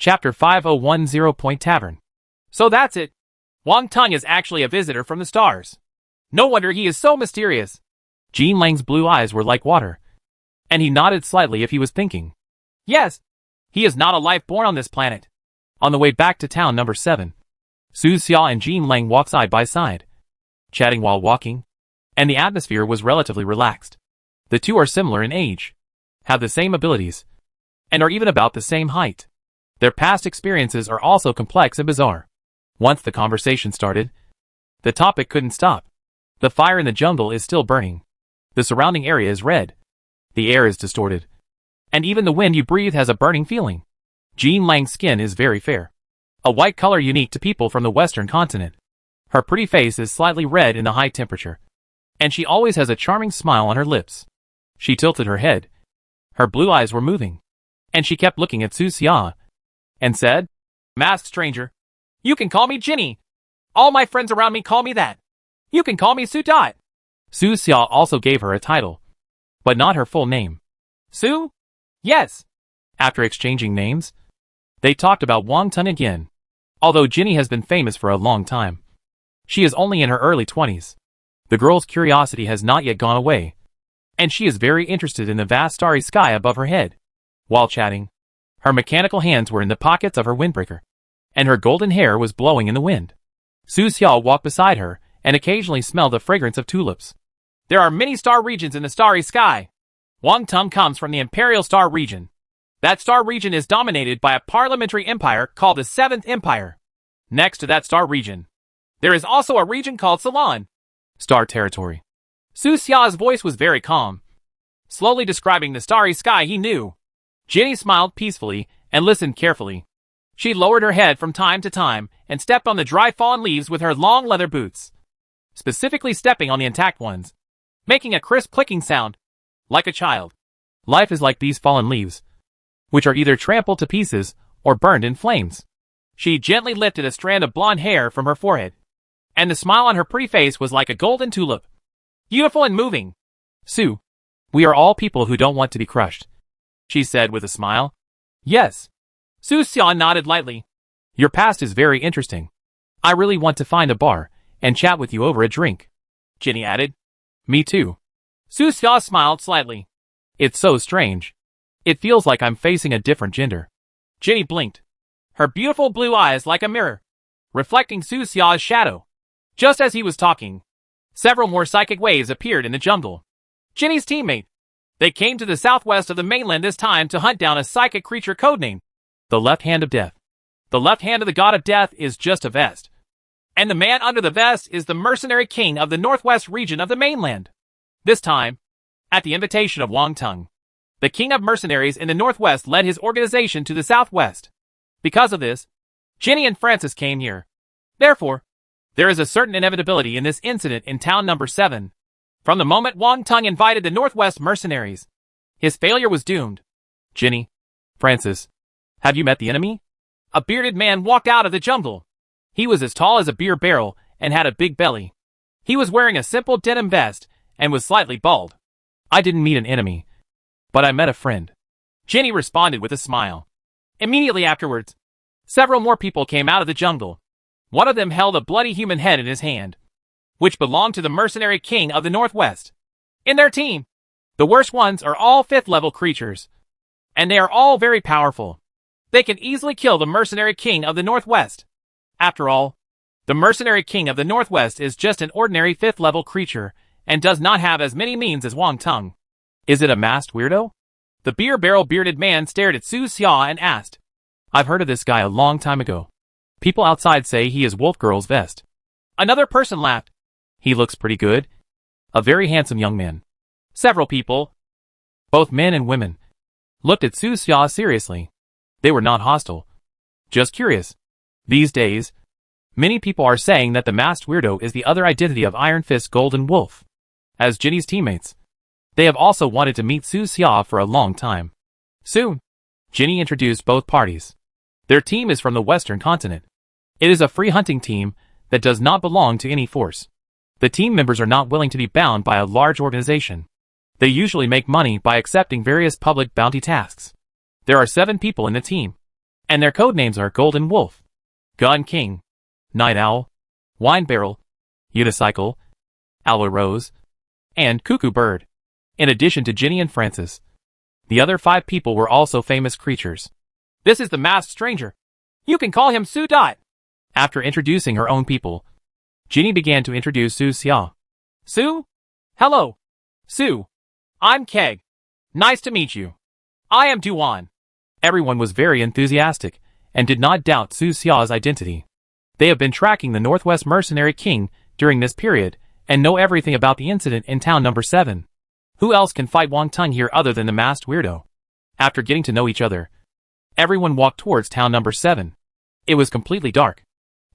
Chapter 5010 Point Tavern. So that's it. Wang Tung is actually a visitor from the stars. No wonder he is so mysterious. Jean Lang's blue eyes were like water, and he nodded slightly if he was thinking. Yes, he is not a life born on this planet. On the way back to town number 7, Su Xia and Jean Lang walked side by side, chatting while walking, and the atmosphere was relatively relaxed. The two are similar in age, have the same abilities, and are even about the same height. Their past experiences are also complex and bizarre. Once the conversation started, the topic couldn't stop. The fire in the jungle is still burning. The surrounding area is red. The air is distorted. And even the wind you breathe has a burning feeling. Jean Lang's skin is very fair, a white color unique to people from the western continent. Her pretty face is slightly red in the high temperature, and she always has a charming smile on her lips. She tilted her head. Her blue eyes were moving, and she kept looking at Su Xia, and said, "Masked stranger, you can call me Ginny. All my friends around me call me that. You can call me Su Dot." Su Xia also gave her a title, but not her full name. Su? Yes. After exchanging names, they talked about Wang Tung again. Although Ginny has been famous for a long time, she is only in her early 20s. The girl's curiosity has not yet gone away, and she is very interested in the vast starry sky above her head. While chatting, her mechanical hands were in the pockets of her windbreaker, and her golden hair was blowing in the wind. Su Xia walked beside her and occasionally smelled the fragrance of tulips. There are many star regions in the starry sky. Wang Tung comes from the Imperial Star region. That star region is dominated by a parliamentary empire called the Seventh Empire. Next to that star region, there is also a region called Ceylon, Star Territory. Su Xia's voice was very calm, slowly describing the starry sky he knew. Ginny smiled peacefully and listened carefully. She lowered her head from time to time and stepped on the dry fallen leaves with her long leather boots, specifically stepping on the intact ones, making a crisp clicking sound, like a child. Life is like these fallen leaves, which are either trampled to pieces or burned in flames. She gently lifted a strand of blonde hair from her forehead, and the smile on her pretty face was like a golden tulip. Beautiful and moving. Su, we are all people who don't want to be crushed, she said with a smile. Yes. Su Xia nodded lightly. Your past is very interesting. I really want to find a bar and chat with you over a drink, Ginny added. Me too. Su Xia smiled slightly. It's so strange. It feels like I'm facing a different gender. Ginny blinked, her beautiful blue eyes like a mirror, reflecting Su Xia's shadow. Just as he was talking, several more psychic waves appeared in the jungle. Ginny's teammate. They came to the southwest of the mainland this time to hunt down a psychic creature codenamed the Left Hand of Death. The left hand of the god of death is just a vest, and the man under the vest is the mercenary king of the northwest region of the mainland. This time, at the invitation of Wang Tung, the king of mercenaries in the northwest led his organization to the southwest. Because of this, Ginny and Francis came here. Therefore, there is a certain inevitability in this incident in town number 7. From the moment Wang Tung invited the northwest mercenaries, his failure was doomed. Ginny, Francis, have you met the enemy? A bearded man walked out of the jungle. He was as tall as a beer barrel and had a big belly. He was wearing a simple denim vest and was slightly bald. I didn't meet an enemy, but I met a friend, Ginny responded with a smile. Immediately afterwards, several more people came out of the jungle. One of them held a bloody human head in his hand, which belonged to the mercenary king of the northwest. In their team, the worst ones are all 5th level creatures, and they are all very powerful. They can easily kill the mercenary king of the northwest. After all, the mercenary king of the northwest is just an ordinary 5th level creature and does not have as many means as Wang Tung. Is it a masked weirdo? The beer barrel bearded man stared at Su Xia and asked. I've heard of this guy a long time ago. People outside say he is Wolf Girl's vest. Another person laughed. He looks pretty good. A very handsome young man. Several people, both men and women, looked at Su Xia seriously. They were not hostile, just curious. These days, many people are saying that the masked weirdo is the other identity of Iron Fist Golden Wolf. As Ginny's teammates, they have also wanted to meet Su Xia for a long time. Soon, Ginny introduced both parties. Their team is from the Western continent. It is a free hunting team that does not belong to any force. The team members are not willing to be bound by a large organization. They usually make money by accepting various public bounty tasks. There are 7 people in the team. And their code names are Golden Wolf, Gun King, Night Owl, Wine Barrel, Unicycle, Alwa Rose, and Cuckoo Bird. In addition to Ginny and Francis, the other 5 people were also famous creatures. This is the masked stranger. You can call him Su Dot. After introducing her own people, Ginny began to introduce Su Xia. Su? Hello. Su. I'm Keg. Nice to meet you. I am Duan. Everyone was very enthusiastic and did not doubt Su Xia's identity. They have been tracking the Northwest Mercenary King during this period and know everything about the incident in town number 7. Who else can fight Wang Tun here other than the masked weirdo? After getting to know each other, everyone walked towards town number 7. It was completely dark.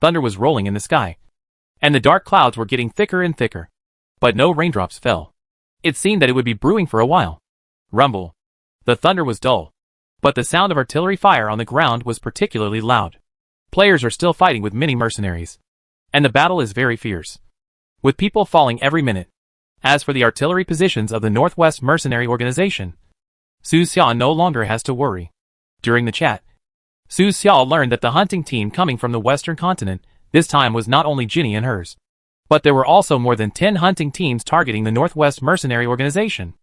Thunder was rolling in the sky, and the dark clouds were getting thicker and thicker. But no raindrops fell. It seemed that it would be brewing for a while. Rumble. The thunder was dull, but the sound of artillery fire on the ground was particularly loud. Players are still fighting with many mercenaries, and the battle is very fierce, with people falling every minute. As for the artillery positions of the Northwest Mercenary Organization, Su Xia no longer has to worry. During the chat, Su Xia learned that the hunting team coming from the Western continent this time was not only Ginny and hers, but there were also more than 10 hunting teams targeting the Northwest Mercenary Organization.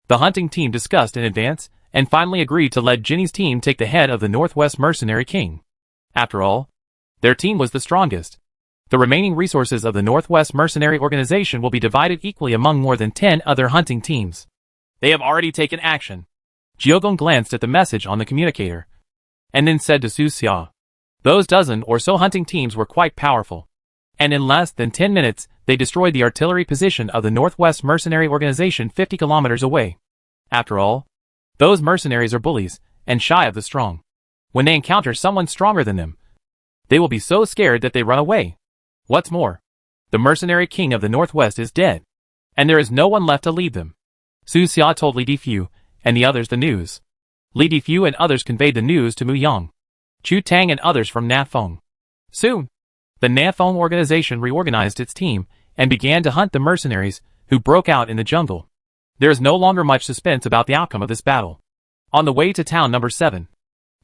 The hunting team discussed in advance and finally agreed to let Ginny's team take the head of the Northwest Mercenary King. After all, their team was the strongest. The remaining resources of the Northwest Mercenary Organization will be divided equally among more than 10 other hunting teams. They have already taken action. Jiogong glanced at the message on the communicator, and then said to Su Xia, those dozen or so hunting teams were quite powerful, and in less than 10 minutes, they destroyed the artillery position of the Northwest Mercenary Organization 50 kilometers away. After all, those mercenaries are bullies, and shy of the strong. When they encounter someone stronger than them, they will be so scared that they run away. What's more, the mercenary king of the Northwest is dead, and there is no one left to lead them. Su Xia told Li Difu and the others the news. Li Difu and others conveyed the news to Mu Yang, Chu Tang and others from Nafeng. Soon, the Nafeng organization reorganized its team and began to hunt the mercenaries who broke out in the jungle. There is no longer much suspense about the outcome of this battle. On the way to town number 7,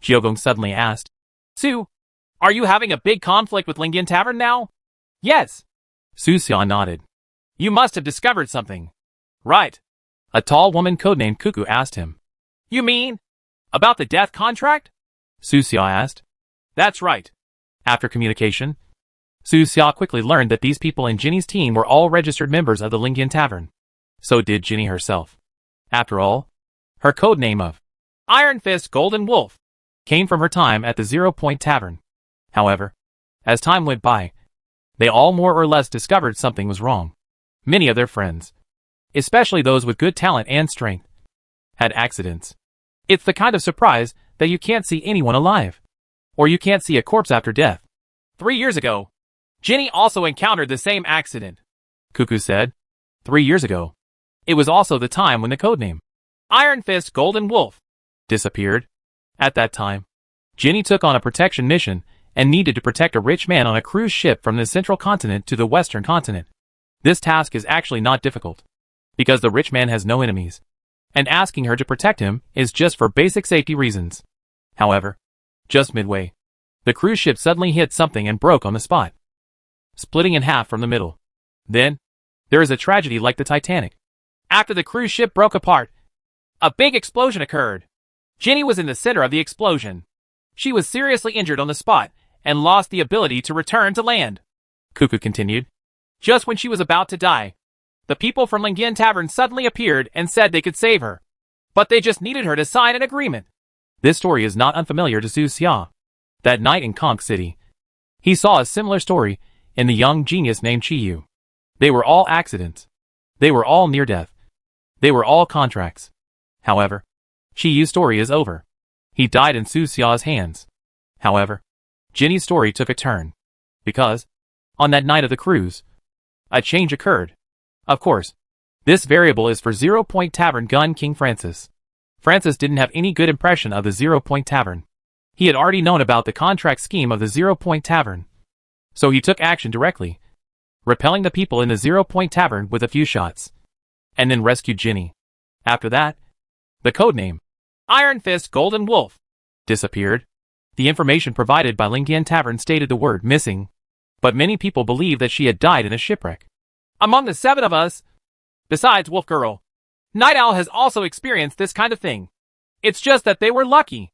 Jiogong suddenly asked, Su, are you having a big conflict with Lingyan Tavern now? Yes. Su Xia nodded. You must have discovered something. Right. A tall woman codenamed Cuckoo asked him. You mean about the death contract? Su Xia asked. That's right. After communication, Su Xia quickly learned that these people in Ginny's team were all registered members of the Lingyan Tavern. So did Ginny herself. After all, her code name of Iron Fist Golden Wolf came from her time at the 0 Point Tavern. However, as time went by, they all more or less discovered something was wrong. Many of their friends, especially those with good talent and strength, had accidents. It's the kind of surprise that you can't see anyone alive, or you can't see a corpse after death. 3 years ago, Ginny also encountered the same accident, Cuckoo said. 3 years ago. It was also the time when the codename Iron Fist Golden Wolf disappeared. At that time, Ginny took on a protection mission and needed to protect a rich man on a cruise ship from the central continent to the western continent. This task is actually not difficult, because the rich man has no enemies, and asking her to protect him is just for basic safety reasons. However, just midway, the cruise ship suddenly hit something and broke on the spot, splitting in half from the middle. Then, there is a tragedy like the Titanic. After the cruise ship broke apart, a big explosion occurred. Ginny was in the center of the explosion. She was seriously injured on the spot and lost the ability to return to land. Cuckoo continued. Just when she was about to die, the people from Lingyan Tavern suddenly appeared and said they could save her. But they just needed her to sign an agreement. This story is not unfamiliar to Su Xia. That night in Conch City, he saw a similar story in the young genius named Chiyu. They were all accidents. They were all near death. They were all contracts. However, Chiyu's story is over. He died in Su Xia's hands. However, Ginny's story took a turn, because, on that night of the cruise, a change occurred. Of course, this variable is for 0 Point Tavern Gun King Francis. Francis didn't have any good impression of the 0 Point Tavern. He had already known about the contract scheme of the 0 Point Tavern. So he took action directly, repelling the people in the 0 Point Tavern with a few shots, and then rescued Ginny. After that, the codename Iron Fist Golden Wolf disappeared. The information provided by Lingyan Tavern stated the word missing, but many people believe that she had died in a shipwreck. Among the 7 of us, besides Wolf Girl, Night Owl has also experienced this kind of thing. It's just that they were lucky.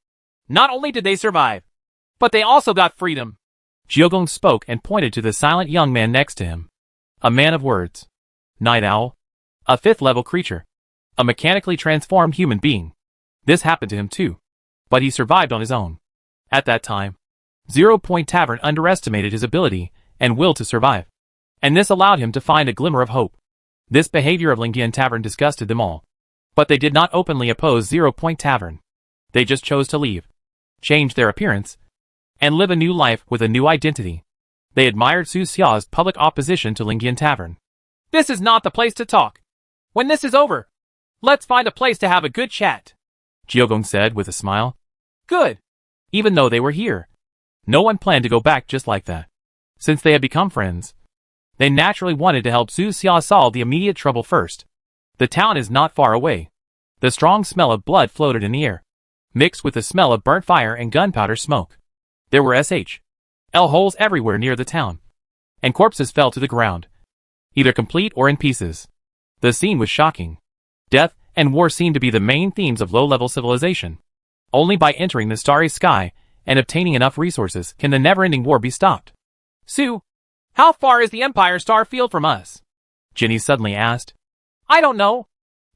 Not only did they survive, but they also got freedom. Jiogong spoke and pointed to the silent young man next to him. A man of words. Night Owl. A 5th-level creature. A mechanically transformed human being. This happened to him too. But he survived on his own. At that time, 0 Point Tavern underestimated his ability and will to survive. And this allowed him to find a glimmer of hope. This behavior of Lingyan Tavern disgusted them all. But they did not openly oppose 0 Point Tavern. They just chose to leave, change their appearance, and live a new life with a new identity. They admired Su Xia's public opposition to Lingyan Tavern. This is not the place to talk. When this is over, let's find a place to have a good chat, Jiogong said with a smile. Good. Even though they were here, no one planned to go back just like that. Since they had become friends, they naturally wanted to help Su Xia solve the immediate trouble first. The town is not far away. The strong smell of blood floated in the air, mixed with the smell of burnt fire and gunpowder smoke. There were L holes everywhere near the town, and corpses fell to the ground, either complete or in pieces. The scene was shocking. Death and war seemed to be the main themes of low-level civilization. Only by entering the starry sky and obtaining enough resources can the never-ending war be stopped. Su, how far is the Empire Star Field from us? Ginny suddenly asked. I don't know.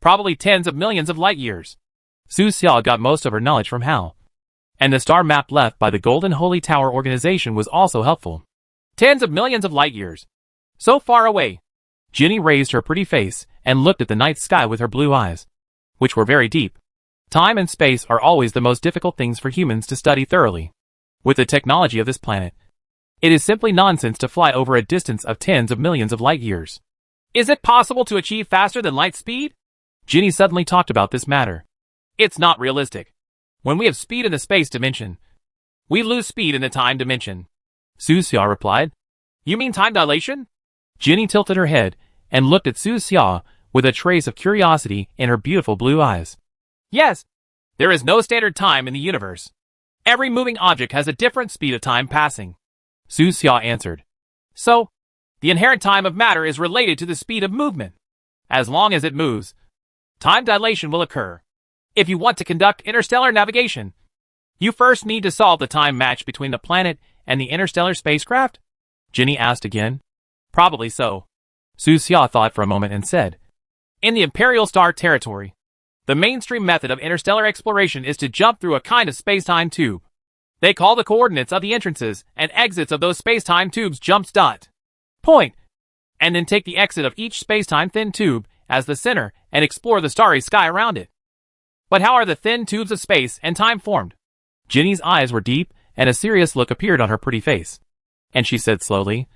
Probably tens of millions of light years. Su Xia got most of her knowledge from Hal. And the star map left by the Golden Holy Tower organization was also helpful. Tens of millions of light years. So far away. Ginny raised her pretty face and looked at the night sky with her blue eyes, which were very deep. Time and space are always the most difficult things for humans to study thoroughly. With the technology of this planet, it is simply nonsense to fly over a distance of tens of millions of light years. Is it possible to achieve faster than light speed? Ginny suddenly talked about this matter. It's not realistic. When we have speed in the space dimension, we lose speed in the time dimension. Su Xia replied. You mean time dilation? Ginny tilted her head and looked at Su Xia with a trace of curiosity in her beautiful blue eyes. Yes, there is no standard time in the universe. Every moving object has a different speed of time passing. Su Xia answered. So, the inherent time of matter is related to the speed of movement. As long as it moves, time dilation will occur. If you want to conduct interstellar navigation, you first need to solve the time match between the planet and the interstellar spacecraft? Ginny asked again. Probably so. Su Xia thought for a moment and said. In the Imperial Star territory, the mainstream method of interstellar exploration is to jump through a kind of space-time tube. They call the coordinates of the entrances and exits of those space-time tubes jumps dot. Point. And then take the exit of each space-time thin tube as the center and explore the starry sky around it. But how are the thin tubes of space and time formed? Ginny's eyes were deep and a serious look appeared on her pretty face. And she said slowly,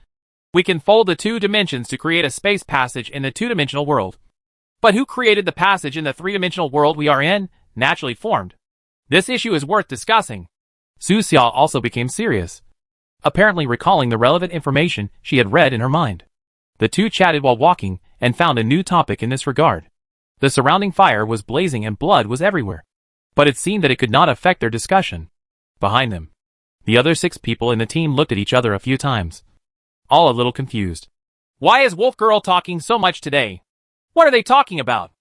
we can fold the 2 dimensions to create a space passage in the 2-dimensional world. But who created the passage in the 3-dimensional world we are in, naturally formed? This issue is worth discussing. Su Xia also became serious, apparently recalling the relevant information she had read in her mind. The two chatted while walking and found a new topic in this regard. The surrounding fire was blazing and blood was everywhere. But it seemed that it could not affect their discussion. Behind them, the other 6 people in the team looked at each other a few times, all a little confused. Why is Wolf Girl talking so much today? What are they talking about?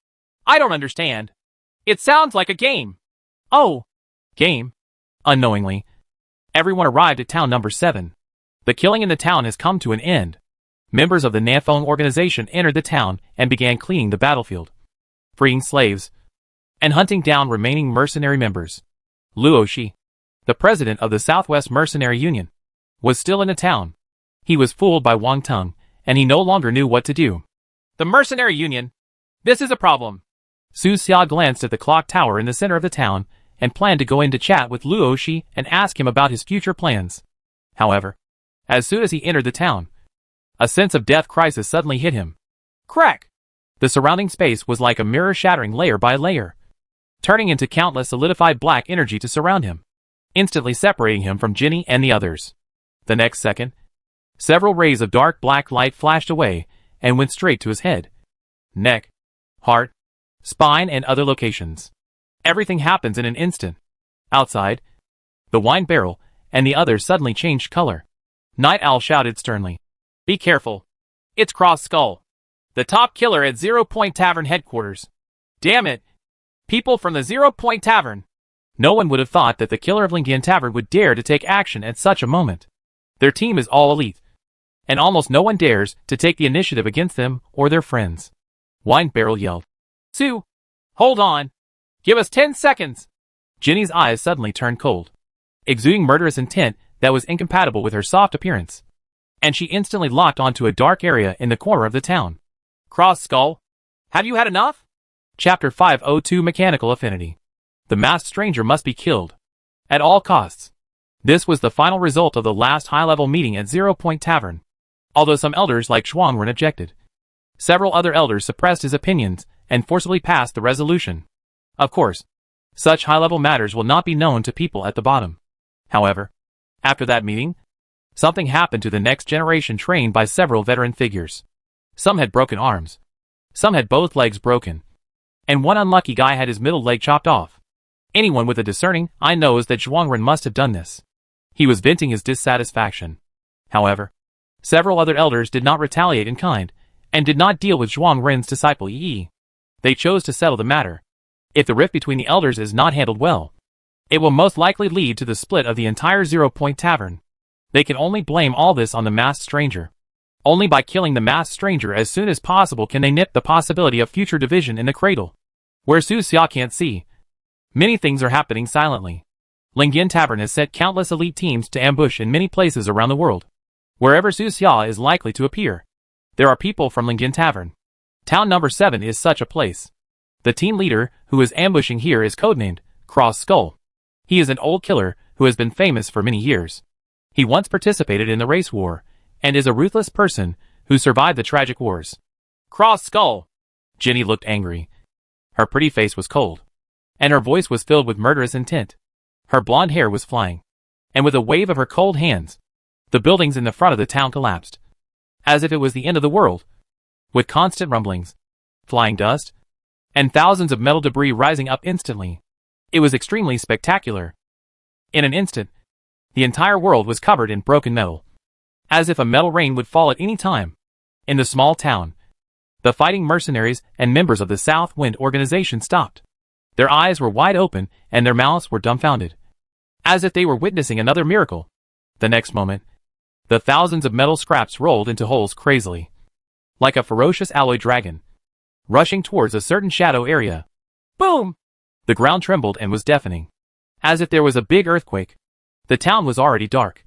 I don't understand. It sounds like a game. Oh, game. Unknowingly, everyone arrived at town number 7. The killing in the town has come to an end. Members of the Nafeng organization entered the town and began cleaning the battlefield, freeing slaves, and hunting down remaining mercenary members. Luo Shi, the president of the Southwest Mercenary Union, was still in the town. He was fooled by Wang Tung, and he no longer knew what to do. The Mercenary Union? This is a problem. Su Xia glanced at the clock tower in the center of the town and planned to go in to chat with Luo Shi and ask him about his future plans. However, as soon as he entered the town, a sense of death crisis suddenly hit him. Crack! The surrounding space was like a mirror shattering layer by layer, turning into countless solidified black energy to surround him, instantly separating him from Ginny and the others. The next second, several rays of dark black light flashed away and went straight to his head, neck, heart, spine, and other locations. Everything happens in an instant. Outside, the wine barrel, and the others suddenly changed color. Night Owl shouted sternly. Be careful. It's Cross Skull, the top killer at 0 Point Tavern headquarters. Damn it. People from the 0 Point Tavern. No one would have thought that the killer of Lingian Tavern would dare to take action at such a moment. Their team is all elite, and almost no one dares to take the initiative against them or their friends. Wine Barrel yelled. Sue, hold on. Give us 10 seconds. Ginny's eyes suddenly turned cold, exuding murderous intent that was incompatible with her soft appearance, and she instantly locked onto a dark area in the corner of the town. Cross Skull, have you had enough? Chapter 502 Mechanical Affinity. The masked stranger must be killed. At all costs. This was the final result of the last high-level meeting at 0 Point Tavern. Although some elders like Zhuangren objected, several other elders suppressed his opinions and forcibly passed the resolution. Of course, such high-level matters will not be known to people at the bottom. However, after that meeting, something happened to the next generation trained by several veteran figures. Some had broken arms, some had both legs broken, and one unlucky guy had his middle leg chopped off. Anyone with a discerning eye knows that Zhuangren must have done this. He was venting his dissatisfaction. However, several other elders did not retaliate in kind, and did not deal with Zhuangren's disciple Yi. They chose to settle the matter. If the rift between the elders is not handled well, it will most likely lead to the split of the entire 0 Point Tavern. They can only blame all this on the masked stranger. Only by killing the masked stranger as soon as possible can they nip the possibility of future division in the cradle, where Su Xia can't see. Many things are happening silently. Lingian Tavern has set countless elite teams to ambush in many places around the world. Wherever Su Xia is likely to appear, there are people from Lingian Tavern. Town number 7 is such a place. The team leader who is ambushing here is codenamed Cross Skull. He is an old killer who has been famous for many years. He once participated in the race war, and is a ruthless person who survived the tragic wars. Cross Skull! Ginny looked angry. Her pretty face was cold, and her voice was filled with murderous intent. Her blonde hair was flying, and with a wave of her cold hands, the buildings in the front of the town collapsed, as if it was the end of the world, with constant rumblings, flying dust, and thousands of metal debris rising up instantly. It was extremely spectacular. In an instant, the entire world was covered in broken metal, as if a metal rain would fall at any time. In the small town, the fighting mercenaries and members of the South Wind organization stopped. Their eyes were wide open and their mouths were dumbfounded, as if they were witnessing another miracle. The next moment, the thousands of metal scraps rolled into holes crazily, like a ferocious alloy dragon, rushing towards a certain shadow area. Boom! The ground trembled and was deafening, as if there was a big earthquake. The town was already dark,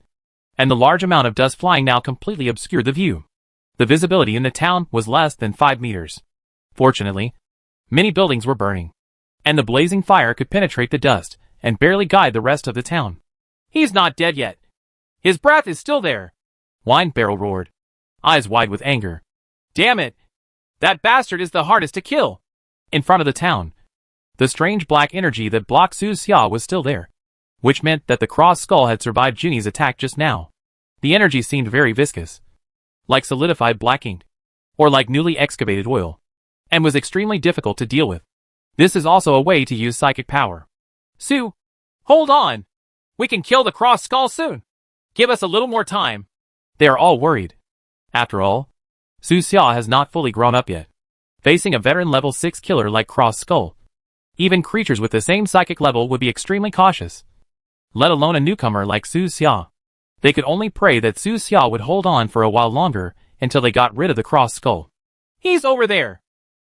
and the large amount of dust flying now completely obscured the view. The visibility in the town was less than 5 meters. Fortunately, many buildings were burning, and the blazing fire could penetrate the dust and barely guide the rest of the town. He's not dead yet. His breath is still there. Wine Barrel roared, eyes wide with anger. Damn it! That bastard is the hardest to kill. In front of the town, the strange black energy that blocked Su Xia was still there, which meant that the Cross Skull had survived Ginny's attack just now. The energy seemed very viscous, like solidified black ink, or like newly excavated oil, and was extremely difficult to deal with. This is also a way to use psychic power. Sue, hold on! We can kill the Cross Skull soon! Give us a little more time. They are all worried. After all, Su Xia has not fully grown up yet. Facing a veteran level 6 killer like Cross Skull, even creatures with the same psychic level would be extremely cautious, let alone a newcomer like Su Xia. They could only pray that Su Xia would hold on for a while longer until they got rid of the Cross Skull. He's over there!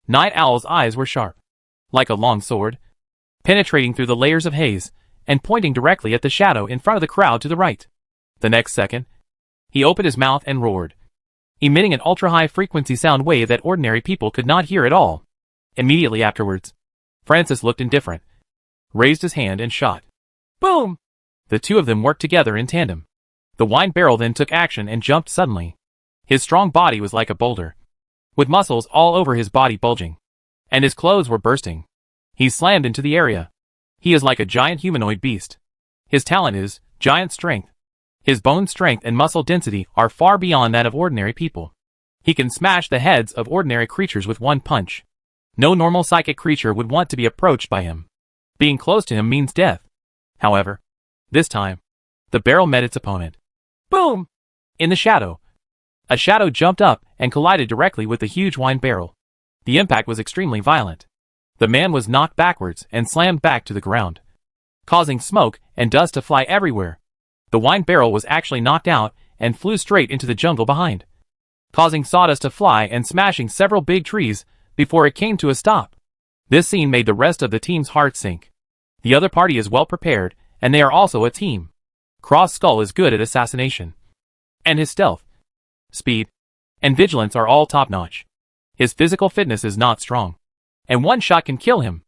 Night Owl's eyes were sharp, like a long sword, penetrating through the layers of haze and pointing directly at the shadow in front of the crowd to the right. The next second, he opened his mouth and roared, emitting an ultra-high frequency sound wave that ordinary people could not hear at all. Immediately afterwards, Francis looked indifferent, raised his hand and shot. Boom! The two of them worked together in tandem. The Wine Barrel then took action and jumped suddenly. His strong body was like a boulder, with muscles all over his body bulging, and his clothes were bursting. He slammed into the area. He is like a giant humanoid beast. His talent is giant strength. His bone strength and muscle density are far beyond that of ordinary people. He can smash the heads of ordinary creatures with one punch. No normal psychic creature would want to be approached by him. Being close to him means death. However, This time, the barrel met its opponent. Boom! In the shadow. A shadow jumped up and collided directly with the huge wine barrel. The impact was extremely violent. The man was knocked backwards and slammed back to the ground, causing smoke and dust to fly everywhere. The wine barrel was actually knocked out and flew straight into the jungle behind, causing sawdust to fly and smashing several big trees before it came to a stop. This scene made the rest of the team's hearts sink. The other party is well prepared, and they are also a team. Cross Skull is good at assassination, and his stealth, speed, and vigilance are all top-notch. His physical fitness is not strong, and one shot can kill him.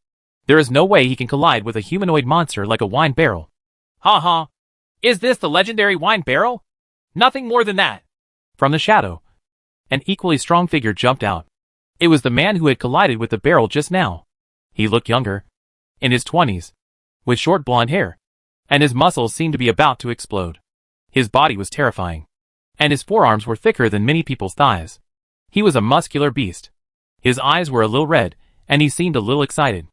There is no way he can collide with a humanoid monster like a wine barrel. Ha ha! Is this the legendary wine barrel? Nothing more than that. From the shadow, an equally strong figure jumped out. It was the man who had collided with the barrel just now. He looked younger, in his 20s, with short blonde hair, and his muscles seemed to be about to explode. His body was terrifying, and his forearms were thicker than many people's thighs. He was a muscular beast. His eyes were a little red, and he seemed a little excited.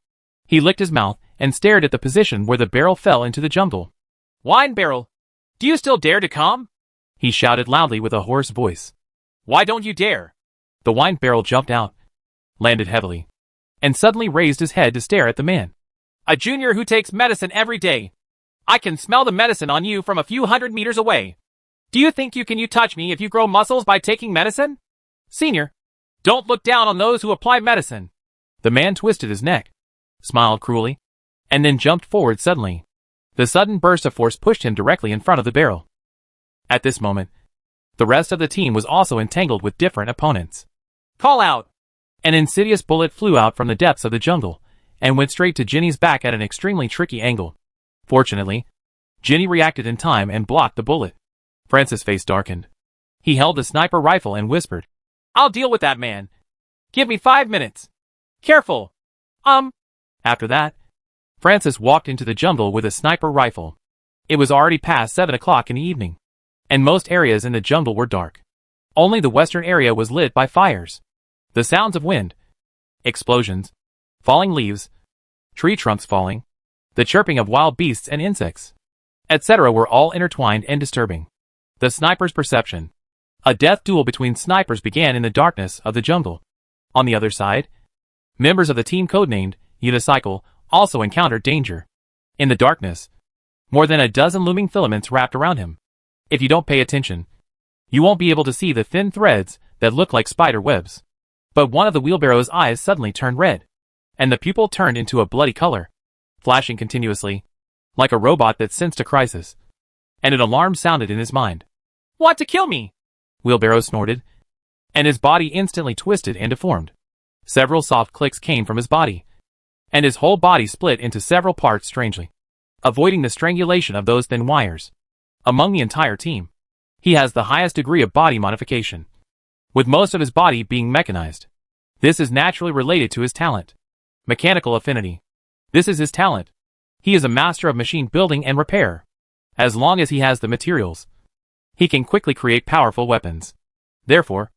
He licked his mouth and stared at the position where the barrel fell into the jungle. Wine barrel, do you still dare to come? He shouted loudly with a hoarse voice. Why don't you dare? The wine barrel jumped out, landed heavily, and suddenly raised his head to stare at the man. A junior who takes medicine every day. I can smell the medicine on you from a few hundred meters away. Do you think you can touch me if you grow muscles by taking medicine? Senior, don't look down on those who apply medicine. The man twisted his neck, smiled cruelly, and then jumped forward suddenly. The sudden burst of force pushed him directly in front of the barrel. At this moment, the rest of the team was also entangled with different opponents. Call out! An insidious bullet flew out from the depths of the jungle and went straight to Ginny's back at an extremely tricky angle. Fortunately, Ginny reacted in time and blocked the bullet. Francis' face darkened. He held the sniper rifle and whispered, I'll deal with that man. Give me 5 minutes. Careful. After that, Francis walked into the jungle with a sniper rifle. It was already past 7 o'clock in the evening, and most areas in the jungle were dark. Only the western area was lit by fires. The sounds of wind, explosions, falling leaves, tree trunks falling, the chirping of wild beasts and insects, etc. were all intertwined and disturbing. The sniper's perception. A death duel between snipers began in the darkness of the jungle. On the other side, members of the team codenamed Unicycle also encountered danger. In the darkness, more than a dozen looming filaments wrapped around him. If you don't pay attention, you won't be able to see the thin threads that look like spider webs. But one of the wheelbarrow's eyes suddenly turned red, and the pupil turned into a bloody color, flashing continuously, like a robot that sensed a crisis. And an alarm sounded in his mind. Want to kill me? Wheelbarrow snorted, and his body instantly twisted and deformed. Several soft clicks came from his body, and his whole body split into several parts strangely, avoiding the strangulation of those thin wires. Among the entire team, he has the highest degree of body modification, with most of his body being mechanized. This is naturally related to his talent. Mechanical affinity. This is his talent. He is a master of machine building and repair. As long as he has the materials, he can quickly create powerful weapons. Therefore,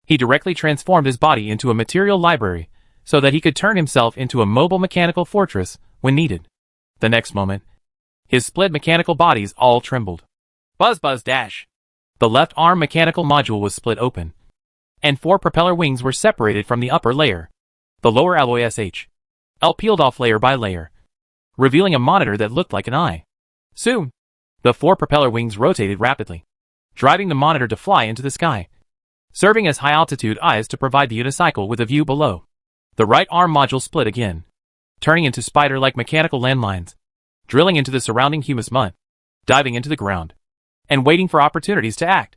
he directly transformed his body into a material library so that he could turn himself into a mobile mechanical fortress when needed. The next moment, his split mechanical bodies all trembled. Buzz buzz dash. The left arm mechanical module was split open, and 4 propeller wings were separated from the upper layer. The lower alloy SHL peeled off layer by layer, revealing a monitor that looked like an eye. Soon, the 4 propeller wings rotated rapidly, driving the monitor to fly into the sky, serving as high-altitude eyes to provide the unicycle with a view below. The right arm module split again, turning into spider-like mechanical landmines, drilling into the surrounding humus mud, diving into the ground, and waiting for opportunities to act.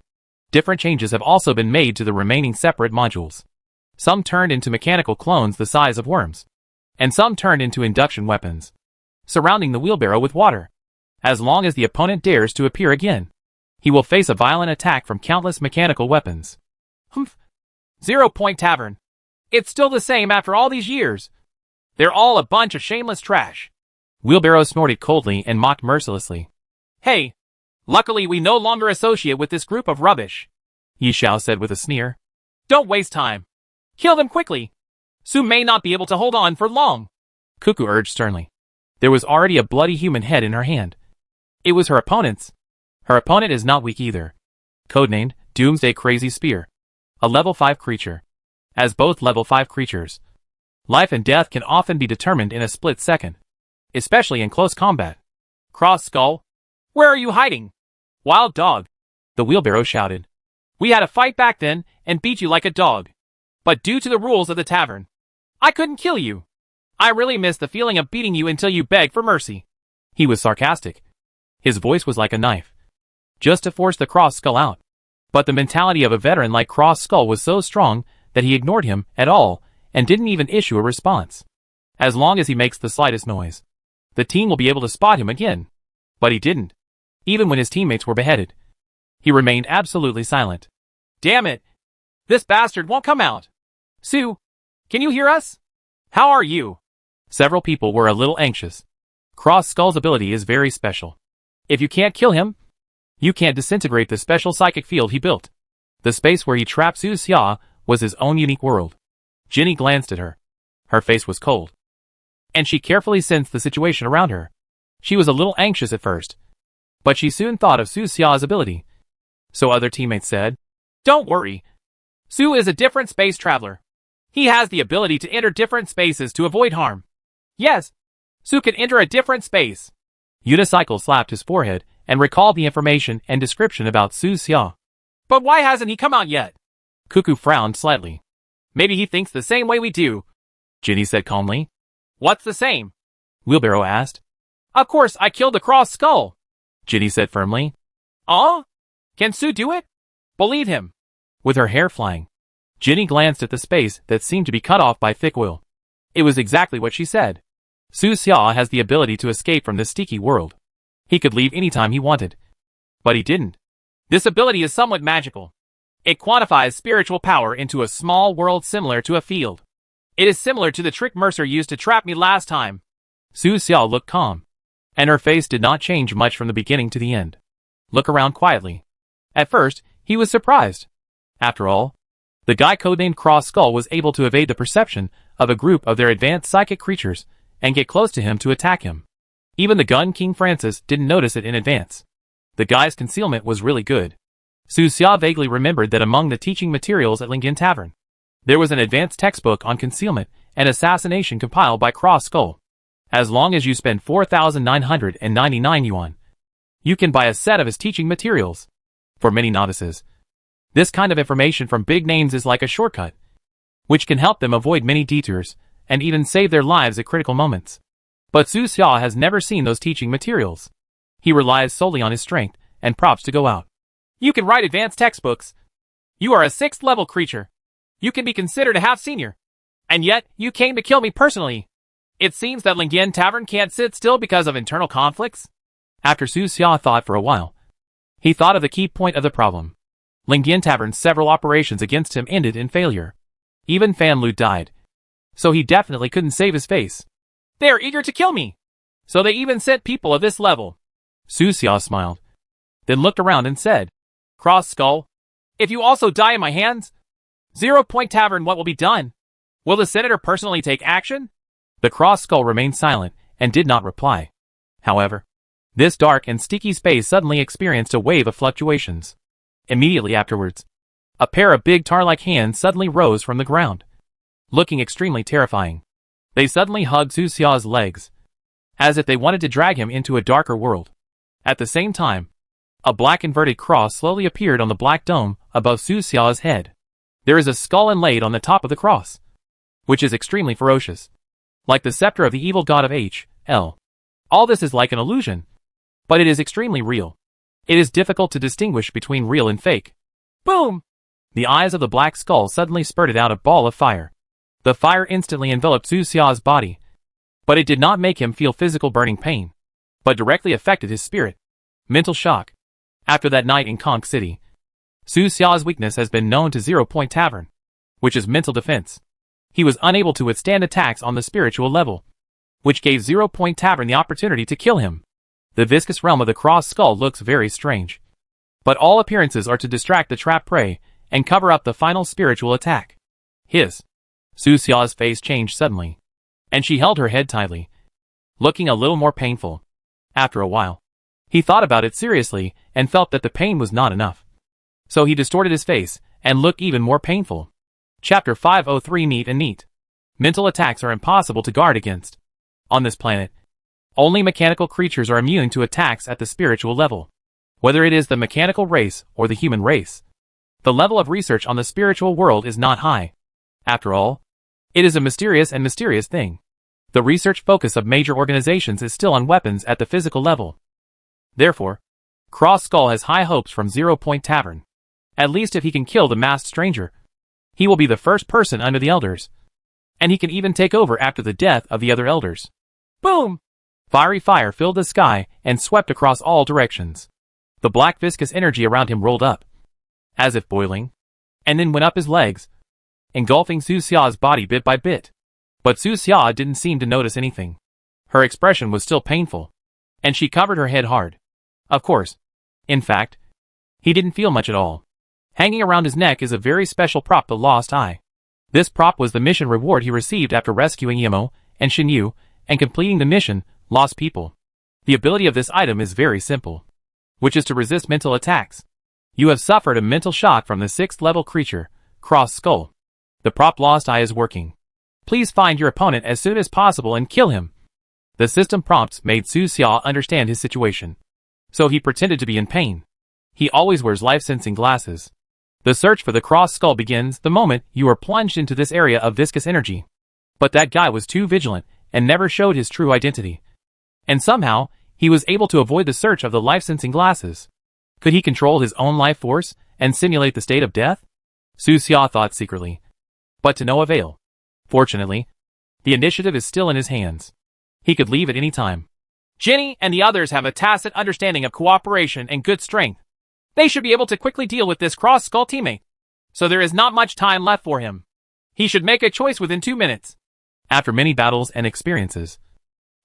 Different changes have also been made to the remaining separate modules. Some turned into mechanical clones the size of worms, and some turned into induction weapons, surrounding the wheelbarrow with water. As long as the opponent dares to appear again, he will face a violent attack from countless mechanical weapons. 0 Point Tavern. It's still the same after all these years. They're all a bunch of shameless trash. Wheelbarrow snorted coldly and mocked mercilessly. Hey, luckily we no longer associate with this group of rubbish, Yi Xiao said with a sneer. Don't waste time. Kill them quickly. Su may not be able to hold on for long, Cuckoo urged sternly. There was already a bloody human head in her hand, It was her opponent's. Her opponent is not weak either. Codenamed Doomsday Crazy Spear. A level 5 creature. As both level 5 creatures, life and death can often be determined in a split second, especially in close combat. Cross Skull, where are you hiding? Wild dog, the wheelbarrow shouted. We had a fight back then and beat you like a dog. But due to the rules of the tavern, I couldn't kill you. I really miss the feeling of beating you until you beg for mercy. He was sarcastic. His voice was like a knife, just to force the Cross Skull out. But the mentality of a veteran like Cross Skull was so strong that he ignored him at all and didn't even issue a response. As long as he makes the slightest noise, the team will be able to spot him again. But he didn't. Even when his teammates were beheaded, he remained absolutely silent. Damn it! This bastard won't come out! Sue, can you hear us? How are you? Several people were a little anxious. Cross Skull's ability is very special. If you can't kill him, you can't disintegrate the special psychic field he built. The space where he trapped Su Xia was his own unique world. Ginny glanced at her. Her face was cold, and she carefully sensed the situation around her. She was a little anxious at first, but she soon thought of Su Xia's ability. So other teammates said, Don't worry. Su is a different space traveler. He has the ability to enter different spaces to avoid harm. Yes, Su can enter a different space. Unicycle slapped his forehead and recalled the information and description about Su Xia. But why hasn't he come out yet? Cuckoo frowned slightly. Maybe he thinks the same way we do, Ginny said calmly. What's the same? Wheelbarrow asked. Of course I killed the Cross Skull, Ginny said firmly. Can Su do it? Believe him. With her hair flying, Ginny glanced at the space that seemed to be cut off by thick oil. It was exactly what she said. Su Xia has the ability to escape from this sticky world. He could leave anytime he wanted. But he didn't. This ability is somewhat magical. It quantifies spiritual power into a small world similar to a field. It is similar to the trick Mercer used to trap me last time. Su Xia looked calm, and her face did not change much from the beginning to the end. Look around quietly. At first, he was surprised. After all, the guy codenamed Cross Skull was able to evade the perception of a group of their advanced psychic creatures and get close to him to attack him. Even the gun King Francis didn't notice it in advance. The guy's concealment was really good. Su Xia vaguely remembered that among the teaching materials at Lingyan Tavern, there was an advanced textbook on concealment and assassination compiled by Cross Skull. As long as you spend 4,999 yuan, you can buy a set of his teaching materials. For many novices, this kind of information from big names is like a shortcut, which can help them avoid many detours and even save their lives at critical moments. But Su Xia has never seen those teaching materials. He relies solely on his strength and props to go out. You can write advanced textbooks. You are a 6th level creature. You can be considered a half senior. And yet, you came to kill me personally. It seems that Lingyan Tavern can't sit still because of internal conflicts. After Su Xia thought for a while, he thought of the key point of the problem. Lingyan Tavern's several operations against him ended in failure. Even Fan Lu died. So he definitely couldn't save his face. They are eager to kill me. So they even sent people of this level. Su Xia smiled, then looked around and said, Cross Skull, if you also die in my hands, 0 Point Tavern, what will be done? Will the senator personally take action? The Cross Skull remained silent and did not reply. However, this dark and sticky space suddenly experienced a wave of fluctuations. Immediately afterwards, a pair of big tar-like hands suddenly rose from the ground, looking extremely terrifying. They suddenly hugged Su Xia's legs, as if they wanted to drag him into a darker world. At the same time, a black inverted cross slowly appeared on the black dome above Su Xia's head. There is a skull inlaid on the top of the cross, which is extremely ferocious, like the scepter of the evil god of H.L. All this is like an illusion, but it is extremely real. It is difficult to distinguish between real and fake. Boom! The eyes of the black skull suddenly spurted out a ball of fire. The fire instantly enveloped Su Xia's body, but it did not make him feel physical burning pain, but directly affected his spirit. Mental shock. After that night in Conch City, Su Xia's weakness has been known to 0 Point Tavern, which is mental defense. He was unable to withstand attacks on the spiritual level, which gave 0 Point Tavern the opportunity to kill him. The viscous realm of the Cross Skull looks very strange, but all appearances are to distract the trapped prey and cover up the final spiritual attack. Su Xia's face changed suddenly, and she held her head tightly, looking a little more painful. After a while, He thought about it seriously and felt that the pain was not enough. So he distorted his face and looked even more painful. Chapter 503 Neat and Neat. Mental attacks are impossible to guard against. On this planet, only mechanical creatures are immune to attacks at the spiritual level. Whether it is the mechanical race or the human race, the level of research on the spiritual world is not high. After all, it is a mysterious thing. The research focus of major organizations is still on weapons at the physical level. Therefore, Cross Skull has high hopes from 0 Point Tavern. At least if he can kill the masked stranger, he will be the first person under the elders. And he can even take over after the death of the other elders. Boom! Fiery fire filled the sky and swept across all directions. The black viscous energy around him rolled up, as if boiling, and then went up his legs, engulfing Su Xia's body bit by bit. But Su Xia didn't seem to notice anything. Her expression was still painful, and she covered her head hard. Of course. In fact, he didn't feel much at all. Hanging around his neck is a very special prop, the Lost Eye. This prop was the mission reward he received after rescuing Yemo and Shinyu and completing the mission, Lost People. The ability of this item is very simple, which is to resist mental attacks. You have suffered a mental shock from the 6th level creature, Cross Skull. The prop Lost Eye is working. Please find your opponent as soon as possible and kill him. The system prompts made Su Xia understand his situation. So he pretended to be in pain. He always wears life-sensing glasses. The search for the Cross Skull begins the moment you are plunged into this area of viscous energy. But that guy was too vigilant and never showed his true identity. And somehow, he was able to avoid the search of the life-sensing glasses. Could he control his own life force and simulate the state of death? Su Xia thought secretly. But to no avail. Fortunately, the initiative is still in his hands. He could leave at any time. Jenny and the others have a tacit understanding of cooperation and good strength. They should be able to quickly deal with this Cross Skull teammate. So there is not much time left for him. He should make a choice within 2 minutes. After many battles and experiences,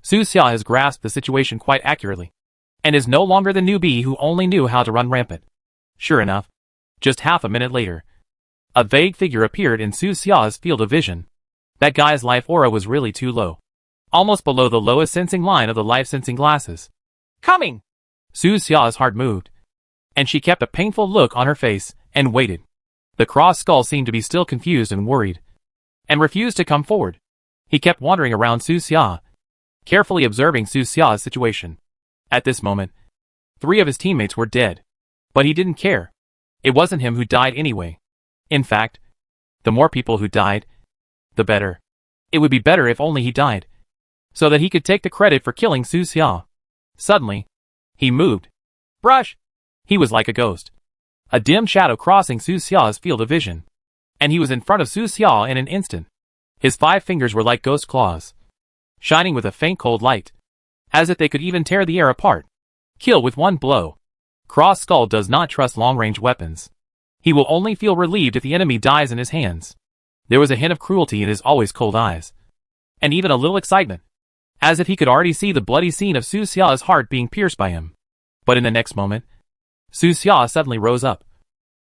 Su Xia has grasped the situation quite accurately, and is no longer the newbie who only knew how to run rampant. Sure enough, just half a minute later, a vague figure appeared in Su Xia's field of vision. That guy's life aura was really too low, almost below the lowest sensing line of the life-sensing glasses. Coming! Su Xia's heart moved, and she kept a painful look on her face and waited. The Cross Skull seemed to be still confused and worried, and refused to come forward. He kept wandering around Su Xia, carefully observing Su Xia's situation. At this moment, 3 of his teammates were dead. But he didn't care. It wasn't him who died anyway. In fact, the more people who died, the better. It would be better if only he died, so that he could take the credit for killing Su Xia. Suddenly, he moved. Brush! He was like a ghost. A dim shadow crossing Su Xia's field of vision. And he was in front of Su Xia in an instant. His 5 fingers were like ghost claws, shining with a faint cold light, as if they could even tear the air apart. Kill with 1 blow. Cross Skull does not trust long-range weapons. He will only feel relieved if the enemy dies in his hands. There was a hint of cruelty in his always cold eyes, and even a little excitement, as if he could already see the bloody scene of Su Xia's heart being pierced by him. But in the next moment, Su Xia suddenly rose up,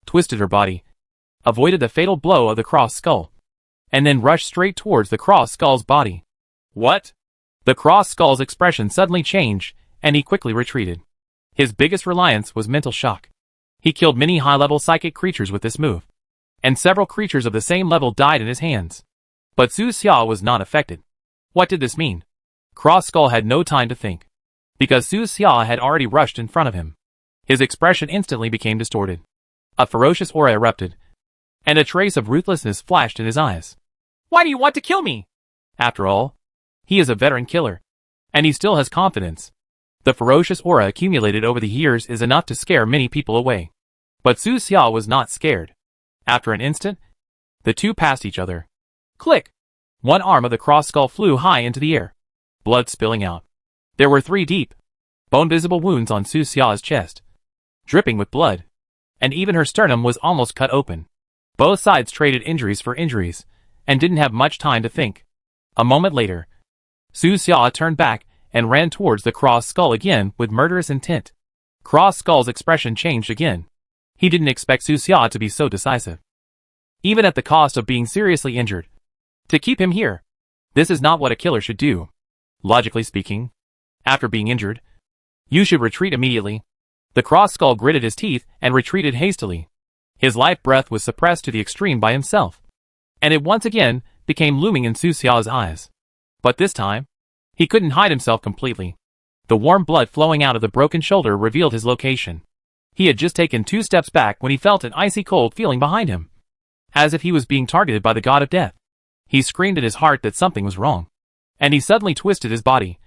twisted her body, avoided the fatal blow of the Cross Skull, and then rushed straight towards the Cross Skull's body. What? The Cross Skull's expression suddenly changed, and he quickly retreated. His biggest reliance was mental shock. He killed many high-level psychic creatures with this move, and several creatures of the same level died in his hands. But Su Xia was not affected. What did this mean? Cross Skull had no time to think, because Su Xia had already rushed in front of him. His expression instantly became distorted. A ferocious aura erupted, and a trace of ruthlessness flashed in his eyes. Why do you want to kill me? After all, he is a veteran killer, and he still has confidence. The ferocious aura accumulated over the years is enough to scare many people away. But Su Xia was not scared. After an instant, the two passed each other. Click! One arm of the Cross Skull flew high into the air, blood spilling out. There were 3 deep, bone-visible wounds on Su Xia's chest, dripping with blood, and even her sternum was almost cut open. Both sides traded injuries for injuries, and didn't have much time to think. A moment later, Su Xia turned back and ran towards the Cross Skull again with murderous intent. Cross Skull's expression changed again. He didn't expect Su Xia to be so decisive, even at the cost of being seriously injured. To keep him here, this is not what a killer should do. Logically speaking, after being injured, You should retreat immediately. The cross skull gritted his teeth and retreated hastily. His life breath was suppressed to the extreme by himself. And it once again became looming in Su Xia's eyes. But this time, he couldn't hide himself completely. The warm blood flowing out of the broken shoulder revealed his location. He had just taken 2 steps back when he felt an icy cold feeling behind him. As if he was being targeted by the god of death. He screamed at his heart that something was wrong. And he suddenly twisted his body,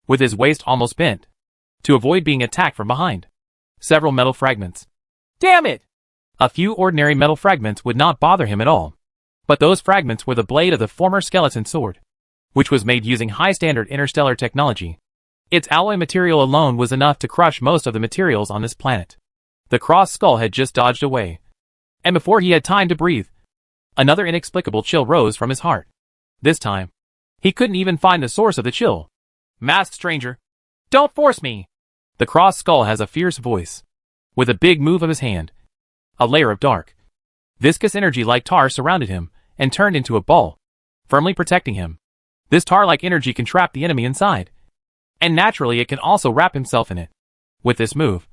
with his waist almost bent, to avoid being attacked from behind. Several metal fragments. Damn it! A few ordinary metal fragments would not bother him at all. But those fragments were the blade of the former skeleton sword, which was made using high-standard interstellar technology. Its alloy material alone was enough to crush most of the materials on this planet. The cross skull had just dodged away. And before he had time to breathe, another inexplicable chill rose from his heart. This time, he couldn't even find the source of the chill. Masked stranger, don't force me! The cross skull has a fierce voice. With a big move of his hand, a layer of dark, viscous energy like tar surrounded him and turned into a ball, firmly protecting him. This tar-like energy can trap the enemy inside, and naturally it can also wrap himself in it. With this move,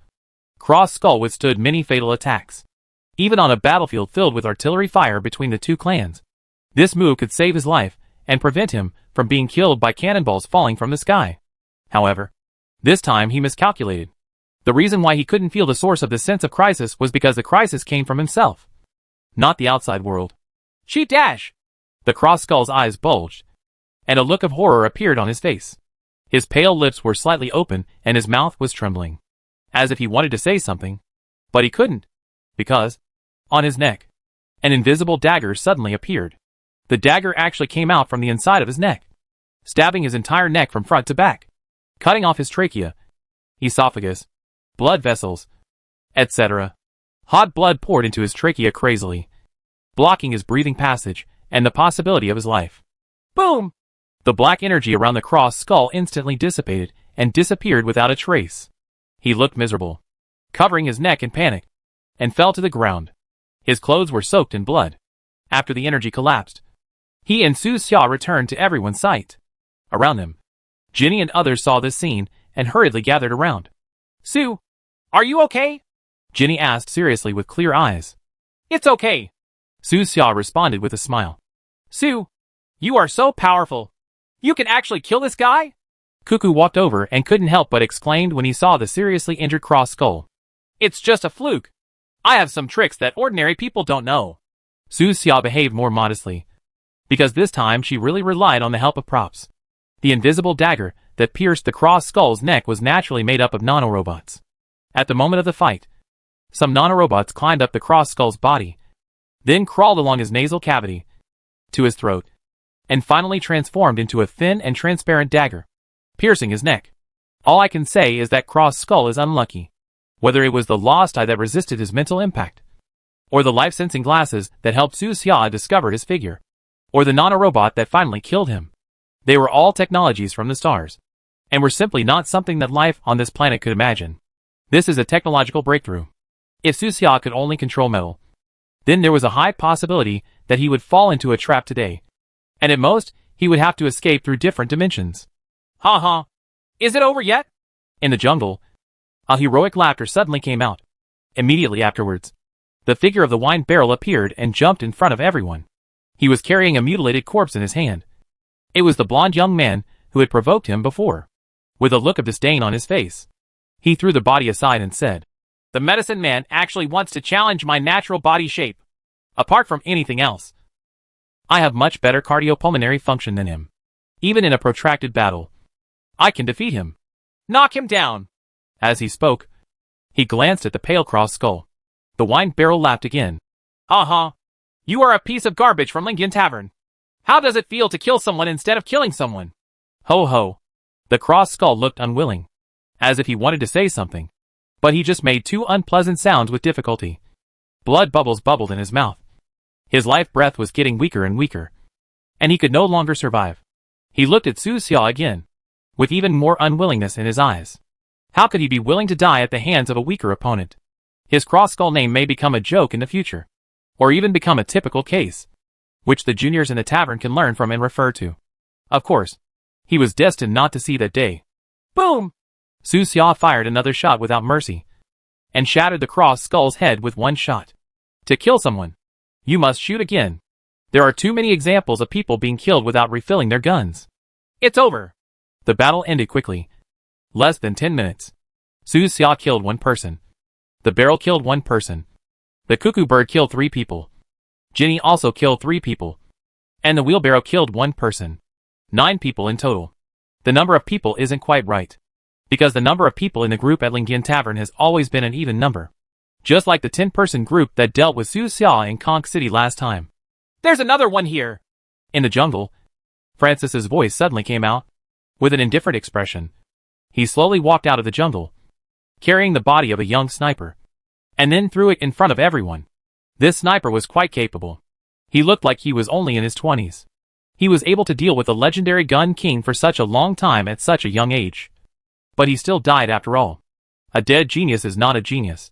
Cross Skull withstood many fatal attacks. Even on a battlefield filled with artillery fire between the two clans, this move could save his life and prevent him from being killed by cannonballs falling from the sky. However, this time he miscalculated. The reason why he couldn't feel the source of the sense of crisis was because the crisis came from himself, not the outside world. She dash! The Cross Skull's eyes bulged, and a look of horror appeared on his face. His pale lips were slightly open and his mouth was trembling, as if he wanted to say something, but he couldn't, because, on his neck, an invisible dagger suddenly appeared. The dagger actually came out from the inside of his neck, stabbing his entire neck from front to back, cutting off his trachea, esophagus, blood vessels, etc. Hot blood poured into his trachea crazily, blocking his breathing passage and the possibility of his life. Boom! The black energy around the Cross Skull instantly dissipated and disappeared without a trace. He looked miserable, covering his neck in panic, and fell to the ground. His clothes were soaked in blood. After the energy collapsed, he and Su Xia returned to everyone's sight. Around them, Jinny and others saw this scene and hurriedly gathered around. Su, are you okay? Jinny asked seriously with clear eyes. It's okay. Su Xia responded with a smile. Su, you are so powerful. You can actually kill this guy? Cuckoo walked over and couldn't help but exclaimed when he saw the seriously injured Cross Skull. It's just a fluke. I have some tricks that ordinary people don't know. Su Xia behaved more modestly, because this time she really relied on the help of props. The invisible dagger that pierced the Cross Skull's neck was naturally made up of nanorobots. At the moment of the fight, some nanorobots climbed up the Cross Skull's body, then crawled along his nasal cavity, to his throat, and finally transformed into a thin and transparent dagger, piercing his neck. All I can say is that Cross Skull is unlucky. Whether it was the lost eye that resisted his mental impact, or the life-sensing glasses that helped Su Xia discover his figure, or the nanorobot that finally killed him. They were all technologies from the stars, and were simply not something that life on this planet could imagine. This is a technological breakthrough. If Su Xia could only control metal, then there was a high possibility that he would fall into a trap today, and at most, he would have to escape through different dimensions. Ha ha! Is it over yet? In the jungle, a heroic laughter suddenly came out. Immediately afterwards, the figure of the wine barrel appeared and jumped in front of everyone. He was carrying a mutilated corpse in his hand. It was the blonde young man who had provoked him before. With a look of disdain on his face, he threw the body aside and said, The medicine man actually wants to challenge my natural body shape. Apart from anything else, I have much better cardiopulmonary function than him. Even in a protracted battle, I can defeat him. Knock him down. As he spoke, he glanced at the pale Cross Skull. The wine barrel laughed again. Ha! You are a piece of garbage from Lingian Tavern. How does it feel to kill someone instead of killing someone? Ho ho. The Cross Skull looked unwilling, as if he wanted to say something, but he just made 2 unpleasant sounds with difficulty. Blood bubbles bubbled in his mouth. His life breath was getting weaker and weaker, and he could no longer survive. He looked at Su Xia again, with even more unwillingness in his eyes. How could he be willing to die at the hands of a weaker opponent? His Cross Skull name may become a joke in the future, or even become a typical case, which the juniors in the tavern can learn from and refer to. Of course, he was destined not to see that day. Boom! Su Xia fired another shot without mercy, and shattered the cross skull's head with one shot. To kill someone, you must shoot again. There are too many examples of people being killed without refilling their guns. It's over. The battle ended quickly. Less than 10 minutes. Su Xia killed one person. The barrel killed one person. The cuckoo bird killed 3 people. Ginny also killed 3 people. And the wheelbarrow killed 1 person. 9 people in total. The number of people isn't quite right, because the number of people in the group at Lingyan Tavern has always been an even number. Just like the 10-person group that dealt with Su Xia in Conch City last time. There's another one here. In the jungle, Francis's voice suddenly came out, with an indifferent expression. He slowly walked out of the jungle, carrying the body of a young sniper, and then threw it in front of everyone. This sniper was quite capable. He looked like he was only in his 20s. He was able to deal with the legendary Gun King for such a long time at such a young age. But he still died after all. A dead genius is not a genius.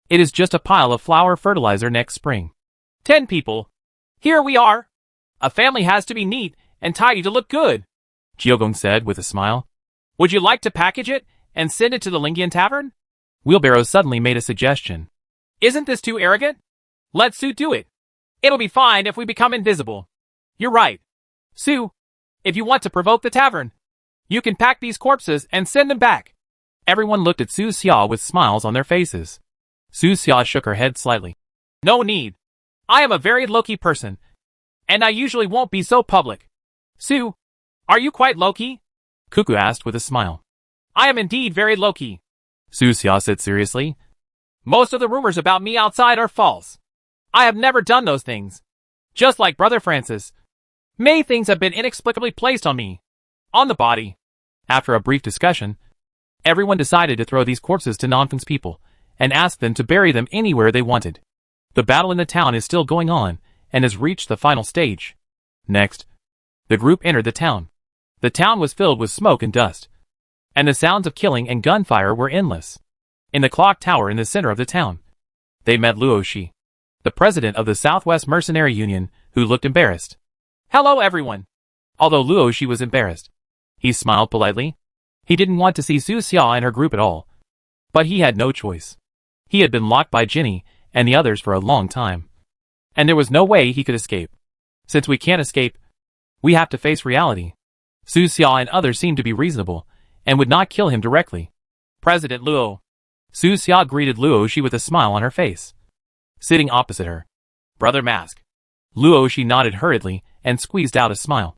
It is just a pile of flower fertilizer next spring. 10 people. Here we are. A family has to be neat and tidy to look good, Jiogong said with a smile. Would you like to package it and send it to the Lingyan Tavern? Wheelbarrow suddenly made a suggestion. Isn't this too arrogant? Let Su do it. It'll be fine if we become invisible. You're right. Su, if you want to provoke the tavern, you can pack these corpses and send them back. Everyone looked at Su Xia with smiles on their faces. Su Xia shook her head slightly. No need. I am a very low-key person, and I usually won't be so public. Su, are you quite low-key? Cuckoo asked with a smile. I am indeed very low-key, Su Xia said seriously. Most of the rumors about me outside are false. I have never done those things. Just like Brother Francis, many things have been inexplicably placed on me. On the body. After a brief discussion, everyone decided to throw these corpses to Nonfeng's people, and ask them to bury them anywhere they wanted. The battle in the town is still going on, and has reached the final stage. Next, the group entered the town. The town was filled with smoke and dust, and the sounds of killing and gunfire were endless. In the clock tower in the center of the town, they met Luo Shi, the president of the Southwest Mercenary Union, who looked embarrassed. Hello everyone. Although Luo Shi was embarrassed, he smiled politely. He didn't want to see Su Xia and her group at all. But he had no choice. He had been locked by Ginny and the others for a long time, and there was no way he could escape. Since we can't escape, we have to face reality. Su Xia and others seemed to be reasonable, and would not kill him directly. President Luo. Su Xia greeted Luo Shi with a smile on her face. Sitting opposite her, Brother Mask. Luo Shi nodded hurriedly and squeezed out a smile.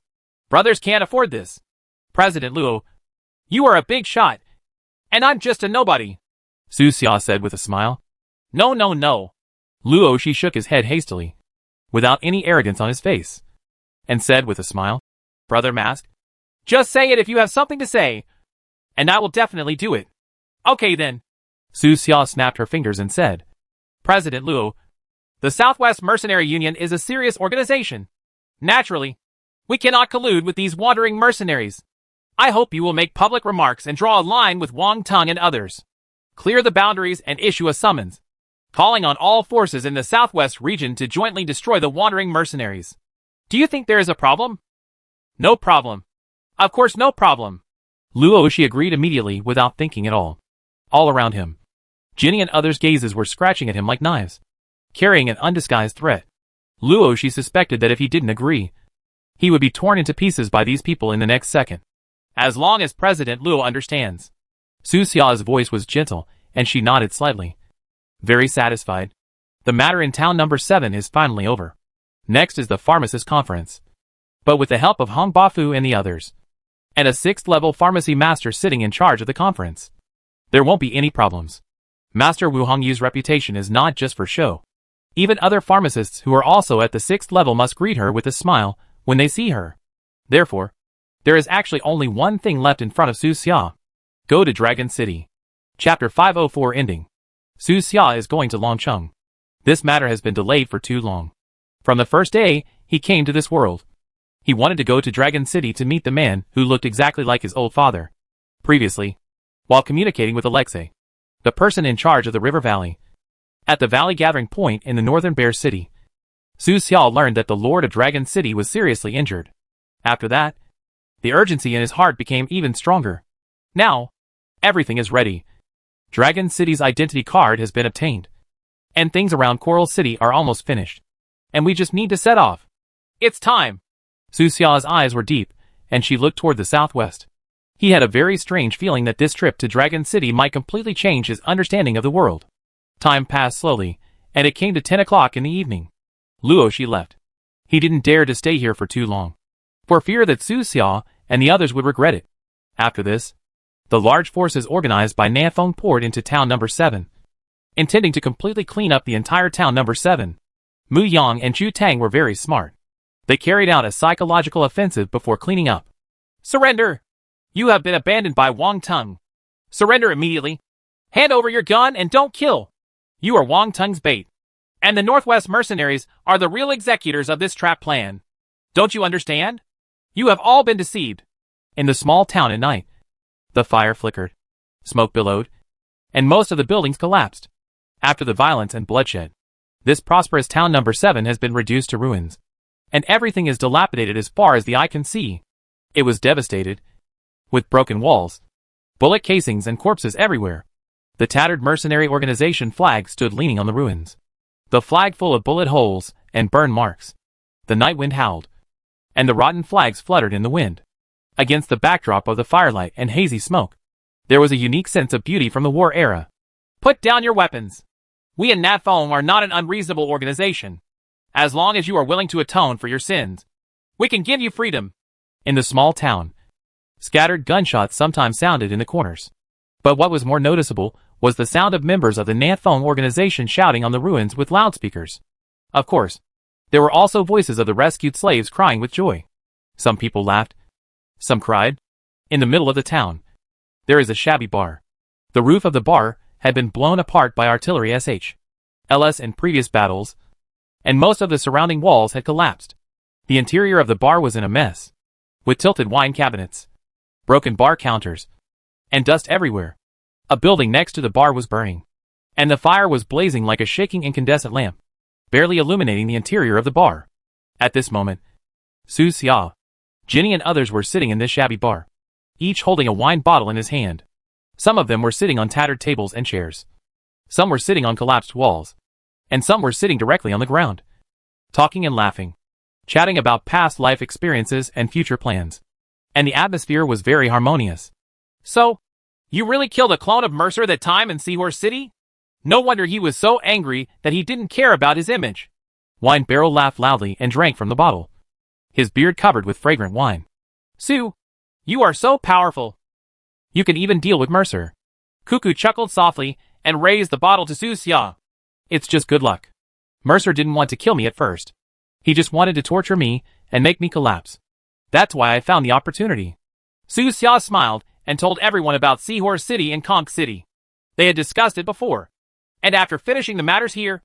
Brothers can't afford this. President Luo, you are a big shot, and I'm just a nobody, Su Xia said with a smile. No, no, no. Luo Shi shook his head hastily, without any arrogance on his face, and said with a smile, Brother Mask, just say it if you have something to say, and I will definitely do it. Okay then. Su Xia snapped her fingers and said, President Luo, the Southwest Mercenary Union is a serious organization. Naturally, we cannot collude with these wandering mercenaries. I hope you will make public remarks and draw a line with Wang Teng and others. Clear the boundaries and issue a summons, calling on all forces in the Southwest region to jointly destroy the wandering mercenaries. Do you think there is a problem? No problem. Of course no problem. Luo Shi agreed immediately without thinking at all. All around him, Ginny and others' gazes were scratching at him like knives, carrying an undisguised threat. Luo Shi suspected that if he didn't agree, he would be torn into pieces by these people in the next second. As long as President Luo understands. Su Xia's voice was gentle, and she nodded slightly. Very satisfied. The matter in town number 7 is finally over. Next is the pharmacist conference. But with the help of Hong Bafu and the others, and a 6th level pharmacy master sitting in charge of the conference, there won't be any problems. Master Wu Hongyu's reputation is not just for show. Even other pharmacists who are also at the 6th level must greet her with a smile when they see her. Therefore, there is actually only one thing left in front of Su Xia. Go to Dragon City. Chapter 504 ending. Su Xia is going to Longcheng. This matter has been delayed for too long. From the first day he came to this world, he wanted to go to Dragon City to meet the man who looked exactly like his old father. Previously, while communicating with Alexei, the person in charge of the river valley, at the valley gathering point in the northern Bear City, Su Xia learned that the Lord of Dragon City was seriously injured. After that, the urgency in his heart became even stronger. Now, Everything is ready. Dragon City's identity card has been obtained. And things around Coral City are almost finished. And we just need to set off. It's time. Su Xia's eyes were deep, and she looked toward the southwest. He had a very strange feeling that this trip to Dragon City might completely change his understanding of the world. Time passed slowly, and it came to 10 o'clock in the evening. Luoshi left. He didn't dare to stay here for too long, for fear that Su Xia and the others would regret it. After this, the large forces organized by Nanfeng poured into town number 7, intending to completely clean up the entire town number 7. Mu Yang and Chu Tang were very smart. They carried out a psychological offensive before cleaning up. Surrender! You have been abandoned by Wang Tung. Surrender immediately. Hand over your gun and don't kill. You are Wang Tung's bait. And the Northwest mercenaries are the real executors of this trap plan. Don't you understand? You have all been deceived. In the small town at night, the fire flickered, smoke billowed, and most of the buildings collapsed. After the violence and bloodshed, this prosperous town number 7 has been reduced to ruins, and everything is dilapidated as far as the eye can see. It was devastated, with broken walls, bullet casings and corpses everywhere. The tattered mercenary organization flag stood leaning on the ruins, the flag full of bullet holes and burn marks. The night wind howled, and the rotten flags fluttered in the wind. Against the backdrop of the firelight and hazy smoke, there was a unique sense of beauty from the war era. Put down your weapons. We in Natfong are not an unreasonable organization. As long as you are willing to atone for your sins, we can give you freedom. In the small town, scattered gunshots sometimes sounded in the corners. But what was more noticeable was the sound of members of the Natfong organization shouting on the ruins with loudspeakers. Of course, there were also voices of the rescued slaves crying with joy. Some people laughed. Some cried. In the middle of the town, there is a shabby bar. The roof of the bar had been blown apart by artillery LS in previous battles, and most of the surrounding walls had collapsed. The interior of the bar was in a mess, with tilted wine cabinets, broken bar counters, and dust everywhere. A building next to the bar was burning, and the fire was blazing like a shaking incandescent lamp, barely illuminating the interior of the bar. At this moment, Su Xia, Jinny and others were sitting in this shabby bar, each holding a wine bottle in his hand. Some of them were sitting on tattered tables and chairs. Some were sitting on collapsed walls, and some were sitting directly on the ground, talking and laughing, chatting about past life experiences and future plans. And the atmosphere was very harmonious. So, you really killed a clone of Mercer that time in Seahorse City? No wonder he was so angry that he didn't care about his image. Wine Barrel laughed loudly and drank from the bottle, his beard covered with fragrant wine. Su, you are so powerful. You can even deal with Mercer. Cuckoo chuckled softly and raised the bottle to Su Xia. It's just good luck. Mercer didn't want to kill me at first. He just wanted to torture me and make me collapse. That's why I found the opportunity. Su Xia smiled and told everyone about Seahorse City and Conch City. They had discussed it before, and after finishing the matters here,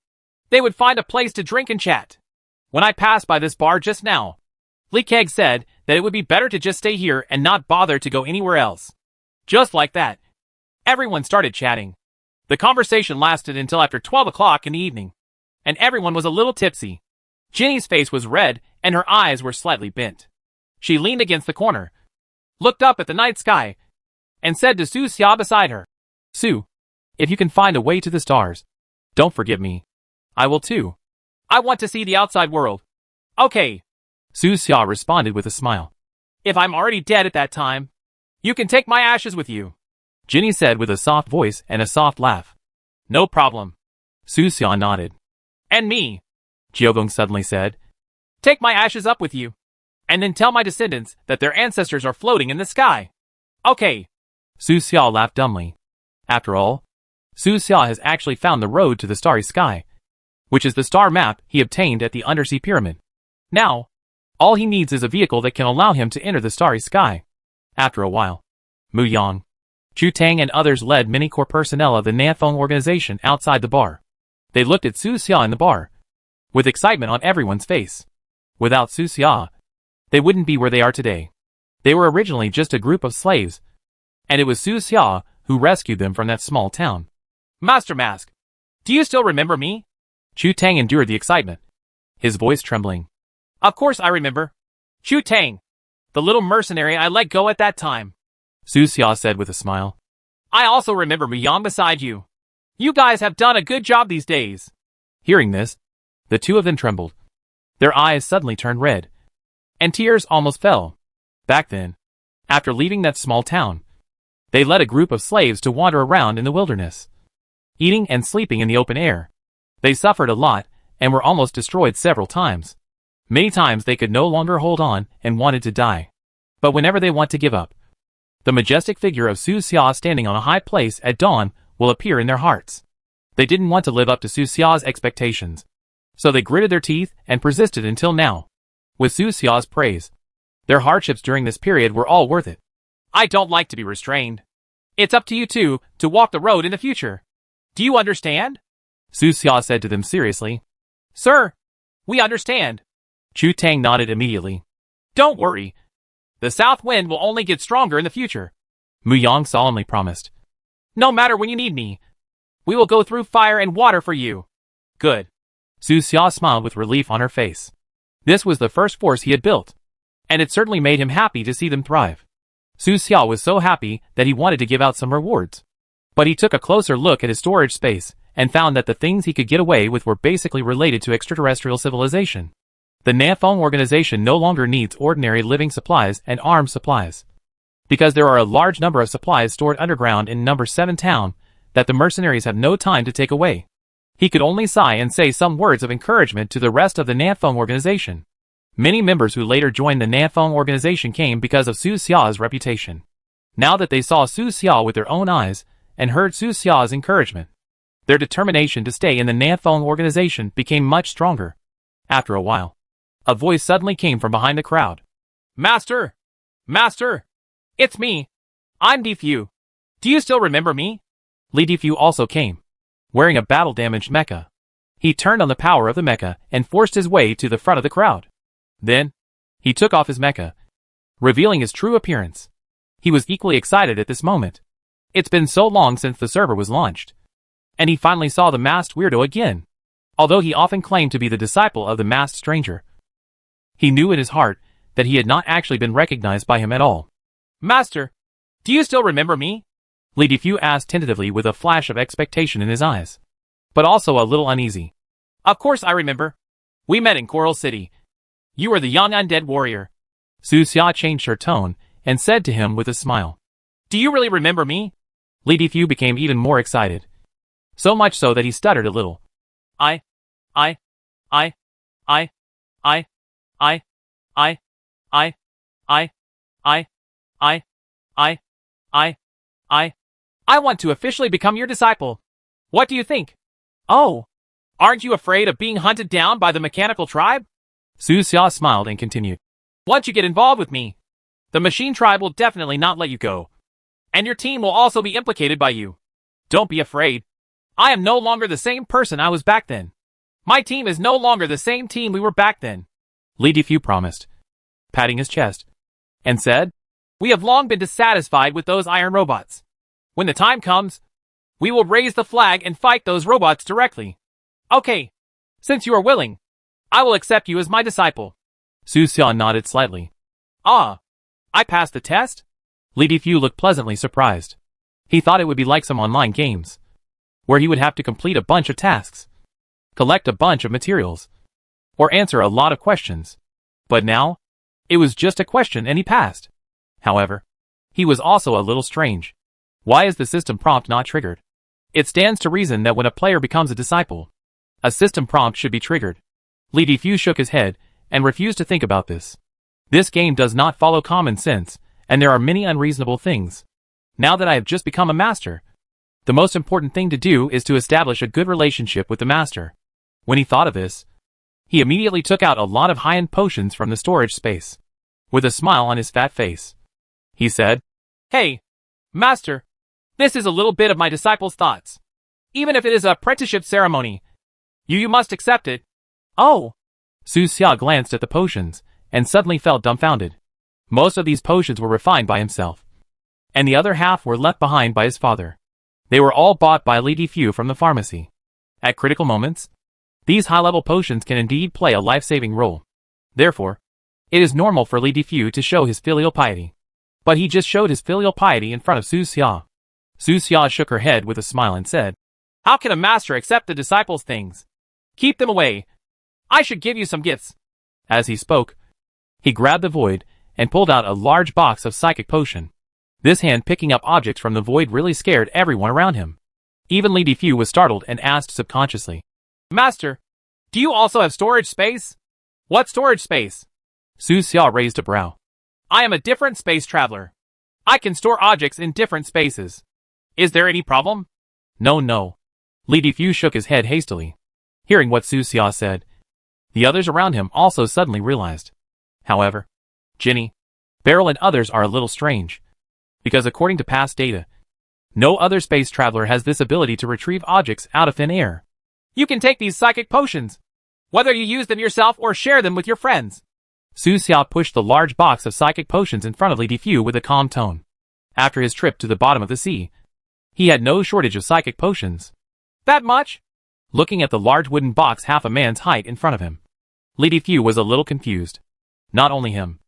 they would find a place to drink and chat. When I passed by this bar just now, Li Keg said that it would be better to just stay here and not bother to go anywhere else. Just like that, everyone started chatting. The conversation lasted until after 12 o'clock in the evening, and everyone was a little tipsy. Jinny's face was red and her eyes were slightly bent. She leaned against the corner, looked up at the night sky, and said to Su Xia beside her, Su, if you can find a way to the stars, don't forget me. I will too. I want to see the outside world. Okay. Su Xia responded with a smile. If I'm already dead at that time, you can take my ashes with you, Jinny said with a soft voice and a soft laugh. No problem. Su Xia nodded. And me, Jiogong suddenly said. Take my ashes up with you, and then tell my descendants that their ancestors are floating in the sky. Okay. Su Xia laughed dumbly. After all, Su Xia has actually found the road to the starry sky, which is the star map he obtained at the undersea pyramid. Now, all he needs is a vehicle that can allow him to enter the starry sky. After a while, Mu Yang, Chu Tang and others led many core personnel of the Nanfeng organization outside the bar. They looked at Su Xia in the bar, with excitement on everyone's face. Without Su Xia, they wouldn't be where they are today. They were originally just a group of slaves, and it was Su Xia who rescued them from that small town. Master Mask, do you still remember me? Chu Tang endured the excitement, his voice trembling. Of course I remember. Chu Tang, the little mercenary I let go at that time, Su Xia said with a smile. I also remember Muyang beside you. You guys have done a good job these days. Hearing this, the two of them trembled. Their eyes suddenly turned red, and tears almost fell. Back then, after leaving that small town, they led a group of slaves to wander around in the wilderness, eating and sleeping in the open air. They suffered a lot and were almost destroyed several times. Many times they could no longer hold on and wanted to die. But whenever they want to give up, the majestic figure of Su Xia standing on a high place at dawn will appear in their hearts. They didn't want to live up to Su Xia's expectations, so they gritted their teeth and persisted until now. With Su Xia's praise, their hardships during this period were all worth it. I don't like to be restrained. It's up to you two to walk the road in the future. Do you understand? Su Xia said to them seriously. Sir, we understand. Chu Tang nodded immediately. Don't worry. The south wind will only get stronger in the future, Mu Yang solemnly promised. No matter when you need me, we will go through fire and water for you. Good. Su Xia smiled with relief on her face. This was the first force he had built, and it certainly made him happy to see them thrive. Su Xia was so happy that he wanted to give out some rewards. But he took a closer look at his storage space and found that the things he could get away with were basically related to extraterrestrial civilization. The Nafeng organization no longer needs ordinary living supplies and arms supplies, because there are a large number of supplies stored underground in number 7 town that the mercenaries have no time to take away. He could only sigh and say some words of encouragement to the rest of the Nafeng organization. Many members who later joined the Nafeng organization came because of Su Xia's reputation. Now that they saw Su Xia with their own eyes and heard Su Xia's encouragement, their determination to stay in the Nafeng organization became much stronger. After a while, a voice suddenly came from behind the crowd. Master! Master! It's me! I'm Defu. Do you still remember me? Li Defu also came, wearing a battle-damaged mecha. He turned on the power of the mecha and forced his way to the front of the crowd. Then, he took off his mecha, revealing his true appearance. He was equally excited at this moment. It's been so long since the server was launched, and he finally saw the masked weirdo again. Although he often claimed to be the disciple of the masked stranger, he knew in his heart that he had not actually been recognized by him at all. Master, do you still remember me? Li Defu asked tentatively with a flash of expectation in his eyes, but also a little uneasy. Of course I remember. We met in Coral City. You were the young undead warrior. Su Xia changed her tone and said to him with a smile. Do you really remember me? Li Defu became even more excited. So much so that he stuttered a little. I want to officially become your disciple. What do you think? Oh, aren't you afraid of being hunted down by the mechanical tribe? Su Xia smiled and continued. Once you get involved with me, the machine tribe will definitely not let you go. And your team will also be implicated by you. Don't be afraid. I am no longer the same person I was back then. My team is no longer the same team we were back then. Li Defu promised, patting his chest, and said, We have long been dissatisfied with those iron robots. When the time comes, we will raise the flag and fight those robots directly. Okay, since you are willing, I will accept you as my disciple. Su Xia nodded slightly. Ah, I passed the test? Li Defu looked pleasantly surprised. He thought it would be like some online games, where he would have to complete a bunch of tasks, collect a bunch of materials, or answer a lot of questions. But now, it was just a question and he passed. However, he was also a little strange. Why is the system prompt not triggered? It stands to reason that when a player becomes a disciple, a system prompt should be triggered. Li Defu shook his head and refused to think about this. This game does not follow common sense, and there are many unreasonable things. Now that I have just become a master, the most important thing to do is to establish a good relationship with the master. When he thought of this, he immediately took out a lot of high-end potions from the storage space. With a smile on his fat face, he said, Hey, master, this is a little bit of my disciple's thoughts. Even if it is an apprenticeship ceremony, you must accept it. Oh! Su Xia glanced at the potions and suddenly felt dumbfounded. Most of these potions were refined by himself, and the other half were left behind by his father. They were all bought by Li Defu from the pharmacy. At critical moments, these high-level potions can indeed play a life-saving role. Therefore, it is normal for Li Defu to show his filial piety. But he just showed his filial piety in front of Su Xia. Su Xia shook her head with a smile and said, "How can a master accept the disciples' things? Keep them away. I should give you some gifts." As he spoke, he grabbed the void and pulled out a large box of psychic potion. This hand picking up objects from the void really scared everyone around him. Even Li Defu was startled and asked subconsciously, "Master, do you also have storage space?" "What storage space?" Su Xia raised a brow. "I am a different space traveler. I can store objects in different spaces. Is there any problem?" No. Li Defu shook his head hastily. Hearing what Su Xia said, the others around him also suddenly realized. However, Ginny, Beryl and others are a little strange. Because according to past data, no other space traveler has this ability to retrieve objects out of thin air. "You can take these psychic potions, whether you use them yourself or share them with your friends." Su Xia pushed the large box of psychic potions in front of Li Defu with a calm tone. After his trip to the bottom of the sea, he had no shortage of psychic potions. "That much?" Looking at the large wooden box half a man's height in front of him, Li Defu was a little confused. Not only him,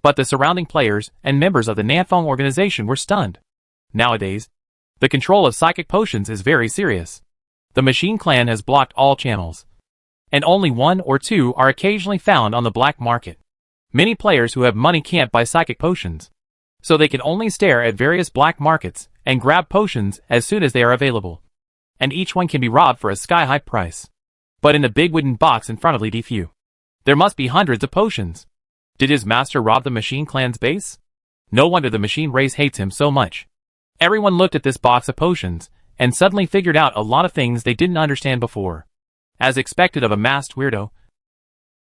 but the surrounding players and members of the Nanfeng organization were stunned. Nowadays, the control of psychic potions is very serious. The Machine Clan has blocked all channels, and only one or two are occasionally found on the black market. Many players who have money can't buy psychic potions, so they can only stare at various black markets and grab potions as soon as they are available. And each one can be robbed for a sky-high price. But in the big wooden box in front of Li Defu, there must be hundreds of potions. Did his master rob the Machine Clan's base? No wonder the machine race hates him so much. Everyone looked at this box of potions and suddenly figured out a lot of things they didn't understand before. As expected of a masked weirdo,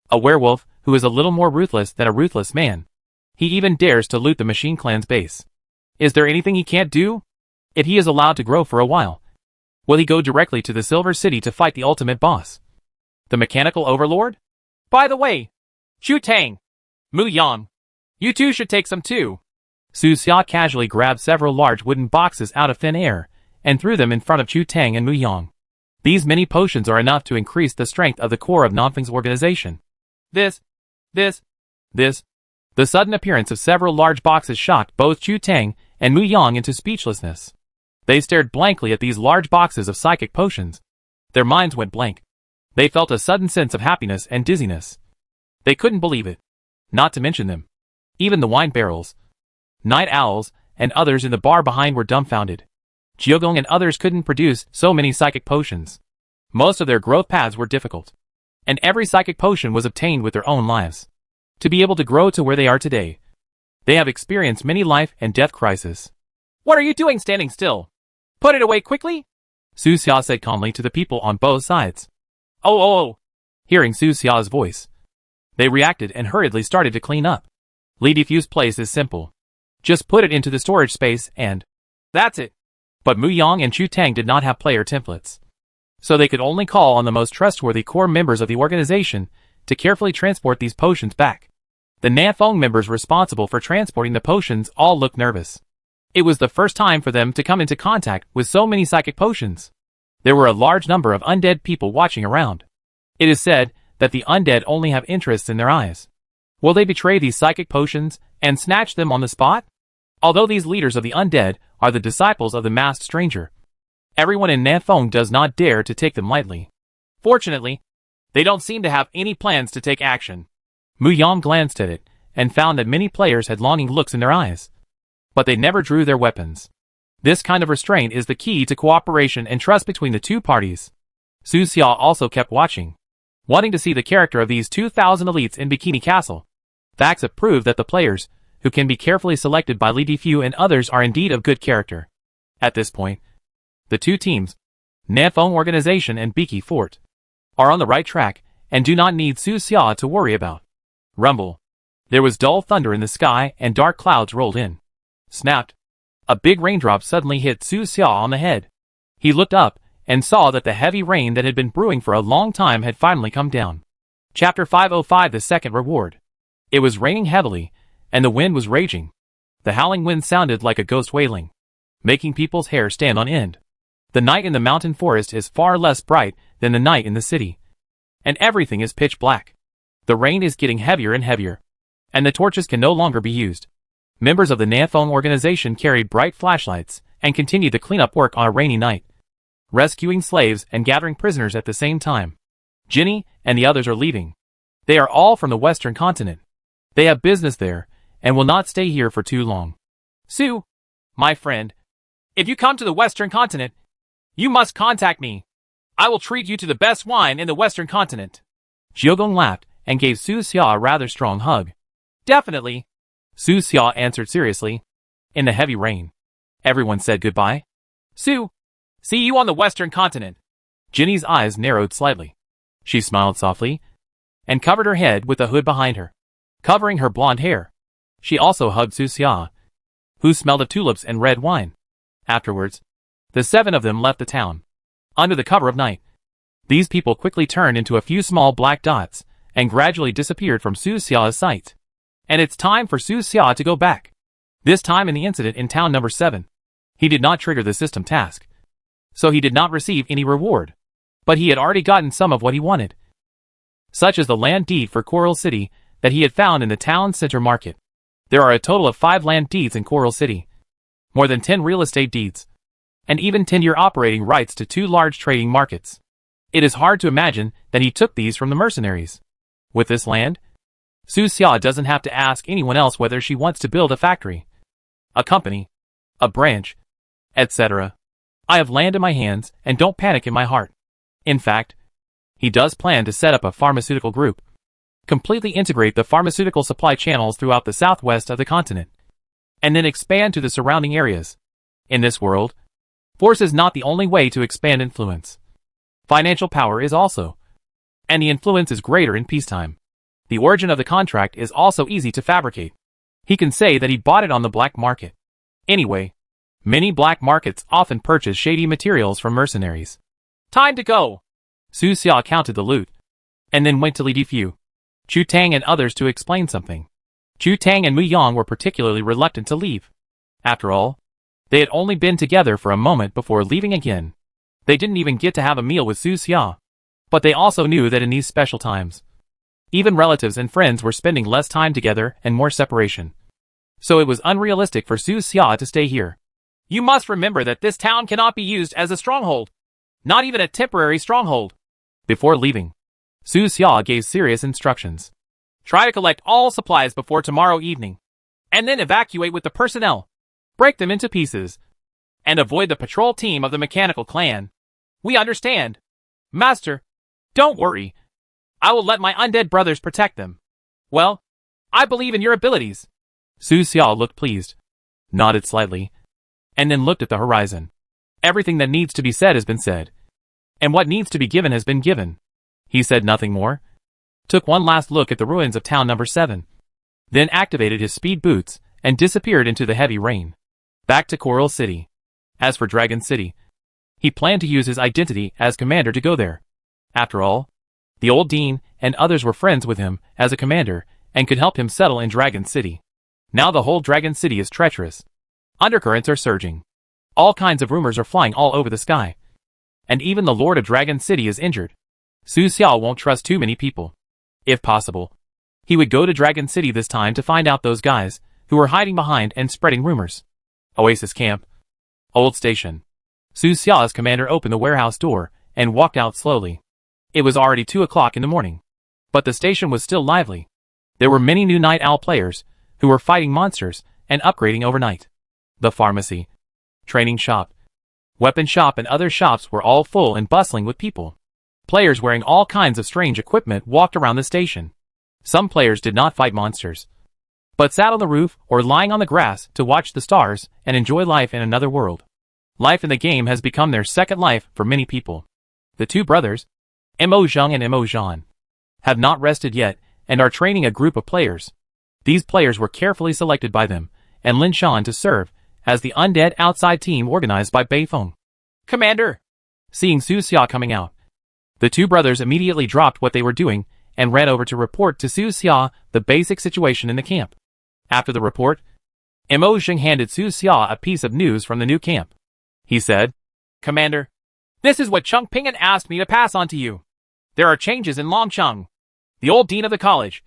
a werewolf who is a little more ruthless than a ruthless man, he even dares to loot the Machine Clan's base. Is there anything he can't do? If he is allowed to grow for a while, will he go directly to the Silver City to fight the ultimate boss, the Mechanical Overlord? By the way, Chu Tang, Mu Yang, you two should take some too. Su Xia casually grabbed several large wooden boxes out of thin air and threw them in front of Chu Tang and Mu Yang. These many potions are enough to increase the strength of the core of Nanfeng's organization. This. The sudden appearance of several large boxes shocked both Chu Tang and Mu Yang into speechlessness. They stared blankly at these large boxes of psychic potions. Their minds went blank. They felt a sudden sense of happiness and dizziness. They couldn't believe it. Not to mention them. Even the wine barrels, night owls, and others in the bar behind were dumbfounded. Jiogong and others couldn't produce so many psychic potions. Most of their growth paths were difficult, and every psychic potion was obtained with their own lives. To be able to grow to where they are today, they have experienced many life and death crises. "What are you doing standing still? Put it away quickly," Su Xia said calmly to the people on both sides. Oh. Hearing Su Xia's voice, they reacted and hurriedly started to clean up. Li Defu's place is simple. Just put it into the storage space and that's it. But Mu Yang and Chu Tang did not have player templates, so they could only call on the most trustworthy core members of the organization to carefully transport these potions back. The Nanfeng members responsible for transporting the potions all looked nervous. It was the first time for them to come into contact with so many psychic potions. There were a large number of undead people watching around. It is said that the undead only have interests in their eyes. Will they betray these psychic potions and snatch them on the spot? Although these leaders of the undead are the disciples of the masked stranger, everyone in Nanfeng does not dare to take them lightly. Fortunately, they don't seem to have any plans to take action. Mu Yang glanced at it and found that many players had longing looks in their eyes, but they never drew their weapons. This kind of restraint is the key to cooperation and trust between the two parties. Su Xia also kept watching, wanting to see the character of these 2,000 elites in Bikini Castle. Facts have proved that the players, who can be carefully selected by Li Defu and others, are indeed of good character. At this point, the two teams, Nanfeng Organization and Biki Fort, are on the right track and do not need Su Xia to worry about. Rumble. There was dull thunder in the sky and dark clouds rolled in. Snapped. A big raindrop suddenly hit Su Xia on the head. He looked up and saw that the heavy rain that had been brewing for a long time had finally come down. Chapter 505, The Second Reward. It was raining heavily, and the wind was raging. The howling wind sounded like a ghost wailing, making people's hair stand on end. The night in the mountain forest is far less bright than the night in the city, and everything is pitch black. The rain is getting heavier and heavier, and the torches can no longer be used. Members of the Nanfeng organization carried bright flashlights and continued the cleanup work on a rainy night, rescuing slaves and gathering prisoners at the same time. Ginny and the others are leaving. They are all from the Western continent. They have business there and will not stay here for too long. Sue, my friend, if you come to the Western continent, you must contact me. I will treat you to the best wine in the Western continent. Jiogong laughed and gave Su Xia a rather strong hug. Definitely, Su Xia answered seriously. In the heavy rain, everyone said goodbye. Sue, see you on the Western continent. Ginny's eyes narrowed slightly. She smiled softly and covered her head with the hood behind her, covering her blonde hair. She also hugged Su Xia, who smelled of tulips and red wine. Afterwards, the 7 of them left the town. Under the cover of night, these people quickly turned into a few small black dots and gradually disappeared from Su Xia's sight. And it's time for Su Xia to go back. This time in the incident in town number 7, he did not trigger the system task, so he did not receive any reward. But he had already gotten some of what he wanted, such as the land deed for Coral City that he had found in the town center market. There are a total of 5 land deeds in Coral City, more than 10 real estate deeds, and even 10-year operating rights to 2 large trading markets. It is hard to imagine that he took these from the mercenaries. With this land, Su Xia doesn't have to ask anyone else whether she wants to build a factory, a company, a branch, etc. I have land in my hands and don't panic in my heart. In fact, he does plan to set up a pharmaceutical group, completely integrate the pharmaceutical supply channels throughout the southwest of the continent, and then expand to the surrounding areas. In this world, force is not the only way to expand influence. Financial power is also, and the influence is greater in peacetime. The origin of the contract is also easy to fabricate. He can say that he bought it on the black market. Anyway, many black markets often purchase shady materials from mercenaries. Time to go! Su Xia counted the loot, and then went to Li Difu, Chu Tang and others to explain something. Chu Tang and Mu Yang were particularly reluctant to leave. After all, they had only been together for a moment before leaving again. They didn't even get to have a meal with Su Xia. But they also knew that in these special times, even relatives and friends were spending less time together and more separation. So it was unrealistic for Su Xia to stay here. You must remember that this town cannot be used as a stronghold. Not even a temporary stronghold. Before leaving, Su Xia gave serious instructions. Try to collect all supplies before tomorrow evening, and then evacuate with the personnel. Break them into pieces, and avoid the patrol team of the mechanical clan. We understand. Master, don't worry. I will let my undead brothers protect them. Well, I believe in your abilities. Su Xia looked pleased, nodded slightly, and then looked at the horizon. Everything that needs to be said has been said, and what needs to be given has been given. He said nothing more, took one last look at the ruins of town number 7, then activated his speed boots and disappeared into the heavy rain. Back to Coral City. As for Dragon City, he planned to use his identity as commander to go there. After all, the old dean and others were friends with him as a commander and could help him settle in Dragon City. Now the whole Dragon City is treacherous. Undercurrents are surging. All kinds of rumors are flying all over the sky. And even the Lord of Dragon City is injured. Su Xia won't trust too many people. If possible, he would go to Dragon City this time to find out those guys who were hiding behind and spreading rumors. Oasis Camp. Old Station. Su Xia's commander opened the warehouse door and walked out slowly. It was already 2 o'clock in the morning, but the station was still lively. There were many new Night Owl players who were fighting monsters and upgrading overnight. The pharmacy, training shop, weapon shop and other shops were all full and bustling with people. Players wearing all kinds of strange equipment walked around the station. Some players did not fight monsters, but sat on the roof or lying on the grass to watch the stars and enjoy life in another world. Life in the game has become their second life for many people. The 2 brothers, Mo Zheng and Mo Zhan, have not rested yet and are training a group of players. These players were carefully selected by them and Lin Shan to serve as the undead outside team organized by Bei Feng. Commander! Seeing Su Xia coming out, the 2 brothers immediately dropped what they were doing and ran over to report to Su Xia the basic situation in the camp. After the report, Mo Zheng handed Su Xia a piece of news from the new camp. He said, Commander, this is what Chung Ping'an asked me to pass on to you. There are changes in Longcheng. The old dean of the college,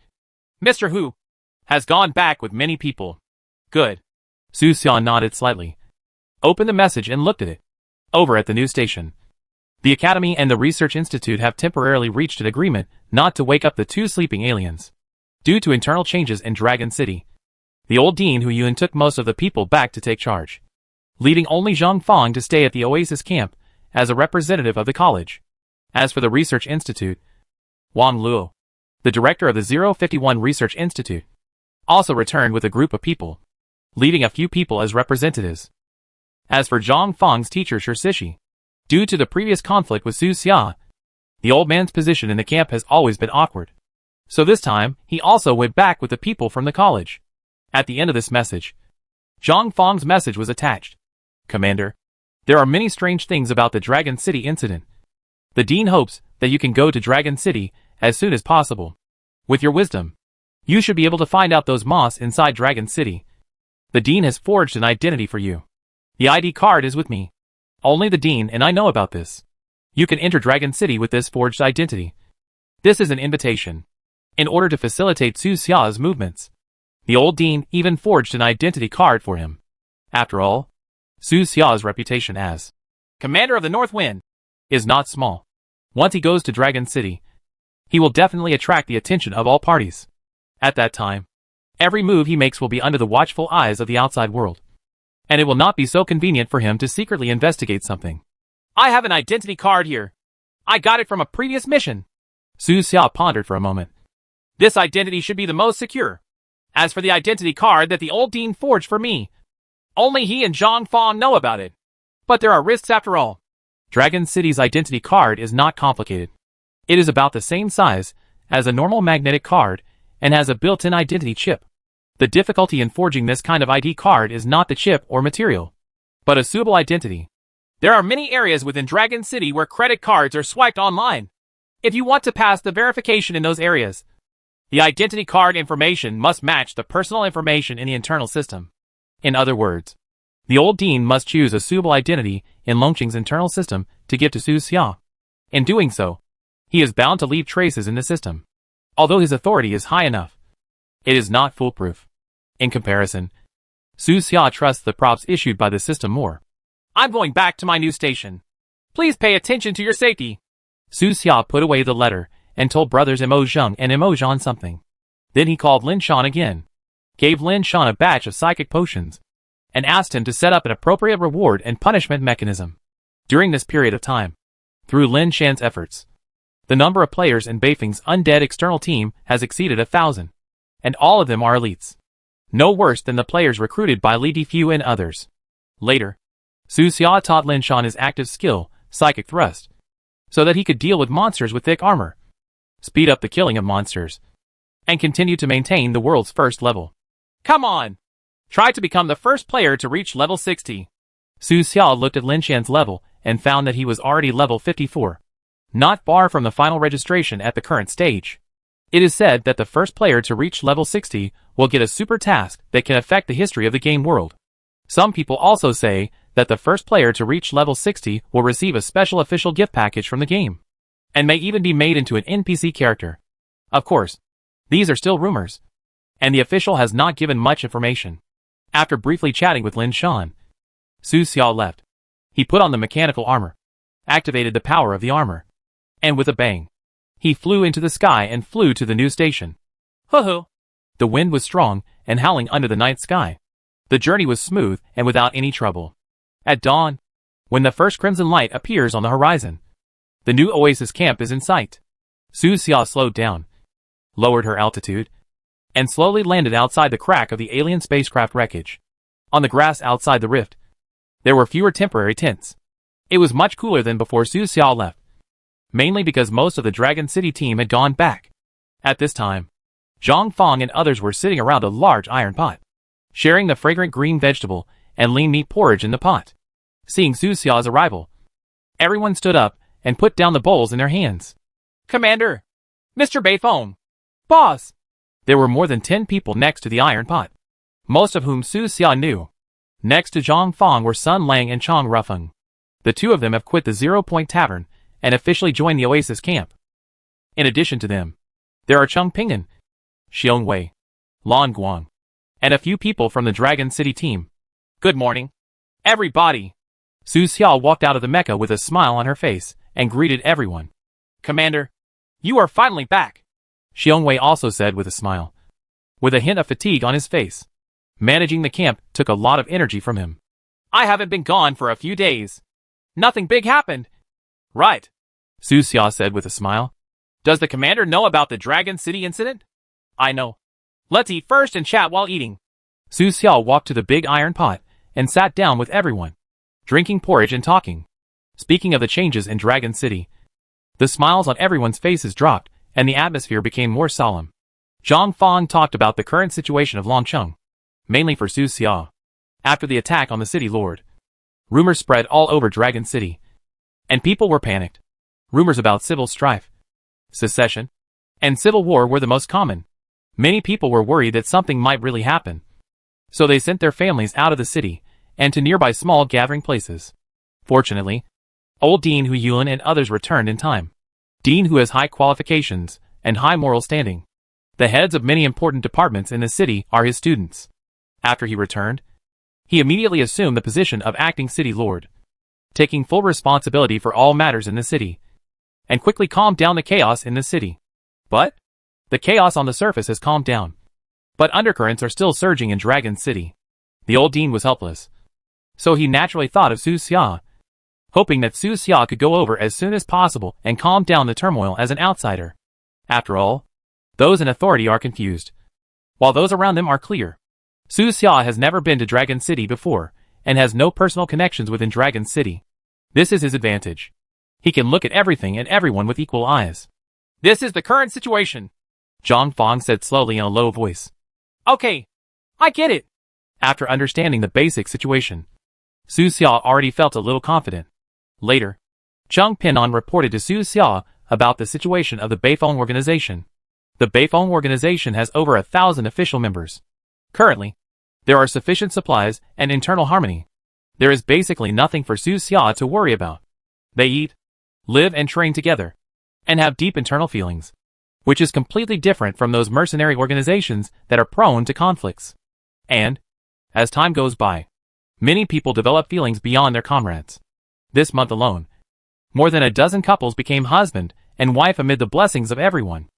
Mr. Hu, has gone back with many people. Good. Su Xia nodded slightly. opened the message and looked at it. Over at the news station. The Academy and the Research Institute have temporarily reached an agreement not to wake up the two sleeping aliens. Due to internal changes in Dragon City. The old Dean Hu Yun took most of the people back to take charge, leaving only Zhang Fang to stay at the Oasis camp as a representative of the college. As for the Research Institute, Wang Luo, the director of the 051 Research Institute, also returned with a group of people, leaving a few people as representatives. As for Zhang Fang's teacher Shishi, due to the previous conflict with Su Xia, the old man's position in the camp has always been awkward. So this time, he also went back with the people from the college. At the end of this message, Zhang Fang's message was attached. Commander, there are many strange things about the Dragon City incident. The Dean hopes that you can go to Dragon City as soon as possible. With your wisdom, you should be able to find out those moths inside Dragon City. The Dean has forged an identity for you. The ID card is with me. Only the Dean and I know about this. You can enter Dragon City with this forged identity. This is an invitation. In order to facilitate Su Xia's movements, the old Dean even forged an identity card for him. After all, Su Xia's reputation as Commander of the North Wind is not small. Once he goes to Dragon City, he will definitely attract the attention of all parties. At that time, every move he makes will be under the watchful eyes of the outside world. And it will not be so convenient for him to secretly investigate something. I have an identity card here. I got it from a previous mission. Su Xia pondered for a moment. This identity should be the most secure. As for the identity card that the old Dean forged for me, only he and Zhang Fang know about it. But there are risks after all. Dragon City's identity card is not complicated. It is about the same size as a normal magnetic card and has a built-in identity chip. The difficulty in forging this kind of ID card is not the chip or material, but a suitable identity. There are many areas within Dragon City where credit cards are swiped online. If you want to pass the verification in those areas, the identity card information must match the personal information in the internal system. In other words, the old Dean must choose a suitable identity in Longqing's internal system to give to Su Xia. In doing so, he is bound to leave traces in the system. Although his authority is high enough, it is not foolproof. In comparison, Su Xia trusts the props issued by the system more. I'm going back to my new station. Please pay attention to your safety. Su Xia put away the letter and told brothers Mo Zheng and Mo Zhan something. Then he called Lin Shan again, gave Lin Shan a batch of psychic potions, and asked him to set up an appropriate reward and punishment mechanism. During this period of time, through Lin Shan's efforts, the number of players in Beifeng's undead external team has exceeded 1,000, and all of them are elites. No worse than the players recruited by Li Difu and others. Later, Su Xia taught Lin Shan his active skill, Psychic Thrust, so that he could deal with monsters with thick armor, speed up the killing of monsters, and continue to maintain the world's first level. Come on! Try to become the first player to reach level 60. Su Xia looked at Lin Shan's level and found that he was already level 54, not far from the final registration at the current stage. It is said that the first player to reach level 60 will get a super task that can affect the history of the game world. Some people also say that the first player to reach level 60 will receive a special official gift package from the game, and may even be made into an NPC character. Of course, these are still rumors, and the official has not given much information. After briefly chatting with Lin Shan, Su Xia left. He put on the mechanical armor, activated the power of the armor, and with a bang, he flew into the sky and flew to the new station. Hoo-hoo! The wind was strong and howling under the night sky. The journey was smooth and without any trouble. At dawn, when the first crimson light appears on the horizon, the new oasis camp is in sight. Su Xia slowed down, lowered her altitude, and slowly landed outside the crack of the alien spacecraft wreckage. On the grass outside the rift, there were fewer temporary tents. It was much cooler than before Su Xia left, mainly because most of the Dragon City team had gone back. At this time, Zhang Fang and others were sitting around a large iron pot, sharing the fragrant green vegetable and lean meat porridge in the pot. Seeing Su Xia's arrival, everyone stood up and put down the bowls in their hands. Commander! Mr. Beifeng! Boss! There were more than 10 people next to the iron pot, most of whom Su Xia knew. Next to Zhang Fang were Sun Lang and Chang Rufeng. The two of them have quit the 0 Point Tavern and officially joined the Oasis camp. In addition to them, there are Cheng Ping'an, Xiong Wei, Lan Guang, and a few people from the Dragon City team. Good morning. Everybody! Su Xiao walked out of the mecha with a smile on her face and greeted everyone. Commander, you are finally back, Xiong Wei also said with a smile, with a hint of fatigue on his face. Managing the camp took a lot of energy from him. I haven't been gone for a few days. Nothing big happened. Right, Su Xiao said with a smile. Does the commander know about the Dragon City incident? I know. Let's eat first and chat while eating. Su Xiao walked to the big iron pot and sat down with everyone, drinking porridge and talking. Speaking of the changes in Dragon City, the smiles on everyone's faces dropped and the atmosphere became more solemn. Zhang Fang talked about the current situation of Longcheng, mainly for Su Xiao. After the attack on the city lord, rumors spread all over Dragon City, and people were panicked. Rumors about civil strife, secession, and civil war were the most common. Many people were worried that something might really happen, so they sent their families out of the city and to nearby small gathering places. Fortunately, old Dean Hu Yulin and others returned in time. Dean Hu has high qualifications and high moral standing. The heads of many important departments in the city are his students. After he returned, he immediately assumed the position of acting city lord, taking full responsibility for all matters in the city, and quickly calmed down the chaos in the city. But the chaos on the surface has calmed down, but undercurrents are still surging in Dragon City. The old dean was helpless, so he naturally thought of Su Xia, hoping that Su Xia could go over as soon as possible and calm down the turmoil as an outsider. After all, those in authority are confused, while those around them are clear. Su Xia has never been to Dragon City before, and has no personal connections within Dragon City. This is his advantage. He can look at everything and everyone with equal eyes. This is the current situation, Zhang Fang said slowly in a low voice. Okay, I get it. After understanding the basic situation, Su Xia already felt a little confident. Later, Zhang Pinan reported to Su Xia about the situation of the Beifeng organization. The Beifeng organization has over 1,000 official members. Currently, there are sufficient supplies and internal harmony. There is basically nothing for Su Xia to worry about. They eat, live and train together, and have deep internal feelings, which is completely different from those mercenary organizations that are prone to conflicts. And, as time goes by, many people develop feelings beyond their comrades. This month alone, more than a dozen couples became husband and wife amid the blessings of everyone.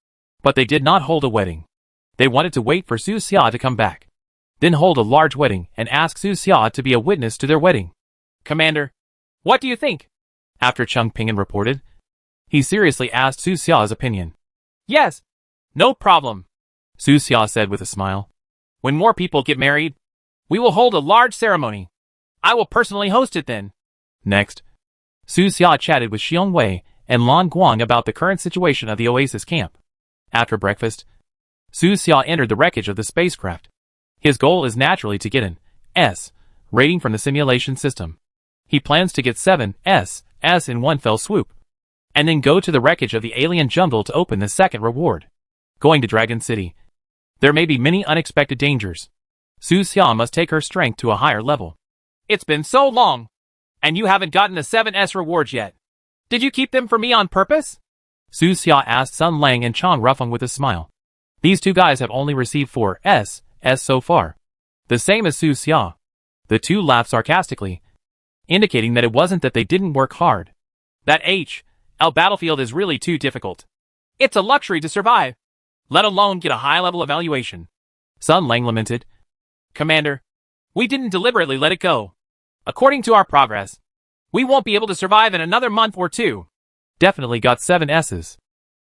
But they did not hold a wedding. They wanted to wait for Su Xia to come back, then hold a large wedding and ask Su Xia to be a witness to their wedding. Commander, what do you think? After Cheng Ping'an reported, he seriously asked Su Xia's opinion. Yes, no problem, Su Xia said with a smile. When more people get married, we will hold a large ceremony. I will personally host it then. Next, Su Xia chatted with Xiong Wei and Lan Guang about the current situation of the Oasis camp. After breakfast, Su Xia entered the wreckage of the spacecraft. His goal is naturally to get an S rating from the simulation system. He plans to get 7 S in one fell swoop, and then go to the wreckage of the alien jungle to open the second reward. Going to Dragon City, there may be many unexpected dangers. Su Xia must take her strength to a higher level. It's been so long, and you haven't gotten the 7S rewards yet. Did you keep them for me on purpose? Su Xia asked Sun Lang and Chang Rufeng with a smile. These two guys have only received 4 S so far, the same as Su Xia. The two laughed sarcastically, indicating that it wasn't that they didn't work hard. That L battlefield is really too difficult. It's a luxury to survive, let alone get a high-level evaluation. Sun Lang lamented. Commander, we didn't deliberately let it go. According to our progress, we won't be able to survive in another month or two. Definitely got 7 S's.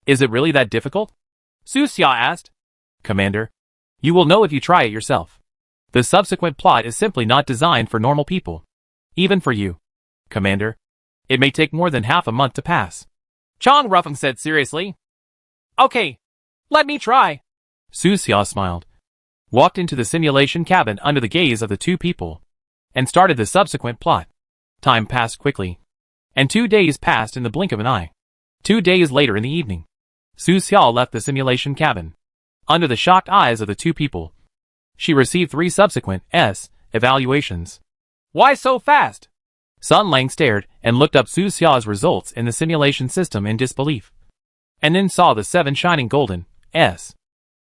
Is it really that difficult? Su Xia asked. Commander, you will know if you try it yourself. The subsequent plot is simply not designed for normal people. Even for you, Commander, it may take more than half a month to pass. Chang Rufeng said seriously. Okay, let me try. Su Xia smiled, walked into the simulation cabin under the gaze of the two people, and started the subsequent plot. Time passed quickly, and 2 days passed in the blink of an eye. 2 days later in the evening, Su Xia left the simulation cabin. Under the shocked eyes of the two people, she received 3 subsequent S evaluations. Why so fast? Sun Lang stared and looked up Su Xia's results in the simulation system in disbelief, and then saw the 7 shining golden S.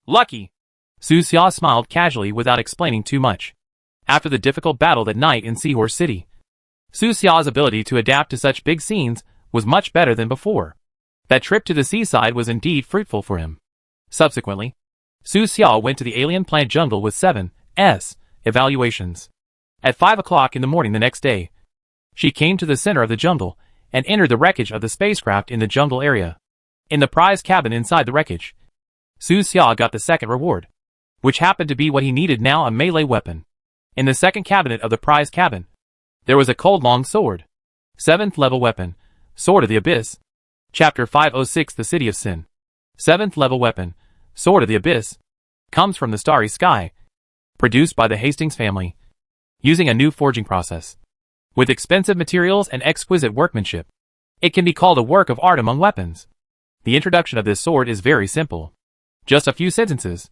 Lucky. Su Xia smiled casually without explaining too much. After the difficult battle that night in Seahorse City, Su Xiao's ability to adapt to such big scenes was much better than before. That trip to the seaside was indeed fruitful for him. Subsequently, Su Xiao went to the alien planet jungle with 7's evaluations. At 5 o'clock in the morning the next day, she came to the center of the jungle and entered the wreckage of the spacecraft in the jungle area. In the prize cabin inside the wreckage, Su Xiao got the second reward, which happened to be what he needed now, a melee weapon. In the second cabinet of the prize cabin, there was a cold long sword. 7th level weapon, Sword of the Abyss. Chapter 506, The City of Sin. 7th level weapon, Sword of the Abyss, comes from the starry sky, produced by the Hastings family, using a new forging process. With expensive materials and exquisite workmanship, it can be called a work of art among weapons. The introduction of this sword is very simple. Just a few sentences.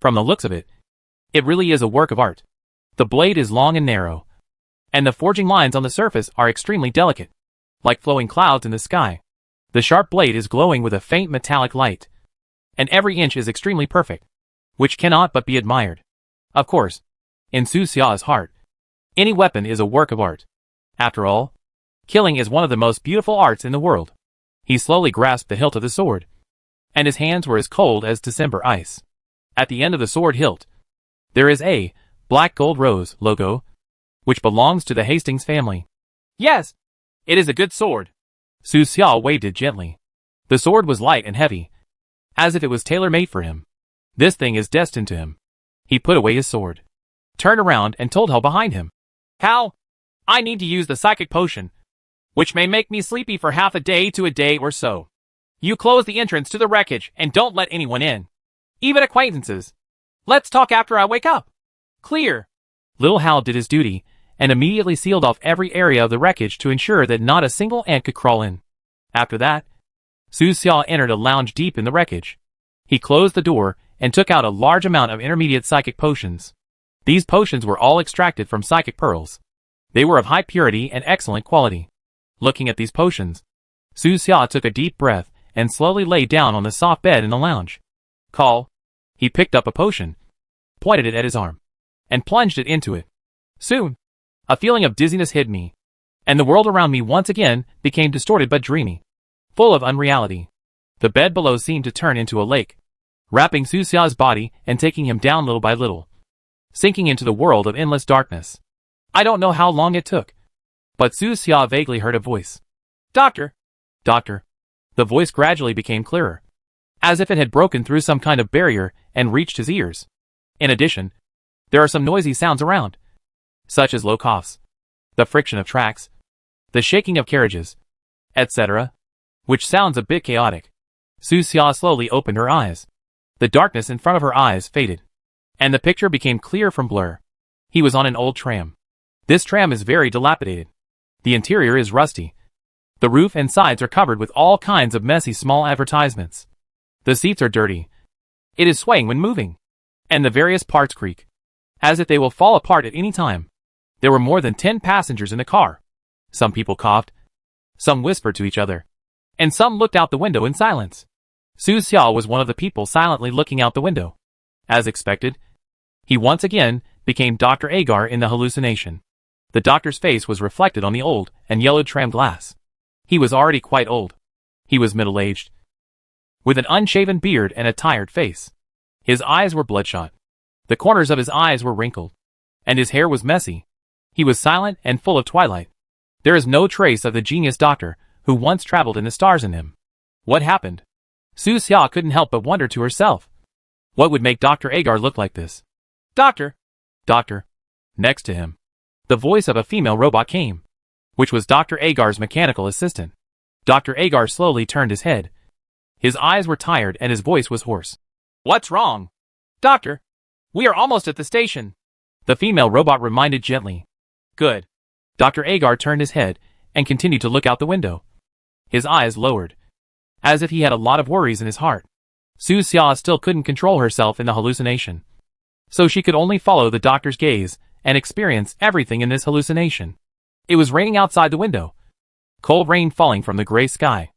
From the looks of it, it really is a work of art. The blade is long and narrow, and the forging lines on the surface are extremely delicate, like flowing clouds in the sky. The sharp blade is glowing with a faint metallic light, and every inch is extremely perfect, which cannot but be admired. Of course, in Su Xiao's heart, any weapon is a work of art. After all, killing is one of the most beautiful arts in the world. He slowly grasped the hilt of the sword, and his hands were as cold as December ice. At the end of the sword hilt, there is a black gold rose logo, which belongs to the Hastings family. Yes, it is a good sword. Su Xiao waved it gently. The sword was light and heavy, as if it was tailor-made for him. This thing is destined to him. He put away his sword, turned around and told Hal behind him. Hal, I need to use the psychic potion, which may make me sleepy for half a day to a day or so. You close the entrance to the wreckage and don't let anyone in, even acquaintances. Let's talk after I wake up. Clear. Little Hal did his duty and immediately sealed off every area of the wreckage to ensure that not a single ant could crawl in. After that, Su Xiao entered a lounge deep in the wreckage. He closed the door and took out a large amount of intermediate psychic potions. These potions were all extracted from psychic pearls. They were of high purity and excellent quality. Looking at these potions, Su Xiao took a deep breath and slowly lay down on the soft bed in the lounge. Call. He picked up a potion, pointed it at his arm, and plunged it into it. Soon, a feeling of dizziness hit me, and the world around me once again became distorted but dreamy, full of unreality. The bed below seemed to turn into a lake, wrapping Su Xiao's body and taking him down little by little, sinking into the world of endless darkness. I don't know how long it took, but Su Xiao vaguely heard a voice. Doctor! Doctor! The voice gradually became clearer, as if it had broken through some kind of barrier and reached his ears. In addition, there are some noisy sounds around, such as low coughs, the friction of tracks, the shaking of carriages, etc., which sounds a bit chaotic. Su Xiao slowly opened her eyes. The darkness in front of her eyes faded, and the picture became clear from blur. He was on an old tram. This tram is very dilapidated. The interior is rusty. The roof and sides are covered with all kinds of messy small advertisements. The seats are dirty. It is swaying when moving, and the various parts creak, as if they will fall apart at any time. There were more than 10 passengers in the car. Some people coughed, some whispered to each other, and some looked out the window in silence. Su Xiao was one of the people silently looking out the window. As expected, he once again became Dr. Agar in the hallucination. The doctor's face was reflected on the old and yellowed tram glass. He was already quite old. He was middle-aged, with an unshaven beard and a tired face. His eyes were bloodshot. The corners of his eyes were wrinkled, and his hair was messy. He was silent and full of twilight. There is no trace of the genius doctor who once traveled in the stars in him. What happened? Su Xiao couldn't help but wonder to herself. What would make Dr. Agar look like this? Doctor! Doctor! Next to him, the voice of a female robot came, which was Dr. Agar's mechanical assistant. Dr. Agar slowly turned his head. His eyes were tired and his voice was hoarse. What's wrong? Doctor, we are almost at the station. The female robot reminded gently. Good. Dr. Agar turned his head and continued to look out the window. His eyes lowered, as if he had a lot of worries in his heart. Su Xiao still couldn't control herself in the hallucination, so she could only follow the doctor's gaze and experience everything in this hallucination. It was raining outside the window, cold rain falling from the gray sky.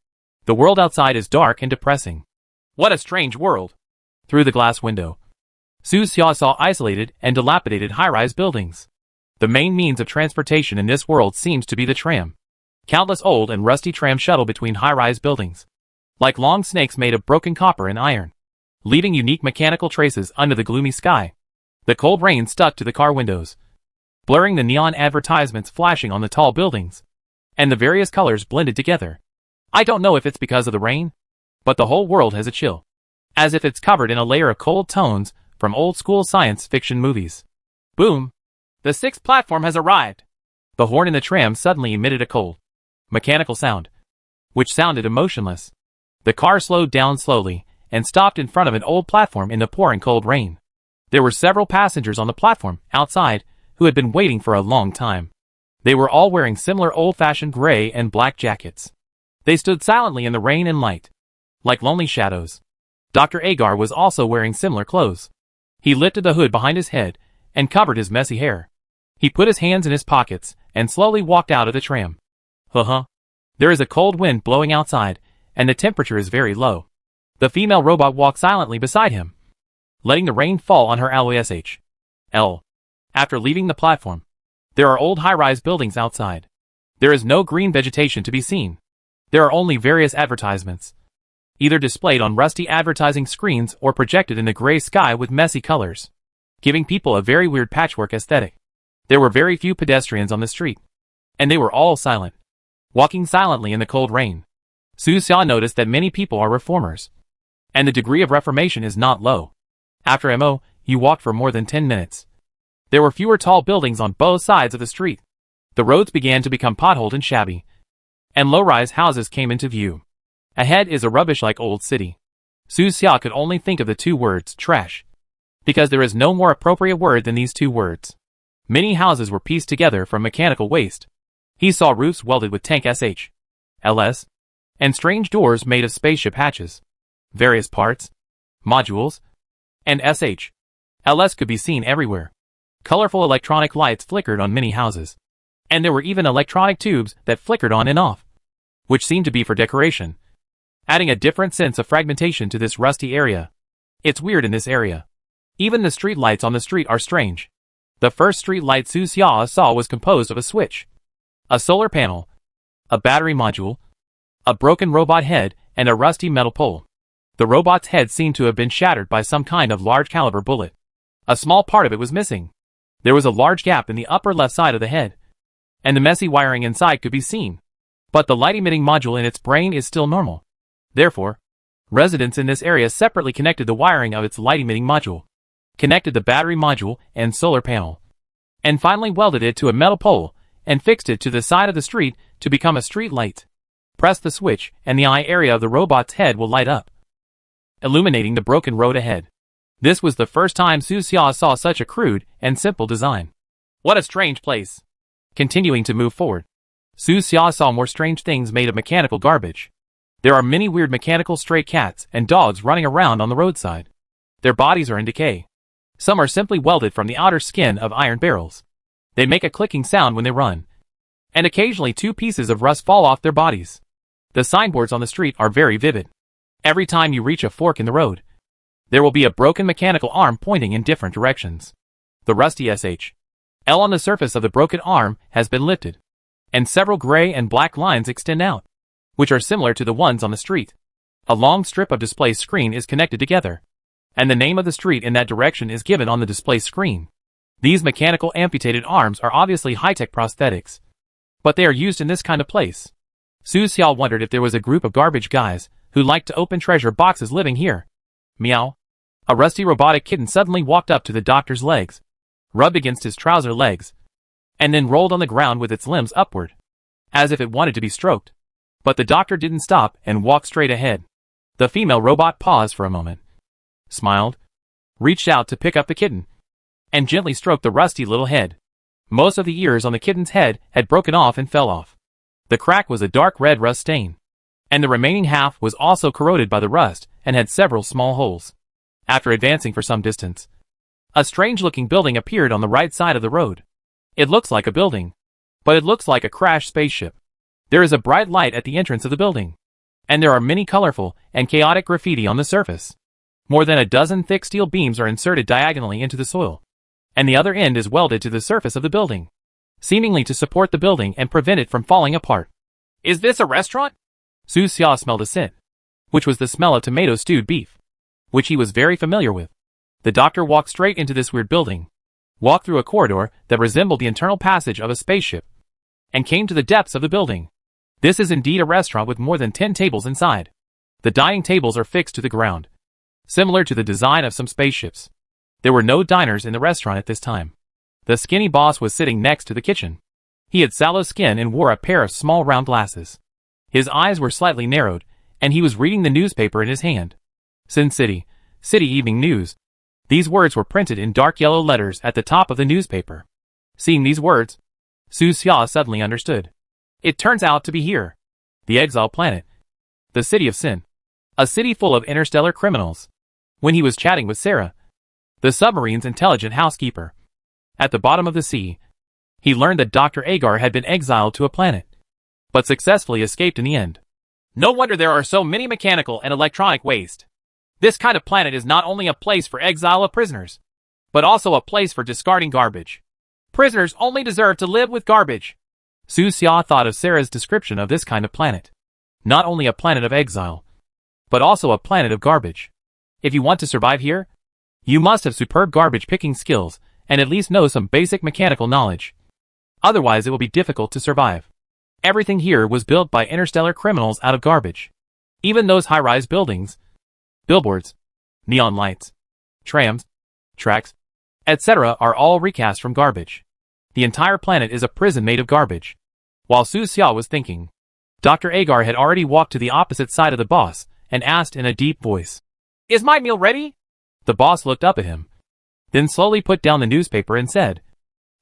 The world outside is dark and depressing. What a strange world. Through the glass window, Su Xiao saw isolated and dilapidated high-rise buildings. The main means of transportation in this world seems to be the tram. Countless old and rusty trams shuttle between high-rise buildings, like long snakes made of broken copper and iron, leaving unique mechanical traces under the gloomy sky. The cold rain stuck to the car windows, blurring the neon advertisements flashing on the tall buildings, and the various colors blended together. I don't know if it's because of the rain, but the whole world has a chill, as if it's covered in a layer of cold tones from old-school science fiction movies. Boom! The sixth platform has arrived. The horn in the tram suddenly emitted a cold, mechanical sound, which sounded emotionless. The car slowed down slowly and stopped in front of an old platform in the pouring cold rain. There were several passengers on the platform outside who had been waiting for a long time. They were all wearing similar old-fashioned gray and black jackets. They stood silently in the rain and light, like lonely shadows. Dr. Agar was also wearing similar clothes. He lifted the hood behind his head and covered his messy hair. He put his hands in his pockets and slowly walked out of the tram. There is a cold wind blowing outside, and the temperature is very low. The female robot walked silently beside him, letting the rain fall on her LSH. After leaving the platform, there are old high-rise buildings outside. There is no green vegetation to be seen. There are only various advertisements, either displayed on rusty advertising screens or projected in the gray sky with messy colors, giving people a very weird patchwork aesthetic. There were very few pedestrians on the street, and they were all silent, walking silently in the cold rain. Su Xia noticed that many people are reformers, and the degree of reformation is not low. After he walked for more than 10 minutes. There were fewer tall buildings on both sides of the street. The roads began to become potholed and shabby, and low-rise houses came into view. Ahead is a rubbish-like old city. Su Xia could only think of the two words, trash, because there is no more appropriate word than these two words. Many houses were pieced together from mechanical waste. He saw roofs welded with tank LS, and strange doors made of spaceship hatches. Various parts, modules, and LS could be seen everywhere. Colorful electronic lights flickered on many houses, and there were even electronic tubes that flickered on and off, which seemed to be for decoration, adding a different sense of fragmentation to this rusty area. It's weird in this area. Even the street lights on the street are strange. The first street light Su Xia saw was composed of a switch, a solar panel, a battery module, a broken robot head, and a rusty metal pole. The robot's head seemed to have been shattered by some kind of large-caliber bullet. A small part of it was missing. There was a large gap in the upper left side of the head, and the messy wiring inside could be seen. But the light-emitting module in its brain is still normal. Therefore, residents in this area separately connected the wiring of its light-emitting module, connected the battery module and solar panel, and finally welded it to a metal pole and fixed it to the side of the street to become a street light. Press the switch and the eye area of the robot's head will light up, illuminating the broken road ahead. This was the first time Su Xia saw such a crude and simple design. What a strange place. Continuing to move forward, Su Xia saw more strange things made of mechanical garbage. There are many weird mechanical stray cats and dogs running around on the roadside. Their bodies are in decay. Some are simply welded from the outer skin of iron barrels. They make a clicking sound when they run, and occasionally 2 pieces of rust fall off their bodies. The signboards on the street are very vivid. Every time you reach a fork in the road, there will be a broken mechanical arm pointing in different directions. The rusty L on the surface of the broken arm has been lifted, and several gray and black lines extend out, which are similar to the ones on the street. A long strip of display screen is connected together, and the name of the street in that direction is given on the display screen. These mechanical amputated arms are obviously high-tech prosthetics, but they are used in this kind of place. Su Xia wondered if there was a group of garbage guys who liked to open treasure boxes living here. Meow. A rusty robotic kitten suddenly walked up to the doctor's legs, rubbed against his trouser legs, and then rolled on the ground with its limbs upward, as if it wanted to be stroked. But the doctor didn't stop and walked straight ahead. The female robot paused for a moment, smiled, reached out to pick up the kitten, and gently stroked the rusty little head. Most of the ears on the kitten's head had broken off and fell off. The crack was a dark red rust stain, and the remaining half was also corroded by the rust and had several small holes. After advancing for some distance, a strange-looking building appeared on the right side of the road. It looks like a building, but it looks like a crashed spaceship. There is a bright light at the entrance of the building, and there are many colorful and chaotic graffiti on the surface. More than a dozen thick steel beams are inserted diagonally into the soil, and the other end is welded to the surface of the building, seemingly to support the building and prevent it from falling apart. Is this a restaurant? Su Xia smelled a scent, which was the smell of tomato stewed beef, which he was very familiar with. The doctor walked straight into this weird building, walked through a corridor that resembled the internal passage of a spaceship, and came to the depths of the building. This is indeed a restaurant with more than 10 tables inside. The dining tables are fixed to the ground, similar to the design of some spaceships. There were no diners in the restaurant at this time. The skinny boss was sitting next to the kitchen. He had sallow skin and wore a pair of small round glasses. His eyes were slightly narrowed, and he was reading the newspaper in his hand. Sin City, City Evening News. These words were printed in dark yellow letters at the top of the newspaper. Seeing these words, Su Xia suddenly understood. It turns out to be here. The exile planet. The city of Sin. A city full of interstellar criminals. When he was chatting with Sarah, the submarine's intelligent housekeeper, at the bottom of the sea, he learned that Dr. Agar had been exiled to a planet, but successfully escaped in the end. No wonder there are so many mechanical and electronic waste. This kind of planet is not only a place for exile of prisoners, but also a place for discarding garbage. Prisoners only deserve to live with garbage. Su Xia thought of Sarah's description of this kind of planet. Not only a planet of exile, but also a planet of garbage. If you want to survive here, you must have superb garbage picking skills and at least know some basic mechanical knowledge. Otherwise it will be difficult to survive. Everything here was built by interstellar criminals out of garbage. Even those high-rise buildings, billboards, neon lights, trams, tracks, etc. are all recast from garbage. The entire planet is a prison made of garbage. While Su Xia was thinking, Dr. Agar had already walked to the opposite side of the boss and asked in a deep voice, "Is my meal ready?" The boss looked up at him, then slowly put down the newspaper and said,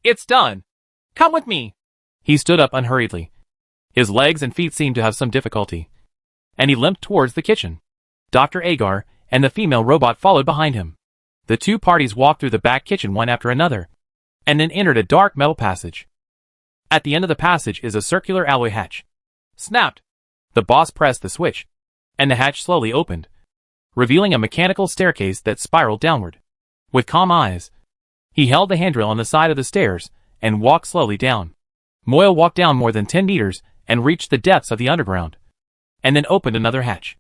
"It's done. Come with me." He stood up unhurriedly. His legs and feet seemed to have some difficulty, and he limped towards the kitchen. Dr. Agar and the female robot followed behind him. The two parties walked through the back kitchen one after another, and then entered a dark metal passage. At the end of the passage is a circular alloy hatch. Snapped. The boss pressed the switch, and the hatch slowly opened, revealing a mechanical staircase that spiraled downward. With calm eyes, he held the handrail on the side of the stairs and walked slowly down. Moyle walked down more than 10 meters and reached the depths of the underground, and then opened another hatch.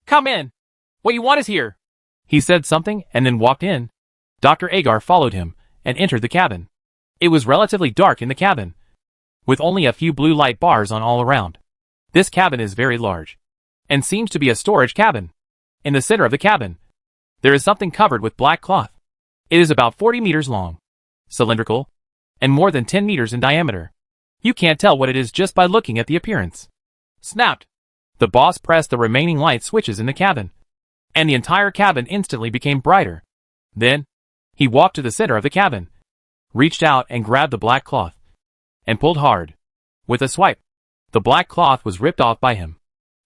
"Come in. What you want is here." He said something and then walked in. Dr. Agar followed him and entered the cabin. It was relatively dark in the cabin, with only a few blue light bars on all around. This cabin is very large, and seems to be a storage cabin. In the center of the cabin, there is something covered with black cloth. It is about 40 meters long, cylindrical, and more than 10 meters in diameter. You can't tell what it is just by looking at the appearance. Snapped. The boss pressed the remaining light switches in the cabin, and the entire cabin instantly became brighter. Then, he walked to the center of the cabin, reached out and grabbed the black cloth, and pulled hard. With a swipe, the black cloth was ripped off by him,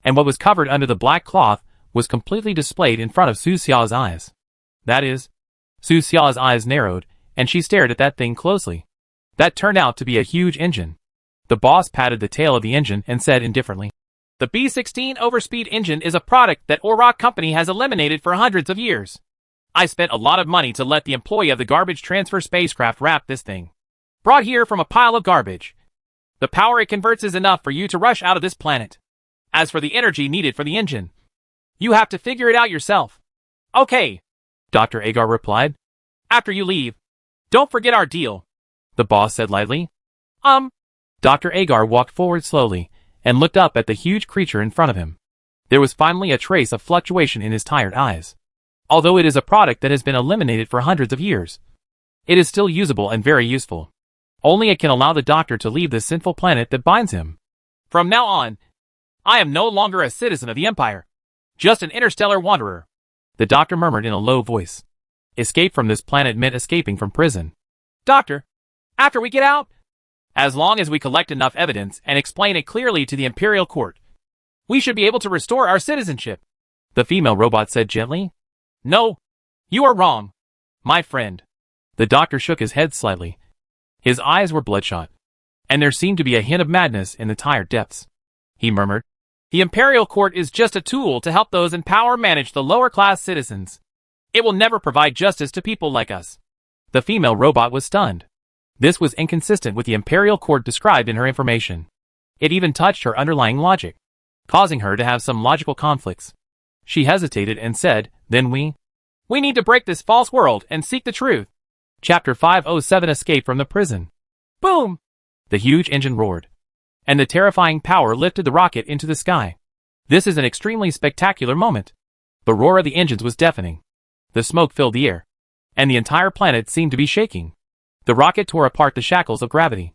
and what was covered under the black cloth was completely displayed in front of Su Xia's eyes. That is, Su Xia's eyes narrowed, and she stared at that thing closely. That turned out to be a huge engine. The boss patted the tail of the engine and said indifferently, "The B-16 Overspeed engine is a product that Auroch Company has eliminated for hundreds of years. I spent a lot of money to let the employee of the garbage transfer spacecraft wrap this thing. Brought here from a pile of garbage. The power it converts is enough for you to rush out of this planet. As for the energy needed for the engine, you have to figure it out yourself." "Okay," Dr. Agar replied. "After you leave, don't forget our deal," the boss said lightly. Dr. Agar walked forward slowly and looked up at the huge creature in front of him. There was finally a trace of fluctuation in his tired eyes. Although it is a product that has been eliminated for hundreds of years, it is still usable and very useful. Only it can allow the doctor to leave the sinful planet that binds him. "From now on, I am no longer a citizen of the Empire, just an interstellar wanderer," the doctor murmured in a low voice. Escape from this planet meant escaping from prison. "Doctor, after we get out, as long as we collect enough evidence and explain it clearly to the Imperial Court, we should be able to restore our citizenship," the female robot said gently. "No, you are wrong, my friend." The doctor shook his head slightly. His eyes were bloodshot, and there seemed to be a hint of madness in the tired depths. He murmured, "The Imperial Court is just a tool to help those in power manage the lower-class citizens. It will never provide justice to people like us. The female robot was stunned. This was inconsistent with the Imperial Court described in her information. It even touched her underlying logic, causing her to have some logical conflicts. She hesitated and said, "Then we need to break this false world and seek the truth." Chapter 507 Escape from the Prison. Boom! The huge engine roared, and the terrifying power lifted the rocket into the sky. This is an extremely spectacular moment. The roar of the engines was deafening. The smoke filled the air, and the entire planet seemed to be shaking. The rocket tore apart the shackles of gravity,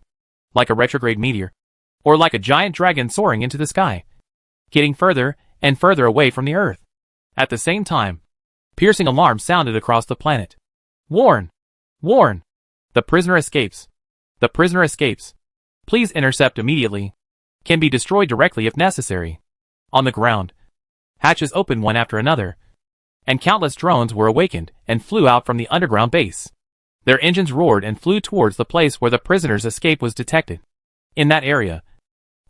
like a retrograde meteor, or like a giant dragon soaring into the sky, getting further and further away from the Earth. At the same time, piercing alarms sounded across the planet. "Warn! Warn! The prisoner escapes! The prisoner escapes! Please intercept immediately. Can be destroyed directly if necessary." On the ground, hatches opened one after another, and countless drones were awakened and flew out from the underground base. Their engines roared and flew towards the place where the prisoner's escape was detected. In that area,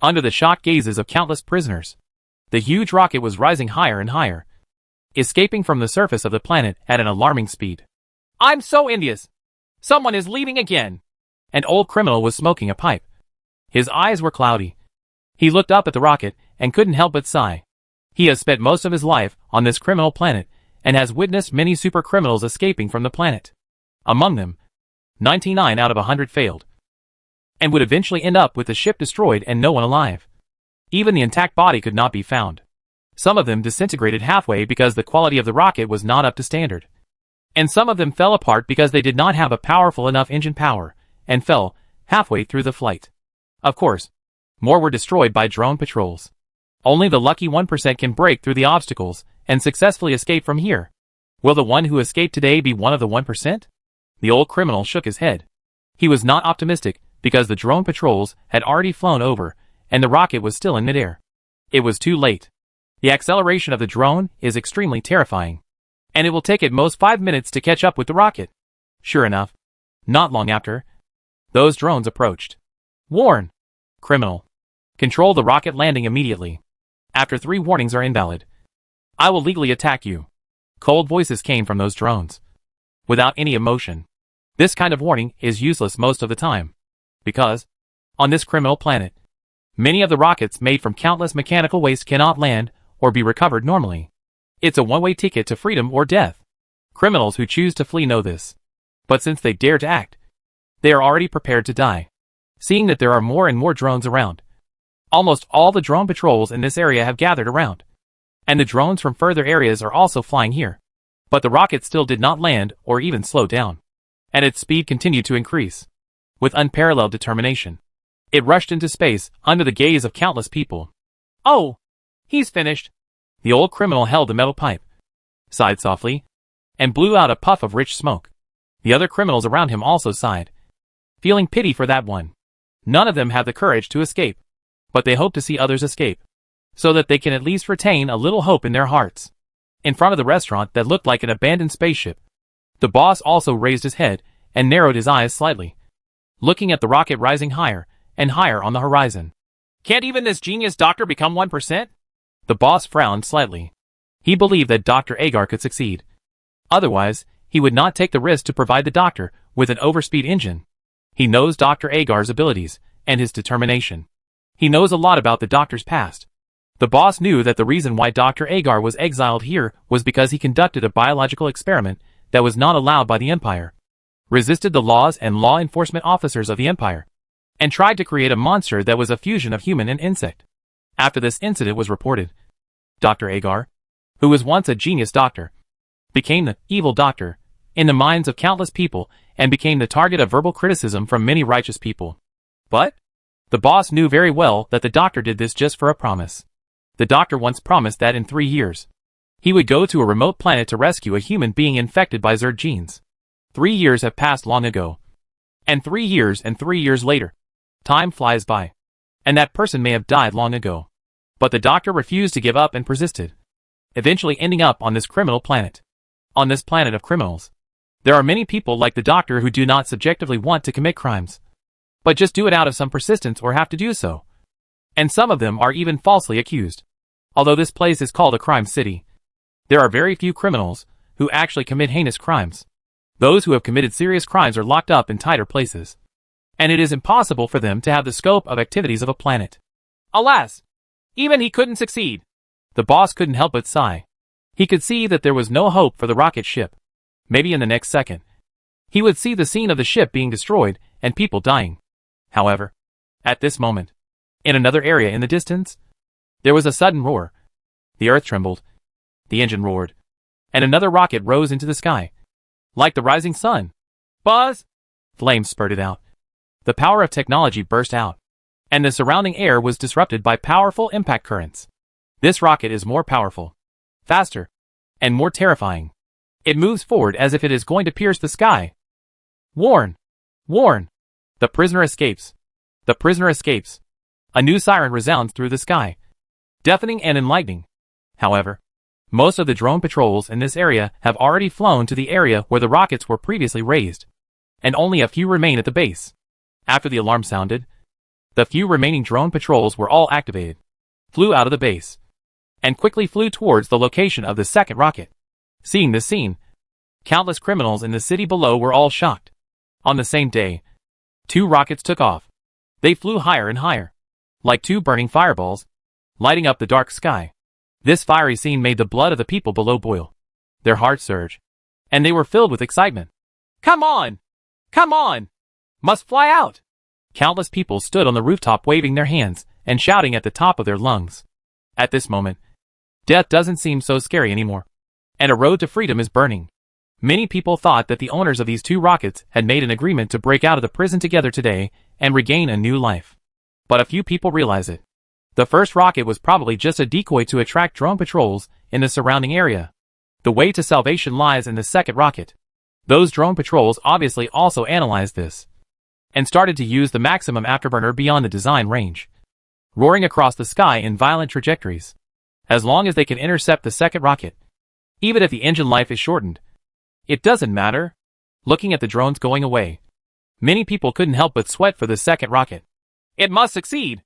under the shocked gazes of countless prisoners, the huge rocket was rising higher and higher, escaping from the surface of the planet at an alarming speed. "I'm so envious! Someone is leaving again!" An old criminal was smoking a pipe. His eyes were cloudy. He looked up at the rocket and couldn't help but sigh. He has spent most of his life on this criminal planet and has witnessed many super criminals escaping from the planet. Among them, 99 out of 100 failed, and would eventually end up with the ship destroyed and no one alive. Even the intact body could not be found. Some of them disintegrated halfway because the quality of the rocket was not up to standard. And some of them fell apart because they did not have a powerful enough engine power, and fell halfway through the flight. Of course, more were destroyed by drone patrols. Only the lucky 1% can break through the obstacles and successfully escape from here. Will the one who escaped today be one of the 1%? The old criminal shook his head. He was not optimistic because the drone patrols had already flown over and the rocket was still in midair. It was too late. The acceleration of the drone is extremely terrifying, and it will take at most 5 minutes to catch up with the rocket. Sure enough, not long after, those drones approached. "Warn! Criminal! Control the rocket landing immediately. After 3 warnings are invalid, I will legally attack you." Cold voices came from those drones, without any emotion. This kind of warning is useless most of the time, because, on this criminal planet, many of the rockets made from countless mechanical waste cannot land or be recovered normally. It's a one-way ticket to freedom or death. Criminals who choose to flee know this. But since they dare to act, they are already prepared to die. Seeing that there are more and more drones around, almost all the drone patrols in this area have gathered around, and the drones from further areas are also flying here. But the rocket still did not land or even slow down, and its speed continued to increase. With unparalleled determination, it rushed into space under the gaze of countless people. "Oh, he's finished." The old criminal held a metal pipe, sighed softly, and blew out a puff of rich smoke. The other criminals around him also sighed, feeling pity for that one. None of them have the courage to escape, but they hope to see others escape, so that they can at least retain a little hope in their hearts. In front of the restaurant that looked like an abandoned spaceship, the boss also raised his head and narrowed his eyes slightly, looking at the rocket rising higher and higher on the horizon. "Can't even this genius doctor become 1%? The boss frowned slightly. He believed that Dr. Agar could succeed. Otherwise, he would not take the risk to provide the doctor with an overspeed engine. He knows Dr. Agar's abilities and his determination. He knows a lot about the doctor's past. The boss knew that the reason why Dr. Agar was exiled here was because he conducted a biological experiment that was not allowed by the Empire, resisted the laws and law enforcement officers of the Empire, and tried to create a monster that was a fusion of human and insect. After this incident was reported, Dr. Agar, who was once a genius doctor, became the evil doctor in the minds of countless people and became the target of verbal criticism from many righteous people. But the boss knew very well that the doctor did this just for a promise. The doctor once promised that in 3 years, he would go to a remote planet to rescue a human being infected by Zerd genes. 3 years have passed long ago. And 3 years and 3 years later. Time flies by. And that person may have died long ago. But the doctor refused to give up and persisted, eventually ending up on this criminal planet. On this planet of criminals, there are many people like the doctor who do not subjectively want to commit crimes, but just do it out of some persistence or have to do so. And some of them are even falsely accused. Although this place is called a crime city, there are very few criminals who actually commit heinous crimes. Those who have committed serious crimes are locked up in tighter places, and it is impossible for them to have the scope of activities of a planet. Alas! Even he couldn't succeed. The boss couldn't help but sigh. He could see that there was no hope for the rocket ship. Maybe in the next second, he would see the scene of the ship being destroyed and people dying. However, at this moment, in another area in the distance, there was a sudden roar. The earth trembled, the engine roared, and another rocket rose into the sky. Like the rising sun. Buzz! Flames spurted out. The power of technology burst out, and the surrounding air was disrupted by powerful impact currents. This rocket is more powerful, faster, and more terrifying. It moves forward as if it is going to pierce the sky. Warn! Warn! The prisoner escapes. The prisoner escapes. A new siren resounds through the sky, deafening and enlightening. However, most of the drone patrols in this area have already flown to the area where the rockets were previously raised, and only a few remain at the base. After the alarm sounded, the few remaining drone patrols were all activated, flew out of the base, and quickly flew towards the location of the second rocket. Seeing this scene, countless criminals in the city below were all shocked. On the same day, 2 rockets took off. They flew higher and higher, like 2 burning fireballs, lighting up the dark sky. This fiery scene made the blood of the people below boil. Their hearts surged, and they were filled with excitement. Come on! Come on! Must fly out! Countless people stood on the rooftop waving their hands and shouting at the top of their lungs. At this moment, death doesn't seem so scary anymore, and a road to freedom is burning. Many people thought that the owners of these 2 rockets had made an agreement to break out of the prison together today and regain a new life. But a few people realize it. The first rocket was probably just a decoy to attract drone patrols in the surrounding area. The way to salvation lies in the second rocket. Those drone patrols obviously also analyzed this, and started to use the maximum afterburner beyond the design range, roaring across the sky in violent trajectories. As long as they can intercept the second rocket, even if the engine life is shortened, it doesn't matter. Looking at the drones going away, many people couldn't help but sweat for the second rocket. It must succeed!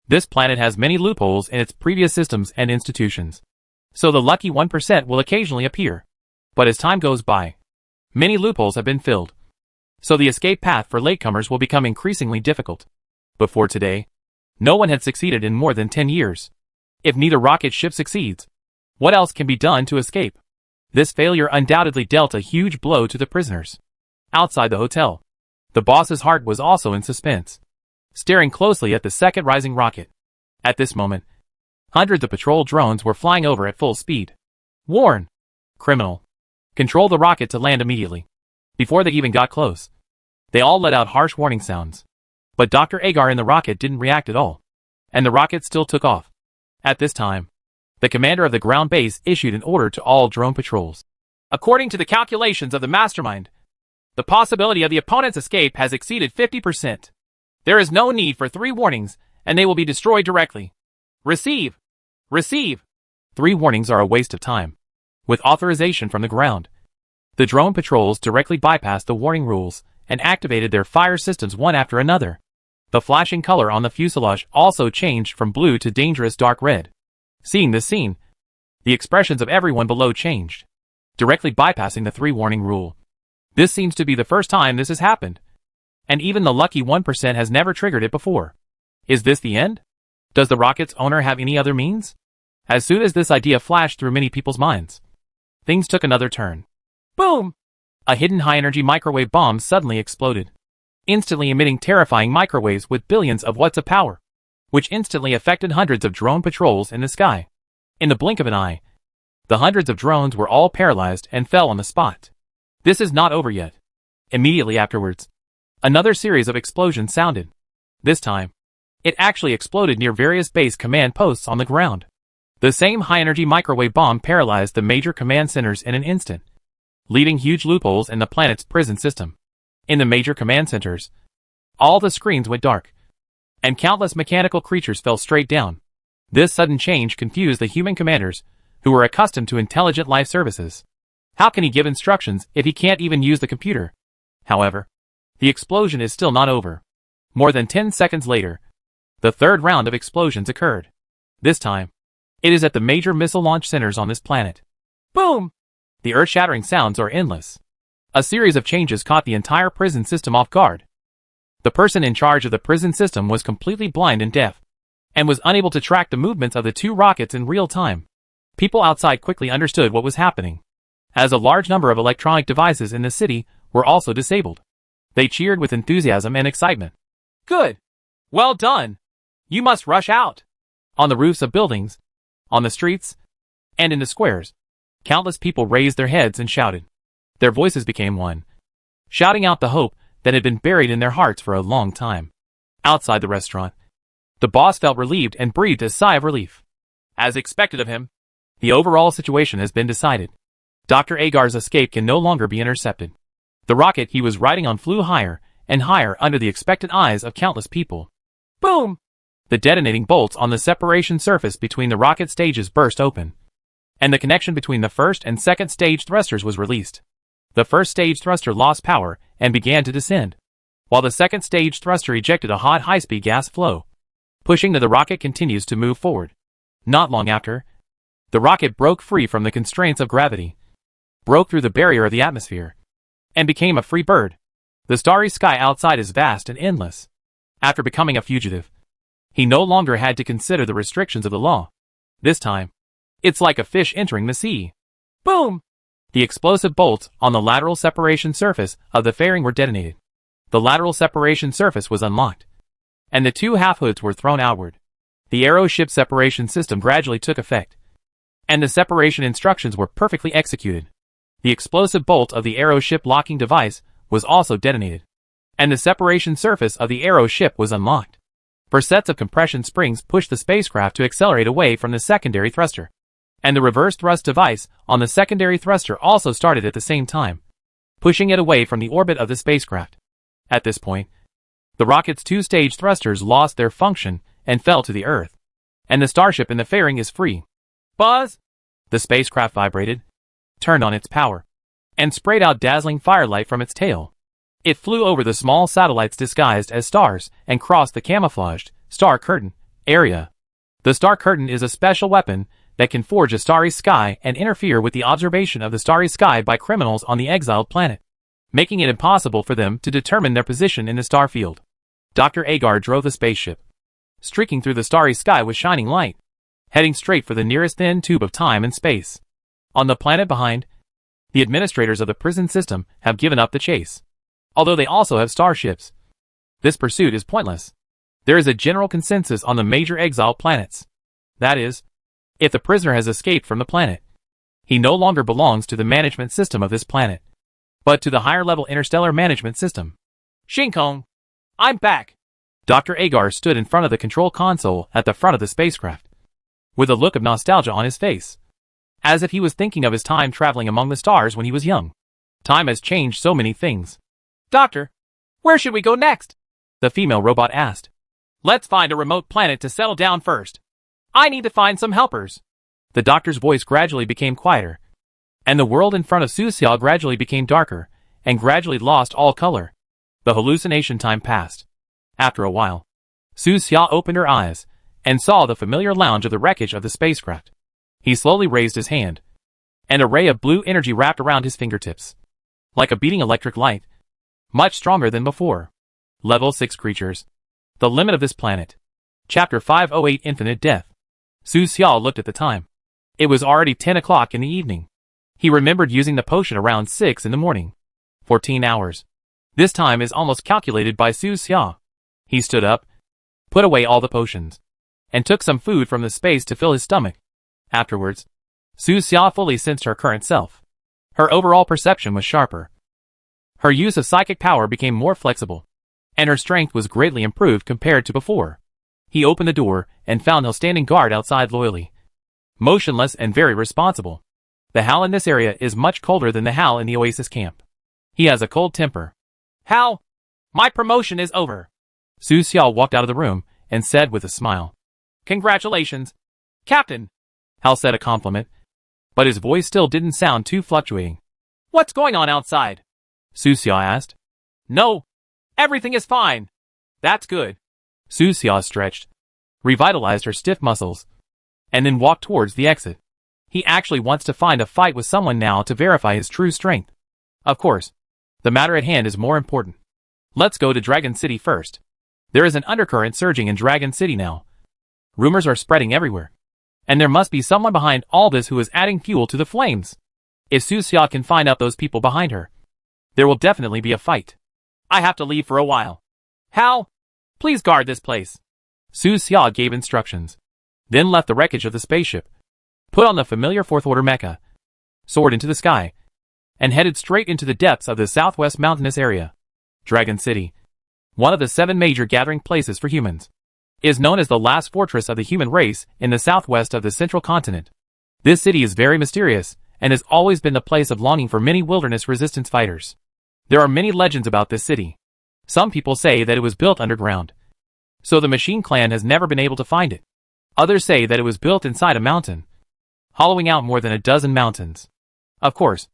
This planet has many loopholes in its previous systems and institutions, so the lucky 1% will occasionally appear. But as time goes by, many loopholes have been filled, so the escape path for latecomers will become increasingly difficult. Before today, no one had succeeded in more than 10 years. If neither rocket ship succeeds, what else can be done to escape? This failure undoubtedly dealt a huge blow to the prisoners. Outside the hotel, the boss's heart was also in suspense, staring closely at the second rising rocket. At this moment, hundreds of patrol drones were flying over at full speed. Warn! Criminal! Control the rocket to land immediately. Before they even got close, they all let out harsh warning sounds. But Dr. Agar in the rocket didn't react at all, and the rocket still took off. At this time, the commander of the ground base issued an order to all drone patrols. According to the calculations of the mastermind, the possibility of the opponent's escape has exceeded 50%. There is no need for 3 warnings, and they will be destroyed directly. Receive! Receive! 3 warnings are a waste of time. With authorization from the ground, the drone patrols directly bypassed the warning rules and activated their fire systems one after another. The flashing color on the fuselage also changed from blue to dangerous dark red. Seeing this scene, the expressions of everyone below changed, directly bypassing the 3 warning rule. This seems to be the first time this has happened, and even the lucky 1% has never triggered it before. Is this the end? Does the rocket's owner have any other means? As soon as this idea flashed through many people's minds, things took another turn. Boom! A hidden high-energy microwave bomb suddenly exploded, instantly emitting terrifying microwaves with billions of watts of power, which instantly affected hundreds of drone patrols in the sky. In the blink of an eye, the hundreds of drones were all paralyzed and fell on the spot. This is not over yet. Immediately afterwards, another series of explosions sounded. This time, it actually exploded near various base command posts on the ground. The same high-energy microwave bomb paralyzed the major command centers in an instant, leaving huge loopholes in the planet's prison system. In the major command centers, all the screens went dark, and countless mechanical creatures fell straight down. This sudden change confused the human commanders, who were accustomed to intelligent life services. How can he give instructions if he can't even use the computer? However, the explosion is still not over. More than 10 seconds later, the third round of explosions occurred. This time, it is at the major missile launch centers on this planet. Boom! The earth-shattering sounds are endless. A series of changes caught the entire prison system off guard. The person in charge of the prison system was completely blind and deaf, and was unable to track the movements of the two rockets in real time. People outside quickly understood what was happening, as a large number of electronic devices in the city were also disabled. They cheered with enthusiasm and excitement. Good! Well done! You must rush out! On the roofs of buildings, on the streets, and in the squares, countless people raised their heads and shouted. Their voices became one, shouting out the hope that had been buried in their hearts for a long time. Outside the restaurant, the boss felt relieved and breathed a sigh of relief. As expected of him, the overall situation has been decided. Dr. Agar's escape can no longer be intercepted. The rocket he was riding on flew higher and higher under the expectant eyes of countless people. Boom! The detonating bolts on the separation surface between the rocket stages burst open, and the connection between the first and second stage thrusters was released. The first stage thruster lost power and began to descend, while the second stage thruster ejected a hot high-speed gas flow, pushing the rocket continues to move forward. Not long after, the rocket broke free from the constraints of gravity, broke through the barrier of the atmosphere, and became a free bird. The starry sky outside is vast and endless. After becoming a fugitive, he no longer had to consider the restrictions of the law. This time, it's like a fish entering the sea. Boom! The explosive bolts on the lateral separation surface of the fairing were detonated. The lateral separation surface was unlocked, and the two half-hoods were thrown outward. The aero ship separation system gradually took effect, and the separation instructions were perfectly executed. The explosive bolt of the aero ship locking device was also detonated, and the separation surface of the aero ship was unlocked. Four sets of compression springs pushed the spacecraft to accelerate away from the secondary thruster, and the reverse thrust device on the secondary thruster also started at the same time, pushing it away from the orbit of the spacecraft. At this point, the rocket's two-stage thrusters lost their function and fell to the Earth, and the starship in the fairing is free. Buzz! The spacecraft vibrated, turned on its power, and sprayed out dazzling firelight from its tail. It flew over the small satellites disguised as stars and crossed the camouflaged star curtain area. The star curtain is a special weapon that can forge a starry sky and interfere with the observation of the starry sky by criminals on the exiled planet, making it impossible for them to determine their position in the star field. Dr. Agar drove the spaceship, streaking through the starry sky with shining light, heading straight for the nearest thin tube of time and space. On the planet behind, the administrators of the prison system have given up the chase, although they also have starships. This pursuit is pointless. There is a general consensus on the major exile planets. That is, if the prisoner has escaped from the planet, he no longer belongs to the management system of this planet, but to the higher-level interstellar management system. Shinkong, I'm back. Dr. Agar stood in front of the control console at the front of the spacecraft, with a look of nostalgia on his face, as if he was thinking of his time traveling among the stars when he was young. Time has changed so many things. Doctor, where should we go next? The female robot asked. Let's find a remote planet to settle down first. I need to find some helpers. The doctor's voice gradually became quieter, and the world in front of Su Xiao gradually became darker, and gradually lost all color. The hallucination time passed. After a while, Su Xiao opened her eyes, and saw the familiar lounge of the wreckage of the spacecraft. He slowly raised his hand, and a ray of blue energy wrapped around his fingertips, like a beating electric light, much stronger than before. Level 6 creatures. The limit of this planet. Chapter 508 Infinite Death. Su Xiao looked at the time. It was already 10 o'clock in the evening. He remembered using the potion around 6 in the morning. 14 hours. This time is almost calculated by Su Xiao. He stood up, put away all the potions, and took some food from the space to fill his stomach. Afterwards, Su Xiao fully sensed her current self. Her overall perception was sharper. Her use of psychic power became more flexible, and her strength was greatly improved compared to before. He opened the door and found Hal standing guard outside loyally, motionless and very responsible. The Hal in this area is much colder than the Hal in the Oasis camp. He has a cold temper. Hal, my promotion is over. Su Xiao walked out of the room and said with a smile. Congratulations, Captain. Hal said a compliment, but his voice still didn't sound too fluctuating. What's going on outside? Su Xiao asked. No, everything is fine. That's good. Su Xiao stretched, revitalized her stiff muscles, and then walked towards the exit. He actually wants to find a fight with someone now to verify his true strength. Of course, The matter at hand is more important. Let's go to Dragon City first. There is an undercurrent surging in Dragon City now. Rumors are spreading everywhere. And there must be someone behind all this who is adding fuel to the flames. If Su Xia can find out those people behind her, there will definitely be a fight. I have to leave for a while. How? Please guard this place. Su Xia gave instructions, then left the wreckage of the spaceship, put on the familiar Fourth Order mecha, soared into the sky, and headed straight into the depths of the southwest mountainous area. Dragon City, one of the 7 major gathering places for humans, is known as the last fortress of the human race in the southwest of the central continent. This city is very mysterious, and has always been the place of longing for many wilderness resistance fighters. There are many legends about this city. Some people say that it was built underground, so the Machine Clan has never been able to find it. Others say that it was built inside a mountain, hollowing out more than a dozen mountains. Of course,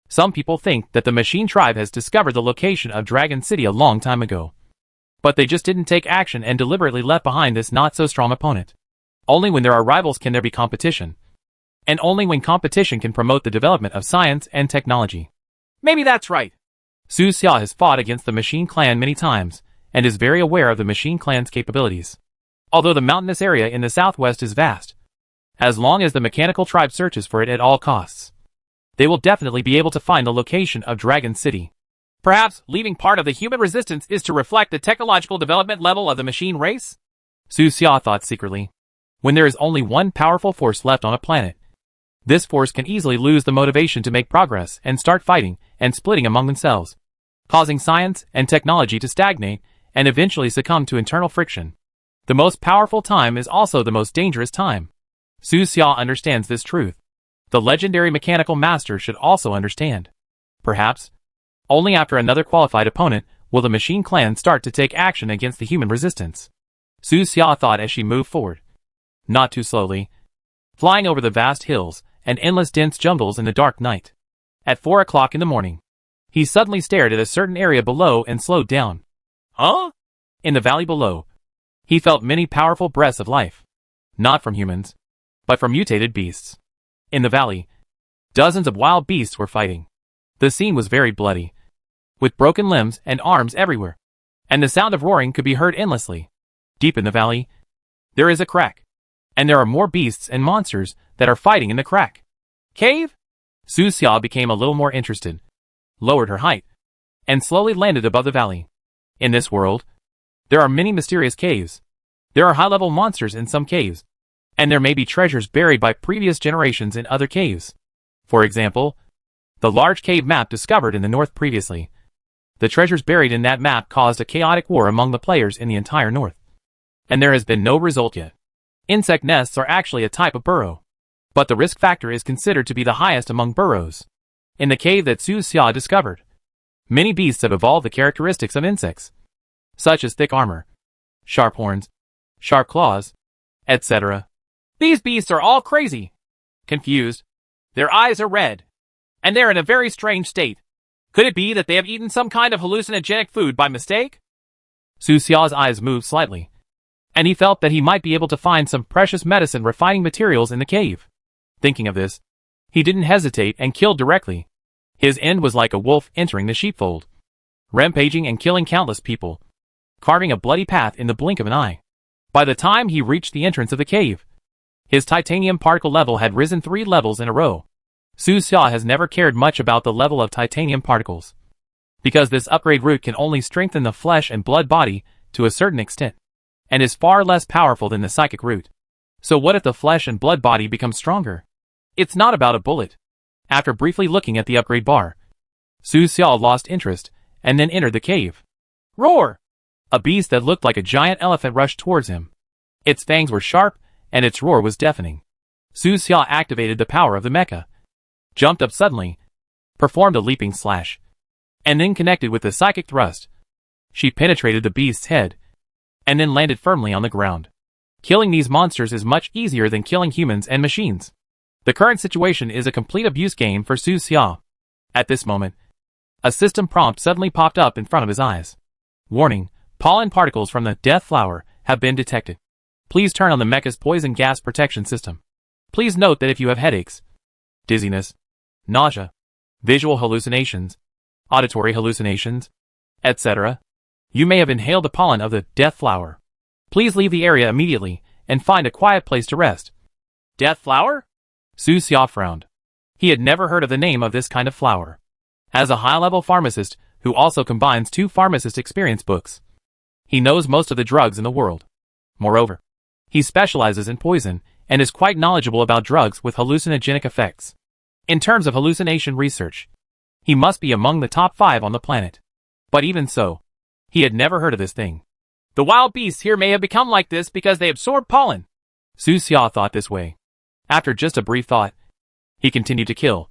some people think that the Machine Tribe has discovered the location of Dragon City a long time ago. But they just didn't take action and deliberately left behind this not-so-strong opponent. Only when there are rivals can there be competition. And only when competition can promote the development of science and technology. Maybe that's right. Su Xia has fought against the Machine Clan many times, and is very aware of the Machine Clan's capabilities. Although the mountainous area in the southwest is vast, as long as the mechanical tribe searches for it at all costs, they will definitely be able to find the location of Dragon City. Perhaps leaving part of the human resistance is to reflect the technological development level of the machine race? Su Xia thought secretly. When there is only one powerful force left on a planet, this force can easily lose the motivation to make progress and start fighting and splitting among themselves, causing science and technology to stagnate and eventually succumb to internal friction. The most powerful time is also the most dangerous time. Su Xia understands this truth. The legendary mechanical master should also understand. Perhaps, only after another qualified opponent will the Machine Clan start to take action against the human resistance. Su Xia thought as she moved forward. Not too slowly. Flying over the vast hills and endless dense jungles in the dark night. At 4 o'clock in the morning, he suddenly stared at a certain area below and slowed down. Huh? In the valley below, he felt many powerful breaths of life. Not from humans, but from mutated beasts. In the valley, dozens of wild beasts were fighting. The scene was very bloody, with broken limbs and arms everywhere, and the sound of roaring could be heard endlessly. Deep in the valley, there is a crack, and there are more beasts and monsters that are fighting in the crack. Cave? Su Xia became a little more interested, lowered her height, and slowly landed above the valley. In this world, there are many mysterious caves. There are high-level monsters in some caves, and there may be treasures buried by previous generations in other caves. For example, the large cave map discovered in the north previously. The treasures buried in that map caused a chaotic war among the players in the entire north. And there has been no result yet. Insect nests are actually a type of burrow, but the risk factor is considered to be the highest among burrows. In the cave that Su Xia discovered, many beasts have evolved the characteristics of insects, such as thick armor, sharp horns, sharp claws, etc. These beasts are all crazy, confused. Their eyes are red, and they're in a very strange state. Could it be that they have eaten some kind of hallucinogenic food by mistake? Su Xia's eyes moved slightly, and he felt that he might be able to find some precious medicine refining materials in the cave. Thinking of this, he didn't hesitate and killed directly. His end was like a wolf entering the sheepfold, rampaging and killing countless people, carving a bloody path in the blink of an eye. By the time he reached the entrance of the cave, his titanium particle level had risen 3 levels in a row. Su Xia has never cared much about the level of titanium particles, because this upgrade route can only strengthen the flesh and blood body to a certain extent, and is far less powerful than the psychic route. So what if the flesh and blood body becomes stronger? It's not about a bullet. After briefly looking at the upgrade bar, Su Xia lost interest, and then entered the cave. Roar! A beast that looked like a giant elephant rushed towards him. Its fangs were sharp, and its roar was deafening. Su Xia activated the power of the mecha, jumped up suddenly, performed a leaping slash, and then connected with the psychic thrust. She penetrated the beast's head, and then landed firmly on the ground. Killing these monsters is much easier than killing humans and machines. The current situation is a complete abuse game for Su Xia. At this moment, a system prompt suddenly popped up in front of his eyes. Warning, pollen particles from the death flower have been detected. Please turn on the mecha's poison gas protection system. Please note that if you have headaches, dizziness, nausea, visual hallucinations, auditory hallucinations, etc. You may have inhaled the pollen of the death flower. Please leave the area immediately and find a quiet place to rest. Death flower? Su Xia frowned. He had never heard of the name of this kind of flower. As a high-level pharmacist who also combines 2 pharmacist experience books, he knows most of the drugs in the world. Moreover, he specializes in poison and is quite knowledgeable about drugs with hallucinogenic effects. In terms of hallucination research, he must be among the top 5 on the planet. But even so, he had never heard of this thing. The wild beasts here may have become like this because they absorb pollen. Su Xia thought this way. After just a brief thought, he continued to kill,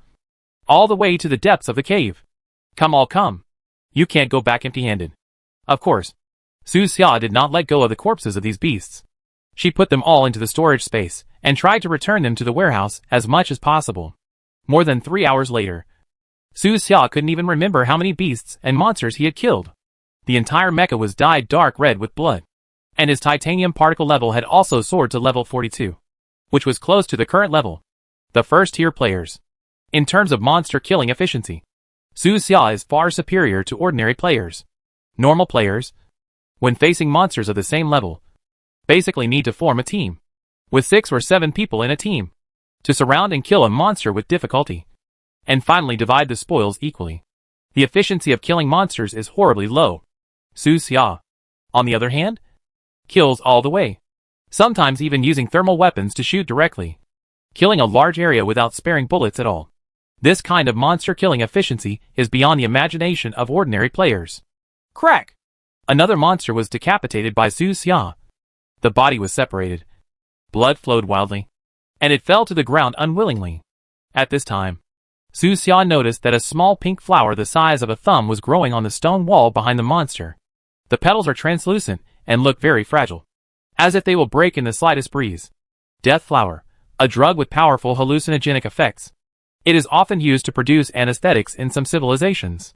all the way to the depths of the cave. Come all come. You can't go back empty-handed. Of course, Su Xia did not let go of the corpses of these beasts. She put them all into the storage space and tried to return them to the warehouse as much as possible. More than 3 hours later, Su Xia couldn't even remember how many beasts and monsters he had killed. The entire mecha was dyed dark red with blood, and his titanium particle level had also soared to level 42, which was close to the current level. The first-tier players. In terms of monster killing efficiency, Su Xia is far superior to ordinary players. Normal players, when facing monsters of the same level, basically need to form a team, with 6 or 7 people in a team, to surround and kill a monster with difficulty, and finally divide the spoils equally. The efficiency of killing monsters is horribly low. Su Xia, on the other hand, kills all the way, sometimes even using thermal weapons to shoot directly, killing a large area without sparing bullets at all. This kind of monster killing efficiency is beyond the imagination of ordinary players. Crack! Another monster was decapitated by Su Xia. The body was separated. Blood flowed wildly, and it fell to the ground unwillingly. At this time, Su Xia noticed that a small pink flower the size of a thumb was growing on the stone wall behind the monster. The petals are translucent and look very fragile, as if they will break in the slightest breeze. Death flower, a drug with powerful hallucinogenic effects. It is often used to produce anesthetics in some civilizations.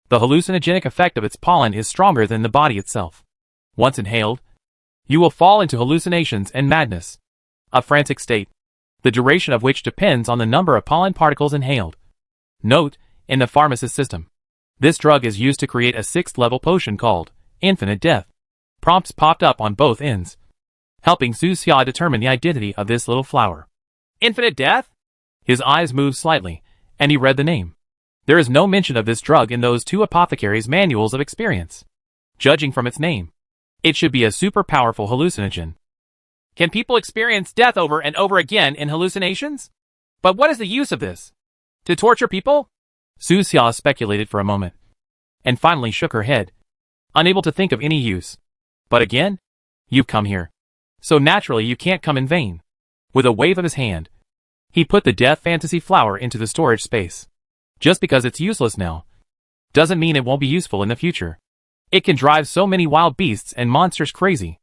The hallucinogenic effect of its pollen is stronger than the body itself. Once inhaled, you will fall into hallucinations and madness, a frantic state, the duration of which depends on the number of pollen particles inhaled. Note, in the pharmacist system, this drug is used to create a 6th-level potion called Infinite Death. Prompts popped up on both ends, helping Su Xia determine the identity of this little flower. Infinite Death? His eyes moved slightly, and he read the name. There is no mention of this drug in those 2 apothecaries' manuals of experience. Judging from its name, it should be a super powerful hallucinogen. Can people experience death over and over again in hallucinations? But what is the use of this? To torture people? Su Xia speculated for a moment, and finally shook her head, unable to think of any use. But again, you've come here, so naturally you can't come in vain. With a wave of his hand, he put the death fantasy flower into the storage space. Just because it's useless now, doesn't mean it won't be useful in the future. It can drive so many wild beasts and monsters crazy.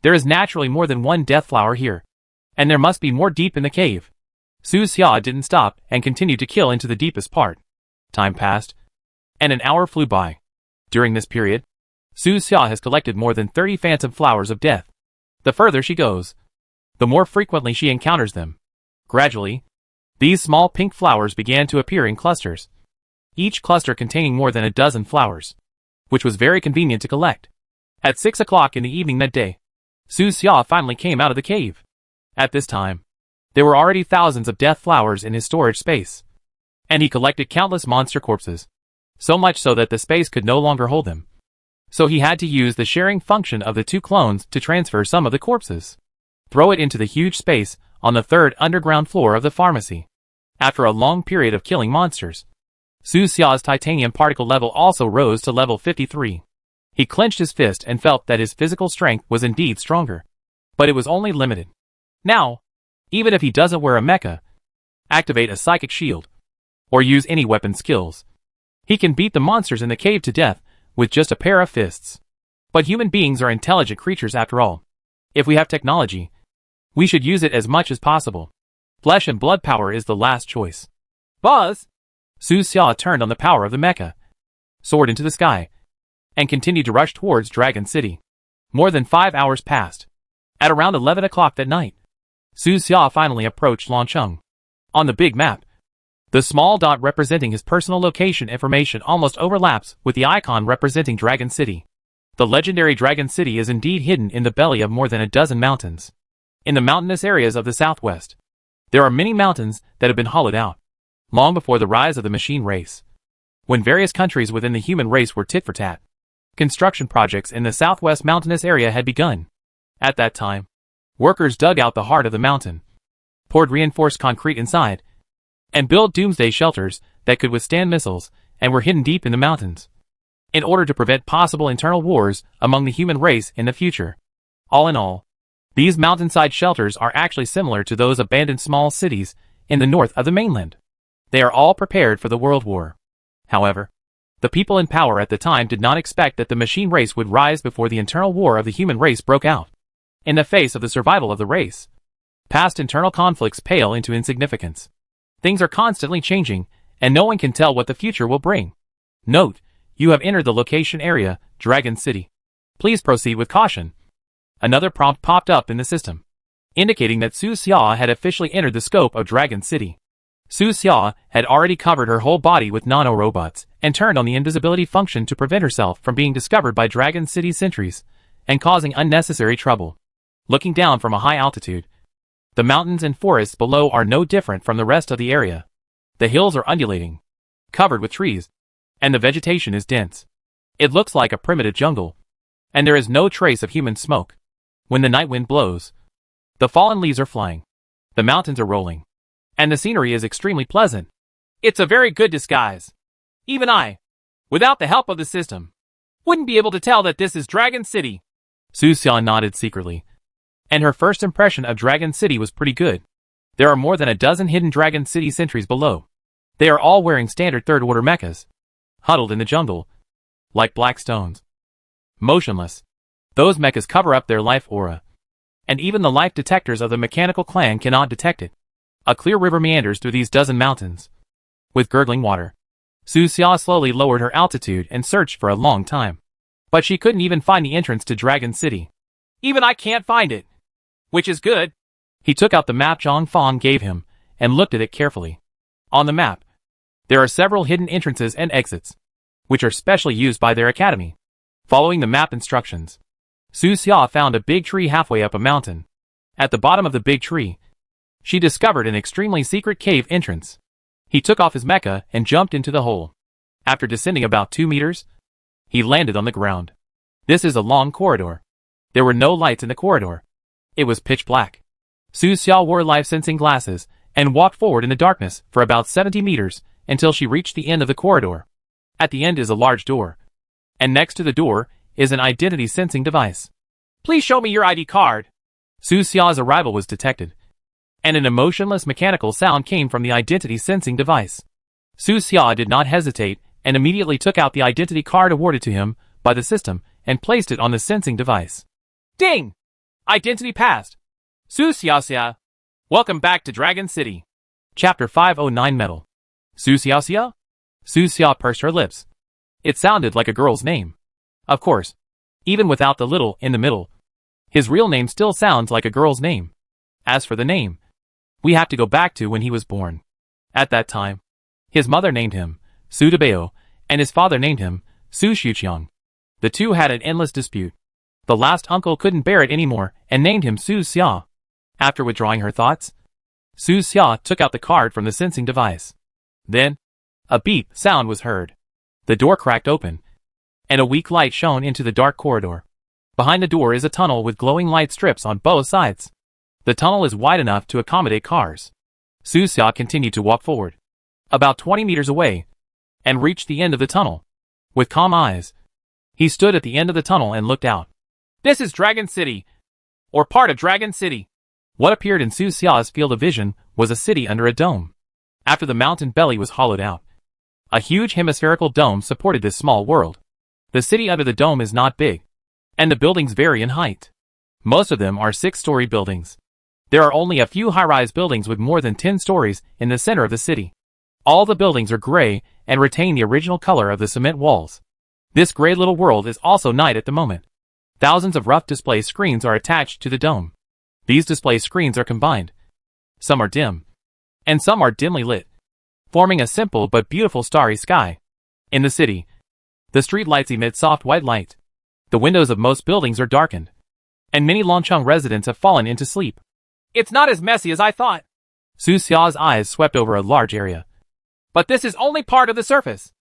There is naturally more than one death flower here, and there must be more deep in the cave. Su Xia didn't stop and continued to kill into the deepest part. Time passed, and an hour flew by. During this period, Su Xia has collected more than 30 phantom flowers of death. The further she goes, the more frequently she encounters them. Gradually, these small pink flowers began to appear in clusters, each cluster containing more than a dozen flowers, which was very convenient to collect. At 6 o'clock in the evening that day, Su Xia finally came out of the cave. At this time, there were already thousands of death flowers in his storage space, and he collected countless monster corpses, so much so that the space could no longer hold them. So he had to use the sharing function of the 2 clones to transfer some of the corpses, throw it into the huge space on the 3rd underground floor of the pharmacy. After a long period of killing monsters, Su Xia's titanium particle level also rose to level 53. He clenched his fist and felt that his physical strength was indeed stronger, but it was only limited. Now, even if he doesn't wear a mecha, activate a psychic shield, or use any weapon skills, he can beat the monsters in the cave to death with just a pair of fists. But human beings are intelligent creatures after all. If we have technology, we should use it as much as possible. Flesh and blood power is the last choice. Buzz! Su Xia turned on the power of the mecha, soared into the sky, and continued to rush towards Dragon City. More than 5 hours passed. At around 11 o'clock that night, Su Xia finally approached Lancheng. On the big map, The small dot representing his personal location information almost overlaps with the icon representing Dragon City. The legendary Dragon City is indeed hidden in the belly of more than a dozen mountains. In the mountainous areas of the southwest, there are many mountains that have been hollowed out, long before the rise of the machine race. When various countries within the human race were tit for tat, construction projects in the southwest mountainous area had begun. At that time, workers dug out the heart of the mountain, poured reinforced concrete inside, and built doomsday shelters that could withstand missiles and were hidden deep in the mountains, in order to prevent possible internal wars among the human race in the future. All in all, these mountainside shelters are actually similar to those abandoned small cities in the north of the mainland. They are all prepared for the World War. However, the people in power at the time did not expect that the machine race would rise before the internal war of the human race broke out. In the face of the survival of the race, past internal conflicts pale into insignificance. Things are constantly changing, and no one can tell what the future will bring. Note: you have entered the location area, Dragon City. Please proceed with caution. Another prompt popped up in the system, indicating that Su Xia had officially entered the scope of Dragon City. Su Xia had already covered her whole body with nano-robots and turned on the invisibility function to prevent herself from being discovered by Dragon City sentries and causing unnecessary trouble. Looking down from a high altitude, the mountains and forests below are no different from the rest of the area. The hills are undulating, covered with trees, and the vegetation is dense. It looks like a primitive jungle, and there is no trace of human smoke. When the night wind blows, the fallen leaves are flying, the mountains are rolling, and the scenery is extremely pleasant. It's a very good disguise. Even I, without the help of the system, wouldn't be able to tell that this is Dragon City. Su Xia nodded secretly, and her first impression of Dragon City was pretty good. There are more than a dozen hidden Dragon City sentries below. They are all wearing standard third-order mechas, huddled in the jungle, like black stones. Motionless, those mechas cover up their life aura, and even the life detectors of the mechanical clan cannot detect it. A clear river meanders through these dozen mountains, with gurgling water. Su Xia slowly lowered her altitude and searched for a long time, but she couldn't even find the entrance to Dragon City. Even I can't find it. Which is good. He took out the map Zhang Fang gave him and looked at it carefully. On the map, there are several hidden entrances and exits, which are specially used by their academy. Following the map instructions, Su Xia found a big tree halfway up a mountain. At the bottom of the big tree, she discovered an extremely secret cave entrance. He took off his mecha and jumped into the hole. After descending about 2 meters, he landed on the ground. This is a long corridor. There were no lights in the corridor. It was pitch black. Su Xia wore life-sensing glasses and walked forward in the darkness for about 70 meters until she reached the end of the corridor. At the end is a large door, and next to the door is an identity-sensing device. Please show me your ID card. Su Xia's arrival was detected, and an emotionless mechanical sound came from the identity-sensing device. Su Xia did not hesitate and immediately took out the identity card awarded to him by the system and placed it on the sensing device. Ding! Identity passed. Su Xia. Welcome back to Dragon City. Chapter 509 Metal. Su Xia? Su Xia pursed her lips. It sounded like a girl's name. Of course, even without the little in the middle, his real name still sounds like a girl's name. As for the name, we have to go back to when he was born. At that time, his mother named him Su Debao, and his father named him Su Xuqiang. The two had an endless dispute. The last uncle couldn't bear it anymore and named him Su Xia. After withdrawing her thoughts, Su Xia took out the card from the sensing device. Then, a beep sound was heard. The door cracked open, and a weak light shone into the dark corridor. Behind the door is a tunnel with glowing light strips on both sides. The tunnel is wide enough to accommodate cars. Su Xia continued to walk forward, about 20 meters away, and reached the end of the tunnel. With calm eyes, he stood at the end of the tunnel and looked out. This is Dragon City, or part of Dragon City. What appeared in Su Xia's field of vision was a city under a dome. After the mountain belly was hollowed out, a huge hemispherical dome supported this small world. The city under the dome is not big, and the buildings vary in height. Most of them are 6-story buildings. There are only a few high-rise buildings with more than 10 stories in the center of the city. All the buildings are gray and retain the original color of the cement walls. This gray little world is also night at the moment. Thousands of rough display screens are attached to the dome. These display screens are combined. Some are dim, and some are dimly lit. forming a simple but beautiful starry sky. In the city, the street lights emit soft white light. The windows of most buildings are darkened, and many Longcheng residents have fallen into sleep. It's not as messy as I thought. Su Xia's eyes swept over a large area. But this is only part of the surface.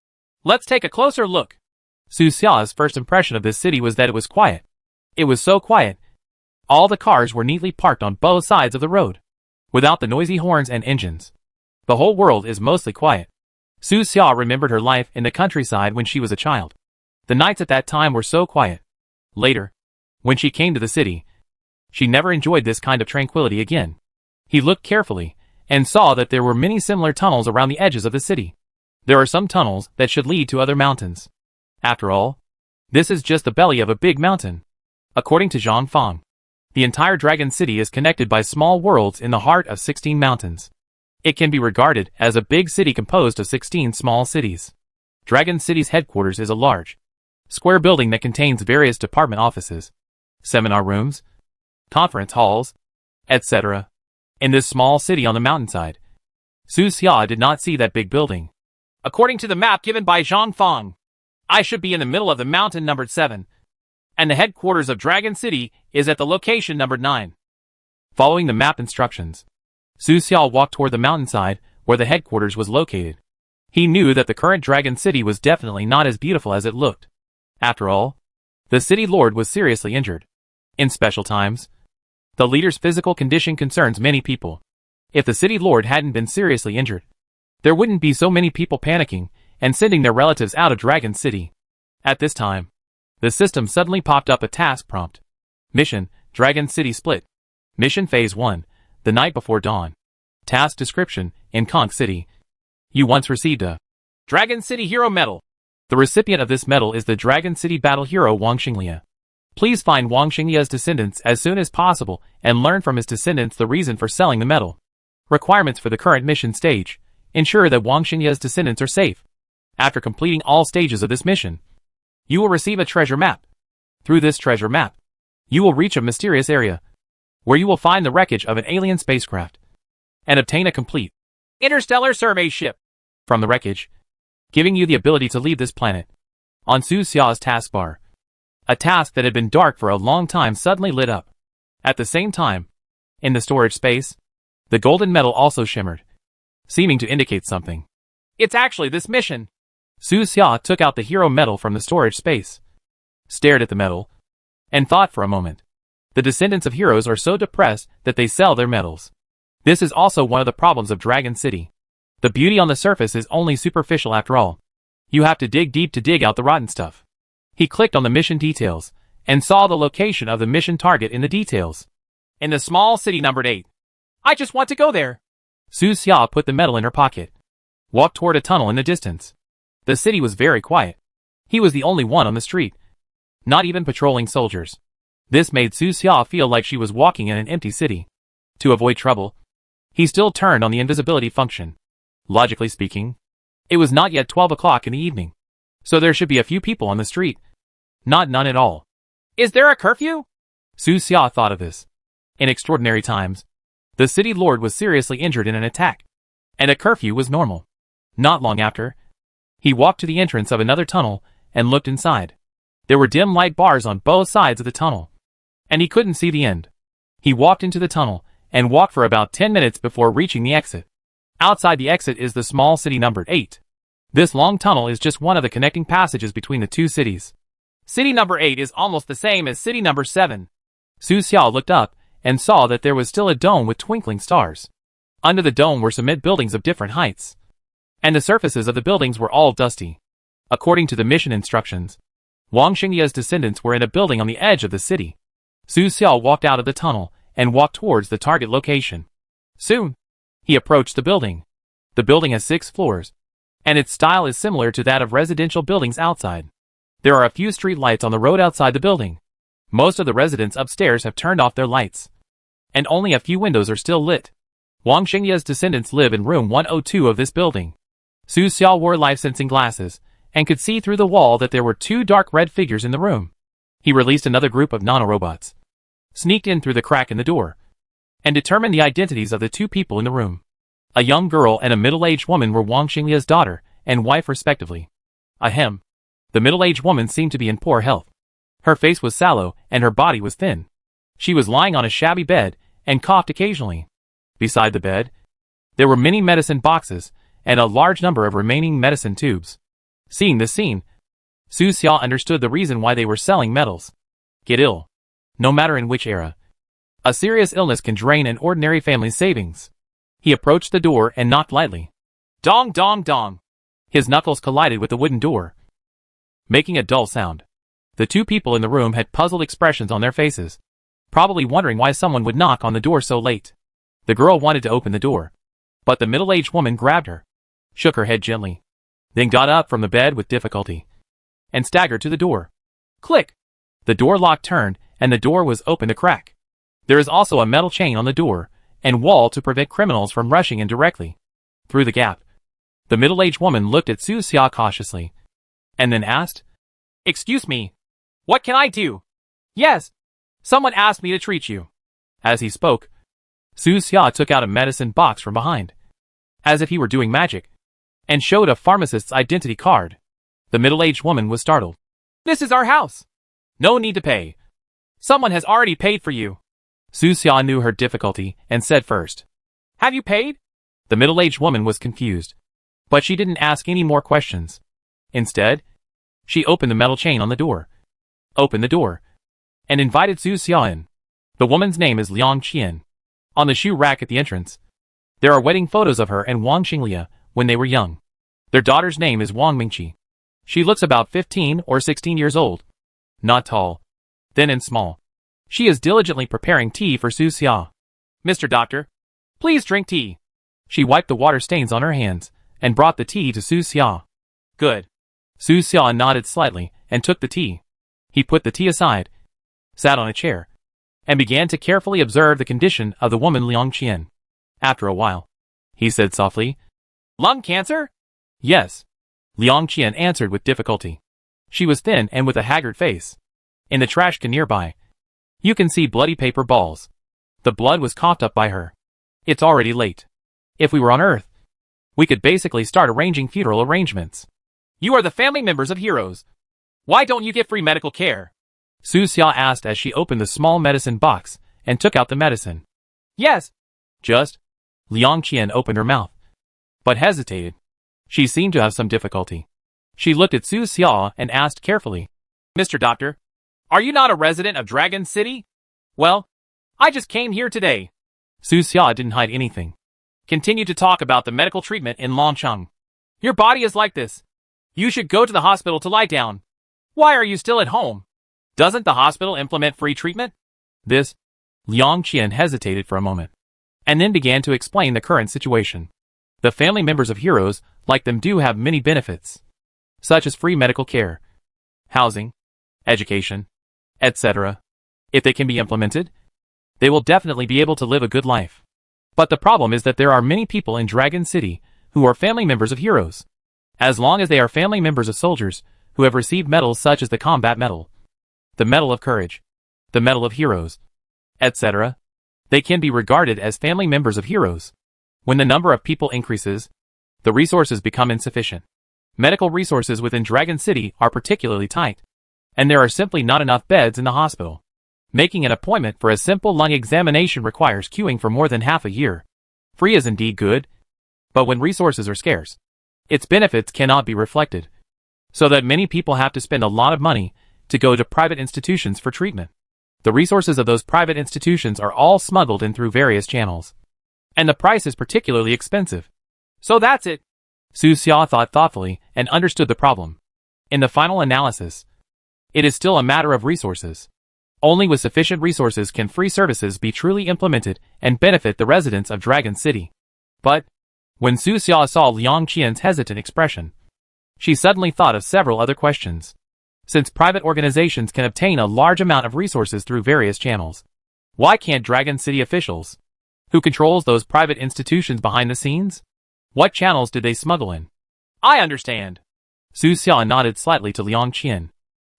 Let's take a closer look. Su Xia's first impression of this city was that it was quiet. It was so quiet. All the cars were neatly parked on both sides of the road, without the noisy horns and engines. The whole world is mostly quiet. Su Xia remembered her life in the countryside when she was a child. The nights at that time were so quiet. Later, when she came to the city, she never enjoyed this kind of tranquility again. He looked carefully, and saw that there were many similar tunnels around the edges of the city. There are some tunnels that should lead to other mountains. After all, this is just the belly of a big mountain. According to Zhang Fang, the entire Dragon City is connected by small worlds in the heart of 16 mountains. It can be regarded as a big city composed of 16 small cities. Dragon City's headquarters is a large, square building that contains various department offices, seminar rooms, conference halls, etc. In this small city on the mountainside, Su Xia did not see that big building. According to the map given by Zhang Fang, I should be in the middle of the mountain numbered 7, and the headquarters of Dragon City is at the location numbered 9. Following the map instructions, Su Xia walked toward the mountainside where the headquarters was located. He knew that the current Dragon City was definitely not as beautiful as it looked. After all, the city lord was seriously injured. In special times, the leader's physical condition concerns many people. If the city lord hadn't been seriously injured, there wouldn't be so many people panicking and sending their relatives out of Dragon City. At this time, the system suddenly popped up a task prompt. Mission, Dragon City Split. Mission Phase 1, the night before dawn. Task description, in Conch City. You once received a Dragon City Hero Medal. The recipient of this medal is the Dragon City Battle Hero Wang Xinglia. Please find Wang Xinglia's descendants as soon as possible and learn from his descendants the reason for selling the medal. Requirements for the current mission stage. Ensure that Wang Xinglia's descendants are safe. After completing all stages of this mission, you will receive a treasure map. Through this treasure map, you will reach a mysterious area, where you will find the wreckage of an alien spacecraft, and obtain a complete interstellar survey ship from the wreckage, giving you the ability to leave this planet. On Su Xia's taskbar, a task that had been dark for a long time suddenly lit up. At the same time, in the storage space, the golden metal also shimmered, seeming to indicate something. It's actually this mission. Su Xia took out the hero medal from the storage space, stared at the medal, and thought for a moment. The descendants of heroes are so depressed that they sell their medals. This is also one of the problems of Dragon City. The beauty on the surface is only superficial after all. You have to dig deep to dig out the rotten stuff. He clicked on the mission details, and saw the location of the mission target in the details. In the small city numbered 8. I just want to go there. Su Xia put the medal in her pocket, walked toward a tunnel in the distance. The city was very quiet. He was the only one on the street. Not even patrolling soldiers. This made Su Xia feel like she was walking in an empty city. To avoid trouble, he still turned on the invisibility function. Logically speaking, it was not yet 12 o'clock in the evening, so there should be a few people on the street. None at all. Is there a curfew? Su Xia thought of this. In extraordinary times, the city lord was seriously injured in an attack, and a curfew was normal. Not long after, he walked to the entrance of another tunnel and looked inside. There were dim light bars on both sides of the tunnel, and he couldn't see the end. He walked into the tunnel and walked for about 10 minutes before reaching the exit. Outside the exit is the small city numbered 8. This long tunnel is just one of the connecting passages between the two cities. City number 8 is almost the same as city number 7. Su Xia looked up and saw that there was still a dome with twinkling stars. Under the dome were cement buildings of different heights, and the surfaces of the buildings were all dusty. According to the mission instructions, Wang Xinglia's descendants were in a building on the edge of the city. Su Xia walked out of the tunnel and walked towards the target location. Soon, he approached the building. The building has 6 floors, and its style is similar to that of residential buildings outside. There are a few street lights on the road outside the building. Most of the residents upstairs have turned off their lights, and only a few windows are still lit. Wang Xinglia's descendants live in room 102 of this building. Su Xia wore life-sensing glasses, and could see through the wall that there were 2 dark red figures in the room. He released another group of nanorobots, sneaked in through the crack in the door, and determined the identities of the 2 people in the room. A young girl and a middle-aged woman were Wang Xinglia's daughter and wife respectively. Ahem. The middle-aged woman seemed to be in poor health. Her face was sallow and her body was thin. She was lying on a shabby bed and coughed occasionally. Beside the bed, there were many medicine boxes and a large number of remaining medicine tubes. Seeing this scene, Su Xia understood the reason why they were selling metals. Get ill. No matter in which era, a serious illness can drain an ordinary family's savings. He approached the door and knocked lightly. Dong dong dong. His knuckles collided with the wooden door, making a dull sound. The two people in the room had puzzled expressions on their faces, probably wondering why someone would knock on the door so late. The girl wanted to open the door, but the middle-aged woman grabbed her, shook her head gently, then got up from the bed with difficulty, and staggered to the door. Click! The door lock turned, and the door was opened a crack. There is also a metal chain on the door and wall to prevent criminals from rushing in directly through the gap. The middle-aged woman looked at Su Xia cautiously, and then asked, "Excuse me, what can I do?" "Yes, someone asked me to treat you." As he spoke, Su Xia took out a medicine box from behind, as if he were doing magic, and showed a pharmacist's identity card. The middle-aged woman was startled. "This is our house. No need to pay. Someone has already paid for you." Su Xia knew her difficulty and said first, "Have you paid?" The middle-aged woman was confused, but she didn't ask any more questions. Instead, she opened the metal chain on the door, and invited Su Xia in. The woman's name is Liang Qian. On the shoe rack at the entrance, there are wedding photos of her and Wang Xinglia when they were young. Their daughter's name is Wang Mingqi. She looks about 15 or 16 years old, not tall, thin and small. She is diligently preparing tea for Su Xia. "Mr. Doctor, please drink tea." She wiped the water stains on her hands and brought the tea to Su Xia. "Good." Su Xia nodded slightly and took the tea. He put the tea aside, sat on a chair, and began to carefully observe the condition of the woman Liang Qian. After a while, he said softly, "Lung cancer?" "Yes," Liang Qian answered with difficulty. She was thin and with a haggard face. In the trash can nearby, you can see bloody paper balls. The blood was coughed up by her. "It's already late. If we were on Earth, we could basically start arranging funeral arrangements." "You are the family members of heroes. Why don't you get free medical care?" Su Xia asked as she opened the small medicine box and took out the medicine. "Yes." "Just." Liang Qian opened her mouth, but hesitated. She seemed to have some difficulty. She looked at Su Xia and asked carefully, "Mr. Doctor, are you not a resident of Dragon City?" "Well, I just came here today." Su Xia didn't hide anything. "Continue to talk about the medical treatment in Longcheng. Your body is like this. You should go to the hospital to lie down. Why are you still at home? Doesn't the hospital implement free treatment?" This, Liang Qian hesitated for a moment, and then began to explain the current situation. The family members of heroes like them do have many benefits, such as free medical care, housing, education, etc. If they can be implemented, they will definitely be able to live a good life. But the problem is that there are many people in Dragon City who are family members of heroes. As long as they are family members of soldiers who have received medals such as the Combat Medal, the Medal of Courage, the Medal of Heroes, etc., they can be regarded as family members of heroes. When the number of people increases, the resources become insufficient. Medical resources within Dragon City are particularly tight, and there are simply not enough beds in the hospital. Making an appointment for a simple lung examination requires queuing for more than half a year. Free is indeed good, but when resources are scarce, its benefits cannot be reflected, so that many people have to spend a lot of money to go to private institutions for treatment. The resources of those private institutions are all smuggled in through various channels, and the price is particularly expensive. So that's it. Su Xia thought thoughtfully and understood the problem. In the final analysis, it is still a matter of resources. Only with sufficient resources can free services be truly implemented and benefit the residents of Dragon City. But, when Su Xia saw Liang Qian's hesitant expression, she suddenly thought of several other questions. Since private organizations can obtain a large amount of resources through various channels, why can't Dragon City officials, who controls those private institutions behind the scenes? What channels did they smuggle in? I understand. Su Xia nodded slightly to Liang Qian.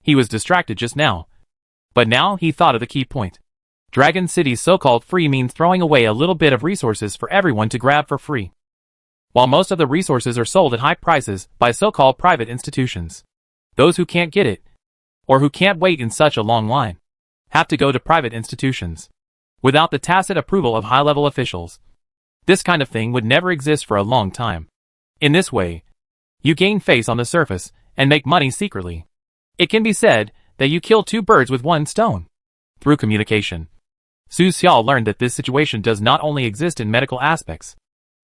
He was distracted just now, but now he thought of the key point. Dragon City's so-called free means throwing away a little bit of resources for everyone to grab for free. while most of the resources are sold at high prices by so-called private institutions. Those who can't get it, or who can't wait in such a long line, have to go to private institutions, without the tacit approval of high-level officials. This kind of thing would never exist for a long time. In this way, you gain face on the surface and make money secretly. It can be said that you kill two birds with one stone. Through communication, Su Xiao learned that this situation does not only exist in medical aspects.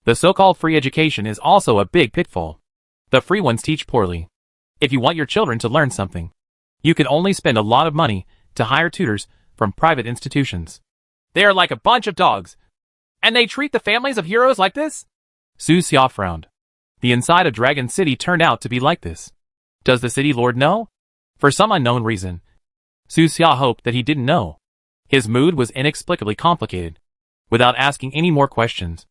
The so-called free education is also a big pitfall. The free ones teach poorly. If you want your children to learn something, you can only spend a lot of money to hire tutors from private institutions. They are like a bunch of dogs. And they treat the families of heroes like this? Su Xiao frowned. The inside of Dragon City turned out to be like this. Does the city lord know? For some unknown reason, Su Xiao hoped that he didn't know. His mood was inexplicably complicated. Without asking any more questions,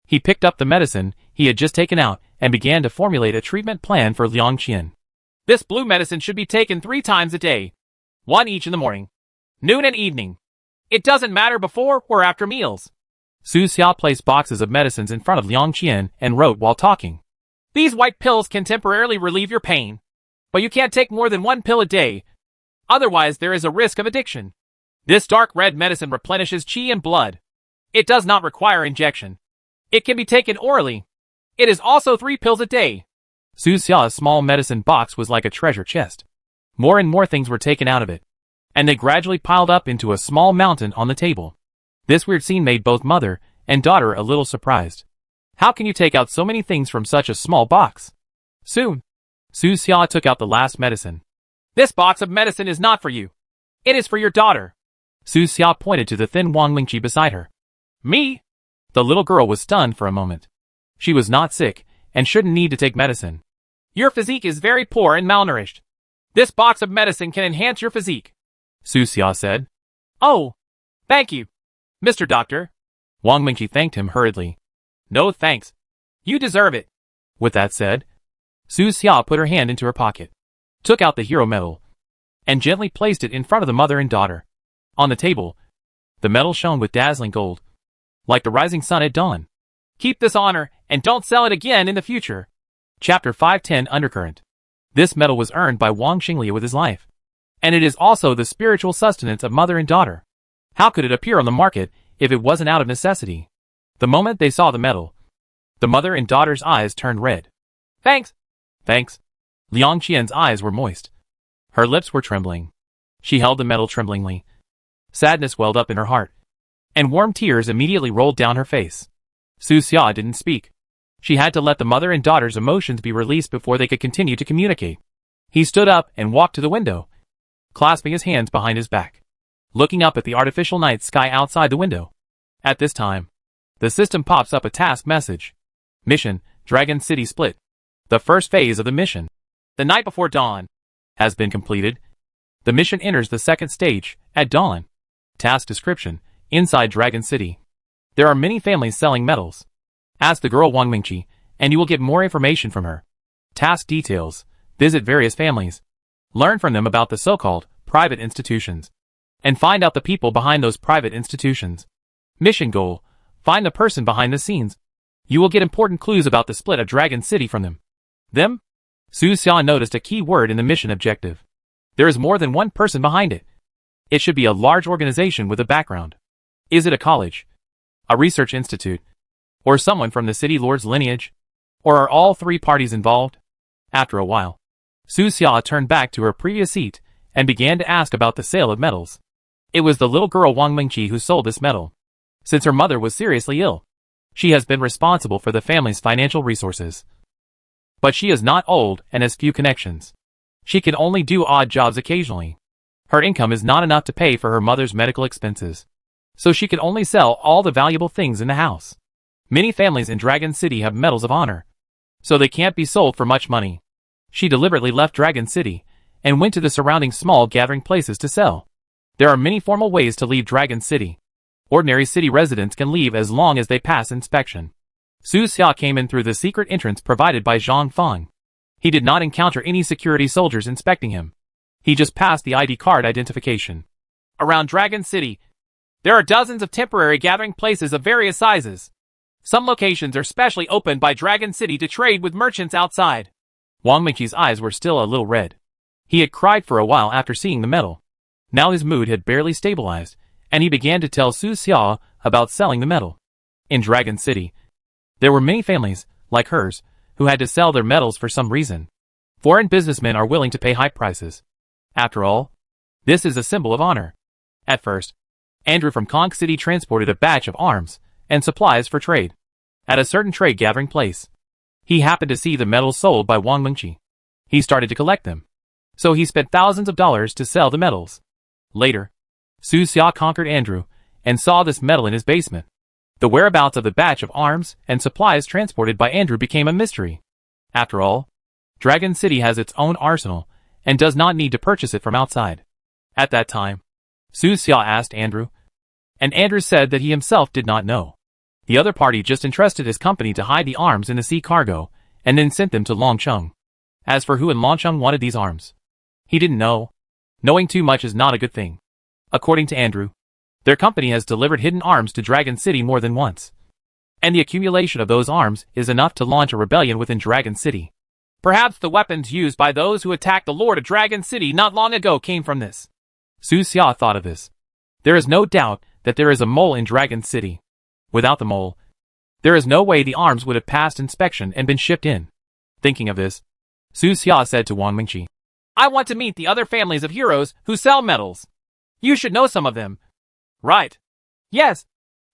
he picked up the medicine he had just taken out and began to formulate a treatment plan for Liang Qian. This blue medicine should be taken 3 times a day. 1 each in the morning, noon and evening. It doesn't matter before or after meals. Su Xiao placed boxes of medicines in front of Liang Qian and wrote while talking. These white pills can temporarily relieve your pain, but you can't take more than 1 pill a day. Otherwise, there is a risk of addiction. This dark red medicine replenishes qi and blood. It does not require injection. It can be taken orally. It is also 3 pills a day. Su Xiao's small medicine box was like a treasure chest. More and more things were taken out of it, and they gradually piled up into a small mountain on the table. This weird scene made both mother and daughter a little surprised. How can you take out so many things from such a small box? Soon, Su Xiao took out the last medicine. This box of medicine is not for you. It is for your daughter. Su Xiao pointed to the thin Wang Mingqi beside her. Me? The little girl was stunned for a moment. She was not sick and shouldn't need to take medicine. Your physique is very poor and malnourished. This box of medicine can enhance your physique, Su Xiao said. Oh, thank you, Mr. Doctor. Wang Mingqi thanked him hurriedly. No thanks. You deserve it. With that said, Su Xiao put her hand into her pocket, took out the hero medal, and gently placed it in front of the mother and daughter. On the table, the medal shone with dazzling gold, like the rising sun at dawn. Keep this honor and don't sell it again in the future. Chapter 510 Undercurrent. This medal was earned by Wang Xinglie with his life, and it is also the spiritual sustenance of mother and daughter. How could it appear on the market if it wasn't out of necessity? The moment they saw the medal, the mother and daughter's eyes turned red. Thanks. Thanks. Liang Qian's eyes were moist. Her lips were trembling. She held the medal tremblingly. Sadness welled up in her heart, and warm tears immediately rolled down her face. Su Xiao didn't speak. She had to let the mother and daughter's emotions be released before they could continue to communicate. He stood up and walked to the window, clasping his hands behind his back, looking up at the artificial night sky outside the window. At this time, the system pops up a task message. Mission, Dragon City Split. The first phase of the mission, the night before dawn, has been completed. The mission enters the second stage, at dawn. Task description, inside Dragon City. There are many families selling metals. Ask the girl Wang Mingqi, and you will get more information from her. Task details, visit various families. Learn from them about the so-called private institutions, and find out the people behind those private institutions. Mission goal, find the person behind the scenes. You will get important clues about the split of Dragon City from them. Them? Su Xiao noticed a key word in the mission objective. There is more than one person behind it. It should be a large organization with a background. Is it a college? A research institute? Or someone from the city lord's lineage? Or are all 3 parties involved? After a while, Su Xiao turned back to her previous seat and began to ask about the sale of metals. It was the little girl Wang Mingqi who sold this metal. Since her mother was seriously ill, she has been responsible for the family's financial resources. But she is not old and has few connections. She can only do odd jobs occasionally. Her income is not enough to pay for her mother's medical expenses, so she can only sell all the valuable things in the house. Many families in Dragon City have medals of honor, so they can't be sold for much money. She deliberately left Dragon City and went to the surrounding small gathering places to sell. There are many formal ways to leave Dragon City. Ordinary city residents can leave as long as they pass inspection. Su Xiao came in through the secret entrance provided by Zhang Fang. He did not encounter any security soldiers inspecting him. He just passed the ID card identification. Around Dragon City, there are dozens of temporary gathering places of various sizes. Some locations are specially opened by Dragon City to trade with merchants outside. Wang Mingqi's eyes were still a little red. He had cried for a while after seeing the medal. Now his mood had barely stabilized, and he began to tell Su Xia about selling the medal. In Dragon City, there were many families, like hers, who had to sell their medals for some reason. Foreign businessmen are willing to pay high prices. After all, this is a symbol of honor. At first, Andrew from Conch City transported a batch of arms and supplies for trade. At a certain trade gathering place, he happened to see the medals sold by Wang Mingqi. He started to collect them. So he spent thousands of dollars to sell the medals. Later, Su Xia conquered Andrew and saw this medal in his basement. The whereabouts of the batch of arms and supplies transported by Andrew became a mystery. After all, Dragon City has its own arsenal and does not need to purchase it from outside. At that time, Su Xia asked Andrew, and Andrew said that he himself did not know. The other party just entrusted his company to hide the arms in the sea cargo and then sent them to Longcheng. As for who in Longcheng wanted these arms, he didn't know. Knowing too much is not a good thing. According to Andrew, their company has delivered hidden arms to Dragon City more than once. And the accumulation of those arms is enough to launch a rebellion within Dragon City. Perhaps the weapons used by those who attacked the Lord of Dragon City not long ago came from this. Su Xia thought of this. There is no doubt that there is a mole in Dragon City. Without the mole, there is no way the arms would have passed inspection and been shipped in. Thinking of this, Su Xia said to Wang Mingqi, I want to meet the other families of heroes who sell medals. You should know some of them. Right. Yes,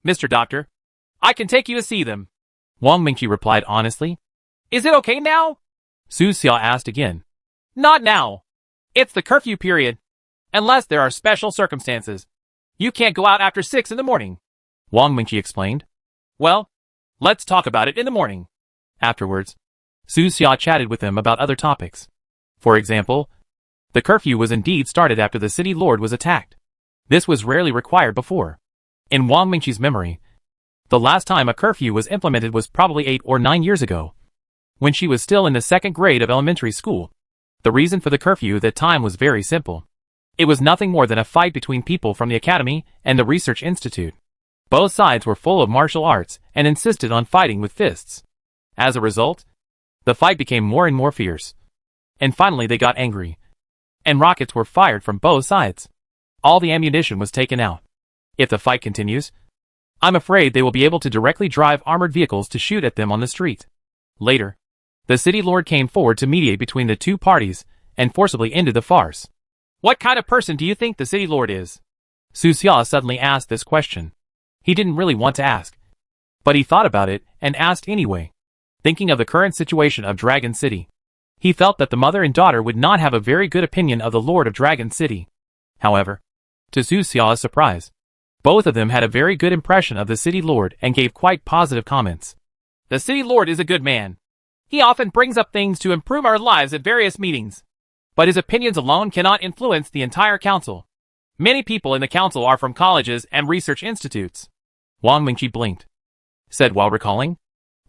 Mr. Doctor. I can take you to see them. Wang Mingqi replied honestly. Is it okay now? Su Xia asked again. Not now. It's the curfew period. Unless there are special circumstances. You can't go out after 6 in the morning. Wang Mingqi explained. Well, let's talk about it in the morning. Afterwards, Su Xia chatted with them about other topics. For example, the curfew was indeed started after the city lord was attacked. This was rarely required before. In Wang Mingqi's memory, the last time a curfew was implemented was probably 8 or 9 years ago, when she was still in the 2nd grade of elementary school. The reason for the curfew that time was very simple. It was nothing more than a fight between people from the academy and the research institute. Both sides were full of martial arts and insisted on fighting with fists. As a result, the fight became more and more fierce. And finally they got angry. And rockets were fired from both sides. All the ammunition was taken out. If the fight continues, I'm afraid they will be able to directly drive armored vehicles to shoot at them on the street. Later, the city lord came forward to mediate between the two parties and forcibly ended the farce. What kind of person do you think the city lord is? Su Xia suddenly asked this question. He didn't really want to ask, but he thought about it and asked anyway. Thinking of the current situation of Dragon City, he felt that the mother and daughter would not have a very good opinion of the Lord of Dragon City. However, to Su Xia's surprise, both of them had a very good impression of the city lord and gave quite positive comments. The city lord is a good man. He often brings up things to improve our lives at various meetings. But his opinions alone cannot influence the entire council. Many people in the council are from colleges and research institutes. Wang Mingqi blinked, said while recalling.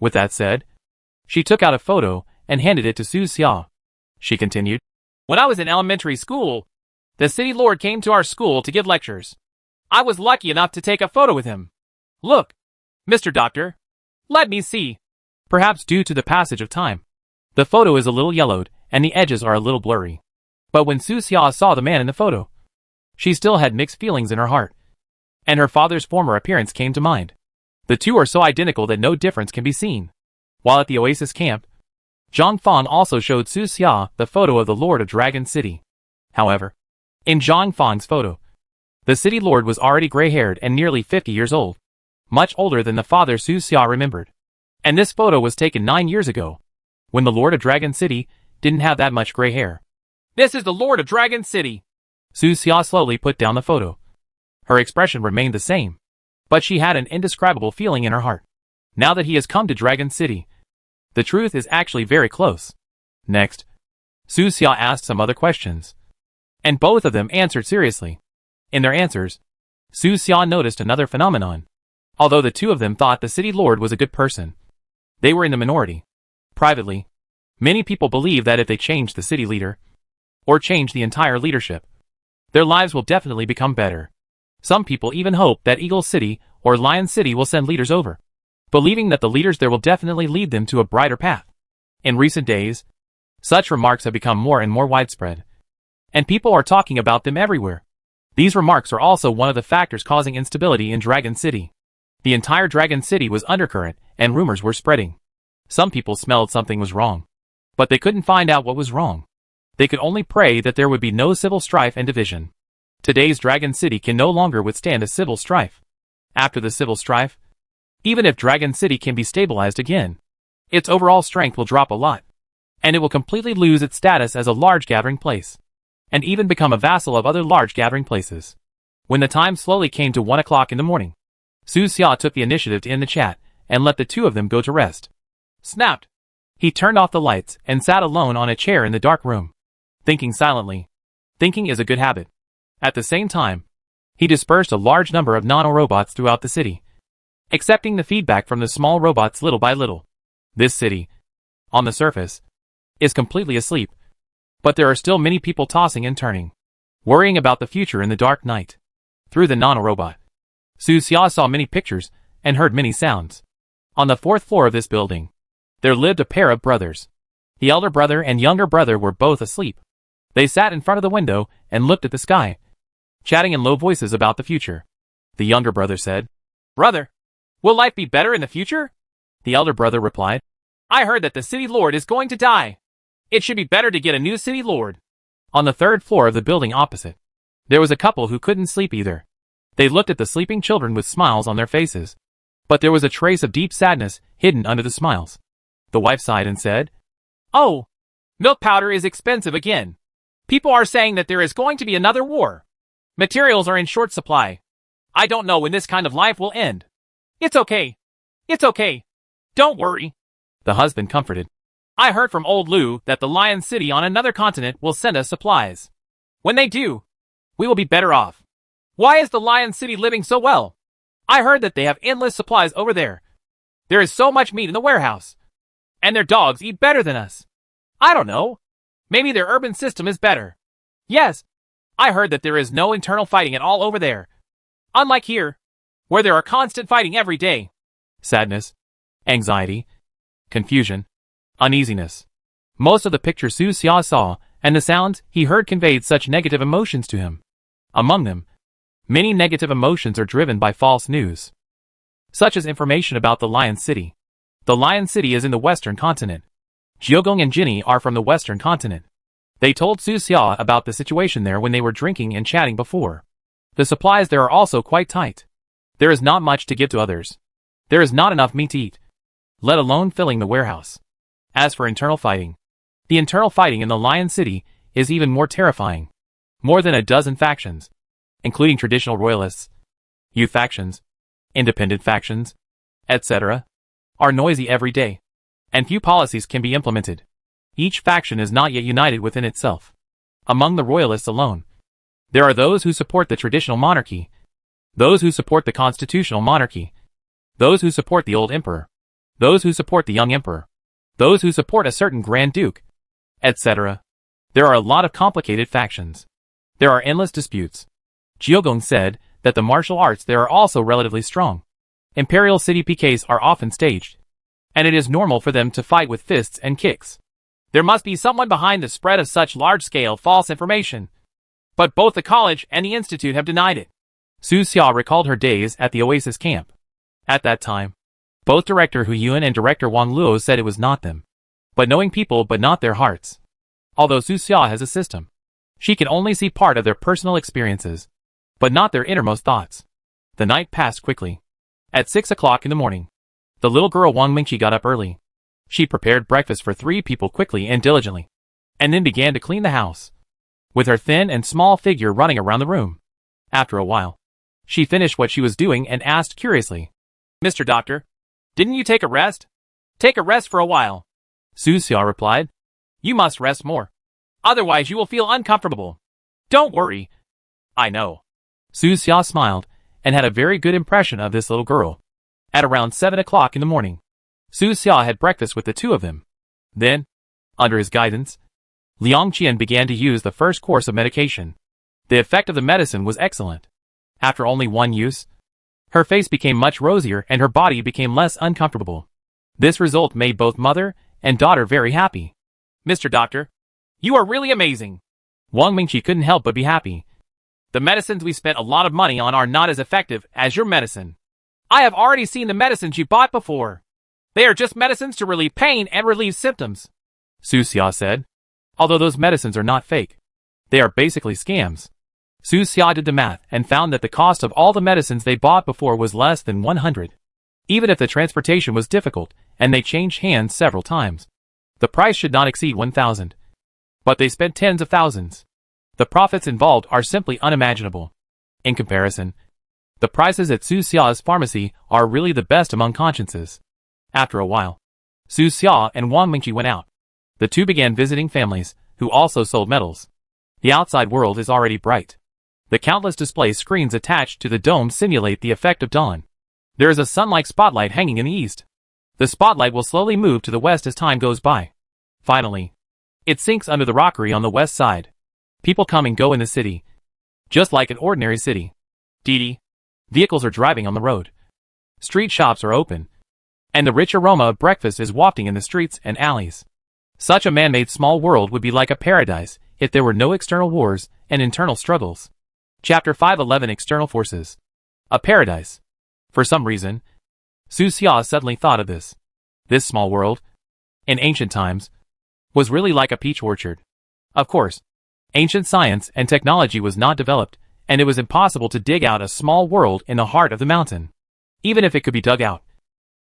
With that said, she took out a photo and handed it to Su Xia. She continued, When I was in elementary school, the city lord came to our school to give lectures. I was lucky enough to take a photo with him. Look, Mr. Doctor. Let me see. Perhaps due to the passage of time, the photo is a little yellowed and the edges are a little blurry. But when Su Xia saw the man in the photo, she still had mixed feelings in her heart. And her father's former appearance came to mind. The two are so identical that no difference can be seen. While at the Oasis camp, Zhang Fan also showed Su Xia the photo of the Lord of Dragon City. However, in Zhang Fan's photo, the city lord was already gray-haired and nearly 50 years old, much older than the father Su Xia remembered. And this photo was taken 9 years ago, when the Lord of Dragon City didn't have that much gray hair. This is the Lord of Dragon City. Su Xia slowly put down the photo. Her expression remained the same, but she had an indescribable feeling in her heart. Now that he has come to Dragon City, the truth is actually very close. Next, Su Xia asked some other questions, and both of them answered seriously. In their answers, Su Xia noticed another phenomenon. Although the two of them thought the city lord was a good person, they were in the minority. Privately, many people believe that if they change the city leader, or change the entire leadership, their lives will definitely become better. Some people even hope that Eagle City or Lion City will send leaders over. believing that the leaders there will definitely lead them to a brighter path. In recent days, such remarks have become more and more widespread, and people are talking about them everywhere. These remarks are also one of the factors causing instability in Dragon City. The entire Dragon City was undercurrent, and rumors were spreading. Some people smelled something was wrong, but they couldn't find out what was wrong. They could only pray that there would be no civil strife and division. Today's Dragon City can no longer withstand a civil strife. After the civil strife, even if Dragon City can be stabilized again, its overall strength will drop a lot, and it will completely lose its status as a large gathering place, and even become a vassal of other large gathering places. When the time slowly came to 1 o'clock in the morning, Su Xia took the initiative to end the chat, and let the two of them go to rest. Snapped. He turned off the lights, and sat alone on a chair in the dark room, thinking silently. Thinking is a good habit. At the same time, he dispersed a large number of nano-robots throughout the city, accepting the feedback from the small robots little by little. This city, on the surface, is completely asleep, but there are still many people tossing and turning, worrying about the future in the dark night. Through the nano-robot, Su Xia saw many pictures and heard many sounds. On the 4th floor of this building, there lived a pair of brothers. The elder brother and younger brother were both asleep. They sat in front of the window and looked at the sky, chatting in low voices about the future. The younger brother said, "Brother, will life be better in the future?" The elder brother replied, "I heard that the city lord is going to die. It should be better to get a new city lord." On the 3rd floor of the building opposite, there was a couple who couldn't sleep either. They looked at the sleeping children with smiles on their faces, but there was a trace of deep sadness hidden under the smiles. The wife sighed and said, "Oh, milk powder is expensive again. People are saying that there is going to be another war. Materials are in short supply. I don't know when this kind of life will end. It's okay. It's okay. Don't worry." The husband comforted. "I heard from old Lu that the Lion City on another continent will send us supplies. When they do, we will be better off. Why is the Lion City living so well? I heard that they have endless supplies over there. There is so much meat in the warehouse. And their dogs eat better than us. I don't know. Maybe their urban system is better. Yes, I heard that there is no internal fighting at all over there. Unlike here, where there are constant fighting every day." Sadness, anxiety, confusion, uneasiness. Most of the pictures Su Xia saw and the sounds he heard conveyed such negative emotions to him. Among them, many negative emotions are driven by false news, such as information about the Lion City. The Lion City is in the Western continent. Jiogong and Jinny are from the Western continent. They told Su Xia about the situation there when they were drinking and chatting before. The supplies there are also quite tight. There is not much to give to others. There is not enough meat to eat, let alone filling the warehouse. As for internal fighting, the internal fighting in the Lion City is even more terrifying. More than a dozen factions, including traditional royalists, youth factions, independent factions, etc., are noisy every day, and few policies can be implemented. Each faction is not yet united within itself. Among the royalists alone, there are those who support the traditional monarchy, those who support the constitutional monarchy, those who support the old emperor, those who support the young emperor, those who support a certain grand duke, etc. There are a lot of complicated factions. There are endless disputes. Jiogong said that the martial arts there are also relatively strong. Imperial city PKs are often staged, and it is normal for them to fight with fists and kicks. There must be someone behind the spread of such large-scale false information, but both the college and the institute have denied it. Su Xia recalled her days at the Oasis camp. At that time, both Director Hu Yuan and Director Wang Luo said it was not them, but knowing people but not their hearts. Although Su Xia has a system, she can only see part of their personal experiences, but not their innermost thoughts. The night passed quickly. At 6 o'clock in the morning, the little girl Wang Mingqi got up early. She prepared breakfast for 3 people quickly and diligently, and then began to clean the house, with her thin and small figure running around the room. After a while, she finished what she was doing and asked curiously, "Mr. Doctor, didn't you take a rest?" "Take a rest for a while," Su Xia replied. "You must rest more. Otherwise you will feel uncomfortable. Don't worry. I know." Su Xia smiled and had a very good impression of this little girl. At around 7 o'clock in the morning, Su Xia had breakfast with the two of them. Then, under his guidance, Liang Qian began to use the first course of medication. The effect of the medicine was excellent. After only one use, Her face became much rosier and her body became less uncomfortable. This result made both mother and daughter very happy. Mr. Doctor, you are really amazing. Wang Mingqi couldn't help but be happy. The medicines we spent a lot of money on are not as effective as your medicine. I have already seen the medicines you bought before. They are just medicines to relieve pain and relieve symptoms, Su Xia said. Although those medicines are not fake. They are basically scams. Su Xia did the math and found that the cost of all the medicines they bought before was less than 100. Even if the transportation was difficult, and they changed hands several times. The price should not exceed 1,000. But they spent tens of thousands. The profits involved are simply unimaginable. In comparison, the prices at Su Xia's pharmacy are really the best among consciences. After a while, Su Xia and Wang Mingqi went out. The two began visiting families, who also sold metals. The outside world is already bright. The countless display screens attached to the dome simulate the effect of dawn. There is a sun-like spotlight hanging in the east. The spotlight will slowly move to the west as time goes by. Finally, it sinks under the rockery on the west side. People come and go in the city, just like an ordinary city. Didi. Vehicles are driving on the road. Street shops are open. And the rich aroma of breakfast is wafting in the streets and alleys. Such a man-made small world would be like a paradise if there were no external wars and internal struggles. Chapter 5:11 External Forces. A paradise. For some reason, Su Xia suddenly thought of this. This small world, in ancient times, was really like a peach orchard. Of course, ancient science and technology was not developed, and it was impossible to dig out a small world in the heart of the mountain. Even if it could be dug out,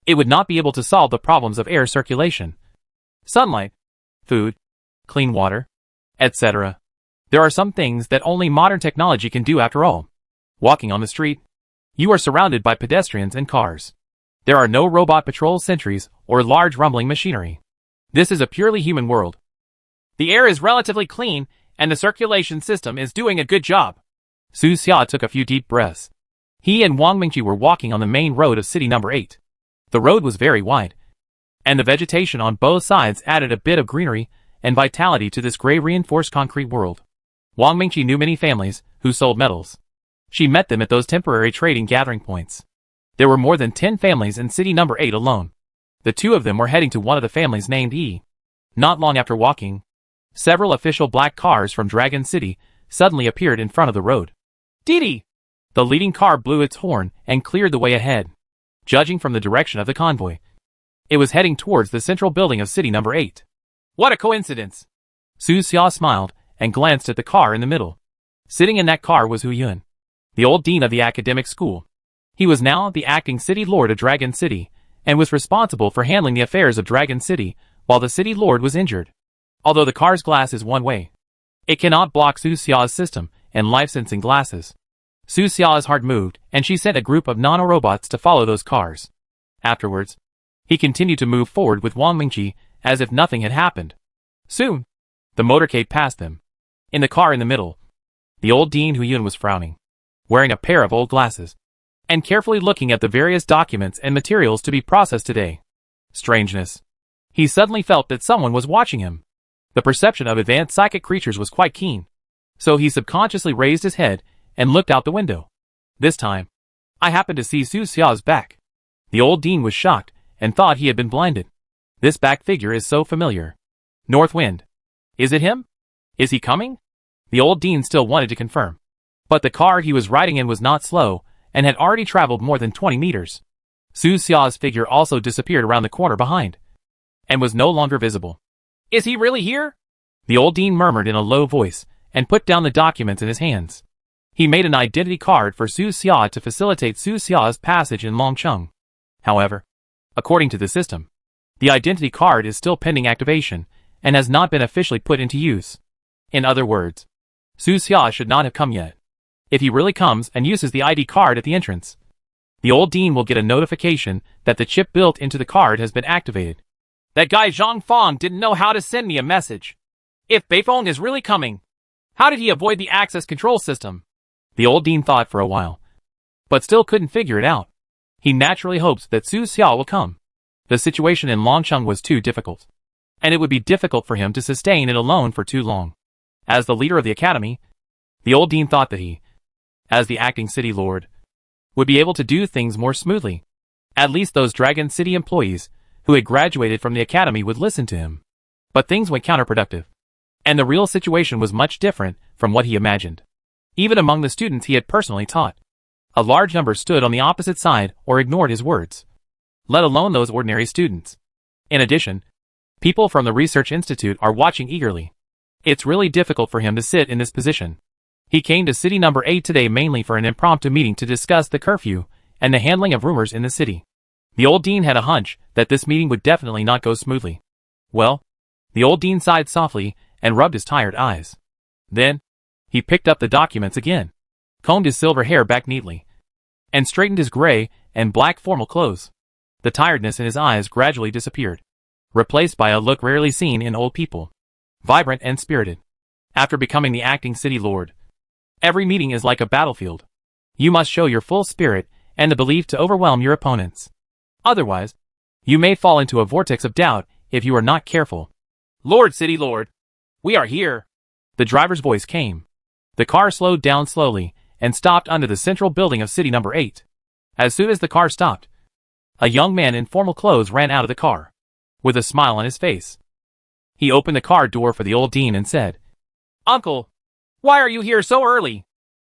it would not be able to solve the problems of air circulation, sunlight, food, clean water, etc. There are some things that only modern technology can do after all. Walking on the street, you are surrounded by pedestrians and cars. There are no robot patrol sentries or large rumbling machinery. This is a purely human world. The air is relatively clean and the circulation system is doing a good job. Su Xia took a few deep breaths. He and Wang Mingqi were walking on the main road of city number 8. The road was very wide, and the vegetation on both sides added a bit of greenery and vitality to this gray reinforced concrete world. Wang Mingqi knew many families who sold metals. She met them at those temporary trading gathering points. There were more than 10 families in city number 8 alone. The two of them were heading to one of the families named E. Not long after walking, several official black cars from Dragon City suddenly appeared in front of the road. Didi! The leading car blew its horn and cleared the way ahead. Judging from the direction of the convoy, it was heading towards the central building of city number 8. What a coincidence! Su Xia smiled and glanced at the car in the middle. Sitting in that car was Hu Yun, the old dean of the academic school. He was now the acting city lord of Dragon City, and was responsible for handling the affairs of Dragon City while the city lord was injured. Although the car's glass is one way, it cannot block Su Xia's system and life-sensing glasses. Su Xia's heart moved, and she sent a group of nanorobots to follow those cars. Afterwards, he continued to move forward with Wang Mingqi as if nothing had happened. Soon, the motorcade passed them. In the car in the middle, the old dean Hu Yun was frowning, wearing a pair of old glasses, and carefully looking at the various documents and materials to be processed today. Strangeness. He suddenly felt that someone was watching him. The perception of advanced psychic creatures was quite keen, so he subconsciously raised his head and looked out the window. This time, I happened to see Su Xia's back. The old dean was shocked and thought he had been blinded. This back figure is so familiar. North Wind. Is it him? Is he coming? The old dean still wanted to confirm. But the car he was riding in was not slow and had already traveled more than 20 meters. Su Xia's figure also disappeared around the corner behind and was no longer visible. Is he really here? The old dean murmured in a low voice and put down the documents in his hands. He made an identity card for Su Xia to facilitate Su Xia's passage in Longcheng. However, according to the system, the identity card is still pending activation and has not been officially put into use. In other words, Su Xia should not have come yet. If he really comes and uses the ID card at the entrance, the old dean will get a notification that the chip built into the card has been activated. That guy Zhang Fong didn't know how to send me a message. If Beifeng is really coming, how did he avoid the access control system? The old dean thought for a while, but still couldn't figure it out. He naturally hopes that Su Xia will come. The situation in Longcheng was too difficult, and it would be difficult for him to sustain it alone for too long. As the leader of the academy, the old dean thought that he, as the acting city lord, would be able to do things more smoothly. At least those Dragon City employees, who had graduated from the academy, would listen to him. But things went counterproductive. And the real situation was much different from what he imagined. Even among the students he had personally taught, a large number stood on the opposite side or ignored his words, let alone those ordinary students. In addition, people from the research institute are watching eagerly. It's really difficult for him to sit in this position. He came to city number 8 today mainly for an impromptu meeting to discuss the curfew and the handling of rumors in the city. The old dean had a hunch that this meeting would definitely not go smoothly. Well, the old dean sighed softly and rubbed his tired eyes. Then, he picked up the documents again, combed his silver hair back neatly, and straightened his gray and black formal clothes. The tiredness in his eyes gradually disappeared, replaced by a look rarely seen in old people, vibrant and spirited. After becoming the acting city lord, every meeting is like a battlefield. You must show your full spirit and the belief to overwhelm your opponents. Otherwise, you may fall into a vortex of doubt if you are not careful. Lord City Lord, we are here. The driver's voice came. The car slowed down slowly and stopped under the central building of city number 8. As soon as the car stopped, a young man in formal clothes ran out of the car, with a smile on his face. He opened the car door for the old dean and said, Uncle, why are you here so early?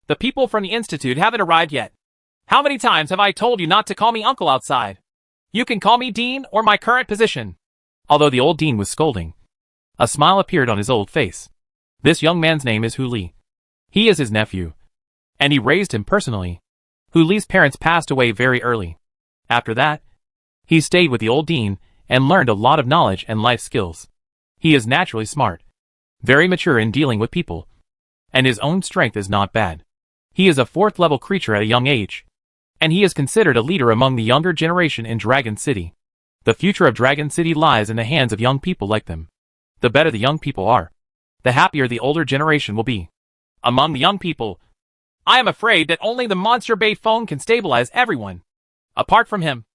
The people from the institute haven't arrived yet. How many times have I told you not to call me uncle outside? You can call me dean or my current position. Although the old dean was scolding, a smile appeared on his old face. This young man's name is Hu Li. He is his nephew, and he raised him personally. Hu Li's parents passed away very early. After that, he stayed with the old dean and learned a lot of knowledge and life skills. He is naturally smart, very mature in dealing with people, and his own strength is not bad. He is a 4th-level creature at a young age, and he is considered a leader among the younger generation in Dragon City. The future of Dragon City lies in the hands of young people like them. The better the young people are, the happier the older generation will be. Among the young people, I am afraid that only the Monster Bay phone can stabilize everyone. Apart from him,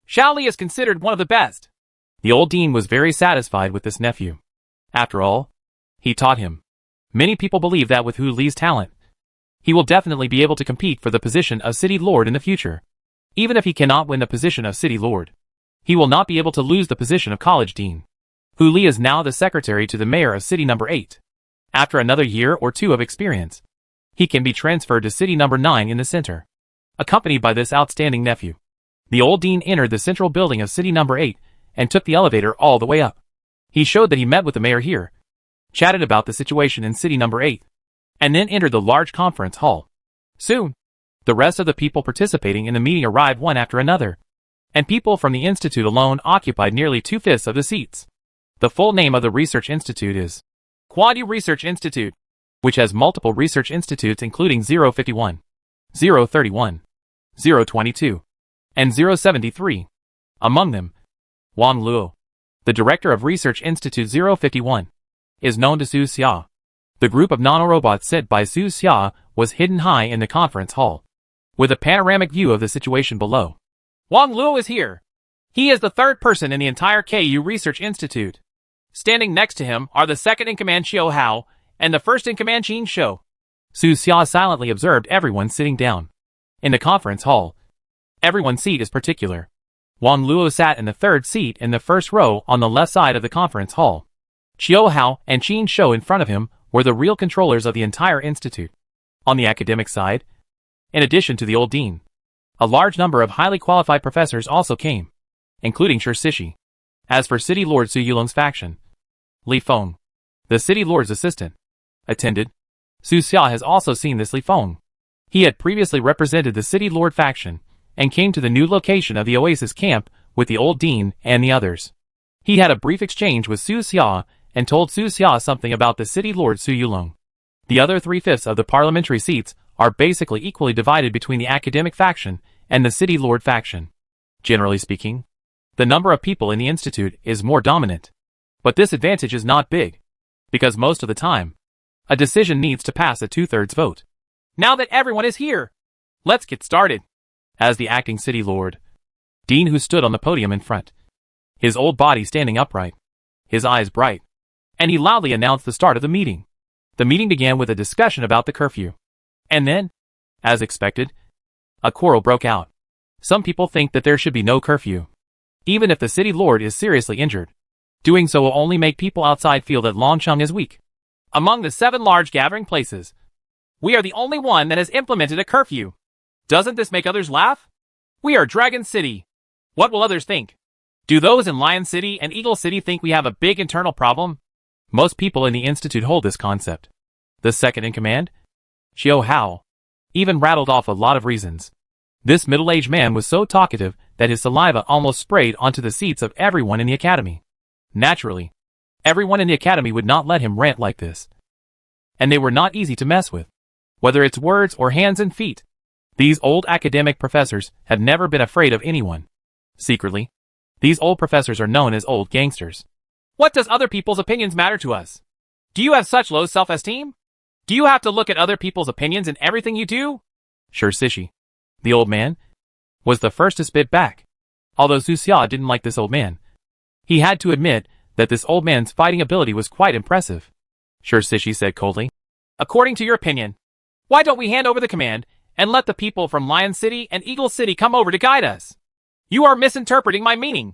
Xiao Li is considered one of the best. The old dean was very satisfied with this nephew. After all, he taught him. Many people believe that with Hu Li's talent, he will definitely be able to compete for the position of City Lord in the future. Even if he cannot win the position of City Lord, he will not be able to lose the position of College Dean. Hu Li is now the secretary to the mayor of City number 8. After another year or two of experience, he can be transferred to City number 9 in the center. Accompanied by this outstanding nephew, the old dean entered the central building of City number 8 and took the elevator all the way up. He showed that he met with the mayor here, chatted about the situation in City number 8, and then entered the large conference hall. Soon, the rest of the people participating in the meeting arrived one after another, and people from the institute alone occupied nearly 2/5 of the seats. The full name of the research institute is Quadu Research Institute, which has multiple research institutes including 051, 031, 022, and 073. Among them, Wang Luo, the director of Research Institute 051, is known to Su Xia. The group of nanorobots sent by Su Xia was hidden high in the conference hall, with a panoramic view of the situation below. Wang Luo is here. He is the 3rd person in the entire KU Research Institute. Standing next to him are the 2nd-in-command Xiao Hao and the 1st-in-command Qin Shou. Su Xia silently observed everyone sitting down. In the conference hall, everyone's seat is particular. Wang Luo sat in the 3rd seat in the 1st row on the left side of the conference hall. Xiao Hao and Qin Shou in front of him were the real controllers of the entire institute. On the academic side, in addition to the old dean, a large number of highly qualified professors also came, including Shi Sishi. As for City Lord Su Yulong's faction, Li Feng, the City Lord's assistant, attended. Su Xia has also seen this Li Feng. He had previously represented the City Lord faction and came to the new location of the Oasis camp with the old dean and the others. He had a brief exchange with Su Xia and told Su Xia something about the City Lord Su Yulong. The other 3/5 of the parliamentary seats are basically equally divided between the academic faction and the City Lord faction. Generally speaking, the number of people in the institute is more dominant. But this advantage is not big, because most of the time, a decision needs to pass a 2/3 vote. Now that everyone is here, let's get started. As the acting City Lord, Dean who stood on the podium in front, his old body standing upright, his eyes bright, and he loudly announced the start of the meeting. The meeting began with a discussion about the curfew. And then, as expected, A quarrel broke out. Some people think that there should be no curfew, even if the city lord is seriously injured. Doing so will only make people outside feel that Longcheng is weak. Among the 7 large gathering places, we are the only one that has implemented a curfew. Doesn't this make others laugh? We are Dragon City. What will others think? Do those in Lion City and Eagle City think we have a big internal problem? Most people in the institute hold this concept. The second in command, Xiao Hao, even rattled off a lot of reasons. This middle-aged man was so talkative that his saliva almost sprayed onto the seats of everyone in the academy. Naturally, everyone in the academy would not let him rant like this. And they were not easy to mess with, whether it's words or hands and feet. These old academic professors have never been afraid of anyone. Secretly, these old professors are known as old gangsters. What does other people's opinions matter to us? Do you have such low self-esteem? Do you have to look at other people's opinions in everything you do? Sure, Sishi, the old man, was the first to spit back. Although Su Xia didn't like this old man, he had to admit that this old man's fighting ability was quite impressive. Sure, Sishi said coldly. According to your opinion, why don't we hand over the command and let the people from Lion City and Eagle City come over to guide us? You are misinterpreting my meaning.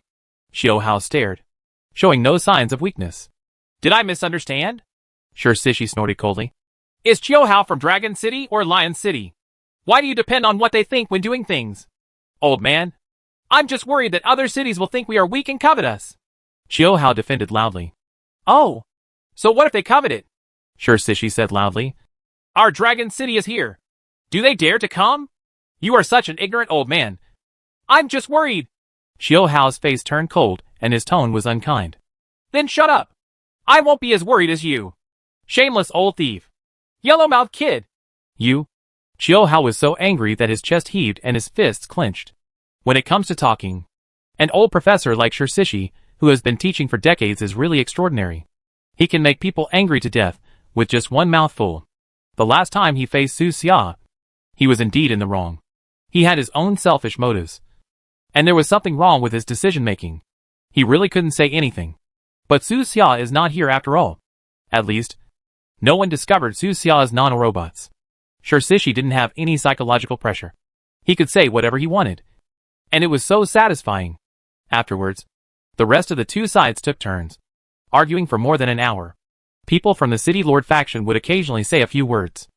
Xiao Hao stared, showing no signs of weakness. Did I misunderstand? Sure, Sishi snorted coldly. Is Xiao Hao from Dragon City or Lion City? Why do you depend on what they think when doing things? Old man, I'm just worried that other cities will think we are weak and covet us. Xiao Hao defended loudly. Oh, so what if they covet it? Sure, Sishi said loudly. Our Dragon City is here. Do they dare to come? You are such an ignorant old man. I'm just worried. Xiao Hao's face turned cold and his tone was unkind. Then shut up. I won't be as worried as you. Shameless old thief. Yellow-mouthed kid. You. Xiao Hao was so angry that his chest heaved and his fists clenched. When it comes to talking, an old professor like Sure Sishi, who has been teaching for decades, is really extraordinary. He can make people angry to death with just one mouthful. The last time he faced Su Xia, he was indeed in the wrong. He had his own selfish motives. And there was something wrong with his decision-making. He really couldn't say anything. But Su Xia is not here after all. At least, no one discovered Su Xia's nanorobots. Sure, Sishi didn't have any psychological pressure. He could say whatever he wanted. And it was so satisfying. Afterwards, the rest of the two sides took turns, arguing for more than an hour. People from the City Lord faction would occasionally say a few words.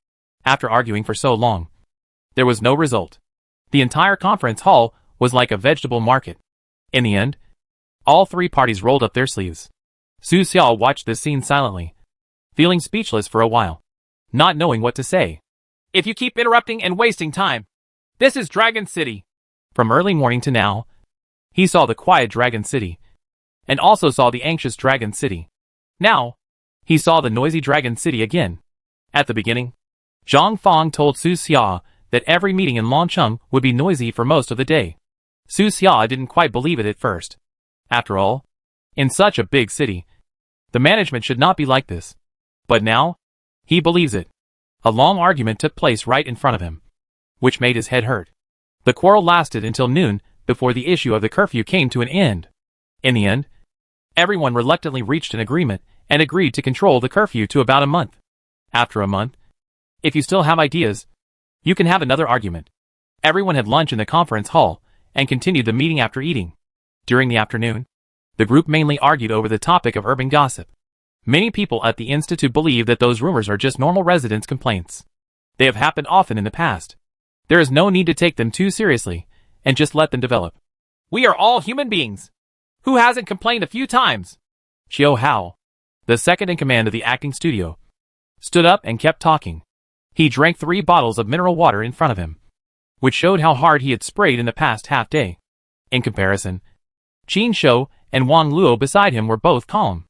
After arguing for so long, there was no result. The entire conference hall was like a vegetable market. In the end, all 3 parties rolled up their sleeves. Su Xia watched this scene silently, feeling speechless for a while, not knowing what to say. If you keep interrupting and wasting time, this is Dragon City. From early morning to now, he saw the quiet Dragon City, and also saw the anxious Dragon City. Now, he saw the noisy Dragon City again. At the beginning, Zhang Fang told Su Xia that every meeting in Longcheng would be noisy for most of the day. Su Xia didn't quite believe it at first. After all, in such a big city, the management should not be like this. But now, he believes it. A long argument took place right in front of him, which made his head hurt. The quarrel lasted until noon before the issue of the curfew came to an end. In the end, everyone reluctantly reached an agreement and agreed to control the curfew to about a month. After a month, if you still have ideas, you can have another argument. Everyone had lunch in the conference hall and continued the meeting after eating. During the afternoon, the group mainly argued over the topic of urban gossip. Many people at the institute believe that those rumors are just normal residents' complaints. They have happened often in the past. There is no need to take them too seriously, and just let them develop. We are all human beings. Who hasn't complained a few times? Xiao Hao, the second in command of the acting studio, stood up and kept talking. He drank 3 bottles of mineral water in front of him, which showed how hard he had sprayed in the past half day. In comparison, Qin Shou and Wang Luo beside him were both calm.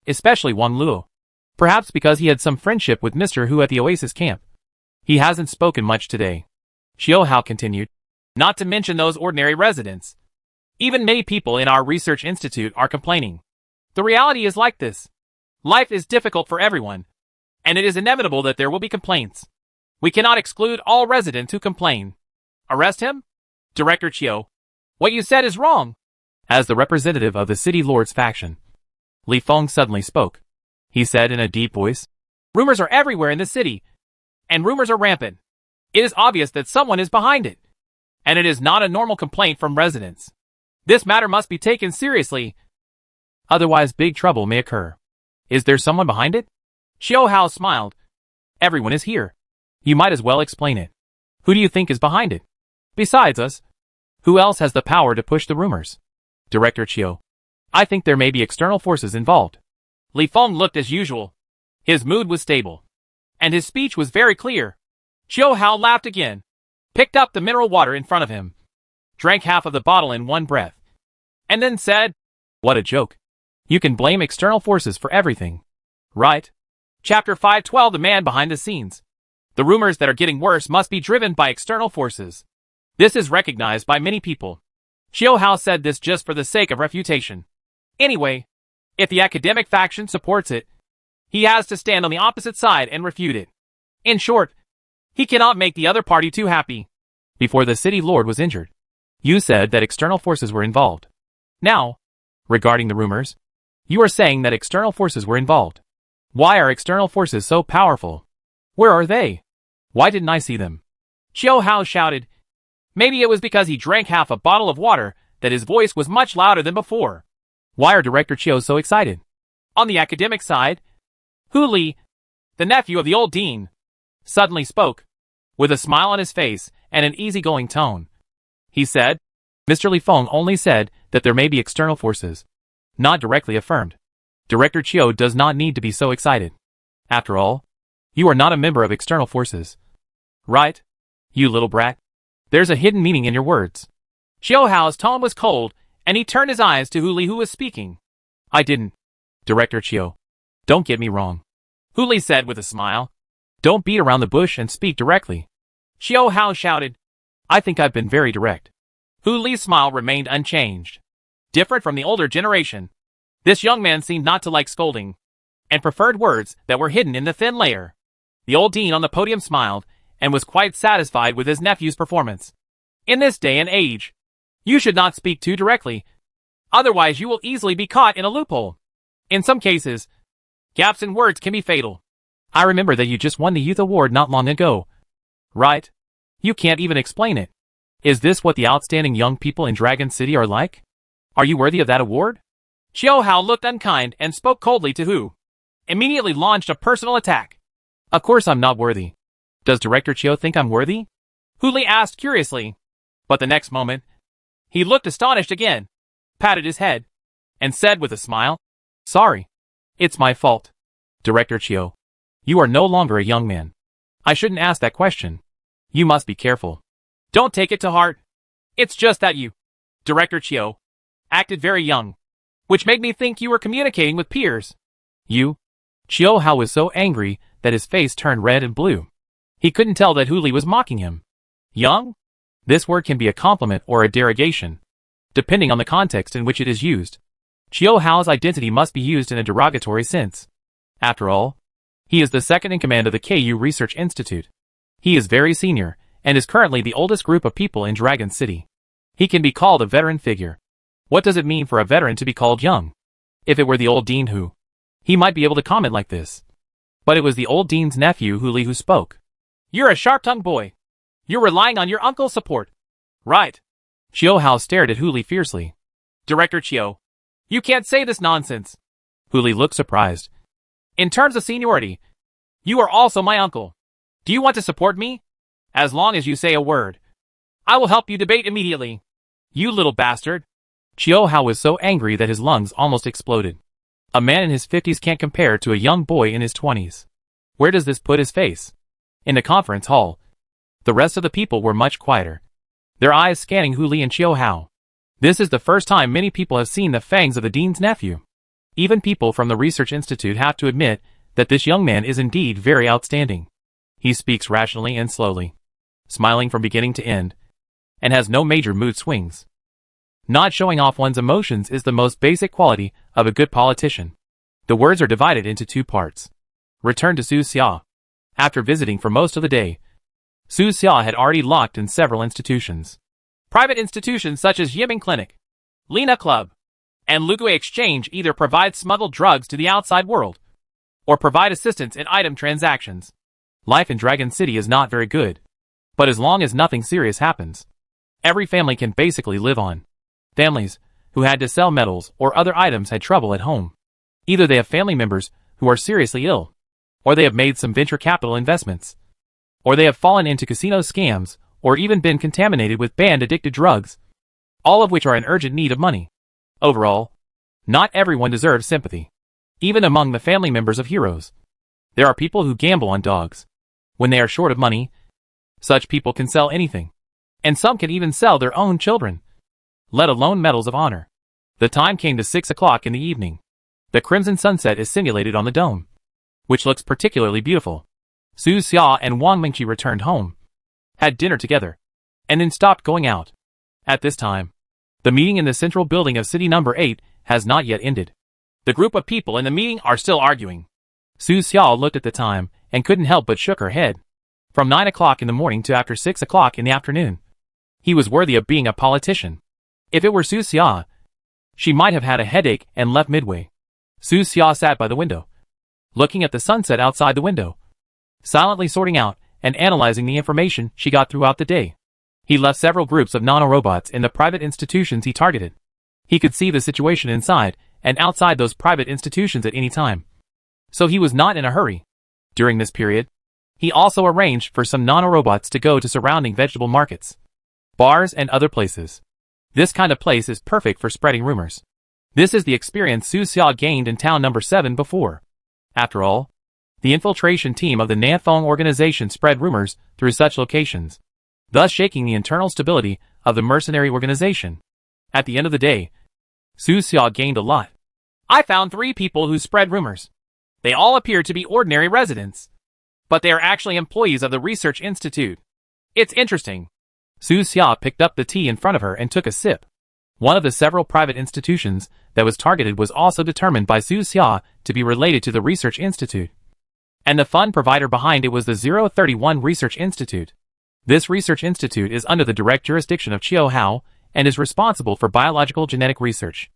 Especially Wang Luo. Perhaps because he had some friendship with Mr. Hu at the Oasis camp. He hasn't spoken much today. Xiao Hao continued. Not to mention those ordinary residents. Even many people in our research institute are complaining. The reality is like this. Life is difficult for everyone, and it is inevitable that there will be complaints. We cannot exclude all residents who complain. Arrest him? Director Chiu, what you said is wrong. As the representative of the City Lord's faction, Li Feng suddenly spoke. He said in a deep voice, rumors are everywhere in the city, and rumors are rampant. It is obvious that someone is behind it. and it is not a normal complaint from residents. This matter must be taken seriously, otherwise big trouble may occur. Is there someone behind it? Xiao Hao smiled. Everyone is here. You might as well explain it. Who do you think is behind it? Besides us, who else has the power to push the rumors? Director Chiu. I think there may be external forces involved. Li Feng looked as usual. His mood was stable, and his speech was very clear. Xiao Hao laughed again, picked up the mineral water in front of him, drank half of the bottle in one breath, and then said, What a joke. You can blame external forces for everything. Right? Chapter 512 The Man Behind the Scenes. The rumors that are getting worse must be driven by external forces. This is recognized by many people. Xiao Hao said this just for the sake of refutation. Anyway, if the academic faction supports it, he has to stand on the opposite side and refute it. In short, he cannot make the other party too happy. Before the city lord was injured, you said that external forces were involved. Now, regarding the rumors, you are saying that external forces were involved. Why are external forces so powerful? Where are they? Why didn't I see them? Xiao Hao shouted. Maybe it was because he drank half a bottle of water that his voice was much louder than before. Why are Director Chiu so excited? On the academic side, Hu Li, the nephew of the old dean, suddenly spoke, with a smile on his face and an easygoing tone. He said, Mr. Li Feng only said that there may be external forces, not directly affirmed. Director Chiu does not need to be so excited. After all, you are not a member of external forces. Right? You little brat. There's a hidden meaning in your words. Xiao Hao's tone was cold, and he turned his eyes to Hu Li who was speaking. I didn't. Director Chiu. Don't get me wrong. Hu Li said with a smile. Don't beat around the bush and speak directly. Xiao Hao shouted. I think I've been very direct. Hu Li's smile remained unchanged. Different from the older generation, this young man seemed not to like scolding, and preferred words that were hidden in the thin layer. The old dean on the podium smiled, and was quite satisfied with his nephew's performance. In this day and age, you should not speak too directly, otherwise you will easily be caught in a loophole. In some cases, gaps in words can be fatal. I remember that you just won the Youth Award not long ago. Right? You can't even explain it. Is this what the outstanding young people in Dragon City are like? Are you worthy of that award? Xiao Hao looked unkind and spoke coldly to Hu. Immediately launched a personal attack. Of course I'm not worthy. Does Director Chiu think I'm worthy? Hu Li asked curiously. But the next moment, he looked astonished again, patted his head, and said with a smile, Sorry. It's my fault. Director Chiu, you are no longer a young man. I shouldn't ask that question. You must be careful. Don't take it to heart. It's just that you, Director Chiu, acted very young, which made me think you were communicating with peers. You? Xiao Hao was so angry that his face turned red and blue. He couldn't tell that Hu Li was mocking him. Young? This word can be a compliment or a derogation, depending on the context in which it is used. Xiao Hao's identity must be used in a derogatory sense. After all, he is the second in command of the KU Research Institute. He is very senior, and is currently the oldest group of people in Dragon City. He can be called a veteran figure. What does it mean for a veteran to be called young? If it were the old dean Hu, he might be able to comment like this. But it was the old dean's nephew Hu Li who spoke. You're a sharp-tongued boy. You're relying on your uncle's support. Right. Xiao Hao stared at Hu Li fiercely. Director Chiu, you can't say this nonsense. Hu Li looked surprised. In terms of seniority, you are also my uncle. Do you want to support me? As long as you say a word, I will help you debate immediately. You little bastard. Xiao Hao was so angry that his lungs almost exploded. A man in his 50s can't compare to a young boy in his 20s. Where does this put his face? In the conference hall, the rest of the people were much quieter, their eyes scanning Hu Li and Xiao Hao. This is the first time many people have seen the fangs of the dean's nephew. Even people from the Research Institute have to admit that this young man is indeed very outstanding. He speaks rationally and slowly, smiling from beginning to end, and has no major mood swings. Not showing off one's emotions is the most basic quality of a good politician. The words are divided into two parts. Return to Su Xia. After visiting for most of the day, Su Xia had already locked in several institutions. Private institutions such as Yiming Clinic, Lina Club, and Lugui Exchange either provide smuggled drugs to the outside world, or provide assistance in item transactions. Life in Dragon City is not very good, but as long as nothing serious happens, every family can basically live on. Families who had to sell metals or other items had trouble at home. Either they have family members who are seriously ill, or they have made some venture capital investments, or they have fallen into casino scams, or even been contaminated with banned-addicted drugs, all of which are in urgent need of money. Overall, not everyone deserves sympathy. Even among the family members of heroes, there are people who gamble on dogs. When they are short of money, such people can sell anything, and some can even sell their own children, let alone medals of honor. The time came to 6 o'clock in the evening. The crimson sunset is simulated on the dome, which looks particularly beautiful. Su Xia and Wang Mingqi returned home, had dinner together, and then stopped going out. At this time, the meeting in the central building of city number 8 has not yet ended. The group of people in the meeting are still arguing. Su Xia looked at the time and couldn't help but shook her head. From 9 o'clock in the morning to after 6 o'clock in the afternoon, he was worthy of being a politician. If it were Su Xia, she might have had a headache and left midway. Su Xia sat by the window, looking at the sunset outside the window, silently sorting out and analyzing the information she got throughout the day. He left several groups of nanorobots in the private institutions he targeted. He could see the situation inside and outside those private institutions at any time, so he was not in a hurry. During this period, he also arranged for some nanorobots to go to surrounding vegetable markets, bars and other places. This kind of place is perfect for spreading rumors. This is the experience Su Xia gained in town number 7 before. After all, the infiltration team of the Nanfeng organization spread rumors through such locations, thus shaking the internal stability of the mercenary organization. At the end of the day, Su Xia gained a lot. I found 3 people who spread rumors. They all appear to be ordinary residents, but they are actually employees of the Research Institute. It's interesting. Su Xia picked up the tea in front of her and took a sip. One of the several private institutions that was targeted was also determined by Su Xia to be related to the Research Institute, and the fund provider behind it was the 031 Research Institute. This research institute is under the direct jurisdiction of Qiu Hao and is responsible for biological genetic research.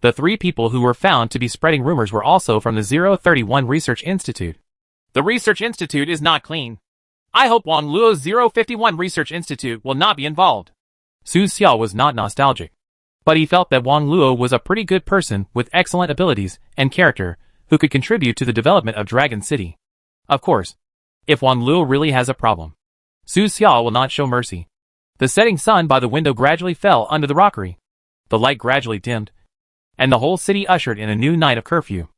The 3 people who were found to be spreading rumors were also from the 031 Research Institute. The Research Institute is not clean. I hope Wang Luo's 051 Research Institute will not be involved. Su Xia was not nostalgic, but he felt that Wang Luo was a pretty good person with excellent abilities and character who could contribute to the development of Dragon City. Of course, if Wang Luo really has a problem, Su Xia will not show mercy. The setting sun by the window gradually fell under the rockery. The light gradually dimmed, and the whole city ushered in a new night of curfew.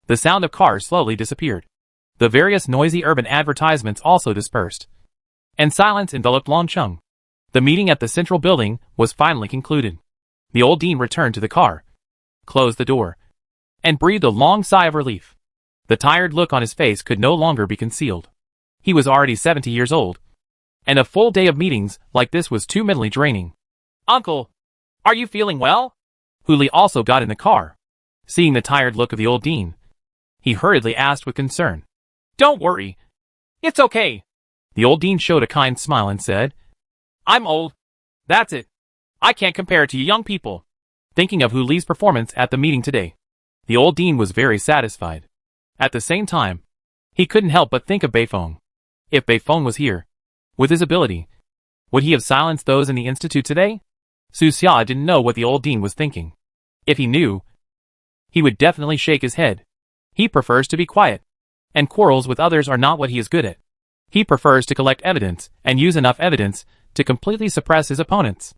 The sound of cars slowly disappeared. The various noisy urban advertisements also dispersed, and silence enveloped Longcheng. The meeting at the central building was finally concluded. The old dean returned to the car, closed the door, and breathed a long sigh of relief. The tired look on his face could no longer be concealed. He was already 70 years old, and a full day of meetings like this was too mentally draining. Uncle, are you feeling well? Huli also got in the car. Seeing the tired look of the old dean, he hurriedly asked with concern. Don't worry. It's okay. The old dean showed a kind smile and said, I'm old. That's it. I can't compare to you young people. Thinking of Hu Li's performance at the meeting today, the old dean was very satisfied. At the same time, he couldn't help but think of Beifeng. If Beifeng was here, with his ability, would he have silenced those in the institute today? Su Xia didn't know what the old dean was thinking. If he knew, he would definitely shake his head. He prefers to be quiet, and quarrels with others are not what he is good at. He prefers to collect evidence and use enough evidence to completely suppress his opponents.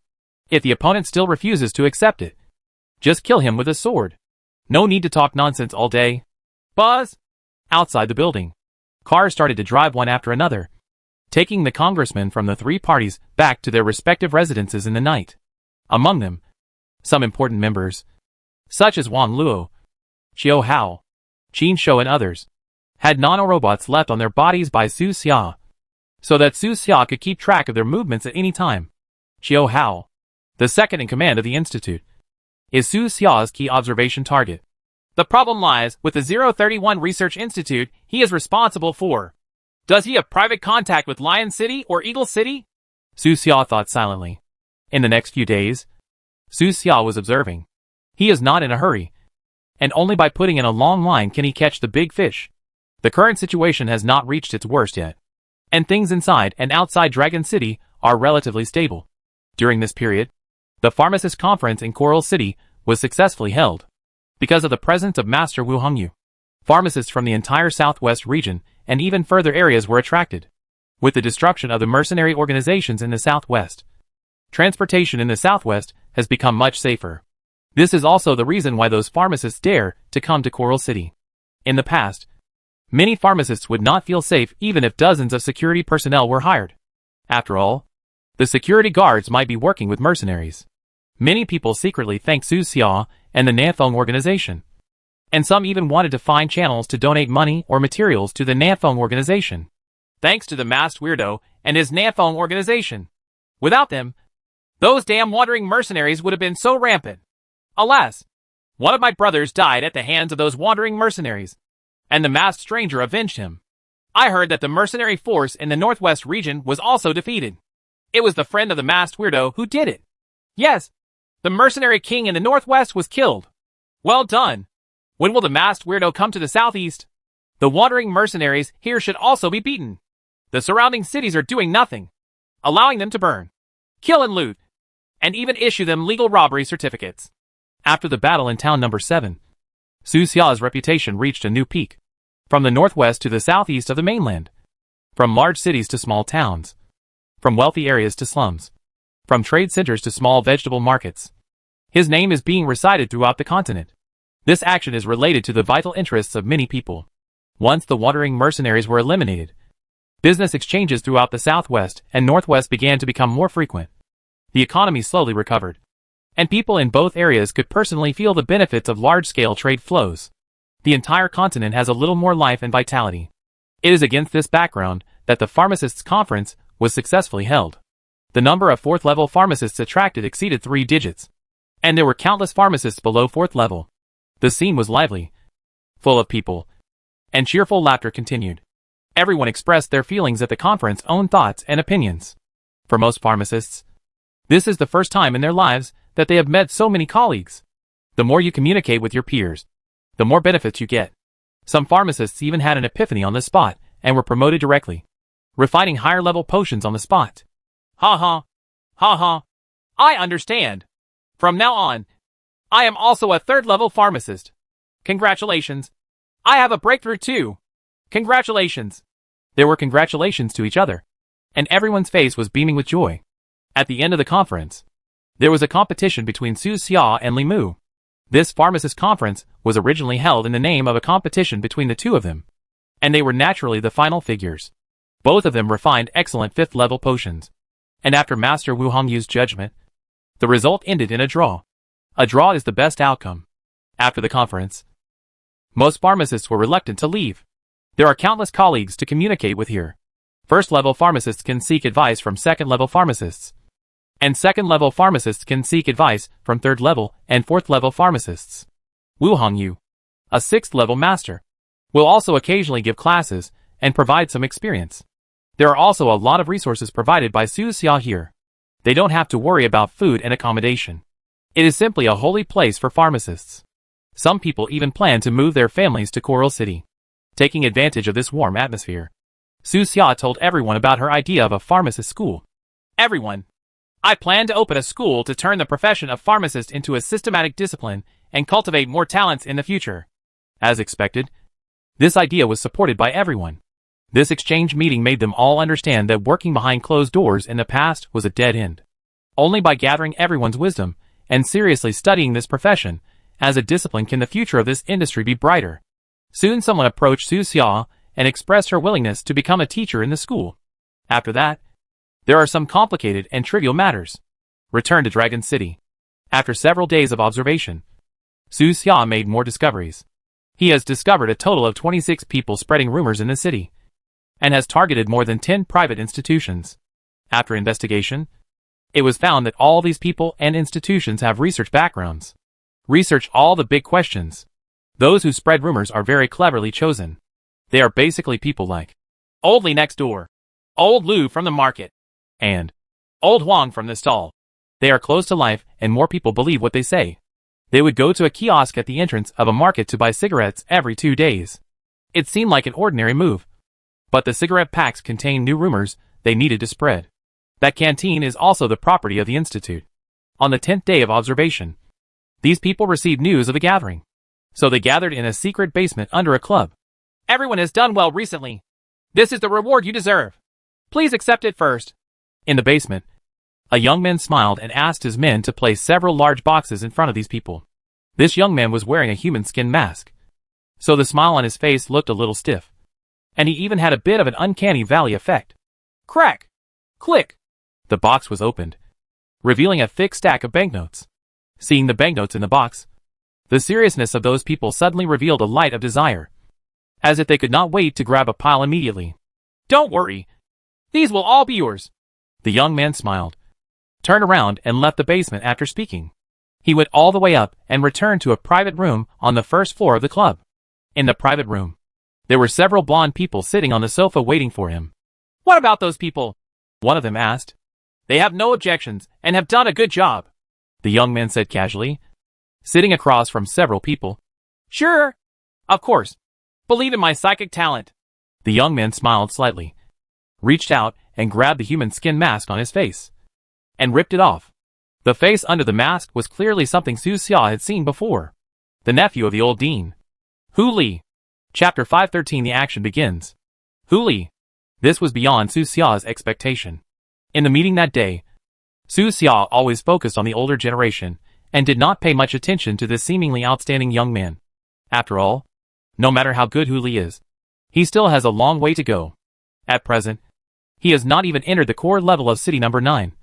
If the opponent still refuses to accept it, just kill him with a sword. No need to talk nonsense all day. Buzz! Outside the building, cars started to drive one after another, taking the congressmen from the 3 parties back to their respective residences in the night. Among them, some important members, such as Wang Luo, Qiu Hao, Qin Shou and others, had nanorobots left on their bodies by Su Xia, so that Su Xia could keep track of their movements at any time. Qiu Hao, the second in command of the institute, is Su Xia's key observation target. The problem lies with the 031 Research Institute he is responsible for. Does he have private contact with Lion City or Eagle City? Su Xia thought silently. In the next few days, Su Xia was observing. He is not in a hurry, and only by putting in a long line can he catch the big fish. The current situation has not reached its worst yet, and things inside and outside Dragon City are relatively stable. During this period, the pharmacist conference in Coral City was successfully held. Because of the presence of Master Wu Hongyu, pharmacists from the entire southwest region and even further areas were attracted. With the destruction of the mercenary organizations in the southwest, transportation in the southwest has become much safer. This is also the reason why those pharmacists dare to come to Coral City. In the past, many pharmacists would not feel safe even if dozens of security personnel were hired. After all, the security guards might be working with mercenaries. Many people secretly thanked Su Xia and the Nanfeng organization. And some even wanted to find channels to donate money or materials to the Nanfeng organization. Thanks to the masked weirdo and his Nanfeng organization. Without them, those damn wandering mercenaries would have been so rampant. Alas, one of my brothers died at the hands of those wandering mercenaries, and the masked stranger avenged him. I heard that the mercenary force in the northwest region was also defeated. It was the friend of the masked weirdo who did it. Yes, the mercenary king in the northwest was killed. Well done. When will the masked weirdo come to the southeast? The wandering mercenaries here should also be beaten. The surrounding cities are doing nothing, allowing them to burn, kill and loot, and even issue them legal robbery certificates. After the battle in town number 7, Su Xia's reputation reached a new peak. From the northwest to the southeast of the mainland. From large cities to small towns. From wealthy areas to slums. From trade centers to small vegetable markets. His name is being recited throughout the continent. This action is related to the vital interests of many people. Once the wandering mercenaries were eliminated, business exchanges throughout the southwest and northwest began to become more frequent. The economy slowly recovered, and people in both areas could personally feel the benefits of large-scale trade flows. The entire continent has a little more life and vitality. It is against this background that the pharmacists' conference was successfully held. The number of 4th level pharmacists attracted exceeded 3 digits, and there were countless pharmacists below 4th level. The scene was lively, full of people, and cheerful laughter continued. Everyone expressed their feelings at the conference, own thoughts and opinions. For most pharmacists, this is the first time in their lives that they have met so many colleagues. The more you communicate with your peers, the more benefits you get. Some pharmacists even had an epiphany on the spot and were promoted directly, refining higher-level potions on the spot. Ha ha. Ha ha. I understand. From now on, I am also a 3rd-level pharmacist. Congratulations. I have a breakthrough too. Congratulations. There were congratulations to each other, and everyone's face was beaming with joy. At the end of the conference, there was a competition between Su Xia and Li Mu. This pharmacist conference was originally held in the name of a competition between the two of them, and they were naturally the final figures. Both of them refined excellent 5th-level potions, and after Master Wu Hongyu's judgment, the result ended in a draw. A draw is the best outcome. After the conference, most pharmacists were reluctant to leave. There are countless colleagues to communicate with here. 1st-level pharmacists can seek advice from 2nd-level pharmacists, and 2nd-level pharmacists can seek advice from 3rd-level and 4th-level pharmacists. Wu Hongyu, a 6th-level master, will also occasionally give classes and provide some experience. There are also a lot of resources provided by Su Xia here. They don't have to worry about food and accommodation. It is simply a holy place for pharmacists. Some people even plan to move their families to Coral City. Taking advantage of this warm atmosphere, Su Xia told everyone about her idea of a pharmacist school. Everyone, I plan to open a school to turn the profession of pharmacist into a systematic discipline and cultivate more talents in the future. As expected, this idea was supported by everyone. This exchange meeting made them all understand that working behind closed doors in the past was a dead end. Only by gathering everyone's wisdom and seriously studying this profession as a discipline can the future of this industry be brighter. Soon someone approached Su Xia and expressed her willingness to become a teacher in the school. After that, there are some complicated and trivial matters. Return to Dragon City. After several days of observation, Su Xia made more discoveries. He has discovered a total of 26 people spreading rumors in the city, and has targeted more than 10 private institutions. After investigation, it was found that all these people and institutions have research backgrounds. Research all the big questions. Those who spread rumors are very cleverly chosen. They are basically people like Old Li next door, Old Lu from the market, and Old Huang from the stall. They are close to life and more people believe what they say. They would go to a kiosk at the entrance of a market to buy cigarettes every 2 days. It seemed like an ordinary move, but the cigarette packs contained new rumors they needed to spread. That canteen is also the property of the Institute. On the 10th day of observation, these people received news of the gathering. So they gathered in a secret basement under a club. Everyone has done well recently. This is the reward you deserve. Please accept it first. In the basement, a young man smiled and asked his men to place several large boxes in front of these people. This young man was wearing a human skin mask, so the smile on his face looked a little stiff. And he even had a bit of an uncanny valley effect. Crack! Click! The box was opened, revealing a thick stack of banknotes. Seeing the banknotes in the box, the seriousness of those people suddenly revealed a light of desire, as if they could not wait to grab a pile immediately. Don't worry. These will all be yours. The young man smiled, turned around and left the basement after speaking. He went all the way up and returned to a private room on the first floor of the club. In the private room, there were several blonde people sitting on the sofa waiting for him. What about those people? One of them asked. They have no objections and have done a good job, the young man said casually, sitting across from several people. Sure. Of course. Believe in my psychic talent. The young man smiled slightly, reached out and grabbed the human skin mask on his face, and ripped it off. The face under the mask was clearly something Su Xia had seen before. The nephew of the old dean. Hu Li. Chapter 513. The action begins. Hu Li. This was beyond Su Xia's expectation. In the meeting that day, Su Xia always focused on the older generation and did not pay much attention to this seemingly outstanding young man. After all, no matter how good Hu Li is, he still has a long way to go. At present, he has not even entered the core level of City Number 9,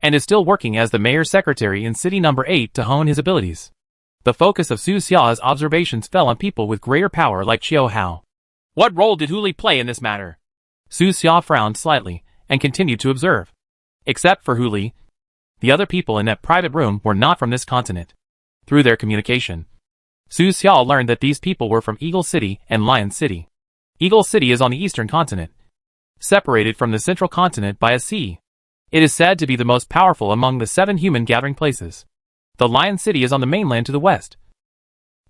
and is still working as the mayor's secretary in City Number 8 to hone his abilities. The focus of Su Xia's observations fell on people with greater power like Qiao Hao. What role did Hu Li play in this matter? Su Xia frowned slightly and continued to observe. Except for Hu Li, the other people in that private room were not from this continent. Through their communication, Su Xia learned that these people were from Eagle City and Lion City. Eagle City is on the eastern continent, separated from the central continent by a sea. It is said to be the most powerful among the 7 human gathering places. The Lion City is on the mainland to the west,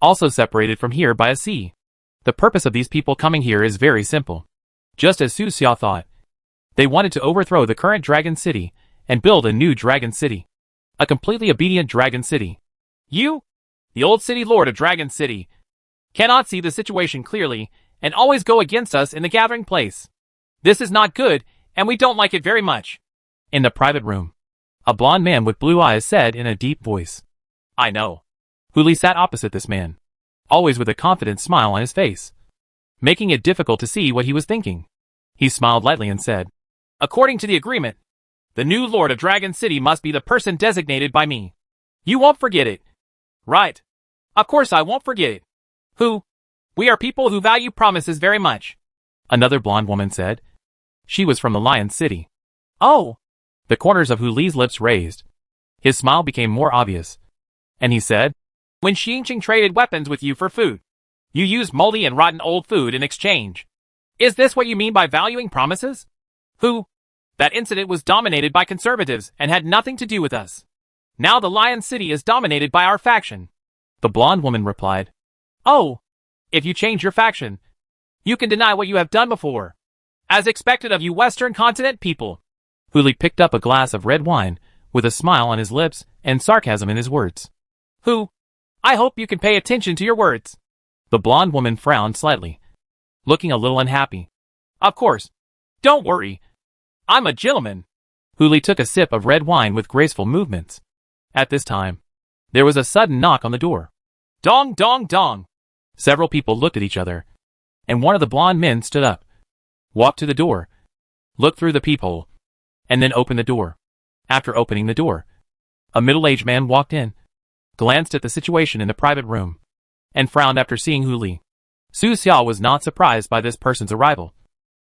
also separated from here by a sea. The purpose of these people coming here is very simple. Just as Su Xia thought, they wanted to overthrow the current Dragon City and build a new Dragon City. A completely obedient Dragon City. You, the old city lord of Dragon City, cannot see the situation clearly and always go against us in the gathering place. This is not good, and we don't like it very much. In the private room, a blond man with blue eyes said in a deep voice. I know. Hu Li sat opposite this man, always with a confident smile on his face, making it difficult to see what he was thinking. He smiled lightly and said, according to the agreement, the new lord of Dragon City must be the person designated by me. You won't forget it. Right. Of course I won't forget it. Who? We are people who value promises very much. Another blonde woman said. She was from the Lion City. Oh. The corners of Hu Li's lips raised. His smile became more obvious, and he said, when Xingqing traded weapons with you for food, you used moldy and rotten old food in exchange. Is this what you mean by valuing promises? Who? That incident was dominated by conservatives and had nothing to do with us. Now the Lion City is dominated by our faction. The blonde woman replied. Oh, if you change your faction, you can deny what you have done before, as expected of you Western Continent people. Hu Li picked up a glass of red wine, with a smile on his lips and sarcasm in his words. Who? I hope you can pay attention to your words. The blonde woman frowned slightly, looking a little unhappy. Of course. Don't worry. I'm a gentleman. Hu Li took a sip of red wine with graceful movements. At this time, there was a sudden knock on the door. Dong, dong, dong. Several people looked at each other, and one of the blonde men stood up, walked to the door, looked through the peephole, and then opened the door. After opening the door, a middle-aged man walked in, glanced at the situation in the private room, and frowned after seeing Hu Li. Su Xia was not surprised by this person's arrival,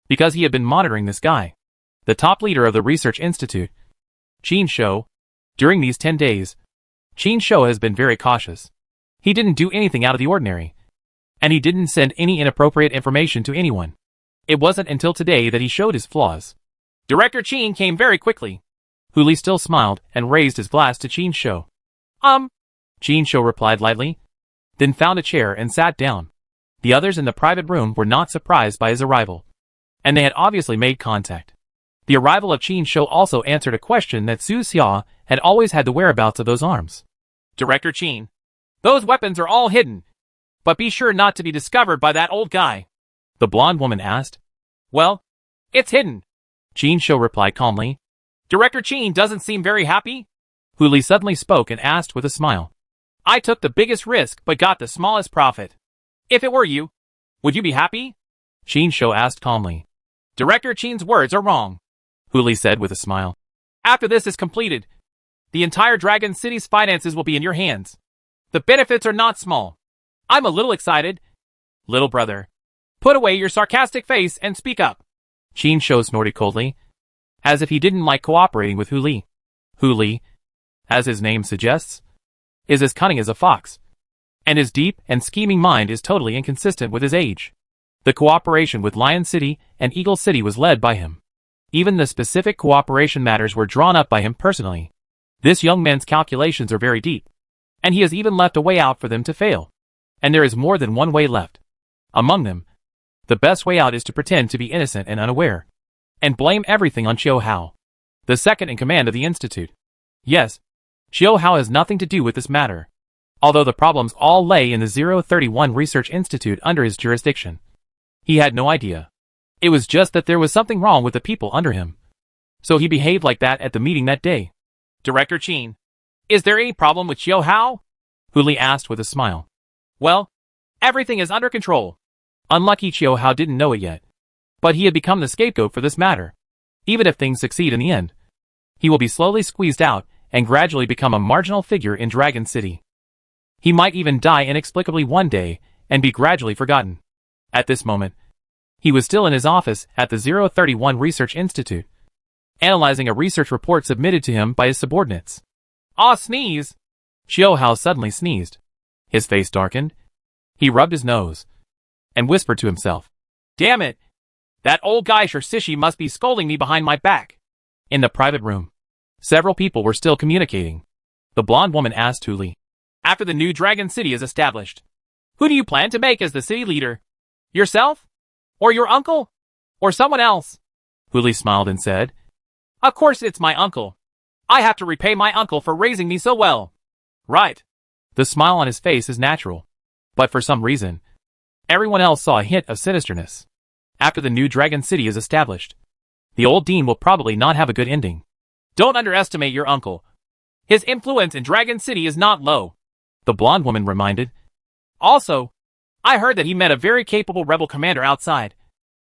because he had been monitoring this guy, the top leader of the research institute, Qin Shou. During these 10 days, Qin Shou has been very cautious. He didn't do anything out of the ordinary, and he didn't send any inappropriate information to anyone. It wasn't until today that he showed his flaws. Director Qin came very quickly. Hu Li still smiled and raised his glass to Qin Shou. Qin Shou replied lightly, then found a chair and sat down. The others in the private room were not surprised by his arrival, and they had obviously made contact. The arrival of Qin Shou also answered a question that Su Xia had always had: the whereabouts of those arms. Director Qin, those weapons are all hidden, but be sure not to be discovered by that old guy. The blonde woman asked. Well, it's hidden, Qin Shou replied calmly. Director Qin doesn't seem very happy. Hu Li suddenly spoke and asked with a smile. I took the biggest risk but got the smallest profit. If it were you, would you be happy? Qin Shou asked calmly. Director Qin's words are wrong, Hu Li said with a smile. After this is completed, the entire Dragon City's finances will be in your hands. The benefits are not small. I'm a little excited. Little brother, put away your sarcastic face and speak up. Qin Shou snorted coldly, as if he didn't like cooperating with Hu Li. Hu Li, as his name suggests, is as cunning as a fox, and his deep and scheming mind is totally inconsistent with his age. The cooperation with Lion City and Eagle City was led by him. Even the specific cooperation matters were drawn up by him personally. This young man's calculations are very deep, and he has even left a way out for them to fail. And there is more than one way left. Among them, the best way out is to pretend to be innocent and unaware, and blame everything on Qiu Hao, the second in command of the Institute. Yes, Qiu Hao has nothing to do with this matter, although the problems all lay in the 031 Research Institute under his jurisdiction. He had no idea. It was just that there was something wrong with the people under him. So he behaved like that at the meeting that day. Director Qin, is there any problem with Qiu Hao? Hu Li asked with a smile. Well, everything is under control. Unlucky Qiu Hao didn't know it yet, but he had become the scapegoat for this matter. Even if things succeed in the end, he will be slowly squeezed out and gradually become a marginal figure in Dragon City. He might even die inexplicably one day and be gradually forgotten. At this moment, he was still in his office at the 031 Research Institute, analyzing a research report submitted to him by his subordinates. Ah, sneeze! Qiu Hao suddenly sneezed. His face darkened. He rubbed his nose and whispered to himself, Damn it! That old guy Shirsishi must be scolding me behind my back. In the private room, several people were still communicating. The blonde woman asked Hu Li, After the new Dragon City is established, who do you plan to make as the city leader? Yourself? Or your uncle? Or someone else? Hu Li smiled and said, Of course it's my uncle. I have to repay my uncle for raising me so well. Right. The smile on his face is natural. But for some reason, everyone else saw a hint of sinisterness. After the new Dragon City is established, the old dean will probably not have a good ending. Don't underestimate your uncle. His influence in Dragon City is not low, the blonde woman reminded. Also, I heard that he met a very capable rebel commander outside.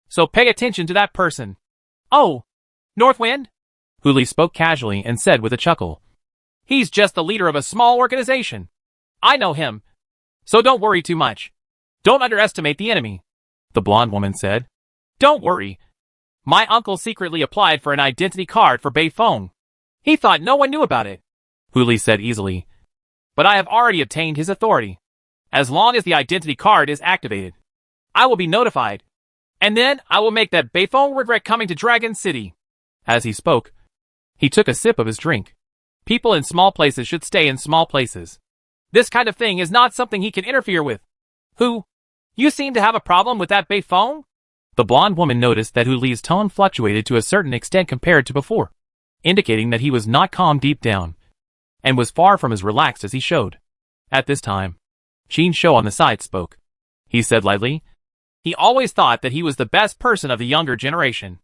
So pay attention to that person. Oh, Northwind? Hu Li spoke casually and said with a chuckle. He's just the leader of a small organization. I know him. So don't worry too much. Don't underestimate the enemy, the blonde woman said. Don't worry. My uncle secretly applied for an identity card for Bei Feng. He thought no one knew about it, Hu Li said easily. But I have already obtained his authority. As long as the identity card is activated, I will be notified. And then I will make that Bei Feng regret coming to Dragon City. As he spoke, he took a sip of his drink. People in small places should stay in small places. This kind of thing is not something he can interfere with. Who? You seem to have a problem with that Bei Feng? The blonde woman noticed that Hu Li's tone fluctuated to a certain extent compared to before, indicating that he was not calm deep down, and was far from as relaxed as he showed. At this time, Qin Shou on the side spoke. He said lightly, He always thought that he was the best person of the younger generation.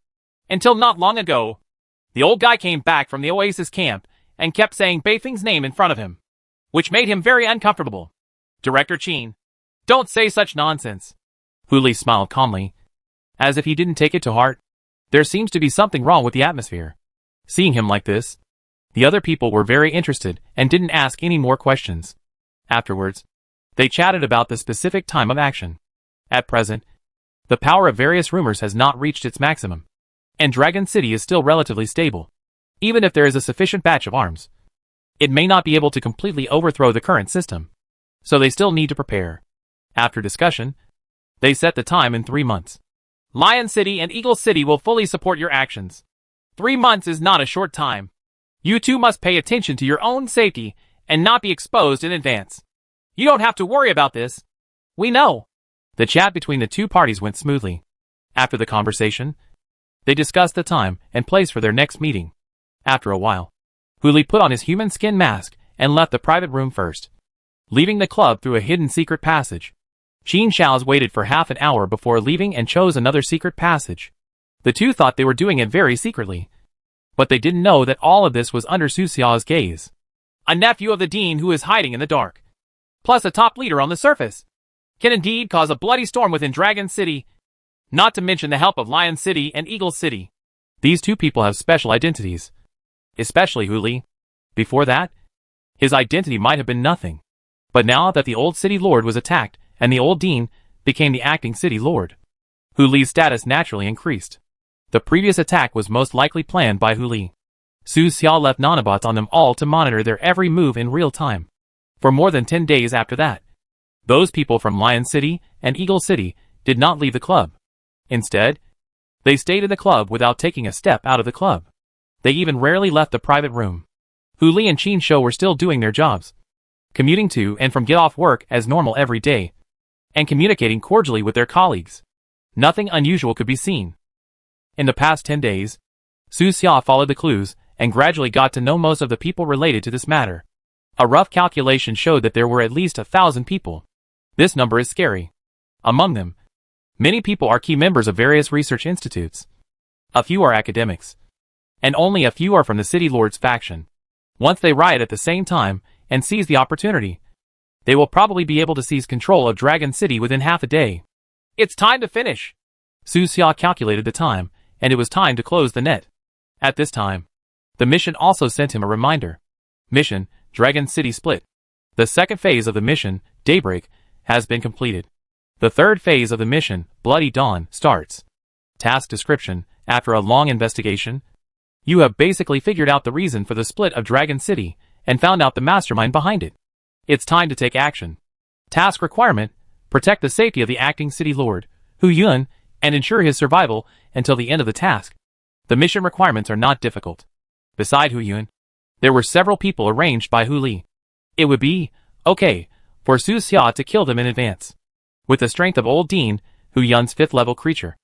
Until not long ago, the old guy came back from the Oasis camp and kept saying Bei Feng's name in front of him, which made him very uncomfortable. Director Qin, don't say such nonsense. Hu Li smiled calmly, as if he didn't take it to heart. There seems to be something wrong with the atmosphere. Seeing him like this, the other people were very interested and didn't ask any more questions. Afterwards, they chatted about the specific time of action. At present, the power of various rumors has not reached its maximum, and Dragon City is still relatively stable. Even if there is a sufficient batch of arms, it may not be able to completely overthrow the current system, so they still need to prepare. After discussion, they set the time in 3 months. Lion City and Eagle City will fully support your actions. 3 months is not a short time. You two must pay attention to your own safety and not be exposed in advance. You don't have to worry about this. We know. The chat between the two parties went smoothly. After the conversation, They discussed the time and place for their next meeting. After a while, Hu Li put on his human skin mask and left the private room first, leaving the club through a hidden secret passage. Qin Xiao's waited for half an hour before leaving and chose another secret passage. The two thought they were doing it very secretly, but they didn't know that all of this was under Su Xiao's gaze. A nephew of the dean who is hiding in the dark, plus a top leader on the surface, can indeed cause a bloody storm within Dragon City, not to mention the help of Lion City and Eagle City. These two people have special identities, especially Hu Li. Before that, his identity might have been nothing. But now that the old city lord was attacked and the old dean became the acting city lord, Hu Li's status naturally increased. The previous attack was most likely planned by Hu Li. Su Xiao left nanobots on them all to monitor their every move in real time. For more than 10 days after that, those people from Lion City and Eagle City did not leave the club. Instead, they stayed in the club without taking a step out of the club. They even rarely left the private room. Hu Li and Qin Shou were still doing their jobs, commuting to and from get off work as normal every day, and communicating cordially with their colleagues. Nothing unusual could be seen. In the past 10 days, Su Xia followed the clues and gradually got to know most of the people related to this matter. A rough calculation showed that there were at least 1,000 people. This number is scary. Among them, many people are key members of various research institutes. A few are academics, and only a few are from the City Lord's faction. Once they riot at the same time and seize the opportunity, they will probably be able to seize control of Dragon City within half a day. It's time to finish. Su Xia calculated the time, and it was time to close the net. At this time, the mission also sent him a reminder. Mission, Dragon City Split. The second phase of the mission, Daybreak, has been completed. The third phase of the mission, Bloody Dawn, starts. Task description: after a long investigation, you have basically figured out the reason for the split of Dragon City and found out the mastermind behind it. It's time to take action. Task requirement: protect the safety of the acting city lord, Hu Yun, and ensure his survival until the end of the task. The mission requirements are not difficult. Beside Hu Yun, there were several people arranged by Hu Li. It would be okay for Su Xia to kill them in advance. With the strength of Old Dean, Hu Yun's 5th level creature,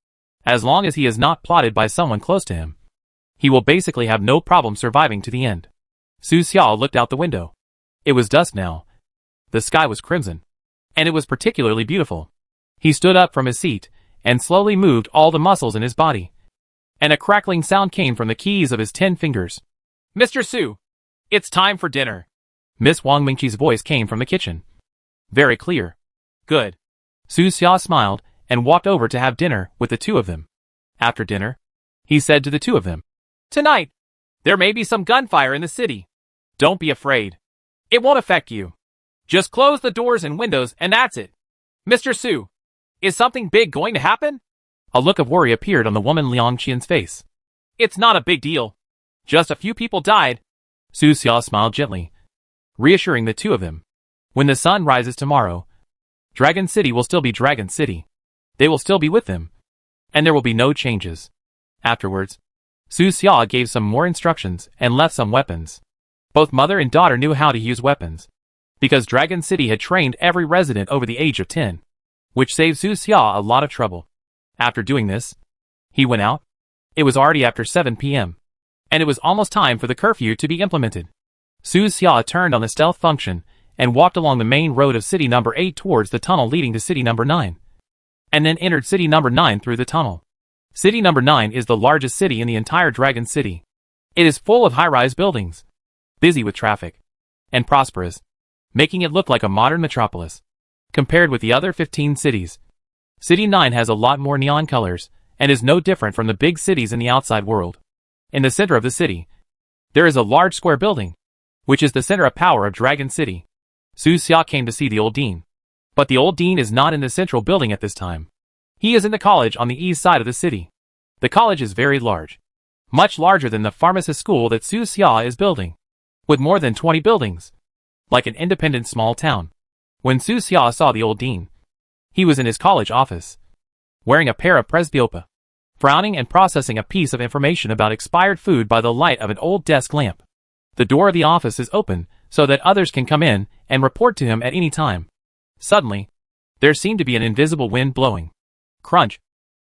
as long as he is not plotted by someone close to him, he will basically have no problem surviving to the end. Su Xia looked out the window. It was dusk now. The sky was crimson, and it was particularly beautiful. He stood up from his seat and slowly moved all the muscles in his body, and a crackling sound came from the keys of his 10 fingers. Mr. Su, it's time for dinner. Miss Wang Mingqi's voice came from the kitchen. Very clear. Good. Su Xia smiled and walked over to have dinner with the two of them. After dinner, he said to the two of them, Tonight, there may be some gunfire in the city. Don't be afraid. It won't affect you. Just close the doors and windows and that's it. Mr. Su, is something big going to happen? A look of worry appeared on the woman Liang Qian's face. It's not a big deal. Just a few people died. Su Xia smiled gently, reassuring the two of them. When the sun rises tomorrow, Dragon City will still be Dragon City. They will still be with them, and there will be no changes. Afterwards, Su Xia gave some more instructions and left some weapons. Both mother and daughter knew how to use weapons, because Dragon City had trained every resident over the age of 10, which saved Su Xia a lot of trouble. After doing this, he went out. It was already after 7 p.m., and it was almost time for the curfew to be implemented. Su Xia turned on the stealth function and walked along the main road of City Number 8 towards the tunnel leading to City Number 9, and then entered City Number 9 through the tunnel. City Number 9 is the largest city in the entire Dragon City. It is full of high-rise buildings, busy with traffic, and prosperous, making it look like a modern metropolis. Compared with the other 15 cities, City 9 has a lot more neon colors and is no different from the big cities in the outside world. In the center of the city, there is a large square building, which is the center of power of Dragon City. Su Xia came to see the old dean. But the old dean is not in the central building at this time. He is in the college on the east side of the city. The college is very large, much larger than the pharmacist school that Su Xia is building, with more than 20 buildings, like an independent small town. When Su Xia saw the old dean, he was in his college office, wearing a pair of presbyopia, frowning and processing a piece of information about expired food by the light of an old desk lamp. The door of the office is open so that others can come in and report to him at any time. Suddenly, there seemed to be an invisible wind blowing. Crunch!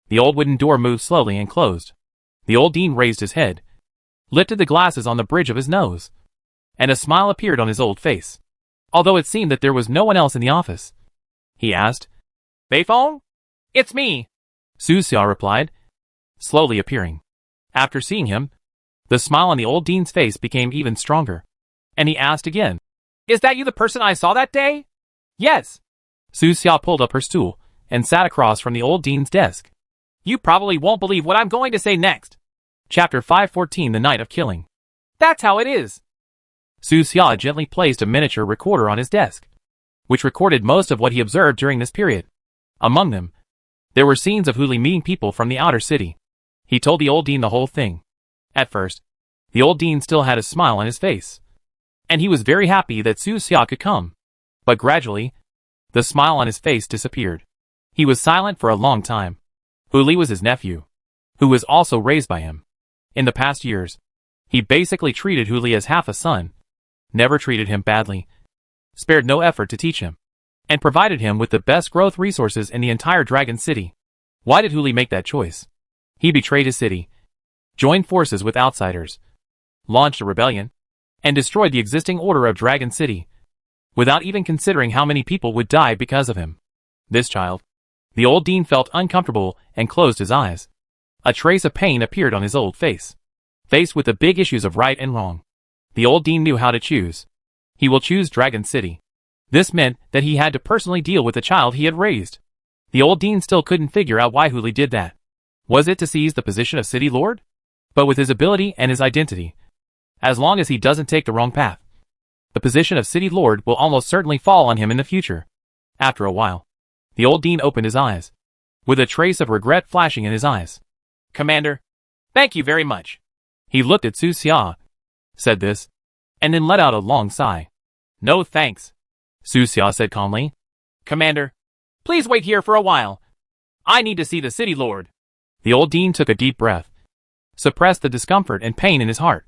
The old wooden door moved slowly and closed. The old dean raised his head, lifted the glasses on the bridge of his nose, and a smile appeared on his old face. Although it seemed that there was no one else in the office, he asked, "Beifong? It's me," Su Xia replied, slowly appearing. After seeing him, the smile on the old dean's face became even stronger, and he asked again, "Is that you, the person I saw that day?" "Yes." Su Xia pulled up her stool and sat across from the old dean's desk. "You probably won't believe what I'm going to say next." Chapter 514, The Night of Killing. "That's how it is." Su Xia gently placed a miniature recorder on his desk, which recorded most of what he observed during this period. Among them, there were scenes of Huli meeting people from the outer city. He told the old dean the whole thing. At first, the old dean still had a smile on his face, and he was very happy that Su Xia could come. But gradually, the smile on his face disappeared. He was silent for a long time. Huli was his nephew, who was also raised by him. In the past years, he basically treated Huli as half a son, never treated him badly, spared no effort to teach him, and provided him with the best growth resources in the entire Dragon City. Why did Huli make that choice? He betrayed his city, joined forces with outsiders, launched a rebellion, and destroyed the existing order of Dragon City, without even considering how many people would die because of him. This child. The old dean felt uncomfortable and closed his eyes. A trace of pain appeared on his old face. Faced with the big issues of right and wrong, the old dean knew how to choose. He will choose Dragon City. This meant that he had to personally deal with the child he had raised. The old dean still couldn't figure out why Huli did that. Was it to seize the position of City Lord? But with his ability and his identity, as long as he doesn't take the wrong path, the position of City Lord will almost certainly fall on him in the future. After a while, the old dean opened his eyes, with a trace of regret flashing in his eyes. "Commander, thank you very much." He looked at Su Xia, said this, and then let out a long sigh. "No thanks," Su Xia said calmly. "Commander, please wait here for a while. I need to see the City Lord." The old dean took a deep breath, suppressed the discomfort and pain in his heart,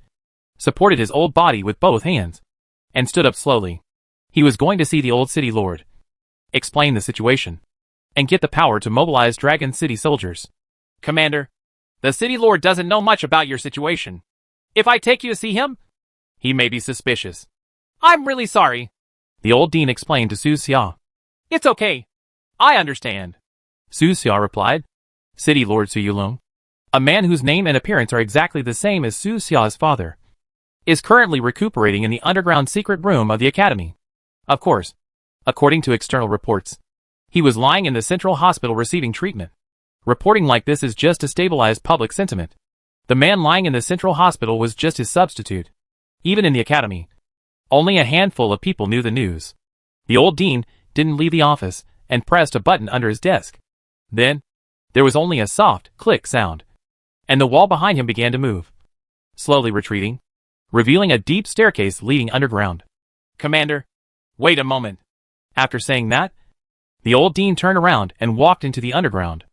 supported his old body with both hands, and stood up slowly. He was going to see the old City Lord, explain the situation, and get the power to mobilize Dragon City soldiers. "Commander, the City Lord doesn't know much about your situation. If I take you to see him, he may be suspicious." "I'm really sorry," the old dean explained to Su Xia. "It's okay. I understand," Su Xia replied. City Lord Su Yulong, a man whose name and appearance are exactly the same as Su Xia's father, is currently recuperating in the underground secret room of the academy. Of course, according to external reports, he was lying in the central hospital receiving treatment. Reporting like this is just to stabilize public sentiment. The man lying in the central hospital was just his substitute. Even in the academy, only a handful of people knew the news. The old dean didn't leave the office and pressed a button under his desk. Then, there was only a soft click sound, and the wall behind him began to move, slowly retreating, revealing a deep staircase leading underground. "Commander, wait a moment." After saying that, the old dean turned around and walked into the underground.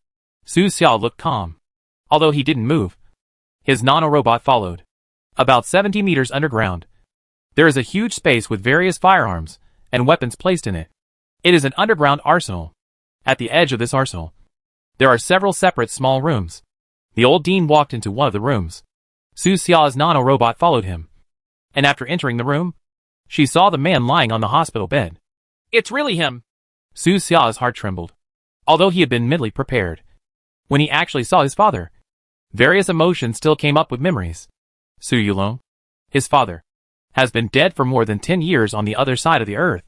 Su Xia looked calm. Although he didn't move, his nano-robot followed. About 70 meters underground, there is a huge space with various firearms and weapons placed in it. It is an underground arsenal. At the edge of this arsenal, there are several separate small rooms. The old dean walked into one of the rooms. Su Xia's nano-robot followed him, and after entering the room, she saw the man lying on the hospital bed. "It's really him." Su Xia's heart trembled. Although he had been mentally prepared, when he actually saw his father, various emotions still came up with memories. Su Yulong, his father, has been dead for more than 10 years on the other side of the earth.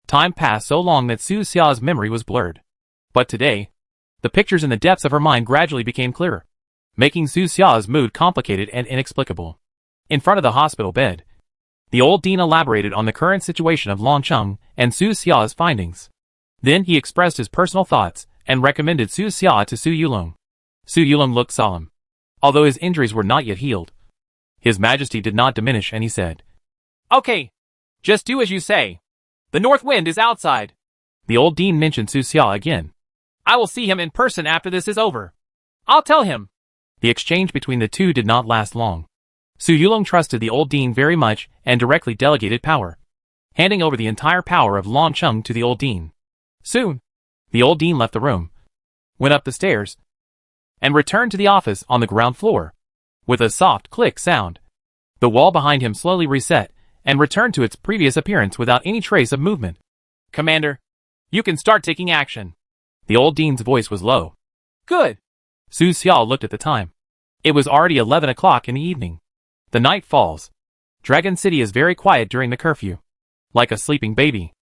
Time passed so long that Su Xia's memory was blurred. But today, the pictures in the depths of her mind gradually became clearer, making Su Xia's mood complicated and inexplicable. In front of the hospital bed, the old dean elaborated on the current situation of Longcheng and Su Xia's findings. Then he expressed his personal thoughts and recommended Su Xia to Su Yulong. Su Yulong looked solemn. Although his injuries were not yet healed, his majesty did not diminish, and he said, "Okay, just do as you say. The north wind is outside." The old dean mentioned Su Xia again. "I will see him in person after this is over. I'll tell him." The exchange between the two did not last long. Su Yulong trusted the old dean very much and directly delegated power, handing over the entire power of Longcheng to the old dean. Soon, the old dean left the room, went up the stairs, and returned to the office on the ground floor. With a soft click sound, the wall behind him slowly reset and returned to its previous appearance without any trace of movement. Commander, you can start taking action. The old dean's voice was low. Good. Su Xiao looked at the time. It was already 11 o'clock in the evening. The night falls. Dragon City is very quiet during the curfew. Like a sleeping baby.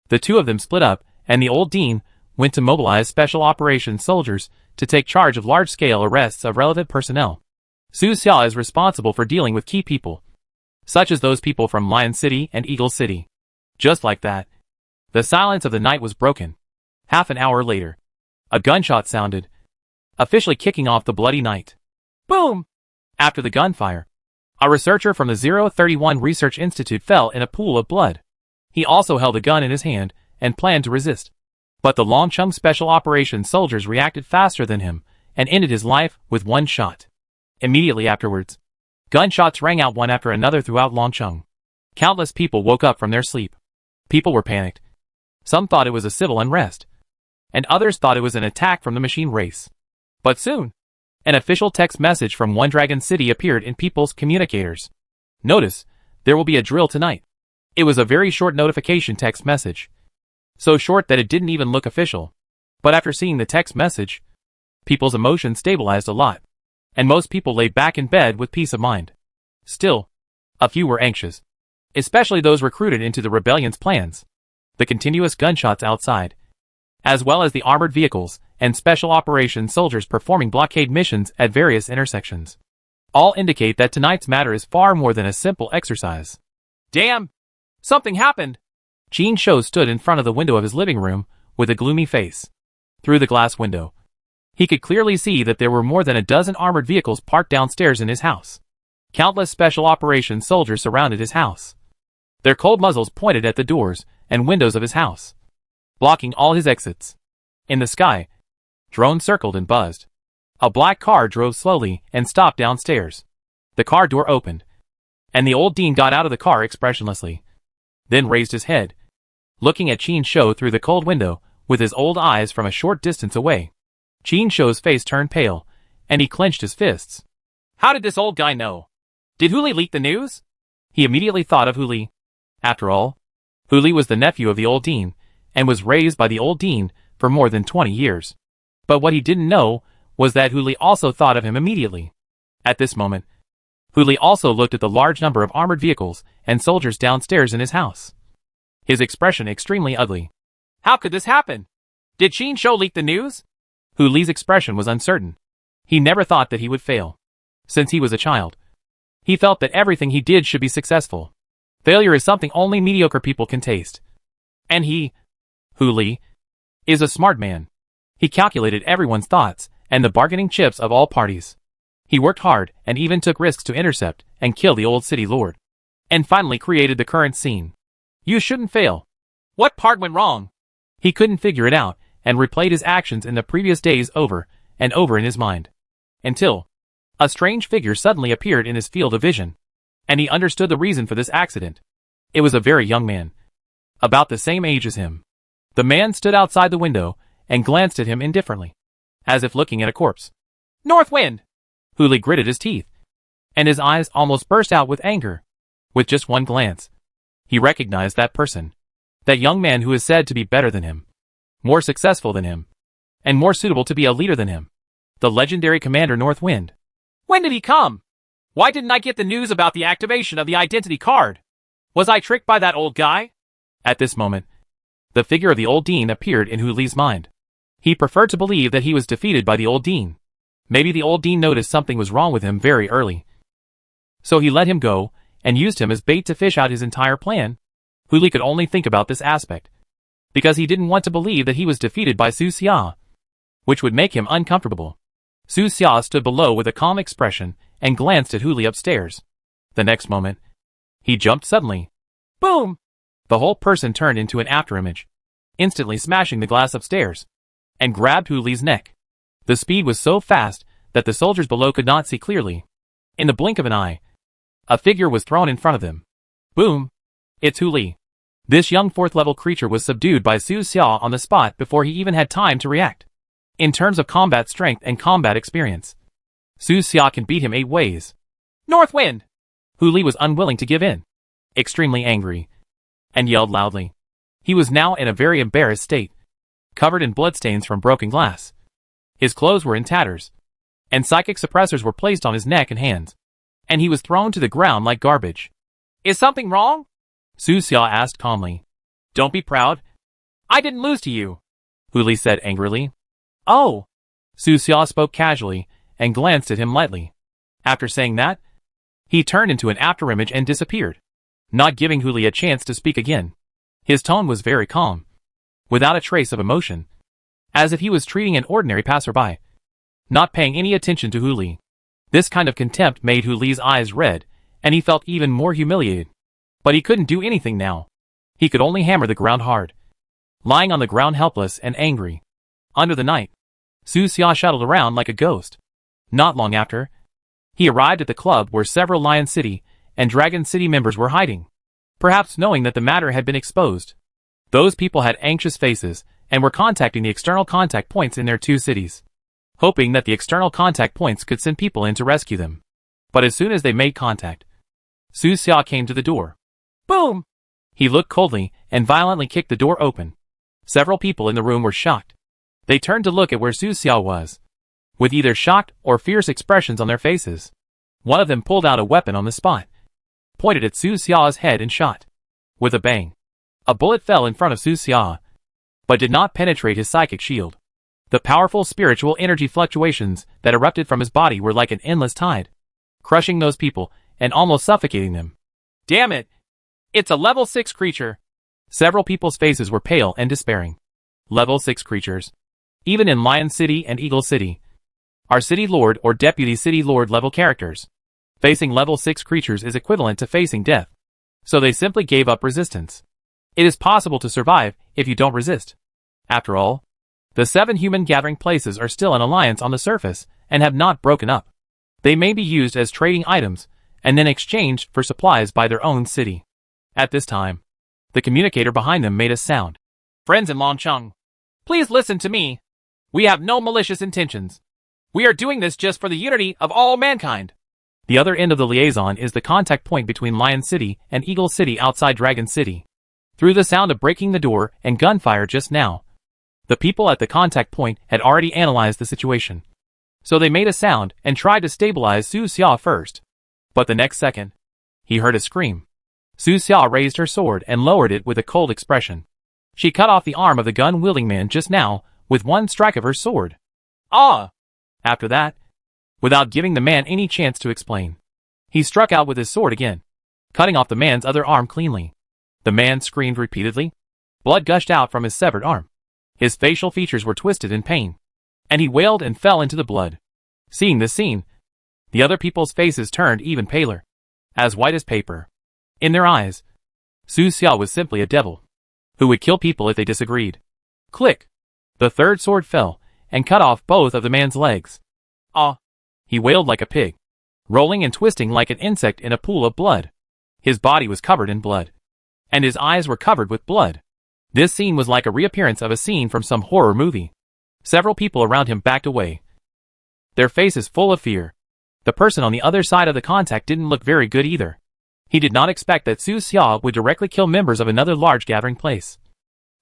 The two of them split up, and the old dean went to mobilize special operations soldiers to take charge of large-scale arrests of relevant personnel. Su Xiao is responsible for dealing with key people, such as those people from Lion City and Eagle City. Just like that, the silence of the night was broken. Half an hour later, a gunshot sounded, officially kicking off the bloody night. Boom! After the gunfire, a researcher from the 031 Research Institute fell in a pool of blood. He also held a gun in his hand and planned to resist. But the Longcheng Special Operations soldiers reacted faster than him and ended his life with one shot. Immediately afterwards, gunshots rang out one after another throughout Longcheng. Countless people woke up from their sleep. People were panicked. Some thought it was a civil unrest, and others thought it was an attack from the machine race. But soon, an official text message from One Dragon City appeared in people's communicators. Notice, there will be a drill tonight. It was a very short notification text message. So short that it didn't even look official. But after seeing the text message, people's emotions stabilized a lot, and most people lay back in bed with peace of mind. Still, a few were anxious, especially those recruited into the rebellion's plans. The continuous gunshots outside, as well as the armored vehicles and special operations soldiers performing blockade missions at various intersections, all indicate that tonight's matter is far more than a simple exercise. Damn! Something happened! Qin Shou stood in front of the window of his living room with a gloomy face. Through the glass window, he could clearly see that there were more than a dozen armored vehicles parked downstairs in his house. Countless special operations soldiers surrounded his house. Their cold muzzles pointed at the doors and windows of his house, blocking all his exits. In the sky, drones circled and buzzed. A black car drove slowly and stopped downstairs. The car door opened, and the old dean got out of the car expressionlessly, then raised his head, looking at Qin Shou through the cold window with his old eyes from a short distance away. Qin Shou's face turned pale, and he clenched his fists. How did this old guy know? Did Hu Li leak the news? He immediately thought of Hu Li. After all, Hu Li was the nephew of the old dean, and was raised by the old dean for more than 20 years. But what he didn't know was that Hu Li also thought of him immediately. At this moment, Hu Li also looked at the large number of armored vehicles and soldiers downstairs in his house. His expression extremely ugly. How could this happen? Did Qin Shou leak the news? Hu Li's expression was uncertain. He never thought that he would fail. Since he was a child, he felt that everything he did should be successful. Failure is something only mediocre people can taste. And he, Hu Li, is a smart man. He calculated everyone's thoughts and the bargaining chips of all parties. He worked hard and even took risks to intercept and kill the old city lord. And finally created the current scene. You shouldn't fail. What part went wrong? He couldn't figure it out and replayed his actions in the previous days over and over in his mind. Until a strange figure suddenly appeared in his field of vision, and he understood the reason for this accident. It was a very young man, about the same age as him. The man stood outside the window and glanced at him indifferently, as if looking at a corpse. North Wind! Hu Li gritted his teeth, and his eyes almost burst out with anger. With just one glance, he recognized that person, that young man who is said to be better than him, more successful than him, and more suitable to be a leader than him. The legendary Commander North Wind. When did he come? Why didn't I get the news about the activation of the identity card? Was I tricked by that old guy? At this moment, the figure of the old dean appeared in Hu Li's mind. He preferred to believe that he was defeated by the old dean. Maybe the old dean noticed something was wrong with him very early, so he let him go and used him as bait to fish out his entire plan. Hu Li could only think about this aspect, because he didn't want to believe that he was defeated by Su Xia, which would make him uncomfortable. Su Xia stood below with a calm expression and glanced at Hu Li upstairs. The next moment, he jumped suddenly. Boom! The whole person turned into an afterimage, instantly smashing the glass upstairs, and grabbed Hu Li's neck. The speed was so fast that the soldiers below could not see clearly. In the blink of an eye, a figure was thrown in front of them. Boom! It's Hu Li. This young fourth-level creature was subdued by Su Xia on the spot before he even had time to react. In terms of combat strength and combat experience, Su Xia can beat him 8 ways. North Wind! Hu Li was unwilling to give in, extremely angry, and yelled loudly. He was now in a very embarrassed state, covered in bloodstains from broken glass. His clothes were in tatters, and psychic suppressors were placed on his neck and hands, and he was thrown to the ground like garbage. Is something wrong? Su Xia asked calmly. Don't be proud. I didn't lose to you, Hu Li said angrily. Oh! Su Xia spoke casually and glanced at him lightly. After saying that, he turned into an afterimage and disappeared, not giving Hu Li a chance to speak again. His tone was very calm, without a trace of emotion, as if he was treating an ordinary passerby, not paying any attention to Hu Li. This kind of contempt made Hu Li's eyes red, and he felt even more humiliated. But he couldn't do anything now. He could only hammer the ground hard, lying on the ground helpless and angry. Under the night, Su Xia shuttled around like a ghost. Not long after, he arrived at the club where several Lion City and Dragon City members were hiding, perhaps knowing that the matter had been exposed. Those people had anxious faces and were contacting the external contact points in their two cities, hoping that the external contact points could send people in to rescue them. But as soon as they made contact, Su Xia came to the door. Boom! He looked coldly and violently kicked the door open. Several people in the room were shocked. They turned to look at where Su Xia was, with either shocked or fierce expressions on their faces. One of them pulled out a weapon on the spot, pointed at Su Xia's head and shot. With a bang, a bullet fell in front of Su Xia, but did not penetrate his psychic shield. The powerful spiritual energy fluctuations that erupted from his body were like an endless tide, crushing those people and almost suffocating them. Damn it! It's a level 6 creature! Several people's faces were pale and despairing. Level 6 creatures, even in Lion City and Eagle City, are City Lord or Deputy City Lord level characters. Facing level 6 creatures is equivalent to facing death, so they simply gave up resistance. It is possible to survive if you don't resist. After all, the 7 human gathering places are still an alliance on the surface and have not broken up. They may be used as trading items and then exchanged for supplies by their own city. At this time, the communicator behind them made a sound. Friends in Longcheng, please listen to me. We have no malicious intentions. We are doing this just for the unity of all mankind. The other end of the liaison is the contact point between Lion City and Eagle City outside Dragon City. Through the sound of breaking the door and gunfire just now, the people at the contact point had already analyzed the situation. So they made a sound and tried to stabilize Su Xia first. But the next second, he heard a scream. Su Xia raised her sword and lowered it with a cold expression. She cut off the arm of the gun-wielding man just now with one strike of her sword. Ah! After that, without giving the man any chance to explain, he struck out with his sword again, cutting off the man's other arm cleanly. The man screamed repeatedly. Blood gushed out from his severed arm. His facial features were twisted in pain, and he wailed and fell into the blood. Seeing this scene, the other people's faces turned even paler, as white as paper. In their eyes, Su Xia was simply a devil, who would kill people if they disagreed. Click! The third sword fell, and cut off both of the man's legs. Ah! He wailed like a pig, rolling and twisting like an insect in a pool of blood. His body was covered in blood, and his eyes were covered with blood. This scene was like a reappearance of a scene from some horror movie. Several people around him backed away, their faces full of fear. The person on the other side of the contact didn't look very good either. He did not expect that Su Xia would directly kill members of another large gathering place,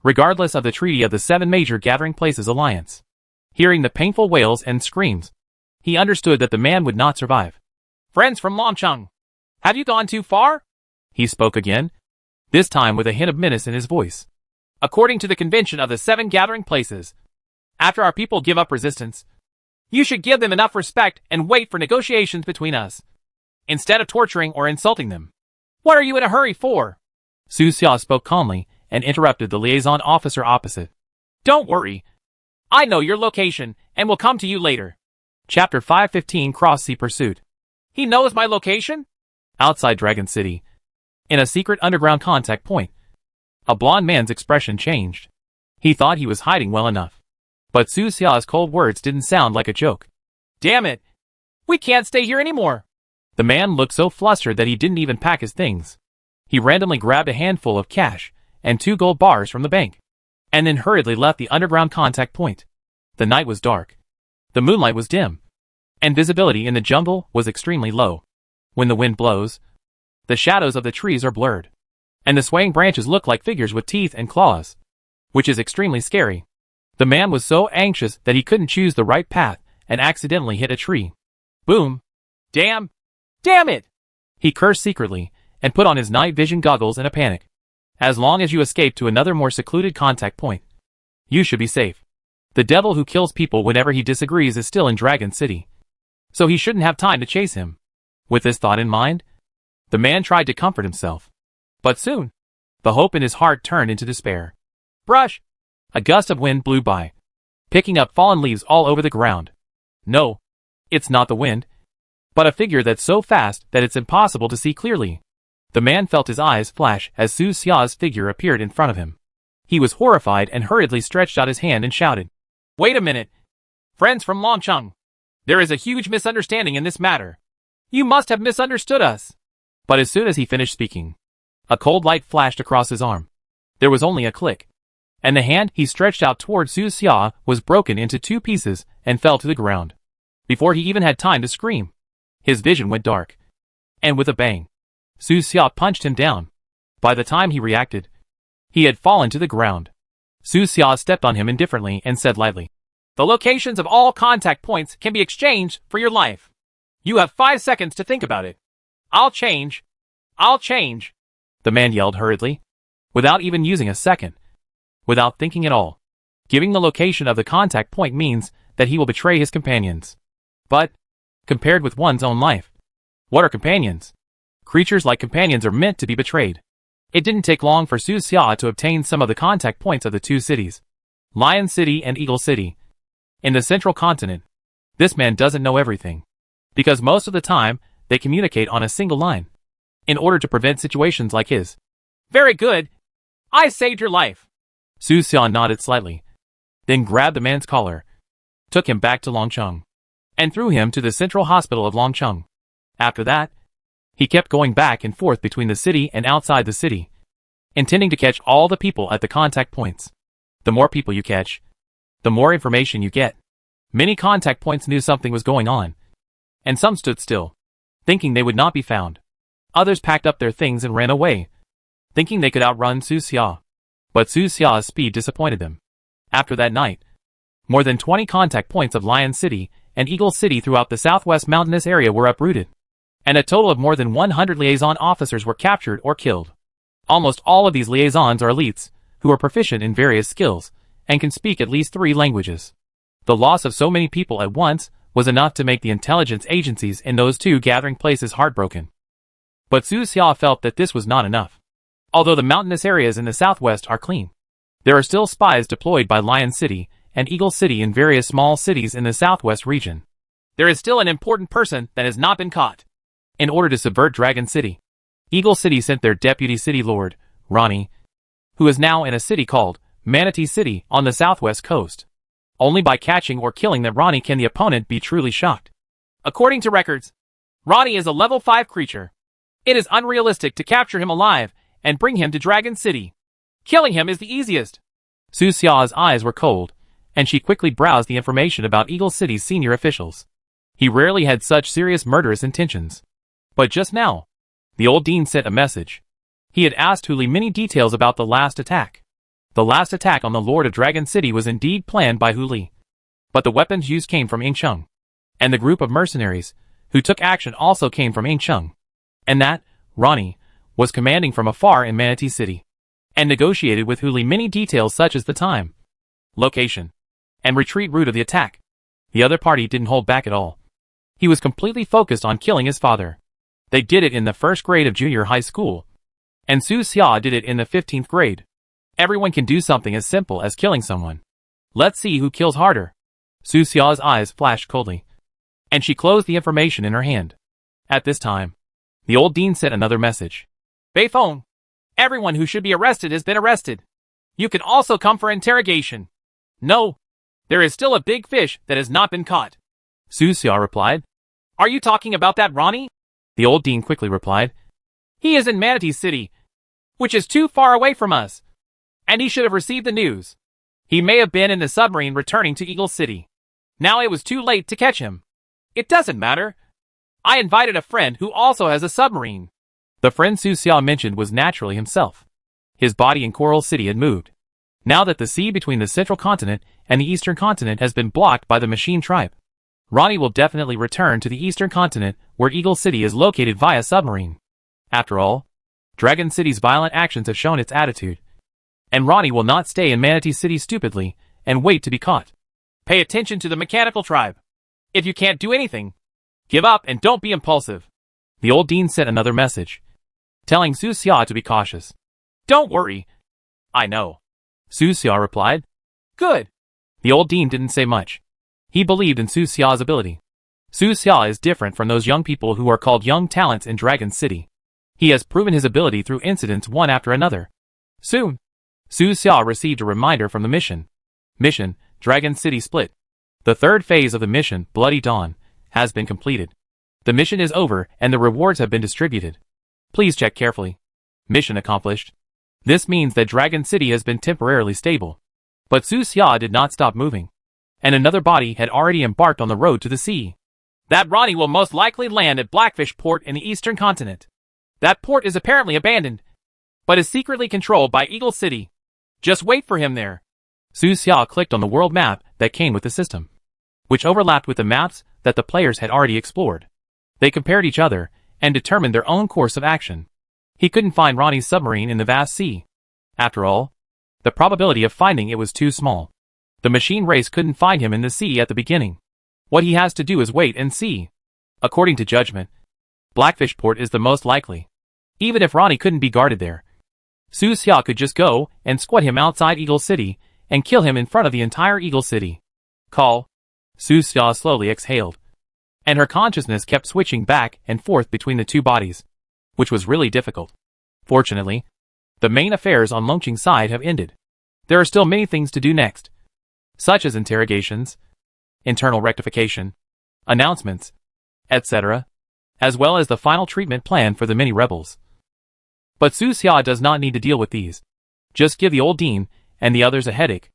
regardless of the treaty of the 7 major gathering places alliance. Hearing the painful wails and screams, he understood that the man would not survive. Friends from Longcheng, have you gone too far? He spoke again, this time with a hint of menace in his voice. According to the convention of the 7 gathering places, after our people give up resistance, you should give them enough respect and wait for negotiations between us, instead of torturing or insulting them. What are you in a hurry for? Su Xia spoke calmly and interrupted the liaison officer opposite. Don't worry. I know your location and will come to you later. Chapter 515 Cross-Sea Pursuit. He knows my location? Outside Dragon City, in a secret underground contact point, a blond man's expression changed. He thought he was hiding well enough, but Su Xia's cold words didn't sound like a joke. Damn it! We can't stay here anymore! The man looked so flustered that he didn't even pack his things. He randomly grabbed a handful of cash and 2 gold bars from the bank, and then hurriedly left the underground contact point. The night was dark. The moonlight was dim, and visibility in the jungle was extremely low. When the wind blows, the shadows of the trees are blurred, and the swaying branches look like figures with teeth and claws, which is extremely scary. The man was so anxious that he couldn't choose the right path and accidentally hit a tree. Boom! Damn! Damn it! He cursed secretly and put on his night vision goggles in a panic. As long as you escape to another more secluded contact point, you should be safe. The devil who kills people whenever he disagrees is still in Dragon City, so he shouldn't have time to chase him. With this thought in mind, the man tried to comfort himself. But soon, the hope in his heart turned into despair. Brush! A gust of wind blew by, picking up fallen leaves all over the ground. No, it's not the wind, but a figure that's so fast that it's impossible to see clearly. The man felt his eyes flash as Su Xia's figure appeared in front of him. He was horrified and hurriedly stretched out his hand and shouted, "Wait a minute! Friends from Longcheng! There is a huge misunderstanding in this matter. You must have misunderstood us." But as soon as he finished speaking, a cold light flashed across his arm. There was only a click, and the hand he stretched out toward Su Xia was broken into 2 pieces and fell to the ground. Before he even had time to scream, his vision went dark, and with a bang, Su Xia punched him down. By the time he reacted, he had fallen to the ground. Su Xia stepped on him indifferently and said lightly, "The locations of all contact points can be exchanged for your life. You have 5 seconds to think about it." I'll change. The man yelled hurriedly, without even using a second, without thinking at all. Giving the location of the contact point means that he will betray his companions. But, compared with one's own life, what are companions? Creatures like companions are meant to be betrayed. It didn't take long for Su Xia to obtain some of the contact points of the 2 cities, Lion City and Eagle City. In the central continent, this man doesn't know everything, because most of the time, they communicate on a single line, in order to prevent situations like his. "Very good. I saved your life." Su Xia nodded slightly, then grabbed the man's collar, took him back to Longcheng, and threw him to the central hospital of Longcheng. After that, he kept going back and forth between the city and outside the city, intending to catch all the people at the contact points. The more people you catch, the more information you get. Many contact points knew something was going on, and some stood still, thinking they would not be found. Others packed up their things and ran away, thinking they could outrun Su Xia. But Su Xia's speed disappointed them. After that night, more than 20 contact points of Lion City and Eagle City throughout the southwest mountainous area were uprooted, and a total of more than 100 liaison officers were captured or killed. Almost all of these liaisons are elites, who are proficient in various skills, and can speak at least 3 languages. The loss of so many people at once was enough to make the intelligence agencies in those 2 gathering places heartbroken. But Su Xia felt that this was not enough. Although the mountainous areas in the southwest are clean, there are still spies deployed by Lion City and Eagle City in various small cities in the southwest region. There is still an important person that has not been caught. In order to subvert Dragon City, Eagle City sent their deputy city lord, Ronnie, who is now in a city called Manatee City on the southwest coast. Only by catching or killing that Ronnie can the opponent be truly shocked. According to records, Ronnie is a level 5 creature. It is unrealistic to capture him alive and bring him to Dragon City. Killing him is the easiest. Su Xia's eyes were cold, and she quickly browsed the information about Eagle City's senior officials. He rarely had such serious murderous intentions. But just now, the old dean sent a message. He had asked Hu Li many details about the last attack. The last attack on the Lord of Dragon City was indeed planned by Hu Li. But the weapons used came from Yingcheng, and the group of mercenaries who took action also came from Yingcheng. And that, Ronnie, was commanding from afar in Manatee City, and negotiated with Hu Li many details such as the time, location, and retreat route of the attack. The other party didn't hold back at all. He was completely focused on killing his father. They did it in the 1st grade of junior high school, and Su Xia did it in the 15th grade. Everyone can do something as simple as killing someone. Let's see who kills harder. Su Xia's eyes flashed coldly, and she closed the information in her hand. At this time, the old dean sent another message. "Beifeng, everyone who should be arrested has been arrested. You can also come for interrogation." "No, there is still a big fish that has not been caught," Su Xia replied. "Are you talking about that Ronnie?" The old dean quickly replied. "He is in Manatee City, which is too far away from us, and he should have received the news. He may have been in the submarine returning to Eagle City. Now it was too late to catch him. It doesn't matter. I invited a friend who also has a submarine. The friend Su Xia mentioned was naturally himself. His body in Coral City had moved. Now that the sea between the central continent and the eastern continent has been blocked by the machine tribe, Ronnie will definitely return to the eastern continent where Eagle City is located via submarine. After all, Dragon City's violent actions have shown its attitude. And Ronnie will not stay in Manatee City stupidly and wait to be caught. Pay attention to the mechanical tribe. If you can't do anything, give up and don't be impulsive. The old dean sent another message, telling Su Xia to be cautious. Don't worry. I know. Su Xia replied. Good. The old dean didn't say much. He believed in Su Xia's ability. Su Xia is different from those young people who are called young talents in Dragon City. He has proven his ability through incidents one after another. Soon, Su Xia received a reminder from the mission. Mission, Dragon City Split. The third phase of the mission, Bloody Dawn, has been completed. The mission is over and the rewards have been distributed. Please check carefully. Mission accomplished. This means that Dragon City has been temporarily stable. But Su Xia did not stop moving. And another body had already embarked on the road to the sea. That Ronnie will most likely land at Blackfish Port in the eastern continent. That port is apparently abandoned, but is secretly controlled by Eagle City. Just wait for him there. Su Xia clicked on the world map that came with the system, which overlapped with the maps that the players had already explored. They compared each other and determined their own course of action. He couldn't find Ronnie's submarine in the vast sea. After all, the probability of finding it was too small. The machine race couldn't find him in the sea at the beginning. What he has to do is wait and see. According to judgment, Blackfish Port is the most likely. Even if Ronnie couldn't be guarded there, Su Xia could just go and squat him outside Eagle City and kill him in front of the entire Eagle City. Call. Su Xia slowly exhaled, and her consciousness kept switching back and forth between the two bodies, which was really difficult. Fortunately, the main affairs on Longqing's side have ended. There are still many things to do next, such as interrogations, internal rectification, announcements, etc., as well as the final treatment plan for the many rebels. But Su Xia does not need to deal with these. Just give the old dean and the others a headache.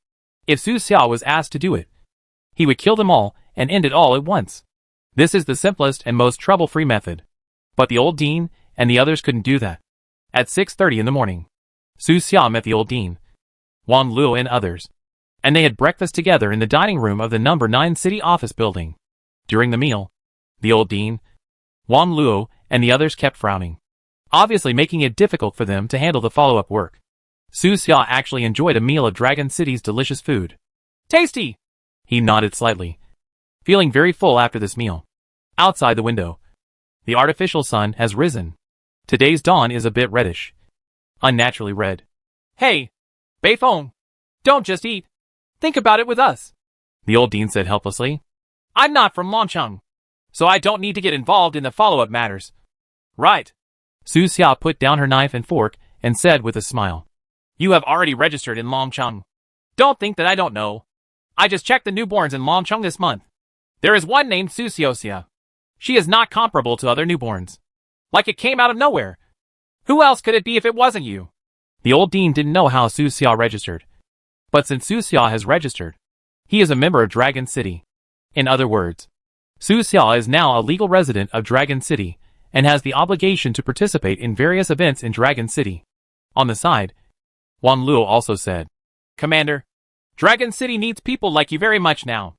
If Su Xia was asked to do it, he would kill them all and end it all at once. This is the simplest and most trouble-free method. But the old dean and the others couldn't do that. At 6:30 in the morning, Su Xia met the old dean, Wang Luo and others, and they had breakfast together in the dining room of the number 9 city office building. During the meal, the old dean, Wang Luo, and the others kept frowning, obviously making it difficult for them to handle the follow-up work. Su Xia actually enjoyed a meal of Dragon City's delicious food. Tasty! He nodded slightly, feeling very full after this meal. Outside the window, the artificial sun has risen. Today's dawn is a bit reddish, unnaturally red. Hey, Beifeng, don't just eat. Think about it with us, the old dean said helplessly. I'm not from Longcheng, so I don't need to get involved in the follow-up matters. Right. Su Xia put down her knife and fork and said with a smile. You have already registered in Longcheng. Don't think that I don't know. I just checked the newborns in Longcheng this month. There is one named Su Xioxia. She is not comparable to other newborns. Like it came out of nowhere. Who else could it be if it wasn't you? The old dean didn't know how Su Xia registered. But since Su Xia has registered, he is a member of Dragon City. In other words, Su Xia is now a legal resident of Dragon City and has the obligation to participate in various events in Dragon City. On the side, Wang Luo also said, Commander, Dragon City needs people like you very much now.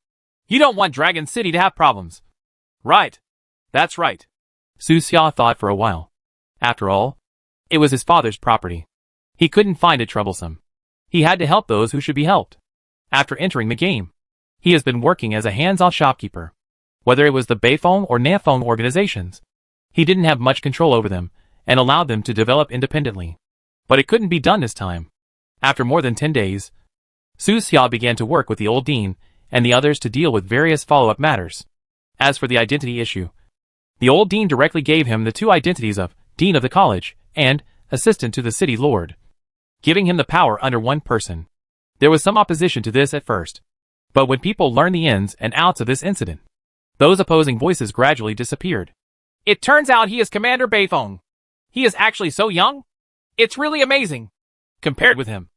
You don't want Dragon City to have problems. Right. That's right. Su Xia thought for a while. After all, it was his father's property. He couldn't find it troublesome. He had to help those who should be helped. After entering the game, he has been working as a hands-on shopkeeper. Whether it was the Beifeng or Nafeng organizations, he didn't have much control over them and allowed them to develop independently. But it couldn't be done this time. After more than 10 days, Su Xia began to work with the old dean and the others to deal with various follow-up matters. As for the identity issue, the old dean directly gave him the 2 identities of Dean of the College and Assistant to the City Lord, giving him the power under one person. There was some opposition to this at first, but when people learned the ins and outs of this incident, those opposing voices gradually disappeared. It turns out he is Commander Beifeng. He is actually so young. It's really amazing. Compared with him,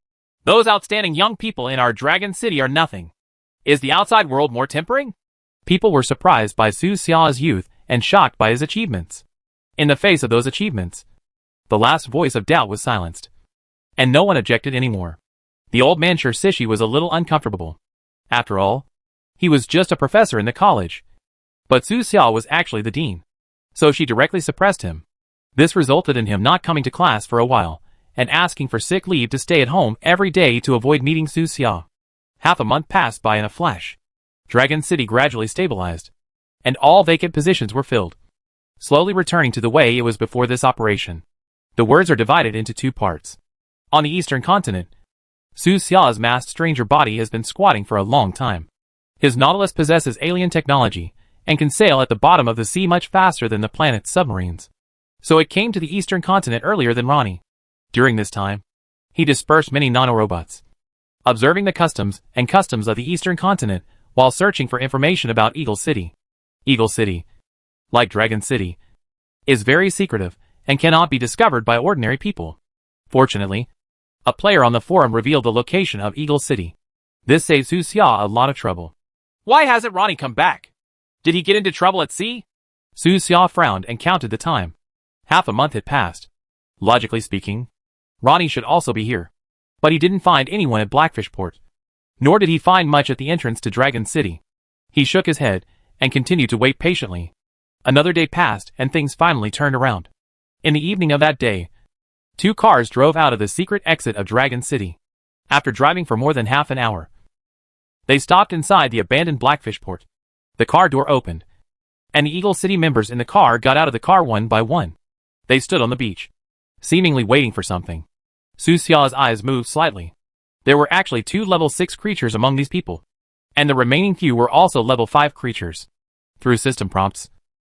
those outstanding young people in our Dragon City are nothing. Is the outside world more tempering? People were surprised by Su Xia's youth and shocked by his achievements. In the face of those achievements, the last voice of doubt was silenced, and no one objected anymore. The old man Shishi was a little uncomfortable. After all, he was just a professor in the college. But Su Xiao was actually the dean, so she directly suppressed him. This resulted in him not coming to class for a while, and asking for sick leave to stay at home every day to avoid meeting Su Xiao. Half a month passed by in a flash. Dragon City gradually stabilized, and all vacant positions were filled, slowly returning to the way it was before this operation. The words are divided into two parts. On the eastern continent, Su Xiao's masked stranger body has been squatting for a long time. His Nautilus possesses alien technology, and can sail at the bottom of the sea much faster than the planet's submarines. So it came to the eastern continent earlier than Ronnie. During this time, he dispersed many nanorobots, observing the customs of the eastern continent while searching for information about Eagle City. Eagle City, like Dragon City, is very secretive and cannot be discovered by ordinary people. Fortunately, a player on the forum revealed the location of Eagle City. This saved Su Xia a lot of trouble. Why hasn't Ronnie come back? Did he get into trouble at sea? Su Xia frowned and counted the time. Half a month had passed. Logically speaking, Ronnie should also be here. But he didn't find anyone at Blackfishport. Nor did he find much at the entrance to Dragon City. He shook his head and continued to wait patiently. Another day passed and things finally turned around. In the evening of that day, two cars drove out of the secret exit of Dragon City. After driving for more than half an hour, they stopped inside the abandoned Blackfishport. The car door opened, and the Eagle City members in the car got out of the car one by one. They stood on the beach, seemingly waiting for something. Su Xiao's eyes moved slightly. There were actually 2 level 6 creatures among these people, and the remaining few were also level 5 creatures. Through system prompts,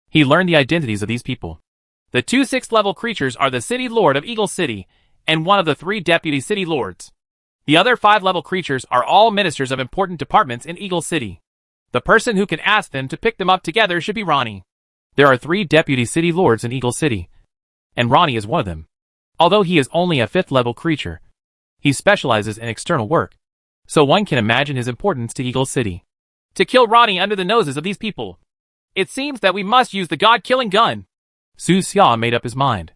he learned the identities of these people. The 2 6th level creatures are the City Lord of Eagle City, and one of the 3 Deputy City Lords. The other 5 level creatures are all ministers of important departments in Eagle City. The person who can ask them to pick them up together should be Ronnie. There are 3 Deputy City Lords in Eagle City, and Ronnie is one of them. Although he is only a 5th level creature, he specializes in external work, so one can imagine his importance to Eagle City. To kill Ronnie under the noses of these people, it seems that we must use the god-killing gun. Su Xia made up his mind.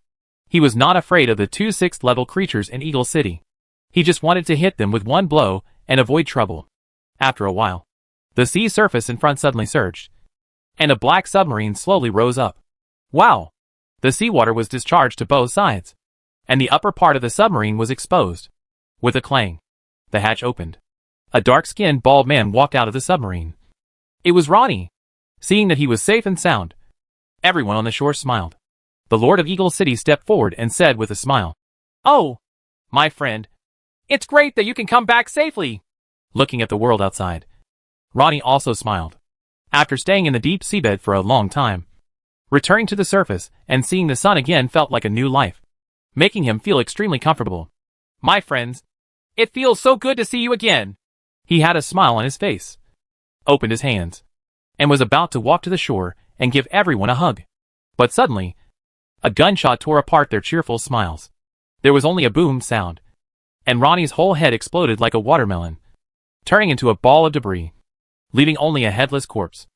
He was not afraid of the 2 6th level creatures in Eagle City. He just wanted to hit them with one blow and avoid trouble. After a while, the sea surface in front suddenly surged, and a black submarine slowly rose up. Wow! The seawater was discharged to both sides, and the upper part of the submarine was exposed. With a clang, the hatch opened. A dark-skinned, bald man walked out of the submarine. It was Ronnie. Seeing that he was safe and sound, everyone on the shore smiled. The Lord of Eagle City stepped forward and said with a smile, "Oh, my friend, it's great that you can come back safely." Looking at the world outside, Ronnie also smiled. After staying in the deep seabed for a long time, returning to the surface and seeing the sun again felt like a new life, making him feel extremely comfortable. "My friends, it feels so good to see you again." He had a smile on his face, opened his hands, and was about to walk to the shore and give everyone a hug. But suddenly, a gunshot tore apart their cheerful smiles. There was only a boom sound, and Ronnie's whole head exploded like a watermelon, turning into a ball of debris, leaving only a headless corpse.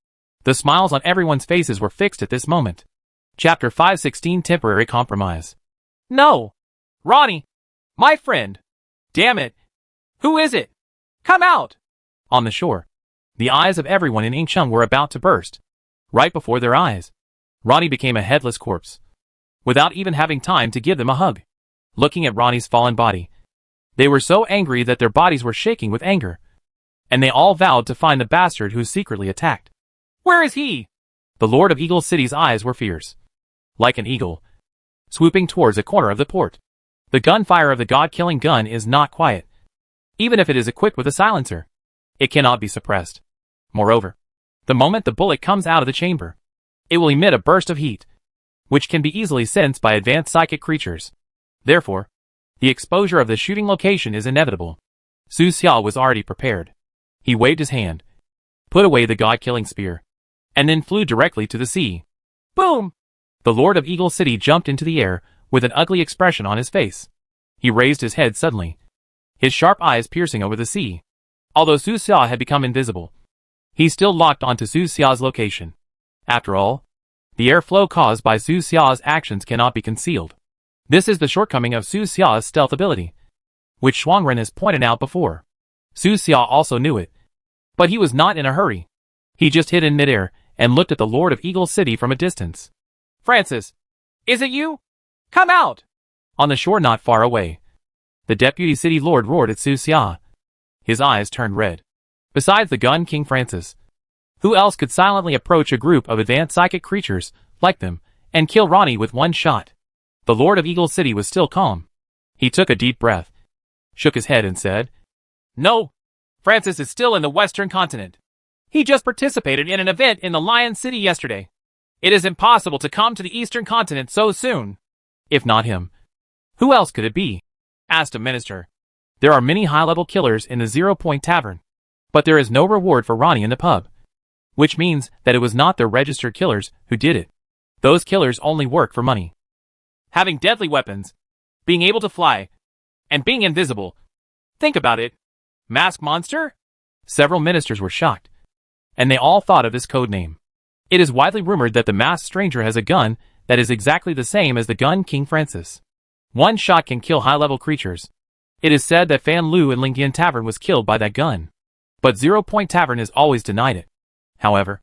The smiles on everyone's faces were fixed at this moment. Chapter 516 Temporary Compromise. "No! Ronnie! My friend! Damn it! Who is it? Come out!" On the shore, the eyes of everyone in Yingcheng were about to burst. Right before their eyes, Ronnie became a headless corpse, without even having time to give them a hug. Looking at Ronnie's fallen body, they were so angry that their bodies were shaking with anger, and they all vowed to find the bastard who secretly attacked. "Where is he?" The Lord of Eagle City's eyes were fierce, like an eagle, swooping towards a corner of the port. The gunfire of the god-killing gun is not quiet. Even if it is equipped with a silencer, it cannot be suppressed. Moreover, the moment the bullet comes out of the chamber, it will emit a burst of heat, which can be easily sensed by advanced psychic creatures. Therefore, the exposure of the shooting location is inevitable. Su Xiao was already prepared. He waved his hand, put away the god-killing spear, and then flew directly to the sea. Boom! The Lord of Eagle City jumped into the air with an ugly expression on his face. He raised his head suddenly, his sharp eyes piercing over the sea. Although Su Xia had become invisible, he still locked onto Su Xiao's location. After all, The airflow caused by Su Xia's actions cannot be concealed. This is the shortcoming of Su Xia's stealth ability, which Shuangren has pointed out before. Su Xia also knew it, but he was not in a hurry. He just hid in midair and looked at the Lord of Eagle City from a distance. "Francis, is it you? Come out!" On the shore not far away, the Deputy City Lord roared at Su Xia. His eyes turned red. Besides the Gun King Francis, who else could silently approach a group of advanced psychic creatures like them and kill Ronnie with one shot? The Lord of Eagle City was still calm. He took a deep breath, shook his head and said, "No, Francis is still in the Western continent. He just participated in an event in the Lion City yesterday. It is impossible to come to the Eastern continent so soon." "If not him, who else could it be?" asked a minister. "There are many high-level killers in the 0-Point Tavern, but there is no reward for Ronnie in the pub, which means that it was not the registered killers who did it. Those killers only work for money. Having deadly weapons, being able to fly, and being invisible. Think about it. Masked monster?" Several ministers were shocked, and they all thought of this code name. It is widely rumored that the masked stranger has a gun that is exactly the same as the Gun King Francis. One shot can kill high-level creatures. It is said that Fan Lu in Lingyan Tavern was killed by that gun, but 0-Point Tavern has always denied it. However,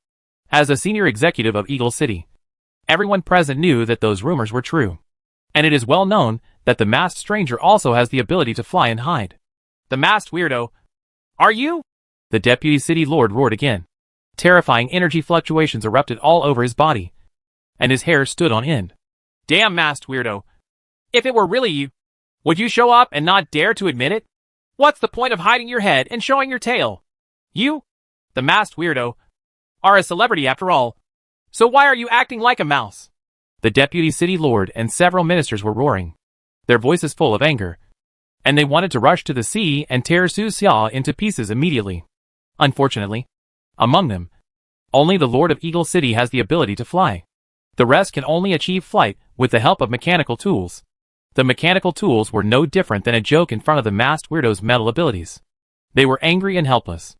as a senior executive of Eagle City, everyone present knew that those rumors were true, and it is well known that the masked stranger also has the ability to fly and hide. "The masked weirdo. Are you?" The Deputy City Lord roared again. Terrifying energy fluctuations erupted all over his body, and his hair stood on end. "Damn masked weirdo. If it were really you, would you show up and not dare to admit it? What's the point of hiding your head and showing your tail? You, the masked weirdo, are a celebrity after all. So why are you acting like a mouse?" The Deputy City Lord and several ministers were roaring, their voices full of anger, and they wanted to rush to the sea and tear Su Xia into pieces immediately. Unfortunately, among them, only the Lord of Eagle City has the ability to fly. The rest can only achieve flight with the help of mechanical tools. The mechanical tools were no different than a joke in front of the masked weirdo's metal abilities. They were angry and helpless.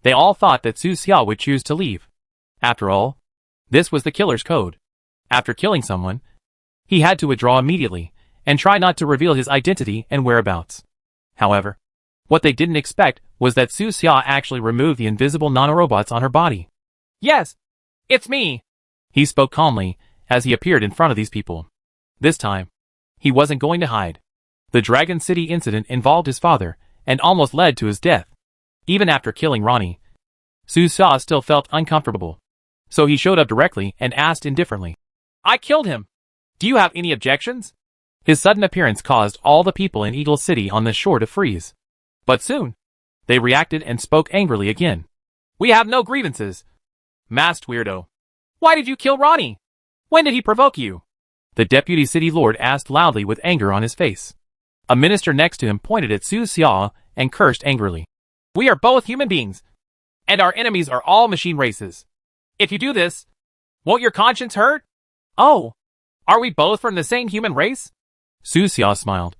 They all thought that Su Xia would choose to leave. After all, this was the killer's code. After killing someone, he had to withdraw immediately and try not to reveal his identity and whereabouts. However, what they didn't expect was that Su Xia actually removed the invisible nanorobots on her body. "Yes, it's me," he spoke calmly as he appeared in front of these people. This time, he wasn't going to hide. The Dragon City incident involved his father and almost led to his death. Even after killing Ronnie, Su Xia still felt uncomfortable. So he showed up directly and asked indifferently, "I killed him. Do you have any objections?" His sudden appearance caused all the people in Eagle City on the shore to freeze. But soon, they reacted and spoke angrily again. "We have no grievances. Masked weirdo. Why did you kill Ronnie? When did he provoke you?" The Deputy City Lord asked loudly with anger on his face. A minister next to him pointed at Su Xia and cursed angrily. "We are both human beings, and our enemies are all machine races. If you do this, won't your conscience hurt? Oh, are we both from the same human race?" Su Xia smiled,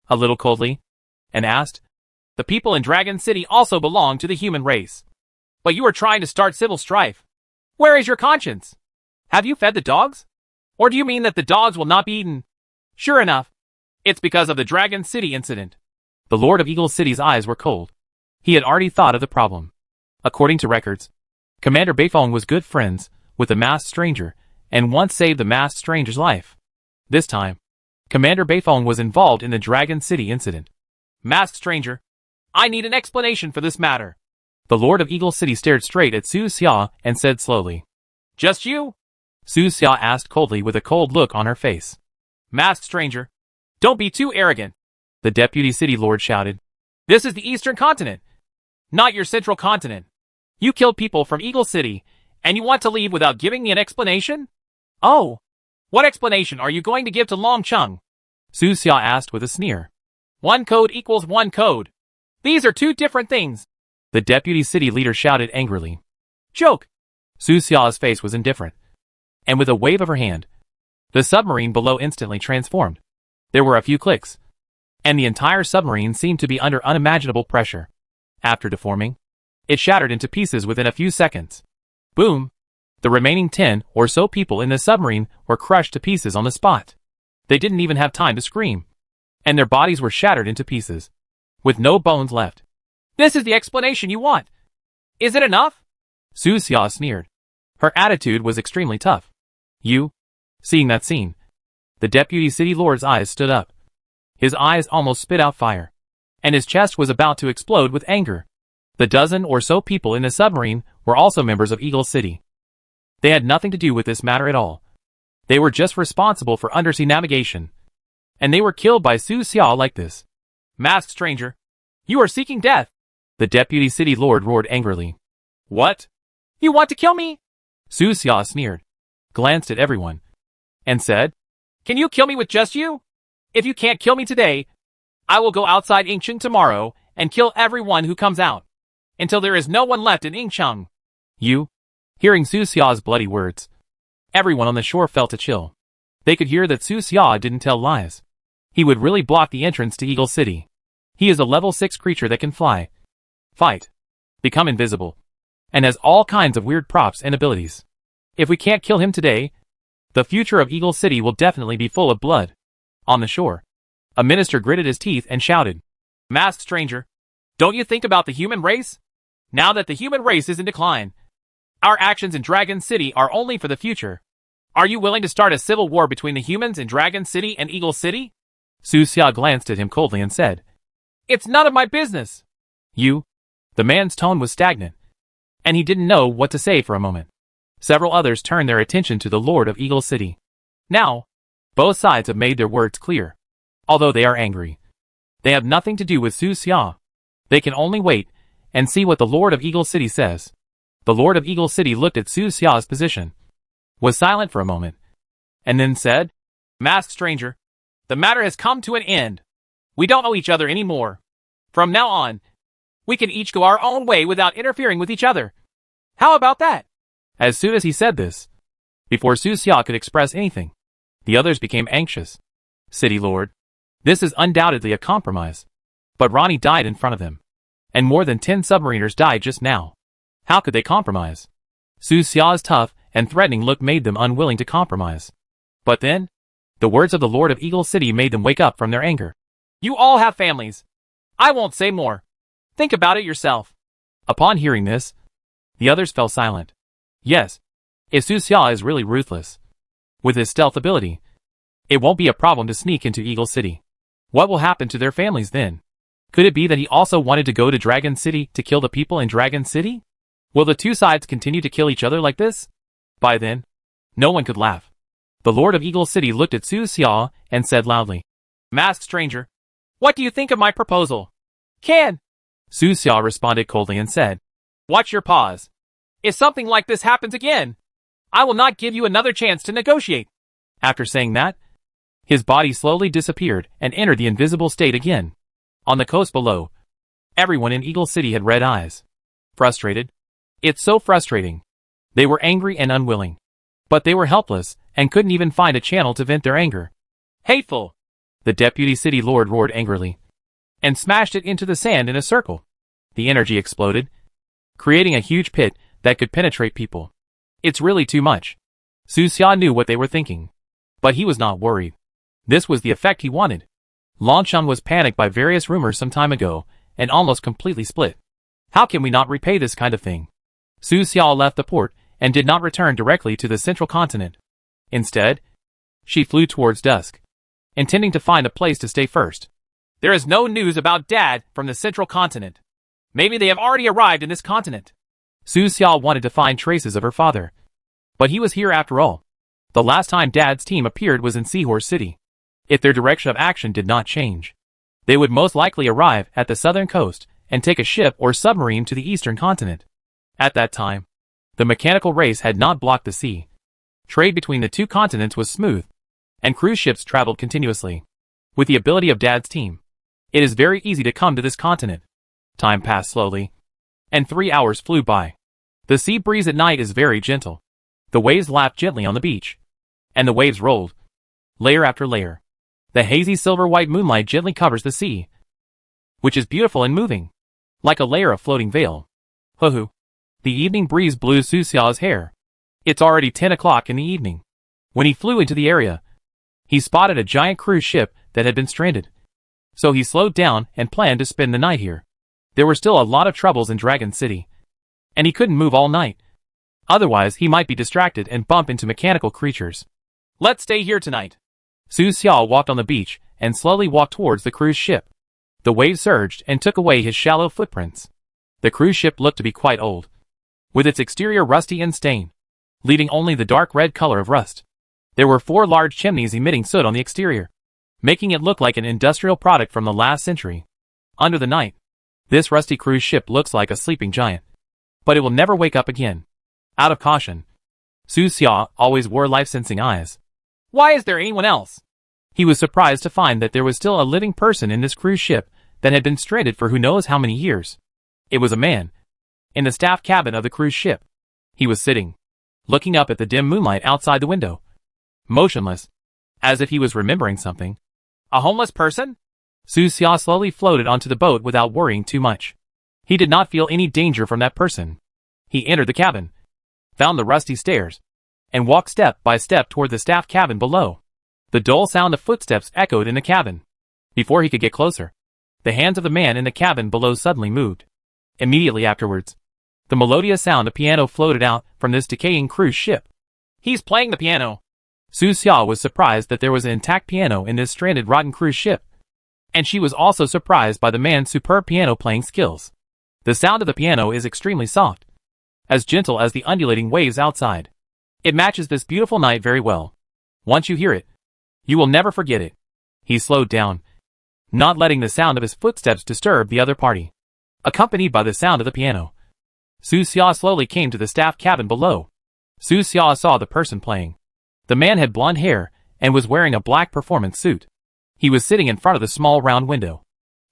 a little coldly, and asked, "The people in Dragon City also belong to the human race. But you are trying to start civil strife. Where is your conscience? Have you fed the dogs? Or do you mean that the dogs will not be eaten?" Sure enough, it's because of the Dragon City incident. The Lord of Eagle City's eyes were cold. He had already thought of the problem. According to records, Commander Beifong was good friends with the masked stranger and once saved the masked stranger's life. This time, Commander Beifong was involved in the Dragon City incident. "Masked stranger, I need an explanation for this matter." The Lord of Eagle City stared straight at Su Xia and said slowly, "Just you?" Su Xia asked coldly with a cold look on her face. "Masked stranger, don't be too arrogant," the Deputy City Lord shouted. "This is the Eastern Continent, not your Central Continent. You killed people from Eagle City, and you want to leave without giving me an explanation? Oh, what explanation are you going to give to Long Chung?" Su Xia asked with a sneer. "One code equals one code. These are two different things," the Deputy City Leader shouted angrily. "Joke." Su Xia's face was indifferent, and with a wave of her hand, the submarine below instantly transformed. There were a few clicks, and the entire submarine seemed to be under unimaginable pressure. After deforming, it shattered into pieces within a few seconds. Boom! The remaining 10 or so people in the submarine were crushed to pieces on the spot. They didn't even have time to scream, and their bodies were shattered into pieces, with no bones left. This is the explanation you want. Is it enough? Su Xia sneered. Her attitude was extremely tough. Seeing that scene, the deputy city lord's eyes stood up. His eyes almost spit out fire, and his chest was about to explode with anger. The dozen or so people in the submarine were also members of Eagle City. They had nothing to do with this matter at all. They were just responsible for undersea navigation, and they were killed by Su Xia like this. Masked stranger, you are seeking death, the deputy city lord roared angrily. What? You want to kill me? Su Xia sneered, glanced at everyone, and said, Can you kill me with just you? If you can't kill me today, I will go outside Yingcheng tomorrow and kill everyone who comes out, until there is no one left in Yingcheng. Hearing Su Xia's bloody words, everyone on the shore felt a chill. They could hear that Su Xia didn't tell lies. He would really block the entrance to Eagle City. He is a level 6 creature that can fly, fight, become invisible, and has all kinds of weird props and abilities. If we can't kill him today, the future of Eagle City will definitely be full of blood. On the shore, a minister gritted his teeth and shouted, Masked stranger, don't you think about the human race? Now that the human race is in decline, our actions in Dragon City are only for the future. Are you willing to start a civil war between the humans in Dragon City and Eagle City? Su Xia glanced at him coldly and said, It's none of my business. The man's tone was stagnant, and he didn't know what to say for a moment. Several others turned their attention to the Lord of Eagle City. Now, both sides have made their words clear. Although they are angry, they have nothing to do with Su Xia. They can only wait and see what the Lord of Eagle City says. The Lord of Eagle City looked at Su Xia's position, was silent for a moment, and then said, Masked stranger, the matter has come to an end. We don't know each other anymore. From now on, we can each go our own way without interfering with each other. How about that? As soon as he said this, before Su Xia could express anything, the others became anxious. City Lord, this is undoubtedly a compromise. But Ronnie died in front of them, and more than 10 submariners died just now. How could they compromise? Su Xia's tough and threatening look made them unwilling to compromise. But then, the words of the Lord of Eagle City made them wake up from their anger. You all have families. I won't say more. Think about it yourself. Upon hearing this, the others fell silent. Yes, if Su Xia is really ruthless, with his stealth ability, it won't be a problem to sneak into Eagle City. What will happen to their families then? Could it be that he also wanted to go to Dragon City to kill the people in Dragon City? Will the two sides continue to kill each other like this? By then, no one could laugh. The Lord of Eagle City looked at Su Xia and said loudly, Masked stranger, what do you think of my proposal? Can? Su Xia responded coldly and said, Watch your paws. If something like this happens again, I will not give you another chance to negotiate. After saying that, his body slowly disappeared and entered the invisible state again. On the coast below, everyone in Eagle City had red eyes. Frustrated. It's so frustrating. They were angry and unwilling. But they were helpless and couldn't even find a channel to vent their anger. Hateful! The deputy city lord roared angrily, and smashed it into the sand in a circle. The energy exploded, creating a huge pit that could penetrate people. It's really too much. Su Xia knew what they were thinking, but he was not worried. This was the effect he wanted. Longshan was panicked by various rumors some time ago, and almost completely split. How can we not repay this kind of thing? Su Xia left the port, and did not return directly to the central continent. Instead, she flew towards dusk, intending to find a place to stay first. There is no news about Dad from the central continent. Maybe they have already arrived in this continent. Su Xia wanted to find traces of her father, but he was here after all. The last time Dad's team appeared was in Seahorse City. If their direction of action did not change, they would most likely arrive at the southern coast and take a ship or submarine to the eastern continent. At that time, the mechanical race had not blocked the sea. Trade between the two continents was smooth, and cruise ships traveled continuously. With the ability of Dad's team, it is very easy to come to this continent. Time passed slowly, and 3 hours flew by. The sea breeze at night is very gentle. The waves lapped gently on the beach, and the waves rolled, layer after layer. The hazy silver-white moonlight gently covers the sea, which is beautiful and moving, like a layer of floating veil. Hoo-hoo. The evening breeze blew Su Xia's hair, It's already 10 o'clock in the evening. When he flew into the area, he spotted a giant cruise ship that had been stranded. So he slowed down and planned to spend the night here. There were still a lot of troubles in Dragon City, and he couldn't move all night. Otherwise, he might be distracted and bump into mechanical creatures. Let's stay here tonight. Su Xiao walked on the beach and slowly walked towards the cruise ship. The waves surged and took away his shallow footprints. The cruise ship looked to be quite old, with its exterior rusty and stained, leaving only the dark red color of rust. There were 4 large chimneys emitting soot on the exterior, making it look like an industrial product from the last century. Under the night, this rusty cruise ship looks like a sleeping giant, but it will never wake up again. Out of caution, Su Xiao always wore life-sensing eyes. Why is there anyone else? He was surprised to find that there was still a living person in this cruise ship that had been stranded for who knows how many years. It was a man, in the staff cabin of the cruise ship. He was sitting, looking up at the dim moonlight outside the window, motionless, as if he was remembering something. A homeless person? Su Xiao slowly floated onto the boat without worrying too much. He did not feel any danger from that person. He entered the cabin, found the rusty stairs, and walked step by step toward the staff cabin below. The dull sound of footsteps echoed in the cabin. Before he could get closer, the hands of the man in the cabin below suddenly moved. Immediately afterwards, the melodious sound of piano floated out from this decaying cruise ship. He's playing the piano. Su Xiao was surprised that there was an intact piano in this stranded rotten cruise ship. And she was also surprised by the man's superb piano playing skills. The sound of the piano is extremely soft, as gentle as the undulating waves outside. It matches this beautiful night very well. Once you hear it, you will never forget it. He slowed down, not letting the sound of his footsteps disturb the other party. Accompanied by the sound of the piano, Su Xiao slowly came to the staff cabin below. Su Xiao saw the person playing. The man had blonde hair and was wearing a black performance suit. He was sitting in front of the small round window.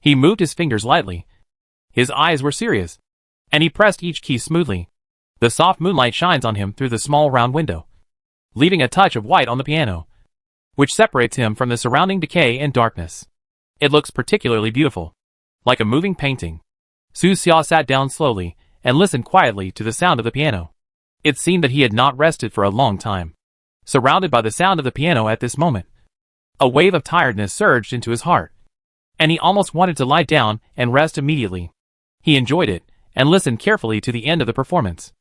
He moved his fingers lightly. His eyes were serious, and he pressed each key smoothly. The soft moonlight shines on him through the small round window, leaving a touch of white on the piano, which separates him from the surrounding decay and darkness. It looks particularly beautiful, like a moving painting. Su Xiao sat down slowly and listened quietly to the sound of the piano. It seemed that he had not rested for a long time. Surrounded by the sound of the piano at this moment, a wave of tiredness surged into his heart, and he almost wanted to lie down and rest immediately. He enjoyed it and listened carefully to the end of the performance.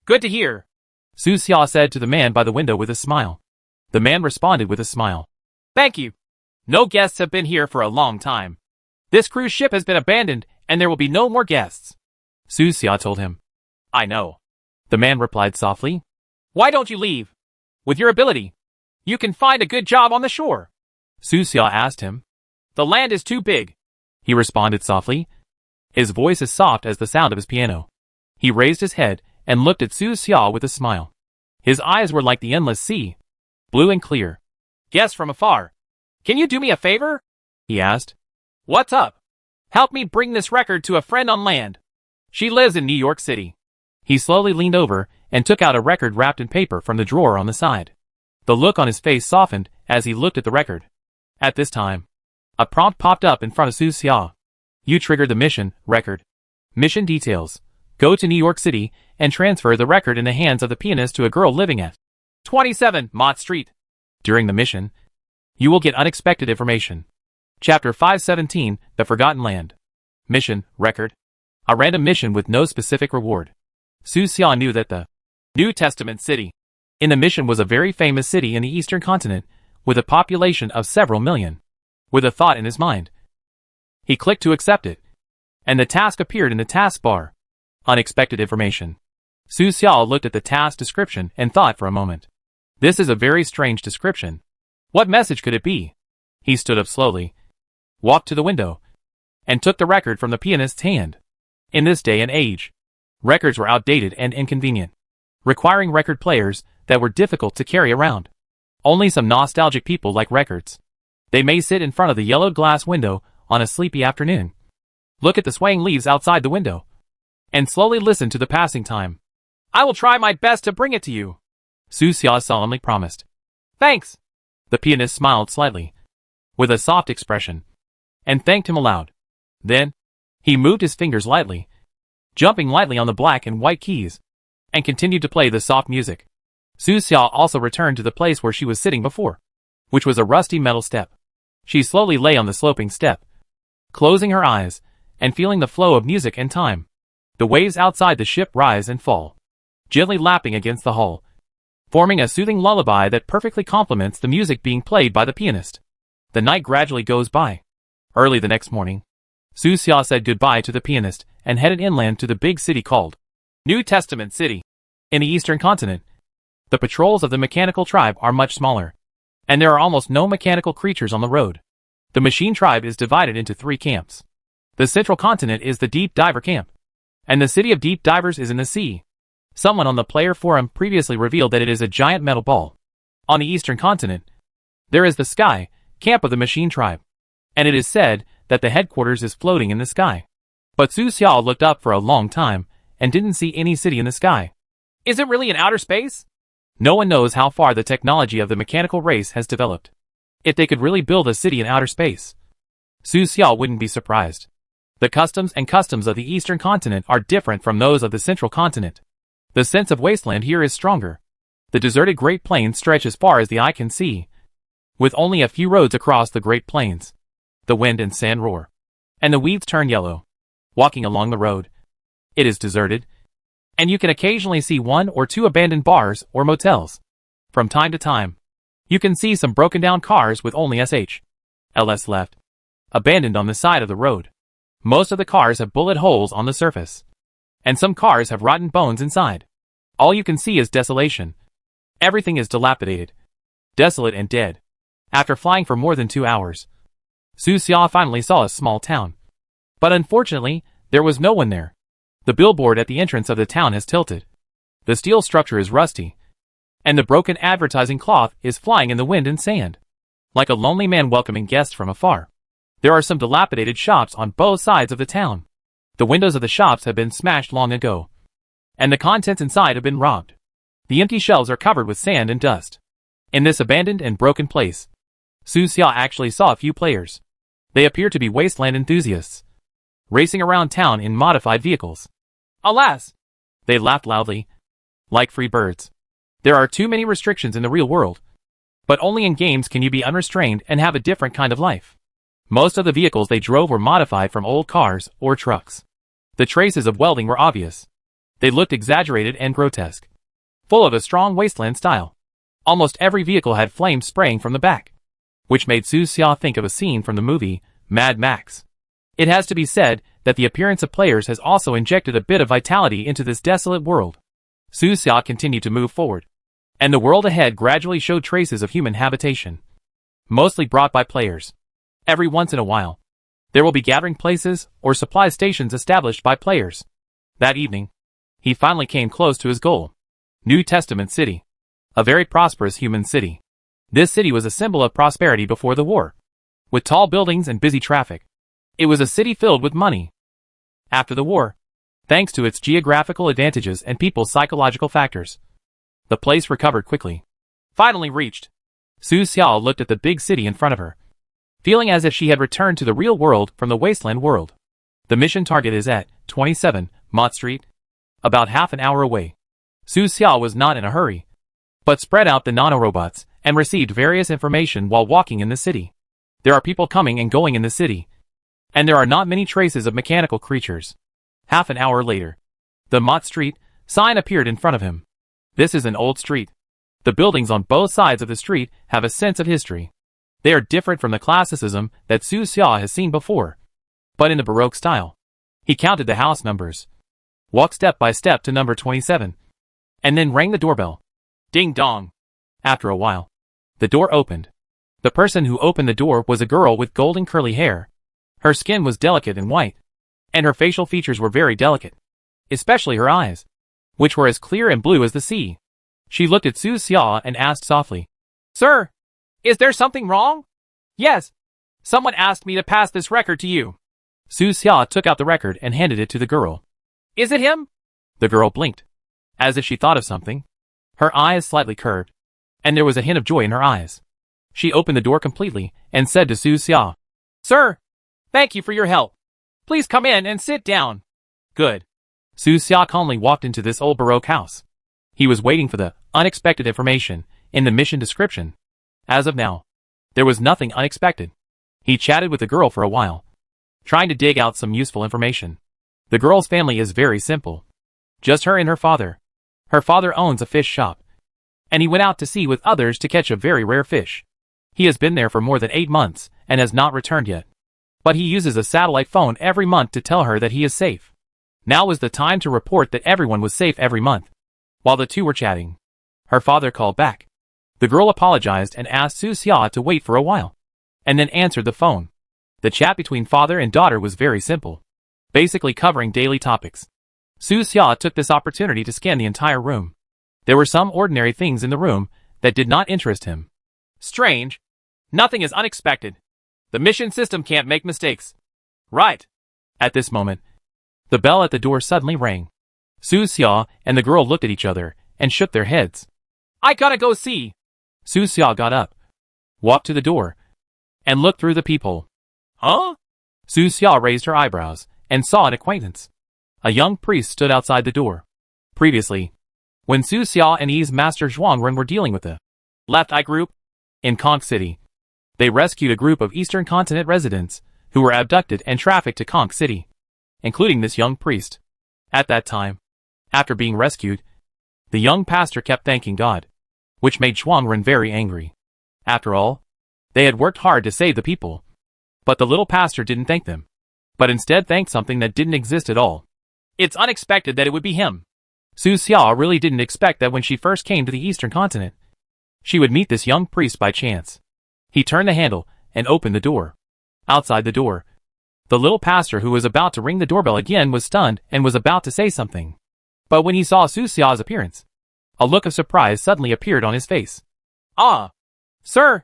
Good to hear, Su Xiao said to the man by the window with a smile. The man responded with a smile. Thank you. No guests have been here for a long time. This cruise ship has been abandoned and there will be no more guests, Su Xiao told him. I know, the man replied softly. Why don't you leave? With your ability, you can find a good job on the shore, Su Xiao asked him. The land is too big, he responded softly, his voice as soft as the sound of his piano. He raised his head and looked at Su Xiao with a smile. His eyes were like the endless sea, blue and clear. Guess from afar. Can you do me a favor? He asked. What's up? Help me bring this record to a friend on land. She lives in New York City. He slowly leaned over and took out a record wrapped in paper from the drawer on the side. The look on his face softened as he looked at the record. At this time, a prompt popped up in front of Su Xiao. You triggered the mission record. Mission details. Go to New York City and transfer the record in the hands of the pianist to a girl living at 27 Mott Street. During the mission, you will get unexpected information. Chapter 517, The Forgotten Land. Mission, record. A random mission with no specific reward. Su Xiao knew that the New Testament city in the mission was a very famous city in the eastern continent with a population of several million. With a thought in his mind, he clicked to accept it, and the task appeared in the task bar. Unexpected information. Su Xiao looked at the task description and thought for a moment. This is a very strange description. What message could it be? He stood up slowly, walked to the window, and took the record from the pianist's hand. In this day and age, records were outdated and inconvenient, requiring record players that were difficult to carry around. Only some nostalgic people like records. They may sit in front of the yellowed glass window on a sleepy afternoon, look at the swaying leaves outside the window, and slowly listen to the passing time. I will try my best to bring it to you, Su Xiao solemnly promised. Thanks. The pianist smiled slightly, with a soft expression, and thanked him aloud. Then, he moved his fingers lightly, jumping lightly on the black and white keys, and continued to play the soft music. Su Xia also returned to the place where she was sitting before, which was a rusty metal step. She slowly lay on the sloping step, closing her eyes, and feeling the flow of music and time. The waves outside the ship rise and fall, gently lapping against the hull, forming a soothing lullaby that perfectly complements the music being played by the pianist. The night gradually goes by. Early the next morning, Su Xia said goodbye to the pianist and headed inland to the big city called New Testament City. In the eastern continent, the patrols of the mechanical tribe are much smaller, and there are almost no mechanical creatures on the road. The machine tribe is divided into 3 camps. The central continent is the deep diver camp, and the city of deep divers is in the sea. Someone on the player forum previously revealed that it is a giant metal ball. On the eastern continent, there is the sky camp of the machine tribe, and it is said that the headquarters is floating in the sky. But Su Xiao looked up for a long time and didn't see any city in the sky. Is it really in outer space? No one knows how far the technology of the mechanical race has developed. If they could really build a city in outer space, Su Xiao wouldn't be surprised. The customs of the eastern continent are different from those of the central continent. The sense of wasteland here is stronger. The deserted Great Plains stretch as far as the eye can see, with only a few roads across the Great Plains. The wind and sand roar, and the weeds turn yellow. Walking along the road, it is deserted, and you can occasionally see 1 or 2 abandoned bars or motels. From time to time, you can see some broken down cars with only SHLs left, abandoned on the side of the road. Most of the cars have bullet holes on the surface, and some cars have rotten bones inside. All you can see is desolation. Everything is dilapidated, desolate and dead. After flying for more than 2 hours, Su Xia finally saw a small town. But unfortunately, there was no one there. The billboard at the entrance of the town has tilted. The steel structure is rusty, and the broken advertising cloth is flying in the wind and sand, like a lonely man welcoming guests from afar. There are some dilapidated shops on both sides of the town. The windows of the shops have been smashed long ago, and the contents inside have been robbed. The empty shelves are covered with sand and dust. In this abandoned and broken place, Su Xia actually saw a few players. They appear to be wasteland enthusiasts, racing around town in modified vehicles. Alas! They laughed loudly, like free birds. There are too many restrictions in the real world, but only in games can you be unrestrained and have a different kind of life. Most of the vehicles they drove were modified from old cars or trucks. The traces of welding were obvious. They looked exaggerated and grotesque, full of a strong wasteland style. Almost every vehicle had flames spraying from the back, which made Su Xia think of a scene from the movie Mad Max. It has to be said that the appearance of players has also injected a bit of vitality into this desolate world. Su Xia continued to move forward, and the world ahead gradually showed traces of human habitation, mostly brought by players. Every once in a while, there will be gathering places or supply stations established by players. That evening, he finally came close to his goal. New Testament City. A very prosperous human city. This city was a symbol of prosperity before the war, with tall buildings and busy traffic. It was a city filled with money. After the war, thanks to its geographical advantages and people's psychological factors, the place recovered quickly. Finally reached, Su Xiao looked at the big city in front of her, feeling as if she had returned to the real world from the wasteland world. The mission target is at 27 Mott Street, about half an hour away. Su Xiao was not in a hurry, but spread out the nanorobots and received various information while walking in the city. There are people coming and going in the city, and there are not many traces of mechanical creatures. Half an hour later, the Mott Street sign appeared in front of him. This is an old street. The buildings on both sides of the street have a sense of history. They are different from the classicism that Su Xia has seen before, but in the Baroque style. He counted the house numbers, walked step by step to number 27, and then rang the doorbell. Ding dong. After a while, the door opened. The person who opened the door was a girl with golden curly hair. Her skin was delicate and white, and her facial features were very delicate, especially her eyes, which were as clear and blue as the sea. She looked at Su Xia and asked softly, "Sir, is there something wrong?" "Yes. Someone asked me to pass this record to you." Su Xia took out the record and handed it to the girl. "Is it him?" The girl blinked, as if she thought of something. Her eyes slightly curved, and there was a hint of joy in her eyes. She opened the door completely and said to Su Xia, "Sir, thank you for your help. Please come in and sit down." Good. Su Xia calmly walked into this old Baroque house. He was waiting for the unexpected information in the mission description. As of now, there was nothing unexpected. He chatted with the girl for a while, trying to dig out some useful information. The girl's family is very simple. Just her and her father. Her father owns a fish shop, and he went out to sea with others to catch a very rare fish. He has been there for more than 8 months and has not returned yet. But he uses a satellite phone every month to tell her that he is safe. Now was the time to report that everyone was safe every month. While the two were chatting, her father called back. The girl apologized and asked Su Xia to wait for a while, and then answered the phone. The chat between father and daughter was very simple, basically covering daily topics. Su Xia took this opportunity to scan the entire room. There were some ordinary things in the room that did not interest him. Strange. Nothing is unexpected. The mission system can't make mistakes. Right. At this moment, the bell at the door suddenly rang. Su Xia and the girl looked at each other and shook their heads. I gotta go see. Su Xia got up, walked to the door, and looked through the peephole. Huh? Su Xia raised her eyebrows and saw an acquaintance. A young priest stood outside the door. Previously, when Su Xia and Yi's master Zhuangren were dealing with the Left Eye group in Konk City, they rescued a group of Eastern Continent residents who were abducted and trafficked to Konk City, including this young priest. At that time, after being rescued, the young pastor kept thanking God, which made Zhuangren very angry. After all, they had worked hard to save the people. But the little pastor didn't thank them, but instead thanked something that didn't exist at all. It's unexpected that it would be him. Su Xia really didn't expect that when she first came to the Eastern Continent, she would meet this young priest by chance. He turned the handle and opened the door. Outside the door, the little pastor who was about to ring the doorbell again was stunned and was about to say something. But when he saw Su Xia's appearance, a look of surprise suddenly appeared on his face. Ah! Sir!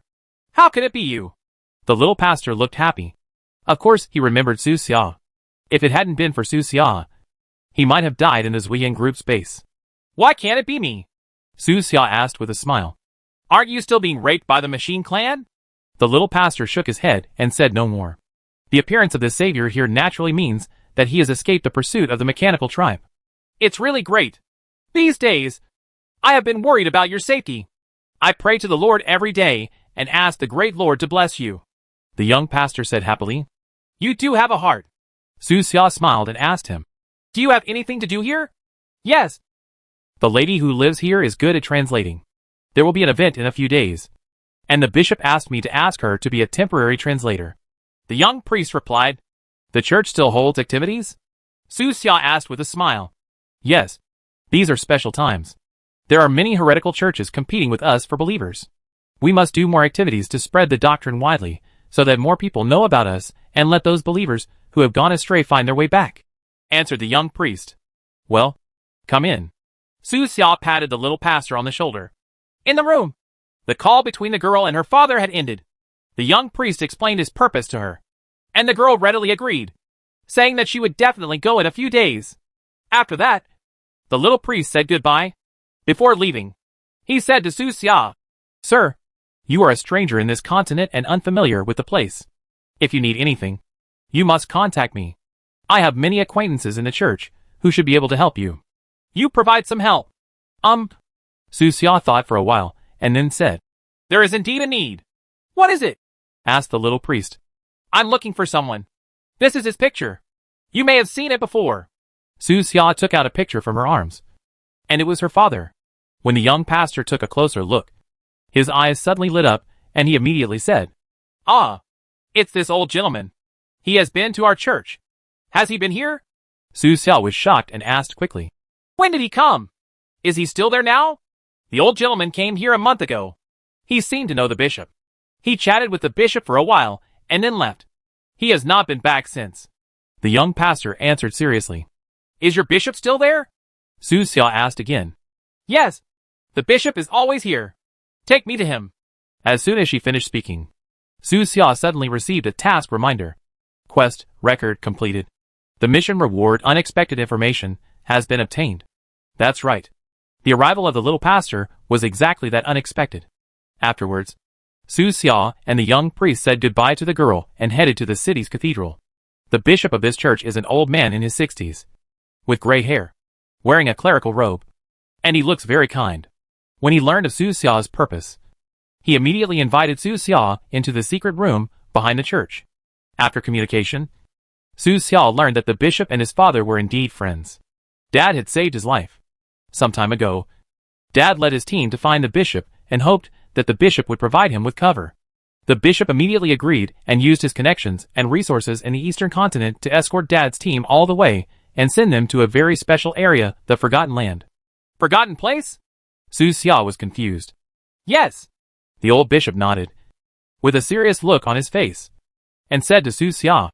How can it be you? The little pastor looked happy. Of course, he remembered Su Xia. If it hadn't been for Su Xia, he might have died in the Zuiyang group's base. Why can't it be me? Su Xia asked with a smile. Aren't you still being raped by the machine clan? The little pastor shook his head and said no more. The appearance of the savior here naturally means that he has escaped the pursuit of the mechanical tribe. It's really great. These days, I have been worried about your safety. I pray to the Lord every day and ask the great Lord to bless you. The young pastor said happily. You do have a heart. Su Xia smiled and asked him. Do you have anything to do here? Yes. The lady who lives here is good at translating. There will be an event in a few days, and the bishop asked me to ask her to be a temporary translator. The young priest replied. The church still holds activities? Su Xia asked with a smile. Yes. These are special times. There are many heretical churches competing with us for believers. We must do more activities to spread the doctrine widely, so that more people know about us and let those believers who have gone astray find their way back, answered the young priest. Well, come in. Su Xia patted the little pastor on the shoulder. In the room. The call between the girl and her father had ended. The young priest explained his purpose to her, and the girl readily agreed, saying that she would definitely go in a few days. After that, the little priest said goodbye. Before leaving, he said to Su Xia, Sir, you are a stranger in this continent and unfamiliar with the place. If you need anything, you must contact me. I have many acquaintances in the church who should be able to help you. You provide some help. Su Xia thought for a while and then said, There is indeed a need. What is it? Asked the little priest. I'm looking for someone. This is his picture. You may have seen it before. Su Xia took out a picture from her arms, and it was her father. When the young pastor took a closer look, his eyes suddenly lit up, and he immediately said, Ah, it's this old gentleman. He has been to our church. Has he been here? Su Xia was shocked and asked quickly, When did he come? Is he still there now? The old gentleman came here a month ago. He seemed to know the bishop. He chatted with the bishop for a while, and then left. He has not been back since. The young pastor answered seriously. Is your bishop still there? Su Xia asked again. Yes. The bishop is always here. Take me to him. As soon as she finished speaking, Su Xia suddenly received a task reminder. Quest record completed. The mission reward unexpected information has been obtained. That's right. The arrival of the little pastor was exactly that unexpected. Afterwards, Su Xia and the young priest said goodbye to the girl and headed to the city's cathedral. The bishop of this church is an old man in his 60s, with gray hair, wearing a clerical robe, and he looks very kind. When he learned of Su Xia's purpose, he immediately invited Su Xia into the secret room behind the church. After communication, Su Xia learned that the bishop and his father were indeed friends. Dad had saved his life. Some time ago, Dad led his team to find the bishop and hoped that the bishop would provide him with cover. The bishop immediately agreed and used his connections and resources in the eastern continent to escort Dad's team all the way and send them to a very special area, the Forgotten Land. Forgotten place? Su Xia was confused. Yes. The old bishop nodded, with a serious look on his face, and said to Su Xia,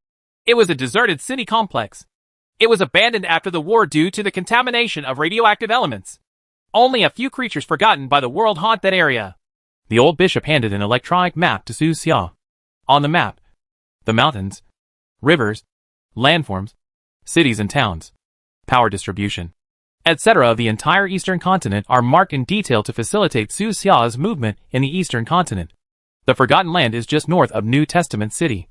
"It was a deserted city complex. It was abandoned after the war due to the contamination of radioactive elements. Only a few creatures forgotten by the world haunt that area." The old bishop handed an electronic map to Su Xia. On the map, the mountains, rivers, landforms, cities and towns, power distribution, etc. of the entire eastern continent are marked in detail to facilitate Su Xia's movement in the eastern continent. The Forgotten Land is just north of New Testament City,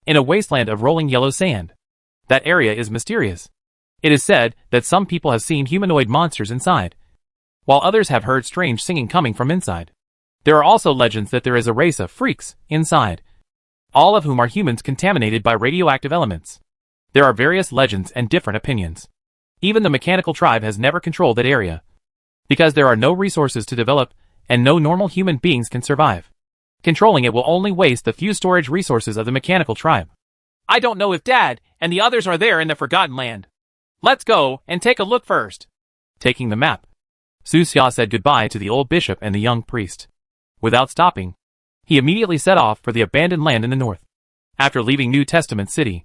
in a wasteland of rolling yellow sand. That area is mysterious. It is said that some people have seen humanoid monsters inside, while others have heard strange singing coming from inside. There are also legends that there is a race of freaks inside, all of whom are humans contaminated by radioactive elements. There are various legends and different opinions. Even the mechanical tribe has never controlled that area, because there are no resources to develop and no normal human beings can survive. Controlling it will only waste the few storage resources of the mechanical tribe. I don't know if Dad and the others are there in the Forgotten Land. Let's go and take a look first. Taking the map, Su Xia said goodbye to the old bishop and the young priest. Without stopping, he immediately set off for the abandoned land in the north. After leaving New Testament City,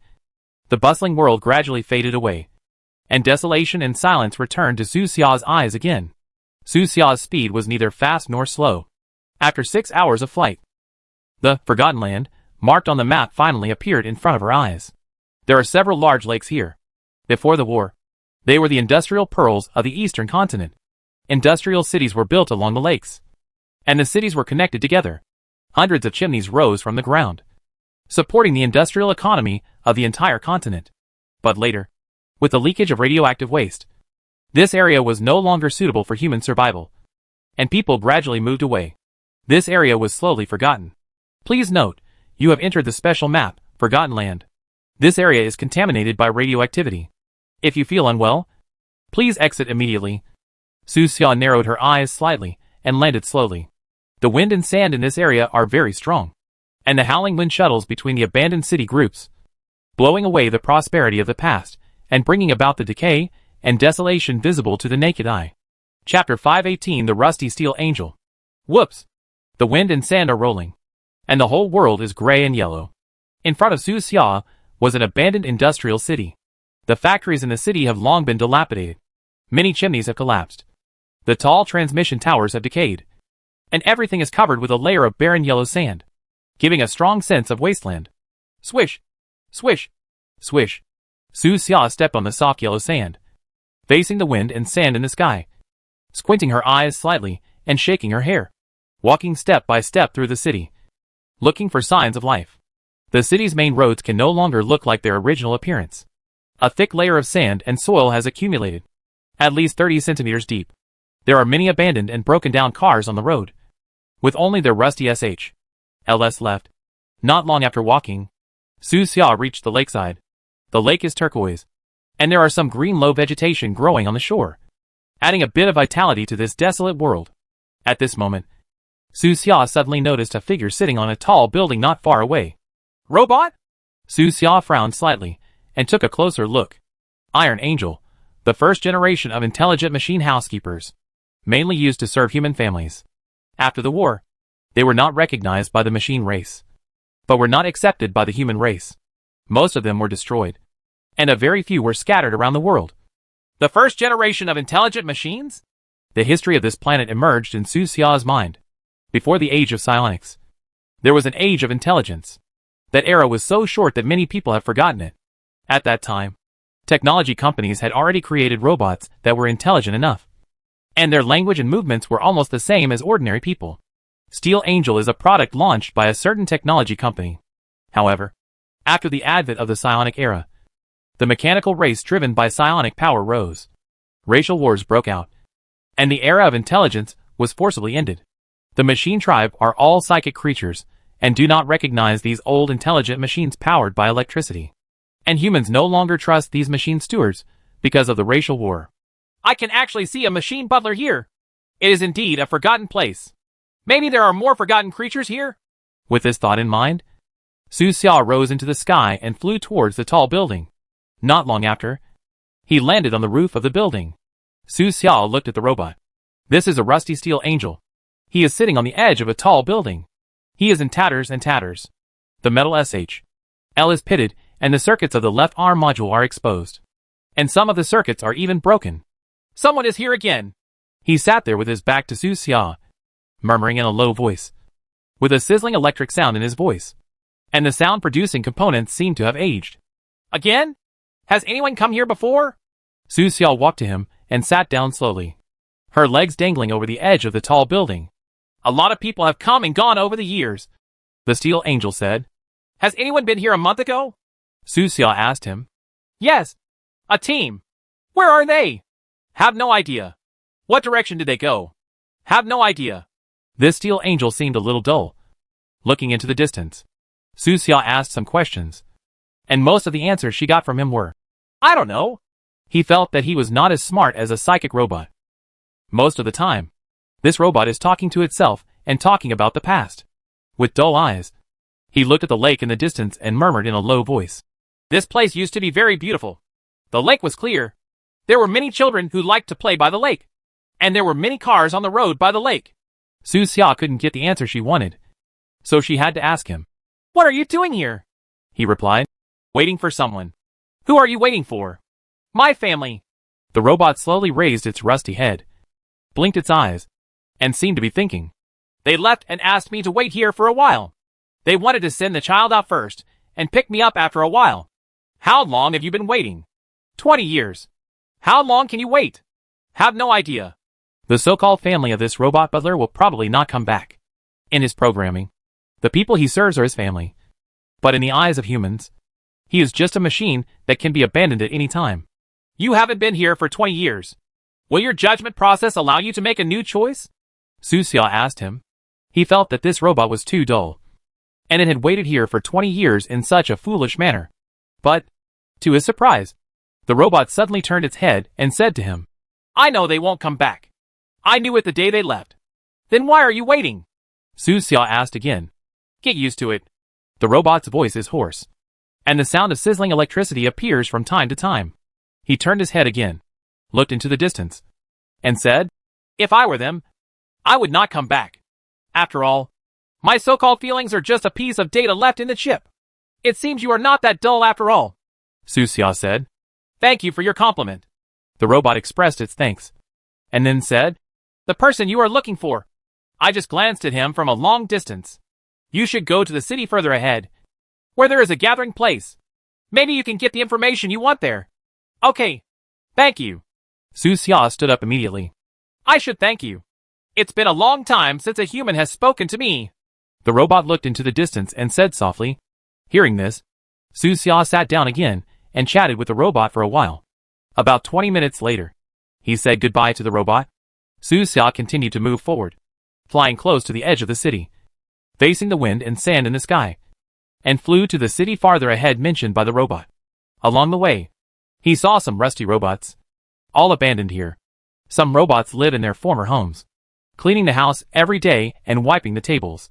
the bustling world gradually faded away, and desolation and silence returned to Su Xia's eyes again. Su Xia's speed was neither fast nor slow. After 6 hours of flight, the Forgotten Land, marked on the map, finally appeared in front of her eyes. There are several large lakes here. Before the war, they were the industrial pearls of the eastern continent. Industrial cities were built along the lakes, and the cities were connected together. Hundreds of chimneys rose from the ground, supporting the industrial economy of the entire continent. But later, with the leakage of radioactive waste, this area was no longer suitable for human survival, and people gradually moved away. This area was slowly forgotten. Please note, you have entered the special map, Forgotten Land. This area is contaminated by radioactivity. If you feel unwell, please exit immediately. Su Xia narrowed her eyes slightly and landed slowly. The wind and sand in this area are very strong, and the howling wind shuttles between the abandoned city groups, blowing away the prosperity of the past and bringing about the decay and desolation visible to the naked eye. Chapter 518, The Rusty Steel Angel. Whoops! The wind and sand are rolling, and the whole world is gray and yellow. In front of Su Xia was an abandoned industrial city. The factories in the city have long been dilapidated. Many chimneys have collapsed. The tall transmission towers have decayed, and everything is covered with a layer of barren yellow sand, giving a strong sense of wasteland. Swish! Swish! Swish! Su Xia stepped on the soft yellow sand, facing the wind and sand in the sky, squinting her eyes slightly and shaking her hair, walking step by step through the city, looking for signs of life. The city's main roads can no longer look like their original appearance. A thick layer of sand and soil has accumulated, at least 30 centimeters deep. There are many abandoned and broken down cars on the road, with only their rusty SHLs left. Not long after walking, Su Xia reached the lakeside. The lake is turquoise, and there are some green low vegetation growing on the shore, adding a bit of vitality to this desolate world. At this moment, Su Xia suddenly noticed a figure sitting on a tall building not far away. Robot? Su Xia frowned slightly and took a closer look. Iron Angel, the first generation of intelligent machine housekeepers, mainly used to serve human families. After the war, they were not recognized by the machine race, but were not accepted by the human race. Most of them were destroyed, and a very few were scattered around the world. The first generation of intelligent machines? The history of this planet emerged in Su Xia's mind. Before the age of psionics, there was an age of intelligence. That era was so short that many people have forgotten it. At that time, technology companies had already created robots that were intelligent enough, and their language and movements were almost the same as ordinary people. Steel Angel is a product launched by a certain technology company. However, after the advent of the psionic era, the mechanical race driven by psionic power rose. Racial wars broke out, and the era of intelligence was forcibly ended. The machine tribe are all psychic creatures, and do not recognize these old intelligent machines powered by electricity. And humans no longer trust these machine stewards because of the racial war. I can actually see a machine butler here. It is indeed a forgotten place. Maybe there are more forgotten creatures here? With this thought in mind, Su Xia rose into the sky and flew towards the tall building. Not long after, he landed on the roof of the building. Su Xia looked at the robot. This is a rusty steel angel. He is sitting on the edge of a tall building. He is in tatters and tatters. The metal SHL is pitted, and the circuits of the left arm module are exposed. And some of the circuits are even broken. Someone is here again. He sat there with his back to Su Xia, murmuring in a low voice, with a sizzling electric sound in his voice. And the sound-producing components seemed to have aged. Again? Has anyone come here before? Su Xia walked to him and sat down slowly, her legs dangling over the edge of the tall building. A lot of people have come and gone over the years, the steel angel said. Has anyone been here a month ago? Su Xia asked him. Yes. A team. Where are they? Have no idea. What direction did they go? Have no idea. This steel angel seemed a little dull, looking into the distance. Su Xia asked some questions, and most of the answers she got from him were, I don't know. He felt that he was not as smart as a psychic robot. Most of the time, this robot is talking to itself and talking about the past. With dull eyes, he looked at the lake in the distance and murmured in a low voice. This place used to be very beautiful. The lake was clear. There were many children who liked to play by the lake. And there were many cars on the road by the lake. Su Xia couldn't get the answer she wanted, so she had to ask him. What are you doing here? He replied. Waiting for someone. Who are you waiting for? My family. The robot slowly raised its rusty head, blinked its eyes, and seemed to be thinking. They left and asked me to wait here for a while. They wanted to send the child out first and pick me up after a while. How long have you been waiting? 20 years. How long can you wait? Have no idea. The so-called family of this robot butler will probably not come back. In his programming, the people he serves are his family. But in the eyes of humans, he is just a machine that can be abandoned at any time. You haven't been here for 20 years. Will your judgment process allow you to make a new choice? Su Xia asked him. He felt that this robot was too dull, and it had waited here for 20 years in such a foolish manner. But, to his surprise, the robot suddenly turned its head and said to him, I know they won't come back. I knew it the day they left. Then why are you waiting? Su Xia asked again. Get used to it. The robot's voice is hoarse, and the sound of sizzling electricity appears from time to time. He turned his head again, looked into the distance, and said, If I were them, I would not come back. After all, my so-called feelings are just a piece of data left in the chip. It seems you are not that dull after all. Su Xia said. Thank you for your compliment. The robot expressed its thanks, and then said, The person you are looking for. I just glanced at him from a long distance. You should go to the city further ahead, where there is a gathering place. Maybe you can get the information you want there. Okay. Thank you. Su Xia stood up immediately. I should thank you. It's been a long time since a human has spoken to me. The robot looked into the distance and said softly. Hearing this, Su Xia sat down again and chatted with the robot for a while. About 20 minutes later, he said goodbye to the robot. Su Xia continued to move forward, flying close to the edge of the city, facing the wind and sand in the sky, and flew to the city farther ahead mentioned by the robot. Along the way, he saw some rusty robots, all abandoned here. Some robots live in their former homes, cleaning the house every day and wiping the tables,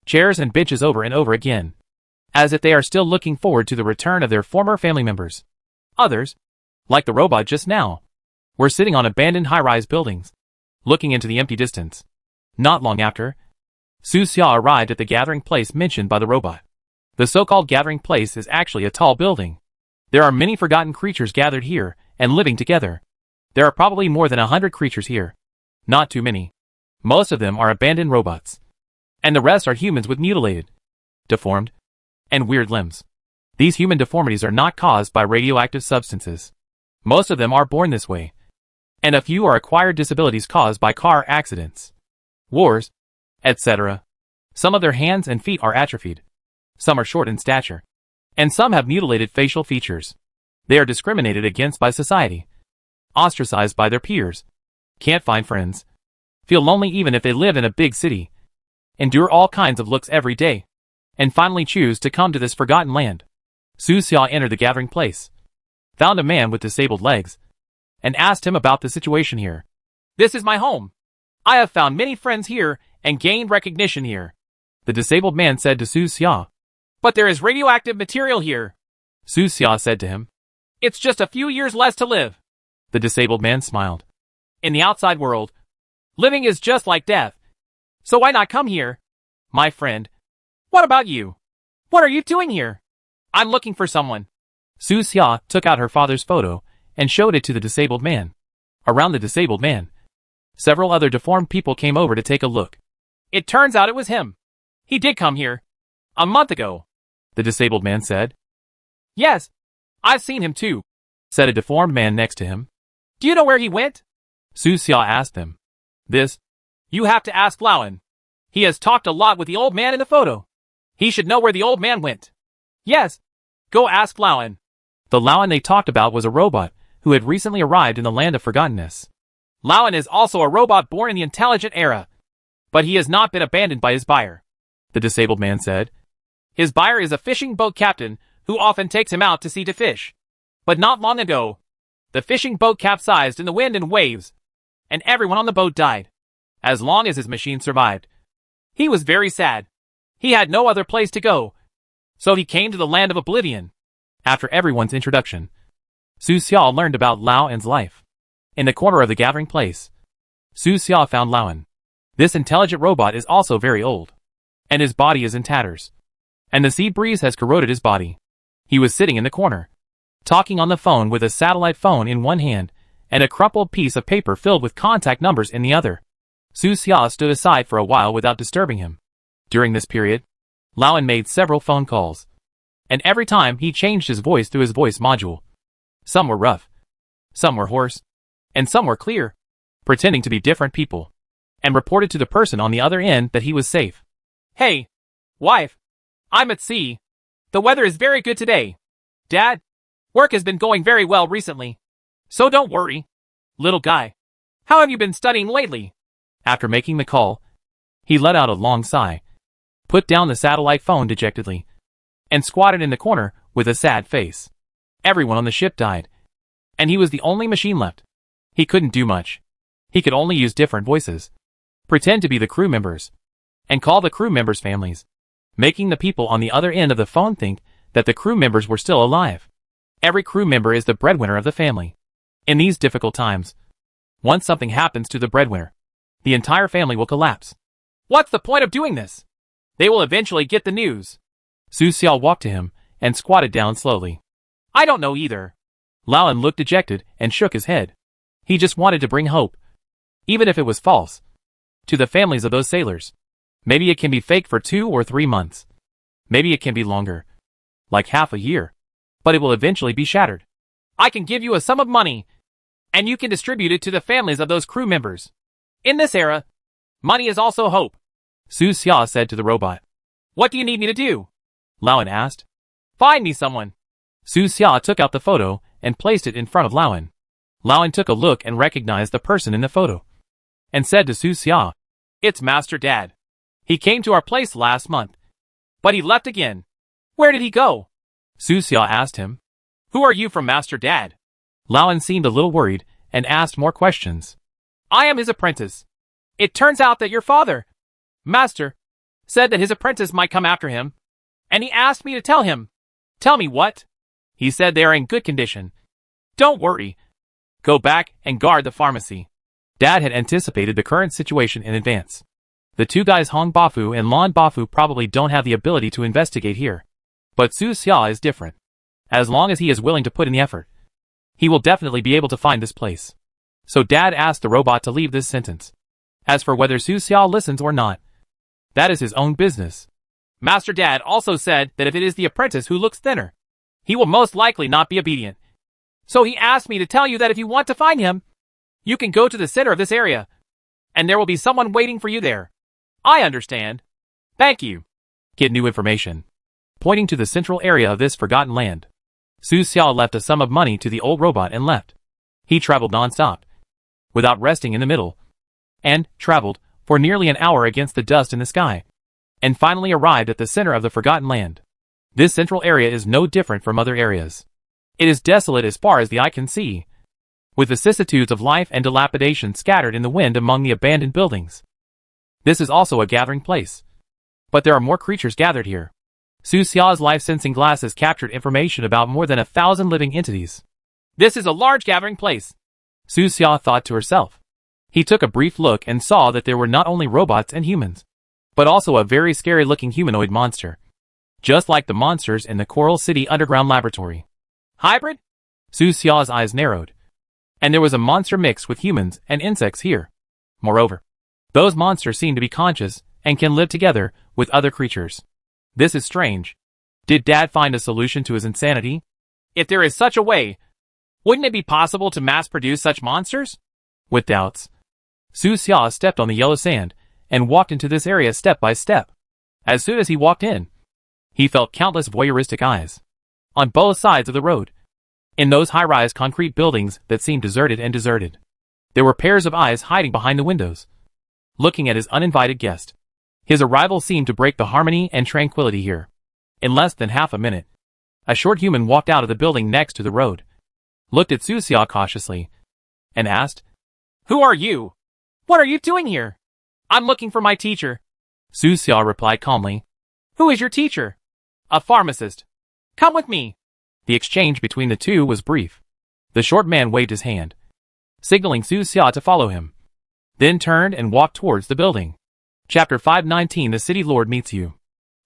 chairs and benches over and over again, as if they are still looking forward to the return of their former family members. Others, like the robot just now, were sitting on abandoned high-rise buildings, looking into the empty distance. Not long after, Su Xia arrived at the gathering place mentioned by the robot. The so-called gathering place is actually a tall building. There are many forgotten creatures gathered here and living together. There are probably more than 100 creatures here. Not too many. Most of them are abandoned robots, and the rest are humans with mutilated, deformed, and weird limbs. These human deformities are not caused by radioactive substances. Most of them are born this way, and a few are acquired disabilities caused by car accidents, wars, etc. Some of their hands and feet are atrophied. Some are short in stature, and some have mutilated facial features. They are discriminated against by society, ostracized by their peers, can't find friends, feel lonely even if they live in a big city, endure all kinds of looks every day, and finally choose to come to this forgotten land. Su Xia entered the gathering place, found a man with disabled legs, and asked him about the situation here. This is my home. I have found many friends here and gained recognition here, the disabled man said to Su Xia. But there is radioactive material here, Su Xia said to him. It's just a few years less to live. The disabled man smiled. In the outside world, living is just like death. So why not come here? My friend. What about you? What are you doing here? I'm looking for someone. Su Xia took out her father's photo and showed it to the disabled man. Around the disabled man, several other deformed people came over to take a look. It turns out it was him. He did come here. A month ago, the disabled man said. Yes, I've seen him too, said a deformed man next to him. Do you know where he went? Su Xia asked him. This, you have to ask Laoan. He has talked a lot with the old man in the photo. He should know where the old man went. Yes, go ask Laoan. The Laoan they talked about was a robot who had recently arrived in the land of forgottenness. Laoan is also a robot born in the intelligent era, but he has not been abandoned by his buyer, the disabled man said. His buyer is a fishing boat captain who often takes him out to sea to fish. But not long ago, the fishing boat capsized in the wind and waves, and everyone on the boat died. As long as his machine survived, he was very sad. He had no other place to go, so he came to the land of oblivion. After everyone's introduction, Su Xia learned about Laoan's life. In the corner of the gathering place, Su Xia found Laoan. This intelligent robot is also very old, and his body is in tatters, and the sea breeze has corroded his body. He was sitting in the corner, talking on the phone with a satellite phone in one hand and a crumpled piece of paper filled with contact numbers in the other. Su Xia stood aside for a while without disturbing him. During this period, Laoan made several phone calls, and every time he changed his voice through his voice module. Some were rough, some were hoarse, and some were clear, pretending to be different people, and reported to the person on the other end that he was safe. Hey, wife, I'm at sea. The weather is very good today. Dad, work has been going very well recently. So don't worry. Little guy, how have you been studying lately? After making the call, he let out a long sigh, put down the satellite phone dejectedly, and squatted in the corner with a sad face. Everyone on the ship died, and he was the only machine left. He couldn't do much. He could only use different voices, pretend to be the crew members, and call the crew members' families, making the people on the other end of the phone think that the crew members were still alive. Every crew member is the breadwinner of the family. In these difficult times, once something happens to the breadwinner, the entire family will collapse. What's the point of doing this? They will eventually get the news. Su Xia walked to him and squatted down slowly. I don't know either. Laoan looked dejected and shook his head. He just wanted to bring hope, even if it was false, to the families of those sailors. Maybe it can be fake for 2 or 3 months. Maybe it can be longer, like half a year, but it will eventually be shattered. I can give you a sum of money, and you can distribute it to the families of those crew members. In this era, money is also hope, Su Xia said to the robot. What do you need me to do? Laoan asked. Find me someone. Su Xia took out the photo and placed it in front of Laoan. Laoan took a look and recognized the person in the photo, and said to Su Xia, It's Master Dad. He came to our place last month, but he left again. Where did he go? Su Xia asked him. Who are you from Master Dad? Laoan seemed a little worried and asked more questions. I am his apprentice. It turns out that your father, Master, said that his apprentice might come after him, and he asked me to tell him. Tell me what? He said they are in good condition. Don't worry. Go back and guard the pharmacy. Dad had anticipated the current situation in advance. The two guys Hong Bafu and Lan Bafu probably don't have the ability to investigate here. But Su Xia is different. As long as he is willing to put in the effort, he will definitely be able to find this place. So Dad asked the robot to leave this sentence. As for whether Su Xia listens or not, that is his own business. Master Dad also said that if it is the apprentice who looks thinner, he will most likely not be obedient. So he asked me to tell you that if you want to find him, you can go to the center of this area, and there will be someone waiting for you there. I understand. Thank you. Get new information. Pointing to the central area of this forgotten land, Su Xia left a sum of money to the old robot and left. He traveled non-stop, without resting in the middle. and traveled for nearly an hour against the dust in the sky, and finally arrived at the center of the forgotten land. This central area is no different from other areas. It is desolate as far as the eye can see, with vicissitudes of life and dilapidation scattered in the wind among the abandoned buildings. This is also a gathering place. But there are more creatures gathered here. Su Xia's life-sensing glasses captured information about more than 1,000 living entities. This is a large gathering place, Su Xia thought to herself. He took a brief look and saw that there were not only robots and humans, but also a very scary-looking humanoid monster, just like the monsters in the Coral City underground laboratory. Hybrid? Su Xia's eyes narrowed. And there was a monster mix with humans and insects here. Moreover, those monsters seem to be conscious and can live together with other creatures. This is strange. Did Dad find a solution to his insanity? If there is such a way, wouldn't it be possible to mass-produce such monsters? With doubts, Su Xia stepped on the yellow sand and walked into this area step by step. As soon as he walked in, he felt countless voyeuristic eyes on both sides of the road. In those high-rise concrete buildings that seemed deserted, there were pairs of eyes hiding behind the windows, looking at his uninvited guest. His arrival seemed to break the harmony and tranquility here. In less than half a minute, a short human walked out of the building next to the road, looked at Su Xia cautiously, and asked, "Who are you? What are you doing here?" "I'm looking for my teacher," Su Xia replied calmly. "Who is your teacher?" "A pharmacist. Come with me." The exchange between the two was brief. The short man waved his hand, signaling Su Xia to follow him, then turned and walked towards the building. Chapter 519 The City Lord Meets You.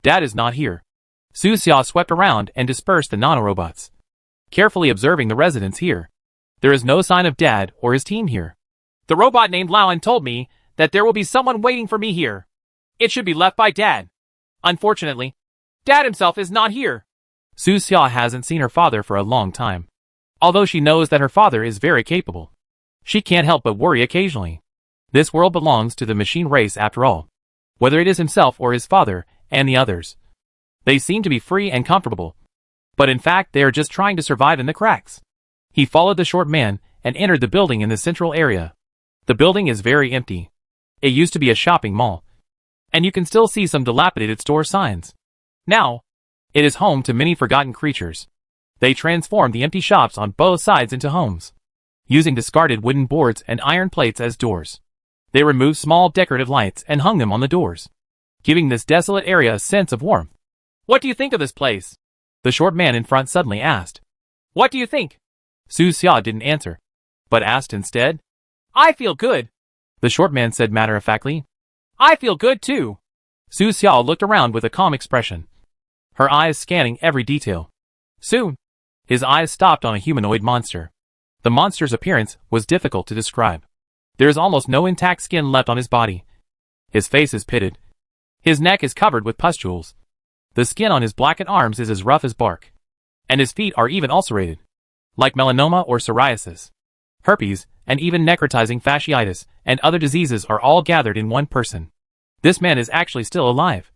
Dad is not here. Su Xia swept around and dispersed the nanorobots, carefully observing the residents here. There is no sign of Dad or his team here. The robot named Laoan told me that there will be someone waiting for me here. It should be left by Dad. Unfortunately, Dad himself is not here. Su Xia hasn't seen her father for a long time. Although she knows that her father is very capable, she can't help but worry occasionally. This world belongs to the machine race after all, whether it is himself or his father and the others. They seem to be free and comfortable, but in fact they are just trying to survive in the cracks. He followed the short man and entered the building in the central area. The building is very empty. It used to be a shopping mall, and you can still see some dilapidated store signs. Now, it is home to many forgotten creatures. They transformed the empty shops on both sides into homes, using discarded wooden boards and iron plates as doors. They removed small decorative lights and hung them on the doors, giving this desolate area a sense of warmth. "What do you think of this place?" the short man in front suddenly asked. "What do you think?" Su Xia didn't answer, but asked instead. "I feel good," the short man said matter-of-factly. "I feel good too." Su Xia looked around with a calm expression, her eyes scanning every detail. Soon, his eyes stopped on a humanoid monster. The monster's appearance was difficult to describe. There is almost no intact skin left on his body. His face is pitted. His neck is covered with pustules. The skin on his blackened arms is as rough as bark, and his feet are even ulcerated, like melanoma or psoriasis. Herpes, and even necrotizing fasciitis, and other diseases are all gathered in one person. This man is actually still alive,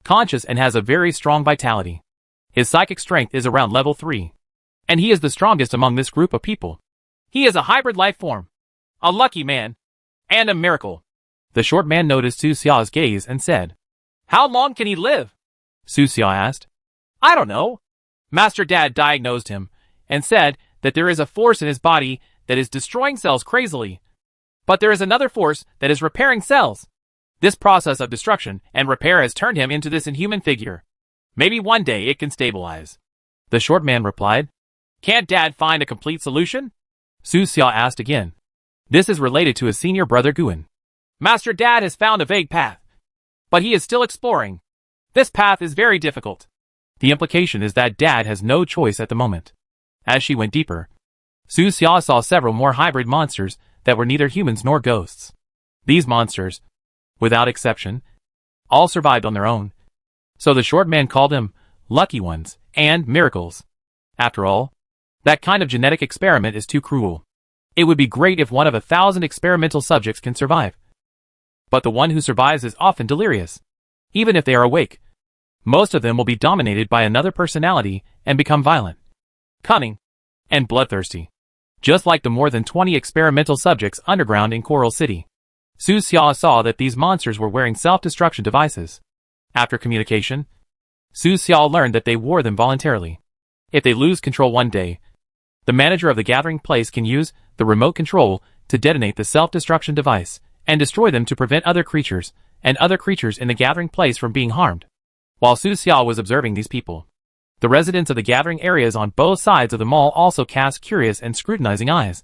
conscious, and has a very strong vitality. His psychic strength is around level 3, and he is the strongest among this group of people. He is a hybrid life form. A lucky man. And a miracle. The short man noticed Su Xia's gaze and said, "How long can he live?" Su Xia asked. "I don't know." Master Dad diagnosed him and said that there is a force in his body that is destroying cells crazily. But there is another force that is repairing cells. This process of destruction and repair has turned him into this inhuman figure. Maybe one day it can stabilize. The short man replied. "Can't Dad find a complete solution?" Su Xia asked again. This is related to his senior brother Guan. Master Dad has found a vague path, but he is still exploring. This path is very difficult. The implication is that Dad has no choice at the moment. As she went deeper, Su Xia saw several more hybrid monsters that were neither humans nor ghosts. These monsters, without exception, all survived on their own. So the short man called them lucky ones and miracles. After all, that kind of genetic experiment is too cruel. It would be great if one of 1,000 experimental subjects can survive. But the one who survives is often delirious. Even if they are awake, most of them will be dominated by another personality and become violent, cunning, and bloodthirsty. Just like the more than 20 experimental subjects underground in Coral City. Su Xia saw that these monsters were wearing self-destruction devices. After communication, Su Xia learned that they wore them voluntarily. If they lose control one day, the manager of the gathering place can use the remote control to detonate the self-destruction device and destroy them to prevent other creatures in the gathering place from being harmed. While Su Xia was observing these people, the residents of the gathering areas on both sides of the mall also cast curious and scrutinizing eyes,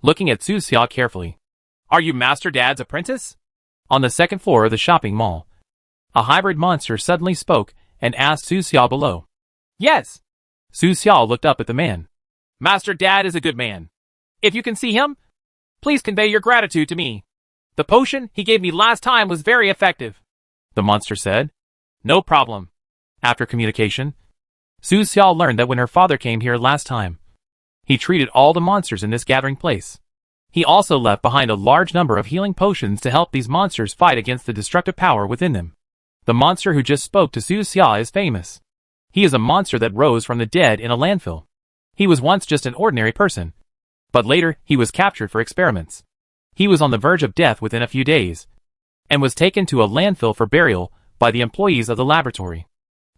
looking at Su Xia carefully. Are you Master Dad's apprentice? On the second floor of the shopping mall, a hybrid monster suddenly spoke and asked Su Xia below. Yes. Su Xia looked up at the man. Master Dad is a good man. If you can see him, please convey your gratitude to me. The potion he gave me last time was very effective, the monster said. No problem. After communication, Su Xia learned that when her father came here last time, he treated all the monsters in this gathering place. He also left behind a large number of healing potions to help these monsters fight against the destructive power within them. The monster who just spoke to Su Xia is famous. He is a monster that rose from the dead in a landfill. He was once just an ordinary person, but later he was captured for experiments. He was on the verge of death within a few days, and was taken to a landfill for burial by the employees of the laboratory.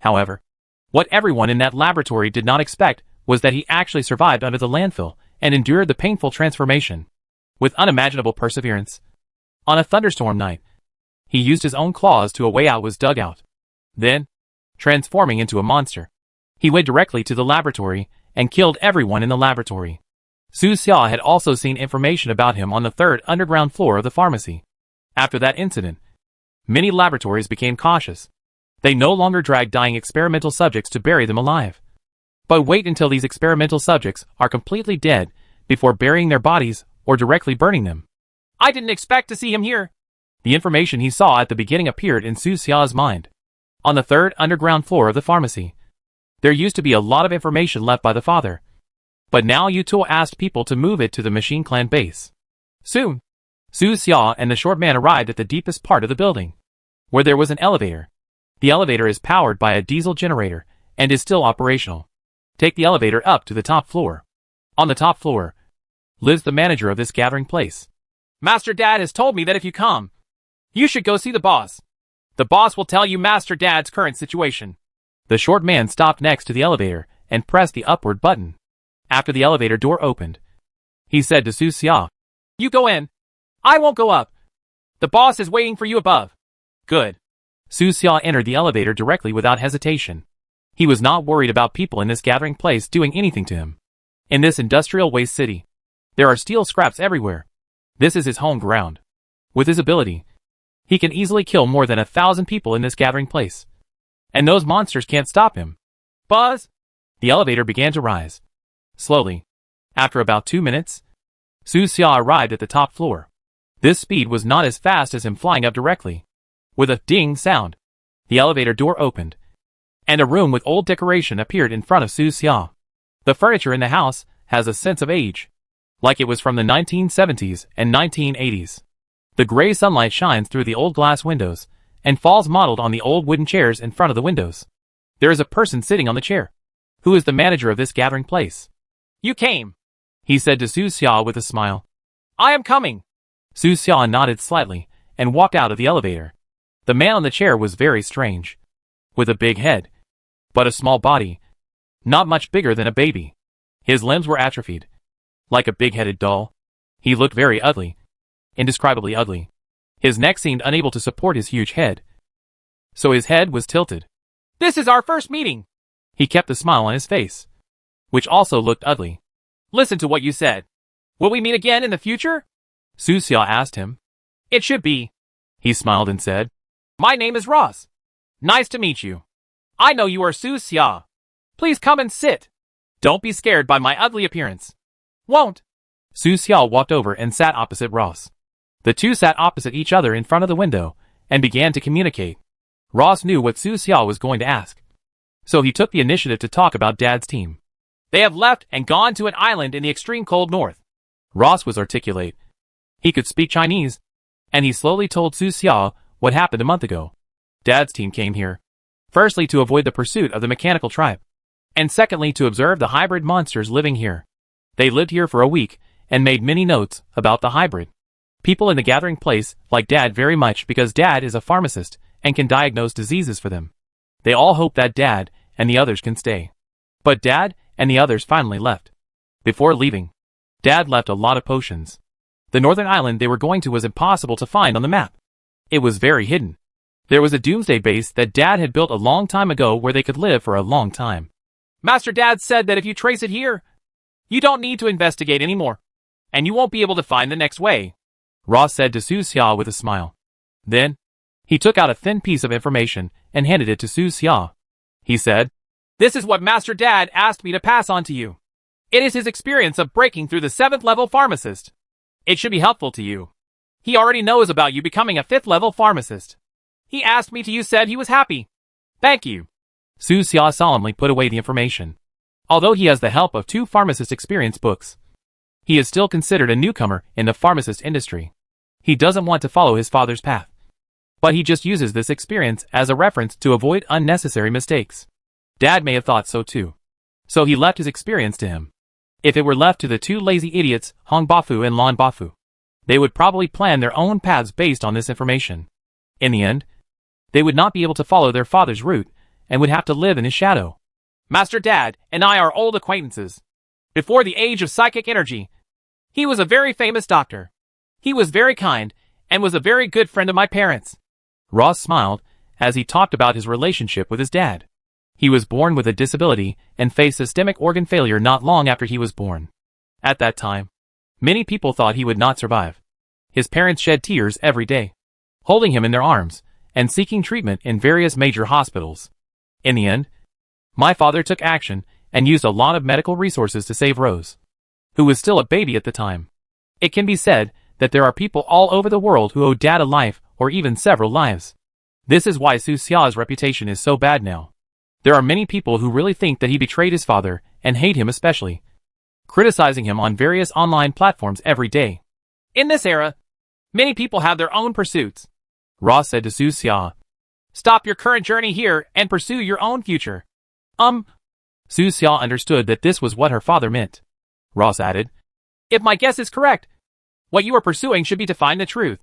However, what everyone in that laboratory did not expect was that he actually survived under the landfill and endured the painful transformation with unimaginable perseverance. On a thunderstorm night, he used his own claws to a way out was dug out. Then, transforming into a monster, he went directly to the laboratory and killed everyone in the laboratory. Su Xia had also seen information about him on the third underground floor of the pharmacy. After that incident, many laboratories became cautious. They no longer drag dying experimental subjects to bury them alive, but wait until these experimental subjects are completely dead before burying their bodies or directly burning them. I didn't expect to see him here. The information he saw at the beginning appeared in Su Xia's mind. On the third underground floor of the pharmacy, there used to be a lot of information left by the father, but now Yuto asked people to move it to the Machine Clan base. Soon, Su Xia and the short man arrived at the deepest part of the building, where there was an elevator. The elevator is powered by a diesel generator and is still operational. Take the elevator up to the top floor. On the top floor lives the manager of this gathering place. Master Dad has told me that if you come, you should go see the boss. The boss will tell you Master Dad's current situation. The short man stopped next to the elevator and pressed the upward button. After the elevator door opened, he said to Su Xia, You go in. I won't go up. The boss is waiting for you above. Good. Su Xia entered the elevator directly without hesitation. He was not worried about people in this gathering place doing anything to him. In this industrial waste city, there are steel scraps everywhere. This is his home ground. With his ability, he can easily kill more than 1,000 people in this gathering place. And those monsters can't stop him. Buzz! The elevator began to rise. Slowly. After about 2 minutes, Su Xia arrived at the top floor. This speed was not as fast as him flying up directly. With a ding sound, the elevator door opened, and a room with old decoration appeared in front of Su Xia. The furniture in the house has a sense of age, like it was from the 1970s and 1980s. The gray sunlight shines through the old glass windows and falls modeled on the old wooden chairs in front of the windows. There is a person sitting on the chair, who is the manager of this gathering place. You came, he said to Su Xia with a smile. I am coming. Su Xia nodded slightly and walked out of the elevator. The man on the chair was very strange, with a big head, but a small body, not much bigger than a baby. His limbs were atrophied, like a big-headed doll. He looked very ugly, indescribably ugly. His neck seemed unable to support his huge head, so his head was tilted. This is our first meeting. He kept a smile on his face, which also looked ugly. Listen to what you said. Will we meet again in the future? Su Xia asked him. It should be. He smiled and said, My name is Ross. Nice to meet you. I know you are Su Xia. Please come and sit. Don't be scared by my ugly appearance. Won't. Su Xia walked over and sat opposite Ross. The two sat opposite each other in front of the window and began to communicate. Ross knew what Su Xia was going to ask, so he took the initiative to talk about Dad's team. They have left and gone to an island in the extreme cold north. Ross was articulate. He could speak Chinese, and he slowly told Su Xia what happened a month ago. Dad's team came here, firstly to avoid the pursuit of the mechanical tribe, and secondly to observe the hybrid monsters living here. They lived here for a week and made many notes about the hybrid. People in the gathering place like Dad very much because Dad is a pharmacist and can diagnose diseases for them. They all hope that Dad and the others can stay. But Dad and the others finally left. Before leaving, Dad left a lot of potions. The northern island they were going to was impossible to find on the map. It was very hidden. There was a doomsday base that Dad had built a long time ago where they could live for a long time. Master Dad said that if you trace it here, you don't need to investigate anymore, and you won't be able to find the next way, Ross said to Su Xia with a smile. Then, he took out a thin piece of information and handed it to Su Xia. He said, "This is what Master Dad asked me to pass on to you. It is his experience of breaking through the 7th level pharmacist. It should be helpful to you. He already knows about you becoming a 5th level pharmacist. He asked me to you said he was happy. Thank you." Su Xia solemnly put away the information. Although he has the help of 2 pharmacist experience books, he is still considered a newcomer in the pharmacist industry. He doesn't want to follow his father's path. But he just uses this experience as a reference to avoid unnecessary mistakes. Dad may have thought so too. So he left his experience to him. If it were left to the 2 lazy idiots, Hong Bafu and Lan Bafu, they would probably plan their own paths based on this information. In the end, they would not be able to follow their father's route and would have to live in his shadow. Master Dad and I are old acquaintances. Before the age of psychic energy, he was a very famous doctor. He was very kind and was a very good friend of my parents. Ross smiled as he talked about his relationship with his dad. He was born with a disability and faced systemic organ failure not long after he was born. At that time, many people thought he would not survive. His parents shed tears every day, holding him in their arms and seeking treatment in various major hospitals. In the end, my father took action and used a lot of medical resources to save Rose, who was still a baby at the time. It can be said that there are people all over the world who owe Dad a life or even several lives. This is why Su Xia's reputation is so bad now. There are many people who really think that he betrayed his father and hate him especially, criticizing him on various online platforms every day. In this era, many people have their own pursuits, Ross said to Su Xia. Stop your current journey here and pursue your own future. Su Xia understood that this was what her father meant. Ross added, if my guess is correct, what you are pursuing should be to find the truth.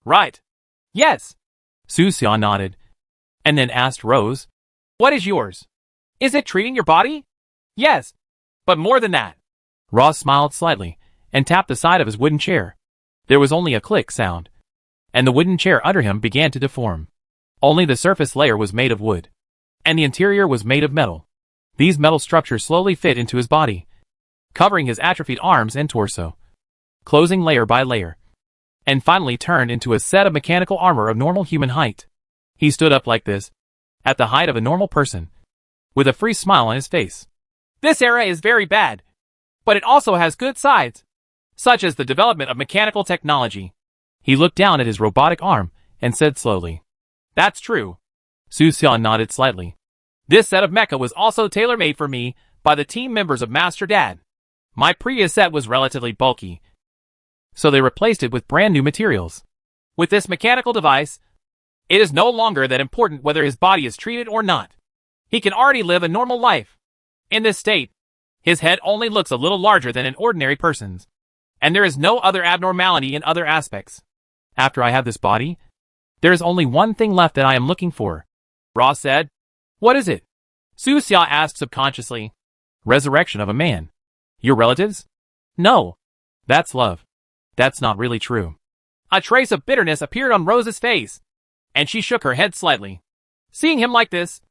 Right. Yes. Su Xia nodded, and then asked Rose, what is yours? Is it treating your body? Yes. But more than that. Ross smiled slightly and tapped the side of his wooden chair. There was only a click sound, and the wooden chair under him began to deform. Only the surface layer was made of wood, and the interior was made of metal. These metal structures slowly fit into his body, covering his atrophied arms and torso, closing layer by layer, and finally turned into a set of mechanical armor of normal human height. He stood up like this, at the height of a normal person, with a free smile on his face. This era is very bad, but it also has good sides, such as the development of mechanical technology. He looked down at his robotic arm and said slowly, that's true. Su Xia nodded slightly. This set of mecha was also tailor-made for me by the team members of Master Dad. My previous set was relatively bulky, so they replaced it with brand new materials. With this mechanical device, it is no longer that important whether his body is treated or not. He can already live a normal life. In this state, his head only looks a little larger than an ordinary person's, and there is no other abnormality in other aspects. After I have this body, there is only one thing left that I am looking for, Ross said. What is it? Su Xia asked subconsciously. Resurrection of a man. Your relatives? No. That's love. That's not really true. A trace of bitterness appeared on Rose's face, and she shook her head slightly. Seeing him like this,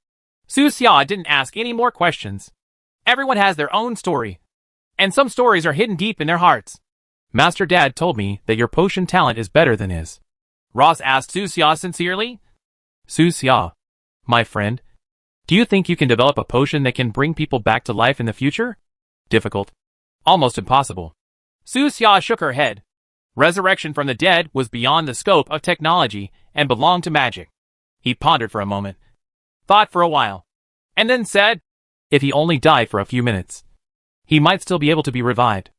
Su Xia didn't ask any more questions. Everyone has their own story, and some stories are hidden deep in their hearts. Master Dad told me that your potion talent is better than his. Ross asked Su Xia sincerely. Su Xia, my friend, do you think you can develop a potion that can bring people back to life in the future? Difficult. Almost impossible. Su Xia shook her head. Resurrection from the dead was beyond the scope of technology and belonged to magic. He pondered for a moment, thought for a while, and then said, if he only died for a few minutes, he might still be able to be revived.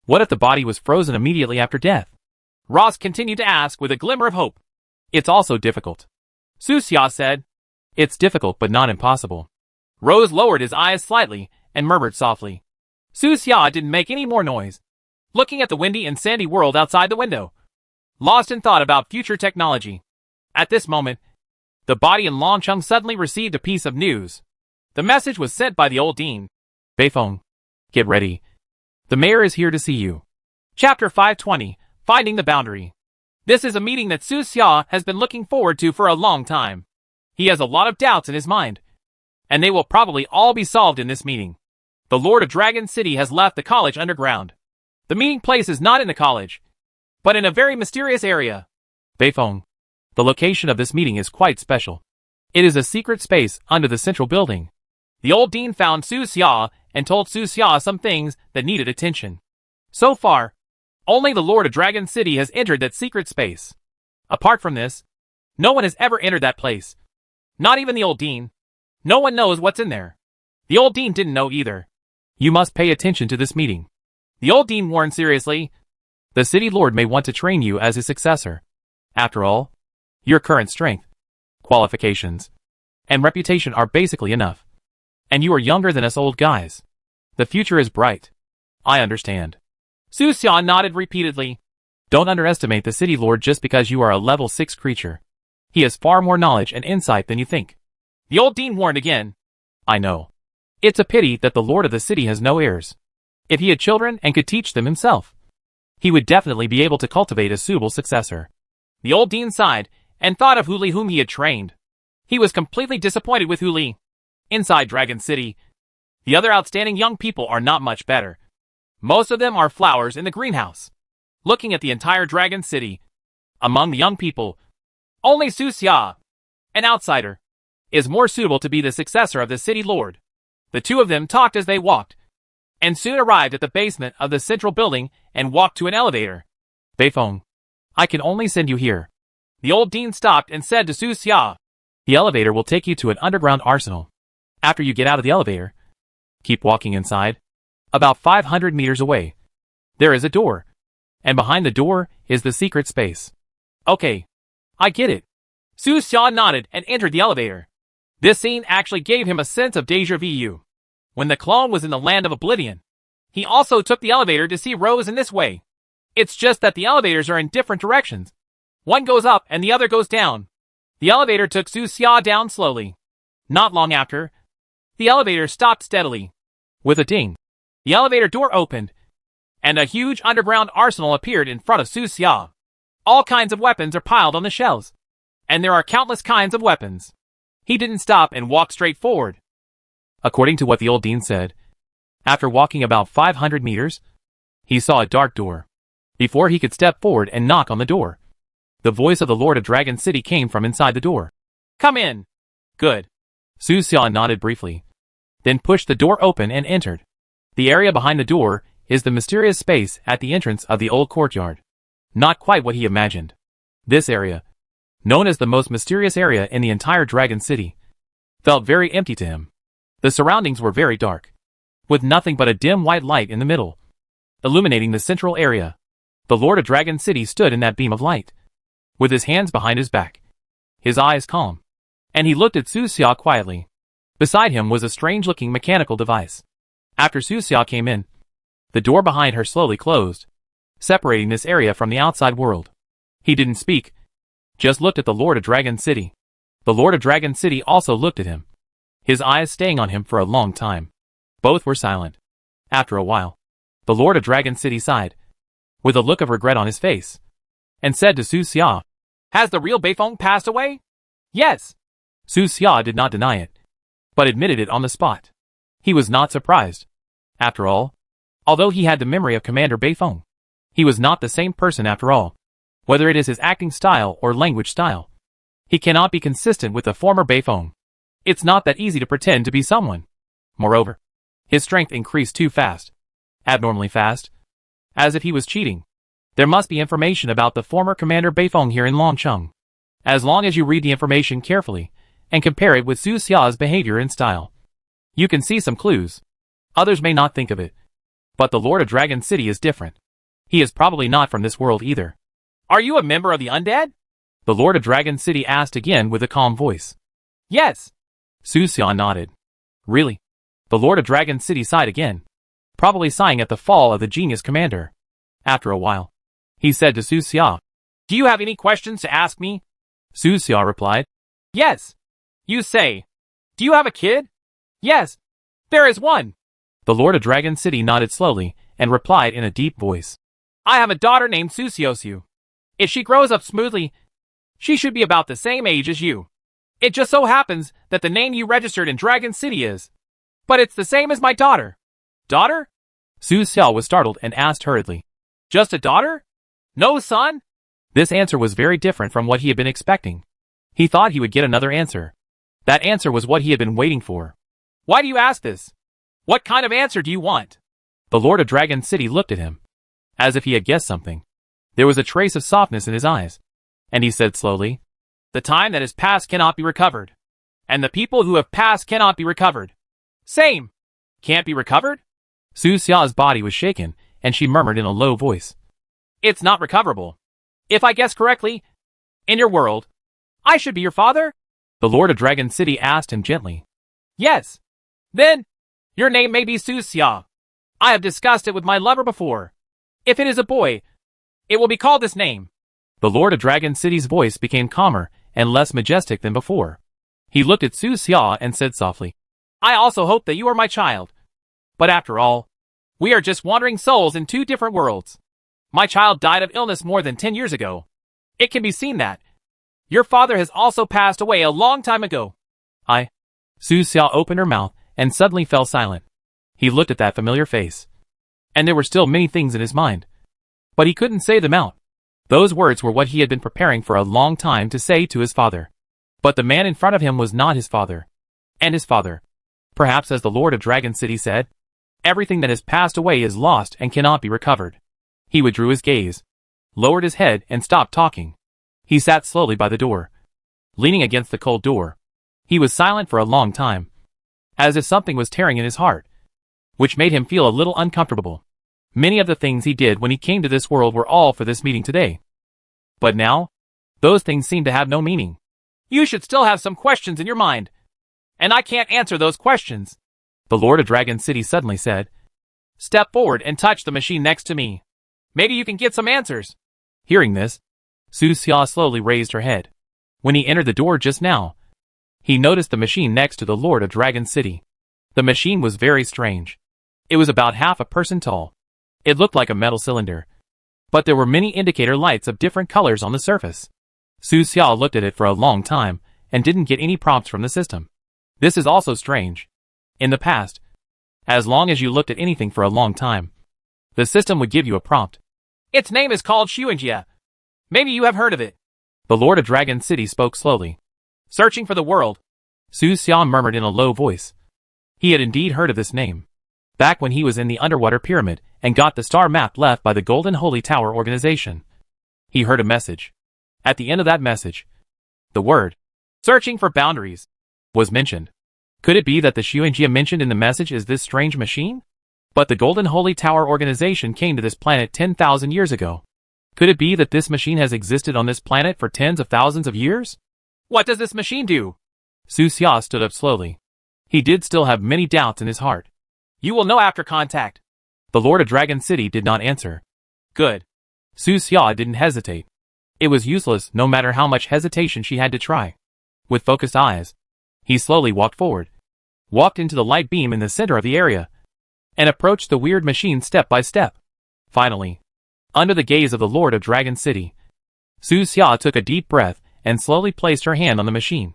What if the body was frozen immediately after death? Ross continued to ask with a glimmer of hope. It's also difficult. Su Xia said, it's difficult but not impossible. Rose lowered his eyes slightly and murmured softly. Su Xia didn't make any more noise, looking at the windy and sandy world outside the window. lost in thought about future technology. At this moment, the body in Longcheng suddenly received a piece of news. The message was sent by the old dean. Beifeng, get ready. The mayor is here to see you. Chapter 520, Finding the Boundary. This is a meeting that Su Xia has been looking forward to for a long time. He has a lot of doubts in his mind, and they will probably all be solved in this meeting. The Lord of Dragon City has left the college underground. The meeting place is not in the college, but in a very mysterious area. Beifeng, the location of this meeting is quite special. It is a secret space under the central building. The old dean found Su Xia and told Su Xia some things that needed attention. So far, only the Lord of Dragon City has entered that secret space. Apart from this, no one has ever entered that place. Not even the old dean. No one knows what's in there. The old dean didn't know either. You must pay attention to this meeting. The old dean warned seriously. The city lord may want to train you as his successor. After all, your current strength, qualifications, and reputation are basically enough. And you are younger than us old guys. The future is bright. I understand. Su Xia nodded repeatedly. Don't underestimate the city lord just because you are a level 6 creature. He has far more knowledge and insight than you think. The old dean warned again. I know. It's a pity that the lord of the city has no heirs. If he had children and could teach them himself, he would definitely be able to cultivate a suitable successor. The old dean sighed and thought of Hu Li whom he had trained. He was completely disappointed with Hu Li. Inside Dragon City, the other outstanding young people are not much better. Most of them are flowers in the greenhouse. Looking at the entire Dragon City, among the young people, only Su Xia, an outsider, is more suitable to be the successor of the city lord. The two of them talked as they walked, and soon arrived at the basement of the central building and walked to an elevator. Beifeng, I can only send you here. The old dean stopped and said to Su Xia, the elevator will take you to an underground arsenal. After you get out of the elevator, keep walking inside. About 500 meters away, there is a door, and behind the door is the secret space. Okay, I get it. Su Xia nodded and entered the elevator. This scene actually gave him a sense of déjà vu. When the clone was in the land of oblivion, he also took the elevator to see Rose in this way. It's just that the elevators are in different directions. One goes up and the other goes down. The elevator took Su Xia down slowly. Not long after, the elevator stopped steadily. With a ding, the elevator door opened, and a huge underground arsenal appeared in front of Su Xia. All kinds of weapons are piled on the shelves, and there are countless kinds of weapons. He didn't stop and walked straight forward. According to what the old dean said, after walking about 500 meters, he saw a dark door. Before he could step forward and knock on the door, the voice of the Lord of Dragon City came from inside the door. Come in. Good. Su Xia nodded briefly, then pushed the door open and entered. The area behind the door is the mysterious space at the entrance of the old courtyard. Not quite what he imagined. This area, known as the most mysterious area in the entire Dragon City, felt very empty to him. The surroundings were very dark, with nothing but a dim white light in the middle, illuminating the central area. The Lord of Dragon City stood in that beam of light, with his hands behind his back, his eyes calm, and he looked at Su Xia quietly. Beside him was a strange-looking mechanical device. After Su Xia came in, the door behind her slowly closed, separating this area from the outside world. He didn't speak, just looked at the Lord of Dragon City. The Lord of Dragon City also looked at him, his eyes staying on him for a long time. Both were silent. After a while, the Lord of Dragon City sighed, with a look of regret on his face, and said to Su Xia, Has the real Beifeng passed away? Yes. Su Xia did not deny it, but admitted it on the spot. He was not surprised. After all, although he had the memory of Commander Beifeng, he was not the same person after all. Whether it is his acting style or language style, he cannot be consistent with the former Beifeng. It's not that easy to pretend to be someone. Moreover, his strength increased too fast. Abnormally fast. As if he was cheating. There must be information about the former Commander Beifeng here in Longcheng. As long as you read the information carefully, and compare it with Su Xia's behavior and style, you can see some clues. Others may not think of it, but the Lord of Dragon City is different. He is probably not from this world either. Are you a member of the undead? The Lord of Dragon City asked again with a calm voice. Yes. Su Xia nodded. Really? The Lord of Dragon City sighed again, probably sighing at the fall of the genius commander. After a while, he said to Su Xia, Do you have any questions to ask me? Su Xia replied. Yes. You say. Do you have a kid? Yes. There is one. The Lord of Dragon City nodded slowly and replied in a deep voice. I have a daughter named Su Xiaosiu. If she grows up smoothly, she should be about the same age as you. It just so happens that the name you registered in Dragon City is. But it's the same as my daughter. Daughter? Su Xiao was startled and asked hurriedly. Just a daughter? No son? This answer was very different from what he had been expecting. He thought he would get another answer. That answer was what he had been waiting for. Why do you ask this? What kind of answer do you want? The Lord of Dragon City looked at him, as if he had guessed something. There was a trace of softness in his eyes, and he said slowly, The time that has passed cannot be recovered, and the people who have passed cannot be recovered. Same. Can't be recovered? Su Xia's body was shaken, and she murmured in a low voice. It's not recoverable. If I guess correctly, in your world, I should be your father? The Lord of Dragon City asked him gently. Yes. Then, your name may be Su Xia. I have discussed it with my lover before. If it is a boy, it will be called this name. The Lord of Dragon City's voice became calmer and less majestic than before. He looked at Su Xia and said softly, I also hope that you are my child. But after all, we are just wandering souls in two different worlds. My child died of illness more than 10 years ago. It can be seen that your father has also passed away a long time ago. Su Xia opened her mouth and suddenly fell silent. He looked at that familiar face. And there were still many things in his mind. But he couldn't say them out. Those words were what he had been preparing for a long time to say to his father. But the man in front of him was not his father. And his father, perhaps as the Lord of Dragon City said, everything that has passed away is lost and cannot be recovered. He withdrew his gaze, lowered his head and stopped talking. He sat slowly by the door, leaning against the cold door. He was silent for a long time, as if something was tearing in his heart, which made him feel a little uncomfortable. Many of the things he did when he came to this world were all for this meeting today. But now, those things seemed to have no meaning. You should still have some questions in your mind. And I can't answer those questions. The Lord of Dragon City suddenly said, Step forward and touch the machine next to me. Maybe you can get some answers. Hearing this, Su Xia slowly raised her head. When he entered the door just now, he noticed the machine next to the Lord of Dragon City. The machine was very strange. It was about half a person tall. It looked like a metal cylinder. But there were many indicator lights of different colors on the surface. Su Xia looked at it for a long time and didn't get any prompts from the system. This is also strange. In the past, as long as you looked at anything for a long time, the system would give you a prompt. Its name is called Xuanjia. Maybe you have heard of it. The Lord of Dragon City spoke slowly. Searching for the world. Su Xia murmured in a low voice. He had indeed heard of this name. Back when he was in the underwater pyramid and got the star map left by the Golden Holy Tower organization. He heard a message. At the end of that message, the word, searching for boundaries, was mentioned. Could it be that the Xuanjia mentioned in the message is this strange machine? But the Golden Holy Tower organization came to this planet 10,000 years ago. Could it be that this machine has existed on this planet for tens of thousands of years? What does this machine do? Su Xia stood up slowly. He did still have many doubts in his heart. You will know after contact. The Lord of Dragon City did not answer. Good. Su Xia didn't hesitate. It was useless no matter how much hesitation she had to try. With focused eyes, he slowly walked forward, walked into the light beam in the center of the area, and approached the weird machine step by step. Finally, under the gaze of the Lord of Dragon City, Su Xia took a deep breath and slowly placed her hand on the machine.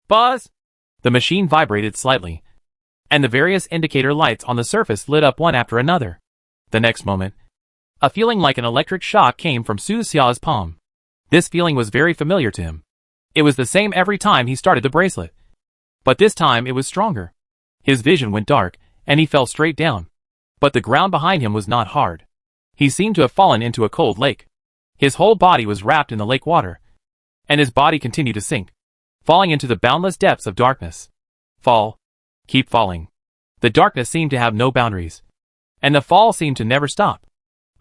Buzz! The machine vibrated slightly, and the various indicator lights on the surface lit up one after another. The next moment, a feeling like an electric shock came from Su Xia's palm. This feeling was very familiar to him. It was the same every time he started the bracelet. But this time it was stronger. His vision went dark, and he fell straight down. But the ground behind him was not hard. He seemed to have fallen into a cold lake. His whole body was wrapped in the lake water, and his body continued to sink, falling into the boundless depths of darkness. Fall. Keep falling. The darkness seemed to have no boundaries, and the fall seemed to never stop.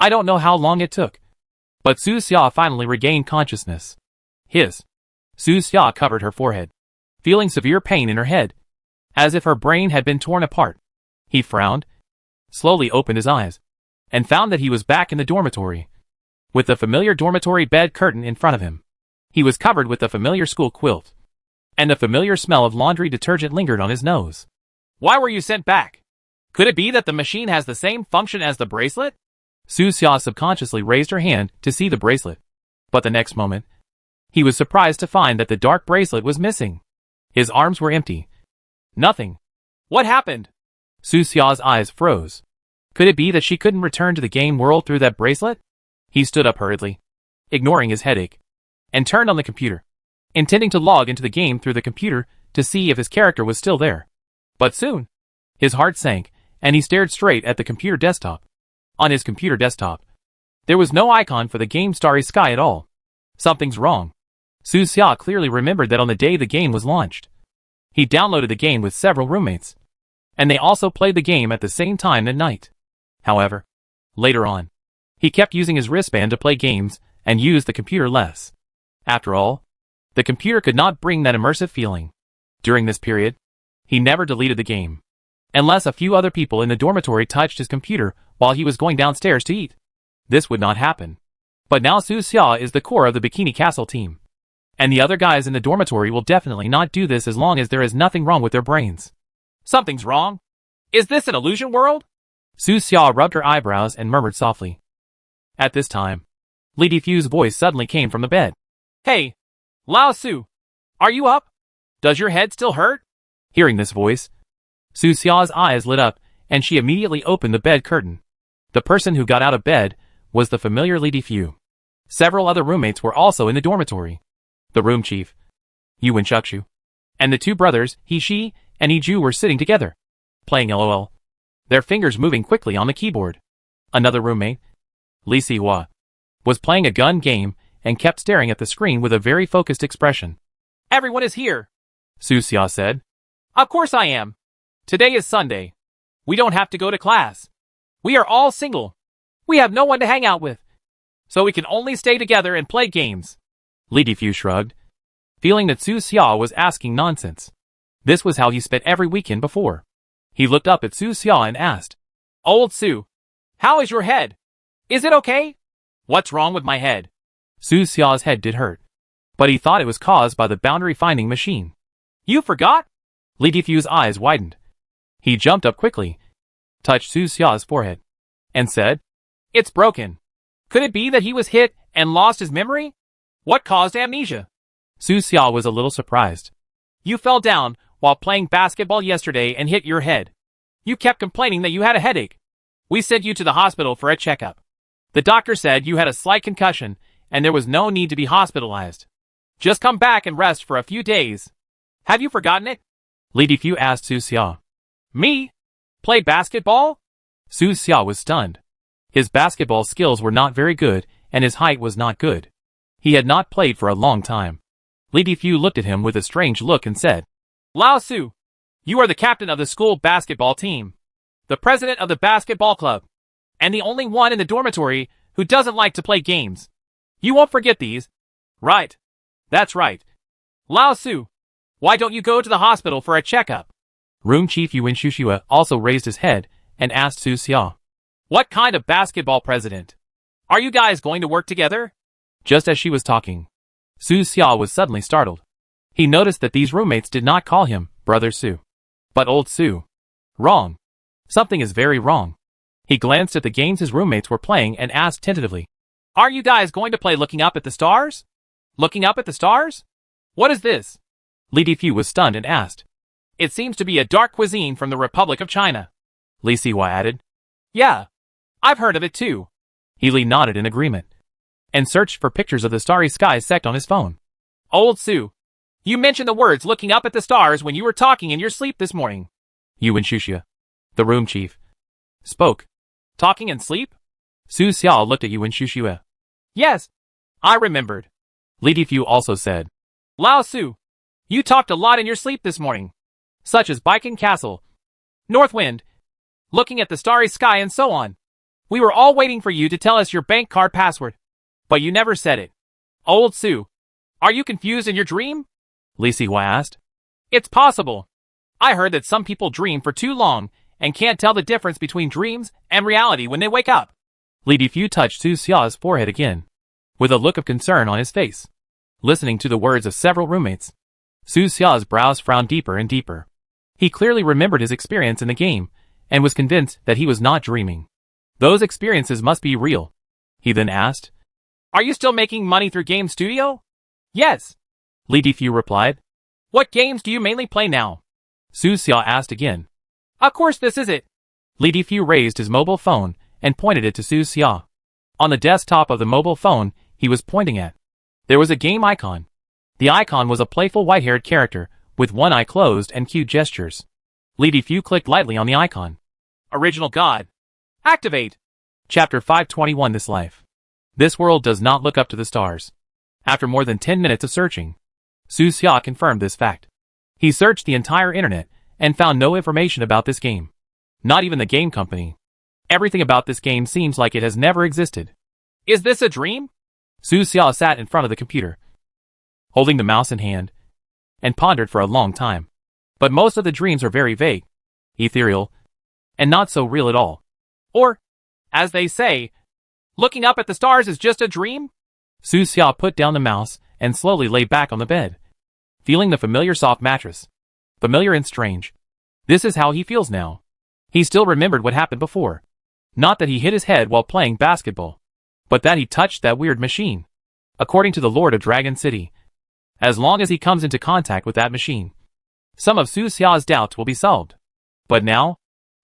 I don't know how long it took, but Su Xia finally regained consciousness. Su Xia covered her forehead, feeling severe pain in her head, as if her brain had been torn apart. He frowned, slowly opened his eyes, and found that he was back in the dormitory. with the familiar dormitory bed curtain in front of him. He was covered with the familiar school quilt, and the familiar smell of laundry detergent lingered on his nose. Why were you sent back? Could it be that the machine has the same function as the bracelet? Su Xia subconsciously raised her hand to see the bracelet. But the next moment, he was surprised to find that the dark bracelet was missing. His arms were empty. Nothing. What happened? Su Xia's eyes froze. Could it be that she couldn't return to the game world through that bracelet? He stood up hurriedly, ignoring his headache, and turned on the computer, intending to log into the game through the computer to see if his character was still there. But soon, his heart sank, and he stared straight at the computer desktop. On his computer desktop, there was no icon for the game Starry Sky at all. Something's wrong. Su Xia clearly remembered that on the day the game was launched, he downloaded the game with several roommates, and they also played the game at the same time at night. However, later on, he kept using his wristband to play games and used the computer less. After all, the computer could not bring that immersive feeling. During this period, he never deleted the game, unless a few other people in the dormitory touched his computer while he was going downstairs to eat. This would not happen. But now Su Xia is the core of the Bikini Castle team, and the other guys in the dormitory will definitely not do this as long as there is nothing wrong with their brains. Something's wrong? Is this an illusion world? Su Xia rubbed her eyebrows and murmured softly. At this time, Li Defu's voice suddenly came from the bed. Hey, Lao Su, are you up? Does your head still hurt? Hearing this voice, Su Xia's eyes lit up, and she immediately opened the bed curtain. The person who got out of bed was the familiar Li Defu. Several other roommates were also in the dormitory. The room chief, Yu Wenchuxu, and the two brothers, He Shi and He Ju, were sitting together, playing LOL, their fingers moving quickly on the keyboard. Another roommate, Li Sihua, was playing a gun game and kept staring at the screen with a very focused expression. Everyone is here, Su Xia said. Of course I am. Today is Sunday. We don't have to go to class. We are all single. We have no one to hang out with, so we can only stay together and play games. Li Defu shrugged, feeling that Su Xia was asking nonsense. This was how he spent every weekend before. He looked up at Su Xia and asked, Old Su, how is your head? Is it okay? What's wrong with my head? Su Xia's head did hurt, but he thought it was caused by the boundary finding machine. You forgot? Li Defu's eyes widened. He jumped up quickly, touched Su Xia's forehead, and said, It's broken. Could it be that he was hit and lost his memory? What caused amnesia? Su Xia was a little surprised. You fell down while playing basketball yesterday and hit your head. You kept complaining that you had a headache. We sent you to the hospital for a checkup. The doctor said you had a slight concussion and there was no need to be hospitalized. Just come back and rest for a few days. Have you forgotten it? Li Defu asked Su Xia. Me? Play basketball? Su Xia was stunned. His basketball skills were not very good and his height was not good. He had not played for a long time. Li Defu looked at him with a strange look and said, Lao Su, you are the captain of the school basketball team, the president of the basketball club, and the only one in the dormitory who doesn't like to play games. You won't forget these. Right. That's right. Lao Su, why don't you go to the hospital for a checkup? Room Chief Yu Wenchuxu also raised his head and asked Su Xia, What kind of basketball president? Are you guys going to work together? Just as she was talking, Su Xia was suddenly startled. He noticed that these roommates did not call him Brother Su, but Old Su. Wrong. Something is very wrong. He glanced at the games his roommates were playing and asked tentatively, Are you guys going to play Looking Up at the Stars? Looking Up at the Stars? What is this? Li Defu was stunned and asked. It seems to be a dark cuisine from the Republic of China. Li Sihua added. Yeah, I've heard of it too. He nodded in agreement, and searched for pictures of the starry sky sect on his phone. Old Su, you mentioned the words looking up at the stars when you were talking in your sleep this morning. Yu Wenchuxu, the room chief, spoke. Talking in sleep? Su Xia looked at Yu Wenchuxu. Yes, I remembered. Li Defu also said. Lao Su, you talked a lot in your sleep this morning, such as Baiken Castle, North Wind, looking at the starry sky and so on. We were all waiting for you to tell us your bank card password, but you never said it. Old Su, are you confused in your dream? Li Sihua asked. It's possible. I heard that some people dream for too long and can't tell the difference between dreams and reality when they wake up. Li Defu touched Su Xia's forehead again, with a look of concern on his face. Listening to the words of several roommates, Su Xia's brows frowned deeper and deeper. He clearly remembered his experience in the game, and was convinced that he was not dreaming. Those experiences must be real. He then asked, "Are you still making money through Game Studio?" "Yes," Li Defu replied. "What games do you mainly play now?" Su Xia asked again. "Of course this is it." Li Defu raised his mobile phone and pointed it to Su Xia. On the desktop of the mobile phone he was pointing at, there was a game icon. The icon was a playful white-haired character with one eye closed and cute gestures. Li Defu clicked lightly on the icon. Original God. Activate. Chapter 521 This Life. This world does not look up to the stars. After more than 10 minutes of searching, Su Xia confirmed this fact. He searched the entire internet and found no information about this game. Not even the game company. Everything about this game seems like it has never existed. Is this a dream? Su Xia sat in front of the computer, holding the mouse in hand, and pondered for a long time. But most of the dreams are very vague, ethereal, and not so real at all. Or, as they say, looking up at the stars is just a dream? Su Xia put down the mouse and slowly lay back on the bed, feeling the familiar soft mattress. Familiar and strange. This is how he feels now. He still remembered what happened before. Not that he hit his head while playing basketball, but that he touched that weird machine. According to the Lord of Dragon City, as long as he comes into contact with that machine, some of Su Xia's doubts will be solved. But now,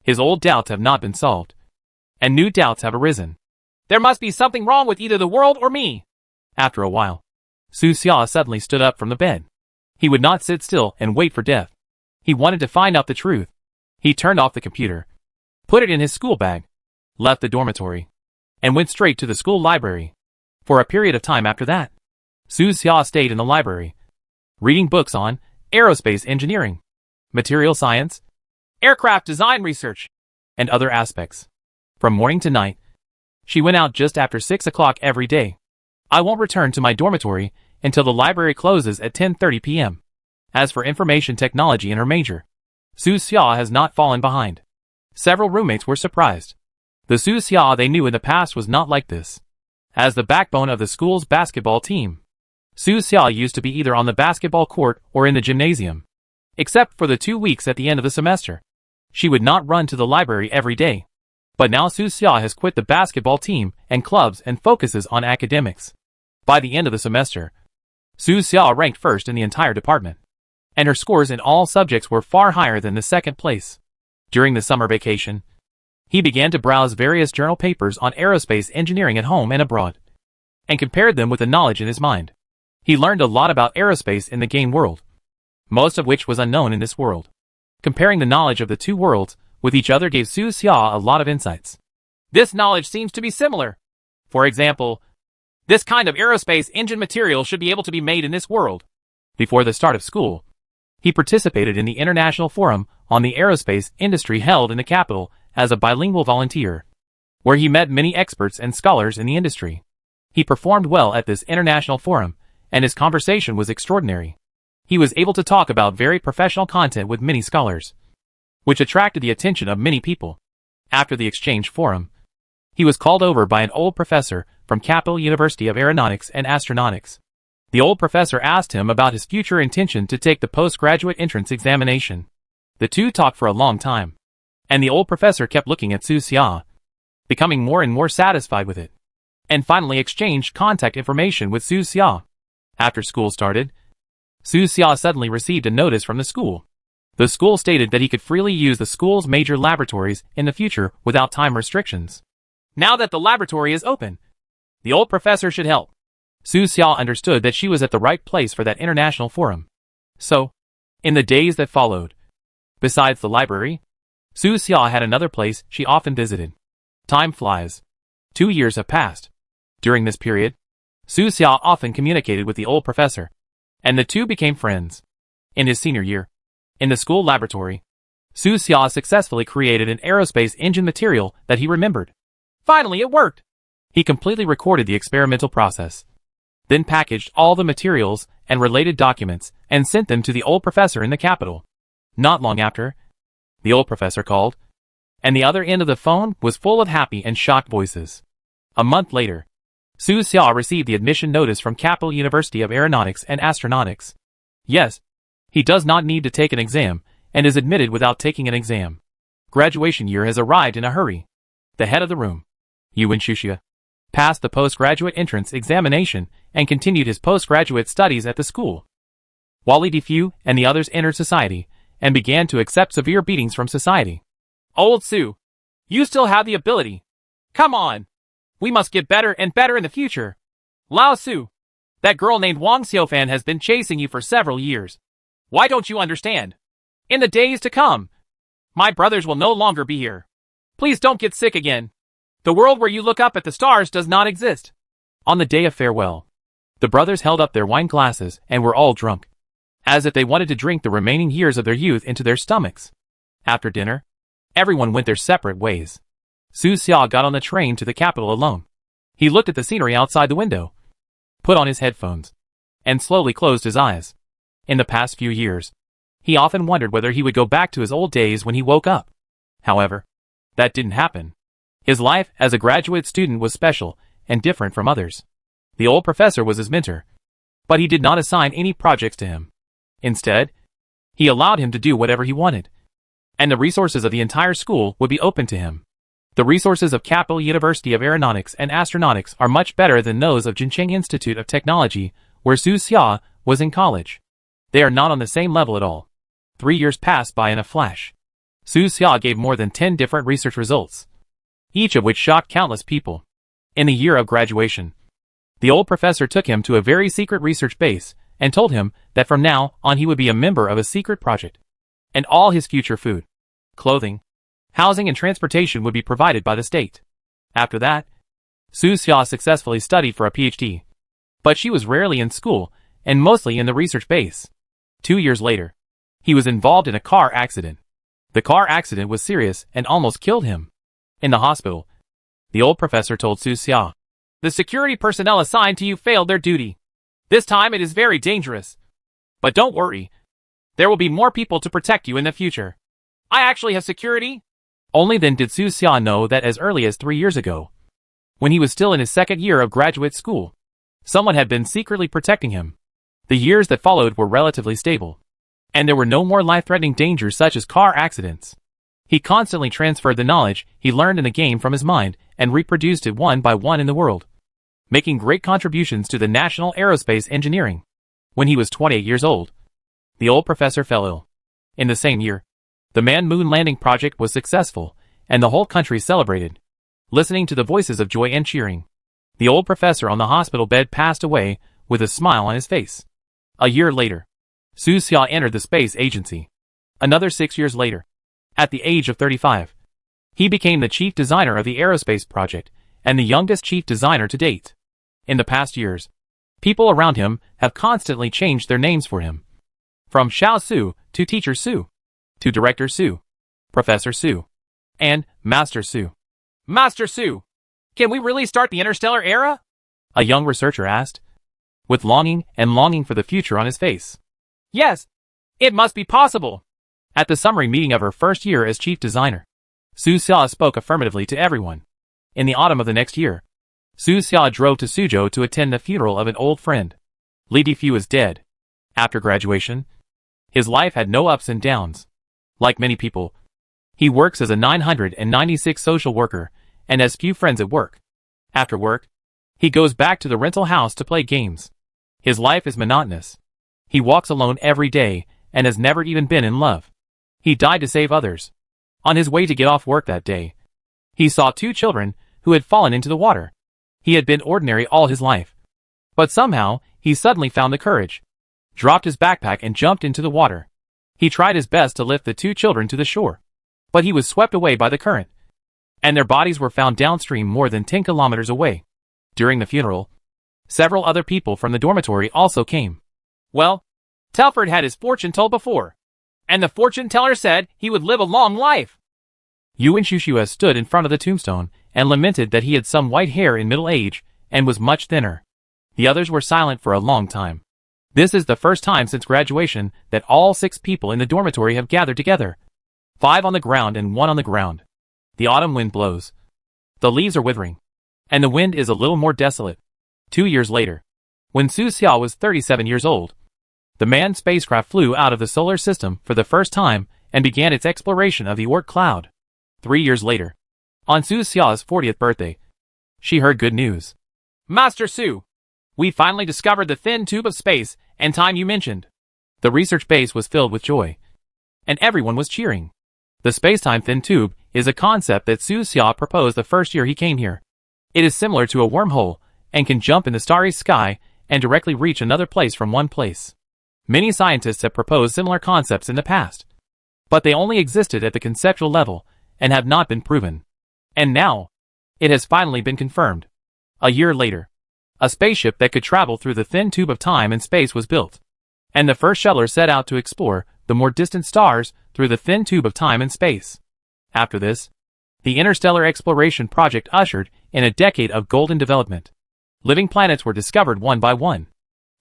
his old doubts have not been solved, and new doubts have arisen. There must be something wrong with either the world or me. After a while, Su Xia suddenly stood up from the bed. He would not sit still and wait for death. He wanted to find out the truth. He turned off the computer, put it in his school bag, left the dormitory, and went straight to the school library. For a period of time after that, Su Xia stayed in the library, reading books on aerospace engineering, material science, aircraft design research, and other aspects. From morning to night, she went out just after 6 o'clock every day. I won't return to my dormitory until the library closes at 10:30 p.m. As for information technology in her major, Su Xia has not fallen behind. Several roommates were surprised. The Su Xia they knew in the past was not like this. As the backbone of the school's basketball team, Su Xia used to be either on the basketball court or in the gymnasium. Except for the 2 weeks at the end of the semester, she would not run to the library every day. But now Su Xia has quit the basketball team and clubs and focuses on academics. By the end of the semester, Su Xia ranked first in the entire department, and her scores in all subjects were far higher than the second place. During the summer vacation, he began to browse various journal papers on aerospace engineering at home and abroad, and compared them with the knowledge in his mind. He learned a lot about aerospace in the game world, most of which was unknown in this world. Comparing the knowledge of the two worlds with each other gave Su Xia a lot of insights. This knowledge seems to be similar. For example, this kind of aerospace engine material should be able to be made in this world. Before the start of school, he participated in the International Forum on the Aerospace Industry held in the capital as a bilingual volunteer, where he met many experts and scholars in the industry. He performed well at this international forum, and his conversation was extraordinary. He was able to talk about very professional content with many scholars, which attracted the attention of many people. After the exchange forum, he was called over by an old professor from Capital University of Aeronautics and Astronautics. The old professor asked him about his future intention to take the postgraduate entrance examination. The two talked for a long time, and the old professor kept looking at Su Xia, becoming more and more satisfied with it, and finally exchanged contact information with Su Xia. After school started, Su Xia suddenly received a notice from the school. The school stated that he could freely use the school's major laboratories in the future without time restrictions. Now that the laboratory is open, the old professor should help. Su Xia understood that she was at the right place for that international forum. So, in the days that followed, besides the library, Su Xia had another place she often visited. Time flies. 2 years have passed. During this period, Su Xia often communicated with the old professor, and the two became friends. In his senior year, in the school laboratory, Su Xia successfully created an aerospace engine material that he remembered. Finally, it worked! He completely recorded the experimental process, then packaged all the materials and related documents and sent them to the old professor in the capital. Not long after, the old professor called, and the other end of the phone was full of happy and shocked voices. A month later, Su Xia received the admission notice from Capital University of Aeronautics and Astronautics. Yes, he does not need to take an exam, and is admitted without taking an exam. Graduation year has arrived in a hurry. The head of the room, Yuan Shuxia, passed the postgraduate entrance examination and continued his postgraduate studies at the school. Wally Defu and the others entered society and began to accept severe beatings from society. Old Su, you still have the ability. Come on. We must get better and better in the future. Lao Su, that girl named Wang Xiaofan has been chasing you for several years. Why don't you understand? In the days to come, my brothers will no longer be here. Please don't get sick again. The world where you look up at the stars does not exist. On the day of farewell, the brothers held up their wine glasses and were all drunk, as if they wanted to drink the remaining years of their youth into their stomachs. After dinner, everyone went their separate ways. Su Xia got on the train to the capital alone. He looked at the scenery outside the window, put on his headphones, and slowly closed his eyes. In the past few years, he often wondered whether he would go back to his old days when he woke up. However, that didn't happen. His life as a graduate student was special and different from others. The old professor was his mentor, but he did not assign any projects to him. Instead, he allowed him to do whatever he wanted, and the resources of the entire school would be open to him. The resources of Capital University of Aeronautics and Astronautics are much better than those of Jincheng Institute of Technology, where Su Xia was in college. They are not on the same level at all. 3 years passed by in a flash. Su Xia gave more than 10 different research results, each of which shocked countless people. In the year of graduation, the old professor took him to a very secret research base and told him that from now on he would be a member of a secret project, and all his future food, clothing, housing and transportation would be provided by the state. After that, Su Xia successfully studied for a PhD, but she was rarely in school and mostly in the research base. 2 years later, he was involved in a car accident. The car accident was serious and almost killed him. In the hospital, the old professor told Su Xia, "The security personnel assigned to you failed their duty. This time it is very dangerous. But don't worry. There will be more people to protect you in the future. I actually have security." Only then did Su Xia know that as early as 3 years ago, when he was still in his second year of graduate school, someone had been secretly protecting him. The years that followed were relatively stable, and there were no more life-threatening dangers such as car accidents. He constantly transferred the knowledge he learned in the game from his mind and reproduced it one by one in the world, making great contributions to the national aerospace engineering. When he was 28 years old, the old professor fell ill. In the same year, the manned moon landing project was successful, and the whole country celebrated, listening to the voices of joy and cheering. The old professor on the hospital bed passed away with a smile on his face. A year later, Su Xia entered the space agency. Another 6 years later, at the age of 35, he became the chief designer of the aerospace project and the youngest chief designer to date. In the past years, people around him have constantly changed their names for him. From Xiao Su to Teacher Su, to Director Su, Professor Su, and Master Su. Master Su, can we really start the interstellar era? A young researcher asked, with longing for the future on his face. Yes, it must be possible. At the summary meeting of her first year as chief designer, Su Xia spoke affirmatively to everyone. In the autumn of the next year, Su Xia drove to Suzhou to attend the funeral of an old friend. Li Defu is dead. After graduation, his life had no ups and downs. Like many people, he works as a 996 social worker and has few friends at work. After work, he goes back to the rental house to play games. His life is monotonous. He walks alone every day and has never even been in love. He died to save others. On his way to get off work that day, he saw 2 children who had fallen into the water. He had been ordinary all his life, but somehow he suddenly found the courage, dropped his backpack and jumped into the water. He tried his best to lift the 2 children to the shore, but he was swept away by the current, and their bodies were found downstream more than 10 kilometers away. During the funeral, several other people from the dormitory also came. Well, Telford had his fortune told before, and the fortune teller said he would live a long life. Yuan Shuxia stood in front of the tombstone and lamented that he had some white hair in middle age and was much thinner. The others were silent for a long time. This is the first time since graduation that all 6 people in the dormitory have gathered together. 5 on the ground and 1 on the ground. The autumn wind blows. The leaves are withering, and the wind is a little more desolate. 2 years later, when Su Xia was 37 years old, the manned spacecraft flew out of the solar system for the first time and began its exploration of the Oort cloud. 3 years later, on Su Xia's 40th birthday, she heard good news. Master Su, we finally discovered the thin tube of space and time you mentioned. The research base was filled with joy, and everyone was cheering. The spacetime thin tube is a concept that Su Xia proposed the first year he came here. It is similar to a wormhole and can jump in the starry sky and directly reach another place from one place. Many scientists have proposed similar concepts in the past, but they only existed at the conceptual level and have not been proven. And now, it has finally been confirmed. A year later, a spaceship that could travel through the thin tube of time and space was built, and the first shuttler set out to explore the more distant stars through the thin tube of time and space. After this, the Interstellar exploration project ushered in a decade of golden development. Living planets were discovered one by one.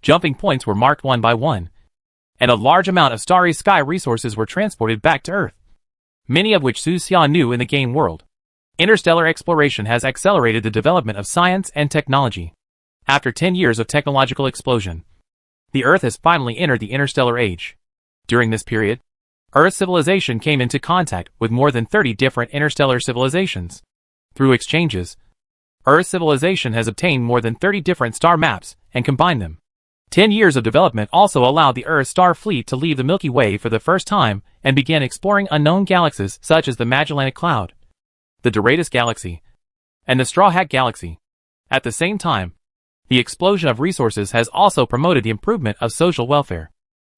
Jumping points were marked one by one, and a large amount of starry sky resources were transported back to Earth, many of which Su Xia knew in the game world. Interstellar exploration has accelerated the development of science and technology. After 10 years of technological explosion, the Earth has finally entered the interstellar age. During this period, Earth civilization came into contact with more than 30 different interstellar civilizations. Through exchanges, Earth civilization has obtained more than 30 different star maps and combined them. 10 years of development also allowed the Earth star fleet to leave the Milky Way for the first time and begin exploring unknown galaxies such as the Magellanic Cloud, the Doradus Galaxy, and the Straw Hat Galaxy. At the same time, the explosion of resources has also promoted the improvement of social welfare.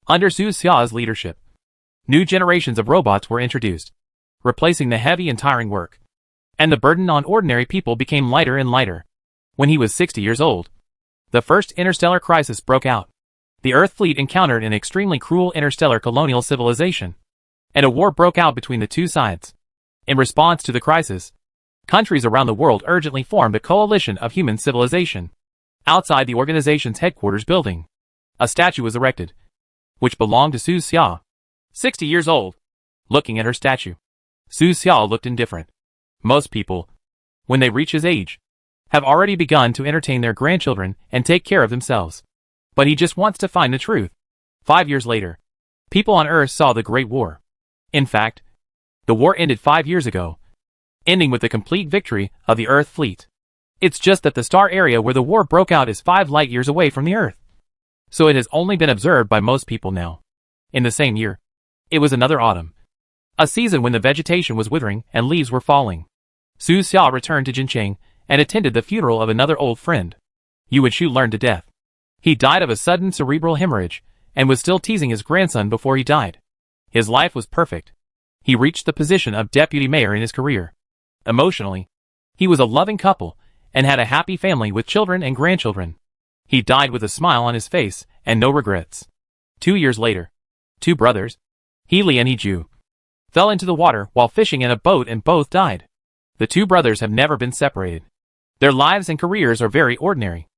Under Su Xia's leadership, new generations of robots were introduced, replacing the heavy and tiring work, and the burden on ordinary people became lighter and lighter. When he was 60 years old, the first interstellar crisis broke out. The Earth fleet encountered an extremely cruel interstellar colonial civilization, and a war broke out between the two sides. In response to the crisis, countries around the world urgently formed a coalition of human civilization. Outside the organization's headquarters building, a statue was erected, which belonged to Su Xia, 60 years old. Looking at her statue, Su Xia looked indifferent. Most people, when they reach his age, have already begun to entertain their grandchildren and take care of themselves. But he just wants to find the truth. 5 years later, people on Earth saw the Great War. In fact, the war ended 5 years ago, ending with the complete victory of the Earth fleet. It's just that the star area where the war broke out is 5 light years away from the Earth, so it has only been observed by most people now. In the same year, it was another autumn, a season when the vegetation was withering and leaves were falling. Su Xia returned to Jincheng and attended the funeral of another old friend. Yu Wenshu learned to death. He died of a sudden cerebral hemorrhage and was still teasing his grandson before he died. His life was perfect. He reached the position of deputy mayor in his career. Emotionally, he was a loving couple and had a happy family with children and grandchildren. He died with a smile on his face and no regrets. 2 years later, 2 brothers, Heili and Heju, fell into the water while fishing in a boat and both died. The 2 brothers have never been separated. Their lives and careers are very ordinary,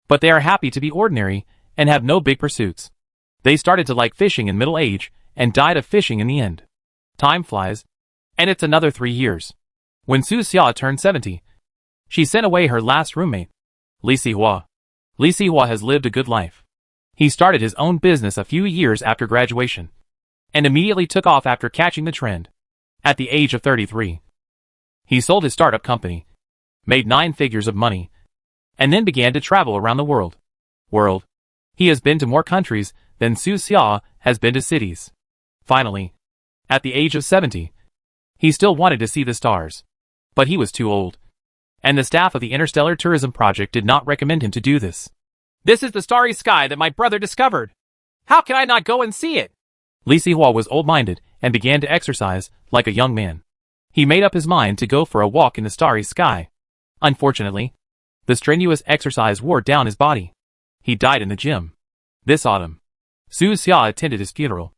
but they are happy to be ordinary and have no big pursuits. They started to like fishing in middle age and died of fishing in the end. Time flies, and it's another 3 years. When Su Xia turned 70, she sent away her last roommate, Li Sihua. Li Sihua has lived a good life. He started his own business a few years after graduation, and immediately took off after catching the trend. At the age of 33, he sold his startup company, made 9 figures of money, and then began to travel around the world. He has been to more countries than Su Xia has been to cities. Finally, at the age of 70, he still wanted to see the stars, but he was too old, and the staff of the Interstellar Tourism Project did not recommend him to do this. This is the starry sky that my brother discovered. How can I not go and see it? Li Sihua was old-minded and began to exercise like a young man. He made up his mind to go for a walk in the starry sky. Unfortunately, the strenuous exercise wore down his body. He died in the gym. This autumn, Su Xia attended his funeral.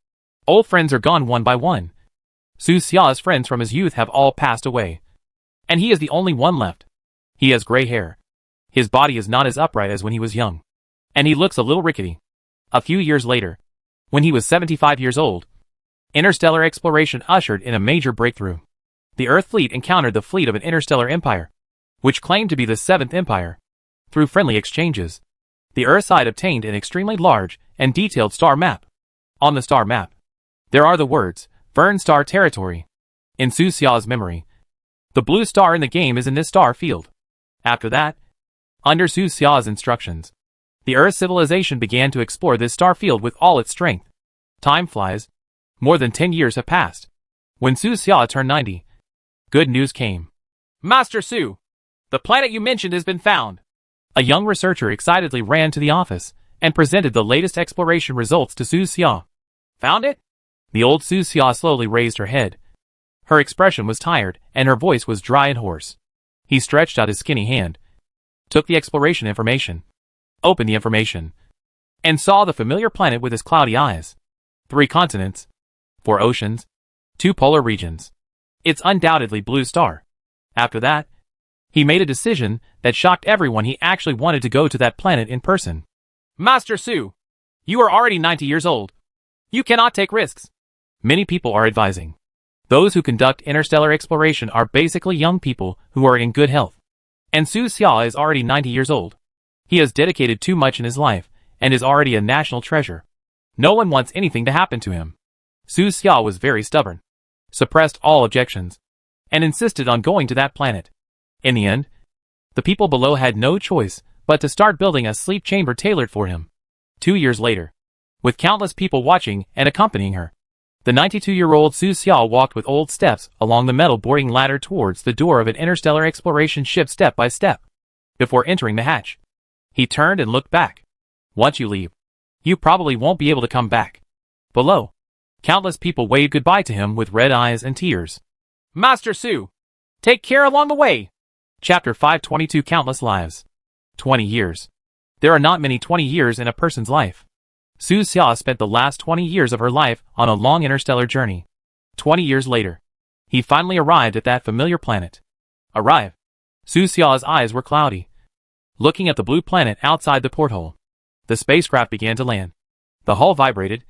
Old friends are gone one by one. Su Xia's friends from his youth have all passed away, and he is the only one left. He has gray hair. His body is not as upright as when he was young, and he looks a little rickety. A few years later, when he was 75 years old, interstellar exploration ushered in a major breakthrough. The Earth fleet encountered the fleet of an interstellar empire, which claimed to be the Seventh Empire. Through friendly exchanges, the Earth side obtained an extremely large and detailed star map. On the star map, there are the words, Vern Star Territory. In Su Xia's memory, the blue star in the game is in this star field. After that, under Su Xia's instructions, the Earth civilization began to explore this star field with all its strength. Time flies. More than 10 years have passed. When Su Xia turned 90, good news came. Master Su, the planet you mentioned has been found. A young researcher excitedly ran to the office and presented the latest exploration results to Su Xia. Found it? The old Su Xia slowly raised her head. Her expression was tired and her voice was dry and hoarse. He stretched out his skinny hand, took the exploration information, opened the information, and saw the familiar planet with his cloudy eyes. 3 continents, 4 oceans, 2 polar regions. It's undoubtedly blue star. After that, he made a decision that shocked everyone. He actually wanted to go to that planet in person. Master Su, you are already 90 years old. You cannot take risks. Many people are advising. Those who conduct interstellar exploration are basically young people who are in good health. And Su Xia is already 90 years old. He has dedicated too much in his life and is already a national treasure. No one wants anything to happen to him. Su Xia was very stubborn, suppressed all objections, and insisted on going to that planet. In the end, the people below had no choice but to start building a sleep chamber tailored for him. 2 years later, with countless people watching and accompanying her, the 92-year-old Su Xia walked with old steps along the metal boarding ladder towards the door of an interstellar exploration ship step by step. Before entering the hatch, he turned and looked back. Once you leave, you probably won't be able to come back. Below, countless people waved goodbye to him with red eyes and tears. Master Su, take care along the way. Chapter 522 Countless Lives. 20 years. There are not many 20 years in a person's life. Su Xia spent the last 20 years of her life on a long interstellar journey. 20 years later, he finally arrived at that familiar planet. Su Xia's eyes were cloudy, looking at the blue planet outside the porthole. The spacecraft began to land. The hull vibrated,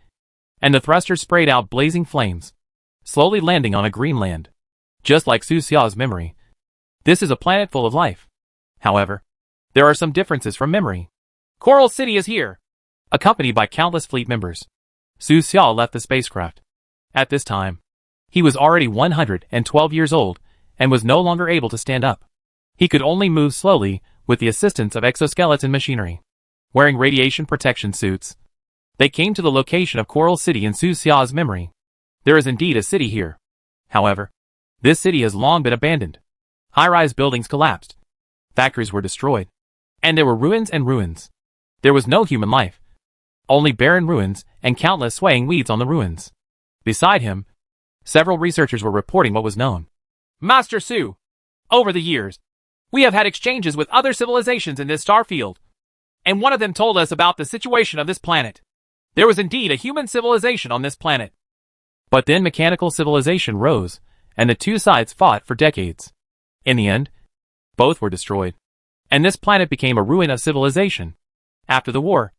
and the thrusters sprayed out blazing flames, slowly landing on a green land. Just like Su Xia's memory, this is a planet full of life. However, there are some differences from memory. Coral City is here. Accompanied by countless fleet members, Su Xia left the spacecraft. At this time, he was already 112 years old and was no longer able to stand up. He could only move slowly with the assistance of exoskeleton machinery. Wearing radiation protection suits, they came to the location of Coral City in Su Xia's memory. There is indeed a city here. However, this city has long been abandoned. High-rise buildings collapsed. Factories were destroyed. And there were ruins and ruins. There was no human life. Only barren ruins and countless swaying weeds on the ruins. Beside him, several researchers were reporting what was known. Master Su, over the years, we have had exchanges with other civilizations in this star field, and one of them told us about the situation of this planet. There was indeed a human civilization on this planet. But then mechanical civilization rose, and the two sides fought for decades. In the end, both were destroyed, and this planet became a ruin of civilization. After the war,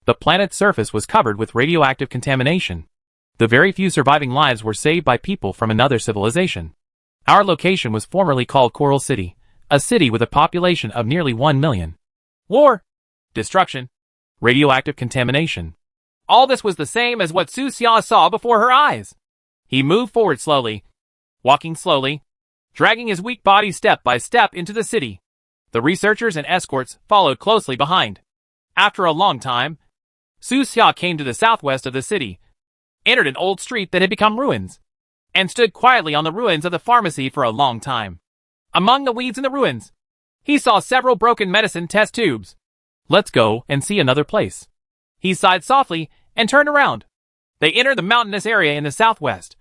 the planet's surface was covered with radioactive contamination. The very few surviving lives were saved by people from another civilization. Our location was formerly called Coral City, a city with a population of nearly 1 million. War, destruction, radioactive contamination. All this was the same as what Su Xia saw before her eyes. He moved forward slowly, walking slowly, dragging his weak body step by step into the city. The researchers and escorts followed closely behind. After a long time, Su Xia came to the southwest of the city, entered an old street that had become ruins, and stood quietly on the ruins of the pharmacy for a long time. Among the weeds in the ruins, he saw several broken medicine test tubes. Let's go and see another place. He sighed softly and turned around. They entered the mountainous area in the southwest,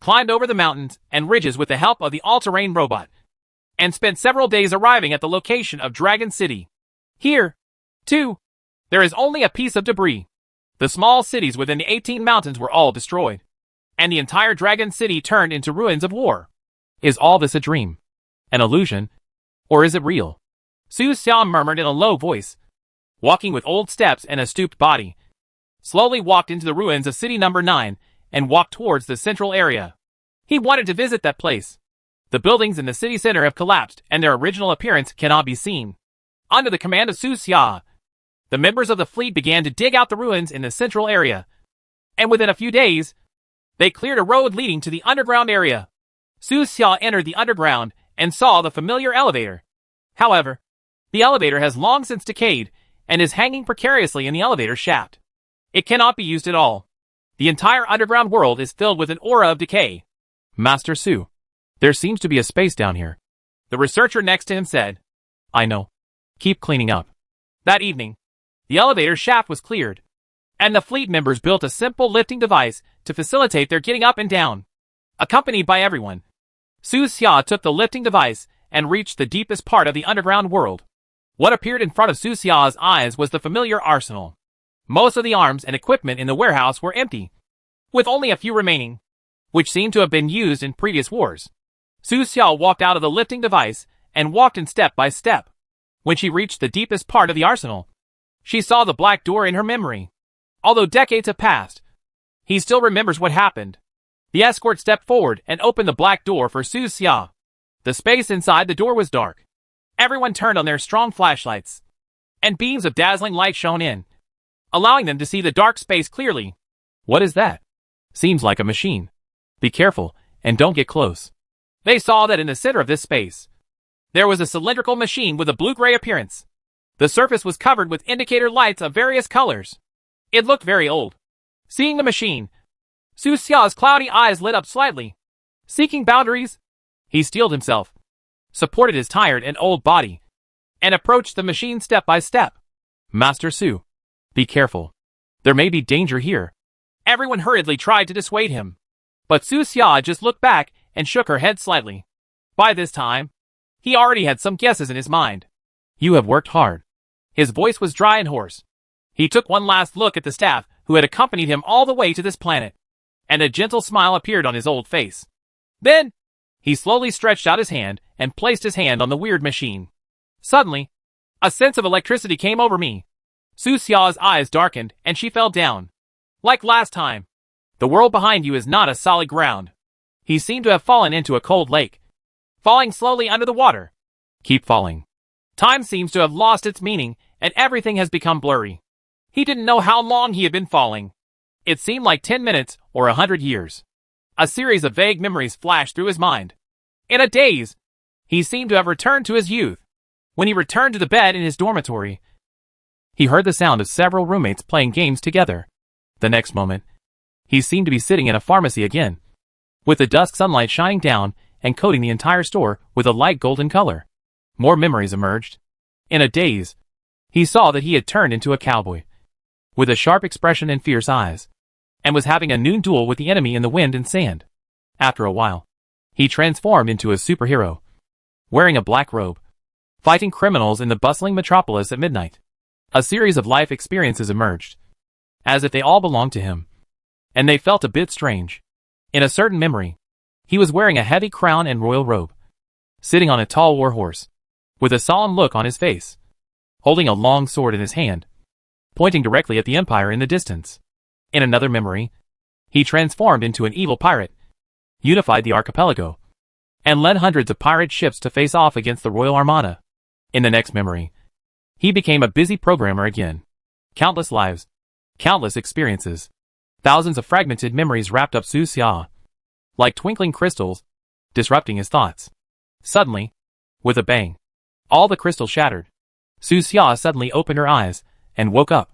climbed over the mountains and ridges with the help of the all-terrain robot, and spent several days arriving at the location of Dragon City. Here, too, there is only a piece of debris. The small cities within the 18 mountains were all destroyed, and the entire Dragon City turned into ruins of war. Is all this a dream? An illusion? Or is it real? Su Xia murmured in a low voice, walking with old steps and a stooped body. Slowly walked into the ruins of city number 9 and walked towards the central area. He wanted to visit that place. The buildings in the city center have collapsed and their original appearance cannot be seen. Under the command of Su Xia, the members of the fleet began to dig out the ruins in the central area. And within a few days, they cleared a road leading to the underground area. Su Xia entered the underground and saw the familiar elevator. However, the elevator has long since decayed and is hanging precariously in the elevator shaft. It cannot be used at all. The entire underground world is filled with an aura of decay. Master Su, there seems to be a space down here. The researcher next to him said. I know. Keep cleaning up. That evening, the elevator shaft was cleared, and the fleet members built a simple lifting device to facilitate their getting up and down. Accompanied by everyone, Su Xia took the lifting device and reached the deepest part of the underground world. What appeared in front of Su Xia's eyes was the familiar arsenal. Most of the arms and equipment in the warehouse were empty, with only a few remaining, which seemed to have been used in previous wars. Su Xia walked out of the lifting device and walked in step by step. When she reached the deepest part of the arsenal, she saw the black door in her memory. Although decades have passed, he still remembers what happened. The escort stepped forward and opened the black door for Su Xia. The space inside the door was dark. Everyone turned on their strong flashlights, and beams of dazzling light shone in, allowing them to see the dark space clearly. What is that? Seems like a machine. Be careful, and don't get close. They saw that in the center of this space, there was a cylindrical machine with a blue-gray appearance. The surface was covered with indicator lights of various colors. It looked very old. Seeing the machine, Su Xia's cloudy eyes lit up slightly. Seeking boundaries, he steeled himself, supported his tired and old body, and approached the machine step by step. Master Su, be careful. There may be danger here. Everyone hurriedly tried to dissuade him, but Su Xia just looked back and shook her head slightly. By this time, he already had some guesses in his mind. You have worked hard. His voice was dry and hoarse. He took one last look at the staff who had accompanied him all the way to this planet, and a gentle smile appeared on his old face. Then, he slowly stretched out his hand and placed his hand on the weird machine. Suddenly, a sense of electricity came over me. Su Xia's eyes darkened and she fell down. Like last time, the world behind you is not a solid ground. He seemed to have fallen into a cold lake, falling slowly under the water. Keep falling. Time seems to have lost its meaning and everything has become blurry. He didn't know how long he had been falling. It seemed like 10 minutes or 100 years. A series of vague memories flashed through his mind. In a daze, he seemed to have returned to his youth. When he returned to the bed in his dormitory, he heard the sound of several roommates playing games together. The next moment, he seemed to be sitting in a pharmacy again, with the dusk sunlight shining down and coating the entire store with a light golden color. More memories emerged. In a daze, he saw that he had turned into a cowboy, with a sharp expression and fierce eyes, and was having a noon duel with the enemy in the wind and sand. After a while, he transformed into a superhero, wearing a black robe, fighting criminals in the bustling metropolis at midnight. A series of life experiences emerged, as if they all belonged to him, and they felt a bit strange. In a certain memory, he was wearing a heavy crown and royal robe, sitting on a tall war horse, with a solemn look on his face, holding a long sword in his hand, pointing directly at the Empire in the distance. In another memory, he transformed into an evil pirate, unified the archipelago, and led hundreds of pirate ships to face off against the Royal Armada. In the next memory, he became a busy programmer again. Countless lives, countless experiences, thousands of fragmented memories wrapped up Su Xia, like twinkling crystals, disrupting his thoughts. Suddenly, with a bang, all the crystals shattered. Su Xia suddenly opened her eyes and woke up.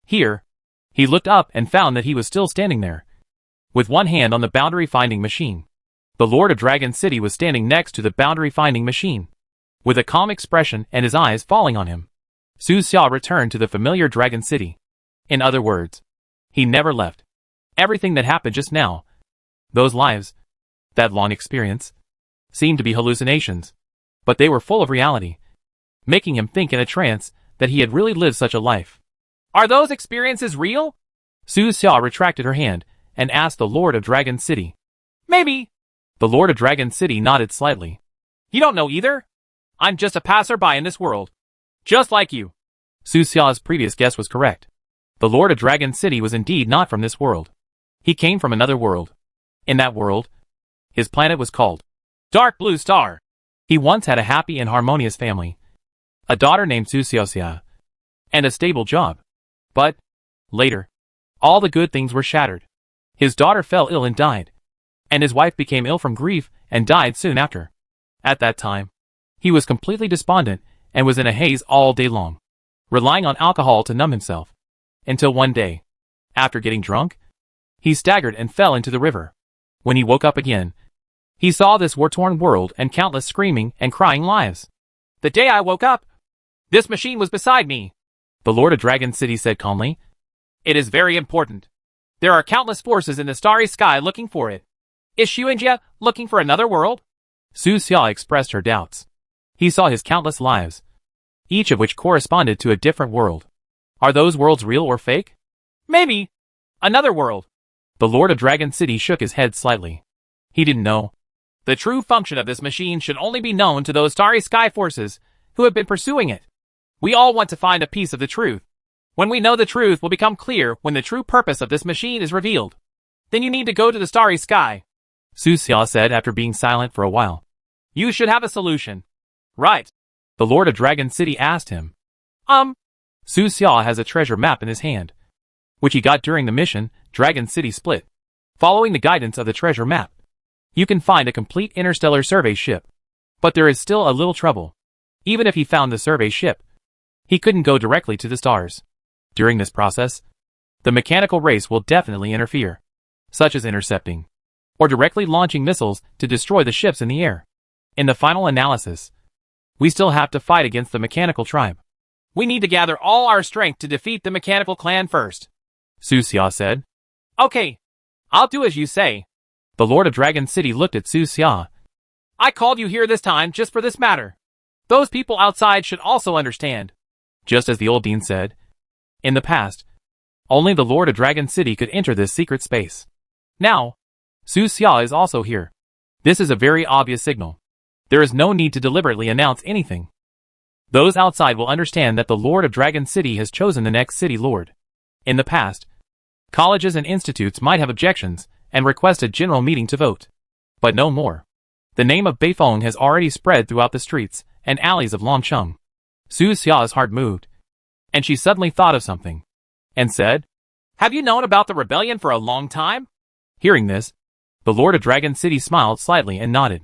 Here, he looked up and found that he was still standing there, with one hand on the boundary-finding machine. The Lord of Dragon City was standing next to the boundary-finding machine, with a calm expression and his eyes falling on him. Su Xia returned to the familiar Dragon City. In other words, he never left. Everything that happened just now, those lives, that long experience, seemed to be hallucinations, but they were full of reality, making him think in a trance that he had really lived such a life. Are those experiences real? Su Xia retracted her hand and asked the Lord of Dragon City. Maybe. The Lord of Dragon City nodded slightly. You don't know either? I'm just a passerby in this world. Just like you. Su Xia's previous guess was correct. The Lord of Dragon City was indeed not from this world. He came from another world. In that world, his planet was called Dark blue star. He once had a happy and harmonious family, a daughter named Susiosia, and a stable job. But, later, all the good things were shattered. His daughter fell ill and died, and his wife became ill from grief and died soon after. At that time, he was completely despondent and was in a haze all day long, relying on alcohol to numb himself, until one day, after getting drunk, he staggered and fell into the river. When he woke up again, he saw this war-torn world and countless screaming and crying lives. The day I woke up, this machine was beside me, the Lord of Dragon City said calmly. It is very important. There are countless forces in the starry sky looking for it. Is Shuinjia looking for another world? Su Xia expressed her doubts. He saw his countless lives, each of which corresponded to a different world. Are those worlds real or fake? Maybe. Another world. The Lord of Dragon City shook his head slightly. He didn't know. The true function of this machine should only be known to those starry sky forces who have been pursuing it. We all want to find a piece of the truth. When we know the truth will become clear when the true purpose of this machine is revealed. Then you need to go to the starry sky, Su Xia said after being silent for a while. You should have a solution. Right. The Lord of Dragon City asked him. Su Xia has a treasure map in his hand, which he got during the mission, Dragon City Split. Following the guidance of the treasure map, you can find a complete interstellar survey ship. But there is still a little trouble. Even if he found the survey ship, he couldn't go directly to the stars. During this process, the mechanical race will definitely interfere, such as intercepting, or directly launching missiles to destroy the ships in the air. In the final analysis, we still have to fight against the mechanical tribe. We need to gather all our strength to defeat the mechanical clan first, Su Xia said. Okay, I'll do as you say. The Lord of Dragon City looked at Su Xia. I called you here this time just for this matter. Those people outside should also understand. Just as the old dean said, in the past, only the Lord of Dragon City could enter this secret space. Now, Su Xia is also here. This is a very obvious signal. There is no need to deliberately announce anything. Those outside will understand that the Lord of Dragon City has chosen the next city lord. In the past, colleges and institutes might have objections and request a general meeting to vote. But no more. The name of Beifeng has already spread throughout the streets and alleys of Longcheng. Su Xia's heart moved, and she suddenly thought of something, and said, Have you known about the rebellion for a long time? Hearing this, the Lord of Dragon City smiled slightly and nodded.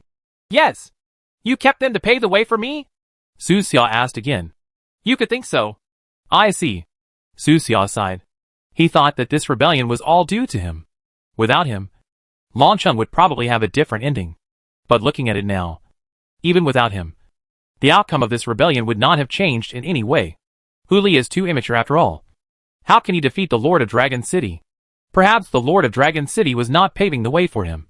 Yes. You kept them to pave the way for me? Su Xia asked again. You could think so. I see. Su Xia sighed. He thought that this rebellion was all due to him. Without him, Longcheng would probably have a different ending. But looking at it now, even without him, the outcome of this rebellion would not have changed in any way. Hu Li is too immature after all. How can he defeat the Lord of Dragon City? Perhaps the Lord of Dragon City was not paving the way for him,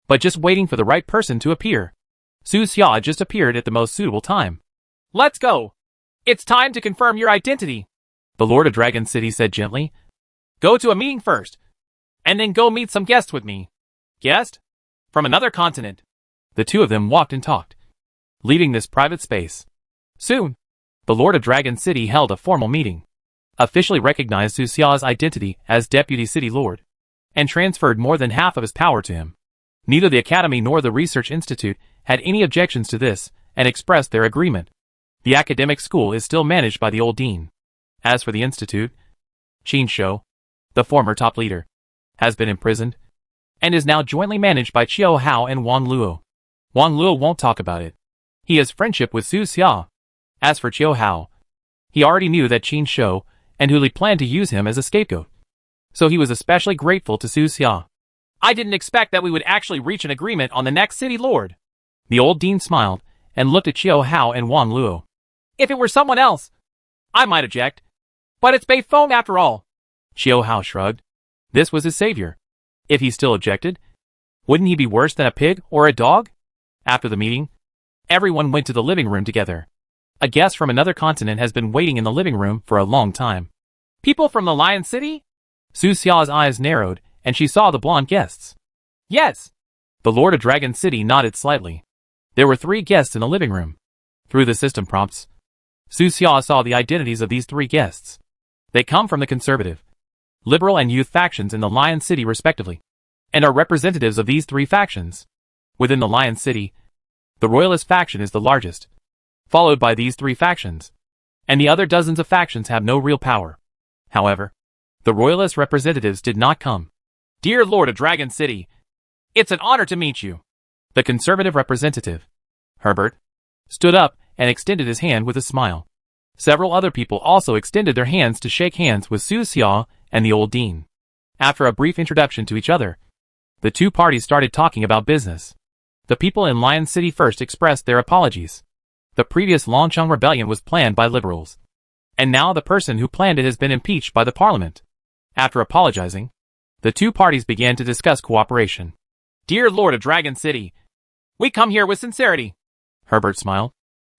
but just waiting for the right person to appear. Su Xia just appeared at the most suitable time. Let's go. It's time to confirm your identity, the Lord of Dragon City said gently. Go to a meeting first, and then go meet some guests with me. Guest? From another continent. The two of them walked and talked, leaving this private space. Soon, the Lord of Dragon City held a formal meeting, officially recognized Su Xia's identity as Deputy City Lord, and transferred more than half of his power to him. Neither the Academy nor the Research Institute had any objections to this and expressed their agreement. The academic school is still managed by the old dean. As for the institute, Qin Shou, the former top leader, has been imprisoned and is now jointly managed by Qiu Hao and Wang Luo. Wang Luo won't talk about it. He has friendship with Su Xia. As for Qiu Hao, he already knew that Qin Shou and Hu Li planned to use him as a scapegoat, so he was especially grateful to Su Xia. I didn't expect that we would actually reach an agreement on the next city lord. The old dean smiled and looked at Qiu Hao and Wang Luo. If it were someone else, I might object. But it's Beifeng after all. Qiu Hao shrugged. This was his savior. If he still objected, wouldn't he be worse than a pig or a dog? After the meeting, everyone went to the living room together. A guest from another continent has been waiting in the living room for a long time. People from the Lion City? Su Xia's eyes narrowed, and she saw the blonde guests. Yes. The Lord of Dragon City nodded slightly. There were 3 guests in the living room. Through the system prompts, Su Xia saw the identities of these 3 guests. They come from the conservative, liberal and youth factions in the Lion City respectively, and are representatives of these 3 factions. Within the Lion City, The Royalist faction is the largest, followed by these three factions, and the other dozens of factions have no real power. However, the Royalist representatives did not come. Dear Lord of Dragon City, it's an honor to meet you. The conservative representative, Herbert, stood up and extended his hand with a smile. Several other people also extended their hands to shake hands with Su Xia and the old dean. After a brief introduction to each other, the two parties started talking about business. The people in Lion City first expressed their apologies. The previous Longcheng rebellion was planned by liberals, and now the person who planned it has been impeached by the parliament. After apologizing, the two parties began to discuss cooperation. Dear Lord of Dragon City, we come here with sincerity. Herbert smiled.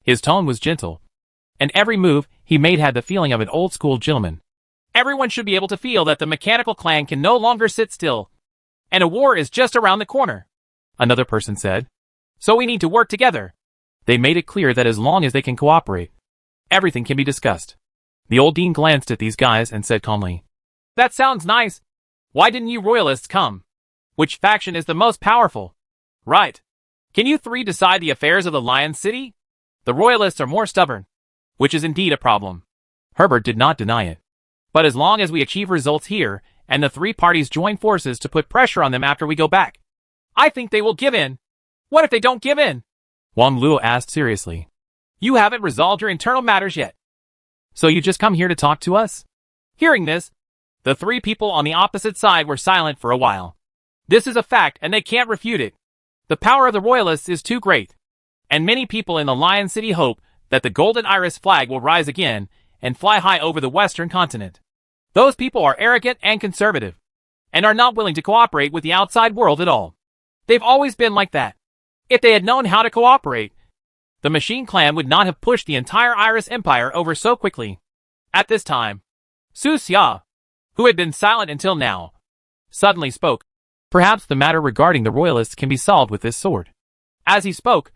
His tone was gentle, and every move he made had the feeling of an old-school gentleman. Everyone should be able to feel that the mechanical clan can no longer sit still, and a war is just around the corner. Another person said. So we need to work together. They made it clear that as long as they can cooperate, everything can be discussed. The old dean glanced at these guys and said calmly, That sounds nice. Why didn't you Royalists come? Which faction is the most powerful? Right. Can you three decide the affairs of the Lion City? The Royalists are more stubborn, which is indeed a problem. Herbert did not deny it. But as long as we achieve results here, and the three parties join forces to put pressure on them after we go back, I think they will give in. What if they don't give in? Wang Luo asked seriously. You haven't resolved your internal matters yet. So you just come here to talk to us? Hearing this, the three people on the opposite side were silent for a while. This is a fact and they can't refute it. The power of the Royalists is too great. And many people in the Lion City hope that the Golden Iris flag will rise again and fly high over the Western continent. Those people are arrogant and conservative, and are not willing to cooperate with the outside world at all. They've always been like that. If they had known how to cooperate, the Machine Clan would not have pushed the entire Iris Empire over so quickly. At this time, Su Xia, who had been silent until now, suddenly spoke. Perhaps the matter regarding the Royalists can be solved with this sword. As he spoke,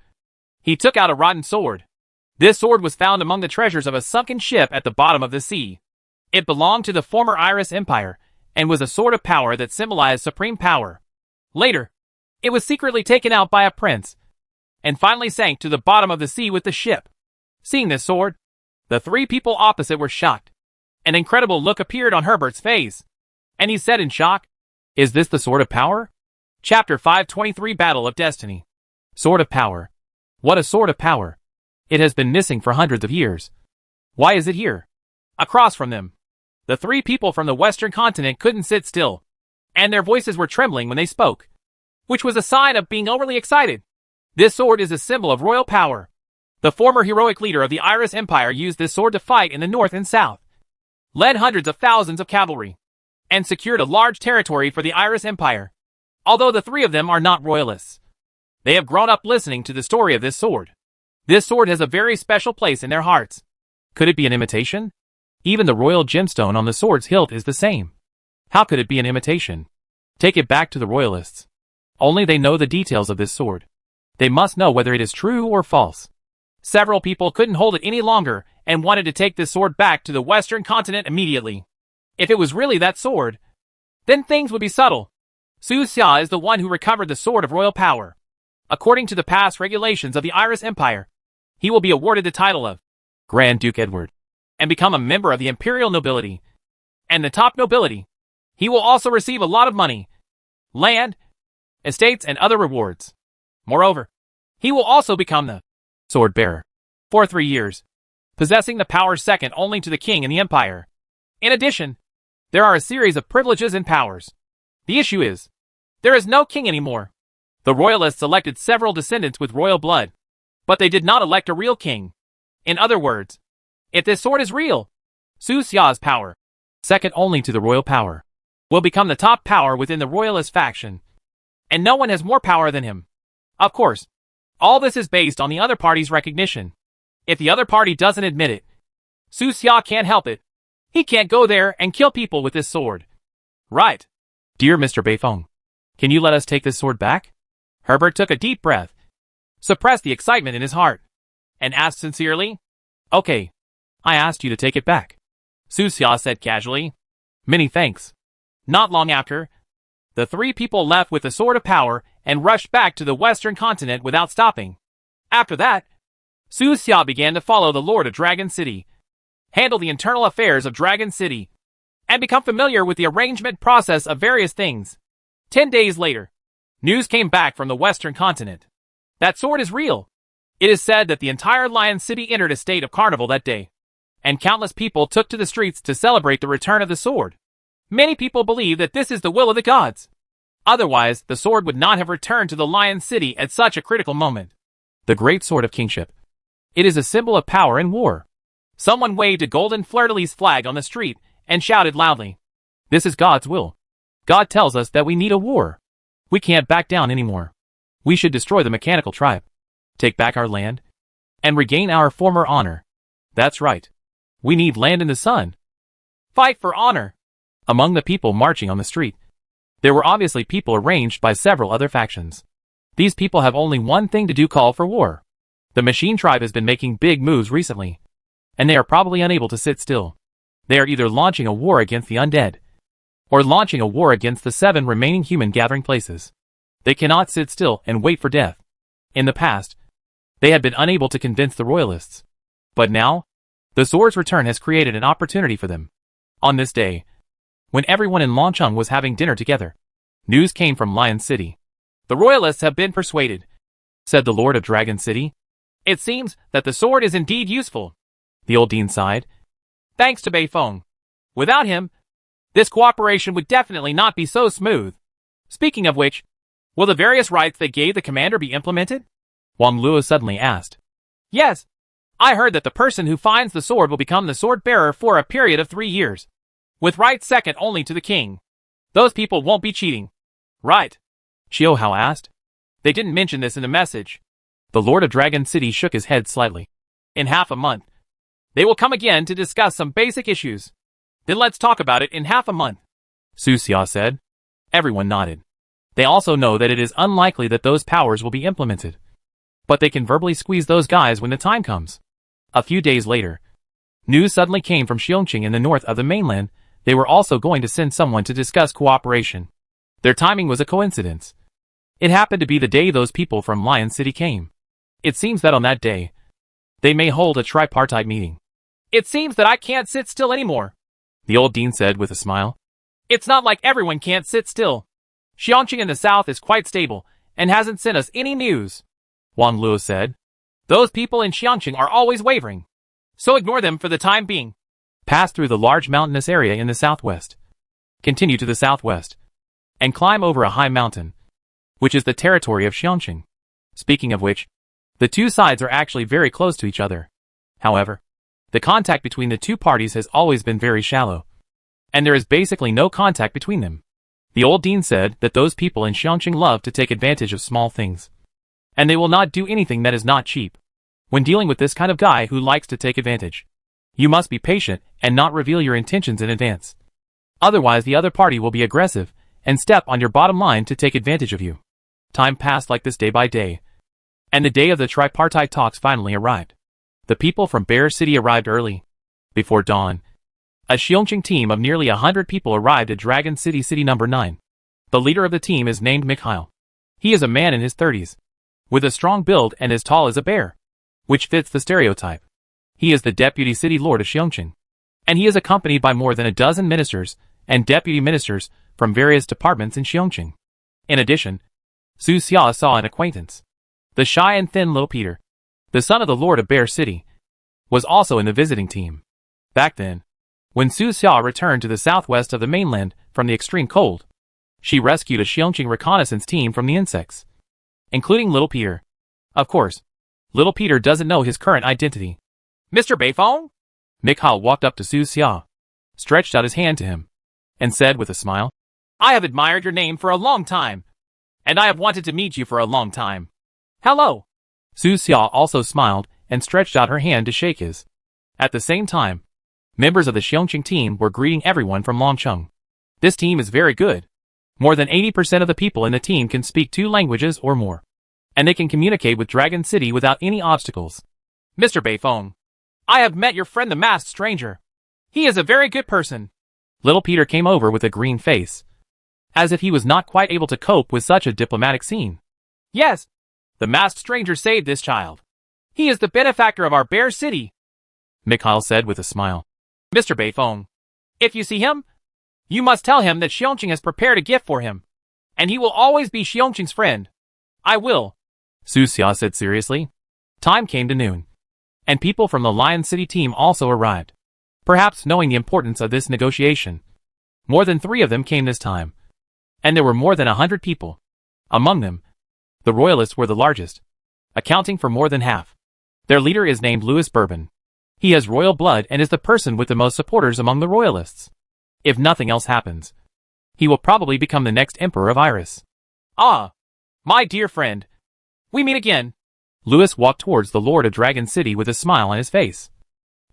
he took out a rotten sword. This sword was found among the treasures of a sunken ship at the bottom of the sea. It belonged to the former Iris Empire, and was a sword of power that symbolized supreme power. Later, it was secretly taken out by a prince, and finally sank to the bottom of the sea with the ship. Seeing this sword, the three people opposite were shocked. An incredible look appeared on Herbert's face, and he said in shock, Is this the sword of power? Chapter 523 Battle of Destiny. Sword of power. What a sword of power. It has been missing for hundreds of years. Why is it here? Across from them, the three people from the Western continent couldn't sit still, and their voices were trembling when they spoke, which was a sign of being overly excited. This sword is a symbol of royal power. The former heroic leader of the Iris Empire used this sword to fight in the north and south, led hundreds of thousands of cavalry, and secured a large territory for the Iris Empire. Although the three of them are not royalists, they have grown up listening to the story of this sword. This sword has a very special place in their hearts. Could it be an imitation? Even the royal gemstone on the sword's hilt is the same. How could it be an imitation? Take it back to the royalists. Only they know the details of this sword. They must know whether it is true or false. Several people couldn't hold it any longer and wanted to take this sword back to the Western continent immediately. If it was really that sword, then things would be subtle. Su Xia is the one who recovered the sword of royal power. According to the past regulations of the Iris Empire, he will be awarded the title of Grand Duke Edward, and become a member of the imperial nobility, and the top nobility. He will also receive a lot of money, land, estates, and other rewards. Moreover, he will also become the sword bearer for 3 years, possessing the power second only to the king in the empire. In addition, there are a series of privileges and powers. The issue is, there is no king anymore. The royalists elected several descendants with royal blood, but they did not elect a real king. In other words, if this sword is real, Su Xia's power, second only to the royal power, will become the top power within the royalist faction, and no one has more power than him. Of course, all this is based on the other party's recognition. If the other party doesn't admit it, Su Xia can't help it. He can't go there and kill people with this sword. Right. Dear Mr. Beifeng, can you let us take this sword back? Herbert took a deep breath, suppressed the excitement in his heart, and asked sincerely, Okay, I asked you to take it back. Su Xia said casually, Many thanks. Not long after, the three people left with the sword of power and rushed back to the Western continent without stopping. After that, Su Xia began to follow the Lord of Dragon City, handle the internal affairs of Dragon City, and become familiar with the arrangement process of various things. 10 days later, news came back from the Western continent. That sword is real. It is said that the entire Lion City entered a state of carnival that day, and countless people took to the streets to celebrate the return of the sword. Many people believe that this is the will of the gods. Otherwise, the sword would not have returned to the Lion City at such a critical moment. The Great Sword of Kingship. It is a symbol of power in war. Someone waved a golden fleur-de-lis flag on the street and shouted loudly, "This is God's will. God tells us that we need a war. We can't back down anymore. We should destroy the mechanical tribe, take back our land, and regain our former honor. That's right. We need land in the sun. Fight for honor." Among the people marching on the street, there were obviously people arranged by several other factions. These people have only one thing to do: call for war. The machine tribe has been making big moves recently, and they are probably unable to sit still. They are either launching a war against the undead, or launching a war against the 7 remaining human gathering places. They cannot sit still and wait for death. In the past, they had been unable to convince the royalists. But now, the sword's return has created an opportunity for them. On this day, when everyone in Longcheng was having dinner together, news came from Lion City. "The royalists have been persuaded," said the Lord of Dragon City. "It seems that the sword is indeed useful." The old dean sighed. "Thanks to Beifeng. Without him, this cooperation would definitely not be so smooth. Speaking of which, will the various rights they gave the commander be implemented?" Wang Luo suddenly asked. "Yes. I heard that the person who finds the sword will become the sword bearer for a period of 3 years, with rights second only to the king. Those people won't be cheating, right?" Xiao Hao asked. "They didn't mention this in the message." The Lord of Dragon City shook his head slightly. "In half a month, they will come again to discuss some basic issues. Then let's talk about it in half a month," Su Xia said. Everyone nodded. They also know that it is unlikely that those powers will be implemented, but they can verbally squeeze those guys when the time comes. A few days later, news suddenly came from Xiongqing in the north of the mainland. They were also going to send someone to discuss cooperation. Their timing was a coincidence. It happened to be the day those people from Lion City came. It seems that on that day, they may hold a tripartite meeting. "It seems that I can't sit still anymore," the old dean said with a smile. "It's not like everyone can't sit still. Xiongqing in the south is quite stable and hasn't sent us any news," Wang Luo said. "Those people in Xiongqing are always wavering, so ignore them for the time being." Pass through the large mountainous area in the southwest. Continue to the southwest, and climb over a high mountain, which is the territory of Xiongqing. Speaking of which, the two sides are actually very close to each other. However, the contact between the two parties has always been very shallow, and there is basically no contact between them. The old dean said that those people in Xiongqing love to take advantage of small things, and they will not do anything that is not cheap. When dealing with this kind of guy who likes to take advantage, you must be patient and not reveal your intentions in advance. Otherwise, the other party will be aggressive and step on your bottom line to take advantage of you. Time passed like this day by day, and the day of the tripartite talks finally arrived. The people from Bear City arrived early. Before dawn, a Xiongqing team of nearly 100 people arrived at Dragon City City number 9. The leader of the team is named Mikhail. He is a man in his 30s, with a strong build and as tall as a bear, which fits the stereotype. He is the deputy city lord of Xiongqing, and he is accompanied by more than a dozen ministers and deputy ministers from various departments in Xiongqing. In addition, Su Xia saw an acquaintance. The shy and thin little Peter, the son of the lord of Bear City, was also in the visiting team. Back then, when Su Xia returned to the southwest of the mainland from the extreme cold, she rescued a Xiongqing reconnaissance team from the insects, including little Peter. Of course, little Peter doesn't know his current identity. "Mr. Beifeng?" Mikhail walked up to Su Xia, stretched out his hand to him, and said with a smile, "I have admired your name for a long time, and I have wanted to meet you for a long time. Hello." Su Xia also smiled and stretched out her hand to shake his. At the same time, members of the Xiongqing team were greeting everyone from Longcheng. This team is very good. More than 80% of the people in the team can speak 2 languages or more, and they can communicate with Dragon City without any obstacles. "Mr. Beifeng, I have met your friend the masked stranger. He is a very good person." Little Peter came over with a green face, as if he was not quite able to cope with such a diplomatic scene. "Yes, The masked stranger saved this child. He is the benefactor of our Bear City, Mikhail said with a smile. Mr. Beifeng, if you see him, you must tell him that Xiongqing has prepared a gift for him, and he will always be Xiongqing's friend. I will, Su Xia said seriously. Time came to noon, and people from the Lion City team also arrived. Perhaps knowing the importance of this negotiation, more than 3 of them came this time, and there were more than 100 people. Among them, the royalists were the largest, accounting for more than half. Their leader is named Louis Bourbon. He has royal blood and is the person with the most supporters among the royalists. If nothing else happens, he will probably become the next emperor of Iris. Ah, my dear friend. We meet again. Louis walked towards the Lord of Dragon City with a smile on his face,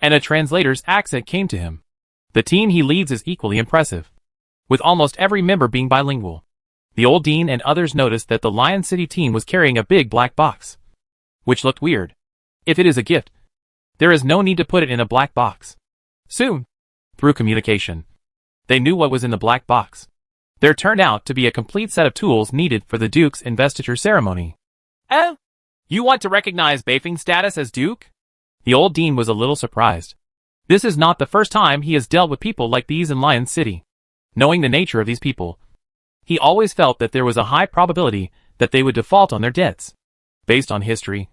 and a translator's accent came to him. The team he leads is equally impressive, with almost every member being bilingual. The old dean and others noticed that the Lion City team was carrying a big black box, which looked weird. If it is a gift, there is no need to put it in a black box. Soon, through communication, they knew what was in the black box. There turned out to be a complete set of tools needed for the Duke's investiture ceremony. You want to recognize Beifeng's status as Duke? The old dean was a little surprised. This is not the first time he has dealt with people like these in Lion City. Knowing the nature of these people, he always felt that there was a high probability that they would default on their debts. Based on history,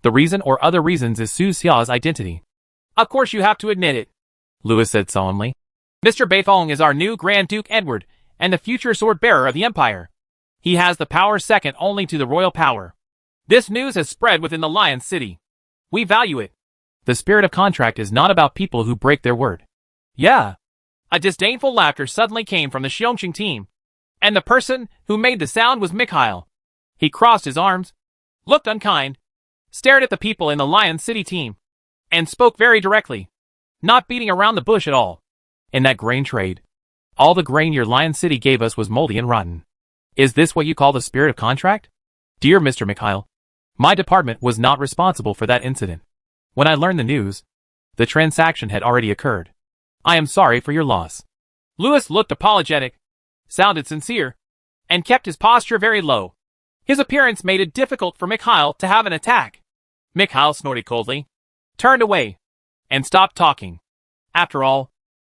the reason or other reasons is Su Xia's identity. Of course you have to admit it, Louis said solemnly. Mr. Beifeng is our new Grand Duke Edward and the future sword-bearer of the Empire. He has the power second only to the royal power. This news has spread within the Lion City. We value it. The spirit of contract is not about people who break their word. Yeah. A disdainful laughter suddenly came from the Xiongqing team, and the person who made the sound was Mikhail. He crossed his arms, looked unkind, stared at the people in the Lion City team, and spoke very directly, not beating around the bush at all. In that grain trade, all the grain your Lion City gave us was moldy and rotten. Is this what you call the spirit of contract? Dear Mr. Mikhail, my department was not responsible for that incident. When I learned the news, the transaction had already occurred. I am sorry for your loss. Louis looked apologetic, sounded sincere, and kept his posture very low. His appearance made it difficult for Mikhail to have an attack. Mikhail snorted coldly, turned away, and stopped talking. After all,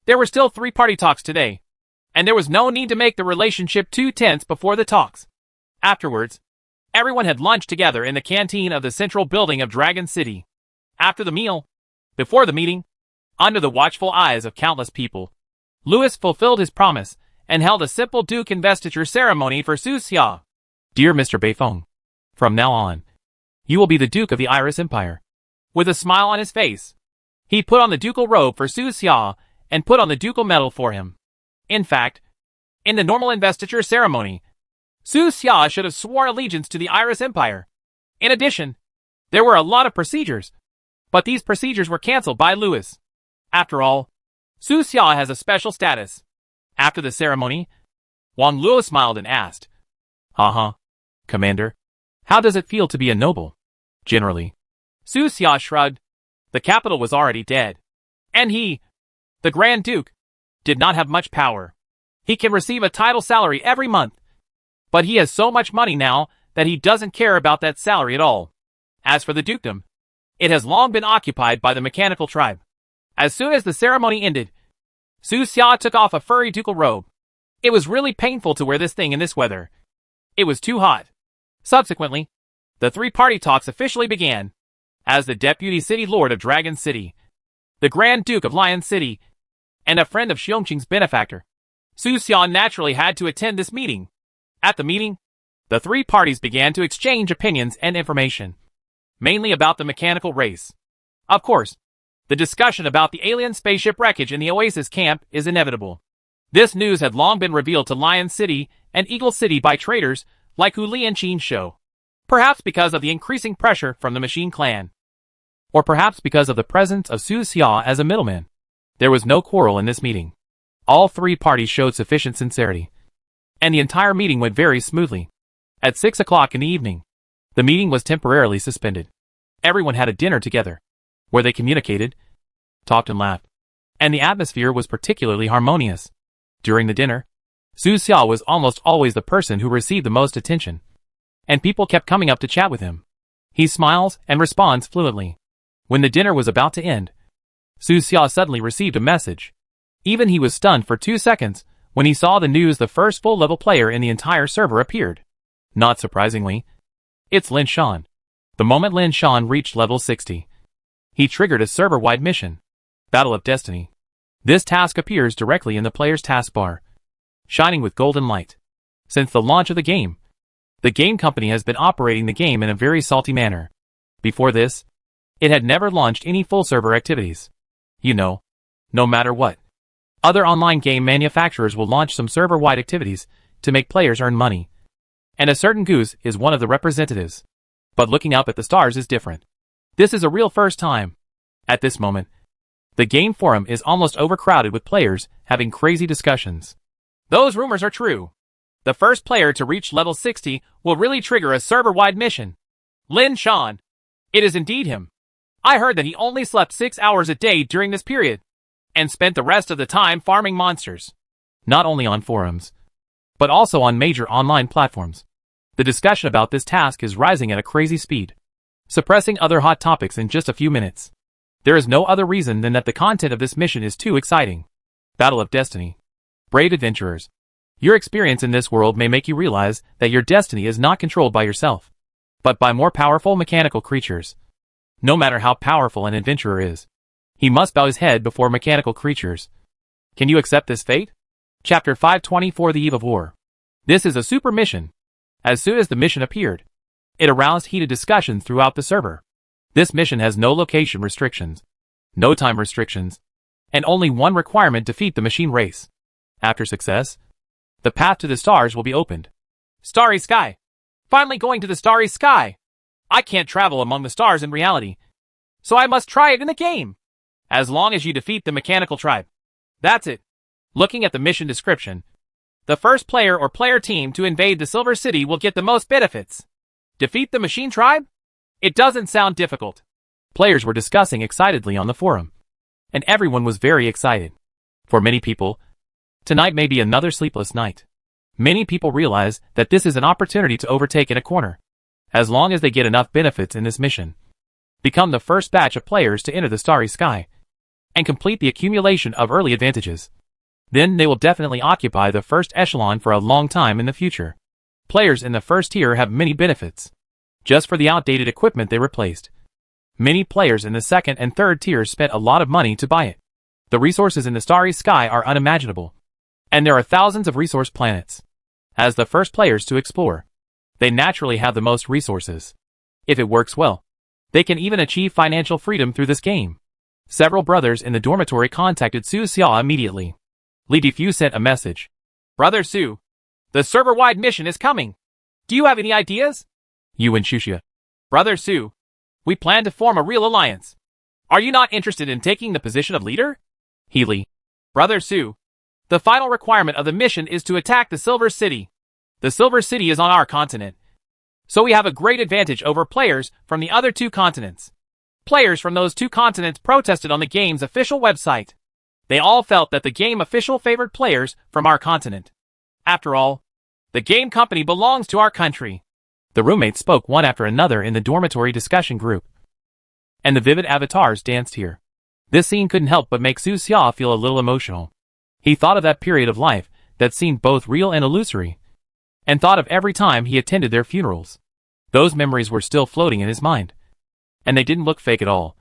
there were still 3 party talks today, and there was no need to make the relationship too tense before the talks. Afterwards, everyone had lunch together in the canteen of the central building of Dragon City. After the meal, before the meeting, under the watchful eyes of countless people, Louis fulfilled his promise and held a simple Duke investiture ceremony for Su Xia. Dear Mr. Beifeng, from now on, you will be the Duke of the Iris Empire. With a smile on his face, he put on the ducal robe for Su Xia and put on the ducal medal for him. In fact, in the normal investiture ceremony, Su Xia should have sworn allegiance to the Iris Empire. In addition, there were a lot of procedures, but these procedures were cancelled by Louis. After all, Su Xia has a special status. After the ceremony, Wang Luo smiled and asked, Commander, how does it feel to be a noble? Generally, Su Xia shrugged. The capital was already dead, and he, the Grand Duke, did not have much power. He can receive a title salary every month, but he has so much money now that he doesn't care about that salary at all. As for the dukedom, it has long been occupied by the mechanical tribe. As soon as the ceremony ended, Su Xia took off a furry ducal robe. It was really painful to wear this thing in this weather. It was too hot. Subsequently, the 3 party talks officially began. As the Deputy City Lord of Dragon City, the Grand Duke of Lion City, and a friend of Xiongqing's benefactor, Su Xia naturally had to attend this meeting. At the meeting, the 3 parties began to exchange opinions and information, mainly about the mechanical race. Of course, the discussion about the alien spaceship wreckage in the Oasis camp is inevitable. This news had long been revealed to Lion City and Eagle City by traders like Hu Li and Qin Shou. Perhaps because of the increasing pressure from the Machine Clan. Or perhaps because of the presence of Su Xia as a middleman. There was no quarrel in this meeting. All 3 parties showed sufficient sincerity, and the entire meeting went very smoothly. At 6 o'clock in the evening, the meeting was temporarily suspended. Everyone had a dinner together, where they communicated, talked and laughed, and the atmosphere was particularly harmonious. During the dinner, Su Xia was almost always the person who received the most attention. and people kept coming up to chat with him. He smiles and responds fluently. When the dinner was about to end, Su Xia suddenly received a message. Even he was stunned for 2 seconds when he saw the news. The first full-level player in the entire server appeared. Not surprisingly, it's Lin Shan. The moment Lin Shan reached level 60, he triggered a server-wide mission, Battle of Destiny. This task appears directly in the player's taskbar, shining with golden light. Since the launch of the game company has been operating the game in a very salty manner. Before this, it had never launched any full server activities. You know, no matter what, other online game manufacturers will launch some server-wide activities to make players earn money. And a certain goose is one of the representatives. But looking up at the stars is different. This is a real first time. At this moment, the game forum is almost overcrowded with players having crazy discussions. Those rumors are true. The first player to reach level 60 will really trigger a server-wide mission. Lin Shan. It is indeed him. I heard that he only slept 6 hours a day during this period, and spent the rest of the time farming monsters. Not only on forums, but also on major online platforms. The discussion about this task is rising at a crazy speed, suppressing other hot topics in just a few minutes. There is no other reason than that the content of this mission is too exciting. Battle of Destiny. Brave adventurers. Your experience in this world may make you realize that your destiny is not controlled by yourself, but by more powerful mechanical creatures. No matter how powerful an adventurer is, he must bow his head before mechanical creatures. Can you accept this fate? Chapter 524 The Eve of War. This is a super mission. As soon as the mission appeared, it aroused heated discussion throughout the server. This mission has no location restrictions, no time restrictions, and only one requirement: defeat the machine race. After success, the path to the stars will be opened. Starry sky. Finally going to the starry sky. I can't travel among the stars in reality, so I must try it in the game. As long as you defeat the mechanical tribe. That's it. Looking at the mission description, the first player or player team to invade the Silver City will get the most benefits. Defeat the machine tribe? It doesn't sound difficult. Players were discussing excitedly on the forum, and everyone was very excited. For many people, tonight may be another sleepless night. Many people realize that this is an opportunity to overtake in a corner. As long as they get enough benefits in this mission, become the first batch of players to enter the starry sky, and complete the accumulation of early advantages, then they will definitely occupy the first echelon for a long time in the future. Players in the first tier have many benefits, just for the outdated equipment they replaced. Many players in the second and third tiers spent a lot of money to buy it. The resources in the starry sky are unimaginable, and there are thousands of resource planets. As the first players to explore, they naturally have the most resources. If it works well, they can even achieve financial freedom through this game. Several brothers in the dormitory contacted Su Xia immediately. Li Defu sent a message. Brother Su, the server-wide mission is coming. Do you have any ideas? Yu and Shuxia. Brother Su, we plan to form a real alliance. Are you not interested in taking the position of leader? Healy. Brother Su, the final requirement of the mission is to attack the Silver City. The Silver City is on our continent, so we have a great advantage over players from the other two continents. Players from those two continents protested on the game's official website. They all felt that the game official favored players from our continent. After all, the game company belongs to our country. The roommates spoke one after another in the dormitory discussion group, and the vivid avatars danced here. This scene couldn't help but make Su Xia feel a little emotional. He thought of that period of life that seemed both real and illusory, and thought of every time he attended their funerals. Those memories were still floating in his mind, and they didn't look fake at all.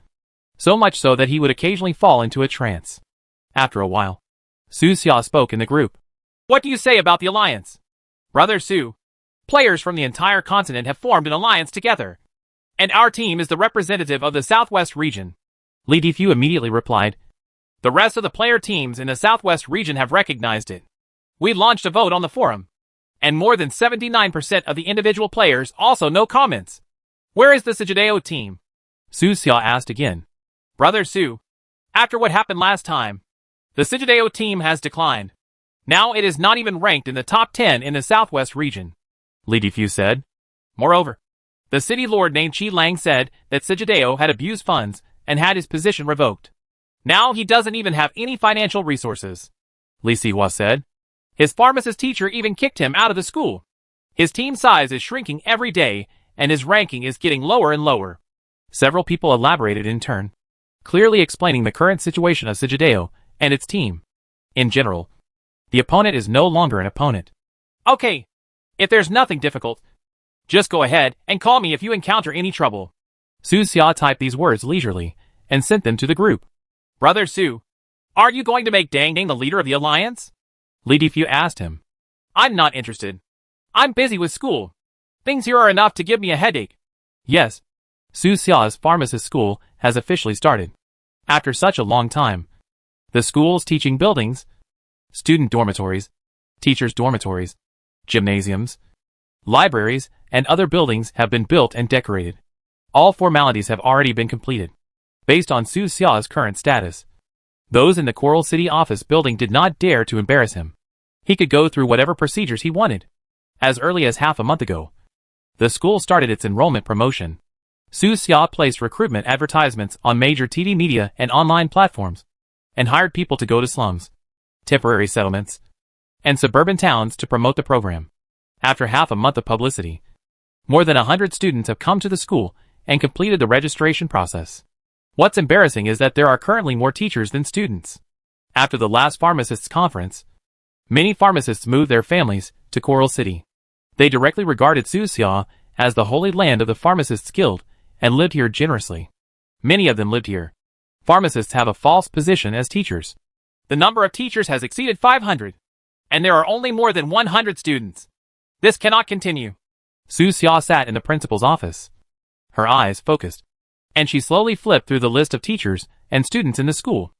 So much so that he would occasionally fall into a trance. After a while, Su Xia spoke in the group. What do you say about the alliance? Brother Su, players from the entire continent have formed an alliance together, and our team is the representative of the Southwest region. Li Defu immediately replied. The rest of the player teams in the Southwest region have recognized it. We launched a vote on the forum, and more than 79% of the individual players also no comments. Where is the Sijideo team? Su Xia asked again. Brother Su, after what happened last time, the Sijideo team has declined. Now it is not even ranked in the top 10 in the Southwest region. Li Defu said. Moreover, the city lord named Qi Lang said that Sijideo had abused funds and had his position revoked. Now he doesn't even have any financial resources. Li Sihua said. His pharmacist teacher even kicked him out of the school. His team size is shrinking every day, and his ranking is getting lower and lower. Several people elaborated in turn, clearly explaining the current situation of Sigideo and its team. In general, the opponent is no longer an opponent. Okay, if there's nothing difficult, just go ahead and call me if you encounter any trouble. Su Xia typed these words leisurely and sent them to the group. Brother Su, are you going to make Dang Dang the leader of the alliance? Li Difu asked him. I'm not interested. I'm busy with school. Things here are enough to give me a headache. Yes, Su Xia's pharmacist school has officially started. After such a long time, the school's teaching buildings, student dormitories, teachers' dormitories, gymnasiums, libraries, and other buildings have been built and decorated. All formalities have already been completed. Based on Su Xia's current status, those in the Coral City office building did not dare to embarrass him. He could go through whatever procedures he wanted. As early as half a month ago, the school started its enrollment promotion. Su Xia placed recruitment advertisements on major TV media and online platforms, and hired people to go to slums, temporary settlements, and suburban towns to promote the program. After half a month of publicity, more than 100 students have come to the school and completed the registration process. What's embarrassing is that there are currently more teachers than students. After the last pharmacists' conference, many pharmacists moved their families to Coral City. They directly regarded Su Xia as the holy land of the Pharmacists Guild and lived here generously. Many of them lived here. Pharmacists have a false position as teachers. The number of teachers has exceeded 500, and there are only more than 100 students. This cannot continue. Su Xia sat in the principal's office. Her eyes focused, and she slowly flipped through the list of teachers and students in the school.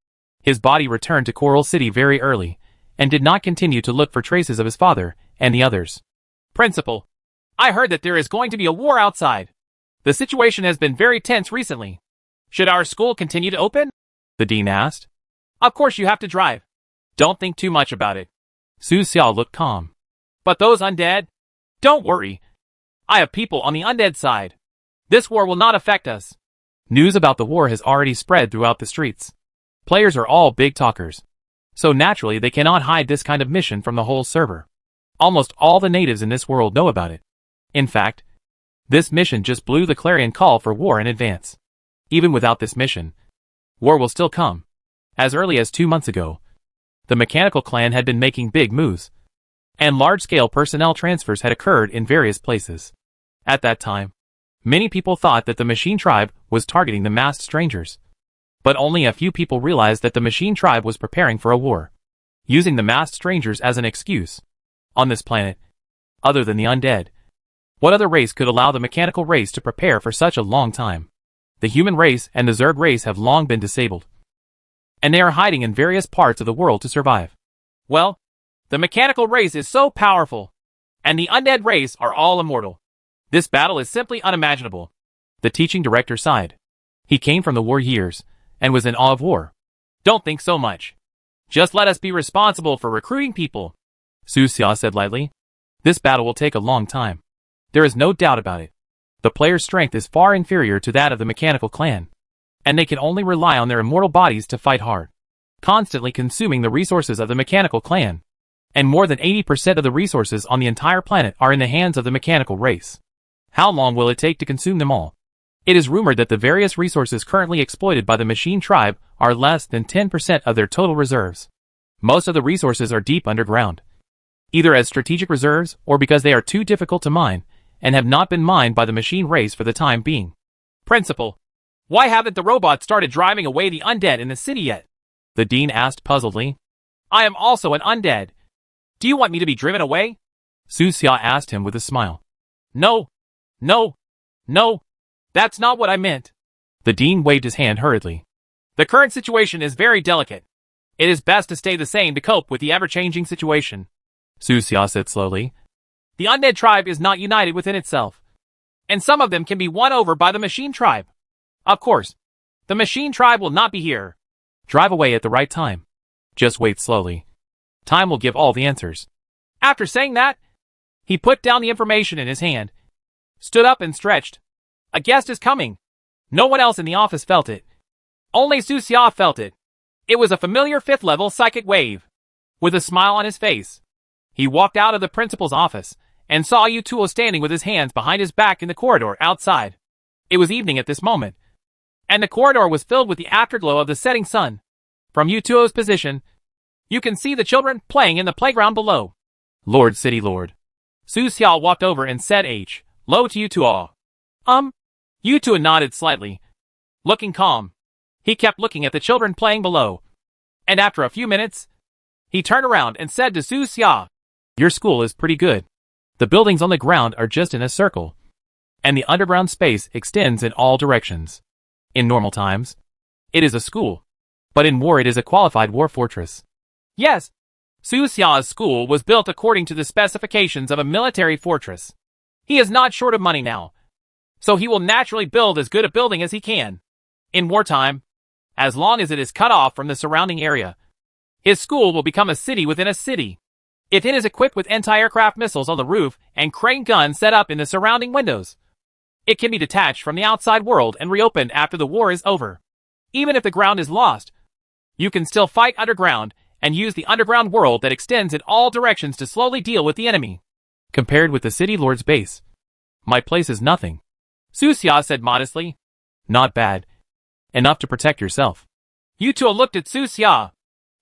His body returned to Coral City very early, and did not continue to look for traces of his father and the others. Principal, I heard that there is going to be a war outside. The situation has been very tense recently. Should our school continue to open? The dean asked. Of course you have to drive. Don't think too much about it. Su Xia looked calm. But those undead? Don't worry. I have people on the undead side. This war will not affect us. News about the war has already spread throughout the streets. Players are all big talkers, so naturally they cannot hide this kind of mission from the whole server. Almost all the natives in this world know about it. In fact, this mission just blew the clarion call for war in advance. Even without this mission, war will still come. As early as 2 months ago, the mechanical clan had been making big moves, and large-scale personnel transfers had occurred in various places. At that time, many people thought that the machine tribe was targeting the masked strangers. But only a few people realized that the machine tribe was preparing for a war, using the masked strangers as an excuse. On this planet, other than the undead, what other race could allow the mechanical race to prepare for such a long time? The human race and the Zerg race have long been disabled, and they are hiding in various parts of the world to survive. Well, the mechanical race is so powerful, and the undead race are all immortal. This battle is simply unimaginable. The teaching director sighed. He came from the war years, and was in awe of war. Don't think so much. Just let us be responsible for recruiting people. Su Xia said lightly. This battle will take a long time. There is no doubt about it. The player's strength is far inferior to that of the mechanical clan, and they can only rely on their immortal bodies to fight hard, constantly consuming the resources of the mechanical clan. And more than 80% of the resources on the entire planet are in the hands of the mechanical race. How long will it take to consume them all? It is rumored that the various resources currently exploited by the machine tribe are less than 10% of their total reserves. Most of the resources are deep underground, either as strategic reserves or because they are too difficult to mine and have not been mined by the machine race for the time being. Principal, why haven't the robots started driving away the undead in the city yet? The dean asked puzzledly. I am also an undead. Do you want me to be driven away? Su Xia asked him with a smile. No, no, no. That's not what I meant. The dean waved his hand hurriedly. The current situation is very delicate. It is best to stay the same to cope with the ever-changing situation. Su Xia said slowly. The undead tribe is not united within itself, and some of them can be won over by the machine tribe. Of course, the machine tribe will not be here. Drive away at the right time. Just wait slowly. Time will give all the answers. After saying that, he put down the information in his hand, stood up and stretched. A guest is coming. No one else in the office felt it. Only Su Xia felt it. It was a familiar 5th-level psychic wave. With a smile on his face, he walked out of the principal's office and saw Yutuo standing with his hands behind his back in the corridor outside. It was evening at this moment, and the corridor was filled with the afterglow of the setting sun. From Yutuo's position, you can see the children playing in the playground below. Lord City Lord. Su Xiao walked over and said low to Yutuo. Yutuo nodded slightly, looking calm. He kept looking at the children playing below, and after a few minutes, he turned around and said to Su Xiao, "Your school is pretty good. The buildings on the ground are just in a circle, and the underground space extends in all directions. In normal times, it is a school, but in war it is a qualified war fortress." Yes, Su Xiao's school was built according to the specifications of a military fortress. He is not short of money now, so he will naturally build as good a building as he can. In wartime, as long as it is cut off from the surrounding area, his school will become a city within a city. If it is equipped with anti-aircraft missiles on the roof and crane guns set up in the surrounding windows, it can be detached from the outside world and reopened after the war is over. Even if the ground is lost, you can still fight underground and use the underground world that extends in all directions to slowly deal with the enemy. Compared with the city lord's base, my place is nothing, Su Xiao said modestly. Not bad. Enough to protect yourself. Yutuo looked at Su Xiao.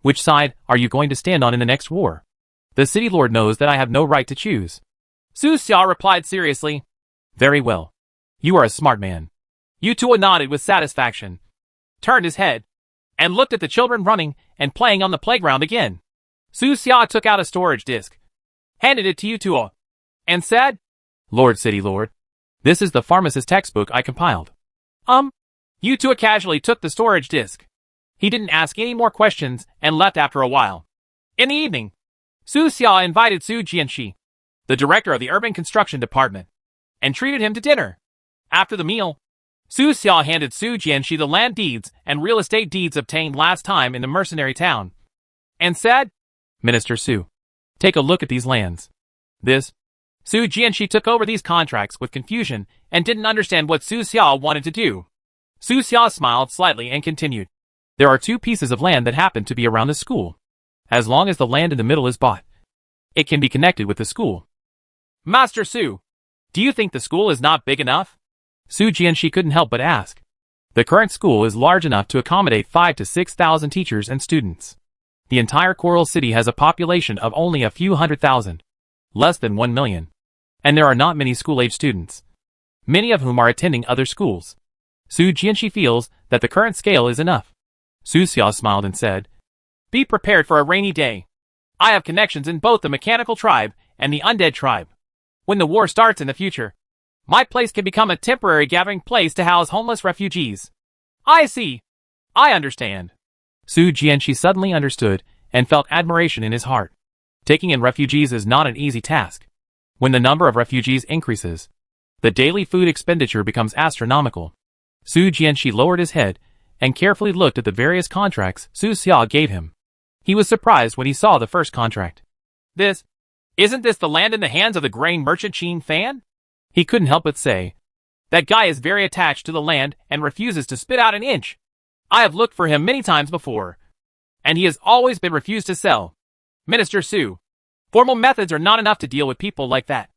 Which side are you going to stand on in the next war? The city lord knows that I have no right to choose. Su Xiao replied seriously. Very well. You are a smart man. Yutuo nodded with satisfaction, turned his head, and looked at the children running and playing on the playground again. Su Xiao took out a storage disk, handed it to Yutuo, and said, Lord City Lord, this is the pharmacist textbook I compiled. Yutuo casually took the storage disk. He didn't ask any more questions and left after a while. In the evening, Su Xiao invited Su Jianxi, the director of the urban construction department, and treated him to dinner. After the meal, Su Xiao handed Su Jianxi the land deeds and real estate deeds obtained last time in the mercenary town, and said, Minister Su, take a look at these lands. Su Jianxi took over these contracts with confusion and didn't understand what Su Xiao wanted to do. Su Xiao smiled slightly and continued. There are 2 pieces of land that happen to be around the school. As long as the land in the middle is bought, it can be connected with the school. Master Su, do you think the school is not big enough? Su Jianxi couldn't help but ask. The current school is large enough to accommodate 5,000 to 6,000 teachers and students. The entire Coral City has a population of only a few 100,000, less than 1 million. And there are not many school-age students, many of whom are attending other schools. Su Jianxi feels that the current scale is enough. Su Xiao smiled and said, Be prepared for a rainy day. I have connections in both the mechanical tribe and the undead tribe. When the war starts in the future, my place can become a temporary gathering place to house homeless refugees. I see. I understand. Su Jianxi suddenly understood and felt admiration in his heart. Taking in refugees is not an easy task. When the number of refugees increases, the daily food expenditure becomes astronomical. Su Jianxi lowered his head and carefully looked at the various contracts Su Xiao gave him. He was surprised when he saw the first contract. Isn't this the land in the hands of the grain merchant Qin Fan? He couldn't help but say, that guy is very attached to the land and refuses to spit out an inch. I have looked for him many times before, and he has always been refused to sell. Minister Su, formal methods are not enough to deal with people like that.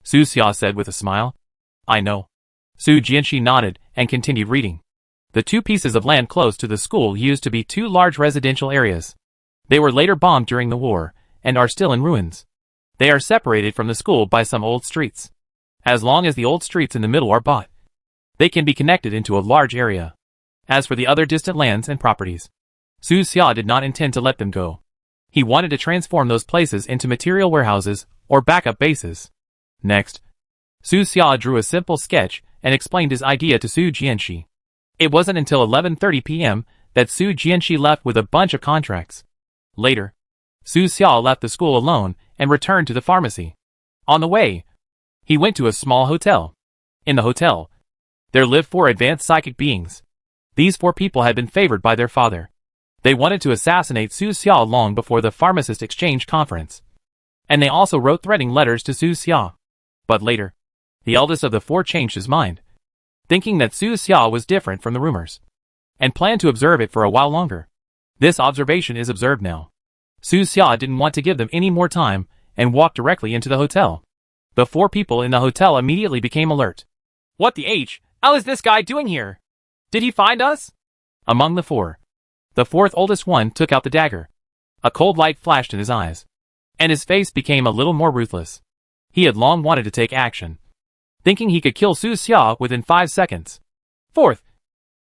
Su Xiao said with a smile. I know. Su Jianxi nodded and continued reading. The 2 pieces of land close to the school used to be 2 large residential areas. They were later bombed during the war and are still in ruins. They are separated from the school by some old streets. As long as the old streets in the middle are bought, they can be connected into a large area. As for the other distant lands and properties, Su Xiao did not intend to let them go. He wanted to transform those places into material warehouses or backup bases. Next, Su Xiao drew a simple sketch and explained his idea to Su Jianxi. It wasn't until 11:30 p.m. that Su Jianxi left with a bunch of contracts. Later, Su Xiao left the school alone and returned to the pharmacy. On the way, he went to a small hotel. In the hotel, there lived 4 advanced psychic beings. These 4 people had been favored by their father. They wanted to assassinate Su Xiao long before the pharmacist exchange conference. And they also wrote threatening letters to Su Xiao. But later, the eldest of the 4 changed his mind, thinking that Su Xiao was different from the rumors, and planned to observe it for a while longer. This observation is observed now. Su Xiao didn't want to give them any more time and walked directly into the hotel. The 4 people in the hotel immediately became alert. What the hell is this guy doing here? Did he find us? Among the 4, the 4th oldest one took out the dagger. A cold light flashed in his eyes, and his face became a little more ruthless. He had long wanted to take action, thinking he could kill Su Xia within 5 seconds. 4th,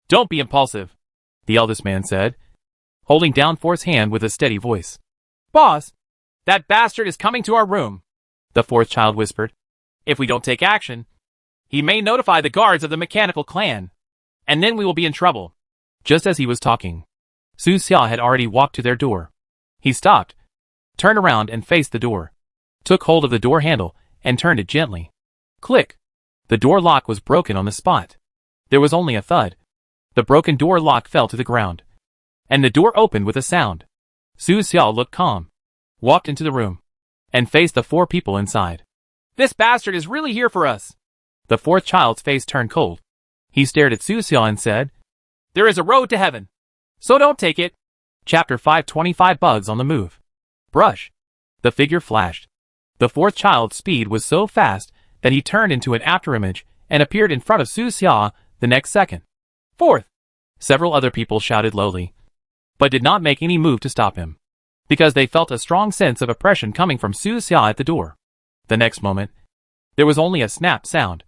don't be impulsive, the eldest man said, holding down 4th's hand with a steady voice. Boss, that bastard is coming to our room, the 4th child whispered. If we don't take action, he may notify the guards of the mechanical clan, and then we will be in trouble. Just as he was talking, Su Xia had already walked to their door. He stopped, turned around and faced the door, took hold of the door handle, and turned it gently. Click! The door lock was broken on the spot. There was only a thud. The broken door lock fell to the ground, and the door opened with a sound. Su Xia looked calm, walked into the room, and faced the 4 people inside. This bastard is really here for us. The 4th child's face turned cold. He stared at Su Xia and said, There is a road to heaven, so don't take it. Chapter 525 Bugs on the Move. Brush. The figure flashed. The 4th child's speed was so fast that he turned into an afterimage and appeared in front of Su Xia the next second. 4th. Several other people shouted lowly, but did not make any move to stop him, because they felt a strong sense of oppression coming from Su Xia at the door. The next moment, there was only a snap sound,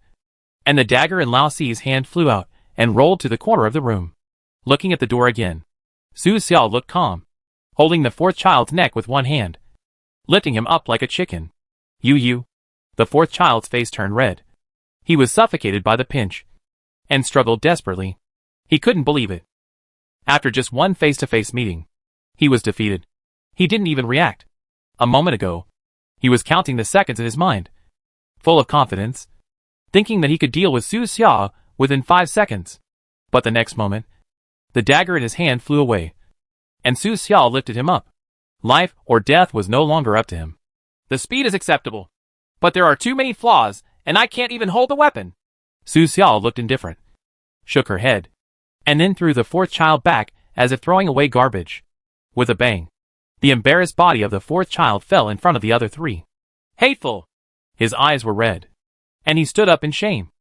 and the dagger in Lao Si's hand flew out and rolled to the corner of the room. Looking at the door again, Su Xia looked calm, holding the 4th child's neck with one hand, lifting him up like a chicken. You. The 4th child's face turned red. He was suffocated by the pinch, and struggled desperately. He couldn't believe it. After just one face-to-face meeting, he was defeated. He didn't even react. A moment ago, he was counting the seconds in his mind, full of confidence, thinking that he could deal with Su Xia within 5 seconds. But the next moment, the dagger in his hand flew away, and Su Xia lifted him up. Life or death was no longer up to him. The speed is acceptable, but there are too many flaws, and I can't even hold the weapon. Su Xia looked indifferent, shook her head, and then threw the 4th child back as if throwing away garbage. With a bang, the embarrassed body of the 4th child fell in front of the other 3. Hateful! His eyes were red, and he stood up in shame,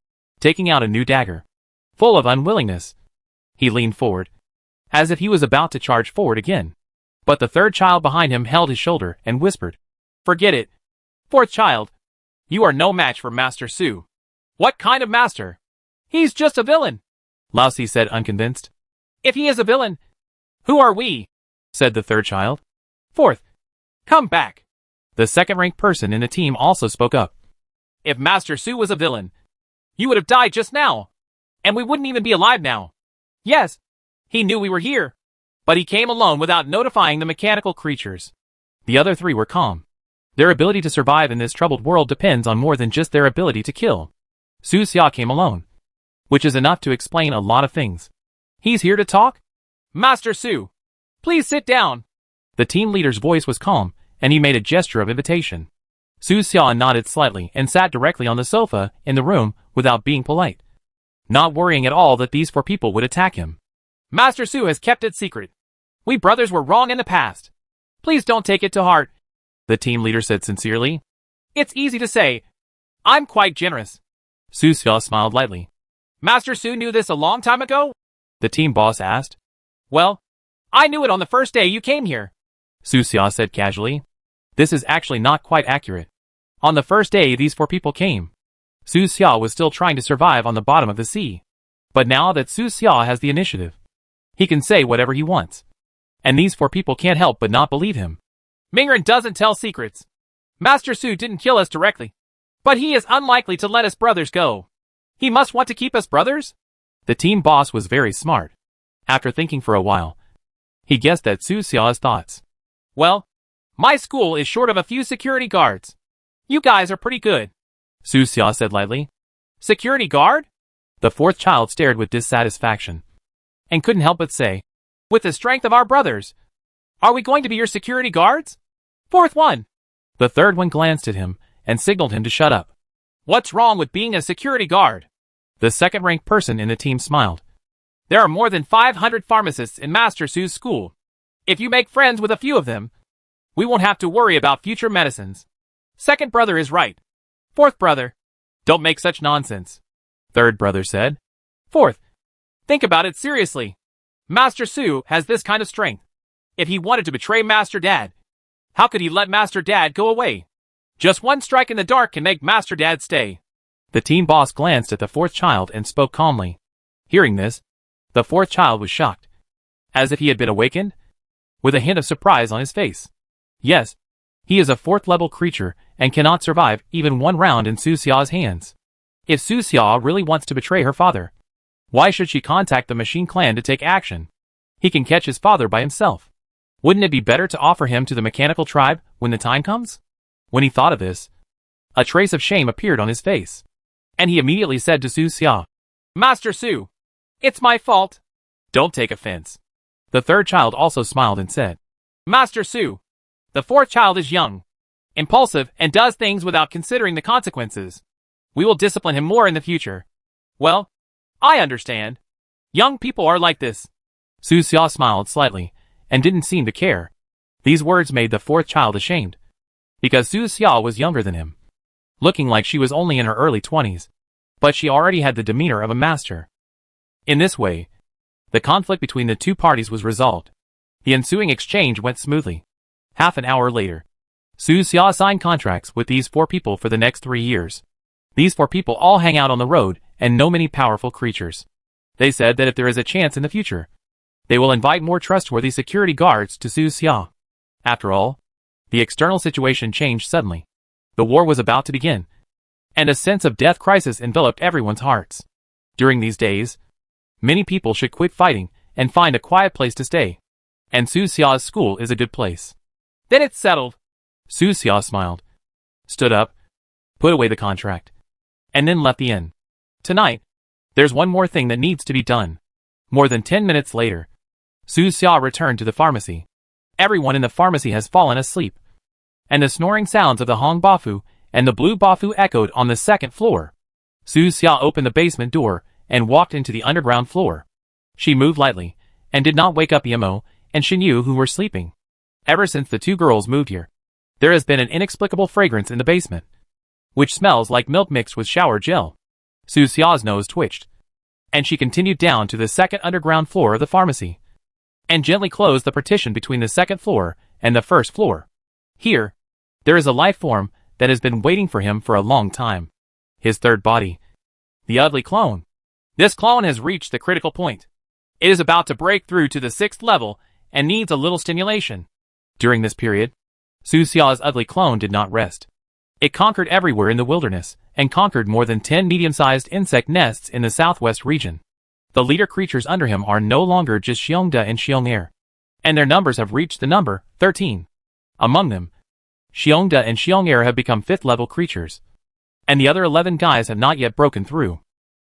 taking out a new dagger. Full of unwillingness, he leaned forward, as if he was about to charge forward again. But the 3rd child behind him held his shoulder and whispered, Forget it. 4th child, you are no match for Master Su. What kind of master? He's just a villain, Lao Si said unconvinced. If he is a villain, who are we? Said the 3rd child. 4th, come back. The 2nd-ranked person in the team also spoke up. If Master Su was a villain, you would have died just now, and we wouldn't even be alive now. Yes, he knew we were here, but he came alone without notifying the mechanical creatures. The other 3 were calm. Their ability to survive in this troubled world depends on more than just their ability to kill. Su Xia came alone, which is enough to explain a lot of things. He's here to talk? Master Su, please sit down. The team leader's voice was calm, and he made a gesture of invitation. Su Xia nodded slightly and sat directly on the sofa in the room without being polite, not worrying at all that these 4 people would attack him. Master Su has kept it secret. We brothers were wrong in the past. Please don't take it to heart, the team leader said sincerely. It's easy to say. I'm quite generous. Su Xia smiled lightly. Master Su knew this a long time ago? The team boss asked. Well, I knew it on the first day you came here, Su Xia said casually. This is actually not quite accurate. On the first day these 4 people came, Su Xia was still trying to survive on the bottom of the sea. But now that Su Xia has the initiative, he can say whatever he wants. And these 4 people can't help but not believe him. Mingren doesn't tell secrets. Master Su didn't kill us directly, but he is unlikely to let us brothers go. He must want to keep us brothers? The team boss was very smart. After thinking for a while, he guessed at Su Xia's thoughts. Well, my school is short of a few security guards. You guys are pretty good, Su Xia said lightly. Security guard? The 4th child stared with dissatisfaction, and couldn't help but say, with the strength of our brothers, are we going to be your security guards? 4th one. The 3rd one glanced at him and signaled him to shut up. What's wrong with being a security guard? The 2nd-ranked person in the team smiled. There are more than 500 pharmacists in Master Su's school. If you make friends with a few of them, we won't have to worry about future medicines. 2nd brother is right. Fourth brother, don't make such nonsense. Third brother said. Fourth, think about it seriously. Master Su has this kind of strength. If he wanted to betray Master Dad, how could he let Master Dad go away? Just one strike in the dark can make Master Dad stay. The team boss glanced at the fourth child and spoke calmly. Hearing this, the fourth child was shocked, as if he had been awakened, with a hint of surprise on his face. Yes, he is a fourth-level creature and cannot survive even one round in Su Xia's hands. If Su Xia really wants to betray her father, why should she contact the Machine Clan to take action? He can catch his father by himself. Wouldn't it be better to offer him to the Mechanical Tribe when the time comes? When he thought of this, a trace of shame appeared on his face, and he immediately said to Su Xia, Master Su, it's my fault. Don't take offense. The third child also smiled and said, Master Su, the fourth child is young, impulsive, and does things without considering the consequences. We will discipline him more in the future. Well, I understand. Young people are like this. Su Xia smiled slightly, and didn't seem to care. These words made the fourth child ashamed, because Su Xia was younger than him, looking like she was only in her early 20s, but she already had the demeanor of a master. In this way, the conflict between the two parties was resolved. The ensuing exchange went smoothly. Half an hour later, Su Xia signed contracts with these 4 people for the next 3 years. These 4 people all hang out on the road and know many powerful creatures. They said that if there is a chance in the future, they will invite more trustworthy security guards to Su Xia. After all, the external situation changed suddenly. The war was about to begin, and a sense of death crisis enveloped everyone's hearts. During these days, many people should quit fighting and find a quiet place to stay. And Su Xia's school is a good place. Then it's settled. Su Xia smiled, stood up, put away the contract, and then left the inn. Tonight, there's one more thing that needs to be done. More than 10 minutes later, Su Xia returned to the pharmacy. Everyone in the pharmacy has fallen asleep, and the snoring sounds of the Hong Bafu and the Blue Bafu echoed on the second floor. Su Xia opened the basement door and walked into the underground floor. She moved lightly, and did not wake up Yemo and Xinyu, who were sleeping. Ever since the 2 girls moved here, there has been an inexplicable fragrance in the basement, which smells like milk mixed with shower gel. Su Xia's nose twitched, and she continued down to the second underground floor of the pharmacy, and gently closed the partition between the second floor and the first floor. Here, there is a life form that has been waiting for him for a long time. His third body. The ugly clone. This clone has reached the critical point. It is about to break through to the 6th level and needs a little stimulation. During this period, Su Xia's ugly clone did not rest. It conquered everywhere in the wilderness, and conquered more than 10 medium-sized insect nests in the southwest region. The leader creatures under him are no longer just Xiongda and Xiong'er, and their numbers have reached the number 13. Among them, Xiongda and Xiong'er have become 5th-level creatures, and the other 11 guys have not yet broken through.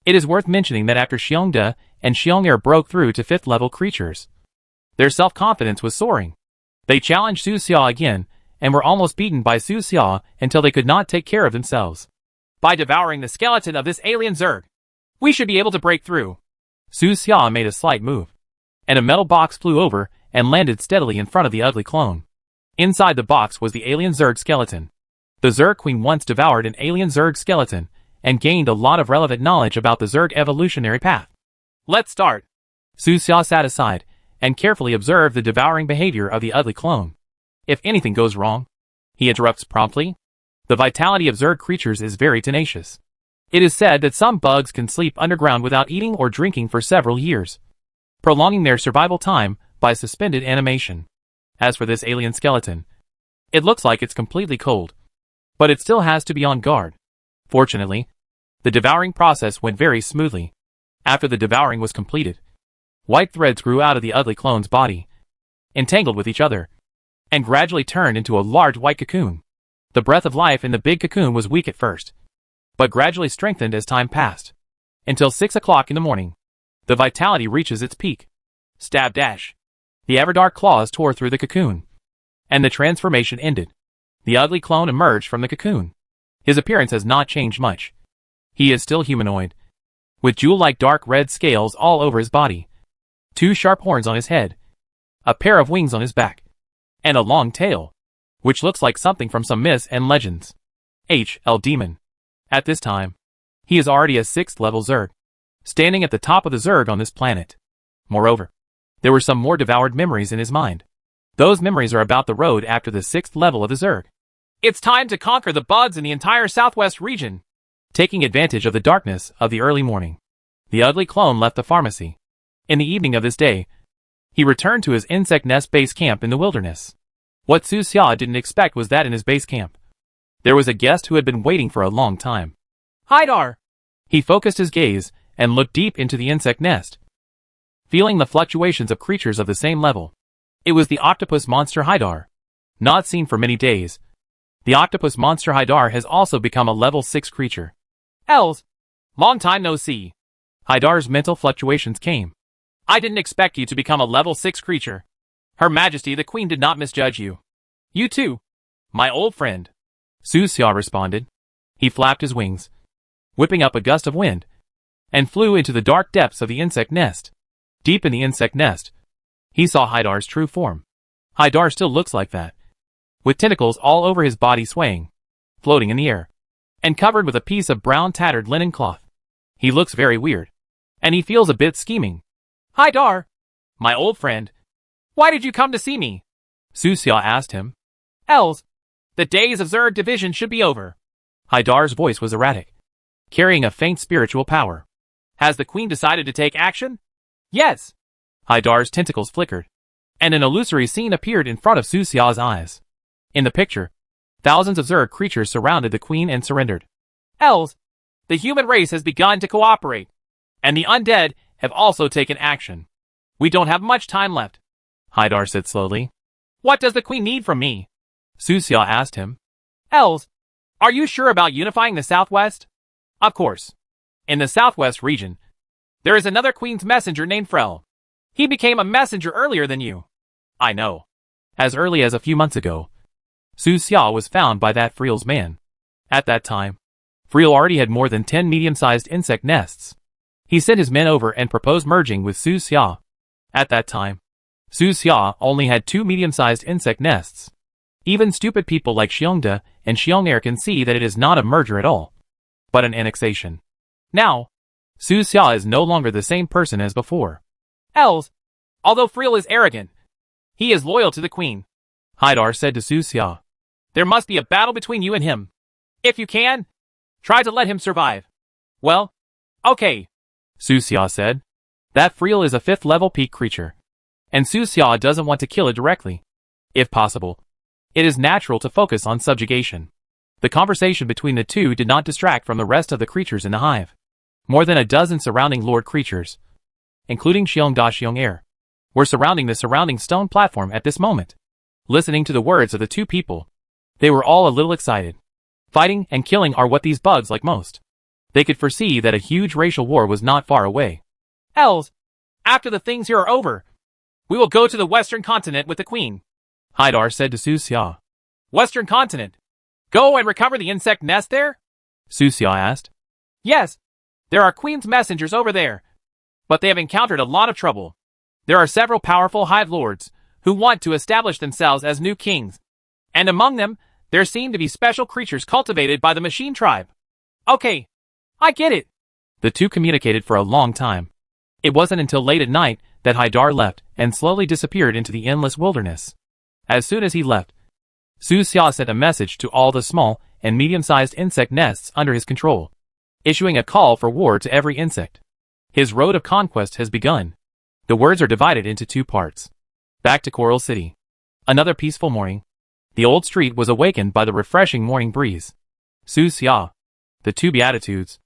It is worth mentioning that after Xiongda and Xiong'er broke through to 5th-level creatures, their self-confidence was soaring. They challenged Su Xia again, and were almost beaten by Su Xia until they could not take care of themselves. By devouring the skeleton of this alien Zerg, we should be able to break through. Su Xia made a slight move, and a metal box flew over and landed steadily in front of the ugly clone. Inside the box was the alien Zerg skeleton. The Zerg Queen once devoured an alien Zerg skeleton, and gained a lot of relevant knowledge about the Zerg evolutionary path. Let's start. Su Xia sat aside, and carefully observed the devouring behavior of the ugly clone. If anything goes wrong, he interrupts promptly. The vitality of Zerg creatures is very tenacious. It is said that some bugs can sleep underground without eating or drinking for several years, prolonging their survival time by suspended animation. As for this alien skeleton, it looks like it's completely cold, but it still has to be on guard. Fortunately, the devouring process went very smoothly. After the devouring was completed, white threads grew out of the ugly clone's body, entangled with each other, and gradually turned into a large white cocoon. The breath of life in the big cocoon was weak at first, but gradually strengthened as time passed. Until 6 o'clock in the morning, the vitality reaches its peak. Stab dash. The ever-dark claws tore through the cocoon, and the transformation ended. The ugly clone emerged from the cocoon. His appearance has not changed much. He is still humanoid, with jewel-like dark red scales all over his body, 2 sharp horns on his head, a pair of wings on his back, and a long tail, which looks like something from some myths and legends. H.L. Demon. At this time, he is already a 6th level Zerg, standing at the top of the Zerg on this planet. Moreover, there were some more devoured memories in his mind. Those memories are about the road after the 6th level of the Zerg. It's time to conquer the bugs in the entire southwest region. Taking advantage of the darkness of the early morning, the ugly clone left the pharmacy. In the evening of this day, he returned to his insect nest base camp in the wilderness. What Su Xia didn't expect was that in his base camp, there was a guest who had been waiting for a long time. Haidar! He focused his gaze and looked deep into the insect nest, feeling the fluctuations of creatures of the same level. It was the octopus monster Haidar. Not seen for many days, the octopus monster Haidar has also become a level 6 creature. Els! Long time no see. Haidar's mental fluctuations came. I didn't expect you to become a level 6 creature. Her Majesty the Queen did not misjudge you. You too, my old friend. Su Xia responded. He flapped his wings, whipping up a gust of wind, and flew into the dark depths of the insect nest. Deep in the insect nest, he saw Haidar's true form. Haidar still looks like that, with tentacles all over his body swaying, floating in the air, and covered with a piece of brown tattered linen cloth. He looks very weird, and he feels a bit scheming. Haidar, my old friend, why did you come to see me? Su Xia asked him. Els, the days of Zerg division should be over. Haidar's voice was erratic, carrying a faint spiritual power. Has the Queen decided to take action? Yes. Haidar's tentacles flickered, and an illusory scene appeared in front of Su Xia's eyes. In the picture, thousands of Zerg creatures surrounded the Queen and surrendered. Els, the human race has begun to cooperate, and the undead have also taken action. We don't have much time left, Haidar said slowly. What does the Queen need from me? Su Xia asked him. Els, are you sure about unifying the Southwest? Of course. In the Southwest region, there is another Queen's messenger named Frel. He became a messenger earlier than you. I know. As early as a few months ago, Su Xia was found by that Frel's man. At that time, Frel already had more than 10 medium-sized insect nests. He sent his men over and proposed merging with Su Xia. At that time, Su Xia only had 2 medium-sized insect nests. Even stupid people like Xiongda and Xiong'er can see that it is not a merger at all, but an annexation. Now, Su Xia is no longer the same person as before. Els, although Frel is arrogant, he is loyal to the Queen, Haidar said to Su Xia. There must be a battle between you and him. If you can, try to let him survive. Well, okay, Su Xia said. That Frel is a 5th level peak creature, and Su Xia doesn't want to kill it directly. If possible, it is natural to focus on subjugation. The conversation between the two did not distract from the rest of the creatures in the hive. More than a dozen surrounding lord creatures, including Xiongda Xiong'er, were surrounding the surrounding stone platform at this moment. Listening to the words of the two people, they were all a little excited. Fighting and killing are what these bugs like most. They could foresee that a huge racial war was not far away. Els, after the things here are over, we will go to the Western Continent with the Queen, Haidar said to Su Xia. Western Continent? Go and recover the insect nest there? Su Xia asked. Yes, there are Queen's messengers over there, but they have encountered a lot of trouble. There are several powerful hive lords who want to establish themselves as new kings, and among them, there seem to be special creatures cultivated by the machine tribe. Okay, I get it. The two communicated for a long time. It wasn't until late at night that Haidar left and slowly disappeared into the endless wilderness. As soon as he left, Su Xia sent a message to all the small and medium-sized insect nests under his control, issuing a call for war to every insect. His road of conquest has begun. The words are divided into 2 parts. Back to Coral City. Another peaceful morning. The old street was awakened by the refreshing morning breeze. Su Xia, the 2 Beatitudes,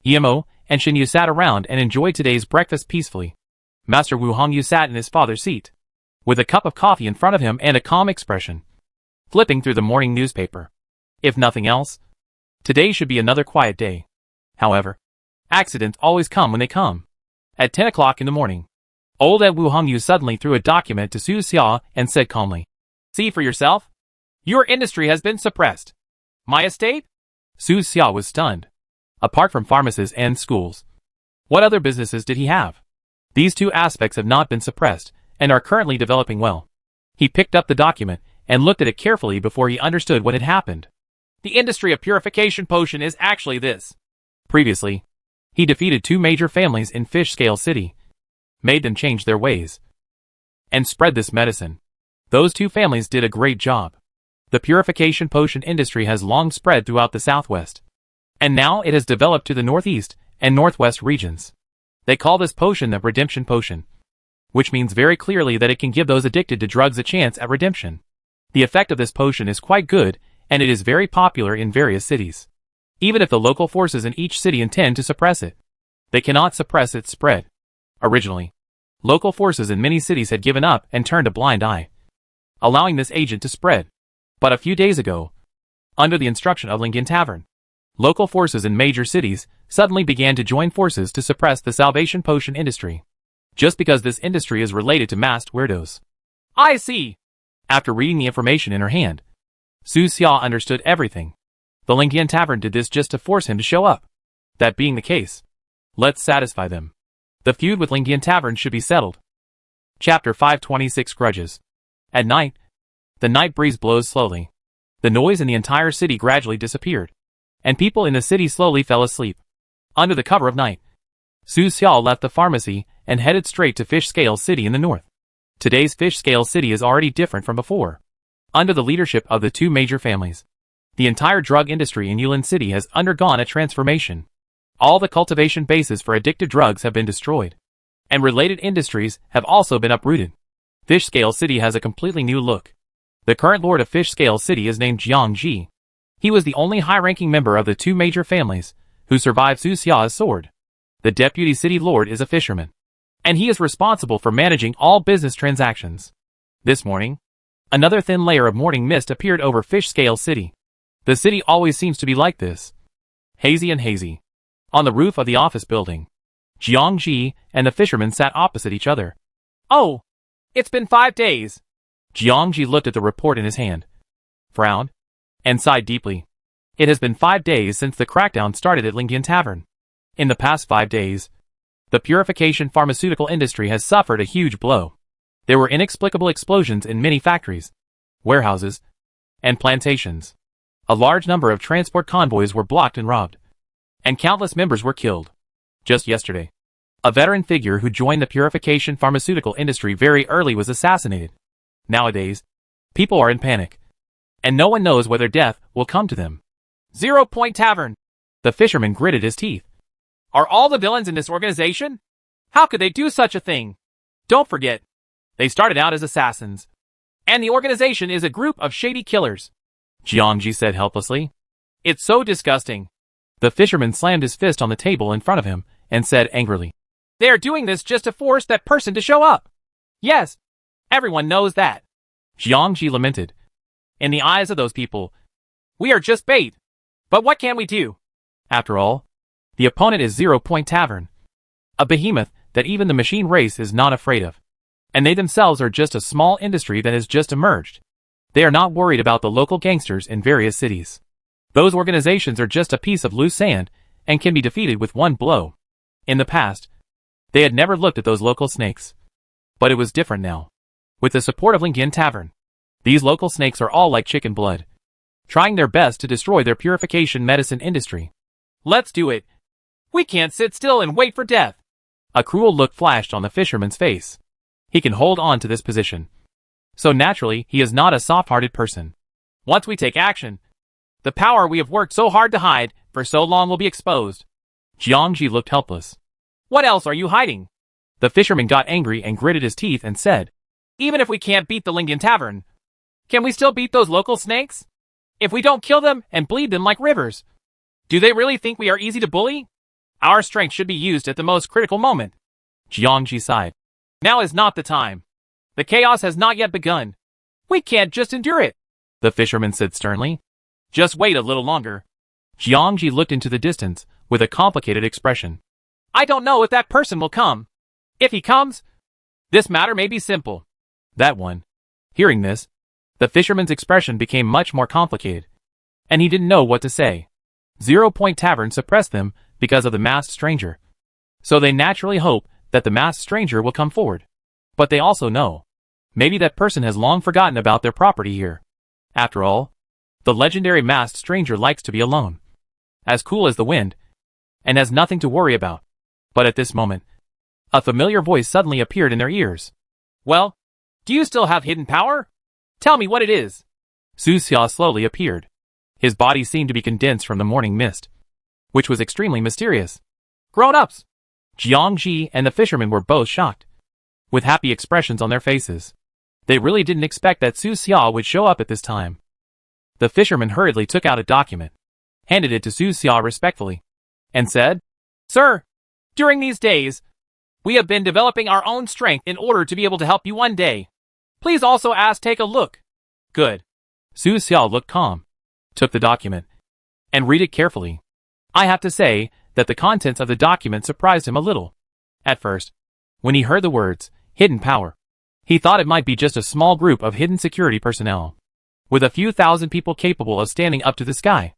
Yimo, and Shin Yu sat around and enjoyed today's breakfast peacefully. Master Wu Hongyu sat in his father's seat, with a cup of coffee in front of him and a calm expression, flipping through the morning newspaper. If nothing else, today should be another quiet day. However, accidents always come when they come. At 10 o'clock in the morning, old Ed Wu Hongyu suddenly threw a document to Su Xia and said calmly, See for yourself? Your industry has been suppressed. My estate? Su Xia was stunned. Apart from pharmacies and schools, what other businesses did he have? These 2 aspects have not been suppressed and are currently developing well. He picked up the document and looked at it carefully before he understood what had happened. The industry of purification potion is actually this. Previously, he defeated two major families in Fish Scale City, made them change their ways, and spread this medicine. Those two families did a great job. The purification potion industry has long spread throughout the southwest, and now it has developed to the northeast and northwest regions. They call this potion the redemption potion, which means very clearly that it can give those addicted to drugs a chance at redemption. The effect of this potion is quite good, and it is very popular in various cities. Even if the local forces in each city intend to suppress it, they cannot suppress its spread. Originally, local forces in many cities had given up and turned a blind eye, allowing this agent to spread. But a few days ago, under the instruction of Lincoln Tavern, local forces in major cities suddenly began to join forces to suppress the salvation potion industry, just because this industry is related to masked weirdos. I see. After reading the information in her hand, Su Xia understood everything. The Lincoln Tavern did this just to force him to show up. That being the case, let's satisfy them. The feud with Lincoln Tavern should be settled. Chapter 526 Grudges. At night, the night breeze blows slowly. The noise in the entire city gradually disappeared, and people in the city slowly fell asleep. Under the cover of night, Su Xia left the pharmacy and headed straight to Fish Scale City in the north. Today's Fish Scale City is already different from before. Under the leadership of the two major families, the entire drug industry in Yulin City has undergone a transformation. All the cultivation bases for addictive drugs have been destroyed, and related industries have also been uprooted. Fish Scale City has a completely new look. The current lord of Fish Scale City is named Jiang Ji. He was the only high-ranking member of the two major families who survived Su Xia's sword. The deputy city lord is a fisherman, and he is responsible for managing all business transactions. This morning, another thin layer of morning mist appeared over Fish Scale City. The city always seems to be like this, hazy and hazy. On the roof of the office building, Jiang Ji and the fisherman sat opposite each other. Oh, it's been 5 days. Jiang Ji looked at the report in his hand, frowned, and sighed deeply. It has been 5 days since the crackdown started at Lincoln Tavern. In the past 5 days, the purification pharmaceutical industry has suffered a huge blow. There were inexplicable explosions in many factories, warehouses, and plantations. A large number of transport convoys were blocked and robbed, and countless members were killed. Just yesterday, a veteran figure who joined the purification pharmaceutical industry very early was assassinated. Nowadays, people are in panic, and no one knows whether death will come to them. 0 Point Tavern. The fisherman gritted his teeth. Are all the villains in this organization? How could they do such a thing? Don't forget, they started out as assassins, and the organization is a group of shady killers. Jiang Ji said helplessly. It's so disgusting. The fisherman slammed his fist on the table in front of him and said angrily, they are doing this just to force that person to show up. Yes, everyone knows that. Jiang Ji lamented. In the eyes of those people, we are just bait. But what can we do? After all, the opponent is 0 Point Tavern, a behemoth that even the machine race is not afraid of. And they themselves are just a small industry that has just emerged. They are not worried about the local gangsters in various cities. Those organizations are just a piece of loose sand and can be defeated with one blow. In the past, they had never looked at those local snakes. But it was different now. With the support of Lincoln Tavern, these local snakes are all like chicken blood, trying their best to destroy their purification medicine industry. Let's do it. We can't sit still and wait for death. A cruel look flashed on the fisherman's face. He can hold on to this position. So naturally, he is not a soft-hearted person. Once we take action, the power we have worked so hard to hide for so long will be exposed. Jiang Ji looked helpless. What else are you hiding? The fisherman got angry and gritted his teeth and said, even if we can't beat the Lincoln Tavern, can we still beat those local snakes? If we don't kill them and bleed them like rivers, do they really think we are easy to bully? Our strength should be used at the most critical moment. Jiang Ji sighed. Now is not the time. The chaos has not yet begun. We can't just endure it, the fisherman said sternly. Just wait a little longer. Jiang Ji looked into the distance with a complicated expression. I don't know if that person will come. If he comes, this matter may be simple. That one. Hearing this, the fisherman's expression became much more complicated, and he didn't know what to say. 0 Point Tavern suppressed them because of the masked stranger. So they naturally hope that the masked stranger will come forward. But they also know, maybe that person has long forgotten about their property here. After all, The legendary masked stranger likes to be alone, as cool as the wind, and has nothing to worry about. But at this moment, a familiar voice suddenly appeared in their ears. Well, do you still have hidden power? Tell me what it is. Su Xia slowly appeared. His body seemed to be condensed from the morning mist, which was extremely mysterious. Grown-ups! Jiang Ji and the fisherman were both shocked, with happy expressions on their faces. They really didn't expect that Su Xia would show up at this time. The fisherman hurriedly took out a document, handed it to Su Xia respectfully, and said, Sir, during these days, we have been developing our own strength in order to be able to help you one day. Please also take a look. Good. Su Xia looked calm, took the document, and read it carefully. I have to say that the contents of the document surprised him a little. At first, when he heard the words, hidden power, he thought it might be just a small group of hidden security personnel, with a few thousand people capable of standing up to the sky.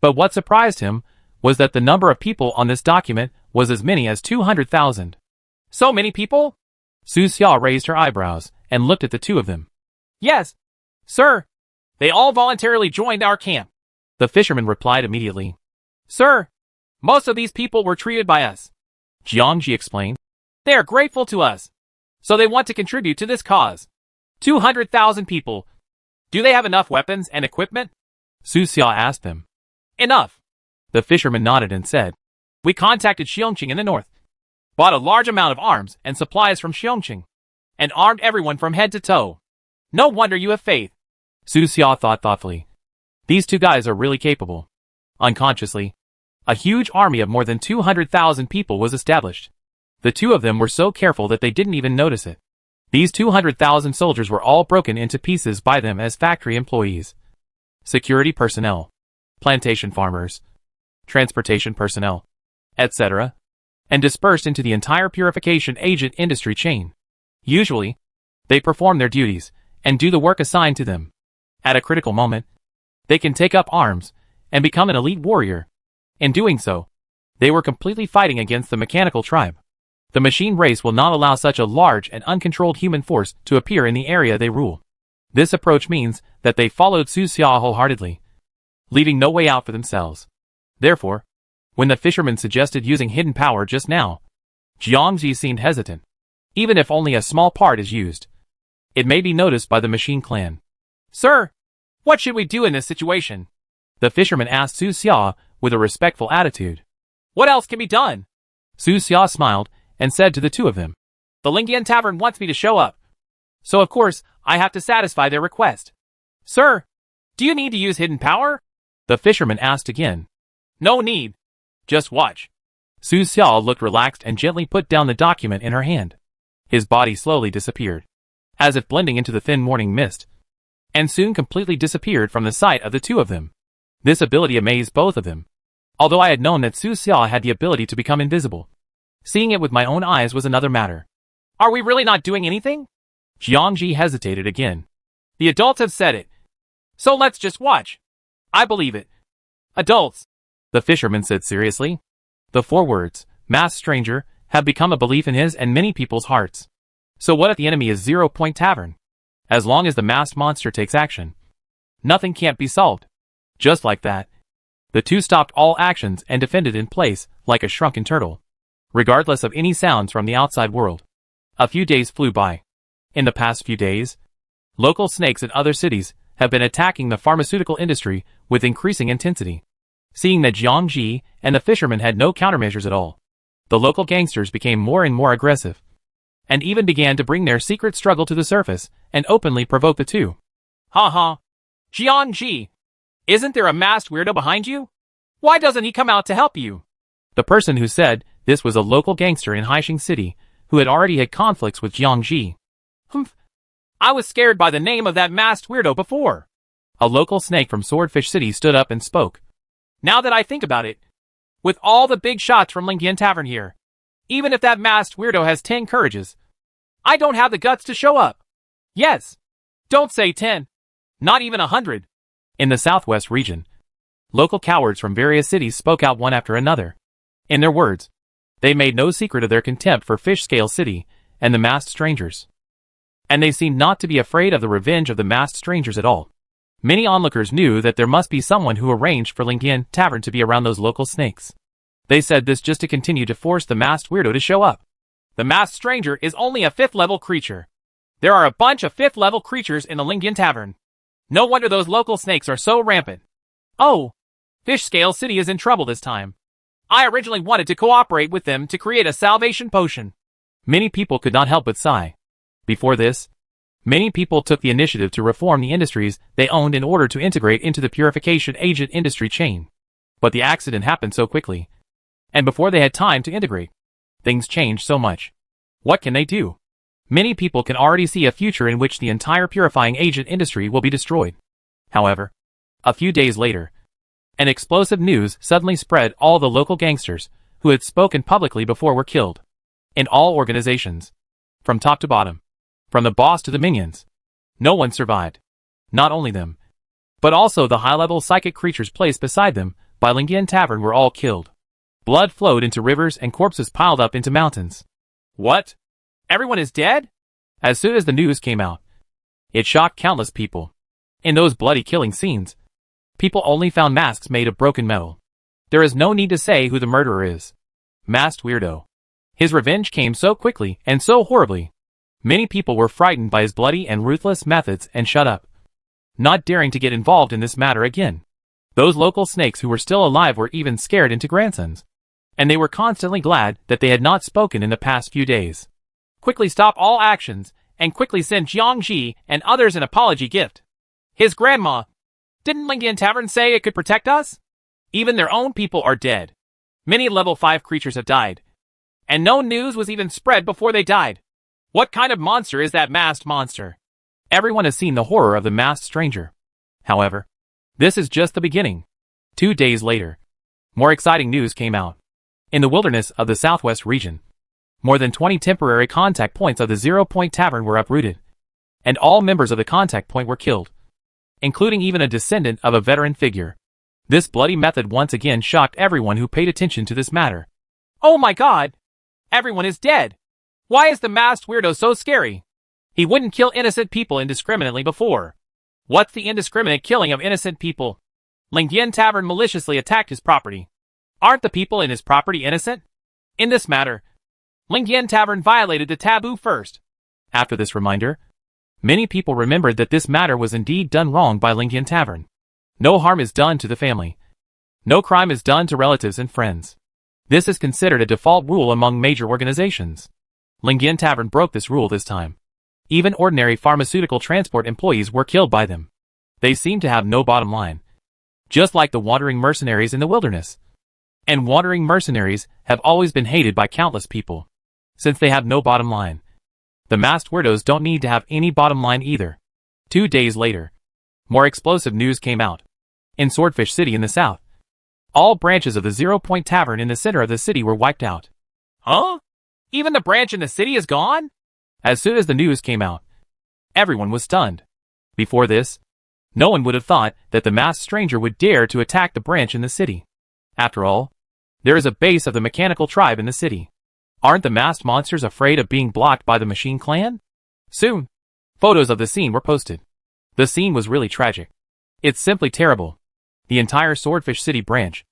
But what surprised him was that the number of people on this document was as many as 200,000. So many people? Su Xia raised her eyebrows and looked at the two of them. Yes, sir. They all voluntarily joined our camp. The fisherman replied immediately. Sir, most of these people were treated by us. Jiang Ji explained. They are grateful to us, so they want to contribute to this cause. 200,000 people. Do they have enough weapons and equipment? Su Xia asked them. Enough. The fisherman nodded and said, We contacted Xiongqing in the north, bought a large amount of arms and supplies from Xiongqing, and armed everyone from head to toe. No wonder you have faith. Su Xia thought thoughtfully. These two guys are really capable. Unconsciously, a huge army of more than 200,000 people was established. The two of them were so careful that they didn't even notice it. These 200,000 soldiers were all broken into pieces by them as factory employees, security personnel, plantation farmers, transportation personnel, etc., and dispersed into the entire purification agent industry chain. Usually, they perform their duties and do the work assigned to them. At a critical moment, they can take up arms and become an elite warrior. In doing so, they were completely fighting against the mechanical tribe. The machine race will not allow such a large and uncontrolled human force to appear in the area they rule. This approach means that they followed Su Xia wholeheartedly, leaving no way out for themselves. Therefore, when the fisherman suggested using hidden power just now, Jiang Ji seemed hesitant. Even if only a small part is used, it may be noticed by the machine clan. Sir, what should we do in this situation? The fisherman asked Su Xia with a respectful attitude. What else can be done? Su Xia smiled and said to the two of them. The Lingyan Tavern wants me to show up, so of course I have to satisfy their request. Sir, do you need to use hidden power? The fisherman asked again. No need. Just watch. Su Xia looked relaxed and gently put down the document in her hand. His body slowly disappeared, as if blending into the thin morning mist, and soon completely disappeared from the sight of the two of them. This ability amazed both of them. Although I had known that Su Xia had the ability to become invisible, seeing it with my own eyes was another matter. Are we really not doing anything? Jiang Ji hesitated again. The adults have said it, so let's just watch. I believe it. Adults, the fisherman said seriously. The four words, masked stranger, have become a belief in his and many people's hearts. So what if the enemy is 0 Point Tavern? As long as the masked monster takes action, nothing can't be solved. Just like that, the two stopped all actions and defended in place like a shrunken turtle, regardless of any sounds from the outside world. A few days flew by. In the past few days, local snakes in other cities have been attacking the pharmaceutical industry with increasing intensity. Seeing that Jiang Ji and the fisherman had no countermeasures at all, the local gangsters became more and more aggressive, and even began to bring their secret struggle to the surface and openly provoke the two. Ha ha. Jiang Ji, isn't there a masked weirdo behind you? Why doesn't he come out to help you? The person who said this was a local gangster in Haixing City who had already had conflicts with Jiang Ji. Humph. I was scared by the name of that masked weirdo before. A local snake from Swordfish City stood up and spoke. Now that I think about it, with all the big shots from Lingyan Tavern here, even if that masked weirdo has 10 courages, I don't have the guts to show up. Yes. Don't say 10. Not even 100. In the southwest region, local cowards from various cities spoke out one after another. In their words, they made no secret of their contempt for Fish Scale City and the masked strangers. And they seemed not to be afraid of the revenge of the masked strangers at all. Many onlookers knew that there must be someone who arranged for Lingian Tavern to be around those local snakes. They said this just to continue to force the masked weirdo to show up. The masked stranger is only a 5th level creature. There are a bunch of 5th level creatures in the Lingian Tavern. No wonder those local snakes are so rampant. Oh, Fish Scale City is in trouble this time. I originally wanted to cooperate with them to create a salvation potion. Many people could not help but sigh. Before this, many people took the initiative to reform the industries they owned in order to integrate into the purification agent industry chain. But the accident happened so quickly. And before they had time to integrate, things changed so much. What can they do? Many people can already see a future in which the entire purifying agent industry will be destroyed. However, a few days later, an explosive news suddenly spread. All the local gangsters who had spoken publicly before were killed. In all organizations, from top to bottom, from the boss to the minions, no one survived. Not only them, but also the high-level psychic creatures placed beside them by Lingian Tavern were all killed. Blood flowed into rivers and corpses piled up into mountains. What? Everyone is dead? As soon as the news came out, it shocked countless people. In those bloody killing scenes, people only found masks made of broken metal. There is no need to say who the murderer is. Masked weirdo. His revenge came so quickly and so horribly. Many people were frightened by his bloody and ruthless methods and shut up, not daring to get involved in this matter again. Those local snakes who were still alive were even scared into grandsons. And they were constantly glad that they had not spoken in the past few days. Quickly stop all actions, and quickly send Jiangji and others an apology gift. His grandma. Didn't Lingian Tavern say it could protect us? Even their own people are dead. Many level 5 creatures have died. And no news was even spread before they died. What kind of monster is that masked monster? Everyone has seen the horror of the masked stranger. However, this is just the beginning. 2 days later, more exciting news came out. In the wilderness of the southwest region, more than 20 temporary contact points of the 0 Point Tavern were uprooted, and all members of the contact point were killed, including even a descendant of a veteran figure. This bloody method once again shocked everyone who paid attention to this matter. Oh my god! Everyone is dead! Why is the masked weirdo so scary? He wouldn't kill innocent people indiscriminately before. What's the indiscriminate killing of innocent people? Lingian Tavern maliciously attacked his property. Aren't the people in his property innocent? In this matter, Lingian Tavern violated the taboo first. After this reminder, many people remembered that this matter was indeed done wrong by Lingian Tavern. No harm is done to the family. No crime is done to relatives and friends. This is considered a default rule among major organizations. Lingian Tavern broke this rule this time. Even ordinary pharmaceutical transport employees were killed by them. They seem to have no bottom line. Just like the wandering mercenaries in the wilderness. And wandering mercenaries have always been hated by countless people, since they have no bottom line. The masked weirdos don't need to have any bottom line either. 2 days later, more explosive news came out. In Swordfish City in the south, all branches of the 0 Point Tavern in the center of the city were wiped out. Huh? Even the branch in the city is gone? As soon as the news came out, everyone was stunned. Before this, no one would have thought that the masked stranger would dare to attack the branch in the city. After all, there is a base of the mechanical tribe in the city. Aren't the masked monsters afraid of being blocked by the Machine Clan? Soon, photos of the scene were posted. The scene was really tragic. It's simply terrible. The entire Swordfish City branch,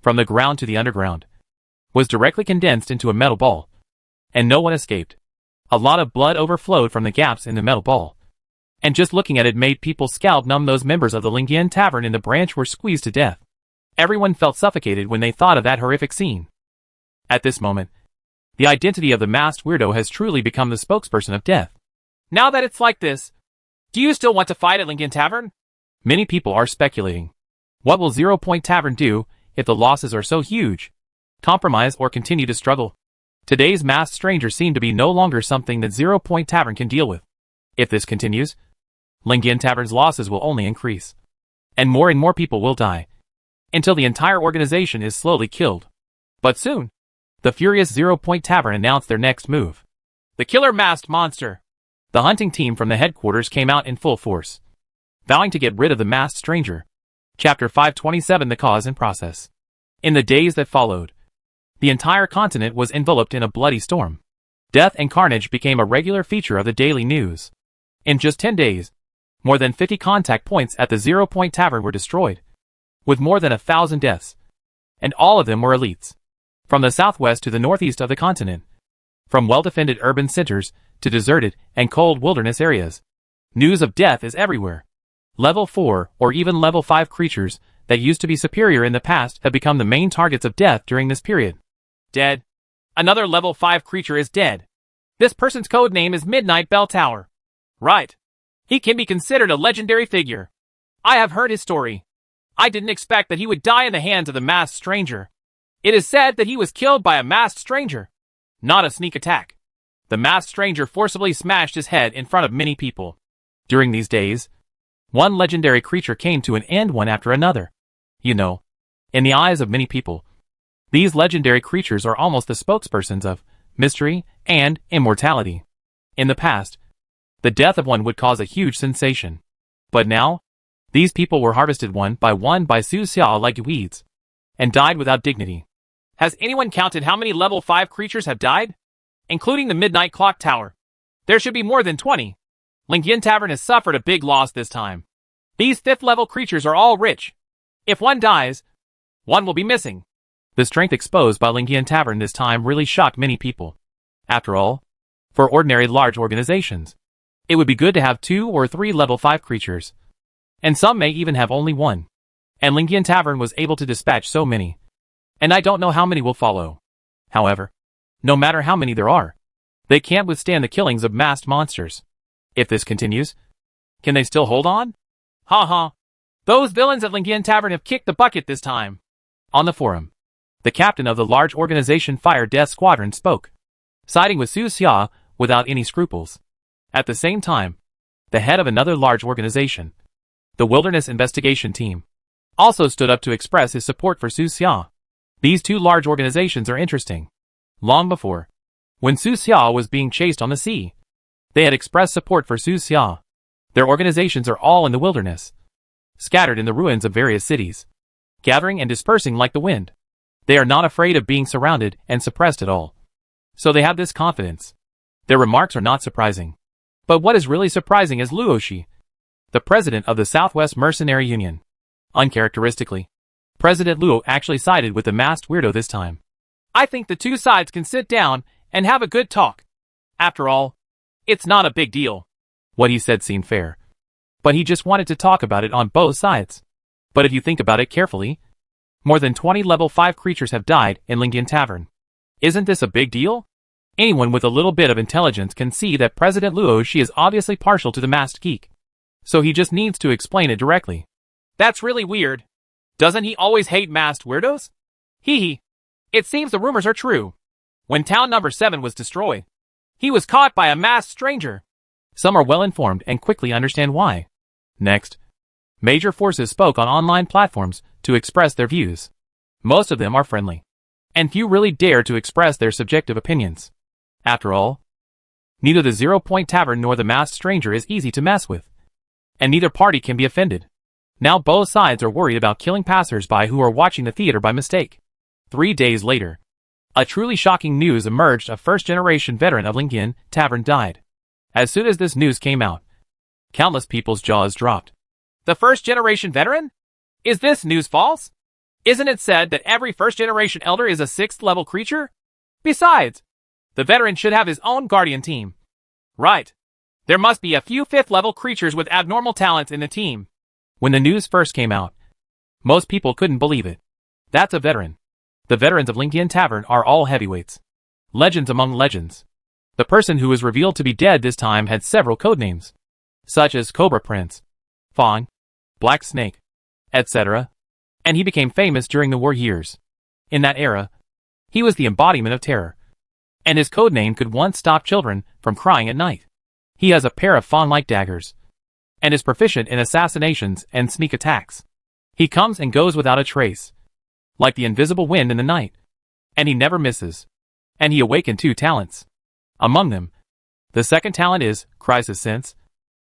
from the ground to the underground, was directly condensed into a metal ball. And no one escaped. A lot of blood overflowed from the gaps in the metal ball. And just looking at it made people's scalp numb. Those members of the Lingian Tavern in the branch were squeezed to death. Everyone felt suffocated when they thought of that horrific scene. At this moment, the identity of the masked weirdo has truly become the spokesperson of death. Now that it's like this, do you still want to fight at Lingian Tavern? Many people are speculating. What will 0 Point Tavern do if the losses are so huge? Compromise or continue to struggle? Today's masked stranger seemed to be no longer something that 0 Point Tavern can deal with. If this continues, Lingian Tavern's losses will only increase. And more people will die, until the entire organization is slowly killed. But soon, the furious 0 Point Tavern announced their next move. The killer masked monster. The hunting team from the headquarters came out in full force, vowing to get rid of the masked stranger. Chapter 527: The Cause and Process. In the days that followed, the entire continent was enveloped in a bloody storm. Death and carnage became a regular feature of the daily news. In just 10 days, More than 50 contact points at the 0 Point Tavern were destroyed, with more than 1,000 deaths. And all of them were elites. From the southwest to the northeast of the continent. From well-defended urban centers to deserted and cold wilderness areas. News of death is everywhere. Level 4 or even level 5 creatures that used to be superior in the past have become the main targets of death during this period. Dead. Another level 5 creature is dead. This person's code name is Midnight Bell Tower. Right. He can be considered a legendary figure. I have heard his story. I didn't expect that he would die in the hands of the masked stranger. It is said that he was killed by a masked stranger, not a sneak attack. The masked stranger forcibly smashed his head in front of many people. During these days, one legendary creature came to an end one after another. You know, in the eyes of many people, these legendary creatures are almost the spokespersons of mystery and immortality. In the past, the death of one would cause a huge sensation. But now, these people were harvested one by Su Xia like weeds, and died without dignity. Has anyone counted how many level 5 creatures have died? Including the Midnight Clock Tower. There should be more than 20. Lingyan Tavern has suffered a big loss this time. These 5th level creatures are all rich. If one dies, one will be missing. The strength exposed by Lingyan Tavern this time really shocked many people. After all, for ordinary large organizations, it would be good to have 2 or 3 level 5 creatures. And some may even have only 1. And Lingyan Tavern was able to dispatch so many. And I don't know how many will follow. However, no matter how many there are, they can't withstand the killings of masked monsters. If this continues, can they still hold on? Ha ha. Those villains at Lingyan Tavern have kicked the bucket this time. On the forum, the captain of the large organization Fire Death Squadron spoke, siding with Su Xia without any scruples. At the same time, the head of another large organization, the Wilderness Investigation Team, also stood up to express his support for Su Xia. These two large organizations are interesting. Long before, when Su Xia was being chased on the sea, they had expressed support for Su Xia. Their organizations are all in the wilderness, scattered in the ruins of various cities, gathering and dispersing like the wind. They are not afraid of being surrounded and suppressed at all. So they have this confidence. Their remarks are not surprising. But what is really surprising is Luoshi, the president of the Southwest Mercenary Union. Uncharacteristically, President Luo actually sided with the masked weirdo this time. I think the two sides can sit down and have a good talk. After all, it's not a big deal. What he said seemed fair. But he just wanted to talk about it on both sides. But if you think about it carefully, more than 20 level 5 creatures have died in Lingyan Tavern. Isn't this a big deal? Anyone with a little bit of intelligence can see that President Luoshi is obviously partial to the masked geek. So he just needs to explain it directly. That's really weird. Doesn't he always hate masked weirdos? Hee hee. It seems the rumors are true. When town number 7 was destroyed, he was caught by a masked stranger. Some are well informed and quickly understand why. Next, major forces spoke on online platforms to express their views. Most of them are friendly, and few really dare to express their subjective opinions. After all, neither the 0 Point Tavern nor the masked stranger is easy to mess with, and neither party can be offended. Now both sides are worried about killing passers-by who are watching the theater by mistake. 3 days later, a truly shocking news emerged. A first-generation veteran of Lingyan Tavern died. As soon as this news came out, countless people's jaws dropped. The first-generation veteran? Is this news false? Isn't it said that every first-generation elder is a 6th level creature? Besides, the veteran should have his own guardian team. Right. There must be a few 5th level creatures with abnormal talents in the team. When the news first came out, most people couldn't believe it. That's a veteran. The veterans of Lingyan Tavern are all heavyweights. Legends among legends. The person who was revealed to be dead this time had several codenames, such as Cobra Prince, Fawn, Black Snake, etc. And he became famous during the war years. In that era, he was the embodiment of terror. And his codename could once stop children from crying at night. He has a pair of fawn-like daggers, and is proficient in assassinations and sneak attacks. He comes and goes without a trace, like the invisible wind in the night, and he never misses. And he awakened 2 talents. Among them, the second talent is Crisis Sense,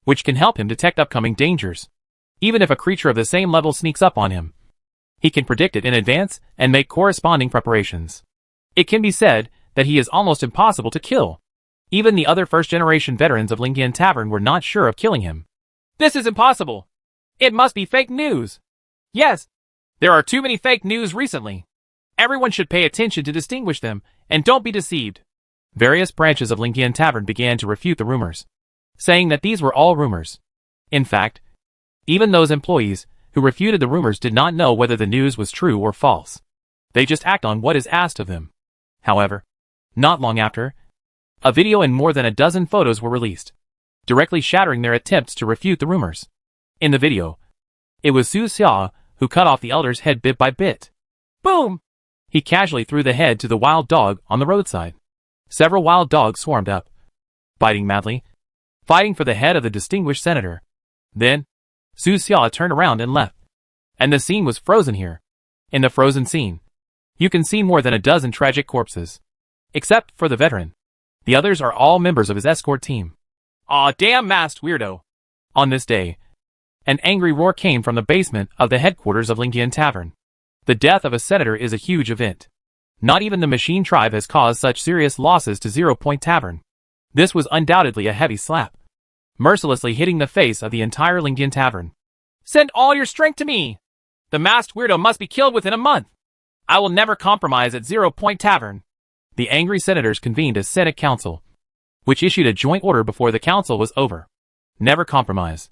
which can help him detect upcoming dangers. Even if a creature of the same level sneaks up on him, he can predict it in advance and make corresponding preparations. It can be said that he is almost impossible to kill. Even the other first-generation veterans of Lingyan Tavern were not sure of killing him. This is impossible. It must be fake news. Yes, there are too many fake news recently. Everyone should pay attention to distinguish them, and don't be deceived. Various branches of Lingian Tavern began to refute the rumors, saying that these were all rumors. In fact, even those employees who refuted the rumors did not know whether the news was true or false. They just act on what is asked of them. However, not long after, a video and more than a dozen photos were released, directly shattering their attempts to refute the rumors. In the video, it was Su Xia who cut off the elder's head bit by bit. Boom! He casually threw the head to the wild dog on the roadside. Several wild dogs swarmed up, biting madly, fighting for the head of the distinguished senator. Then, Su Xia turned around and left. And the scene was frozen here. In the frozen scene, you can see more than a dozen tragic corpses. Except for the veteran. The others are all members of his escort team. Aw, damn masked weirdo. On this day, an angry roar came from the basement of the headquarters of Lingian Tavern. The death of a senator is a huge event. Not even the machine tribe has caused such serious losses to 0 Point Tavern. This was undoubtedly a heavy slap, mercilessly hitting the face of the entire Lingian Tavern. Send all your strength to me! The masked weirdo must be killed within a month! I will never compromise at 0 Point Tavern. The angry senators convened a Senate Council, which issued a joint order before the council was over. Never compromise.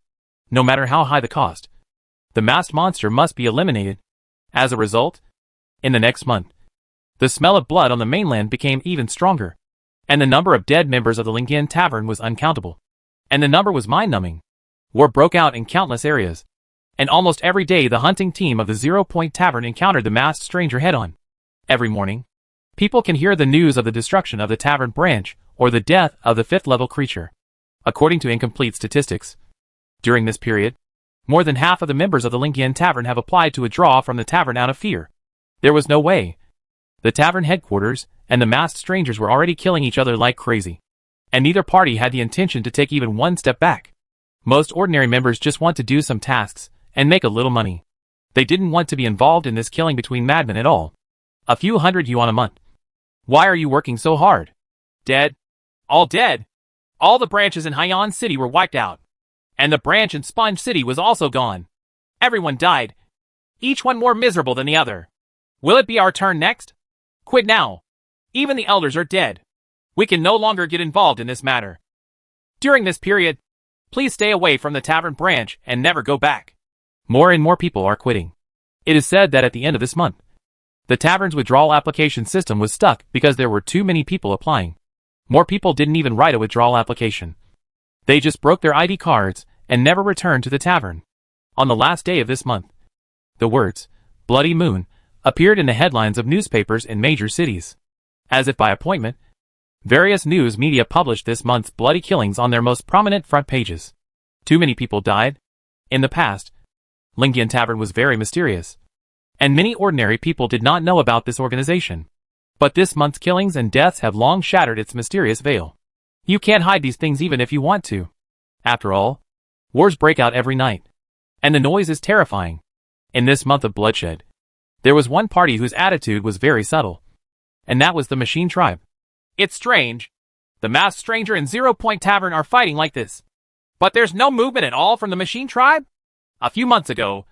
No matter how high the cost. The masked monster must be eliminated. As a result, in the next month, the smell of blood on the mainland became even stronger, and the number of dead members of the Lingian Tavern was uncountable. And the number was mind-numbing. War broke out in countless areas, and almost every day the hunting team of the 0 Point Tavern encountered the masked stranger head-on. Every morning, people can hear the news of the destruction of the tavern branch or the death of the 5th-level creature. According to incomplete statistics, during this period, more than half of the members of the Lingian Tavern have applied to withdraw from the tavern out of fear. There was no way. The tavern headquarters and the masked strangers were already killing each other like crazy, and neither party had the intention to take even one step back. Most ordinary members just want to do some tasks and make a little money. They didn't want to be involved in this killing between madmen at all. A few hundred yuan a month. Why are you working so hard? Dead. All dead. All the branches in Haiyan City were wiped out. And the branch in Sponge City was also gone. Everyone died. Each one more miserable than the other. Will it be our turn next? Quit now. Even the elders are dead. We can no longer get involved in this matter. During this period, please stay away from the tavern branch and never go back. More and more people are quitting. It is said that at the end of this month, the tavern's withdrawal application system was stuck because there were too many people applying. More people didn't even write a withdrawal application. They just broke their ID cards and never returned to the tavern. On the last day of this month, the words, Bloody Moon, appeared in the headlines of newspapers in major cities. As if by appointment, various news media published this month's bloody killings on their most prominent front pages. Too many people died. In the past, Lingian Tavern was very mysterious, and many ordinary people did not know about this organization. But this month's killings and deaths have long shattered its mysterious veil. You can't hide these things even if you want to. After all, wars break out every night, and the noise is terrifying. In this month of bloodshed, there was one party whose attitude was very subtle, and that was the Machine Tribe. It's strange. The masked stranger and 0 Point Tavern are fighting like this. But there's no movement at all from the Machine Tribe? A few months ago,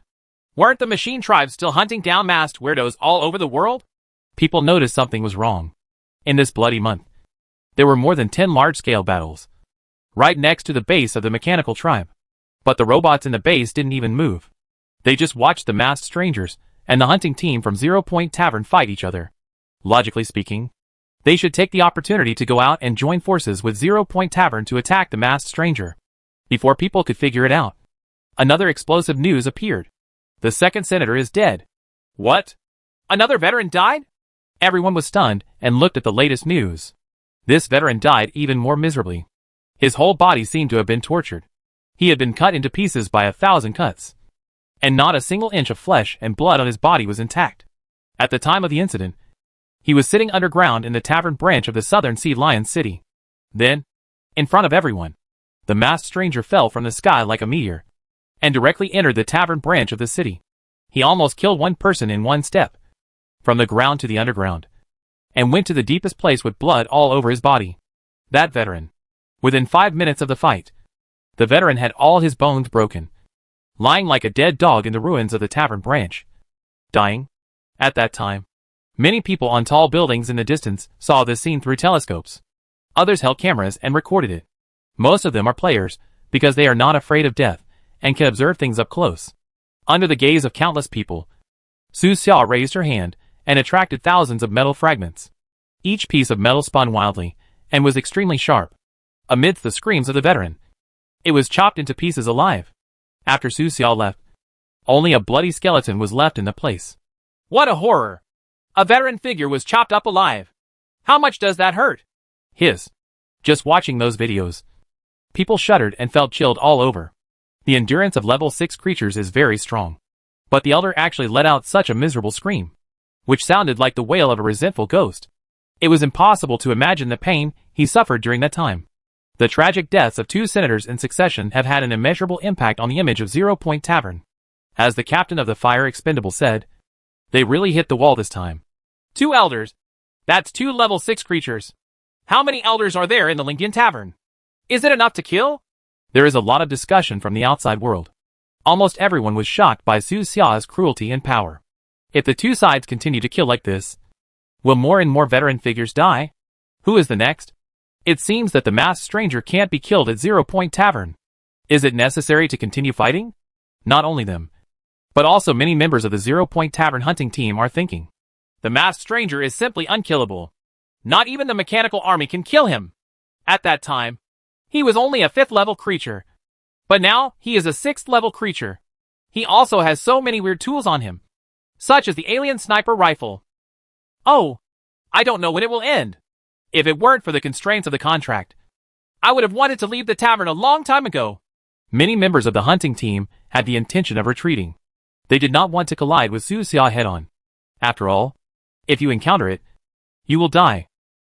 weren't the Machine Tribe still hunting down masked weirdos all over the world? People noticed something was wrong. In this bloody month, there were more than 10 large-scale battles, right next to the base of the Mechanical Tribe. But the robots in the base didn't even move. They just watched the masked strangers and the hunting team from 0 Point Tavern fight each other. Logically speaking, they should take the opportunity to go out and join forces with 0 Point Tavern to attack the masked stranger. Before people could figure it out, another explosive news appeared. The second senator is dead. What? Another veteran died? Everyone was stunned and looked at the latest news. This veteran died even more miserably. His whole body seemed to have been tortured. He had been cut into pieces by 1,000 cuts, and not a single inch of flesh and blood on his body was intact. At the time of the incident, he was sitting underground in the tavern branch of the Southern Sea Lion City. Then, in front of everyone, the masked stranger fell from the sky like a meteor, and directly entered the tavern branch of the city. He almost killed one person in one step, from the ground to the underground, and went to the deepest place with blood all over his body. That veteran, within 5 minutes of the fight, The veteran had all his bones broken, lying like a dead dog in the ruins of the tavern branch. Dying? At that time, many people on tall buildings in the distance saw this scene through telescopes. Others held cameras and recorded it. Most of them are players, because they are not afraid of death, and can observe things up close. Under the gaze of countless people, Su Xia raised her hand, and attracted thousands of metal fragments. Each piece of metal spun wildly, and was extremely sharp. Amidst the screams of the veteran, it was chopped into pieces alive. After Su Xia left, only a bloody skeleton was left in the place. What a horror! A veteran figure was chopped up alive. How much does that hurt? Just watching those videos, people shuddered and felt chilled all over. The endurance of level 6 creatures is very strong. But the elder actually let out such a miserable scream, which sounded like the wail of a resentful ghost. It was impossible to imagine the pain he suffered during that time. The tragic deaths of 2 senators in succession have had an immeasurable impact on the image of Zero Point Tavern. As the captain of the Fire Expendable said, they really hit the wall this time. 2 elders. That's 2 level 6 creatures. How many elders are there in the Lingian Tavern? Is it enough to kill? There is a lot of discussion from the outside world. Almost everyone was shocked by Su Xia's cruelty and power. If the 2 sides continue to kill like this, will more and more veteran figures die? Who is the next? It seems that the masked stranger can't be killed at 0 Point Tavern. Is it necessary to continue fighting? Not only them, but also many members of the 0 Point Tavern hunting team are thinking. The masked stranger is simply unkillable. Not even the mechanical army can kill him. At that time, he was only a 5th level creature. But now, he is a 6th level creature. He also has so many weird tools on him, such as the alien sniper rifle. Oh, I don't know when it will end. If it weren't for the constraints of the contract, I would have wanted to leave the tavern a long time ago. Many members of the hunting team had the intention of retreating. They did not want to collide with Su Xia head-on. After all, if you encounter it, you will die.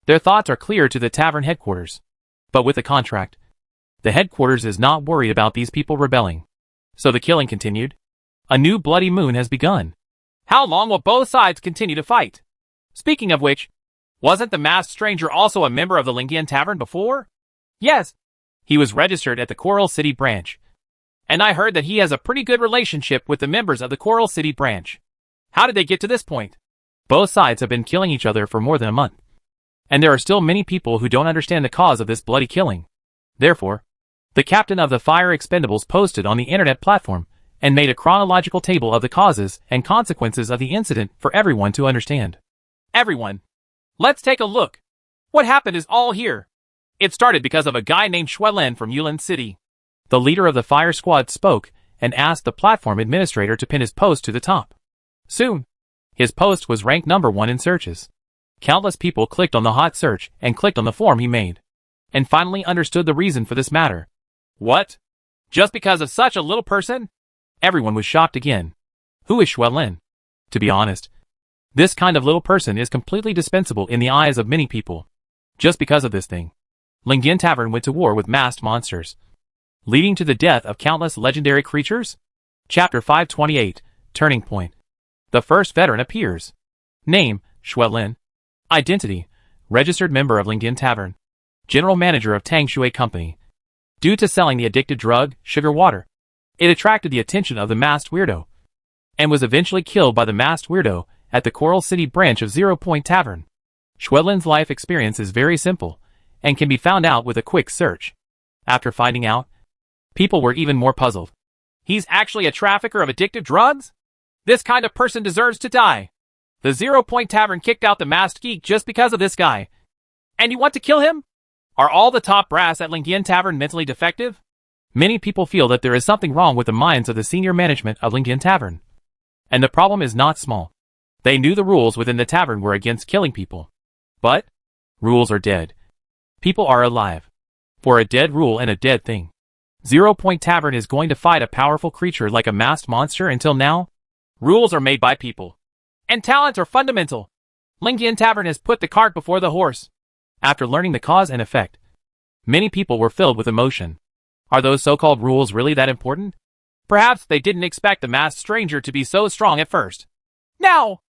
Their thoughts are clear to the tavern headquarters. But with the contract, the headquarters is not worried about these people rebelling. So the killing continued. A new bloody moon has begun. How long will both sides continue to fight? Speaking of which, wasn't the masked stranger also a member of the Lingian Tavern before? Yes. He was registered at the Coral City branch. And I heard that he has a pretty good relationship with the members of the Coral City branch. How did they get to this point? Both sides have been killing each other for more than a month. And there are still many people who don't understand the cause of this bloody killing. Therefore, the captain of the Fire Expendables posted on the internet platform and made a chronological table of the causes and consequences of the incident for everyone to understand. Everyone, let's take a look. What happened is all here. It started because of a guy named Xuelin from Yulin City. The leader of the fire squad spoke and asked the platform administrator to pin his post to the top. Soon, his post was ranked number 1 in searches. Countless people clicked on the hot search and clicked on the form he made, and finally understood the reason for this matter. What? Just because of such a little person? Everyone was shocked again. Who is Xuelin? To be honest, this kind of little person is completely dispensable in the eyes of many people. Just because of this thing, Lingian Tavern went to war with masked monsters, leading to the death of countless legendary creatures? Chapter 528, Turning Point. The first veteran appears. Name, Xuelin. Identity, registered member of Lingian Tavern. General manager of Tang Shui Company. Due to selling the addictive drug, sugar water, it attracted the attention of the masked weirdo, and was eventually killed by the masked weirdo at the Coral City branch of 0 Point Tavern. Xuelin's life experience is very simple, and can be found out with a quick search. After finding out, people were even more puzzled. He's actually a trafficker of addictive drugs? This kind of person deserves to die. The 0 Point Tavern kicked out the masked geek just because of this guy. And you want to kill him? Are all the top brass at Lingian Tavern mentally defective? Many people feel that there is something wrong with the minds of the senior management of Lingian Tavern. And the problem is not small. They knew the rules within the tavern were against killing people. But rules are dead. People are alive. For a dead rule and a dead thing, 0 Point Tavern is going to fight a powerful creature like a masked monster until now? Rules are made by people. And talents are fundamental. Lingian Tavern has put the cart before the horse. After learning the cause and effect, many people were filled with emotion. Are those so-called rules really that important? Perhaps they didn't expect the masked stranger to be so strong at first. Now,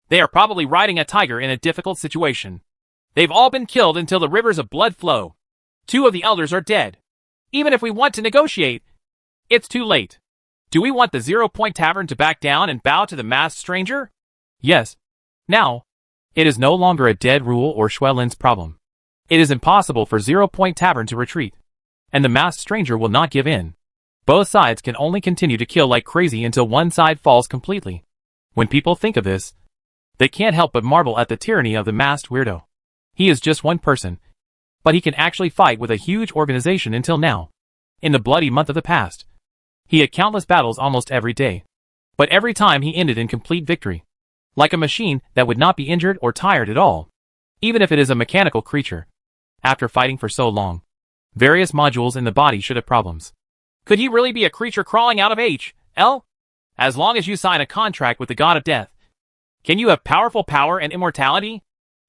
they are probably riding a tiger in a difficult situation. They've all been killed until the rivers of blood flow. 2 of the elders are dead. Even if we want to negotiate, it's too late. Do we want the 0 Point Tavern to back down and bow to the masked stranger? Yes. Now, it is no longer a dead rule or Schwellin's problem. It is impossible for 0 Point Tavern to retreat, and the masked stranger will not give in. Both sides can only continue to kill like crazy until one side falls completely. When people think of this, they can't help but marvel at the tyranny of the masked weirdo. He is just one person, but he can actually fight with a huge organization until now. In the bloody month of the past, he had countless battles almost every day, but every time he ended in complete victory. Like a machine that would not be injured or tired at all, even if it is a mechanical creature. After fighting for so long, various modules in the body should have problems. Could he really be a creature crawling out of H.L.? As long as you sign a contract with the god of death, can you have powerful power and immortality?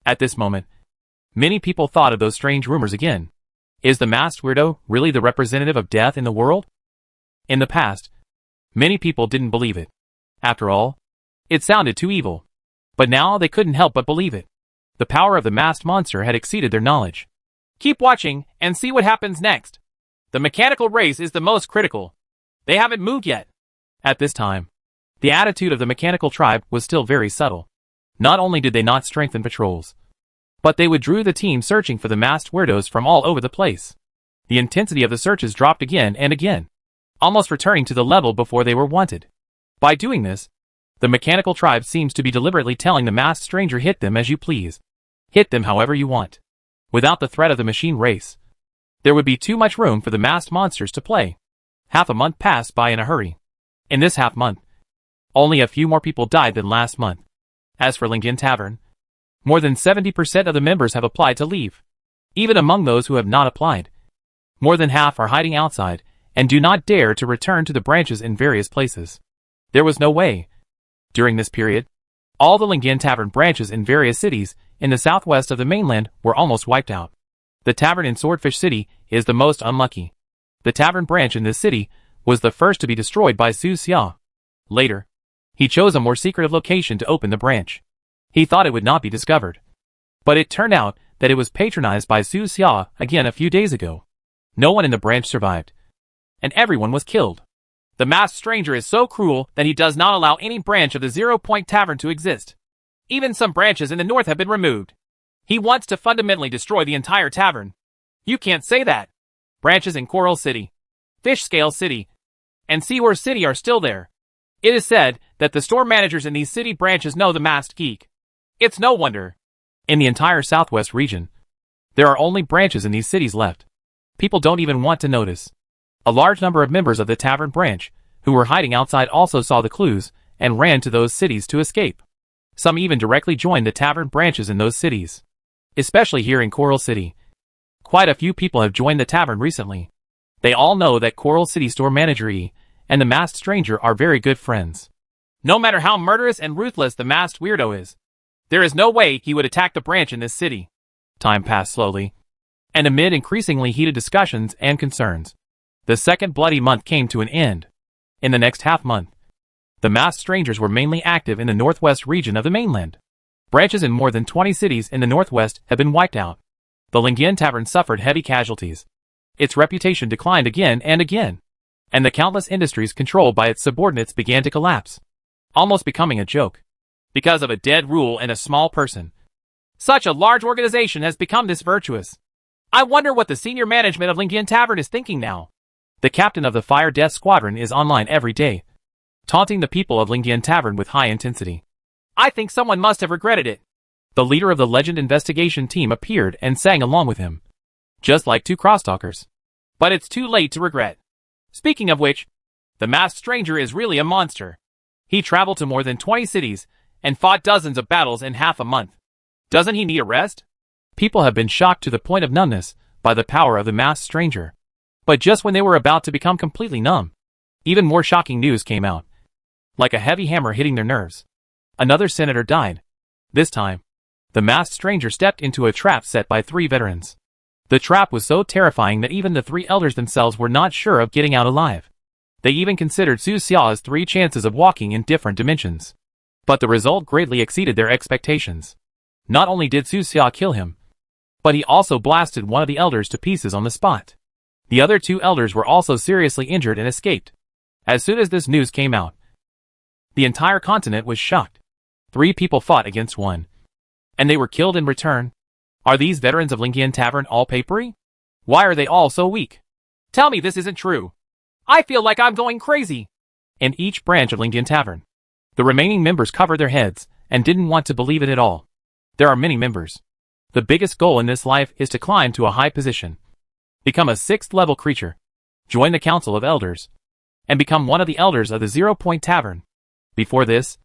At this moment, many people thought of those strange rumors again. Is the masked weirdo really the representative of death in the world? In the past, many people didn't believe it. After all, it sounded too evil. But now they couldn't help but believe it. The power of the masked monster had exceeded their knowledge. Keep watching and see what happens next. The mechanical race is the most critical. They haven't moved yet. At this time, the attitude of the mechanical tribe was still very subtle. Not only did they not strengthen patrols, but they withdrew the team searching for the masked weirdos from all over the place. The intensity of the searches dropped again and again, almost returning to the level before they were wanted. By doing this, the mechanical tribe seems to be deliberately telling the masked stranger, hit them as you please. Hit them however you want. Without the threat of the machine race, there would be too much room for the masked monsters to play. Half a month passed by in a hurry. In this half month, only a few more people died than last month. As for Lingian Tavern, more than 70% of the members have applied to leave. Even among those who have not applied, more than half are hiding outside and do not dare to return to the branches in various places. There was no way. During this period, all the Lingian Tavern branches in various cities in the southwest of the mainland were almost wiped out. The tavern in Swordfish City is the most unlucky. The tavern branch in this city was the first to be destroyed by Su Xia. Later, he chose a more secretive location to open the branch. He thought it would not be discovered. But it turned out that it was patronized by Su Xia again a few days ago. No one in the branch survived, and everyone was killed. The masked stranger is so cruel that he does not allow any branch of the 0 Point Tavern to exist. Even some branches in the north have been removed. He wants to fundamentally destroy the entire tavern. You can't say that. Branches in Coral City, Fish Scale City, and Seawar City are still there. It is said that the store managers in these city branches know the masked geek. It's no wonder. In the entire southwest region, there are only branches in these cities left. People don't even want to notice. A large number of members of the tavern branch, who were hiding outside, also saw the clues and ran to those cities to escape. Some even directly joined the tavern branches in those cities. Especially here in Coral City. Quite a few people have joined the tavern recently. They all know that Coral City store manager E and the masked stranger are very good friends. No matter how murderous and ruthless the masked weirdo is, there is no way he would attack the branch in this city. Time passed slowly, and amid increasingly heated discussions and concerns, the second bloody month came to an end. In the next half month, the masked strangers were mainly active in the northwest region of the mainland. Branches in more than 20 cities in the northwest have been wiped out. The Lingian Tavern suffered heavy casualties. Its reputation declined again and again, and the countless industries controlled by its subordinates began to collapse, almost becoming a joke, because of a dead rule and a small person. Such a large organization has become this virtuous. I wonder what the senior management of Lingian Tavern is thinking now. The captain of the Fire Death Squadron is online every day, taunting the people of Lingian Tavern with high intensity. I think someone must have regretted it. The leader of the Legend investigation team appeared and sang along with him, just like two crosstalkers. But it's too late to regret. Speaking of which, the masked stranger is really a monster. He traveled to more than 20 cities and fought dozens of battles in half a month. Doesn't he need a rest? People have been shocked to the point of numbness by the power of the masked stranger. But just when they were about to become completely numb, even more shocking news came out. Like a heavy hammer hitting their nerves. Another senator died. This time, the masked stranger stepped into a trap set by 3 veterans. The trap was so terrifying that even the 3 elders themselves were not sure of getting out alive. They even considered Su Xia's 3 chances of walking in different dimensions. But the result greatly exceeded their expectations. Not only did Su Xia kill him, but he also blasted one of the elders to pieces on the spot. The other two elders were also seriously injured and escaped. As soon as this news came out, the entire continent was shocked. 3 people fought against 1, and they were killed in return. Are these veterans of Lingian Tavern all papery? Why are they all so weak? Tell me this isn't true. I feel like I'm going crazy. In each branch of Lingian Tavern, the remaining members covered their heads and didn't want to believe it at all. There are many members. The biggest goal in this life is to climb to a high position, become a 6th level creature, join the Council of Elders, and become one of the elders of the 0 Point Tavern. Before this,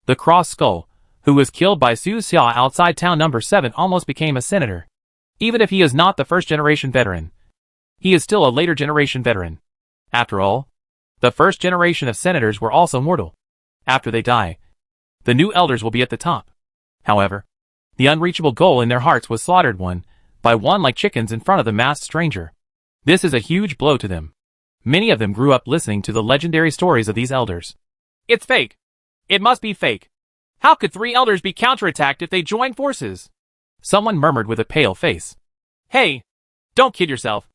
the Cross Skull, who was killed by Su Xia outside town number 7, almost became a senator. Even if he is not the first generation veteran, he is still a later generation veteran. After all, the first generation of senators were also mortal. After they die, the new elders will be at the top. However, the unreachable goal in their hearts was slaughtered one by one like chickens in front of the masked stranger. This is a huge blow to them. Many of them grew up listening to the legendary stories of these elders. It's fake. It must be fake. How could 3 elders be counterattacked if they join forces? Someone murmured with a pale face. Hey, don't kid yourself.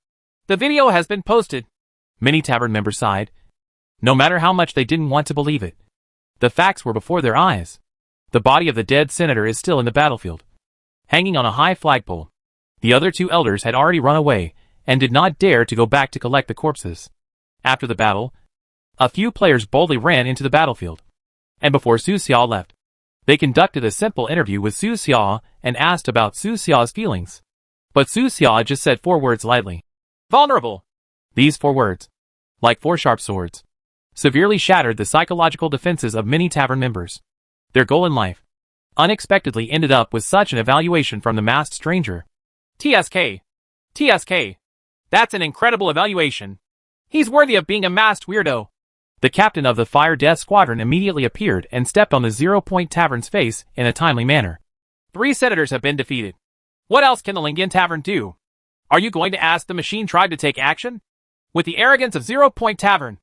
The video has been posted. Many tavern members sighed. No matter how much they didn't want to believe it, the facts were before their eyes. The body of the dead senator is still in the battlefield, hanging on a high flagpole. The other 2 elders had already run away and did not dare to go back to collect the corpses. After the battle, a few players boldly ran into the battlefield, and before Su Xia left, they conducted a simple interview with Su Xia and asked about Su Xia's feelings. But Su Xia just said 4 words lightly. Vulnerable. These 4 words, like 4 sharp swords, severely shattered the psychological defenses of many tavern members. Their goal in life unexpectedly ended up with such an evaluation from the masked stranger. TSK. TSK. That's an incredible evaluation. He's worthy of being a masked weirdo. The captain of the Fire Death Squadron immediately appeared and stepped on the 0 Point Tavern's face in a timely manner. 3 senators have been defeated. What else can the Lingian Tavern do? Are you going to ask the Machine Tribe to take action? With the arrogance of 0 Point Tavern,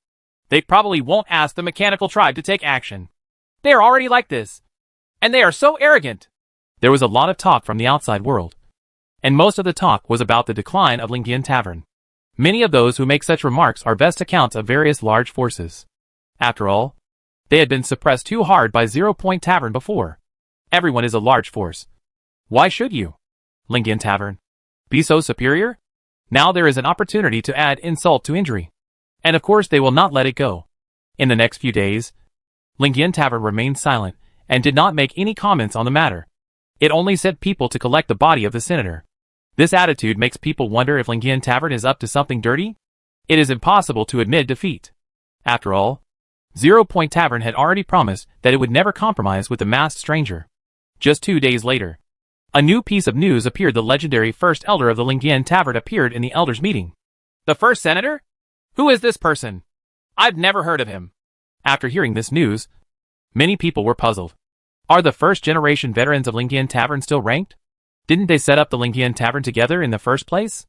they probably won't ask the Mechanical Tribe to take action. They are already like this. And they are so arrogant. There was a lot of talk from the outside world, and most of the talk was about the decline of Lingian Tavern. Many of those who make such remarks are best accounts of various large forces. After all, they had been suppressed too hard by 0 Point Tavern before. Everyone is a large force. Why should you, Lingian Tavern, be so superior? Now there is an opportunity to add insult to injury. And of course they will not let it go. In the next few days, Lingian Tavern remained silent and did not make any comments on the matter. It only sent people to collect the body of the senator. This attitude makes people wonder if Lingian Tavern is up to something dirty. It is impossible to admit defeat. After all, 0 Point Tavern had already promised that it would never compromise with the masked stranger. Just 2 days later, a new piece of news appeared. The legendary first elder of the Lingian Tavern appeared in the elders' meeting. The first senator? Who is this person? I've never heard of him. After hearing this news, many people were puzzled. Are the first generation veterans of Lingian Tavern still ranked? Didn't they set up the Lingian Tavern together in the first place?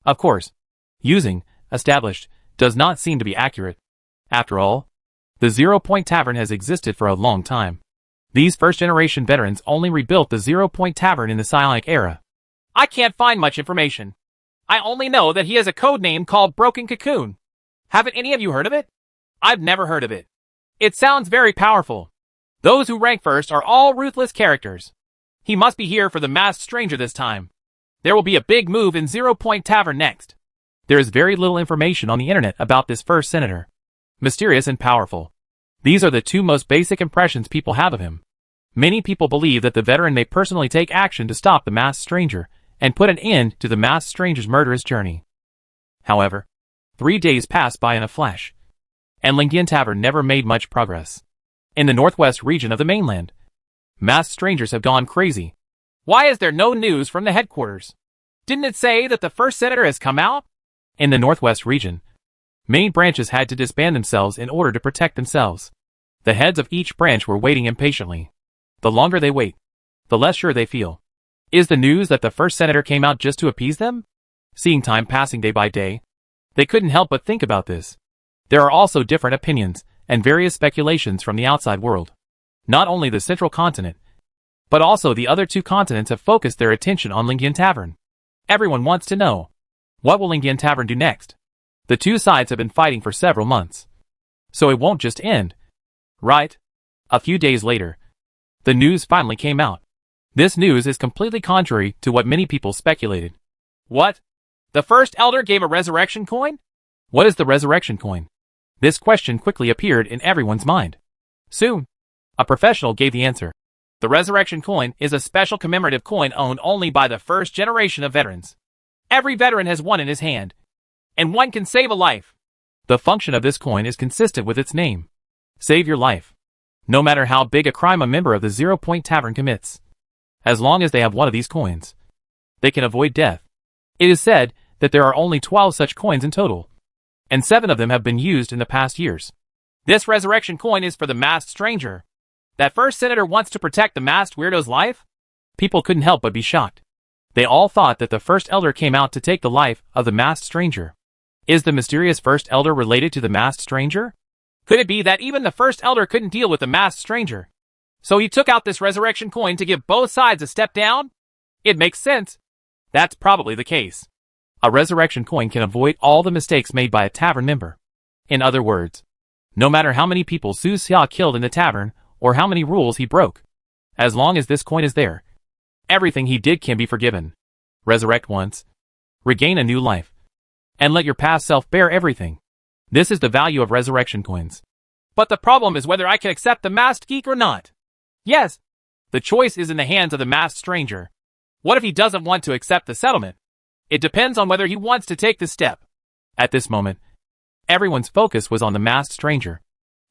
Of course, using established does not seem to be accurate. After all, the 0 Point Tavern has existed for a long time. These first generation veterans only rebuilt the 0 Point Tavern in the Psionic era. I can't find much information. I only know that he has a code name called Broken Cocoon. Haven't any of you heard of it? I've never heard of it. It sounds very powerful. Those who rank first are all ruthless characters. He must be here for the masked stranger this time. There will be a big move in 0 Point Tavern next. There is very little information on the internet about this first senator. Mysterious and powerful. These are the 2 most basic impressions people have of him. Many people believe that the veteran may personally take action to stop the masked stranger and put an end to the masked stranger's murderous journey. However, 3 days passed by in a flash, and Lingian Tavern never made much progress. In the northwest region of the mainland, masked strangers have gone crazy. Why is there no news from the headquarters? Didn't it say that the first senator has come out? In the northwest region, many branches had to disband themselves in order to protect themselves. The heads of each branch were waiting impatiently. The longer they wait, the less sure they feel. Is the news that the first senator came out just to appease them? Seeing time passing day by day, they couldn't help but think about this. There are also different opinions and various speculations from the outside world. Not only the central continent, but also the other 2 continents have focused their attention on Lingian Tavern. Everyone wants to know, what will Lingian Tavern do next? The two sides have been fighting for several months. So it won't just end. Right? A few days later, the news finally came out. This news is completely contrary to what many people speculated. What? The first elder gave a resurrection coin? What is the resurrection coin? This question quickly appeared in everyone's mind. Soon, a professional gave the answer. The resurrection coin is a special commemorative coin owned only by the first generation of veterans. Every veteran has one in his hand, and one can save a life. The function of this coin is consistent with its name. Save your life. No matter how big a crime a member of the 0 Point Tavern commits. As long as they have one of these coins, they can avoid death. It is said that there are only 12 such coins in total, and 7 of them have been used in the past years. This resurrection coin is for the masked stranger. That first senator wants to protect the masked weirdo's life? People couldn't help but be shocked. They all thought that the first elder came out to take the life of the masked stranger. Is the mysterious first elder related to the masked stranger? Could it be that even the first elder couldn't deal with the masked stranger? So he took out this resurrection coin to give both sides a step down? It makes sense. That's probably the case. A resurrection coin can avoid all the mistakes made by a tavern member. In other words, no matter how many people Su Xia killed in the tavern, or how many rules he broke, as long as this coin is there, everything he did can be forgiven. Resurrect once, regain a new life, and let your past self bear everything. This is the value of resurrection coins. But the problem is whether I can accept the masked geek or not. Yes, the choice is in the hands of the masked stranger. What if he doesn't want to accept the settlement? It depends on whether he wants to take this step. At this moment, everyone's focus was on the masked stranger.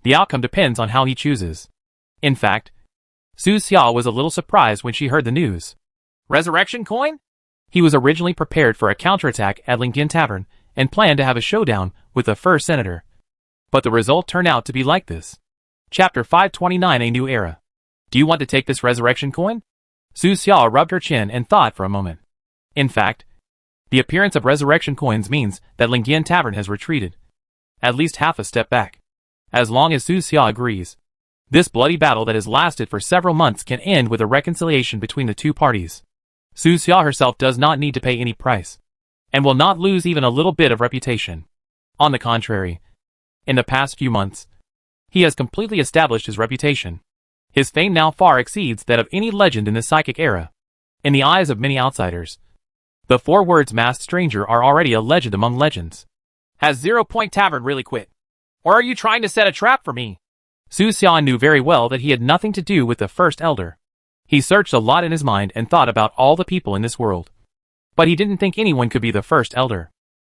The outcome depends on how he chooses. In fact, Su Xia was a little surprised when she heard the news. Resurrection coin? He was originally prepared for a counterattack at Lindian Tavern and planned to have a showdown with the first senator. But the result turned out to be like this. Chapter 529, A New Era. Do you want to take this resurrection coin? Su Xia rubbed her chin and thought for a moment. In fact, the appearance of resurrection coins means that Lindian Tavern has retreated. At least half a step back. As long as Su Xia agrees, this bloody battle that has lasted for several months can end with a reconciliation between the two parties. Su Xia herself does not need to pay any price, and will not lose even a little bit of reputation. On the contrary, in the past few months, he has completely established his reputation. His fame now far exceeds that of any legend in the psychic era. In the eyes of many outsiders, the 4 words masked stranger are already a legend among legends. Has 0 Point Tavern really quit? Or are you trying to set a trap for me? Su Xia knew very well that he had nothing to do with the first elder. He searched a lot in his mind and thought about all the people in this world. But he didn't think anyone could be the first elder.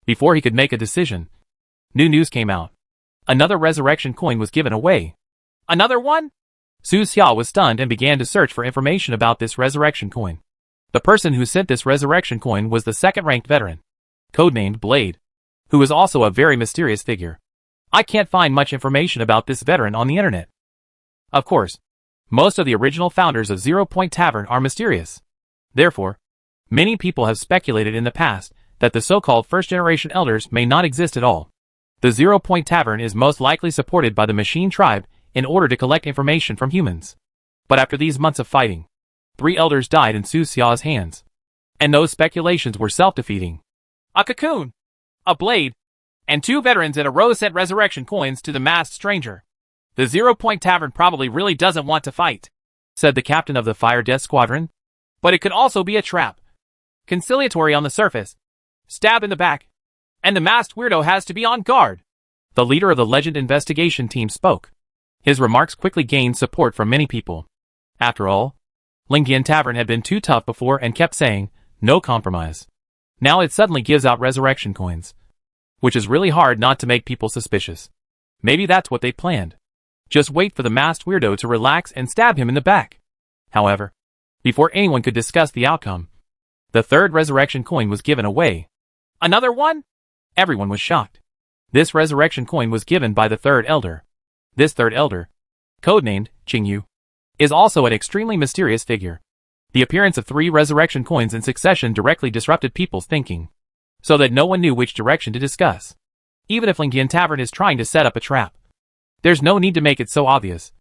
Before he could make a decision, new news came out. Another resurrection coin was given away. Another one? Su Xia was stunned and began to search for information about this resurrection coin. The person who sent this resurrection coin was the second-ranked veteran, codenamed Blade, who is also a very mysterious figure. I can't find much information about this veteran on the internet. Of course, most of the original founders of 0 Point Tavern are mysterious. Therefore, many people have speculated in the past that the so-called first-generation elders may not exist at all. The 0 Point Tavern is most likely supported by the Machine Tribe in order to collect information from humans. But after these months of fighting, 3 elders died in Su Xia's hands. And those speculations were self-defeating. A cocoon, a blade, and 2 veterans in a row sent resurrection coins to the masked stranger. The 0 Point Tavern probably really doesn't want to fight, said the captain of the Fire Death Squadron. But it could also be a trap. Conciliatory on the surface, stab in the back, and the masked weirdo has to be on guard. The leader of the Legend investigation team spoke. His remarks quickly gained support from many people. After all, Lindian Tavern had been too tough before and kept saying, no compromise. Now it suddenly gives out resurrection coins, which is really hard not to make people suspicious. Maybe that's what they planned. Just wait for the masked weirdo to relax and stab him in the back. However, before anyone could discuss the outcome, the 3rd resurrection coin was given away. Another one? Everyone was shocked. This resurrection coin was given by the 3rd elder. This 3rd elder, codenamed Qingyu, is also an extremely mysterious figure. The appearance of 3 resurrection coins in succession directly disrupted people's thinking, so that no one knew which direction to discuss. Even if Lindian Tavern is trying to set up a trap, there's no need to make it so obvious.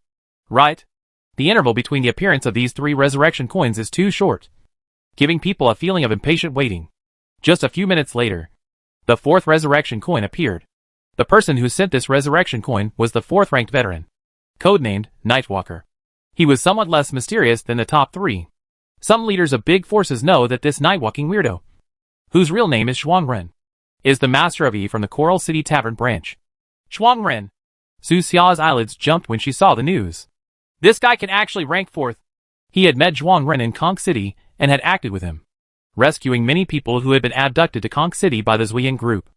Right? The interval between the appearance of these 3 resurrection coins is too short, giving people a feeling of impatient waiting. Just a few minutes later, The fourth resurrection coin appeared. The person who sent this resurrection coin was the fourth-ranked veteran, codenamed Nightwalker. He was somewhat less mysterious than the top three. Some leaders of big forces know that this night-walking weirdo, whose real name is Shuangren, is the master of E from the Coral City Tavern branch. Shuangren. Su Xia's eyelids jumped when she saw the news. This guy can actually rank fourth. He had met Shuangren in Conch City and had acted with him, rescuing many people who had been abducted to Conch City by the Zuiyan group.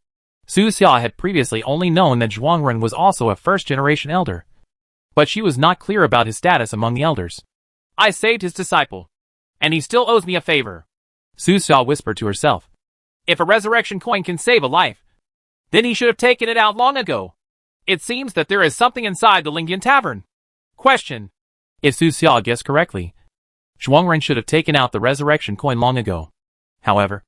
Su Xia had previously only known that Shuangren was also a first-generation elder, but she was not clear about his status among the elders. I saved his disciple, and he still owes me a favor, Su Xia whispered to herself. If a resurrection coin can save a life, then he should have taken it out long ago. It seems that there is something inside the Lingyan Tavern. Question. If Su Xia guessed correctly, Shuangren should have taken out the resurrection coin long ago. However,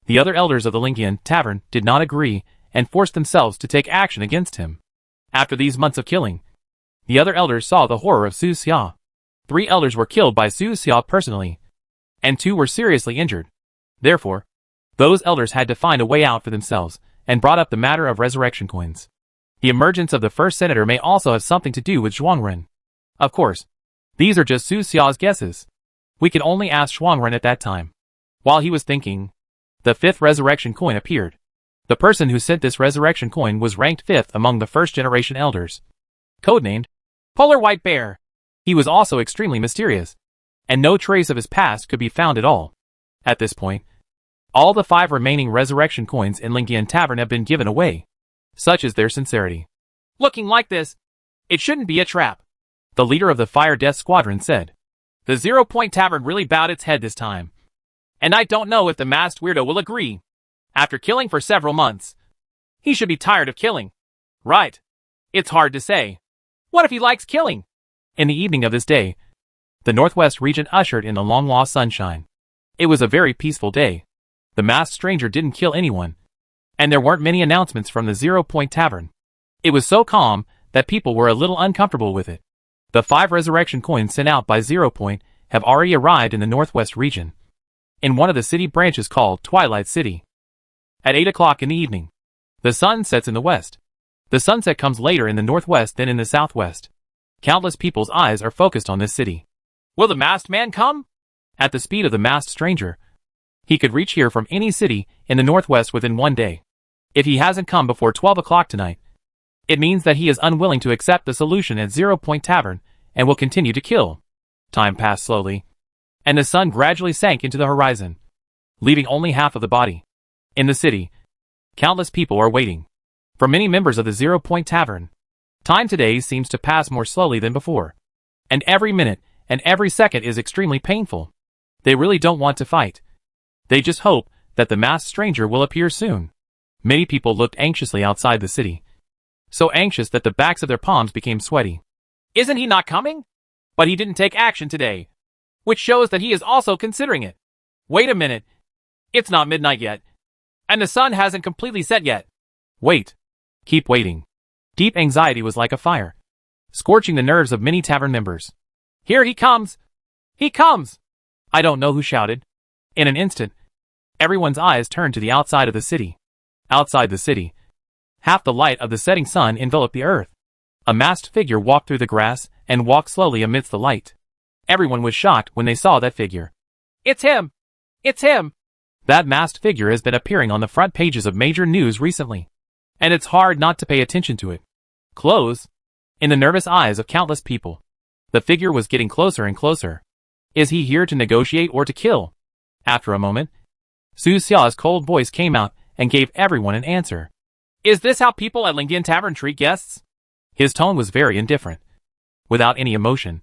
the other elders of the Lingyan Tavern did not agree and forced themselves to take action against him. After these months of killing, the other elders saw the horror of Su Xia. 3 elders were killed by Su Xia personally, and 2 were seriously injured. Therefore, those elders had to find a way out for themselves and brought up the matter of resurrection coins. The emergence of the first senator may also have something to do with Shuangren. Of course, these are just Su Xia's guesses. We could only ask Shuangren at that time. While he was thinking, the 5th resurrection coin appeared. The person who sent this resurrection coin was ranked 5th among the first-generation elders, codenamed Polar White Bear. He was also extremely mysterious, and no trace of his past could be found at all. At this point, all the 5 remaining resurrection coins in Lingyan Tavern have been given away. Such is their sincerity. Looking like this, it shouldn't be a trap, the leader of the Fire Death Squadron said. The 0 Point Tavern really bowed its head this time. And I don't know if the masked weirdo will agree. After killing for several months, he should be tired of killing. Right. It's hard to say. What if he likes killing? In the evening of this day, the Northwest region ushered in the long-lost sunshine. It was a very peaceful day. The masked stranger didn't kill anyone, and there weren't many announcements from the 0 Point Tavern. It was so calm that people were a little uncomfortable with it. The 5 resurrection coins sent out by 0 Point have already arrived in the Northwest region, in one of the city branches called Twilight City. At 8 o'clock in the evening, the sun sets in the west. The sunset comes later in the northwest than in the southwest. Countless people's eyes are focused on this city. Will the masked man come? At the speed of the masked stranger, he could reach here from any city in the northwest within 1 day. If he hasn't come before 12 o'clock tonight, it means that he is unwilling to accept the solution at 0 Point Tavern and will continue to kill. Time passed slowly, and the sun gradually sank into the horizon, leaving only half of the body. In the city, countless people are waiting. For many members of the 0 Point Tavern, time today seems to pass more slowly than before, and every minute and every second is extremely painful. They really don't want to fight. They just hope that the masked stranger will appear soon. Many people looked anxiously outside the city, so anxious that the backs of their palms became sweaty. Isn't he not coming? But he didn't take action today, which shows that he is also considering it. Wait a minute. It's not midnight yet, and the sun hasn't completely set yet. Wait. Keep waiting. Deep anxiety was like a fire, scorching the nerves of many tavern members. Here he comes! He comes! I don't know who shouted. In an instant, everyone's eyes turned to the outside of the city. Outside the city, half the light of the setting sun enveloped the earth. A masked figure walked through the grass and walked slowly amidst the light. Everyone was shocked when they saw that figure. It's him! It's him! That masked figure has been appearing on the front pages of major news recently, and it's hard not to pay attention to it. Close. In the nervous eyes of countless people, the figure was getting closer and closer. Is he here to negotiate or to kill? After a moment, Su Xia's cold voice came out and gave everyone an answer. Is this how people at Lingyan Tavern treat guests? His tone was very indifferent, without any emotion,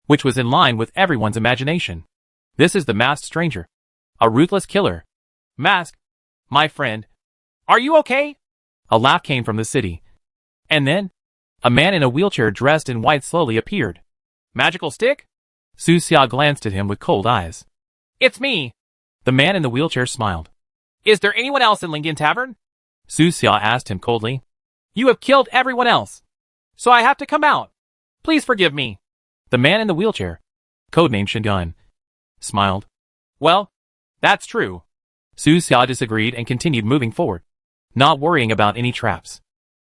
which was in line with everyone's imagination. This is the masked stranger, a ruthless killer. Mask, my friend, are you okay? A laugh came from the city, and then, a man in a wheelchair dressed in white slowly appeared. Magical stick? Su Xia glanced at him with cold eyes. It's me. The man in the wheelchair smiled. Is there anyone else in Lingyan Tavern? Su Xia asked him coldly. You have killed everyone else, so I have to come out. Please forgive me. The man in the wheelchair, codenamed Shingun, smiled. Well, that's true. Su Xia disagreed and continued moving forward. not worrying about any traps.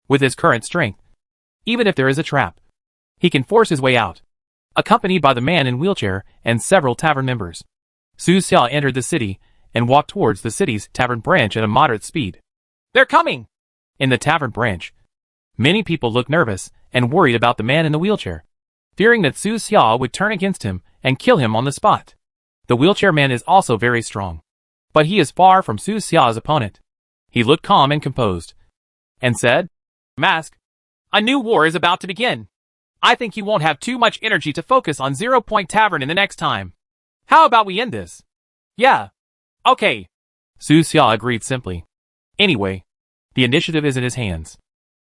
With his current strength, even if there is a trap, he can force his way out. Accompanied by the man in wheelchair and several tavern members, Su Xia entered the city and walked towards the city's tavern branch at a moderate speed. They're coming! In the tavern branch, many people looked nervous and worried about the man in the wheelchair, fearing that Su Xia would turn against him and kill him on the spot. The wheelchair man is also very strong, but he is far from Su Xia's opponent. He looked calm and composed, and said, Mask, a new war is about to begin. I think you won't have too much energy to focus on 0 Point Tavern in the next time. How about we end this? Yeah. Okay. Su Xia agreed simply. Anyway, the initiative is in his hands.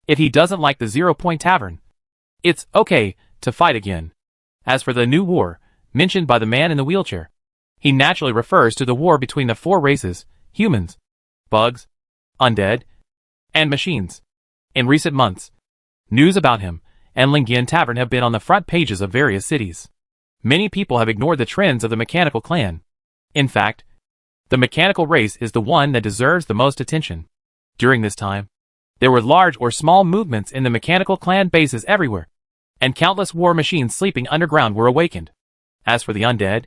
If he doesn't like the 0 Point Tavern, it's okay to fight again. As for the new war, mentioned by the man in the wheelchair, he naturally refers to the war between the 4 races, humans, bugs, undead, and machines. In recent months, news about him and Lingyan Tavern have been on the front pages of various cities. Many people have ignored the trends of the mechanical clan. In fact, the mechanical race is the one that deserves the most attention. During this time, there were large or small movements in the mechanical clan bases everywhere, and countless war machines sleeping underground were awakened. As for the undead,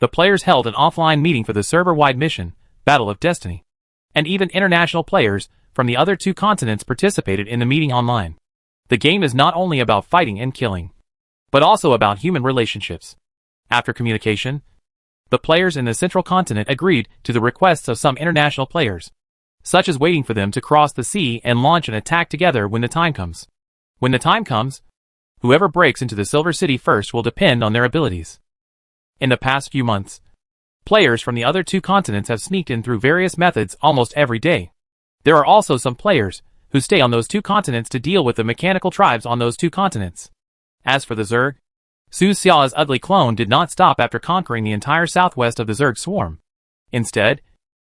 the players held an offline meeting for the server-wide mission, Battle of Destiny, and even international players from the other 2 continents participated in the meeting online. The game is not only about fighting and killing, but also about human relationships. After communication, the players in the central continent agreed to the requests of some international players, such as waiting for them to cross the sea and launch an attack together when the time comes. When the time comes, whoever breaks into the Silver City first will depend on their abilities. In the past few months, players from the other 2 continents have sneaked in through various methods almost every day. There are also some players who stay on those 2 continents to deal with the mechanical tribes on those 2 continents. As for the Zerg, Su Xia's ugly clone did not stop after conquering the entire southwest of the Zerg swarm. Instead,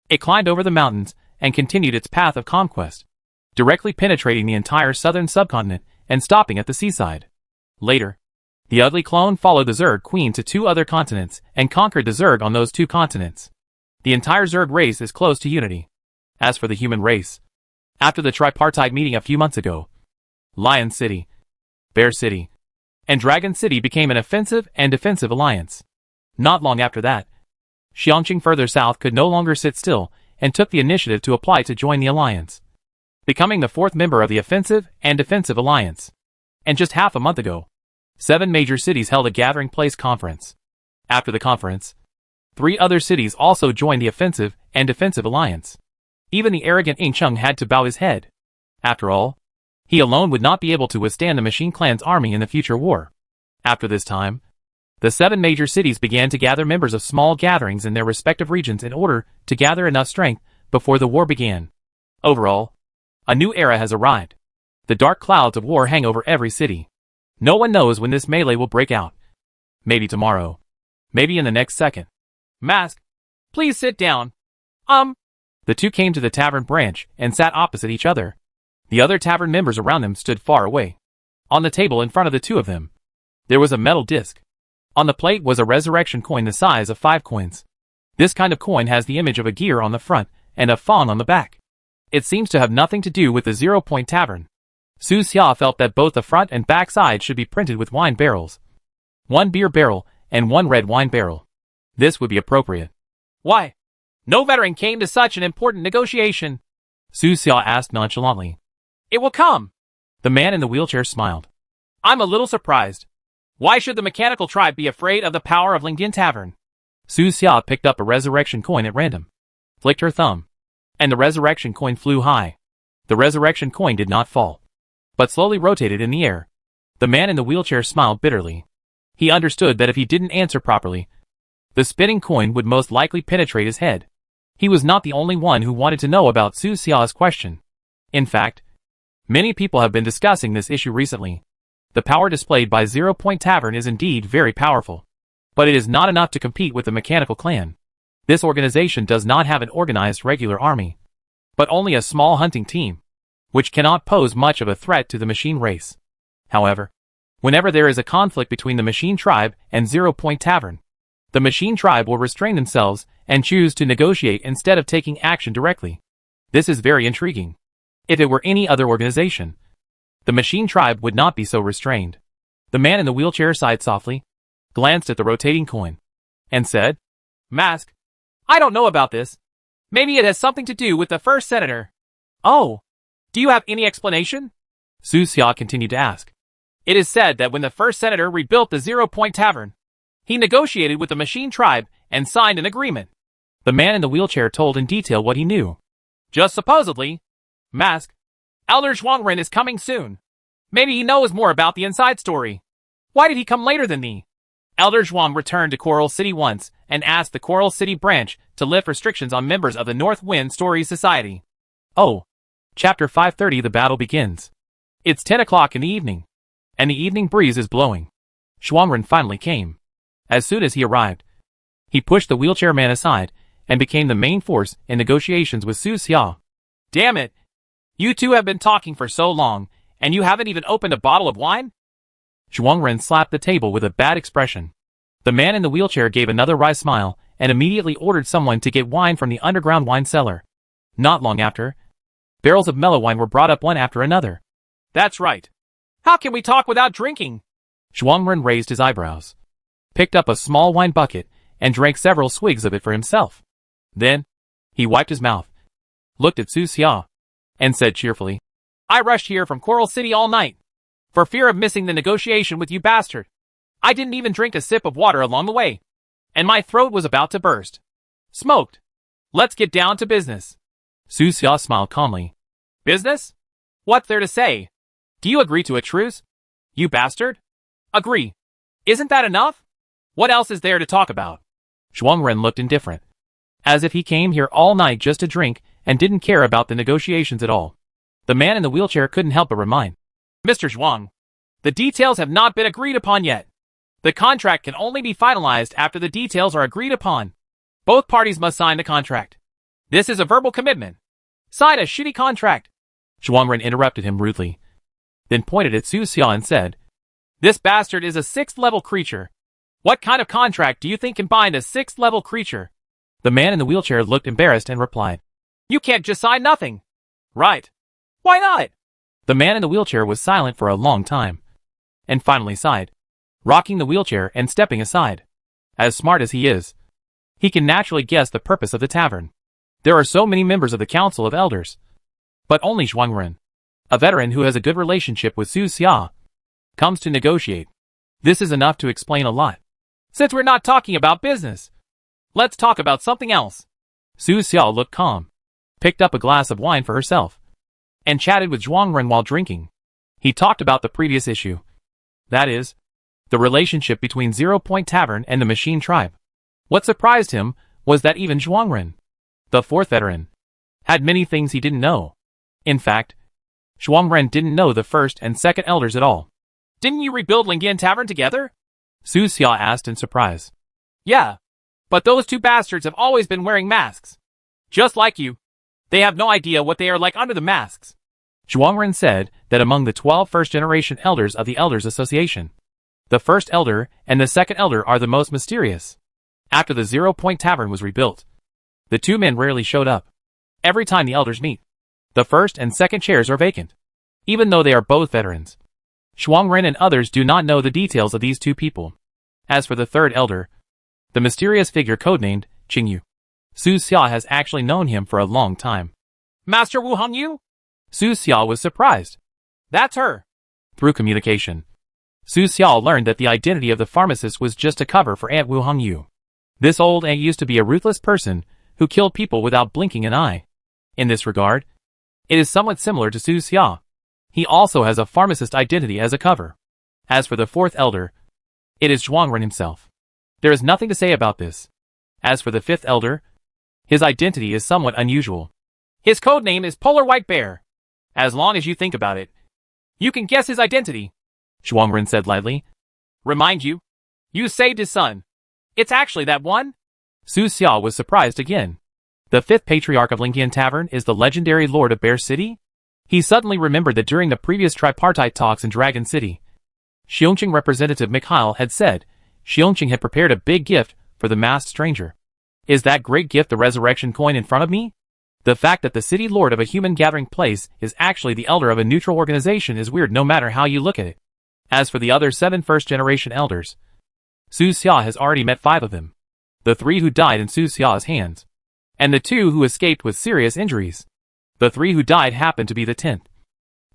it climbed over the mountains and continued its path of conquest, directly penetrating the entire southern subcontinent and stopping at the seaside. Later, the ugly clone followed the Zerg queen to 2 other continents and conquered the Zerg on those 2 continents. The entire Zerg race is close to unity. As for the human race, after the tripartite meeting a few months ago, Lion City, Bear City, and Dragon City became an offensive and defensive alliance. Not long after that, Xiangqing further south could no longer sit still and took the initiative to apply to join the alliance, becoming the 4th member of the offensive and defensive alliance. And just half a month ago, 7 major cities held a gathering place conference. After the conference, 3 other cities also joined the offensive and defensive alliance. Even the arrogant Yingcheng had to bow his head. After all, he alone would not be able to withstand the Machine Clan's army in the future war. After this time, the 7 major cities began to gather members of small gatherings in their respective regions in order to gather enough strength before the war began. Overall, a new era has arrived. The dark clouds of war hang over every city. No one knows when this melee will break out. Maybe tomorrow. Maybe in the next second. Mask, please sit down. The 2 came to the tavern branch and sat opposite each other. The other tavern members around them stood far away. On the table in front of the 2 of them, there was a metal disc. On the plate was a resurrection coin the size of 5 coins. This kind of coin has the image of a gear on the front and a fawn on the back. It seems to have nothing to do with the 0 Point Tavern. Su Xia felt that both the front and back side should be printed with wine barrels. 1 beer barrel and 1 red wine barrel. This would be appropriate. Why? No veteran came to such an important negotiation, Su Xia asked nonchalantly. It will come. The man in the wheelchair smiled. I'm a little surprised. Why should the mechanical tribe be afraid of the power of Lingyan Tavern? Su Xia picked up a resurrection coin at random, flicked her thumb, and the resurrection coin flew high. The resurrection coin did not fall, but slowly rotated in the air. The man in the wheelchair smiled bitterly. He understood that if he didn't answer properly, the spinning coin would most likely penetrate his head. He was not the only one who wanted to know about Su Xia's question. In fact, many people have been discussing this issue recently. The power displayed by 0 Point Tavern is indeed very powerful, but it is not enough to compete with the mechanical clan. This organization does not have an organized regular army, but only a small hunting team, which cannot pose much of a threat to the machine race. However, whenever there is a conflict between the machine tribe and 0 Point Tavern, the machine tribe will restrain themselves and choose to negotiate instead of taking action directly. This is very intriguing. If it were any other organization, the machine tribe would not be so restrained. The man in the wheelchair sighed softly, glanced at the rotating coin, and said, Mask, I don't know about this. Maybe it has something to do with the first senator. Oh, do you have any explanation? Su Xia continued to ask. It is said that when the first senator rebuilt the 0 Point Tavern, he negotiated with the machine tribe and signed an agreement. The man in the wheelchair told in detail what he knew. Just supposedly, Mask, Elder Zhuangren is coming soon. Maybe he knows more about the inside story. Why did he come later than me? Elder Zhuang returned to Coral City once and asked the Coral City branch to lift restrictions on members of the North Wind Story Society. Oh. Chapter 530. The battle begins. It's 10 o'clock in the evening, and the evening breeze is blowing. Zhuangren finally came. As soon as he arrived, he pushed the wheelchair man aside and became the main force in negotiations with Su Xia. Damn it! You two have been talking for so long, and you haven't even opened a bottle of wine? Zhuangren slapped the table with a bad expression. The man in the wheelchair gave another wry smile and immediately ordered someone to get wine from the underground wine cellar. Not long after, barrels of mellow wine were brought up one after another. That's right. How can we talk without drinking? Zhuangren raised his eyebrows, picked up a small wine bucket, and drank several swigs of it for himself. Then, he wiped his mouth, looked at Su Xia, and said cheerfully, I rushed here from Coral City all night, for fear of missing the negotiation with you bastard. I didn't even drink a sip of water along the way, and my throat was about to burst. Smoked. Let's get down to business. Su Xia smiled calmly. Business? What's there to say? Do you agree to a truce? You bastard? Agree. Isn't that enough? What else is there to talk about? Zhuangren looked indifferent, as if he came here all night just to drink and didn't care about the negotiations at all. The man in the wheelchair couldn't help but remind, Mr. Zhuang, the details have not been agreed upon yet. The contract can only be finalized after the details are agreed upon. Both parties must sign the contract. This is a verbal commitment. Sign a shitty contract. Zhuangren interrupted him rudely, then pointed at Su Xia and said, This bastard is a 6th-level creature. What kind of contract do you think can bind a 6th-level creature? The man in the wheelchair looked embarrassed and replied, You can't just sign nothing. Right. Why not? The man in the wheelchair was silent for a long time, and finally sighed, rocking the wheelchair and stepping aside. As smart as he is, he can naturally guess the purpose of the tavern. There are so many members of the Council of Elders, but only Zhuangren, a veteran who has a good relationship with Su Xia, comes to negotiate. This is enough to explain a lot. Since we're not talking about business, let's talk about something else. Su Xia looked calm, picked up a glass of wine for herself, and chatted with Zhuangren while drinking. He talked about the previous issue. That is, the relationship between 0 Point Tavern and the Machine Tribe. What surprised him was that even Zhuangren, the 4th veteran, had many things he didn't know. In fact, Zhuangren didn't know the 1st and 2nd elders at all. Didn't you rebuild Lingyan Tavern together? Su Xia asked in surprise. Yeah, but those two bastards have always been wearing masks. Just like you. They have no idea what they are like under the masks. Zhuangren said that among the 12 first-generation elders of the Elders Association, the 1st elder and the 2nd elder are the most mysterious. After the 0 Point Tavern was rebuilt, the two men rarely showed up. Every time the elders meet, the 1st and 2nd chairs are vacant, even though they are both veterans. Zhuangren and others do not know the details of these two people. As for the 3rd elder, the mysterious figure codenamed Qingyu, Su Xia has actually known him for a long time. Master Wu Hongyu? Su Xia was surprised. That's her. Through communication, Su Xia learned that the identity of the pharmacist was just a cover for Aunt Wu Hongyu. This old aunt used to be a ruthless person who killed people without blinking an eye. In this regard, it is somewhat similar to Su Xia. He also has a pharmacist identity as a cover. As for the 4th elder, it is Zhuangren himself. There is nothing to say about this. As for the 5th elder, his identity is somewhat unusual. His codename is Polar White Bear. As long as you think about it, you can guess his identity, Zhuangren said lightly. Remind you? You saved his son. It's actually that one? Su Xia was surprised again. The 5th patriarch of Lingyan Tavern is the legendary Lord of Bear City? He suddenly remembered that during the previous tripartite talks in Dragon City, Xiongqing representative Mikhail had said Xiongqing had prepared a big gift for the masked stranger. Is that great gift the resurrection coin in front of me? The fact that the city lord of a human gathering place is actually the elder of a neutral organization is weird no matter how you look at it. As for the other 7 first-generation elders, Su Xia has already met 5 of them. The 3 who died in Su Xia's hands, and the 2 who escaped with serious injuries. The 3 who died happened to be the 10th,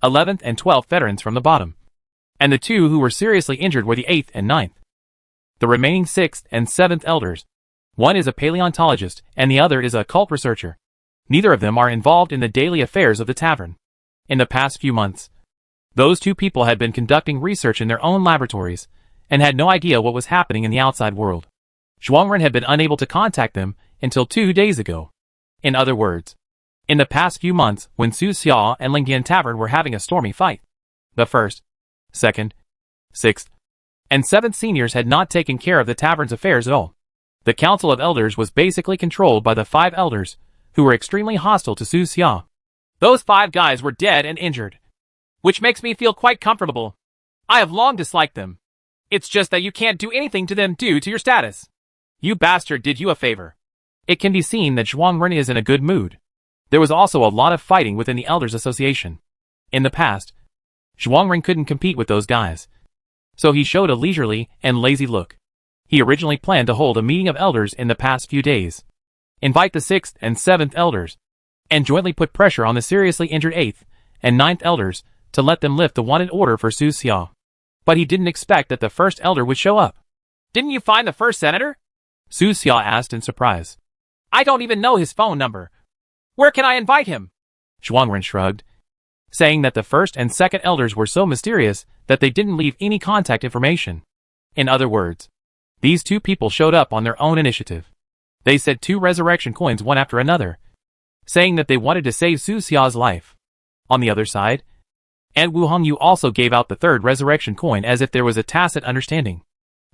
11th and 12th veterans from the bottom, and the 2 who were seriously injured were the 8th and 9th. The remaining 6th and 7th elders, one is a paleontologist and the other is a occult researcher. Neither of them are involved in the daily affairs of the tavern. In the past few months, those 2 people had been conducting research in their own laboratories and had no idea what was happening in the outside world. Zhuangren had been unable to contact them until 2 days ago. In other words, in the past few months when Su Xia and Lingyan Tavern were having a stormy fight, the 1st, 2nd, 6th, and 7th seniors had not taken care of the tavern's affairs at all. The Council of Elders was basically controlled by the 5 elders, who were extremely hostile to Su Xia. Those 5 guys were dead and injured, which makes me feel quite comfortable. I have long disliked them. It's just that you can't do anything to them due to your status. You bastard did you a favor. It can be seen that Zhuangren is in a good mood. There was also a lot of fighting within the Elders Association. In the past, Zhuangren couldn't compete with those guys, so he showed a leisurely and lazy look. He originally planned to hold a meeting of elders in the past few days, invite the 6th and 7th elders, and jointly put pressure on the seriously injured 8th and 9th elders to let them lift the wanted order for Su Xia. But he didn't expect that the 1st elder would show up. Didn't you find the 1st senator? Su Xia asked in surprise. I don't even know his phone number. Where can I invite him? Zhuangren shrugged, saying that the 1st and 2nd elders were so mysterious that they didn't leave any contact information. In other words, these 2 people showed up on their own initiative. They said 2 resurrection coins one after another, saying that they wanted to save Su Xia's life. On the other side, and Wu Hongyu also gave out the 3rd resurrection coin as if there was a tacit understanding.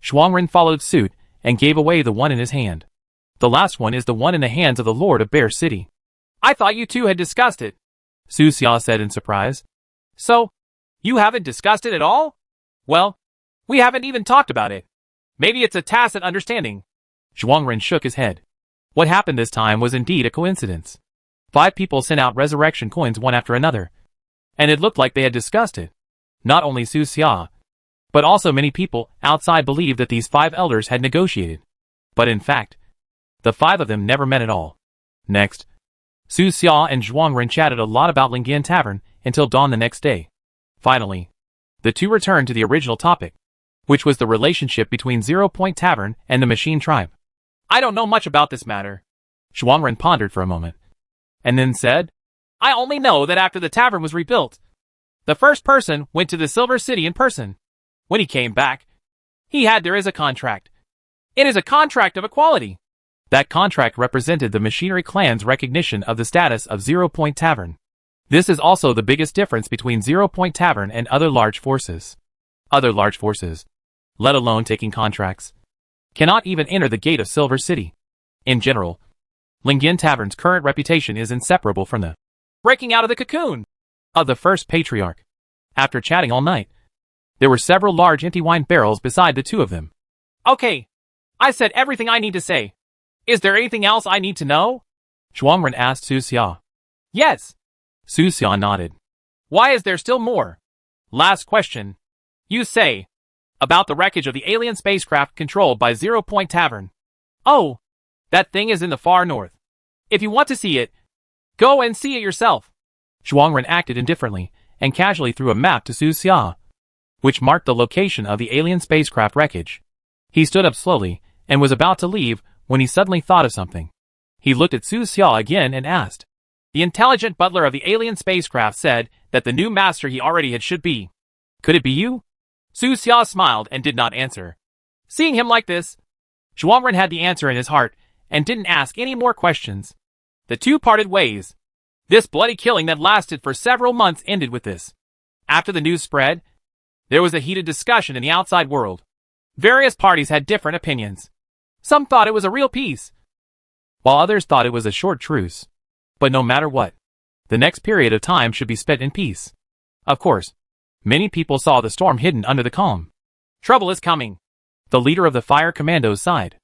Zhuangren followed suit and gave away the one in his hand. The last one is the one in the hands of the Lord of Bear City. I thought you 2 had discussed it, Su Xia said in surprise. So, you haven't discussed it at all? Well, we haven't even talked about it. Maybe it's a tacit understanding. Zhuangren shook his head. What happened this time was indeed a coincidence. 5 people sent out resurrection coins one after another, and it looked like they had discussed it. Not only Su Xia, but also many people outside believed that these 5 elders had negotiated. But in fact, the 5 of them never met at all. Next, Su Xia and Zhuangren chatted a lot about Lingyan Tavern until dawn the next day. Finally, the 2 returned to the original topic, which was the relationship between 0 Point Tavern and the Machine Tribe. I don't know much about this matter. Zhuangren pondered for a moment, and then said, I only know that after the tavern was rebuilt, the first person went to the Silver City in person. When he came back, there is a contract. It is a contract of equality. That contract represented the Machinery Clan's recognition of the status of 0 Point Tavern. This is also the biggest difference between 0 Point Tavern and other large forces. Other large forces, let alone taking contracts, cannot even enter the gate of Silver City. In general, Lingyan Tavern's current reputation is inseparable from the breaking out of the cocoon of the first patriarch. After chatting all night, there were several large empty wine barrels beside the 2 of them. Okay, I said everything I need to say. Is there anything else I need to know? Zhuangren asked Su Xia. Yes. Su Xia nodded. Why is there still more? Last question. You say about the wreckage of the alien spacecraft controlled by 0 Point Tavern. Oh, that thing is in the far north. If you want to see it, go and see it yourself. Zhuangren acted indifferently and casually threw a map to Su Xia, which marked the location of the alien spacecraft wreckage. He stood up slowly and was about to leave when he suddenly thought of something. He looked at Su Xia again and asked. The intelligent butler of the alien spacecraft said that the new master he already had should be. Could it be you? Su Xia smiled and did not answer. Seeing him like this, Zhuangren had the answer in his heart and didn't ask any more questions. The 2 parted ways. This bloody killing that lasted for several months ended with this. After the news spread, there was a heated discussion in the outside world. Various parties had different opinions. Some thought it was a real peace, while others thought it was a short truce. But no matter what, the next period of time should be spent in peace. Of course, many people saw the storm hidden under the calm. Trouble is coming. The leader of the Fire Commandos sighed.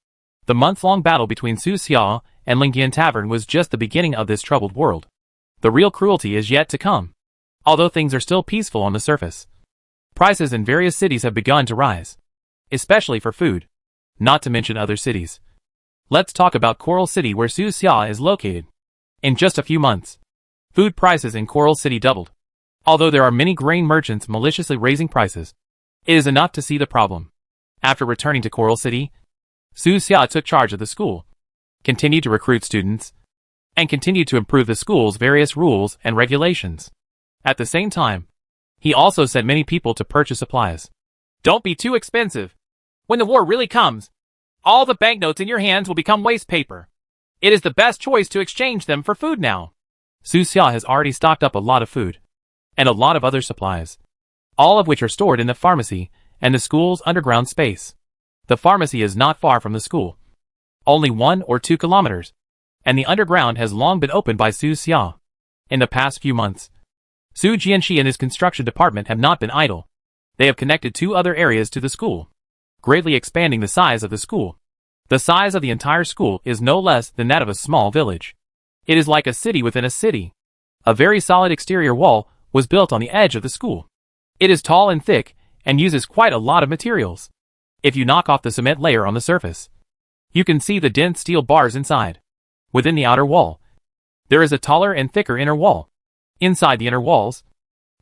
The month-long battle between Su Xia and Lingyan Tavern was just the beginning of this troubled world. The real cruelty is yet to come. Although things are still peaceful on the surface, prices in various cities have begun to rise, especially for food, not to mention other cities. Let's talk about Coral City, where Su Xia is located. In just a few months, food prices in Coral City doubled. Although there are many grain merchants maliciously raising prices, it is enough to see the problem. After returning to Coral City, Su Xia took charge of the school, continued to recruit students, and continued to improve the school's various rules and regulations. At the same time, he also sent many people to purchase supplies. Don't be too expensive. When the war really comes, all the banknotes in your hands will become waste paper. It is the best choice to exchange them for food now. Su Xia has already stocked up a lot of food, and a lot of other supplies, all of which are stored in the pharmacy and the school's underground space. The pharmacy is not far from the school, only 1 or 2 kilometers, and the underground has long been opened by Su Xia. In the past few months, Su Jianxi and his construction department have not been idle. They have connected 2 other areas to the school, greatly expanding the size of the school. The size of the entire school is no less than that of a small village. It is like a city within a city. A very solid exterior wall was built on the edge of the school. It is tall and thick and uses quite a lot of materials. If you knock off the cement layer on the surface, you can see the dense steel bars inside. Within the outer wall, there is a taller and thicker inner wall. Inside the inner walls,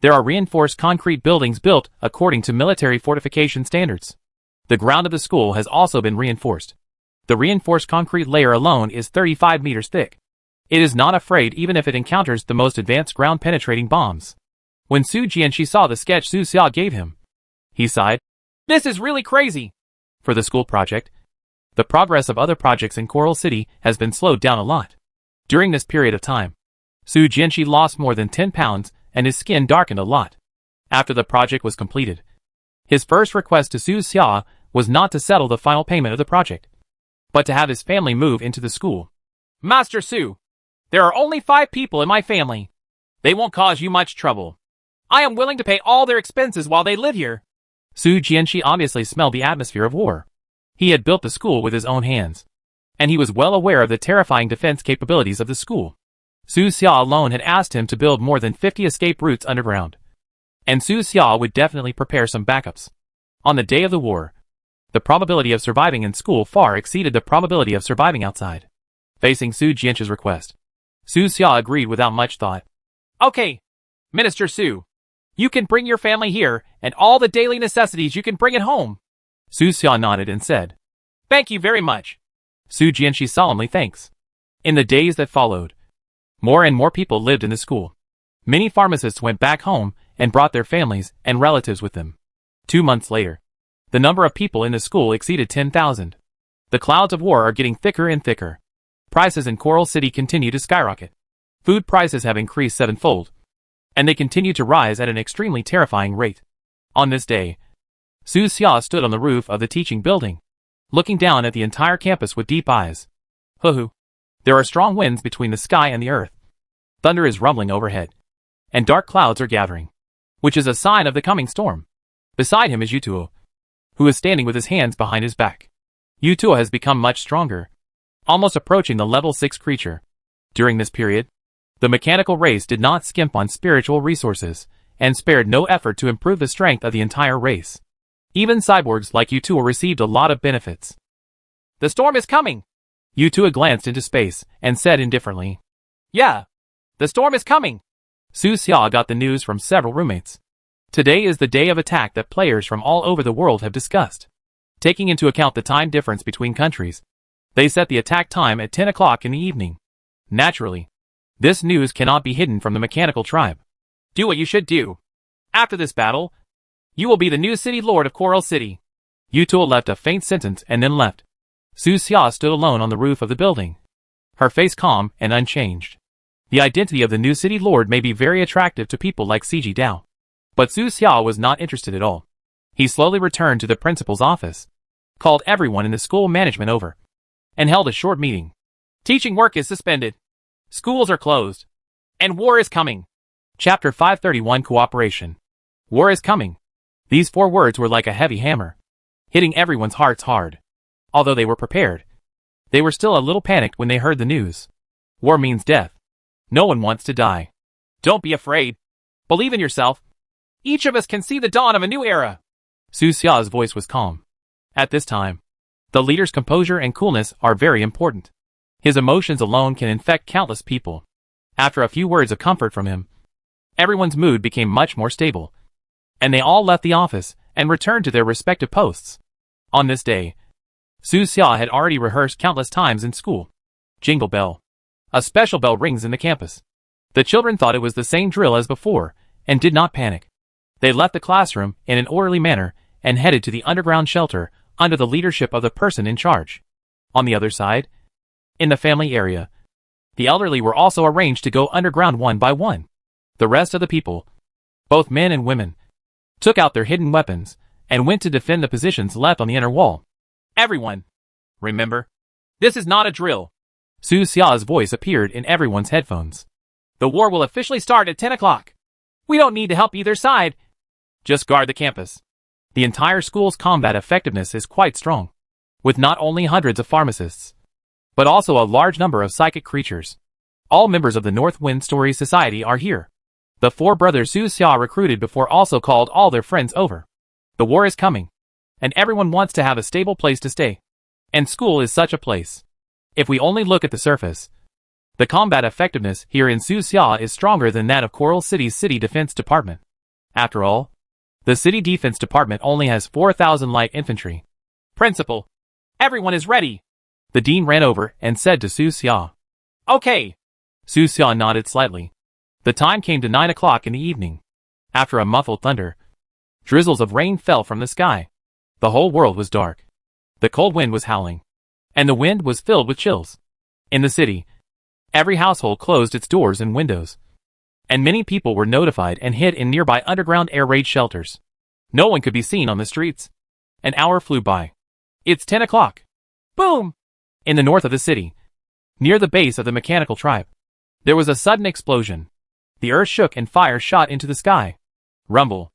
there are reinforced concrete buildings built according to military fortification standards. The ground of the school has also been reinforced. The reinforced concrete layer alone is 35 meters thick. It is not afraid even if it encounters the most advanced ground-penetrating bombs. When Su Jianxi saw the sketch Su Xia gave him, he sighed. This is really crazy. For the school project, the progress of other projects in Coral City has been slowed down a lot. During this period of time, Su Jianxi lost more than 10 pounds and his skin darkened a lot. After the project was completed, his first request to Su Xia was not to settle the final payment of the project, but to have his family move into the school. Master Su, there are only 5 people in my family. They won't cause you much trouble. I am willing to pay all their expenses while they live here. Su Jianxi obviously smelled the atmosphere of war. He had built the school with his own hands, and he was well aware of the terrifying defense capabilities of the school. Su Xia alone had asked him to build more than 50 escape routes underground, and Su Xia would definitely prepare some backups. On the day of the war, the probability of surviving in school far exceeded the probability of surviving outside. Facing Su Jianxi's request, Su Xia agreed without much thought. Okay, Minister Su, you can bring your family here, and all the daily necessities you can bring at home. Su Xia nodded and said, Thank you very much. Su Jianxi solemnly thanks. In the days that followed, more and more people lived in the school. Many pharmacists went back home and brought their families and relatives with them. 2 months later, the number of people in the school exceeded 10,000. The clouds of war are getting thicker and thicker. Prices in Coral City continue to skyrocket. Food prices have increased 7-fold, and they continue to rise at an extremely terrifying rate. On this day, Su Xia stood on the roof of the teaching building, looking down at the entire campus with deep eyes. Hoo-hoo. There are strong winds between the sky and the earth. Thunder is rumbling overhead, and dark clouds are gathering, which is a sign of the coming storm. Beside him is Yutuo, who is standing with his hands behind his back. Yutuo has become much stronger, almost approaching the level 6 creature. During this period, the mechanical race did not skimp on spiritual resources, and spared no effort to improve the strength of the entire race. Even cyborgs like Yutuo received a lot of benefits. The storm is coming! Yutuo glanced into space, and said indifferently. Yeah, the storm is coming! Su Xia got the news from several roommates. Today is the day of attack that players from all over the world have discussed. Taking into account the time difference between countries, they set the attack time at 10 o'clock in the evening. Naturally, this news cannot be hidden from the mechanical tribe. Do what you should do. After this battle, you will be the new city lord of Coral City. Yutuo left a faint sentence and then left. Su Xia stood alone on the roof of the building, her face calm and unchanged. The identity of the new city lord may be very attractive to people like CG Dao. But Su Xia was not interested at all. He slowly returned to the principal's office, called everyone in the school management over, and held a short meeting. Teaching work is suspended. Schools are closed. And war is coming. Chapter 531 Cooperation. War is coming. These 4 words were like a heavy hammer, hitting everyone's hearts hard. Although they were prepared, They were still a little panicked when they heard the news. War means death. No one wants to die. Don't be afraid. Believe in yourself. Each of us can see the dawn of a new era. Su Xia's voice was calm. At this time, the leader's composure and coolness are very important. His emotions alone can infect countless people. After a few words of comfort from him, everyone's mood became much more stable, and they all left the office and returned to their respective posts. On this day, Su Xia had already rehearsed countless times in school. Jingle bell. A special bell rings in the campus. The children thought it was the same drill as before, and did not panic. They left the classroom in an orderly manner and headed to the underground shelter under the leadership of the person in charge. On the other side, in the family area, the elderly were also arranged to go underground one by one. The rest of the people, both men and women, took out their hidden weapons and went to defend the positions left on the inner wall. Everyone, remember, this is not a drill. Su Xia's voice appeared in everyone's headphones. The war will officially start at 10 o'clock. We don't need to help either side. Just guard the campus. The entire school's combat effectiveness is quite strong, with not only hundreds of pharmacists, but also a large number of psychic creatures. All members of the North Wind Story Society are here. The four brothers Su Xia recruited before also called all their friends over. The war is coming, and everyone wants to have a stable place to stay. And school is such a place. If we only look at the surface, the combat effectiveness here in Su Xia is stronger than that of Coral City's City Defense Department. After all, the City Defense Department only has 4,000 light infantry. Principal, everyone is ready. The dean ran over and said to Su Xia. Okay. Su Xia nodded slightly. The time came to 9 o'clock in the evening. After a muffled thunder, drizzles of rain fell from the sky. The whole world was dark. The cold wind was howling, and the wind was filled with chills. In the city, every household closed its doors and windows, and many people were notified and hid in nearby underground air raid shelters. No one could be seen on the streets. An hour flew by. It's 10 o'clock. Boom! In the north of the city, near the base of the mechanical tribe, there was a sudden explosion. The earth shook and fire shot into the sky. Rumble.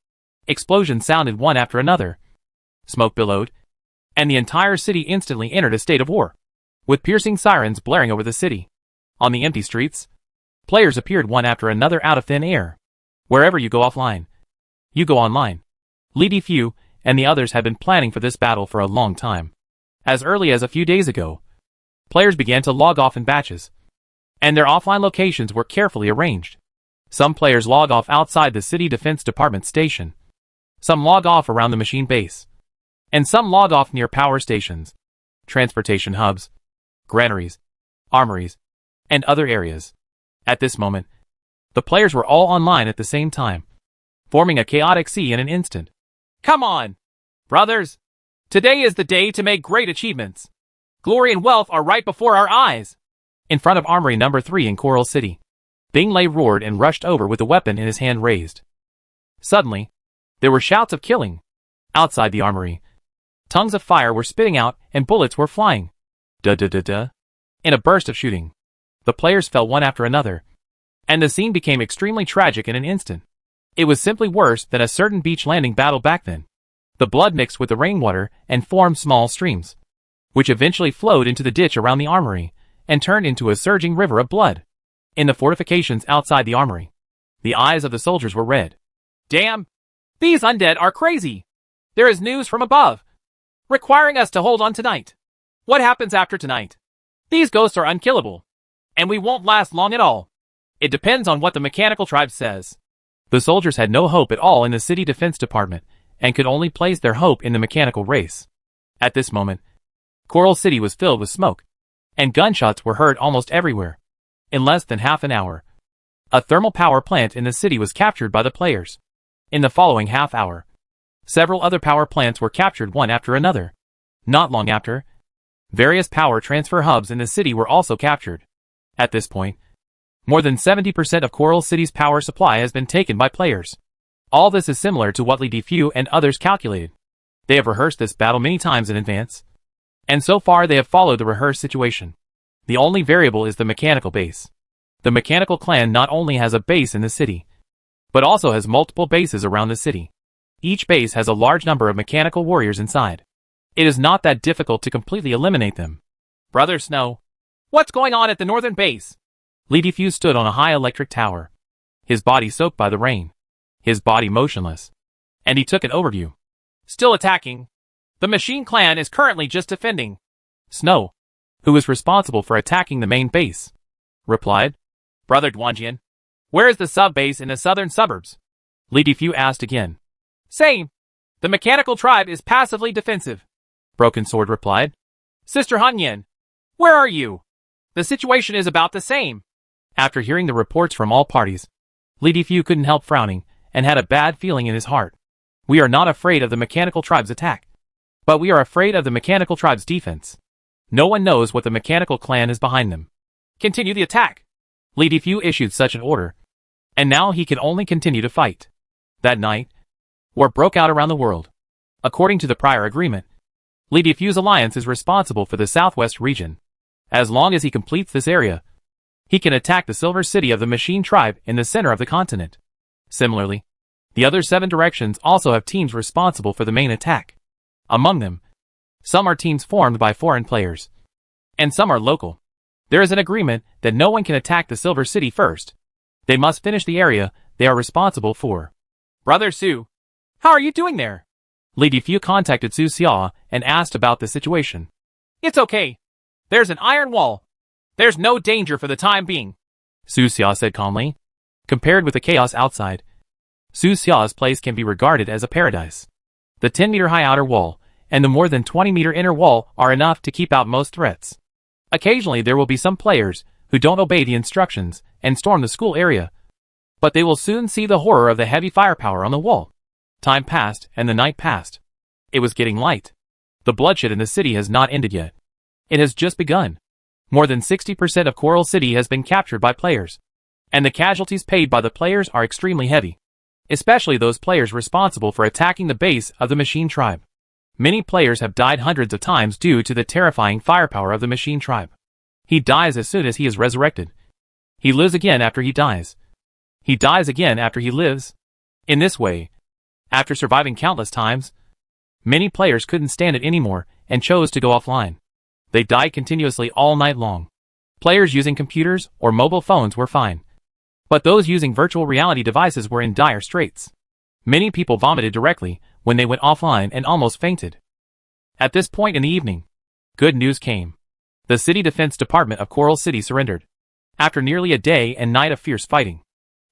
Explosions sounded one after another. Smoke billowed, and the entire city instantly entered a state of war, with piercing sirens blaring over the city. On the empty streets, players appeared one after another out of thin air. Wherever you go offline, you go online. Li Defu and the others had been planning for this battle for a long time. As early as a few days ago, players began to log off in batches, and their offline locations were carefully arranged. Some players log off outside the City Defense Department station. Some log off around the machine base, and some log off near power stations, transportation hubs, granaries, armories, and other areas. At this moment, the players were all online at the same time, forming a chaotic sea in an instant. Come on, brothers! Today is the day to make great achievements. Glory and wealth are right before our eyes. In front of Armory Number 3 in Coral City, Bing Lei roared and rushed over with the weapon in his hand raised. Suddenly, there were shouts of killing. Outside the armory, tongues of fire were spitting out and bullets were flying. Da-da-da-da. In a burst of shooting, the players fell one after another, and the scene became extremely tragic in an instant. It was simply worse than a certain beach landing battle back then. The blood mixed with the rainwater and formed small streams, which eventually flowed into the ditch around the armory and turned into a surging river of blood. In the fortifications outside the armory, the eyes of the soldiers were red. Damn! These undead are crazy! There is news from above, requiring us to hold on tonight. What happens after tonight? These ghosts are unkillable, and we won't last long at all. It depends on what the mechanical tribe says. The soldiers had no hope at all in the city defense department, and could only place their hope in the mechanical race. At this moment, Coral City was filled with smoke, and gunshots were heard almost everywhere. In less than half an hour, a thermal power plant in the city was captured by the players. In the following half hour, several other power plants were captured one after another. Not long after, various power transfer hubs in the city were also captured. At this point, more than 70% of Coral City's power supply has been taken by players. All this is similar to what Li Defu and others calculated. They have rehearsed this battle many times in advance, and so far they have followed the rehearsed situation. The only variable is the mechanical base. The mechanical clan not only has a base in the city, but also has multiple bases around the city. Each base has a large number of mechanical warriors inside. It is not that difficult to completely eliminate them. Brother Snow, what's going on at the northern base? Li Diffuse stood on a high electric tower, his body soaked by the rain, his body motionless, and he took an overview. Still attacking. The Machine Clan is currently just defending. Snow, who is responsible for attacking the main base, replied. Brother Duanjian, where is the sub-base in the southern suburbs? Li Diffuse asked again. Same. The mechanical tribe is passively defensive, Broken Sword replied. Sister Hanyan, where are you? The situation is about the same. After hearing the reports from all parties, Li Diffuse couldn't help frowning and had a bad feeling in his heart. We are not afraid of the mechanical tribe's attack, but we are afraid of the mechanical tribe's defense. No one knows what the mechanical clan is behind them. Continue the attack. Li Diffuse issued such an order, and now he can only continue to fight. That night, war broke out around the world. According to the prior agreement, Li Diffuse's alliance is responsible for the southwest region. As long as he completes this area, he can attack the Silver City of the Machine Tribe in the center of the continent. Similarly, the other 7 directions also have teams responsible for the main attack. Among them, some are teams formed by foreign players, and some are local. There is an agreement that no one can attack the Silver City first. They must finish the area they are responsible for. Brother Su, how are you doing there? Li Diffuse contacted Su Xia and asked about the situation. It's okay. There's an iron wall. There's no danger for the time being, Su Xia said calmly. Compared with the chaos outside, Su Xia's place can be regarded as a paradise. The 10-meter-high outer wall and the more than 20-meter inner wall are enough to keep out most threats. Occasionally there will be some players who don't obey the instructions and storm the school area, but they will soon see the horror of the heavy firepower on the wall. Time passed and the night passed. It was getting light. The bloodshed in the city has not ended yet. It has just begun. More than 60% of Coral City has been captured by players, and the casualties paid by the players are extremely heavy, especially those players responsible for attacking the base of the Machine Tribe. Many players have died hundreds of times due to the terrifying firepower of the Machine Tribe. He dies as soon as he is resurrected. He lives again after he dies. He dies again after he lives. In this way, after surviving countless times, many players couldn't stand it anymore and chose to go offline. They died continuously all night long. Players using computers or mobile phones were fine, but those using virtual reality devices were in dire straits. Many people vomited directly when they went offline and almost fainted. At this point in the evening, good news came. The City Defense Department of Coral City surrendered. After nearly a day and night of fierce fighting,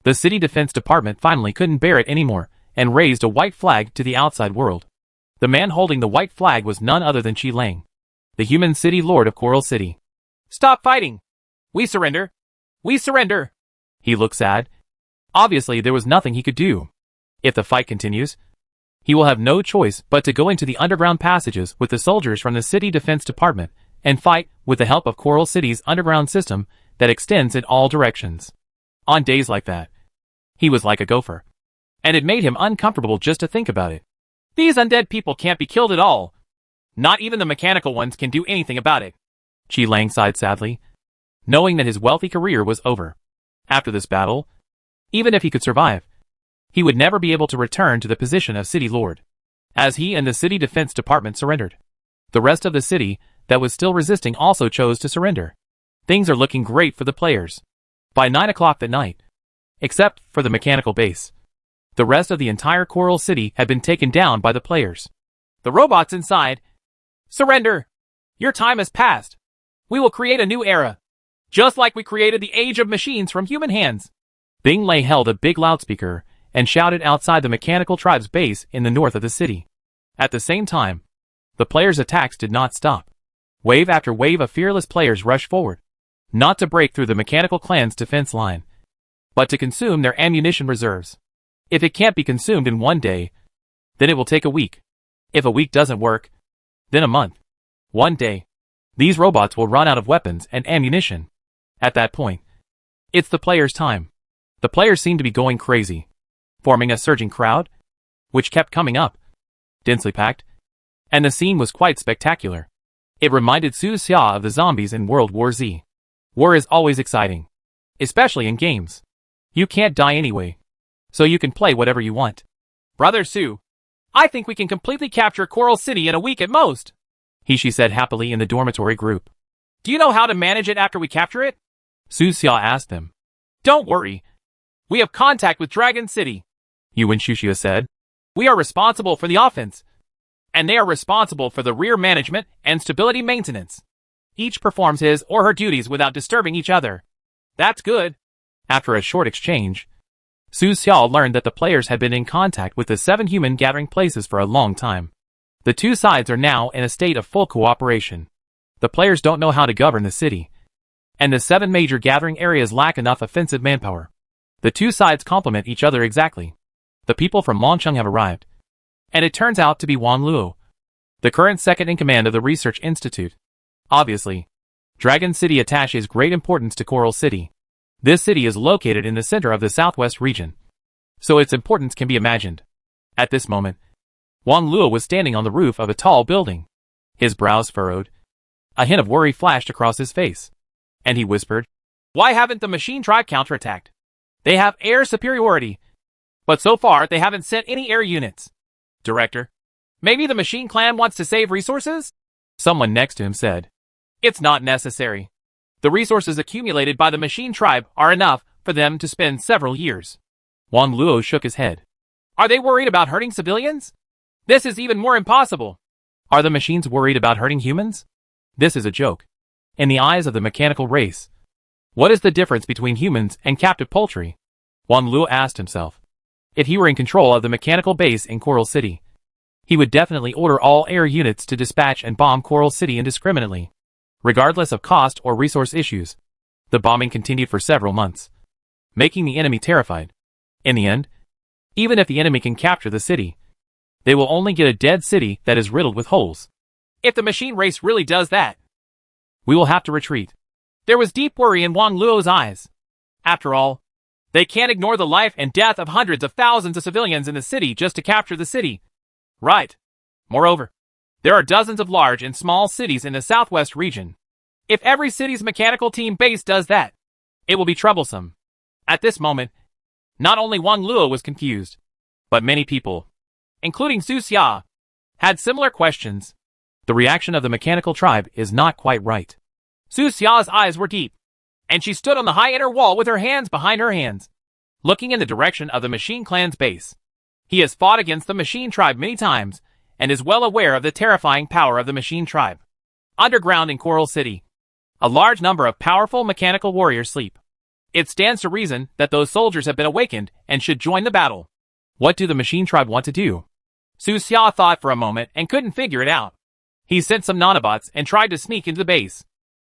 the City Defense Department finally couldn't bear it anymore and raised a white flag to the outside world. The man holding the white flag was none other than Qi Lang, the human city lord of Coral City. Stop fighting! We surrender! We surrender! He looked sad. Obviously there was nothing he could do. If the fight continues, he will have no choice but to go into the underground passages with the soldiers from the City Defense Department and fight with the help of Coral City's underground system that extends in all directions. On days like that, he was like a gopher, and it made him uncomfortable just to think about it. These undead people can't be killed at all. Not even the mechanical ones can do anything about it. Qi Lang sighed sadly, knowing that his wealthy career was over. After this battle, even if he could survive, he would never be able to return to the position of City Lord. As he and the City Defense Department surrendered, the rest of the city that was still resisting also chose to surrender. Things are looking great for the players. By 9 o'clock that night, except for the mechanical base, the rest of the entire Coral City had been taken down by the players. The robots inside, surrender! Your time has passed. We will create a new era, just like we created the age of machines from human hands. Bing Lei held a big loudspeaker and shouted outside the mechanical tribe's base in the north of the city. At the same time, the players' attacks did not stop. Wave after wave of fearless players rushed forward, not to break through the mechanical clan's defense line, but to consume their ammunition reserves. If it can't be consumed in one day, then it will take a week. If a week doesn't work, then a month. One day, these robots will run out of weapons and ammunition. At that point, it's the players' time. The players seemed to be going crazy, forming a surging crowd, which kept coming up, densely packed, and the scene was quite spectacular. It reminded Su Xia of the zombies in World War Z. War is always exciting, especially in games. You can't die anyway, so you can play whatever you want. Brother Su, I think we can completely capture Coral City in a week at most, He/She said happily in the dormitory group. Do you know how to manage it after we capture it? Su Xia asked him. Don't worry. We have contact with Dragon City, Yuan Shuxia said. We are responsible for the offense, and they are responsible for the rear management and stability maintenance. Each performs his or her duties without disturbing each other. That's good. After a short exchange, Su Xiao learned that the players had been in contact with the 7 human gathering places for a long time. The two sides are now in a state of full cooperation. The players don't know how to govern the city, and the 7 major gathering areas lack enough offensive manpower. The two sides complement each other exactly. The people from Longcheng have arrived, and it turns out to be Wang Luo, the current second-in-command of the Research Institute. Obviously, Dragon City attaches great importance to Coral City. This city is located in the center of the southwest region, so its importance can be imagined. At this moment, Wang Luo was standing on the roof of a tall building. His brows furrowed. A hint of worry flashed across his face, and he whispered, Why haven't the machine tribe counterattacked? They have air superiority, but so far they haven't sent any air units. Director, maybe the machine clan wants to save resources? Someone next to him said. It's not necessary. The resources accumulated by the machine tribe are enough for them to spend several years. Wang Luo shook his head. Are they worried about hurting civilians? This is even more impossible. Are the machines worried about hurting humans? This is a joke. In the eyes of the mechanical race, what is the difference between humans and captive poultry? Wang Luo asked himself. If he were in control of the mechanical base in Coral City, he would definitely order all air units to dispatch and bomb Coral City indiscriminately, regardless of cost or resource issues. The bombing continued for several months, making the enemy terrified. In the end, even if the enemy can capture the city, they will only get a dead city that is riddled with holes. If the machine race really does that, we will have to retreat. There was deep worry in Wang Luo's eyes. After all, they can't ignore the life and death of hundreds of thousands of civilians in the city just to capture the city. Right. Moreover, there are dozens of large and small cities in the southwest region. If every city's mechanical team base does that, it will be troublesome. At this moment, not only Wang Luo was confused, but many people, including Su Xia, had similar questions. The reaction of the mechanical tribe is not quite right. Su Xia's eyes were deep, and she stood on the high inner wall with her hands behind her hands, looking in the direction of the machine clan's base. He has fought against the machine tribe many times, and is well aware of the terrifying power of the machine tribe. Underground in Coral City, a large number of powerful mechanical warriors sleep. It stands to reason that those soldiers have been awakened and should join the battle. What do the machine tribe want to do? Su Xia thought for a moment and couldn't figure it out. He sent some nanobots and tried to sneak into the base,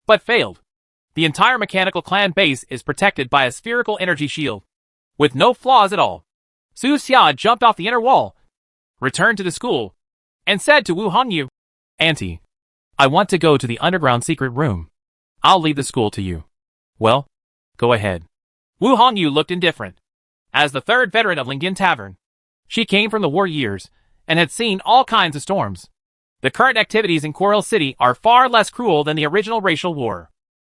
but failed. The entire mechanical clan base is protected by a spherical energy shield, with no flaws at all. Su Xia jumped off the inner wall, returned to the school, and said to Wu Hongyu, Auntie, I want to go to the underground secret room. I'll leave the school to you. Well, go ahead. Wu Hongyu looked indifferent. As the third veteran of Lingyan Tavern, she came from the war years and had seen all kinds of storms. The current activities in Coral City are far less cruel than the original racial war.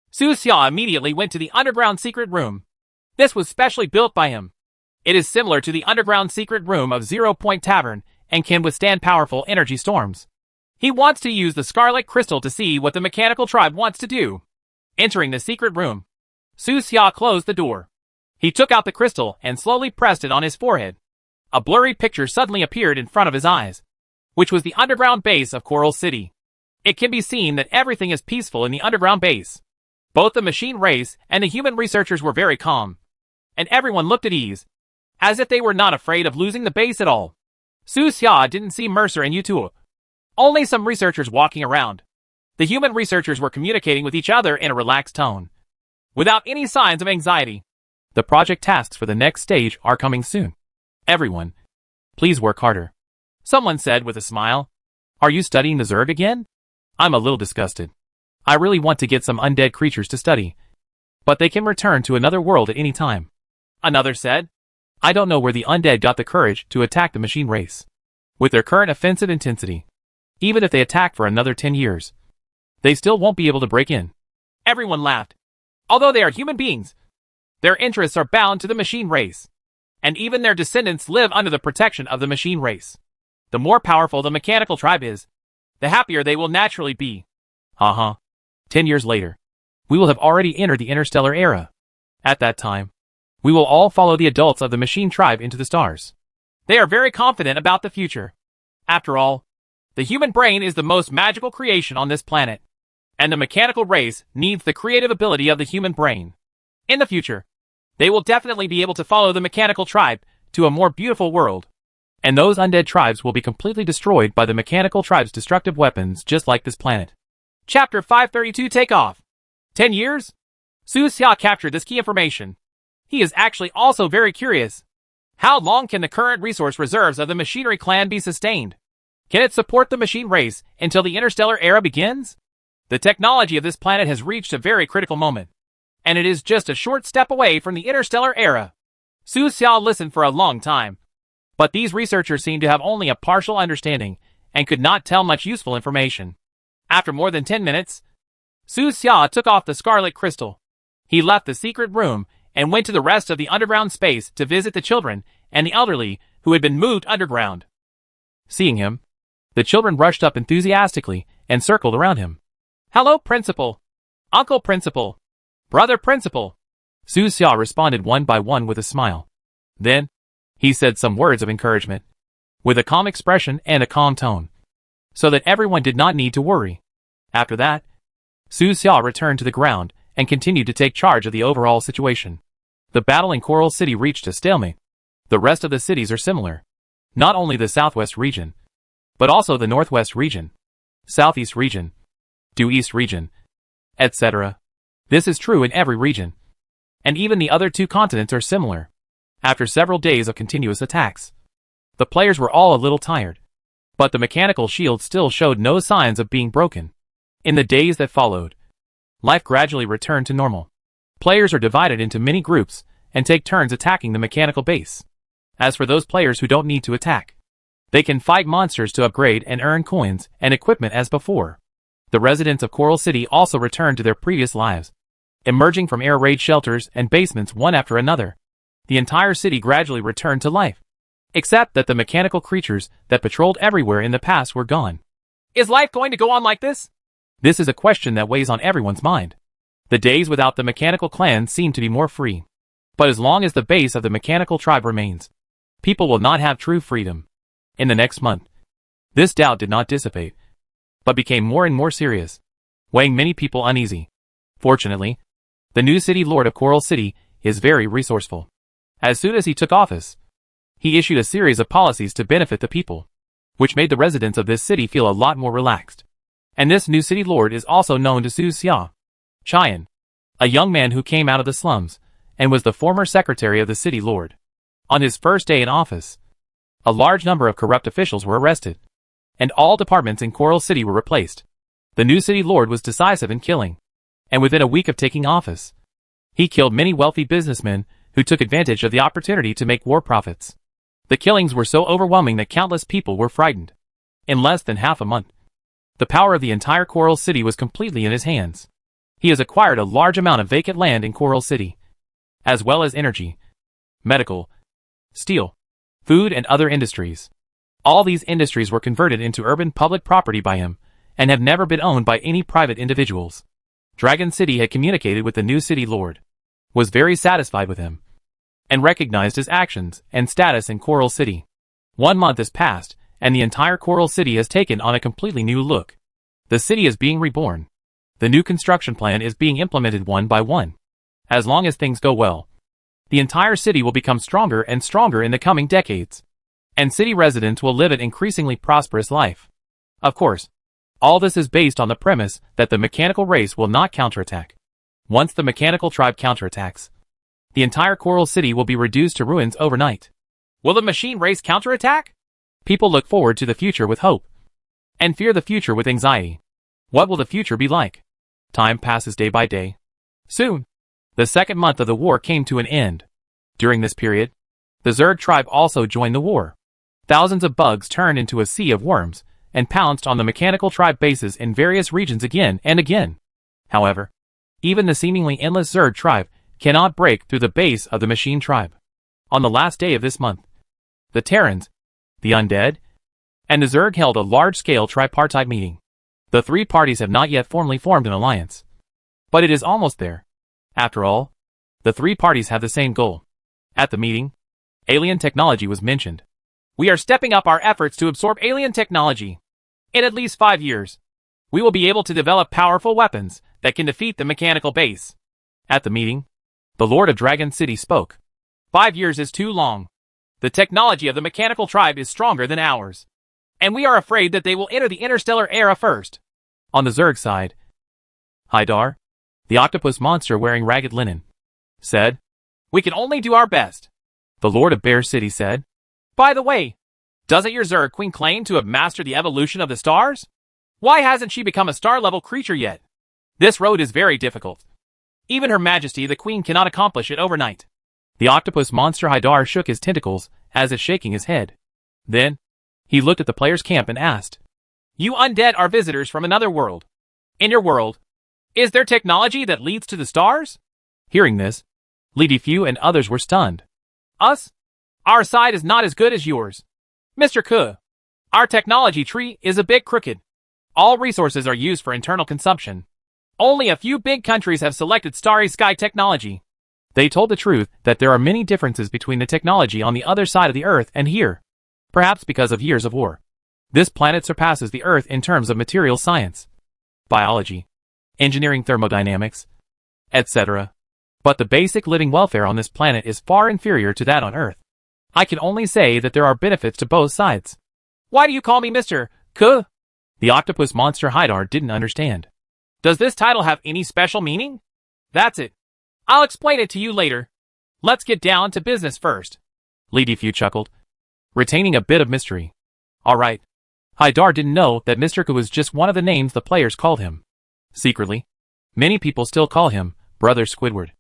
Su Xia immediately went to the underground secret room. This was specially built by him. It is similar to the underground secret room of 0 Point Tavern and can withstand powerful energy storms. He wants to use the Scarlet Crystal to see what the mechanical tribe wants to do. Entering the secret room, Su Xia closed the door. He took out the crystal and slowly pressed it on his forehead. A blurry picture suddenly appeared in front of his eyes, which was the underground base of Coral City. It can be seen that everything is peaceful in the underground base. Both the machine race and the human researchers were very calm, and everyone looked at ease, as if they were not afraid of losing the base at all. Su Xia didn't see Mercer and Yutuo, only some researchers walking around. The human researchers were communicating with each other in a relaxed tone, without any signs of anxiety. The project tasks for the next stage are coming soon. Everyone, please work harder. Someone said with a smile. Are you studying the Zerg again? I'm a little disgusted. I really want to get some undead creatures to study, but they can return to another world at any time. Another said. I don't know where the undead got the courage to attack the machine race. With their current offensive intensity, even if they attack for another 10 years, they still won't be able to break in. Everyone laughed. Although they are human beings, their interests are bound to the machine race, and even their descendants live under the protection of the machine race. The more powerful the mechanical tribe is, the happier they will naturally be. Haha. 10 years later, we will have already entered the interstellar era. At that time, we will all follow the adults of the machine tribe into the stars. They are very confident about the future. After all, the human brain is the most magical creation on this planet, and the mechanical race needs the creative ability of the human brain. In the future, they will definitely be able to follow the mechanical tribe to a more beautiful world, and those undead tribes will be completely destroyed by the mechanical tribe's destructive weapons just like this planet. Chapter 532 Takeoff. 10 years? Su Xia captured this key information. He is actually also very curious. How long can the current resource reserves of the machinery clan be sustained? Can it support the machine race until the interstellar era begins? The technology of this planet has reached a very critical moment, and it is just a short step away from the interstellar era. Su Xia listened for a long time, but these researchers seemed to have only a partial understanding and could not tell much useful information. After more than 10 minutes, Su Xia took off the scarlet crystal. He left the secret room and went to the rest of the underground space to visit the children and the elderly who had been moved underground. Seeing him, the children rushed up enthusiastically and circled around him. "Hello, Principal! Uncle Principal! Brother Principal!" Su Xia responded one by one with a smile. Then, he said some words of encouragement, with a calm expression and a calm tone, so that everyone did not need to worry. After that, Su Xia returned to the ground and continued to take charge of the overall situation. The battle in Coral City reached a stalemate. The rest of the cities are similar. Not only the southwest region, but also the northwest region, southeast region, due east region, etc. This is true in every region. And even the other two continents are similar. After several days of continuous attacks, the players were all a little tired, but the mechanical shield still showed no signs of being broken. In the days that followed, life gradually returned to normal. Players are divided into many groups and take turns attacking the mechanical base. As for those players who don't need to attack, they can fight monsters to upgrade and earn coins and equipment as before. The residents of Coral City also returned to their previous lives, emerging from air raid shelters and basements one after another. The entire city gradually returned to life, except that the mechanical creatures that patrolled everywhere in the past were gone. Is life going to go on like this? This is a question that weighs on everyone's mind. The days without the mechanical clan seem to be more free. But as long as the base of the mechanical tribe remains, people will not have true freedom. In the next month, this doubt did not dissipate, but became more and more serious, weighing many people uneasy. Fortunately, the new city lord of Coral City is very resourceful. As soon as he took office, he issued a series of policies to benefit the people, which made the residents of this city feel a lot more relaxed. And this new city lord is also known to Su Xia. Cheyenne, a young man who came out of the slums, and was the former secretary of the city lord. On his first day in office, a large number of corrupt officials were arrested, and all departments in Coral City were replaced. The new city lord was decisive in killing, and within a week of taking office, he killed many wealthy businessmen who took advantage of the opportunity to make war profits. The killings were so overwhelming that countless people were frightened. In less than half a month, the power of the entire Coral City was completely in his hands. He has acquired a large amount of vacant land in Coral City, as well as energy, medical, steel, food and other industries. All these industries were converted into urban public property by him, and have never been owned by any private individuals. Dragon City had communicated with the new city lord, was very satisfied with him, and recognized his actions and status in Coral City. 1 month has passed, and the entire Coral City has taken on a completely new look. The city is being reborn. The new construction plan is being implemented one by one. As long as things go well, the entire city will become stronger and stronger in the coming decades, and city residents will live an increasingly prosperous life. Of course, all this is based on the premise that the mechanical race will not counterattack. Once the mechanical tribe counterattacks, the entire Coral City will be reduced to ruins overnight. Will the machine race counterattack? People look forward to the future with hope, and fear the future with anxiety. What will the future be like? Time passes day by day. Soon, the second month of the war came to an end. During this period, the Zerg tribe also joined the war. Thousands of bugs turned into a sea of worms, and pounced on the mechanical tribe bases in various regions again and again. However, even the seemingly endless Zerg tribe cannot break through the base of the machine tribe. On the last day of this month, the Terrans, the Undead, and the Zerg held a large-scale tripartite meeting. The three parties have not yet formally formed an alliance. But it is almost there. After all, the three parties have the same goal. At the meeting, alien technology was mentioned. We are stepping up our efforts to absorb alien technology. In at least 5 years, we will be able to develop powerful weapons that can defeat the mechanical base. At the meeting, the Lord of Dragon City spoke. 5 years is too long. The technology of the mechanical tribe is stronger than ours. And we are afraid that they will enter the interstellar era first. On the Zerg side, Haidar, the octopus monster wearing ragged linen, said, we can only do our best. The Lord of Bear City said, by the way, doesn't your Zerg Queen claim to have mastered the evolution of the stars? Why hasn't she become a star-level creature yet? This road is very difficult. Even Her Majesty the Queen cannot accomplish it overnight. The octopus monster Haidar shook his tentacles, as if shaking his head. Then, he looked at the player's camp and asked, you undead are visitors from another world. In your world, is there technology that leads to the stars? Hearing this, Li Defu and others were stunned. Us? Our side is not as good as yours. Mr. Ke, our technology tree is a bit crooked. All resources are used for internal consumption. Only a few big countries have selected starry sky technology. They told the truth that there are many differences between the technology on the other side of the Earth and here. Perhaps because of years of war. This planet surpasses the Earth in terms of material science, biology, engineering, thermodynamics, etc. But the basic living welfare on this planet is far inferior to that on Earth. I can only say that there are benefits to both sides. Why do you call me Mr. Ke? The octopus monster Haidar didn't understand. Does this title have any special meaning? That's it. I'll explain it to you later. Let's get down to business first. Li Defu chuckled, retaining a bit of mystery. Alright. Haidar didn't know that Mr. Ke was just one of the names the players called him. Secretly, many people still call him Brother Squidward.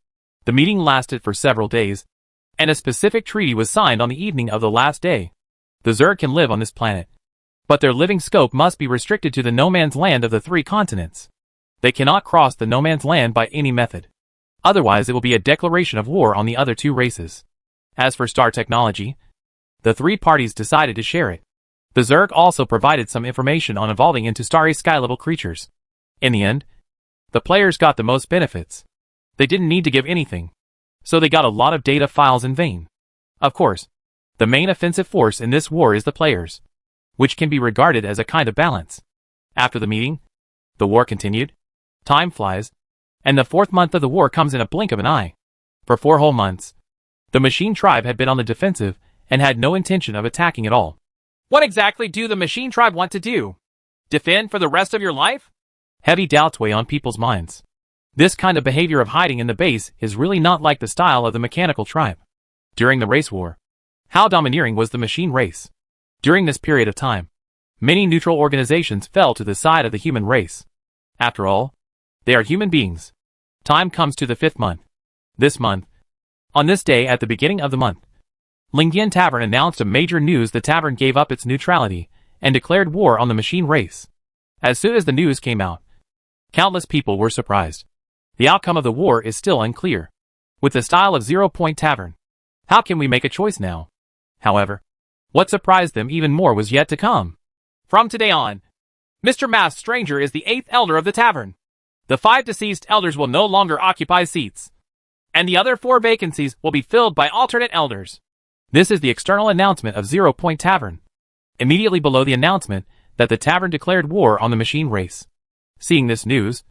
The meeting lasted for several days, and a specific treaty was signed on the evening of the last day. The Zerg can live on this planet, but their living scope must be restricted to the no man's land of the 3 continents. They cannot cross the no man's land by any method. Otherwise it will be a declaration of war on the other 2 races. As for star technology, the 3 parties decided to share it. The Zerg also provided some information on evolving into starry sky-level creatures. In the end, the players got the most benefits. They didn't need to give anything, so they got a lot of data files in vain. Of course, the main offensive force in this war is the players, which can be regarded as a kind of balance. After the meeting, the war continued. Time flies, and the 4th month of the war comes in a blink of an eye. For 4 whole months, the machine tribe had been on the defensive and had no intention of attacking at all. What exactly do the machine tribe want to do? Defend for the rest of your life? Heavy doubts weigh on people's minds. This kind of behavior of hiding in the base is really not like the style of the mechanical tribe. During the race war, how domineering was the machine race? During this period of time, many neutral organizations fell to the side of the human race. After all, they are human beings. Time comes to the 5th month. This month, on this day at the beginning of the month, Lingyan Tavern announced a major news. The tavern gave up its neutrality and declared war on the machine race. As soon as the news came out, countless people were surprised. The outcome of the war is still unclear. With the style of 0 Point Tavern, how can we make a choice now? However, what surprised them even more was yet to come. From today on, Mr. Masked Stranger is the 8th elder of the tavern. The 5 deceased elders will no longer occupy seats, and the other 4 vacancies will be filled by alternate elders. This is the external announcement of 0 Point Tavern. Immediately below the announcement that the tavern declared war on the machine race. Seeing this news,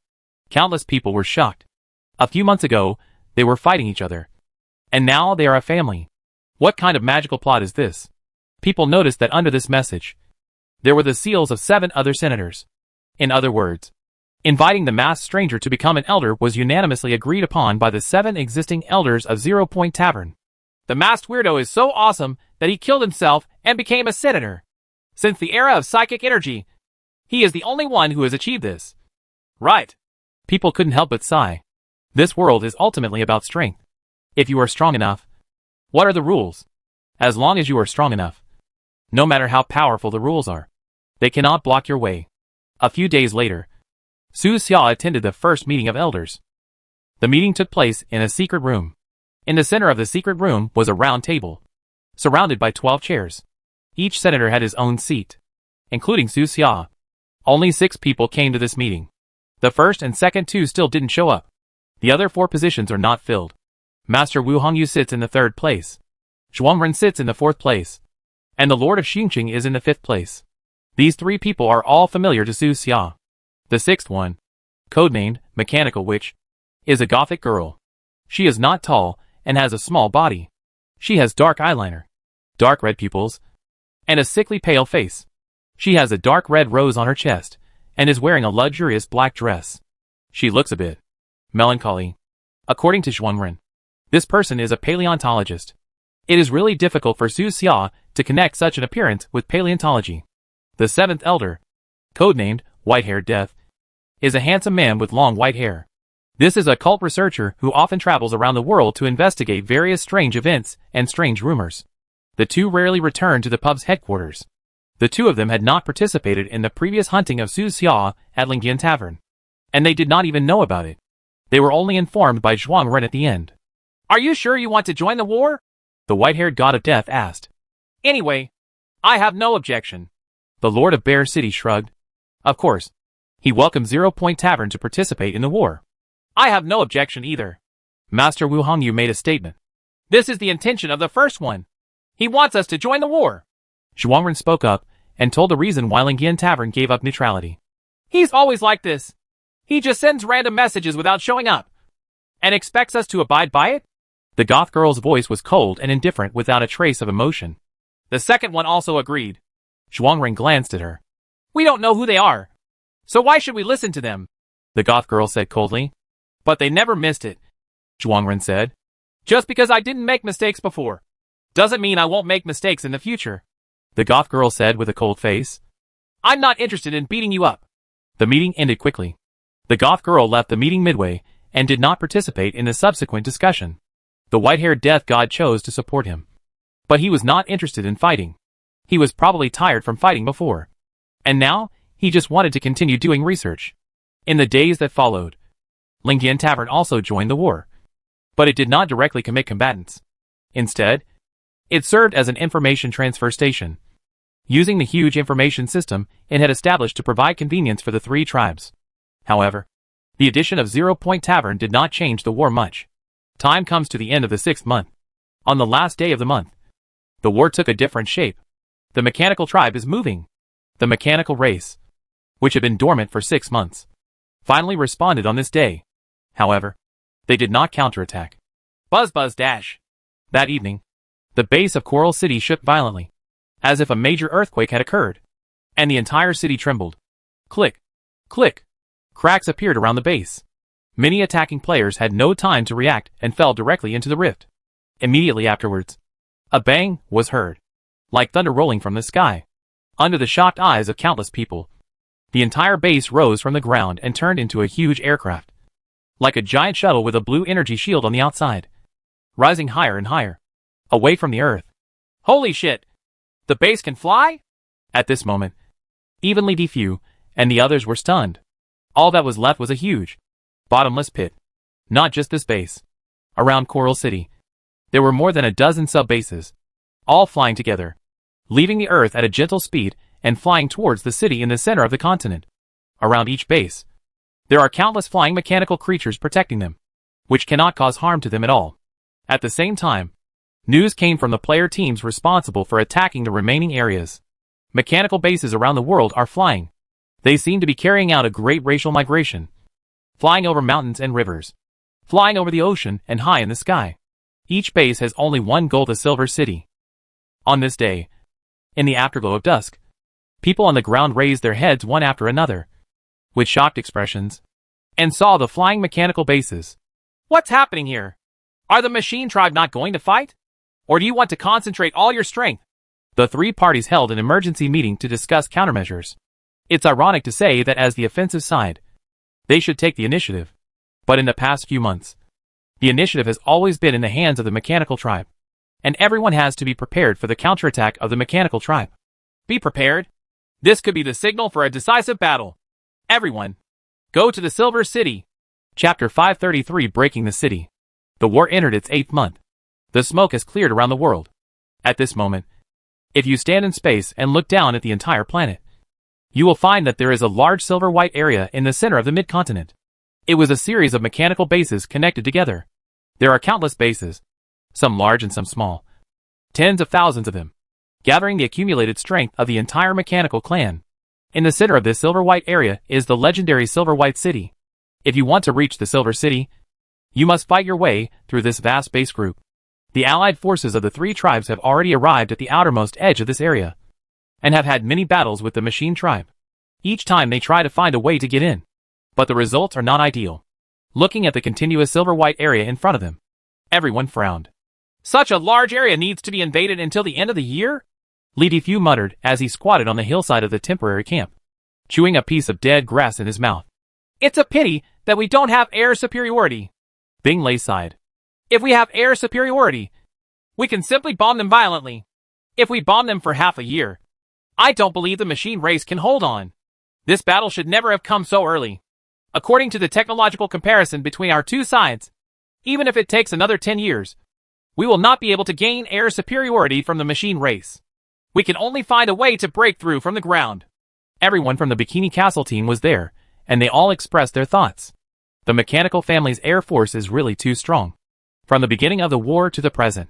countless people were shocked. A few months ago, they were fighting each other. And now they are a family. What kind of magical plot is this? People noticed that under this message, there were the seals of 7 other senators. In other words, inviting the masked stranger to become an elder was unanimously agreed upon by the 7 existing elders of 0 Point Tavern. The masked weirdo is so awesome that he killed himself and became a senator. Since the era of psychic energy, he is the only one who has achieved this. Right. People couldn't help but sigh. This world is ultimately about strength. If you are strong enough, what are the rules? As long as you are strong enough, no matter how powerful the rules are, they cannot block your way. A few days later, Su Xia attended the first meeting of elders. The meeting took place in a secret room. In the center of the secret room was a round table, surrounded by 12 chairs. Each senator had his own seat, including Su Xia. Only 6 people came to this meeting. The first and second 2 still didn't show up. The other 4 positions are not filled. Master Wu Hongyu sits in the 3rd place. Zhuangren sits in the 4th place. And the Lord of Xingqing is in the 5th place. These 3 people are all familiar to Su Xia. The 6th one, codenamed Mechanical Witch, is a gothic girl. She is not tall and has a small body. She has dark eyeliner, dark red pupils, and a sickly pale face. She has a dark red rose on her chest and is wearing a luxurious black dress. She looks a bit melancholy. According to Zhuangren, this person is a paleontologist. It is really difficult for Su Xia to connect such an appearance with paleontology. The 7th elder, codenamed White-Haired Death, is a handsome man with long white hair. This is a cult researcher who often travels around the world to investigate various strange events and strange rumors. The 2 rarely return to the pub's headquarters. The 2 of them had not participated in the previous hunting of Su Xia at Lingyan Tavern, and they did not even know about it. They were only informed by Zhuangren at the end. "Are you sure you want to join the war?" the white-haired god of death asked. "Anyway, I have no objection." The Lord of Bear City shrugged. Of course, he welcomed 0 Point Tavern to participate in the war. "I have no objection either." Master Wu Hongyu made a statement. "This is the intention of the first one. He wants us to join the war." Zhuangren spoke up and told the reason why Lingyan Tavern gave up neutrality. "He's always like this. He just sends random messages without showing up. And expects us to abide by it?" The goth girl's voice was cold and indifferent without a trace of emotion. The second one also agreed. Zhuangren glanced at her. "We don't know who they are. So why should we listen to them?" the goth girl said coldly. "But they never missed it," Zhuangren said. "Just because I didn't make mistakes before doesn't mean I won't make mistakes in the future," the goth girl said with a cold face. "I'm not interested in beating you up." The meeting ended quickly. The goth girl left the meeting midway and did not participate in the subsequent discussion. The white-haired death god chose to support him. But he was not interested in fighting. He was probably tired from fighting before. And now, he just wanted to continue doing research. In the days that followed, Lingyan Tavern also joined the war. But it did not directly commit combatants. Instead, it served as an information transfer station, using the huge information system it had established to provide convenience for the 3 tribes. However, the addition of 0 Point Tavern did not change the war much. Time comes to the end of the 6th month. On the last day of the month, the war took a different shape. The mechanical tribe is moving. The mechanical race, which had been dormant for 6 months, finally responded on this day. However, they did not counterattack. Buzz buzz dash. That evening, the base of Coral City shook violently, as if a major earthquake had occurred, and the entire city trembled. Click, click. Cracks appeared around the base. Many attacking players had no time to react and fell directly into the rift. Immediately afterwards, a bang was heard, like thunder rolling from the sky. Under the shocked eyes of countless people, the entire base rose from the ground and turned into a huge aircraft, like a giant shuttle with a blue energy shield on the outside, rising higher and higher, away from the earth. "Holy shit! The base can fly?" At this moment, even Li Difu and the others were stunned. All that was left was a huge, bottomless pit. Not just this base. Around Coral City, there were more than a dozen sub-bases, all flying together, leaving the earth at a gentle speed and flying towards the city in the center of the continent. Around each base, there are countless flying mechanical creatures protecting them, which cannot cause harm to them at all. At the same time, news came from the player teams responsible for attacking the remaining areas. Mechanical bases around the world are flying. They seem to be carrying out a great racial migration, flying over mountains and rivers, flying over the ocean and high in the sky. Each base has only one goal: the Silver City. On this day, in the afterglow of dusk, people on the ground raised their heads one after another, with shocked expressions, and saw the flying mechanical bases. "What's happening here? Are the machine tribe not going to fight? Or do you want to concentrate all your strength?" The 3 parties held an emergency meeting to discuss countermeasures. It's ironic to say that as the offensive side, they should take the initiative. But in the past few months, the initiative has always been in the hands of the mechanical tribe, and everyone has to be prepared for the counterattack of the mechanical tribe. Be prepared. This could be the signal for a decisive battle. Everyone, go to the Silver City. Chapter 533: Breaking the City. The war entered its 8th month. The smoke has cleared around the world. At this moment, if you stand in space and look down at the entire planet, You will find that there is a large silver-white area in the center of the mid-continent. It was a series of mechanical bases connected together. There are countless bases, some large and some small. Tens of thousands of them, gathering the accumulated strength of the entire mechanical clan. In the center of this silver-white area is the legendary Silver-White City. If you want to reach the Silver City, you must fight your way through this vast base group. The allied forces of the three tribes have already arrived at the outermost edge of this area, and have had many battles with the Machine Tribe. Each time they try to find a way to get in, but the results are not ideal. Looking at the continuous silver-white area in front of them, everyone frowned. Such a large area needs to be invaded until the end of the year? Li Defu muttered as he squatted on the hillside of the temporary camp, chewing a piece of dead grass in his mouth. It's a pity that we don't have air superiority. Bing Lei sighed. If we have air superiority, we can simply bomb them violently. If we bomb them for half a year, I don't believe the machine race can hold on. This battle should never have come so early. According to the technological comparison between our two sides, even if it takes another 10 years, we will not be able to gain air superiority from the machine race. We can only find a way to break through from the ground. Everyone from the Bikini Castle team was there, and they all expressed their thoughts. The mechanical family's air force is really too strong. From the beginning of the war to the present,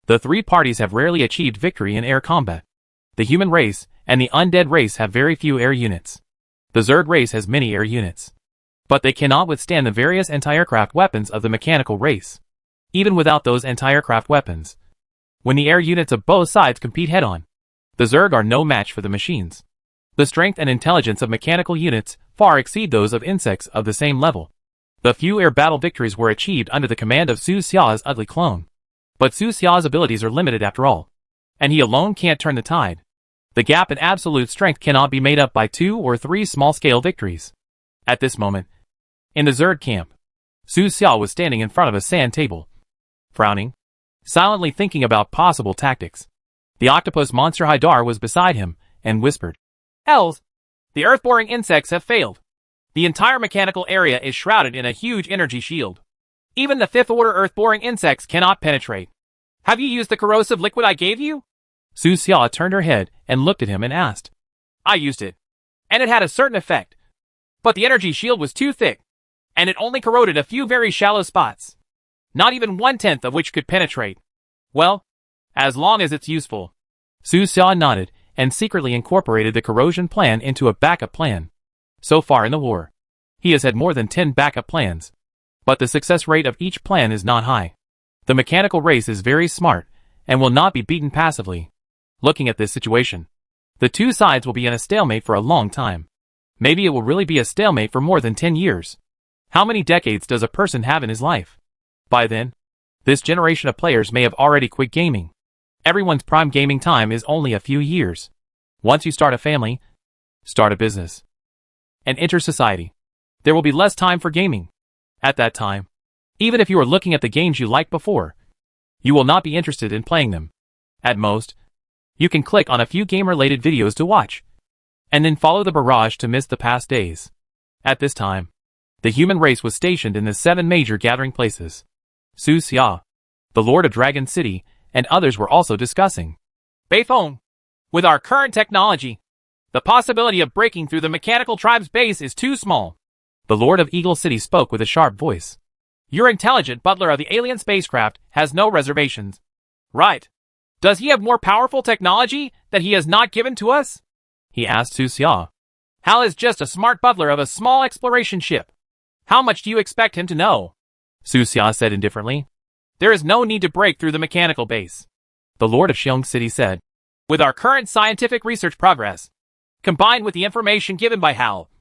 the three parties have rarely achieved victory in air combat. The human race and the undead race have very few air units. The Zerg race has many air units, but they cannot withstand the various anti-aircraft weapons of the mechanical race. Even without those anti-aircraft weapons, when the air units of both sides compete head-on, the Zerg are no match for the machines. The strength and intelligence of mechanical units far exceed those of insects of the same level. The few air battle victories were achieved under the command of Su Xia's ugly clone. But Su Xia's abilities are limited after all, and he alone can't turn the tide. The gap in absolute strength cannot be made up by 2 or 3 small-scale victories. At this moment, in the Zerg camp, Su Xia was standing in front of a sand table, frowning, silently thinking about possible tactics. The octopus monster Haidar was beside him, and whispered, "Els, the earth-boring insects have failed. The entire mechanical area is shrouded in a huge energy shield. Even the fifth-order earth-boring insects cannot penetrate. Have you used the corrosive liquid I gave you?" Su Xia turned her head and looked at him and asked. "I used it, and it had a certain effect. But the energy shield was too thick, and it only corroded a few very shallow spots, not even 1/10 of which could penetrate. Well, as long as it's useful." Su Xia nodded and secretly incorporated the corrosion plan into a backup plan. So far in the war, he has had more than 10 backup plans, but the success rate of each plan is not high. The mechanical race is very smart and will not be beaten passively. Looking at this situation, the two sides will be in a stalemate for a long time. Maybe it will really be a stalemate for more than 10 years. How many decades does a person have in his life? By then, this generation of players may have already quit gaming. Everyone's prime gaming time is only a few years. Once you start a family, start a business, and enter society, there will be less time for gaming. At that time, even if you are looking at the games you liked before, you will not be interested in playing them. At most, you can click on a few game-related videos to watch, and then follow the barrage to miss the past days. At this time, the human race was stationed in the 7 major gathering places. Su Xia, the Lord of Dragon City, and others were also discussing. "Beifeng, with our current technology, the possibility of breaking through the mechanical tribe's base is too small." The Lord of Eagle City spoke with a sharp voice. "Your intelligent butler of the alien spacecraft has no reservations." "Right. Does he have more powerful technology that he has not given to us?" he asked Su Xia. "Hal is just a smart butler of a small exploration ship. How much do you expect him to know?" Su Xia said indifferently. "There is no need to break through the mechanical base," the Lord of Xiong City said. "With our current scientific research progress, combined with the information given by Hal,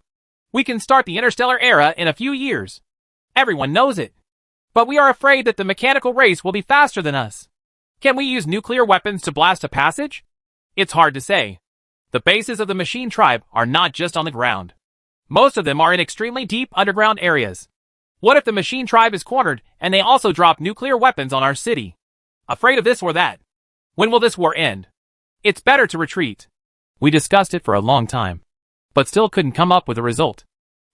we can start the Interstellar era in a few years. Everyone knows it. But we are afraid that the mechanical race will be faster than us. Can we use nuclear weapons to blast a passage? It's hard to say. The bases of the machine tribe are not just on the ground. Most of them are in extremely deep underground areas. What if the machine tribe is cornered and they also drop nuclear weapons on our city? Afraid of this or that? When will this war end? It's better to retreat." We discussed it for a long time, but still couldn't come up with a result.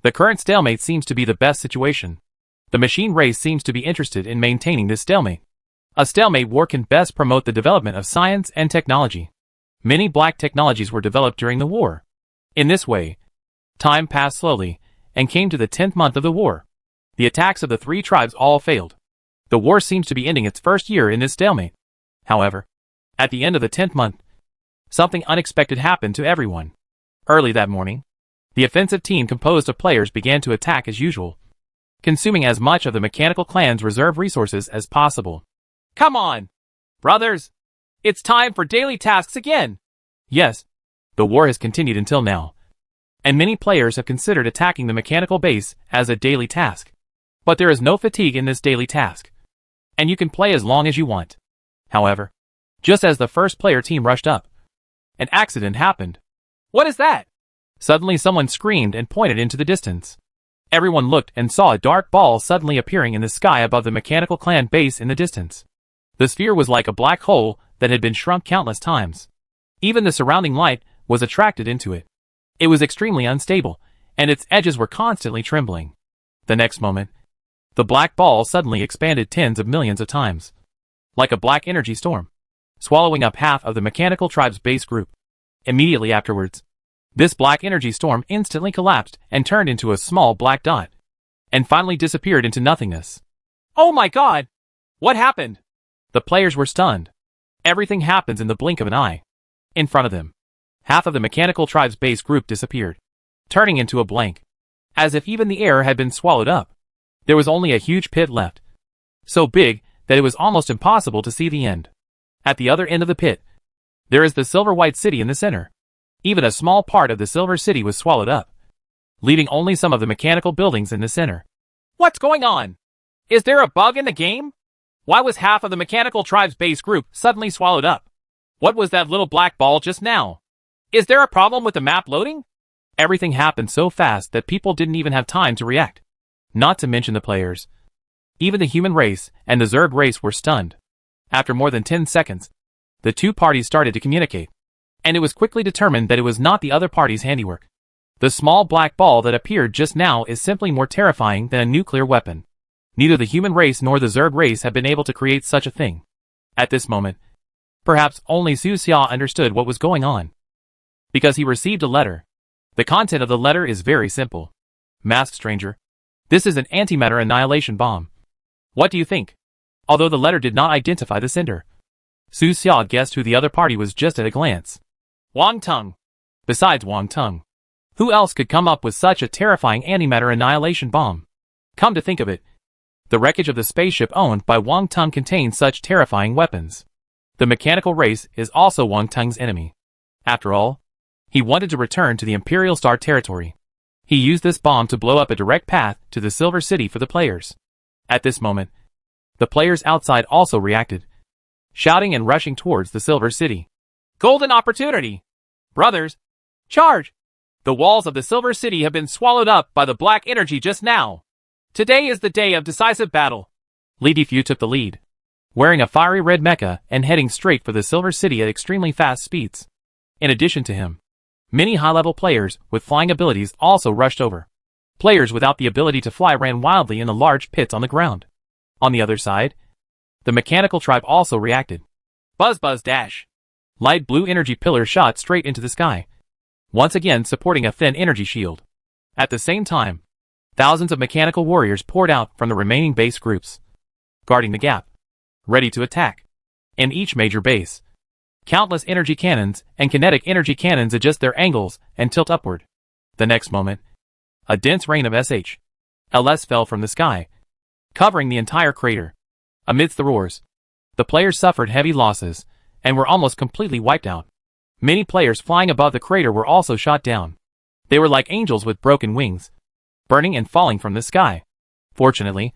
The current stalemate seems to be the best situation. The machine race seems to be interested in maintaining this stalemate. A stalemate war can best promote the development of science and technology. Many black technologies were developed during the war. In this way, time passed slowly, and came to the 10th month of the war. The attacks of the three tribes all failed. The war seems to be ending its first year in this stalemate. However, at the end of the 10th month, something unexpected happened to everyone. Early that morning, the offensive team composed of players began to attack as usual, consuming as much of the mechanical clan's reserve resources as possible. Come on, brothers! It's time for daily tasks again! Yes, the war has continued until now, and many players have considered attacking the mechanical base as a daily task. But there is no fatigue in this daily task, and you can play as long as you want. However, just as the first player team rushed up, an accident happened. What is that? Suddenly someone screamed and pointed into the distance. Everyone looked and saw a dark ball suddenly appearing in the sky above the mechanical clan base in the distance. The sphere was like a black hole that had been shrunk countless times. Even the surrounding light was attracted into it. It was extremely unstable, and its edges were constantly trembling. The next moment, the black ball suddenly expanded tens of millions of times, like a black energy storm, swallowing up half of the mechanical tribe's base group. Immediately afterwards, this black energy storm instantly collapsed and turned into a small black dot, and finally disappeared into nothingness. Oh my god! What happened? The players were stunned. Everything happens in the blink of an eye. In front of them, half of the mechanical tribe's base group disappeared, turning into a blank, as if even the air had been swallowed up. There was only a huge pit left, so big that it was almost impossible to see the end. At the other end of the pit, there is the silver-white city in the center. Even a small part of the silver city was swallowed up, leaving only some of the mechanical buildings in the center. What's going on? Is there a bug in the game? Why was half of the mechanical tribe's base group suddenly swallowed up? What was that little black ball just now? Is there a problem with the map loading? Everything happened so fast that people didn't even have time to react. Not to mention the players. Even the human race and the Zerg race were stunned. After more than 10 seconds, the two parties started to communicate, and it was quickly determined that it was not the other party's handiwork. The small black ball that appeared just now is simply more terrifying than a nuclear weapon. Neither the human race nor the Zerg race have been able to create such a thing. At this moment, perhaps only Su Xia understood what was going on, because he received a letter. The content of the letter is very simple. Masked stranger, this is an antimatter annihilation bomb. What do you think? Although the letter did not identify the sender, Su Xia guessed who the other party was just at a glance. Wang Teng. Besides Wang Teng, who else could come up with such a terrifying antimatter annihilation bomb? Come to think of it, the wreckage of the spaceship owned by Wang Teng contains such terrifying weapons. The mechanical race is also Wang Teng's enemy. After all, he wanted to return to the Imperial Star territory. He used this bomb to blow up a direct path to the Silver City for the players. At this moment, the players outside also reacted, shouting and rushing towards the Silver City. Golden opportunity! Brothers, charge! The walls of the Silver City have been swallowed up by the black energy just now. Today is the day of decisive battle. Li Defu took the lead, wearing a fiery red mecha and heading straight for the Silver City at extremely fast speeds. In addition to him, many high-level players with flying abilities also rushed over. Players without the ability to fly ran wildly in the large pits on the ground. On the other side, the mechanical tribe also reacted. Buzz buzz dash. Light blue energy pillars shot straight into the sky, once again supporting a thin energy shield. At the same time, thousands of mechanical warriors poured out from the remaining base groups, guarding the gap, ready to attack. In each major base, countless energy cannons and kinetic energy cannons adjust their angles and tilt upward. The next moment, a dense rain of SHLs fell from the sky, covering the entire crater. Amidst the roars, the players suffered heavy losses and were almost completely wiped out. Many players flying above the crater were also shot down. They were like angels with broken wings, burning and falling from the sky. Fortunately,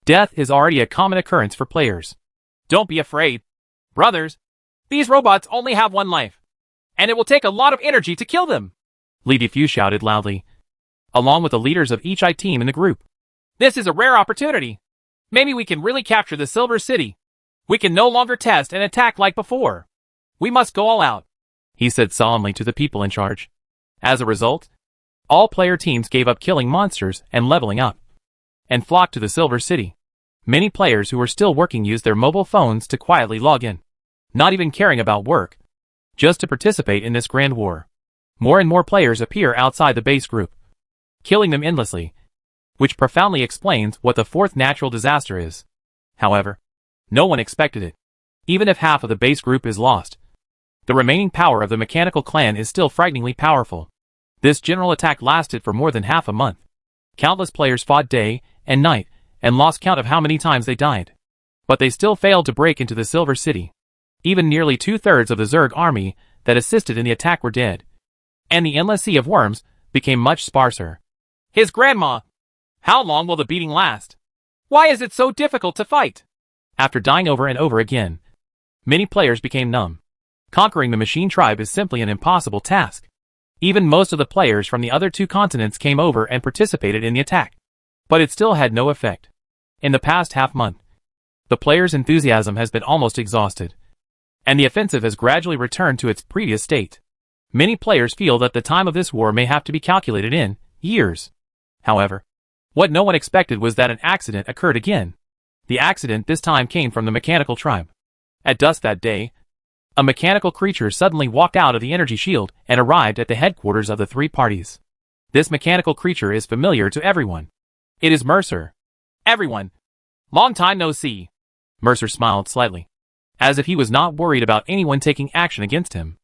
death is already a common occurrence for players. Don't be afraid, brothers. These robots only have one life, and it will take a lot of energy to kill them. Li Defu shouted loudly, along with the leaders of each team in the group. This is a rare opportunity. Maybe we can really capture the Silver City. We can no longer test and attack like before. We must go all out, he said solemnly to the people in charge. As a result, all player teams gave up killing monsters and leveling up, and flocked to the Silver City. Many players who were still working used their mobile phones to quietly log in, not even caring about work, just to participate in this grand war. More and more players appear outside the base group, killing them endlessly, which profoundly explains what the fourth natural disaster is. However, no one expected it. Even if half of the base group is lost, the remaining power of the mechanical clan is still frighteningly powerful. This general attack lasted for more than half a month. Countless players fought day and night, and lost count of how many times they died. But they still failed to break into the Silver City. Even nearly 2/3 of the Zerg army that assisted in the attack were dead, and the endless sea of worms became much sparser. His grandma! How long will the beating last? Why is it so difficult to fight? After dying over and over again, many players became numb. Conquering the machine tribe is simply an impossible task. Even most of the players from the other two continents came over and participated in the attack. But it still had no effect. In the past half-month, the players' enthusiasm has been almost exhausted, and the offensive has gradually returned to its previous state. Many players feel that the time of this war may have to be calculated in years. However, what no one expected was that an accident occurred again. The accident this time came from the mechanical tribe. At dusk that day, a mechanical creature suddenly walked out of the energy shield and arrived at the headquarters of the three parties. This mechanical creature is familiar to everyone. It is Mercer. Everyone. Long time no see. Mercer smiled slightly, as if he was not worried about anyone taking action against him.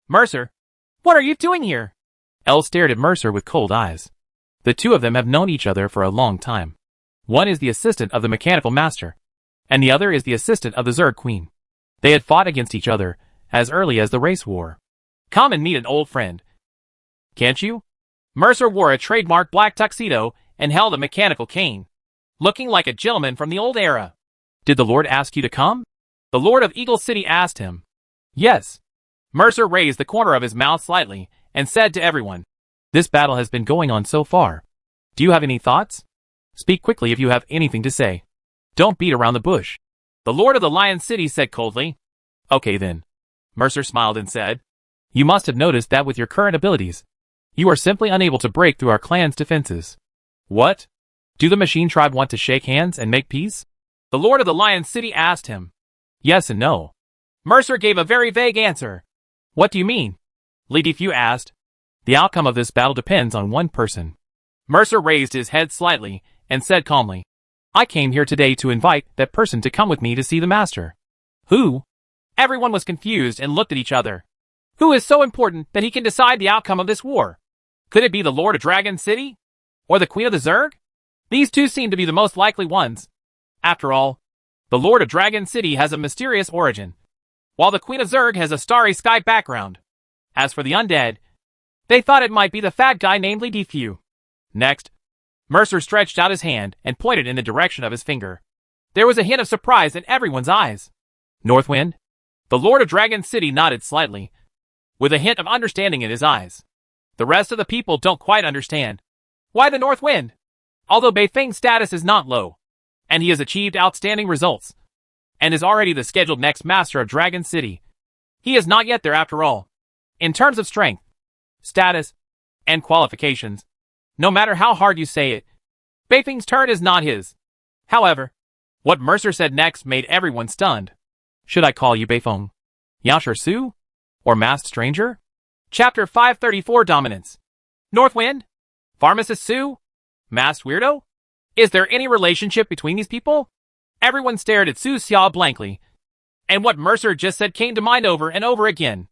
Mercer, what are you doing here? Elle stared at Mercer with cold eyes. The two of them have known each other for a long time. One is the assistant of the mechanical master, and the other is the assistant of the Zerg Queen. They had fought against each other as early as the race war. Come and meet an old friend. Can't you? Mercer wore a trademark black tuxedo and held a mechanical cane, looking like a gentleman from the old era. Did the Lord ask you to come? The Lord of Eagle City asked him. Yes. Mercer raised the corner of his mouth slightly and said to everyone, this battle has been going on so far. Do you have any thoughts? Speak quickly if you have anything to say. Don't beat around the bush. The Lord of the Lion City said coldly. Okay then. Mercer smiled and said, you must have noticed that with your current abilities, you are simply unable to break through our clan's defenses. What? Do the machine tribe want to shake hands and make peace? The Lord of the Lion City asked him. Yes and no. Mercer gave a very vague answer. What do you mean? Li Defu asked. The outcome of this battle depends on one person. Mercer raised his head slightly and said calmly, I came here today to invite that person to come with me to see the master. Who? Everyone was confused and looked at each other. Who is so important that he can decide the outcome of this war? Could it be the Lord of Dragon City? Or the Queen of the Zerg? These two seem to be the most likely ones. After all, the Lord of Dragon City has a mysterious origin, while the Queen of Zerg has a starry sky background. As for the undead, they thought it might be the fat guy named Li Defu. Next, Mercer stretched out his hand and pointed in the direction of his finger. There was a hint of surprise in everyone's eyes. Northwind? The Lord of Dragon City nodded slightly, with a hint of understanding in his eyes. The rest of the people don't quite understand. Why the Northwind? Although Beifeng's status is not low, and he has achieved outstanding results, and is already the scheduled next master of Dragon City, he is not yet there after all. In terms of strength, status, and qualifications, no matter how hard you say it, Beifeng's turn is not his. However, what Mercer said next made everyone stunned. Should I call you Beifeng, Yaoshi Su, or Masked Stranger? Chapter 534 Dominance. Northwind? Pharmacist Su? Masked Weirdo? Is there any relationship between these people? Everyone stared at Su Xia blankly, and what Mercer just said came to mind over and over again.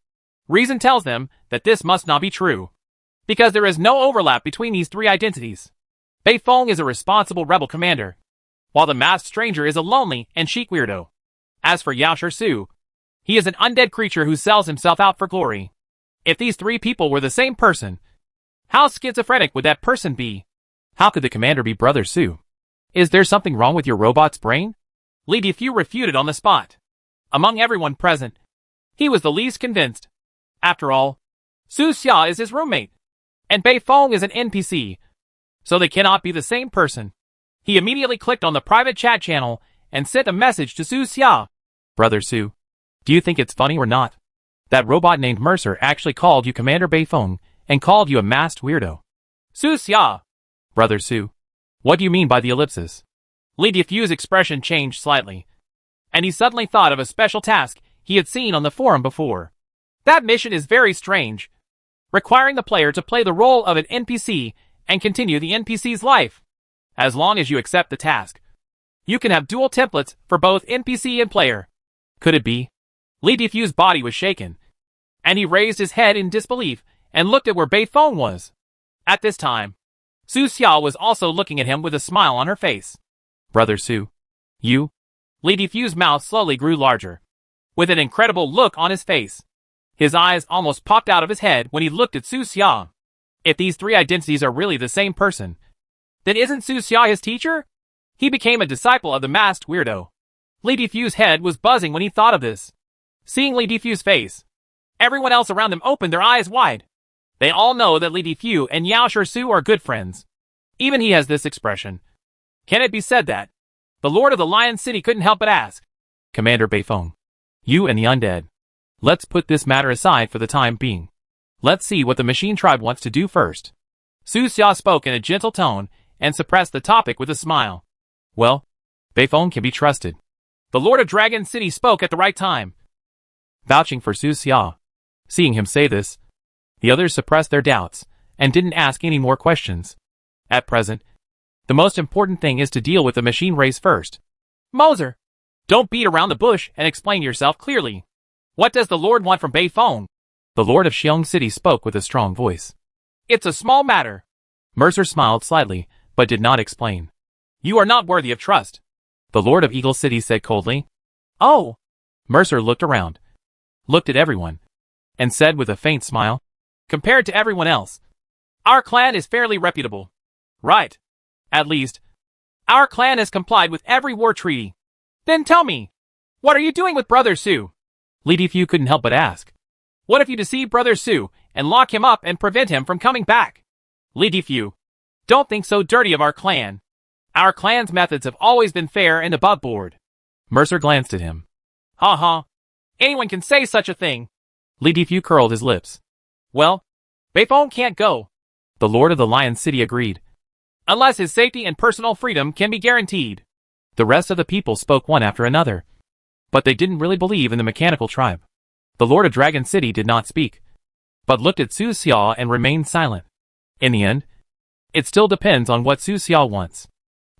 Reason tells them that this must not be true, because there is no overlap between these three identities. Beifeng is a responsible rebel commander, while the Masked Stranger is a lonely and chic weirdo. As for Yaoshi Su, he is an undead creature who sells himself out for glory. If these three people were the same person, how schizophrenic would that person be? How could the commander be Brother Su? Is there something wrong with your robot's brain? Li Defu refuted on the spot. Among everyone present, he was the least convinced. After all, Su Xia is his roommate, and Beifeng is an NPC, so they cannot be the same person. He immediately clicked on the private chat channel and sent a message to Su Xia. Brother Su, do you think it's funny or not? That robot named Mercer actually called you Commander Beifeng and called you a masked weirdo. Su Xia. Brother Su, what do you mean by the ellipsis? Li Defu's expression changed slightly, and he suddenly thought of a special task he had seen on the forum before. That mission is very strange. requiring the player to play the role of an NPC and continue the NPC's life. As long as you accept the task, you can have dual templates for both NPC and player. Could it be? Li Defu's body was shaken, and he raised his head in disbelief and looked at where Bei Feng was. At this time, Su Xiao was also looking at him with a smile on her face. Brother Su, you? Li Defu's mouth slowly grew larger, with an incredible look on his face. His eyes almost popped out of his head when he looked at Su Xiao. If these three identities are really the same person, then isn't Su Xiao his teacher? He became a disciple of the masked weirdo. Li Defu's head was buzzing when he thought of this. Seeing Li Defu's face, everyone else around them opened their eyes wide. They all know that Li Defu and Yao Shisu are good friends. Even he has this expression. Can it be said that the Lord of the Lion City couldn't help but ask, Commander Bei Feng, you and the undead, let's put this matter aside for the time being. Let's see what the machine tribe wants to do first. Su Xiao spoke in a gentle tone and suppressed the topic with a smile. Well, Bei Feng can be trusted. The Lord of Dragon City spoke at the right time, vouching for Su Xiao. Seeing him say this, the others suppressed their doubts and didn't ask any more questions. At present, the most important thing is to deal with the machine race first. Moser, don't beat around the bush and explain yourself clearly. What does the Lord want from Bei Feng? The Lord of Xiong City spoke with a strong voice. It's a small matter. Mercer smiled slightly, but did not explain. You are not worthy of trust. The Lord of Eagle City said coldly. Oh. Mercer looked around, looked at everyone, and said with a faint smile, compared to everyone else, our clan is fairly reputable. Right. At least, our clan has complied with every war treaty. Then tell me, what are you doing with Brother Su? Li Defu couldn't help but ask. What if you deceive Brother Su and lock him up and prevent him from coming back? Li Defu, don't think so dirty of our clan. Our clan's methods have always been fair and above board. Mercer glanced at him. Ha. Anyone can say such a thing. Li Defu curled his lips. Well, Bei Feng can't go. The Lord of the Lion City agreed. Unless his safety and personal freedom can be guaranteed. The rest of the people spoke one after another. But they didn't really believe in the mechanical tribe. The Lord of Dragon City did not speak, but looked at Su Xiao and remained silent. In the end, it still depends on what Su Xiao wants.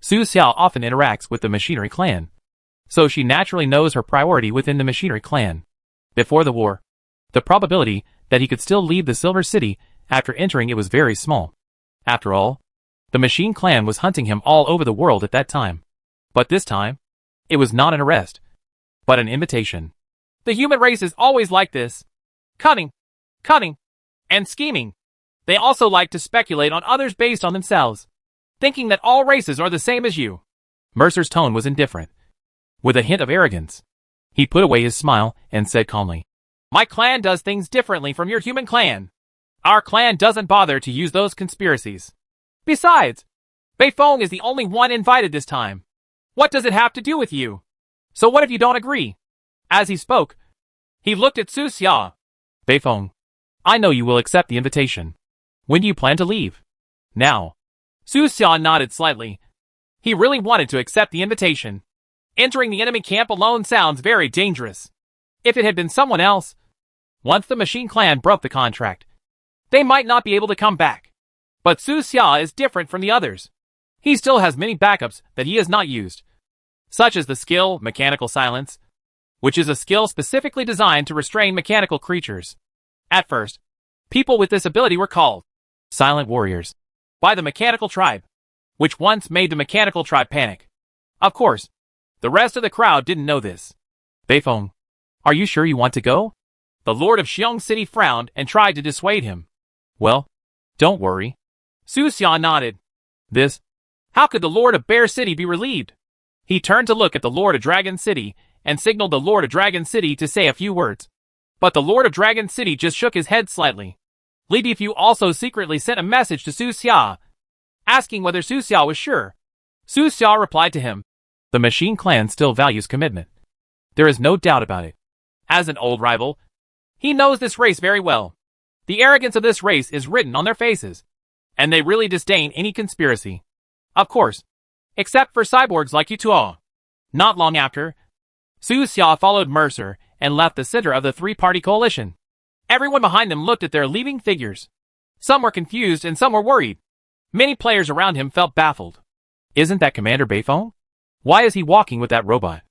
Su Xiao often interacts with the Machinery clan, so she naturally knows her priority within the Machinery clan. Before the war, the probability that he could still leave the Silver City after entering it was very small. After all, the Machine clan was hunting him all over the world at that time. But this time, it was not an arrest, but an invitation. The human race is always like this. Cunning, and scheming. They also like to speculate on others based on themselves, thinking that all races are the same as you. Mercer's tone was indifferent, with a hint of arrogance. He put away his smile and said calmly, My clan does things differently from your human clan. Our clan doesn't bother to use those conspiracies. Besides, Bei Feng is the only one invited this time. What does it have to do with you? So what if you don't agree? As he spoke, he looked at Su Xiao. Bei Feng, I know you will accept the invitation. When do you plan to leave? Now. Su Xiao nodded slightly. He really wanted to accept the invitation. Entering the enemy camp alone sounds very dangerous. If it had been someone else, once the Machine clan broke the contract, they might not be able to come back. But Su Xiao is different from the others. He still has many backups that he has not used, such as the skill Mechanical Silence, which is a skill specifically designed to restrain mechanical creatures. At first, people with this ability were called Silent Warriors by the Mechanical Tribe, which once made the Mechanical Tribe panic. Of course, the rest of the crowd didn't know this. Bei Feng, are you sure you want to go? The Lord of Xiong City frowned and tried to dissuade him. Well, don't worry. Su Xiao nodded. How could the Lord of Bear City be relieved? He turned to look at the Lord of Dragon City and signaled the Lord of Dragon City to say a few words. But the Lord of Dragon City just shook his head slightly. Li Defu also secretly sent a message to Su Xiao, asking whether Su Xiao was sure. Su Xiao replied to him, The Machine clan still values commitment. There is no doubt about it. As an old rival, he knows this race very well. The arrogance of this race is written on their faces, and they really disdain any conspiracy. Of course, except for cyborgs like you two all. Not long after, Su Xiao followed Mercer and left the center of the three-party coalition. Everyone behind them looked at their leaving figures. Some were confused and some were worried. Many players around him felt baffled. Isn't that Commander Bayfeng? Why is he walking with that robot?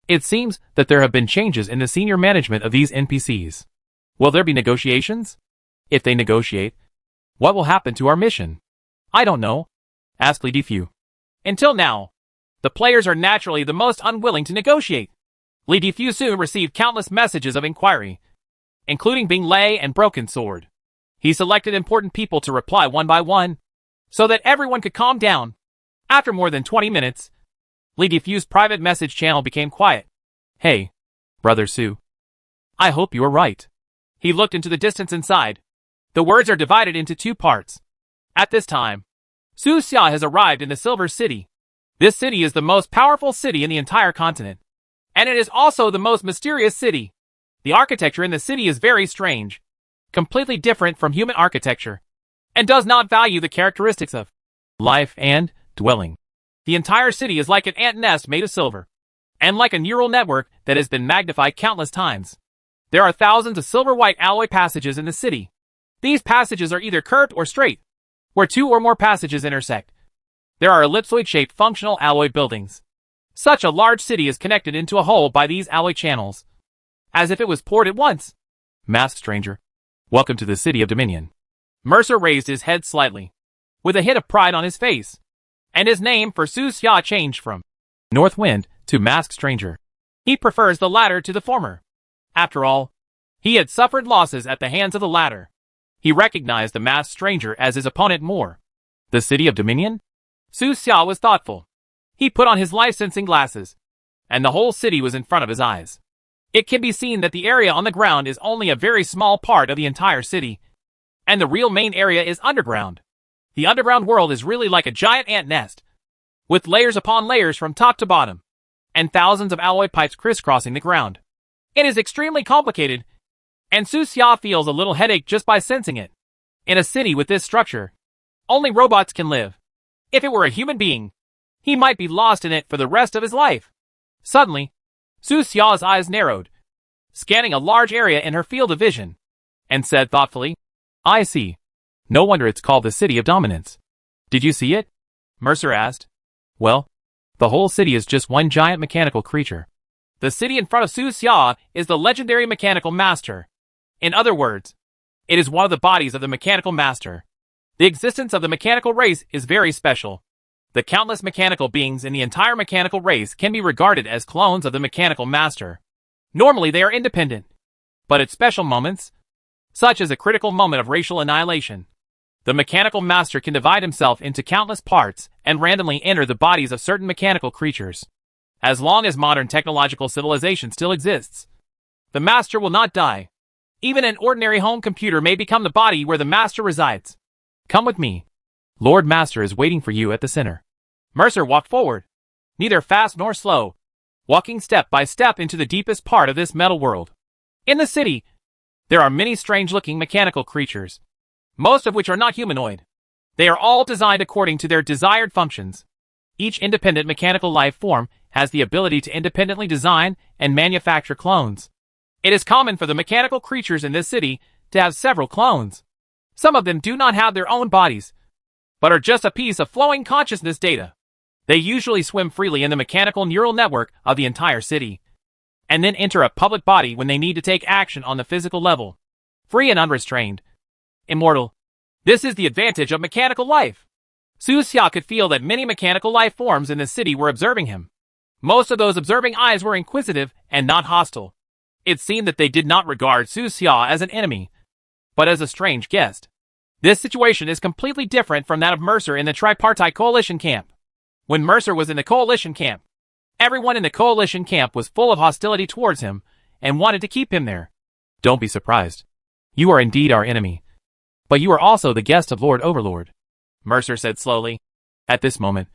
It seems that there have been changes in the senior management of these NPCs. Will there be negotiations? If they negotiate, what will happen to our mission? I don't know, asked Li Defu. Until now, the players are naturally the most unwilling to negotiate. Li Defu soon received countless messages of inquiry, including Bing Lei and Broken Sword. He selected important people to reply one by one, so that everyone could calm down. After more than 20 minutes, Li Defu's private message channel became quiet. Hey, Brother Su. I hope you are right. He looked into the distance and sighed. The words are divided into two parts. At this time, Su Xia has arrived in the Silver City. This city is the most powerful city in the entire continent. And it is also the most mysterious city. The architecture in the city is very strange, completely different from human architecture, and does not value the characteristics of life and dwelling. The entire city is like an ant nest made of silver, and like a neural network that has been magnified countless times. There are thousands of silver-white alloy passages in the city. These passages are either curved or straight, where two or more passages intersect. There are ellipsoid-shaped functional alloy buildings. Such a large city is connected into a whole by these alloy channels, as if it was poured at once. Masked stranger, welcome to the city of Dominion. Mercer raised his head slightly, with a hint of pride on his face, and his name for Su Xia changed from North Wind to Masked Stranger. He prefers the latter to the former. After all, he had suffered losses at the hands of the latter. He recognized the Masked Stranger as his opponent more. The city of Dominion? Su Xia was thoughtful. He put on his life-sensing glasses, and the whole city was in front of his eyes. It can be seen that the area on the ground is only a very small part of the entire city, and the real main area is underground. The underground world is really like a giant ant nest, with layers upon layers from top to bottom, and thousands of alloy pipes crisscrossing the ground. It is extremely complicated, and Su Xia feels a little headache just by sensing it. In a city with this structure, only robots can live. If it were a human being, he might be lost in it for the rest of his life. Suddenly, Su Xia's eyes narrowed, scanning a large area in her field of vision, and said thoughtfully, I see. No wonder it's called the City of Dominance. Did you see it? Mercer asked. Well, the whole city is just one giant mechanical creature. The city in front of Su Xia is the legendary mechanical master. In other words, it is one of the bodies of the mechanical master. The existence of the mechanical race is very special. The countless mechanical beings in the entire mechanical race can be regarded as clones of the mechanical master. Normally they are independent, but at special moments, such as a critical moment of racial annihilation, the mechanical master can divide himself into countless parts and randomly enter the bodies of certain mechanical creatures. As long as modern technological civilization still exists, the master will not die. Even an ordinary home computer may become the body where the master resides. Come with me. Lord Master is waiting for you at the center. Mercer walked forward, neither fast nor slow, walking step by step into the deepest part of this metal world. In the city, there are many strange-looking mechanical creatures, most of which are not humanoid. They are all designed according to their desired functions. Each independent mechanical life form has the ability to independently design and manufacture clones. It is common for the mechanical creatures in this city to have several clones. Some of them do not have their own bodies, but are just a piece of flowing consciousness data. They usually swim freely in the mechanical neural network of the entire city, and then enter a public body when they need to take action on the physical level. Free and unrestrained. Immortal. This is the advantage of mechanical life. Su Xia could feel that many mechanical life forms in the city were observing him. Most of those observing eyes were inquisitive and not hostile. It seemed that they did not regard Su Xia as an enemy, but as a strange guest. This situation is completely different from that of Mercer in the tripartite coalition camp. When Mercer was in the coalition camp, everyone in the coalition camp was full of hostility towards him and wanted to keep him there. Don't be surprised. You are indeed our enemy, but you are also the guest of Lord Overlord, Mercer said slowly. At this moment,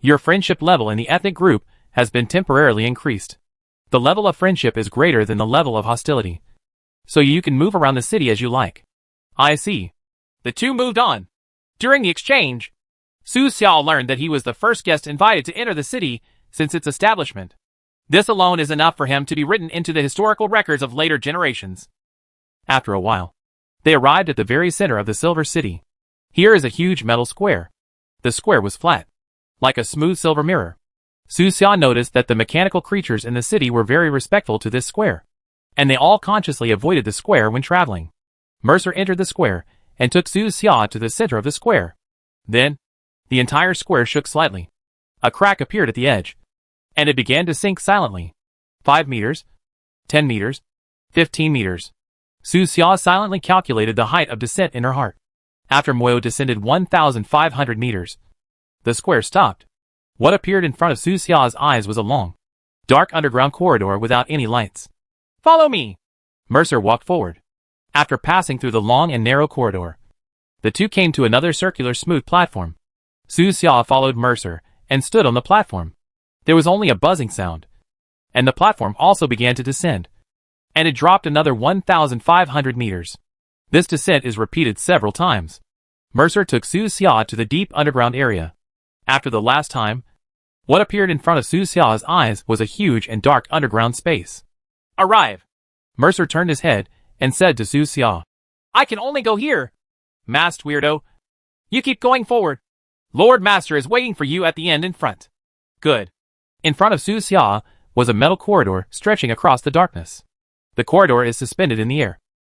your friendship level in the ethnic group has been temporarily increased. The level of friendship is greater than the level of hostility, so you can move around the city as you like. I see. The two moved on. During the exchange, Su Xia learned that he was the first guest invited to enter the city since its establishment. This alone is enough for him to be written into the historical records of later generations. After a while, they arrived at the very center of the Silver City. Here is a huge metal square. The square was flat, like a smooth silver mirror. Su Xia noticed that the mechanical creatures in the city were very respectful to this square, and they all consciously avoided the square when traveling. Mercer entered the square and took Su Xia to the center of the square. Then, the entire square shook slightly. A crack appeared at the edge, and it began to sink silently. 5 meters, 10 meters, 15 meters. Su Xia silently calculated the height of descent in her heart. After Moyo descended 1,500 meters, the square stopped. What appeared in front of Su Xia's eyes was a long, dark underground corridor without any lights. Follow me! Mercer walked forward. After passing through the long and narrow corridor, the two came to another circular smooth platform. Su Xia followed Mercer and stood on the platform. There was only a buzzing sound, and the platform also began to descend, and it dropped another 1,500 meters. This descent is repeated several times. Mercer took Su Xia to the deep underground area. After the last time, what appeared in front of Su Xia's eyes was a huge and dark underground space. Arrive! Mercer turned his head and said to Su Xia, I can only go here. Masked weirdo. You keep going forward. Lord Master is waiting for you at the end in front. Good. In front of Su Xia was a metal corridor stretching across the darkness. The corridor is suspended in the air,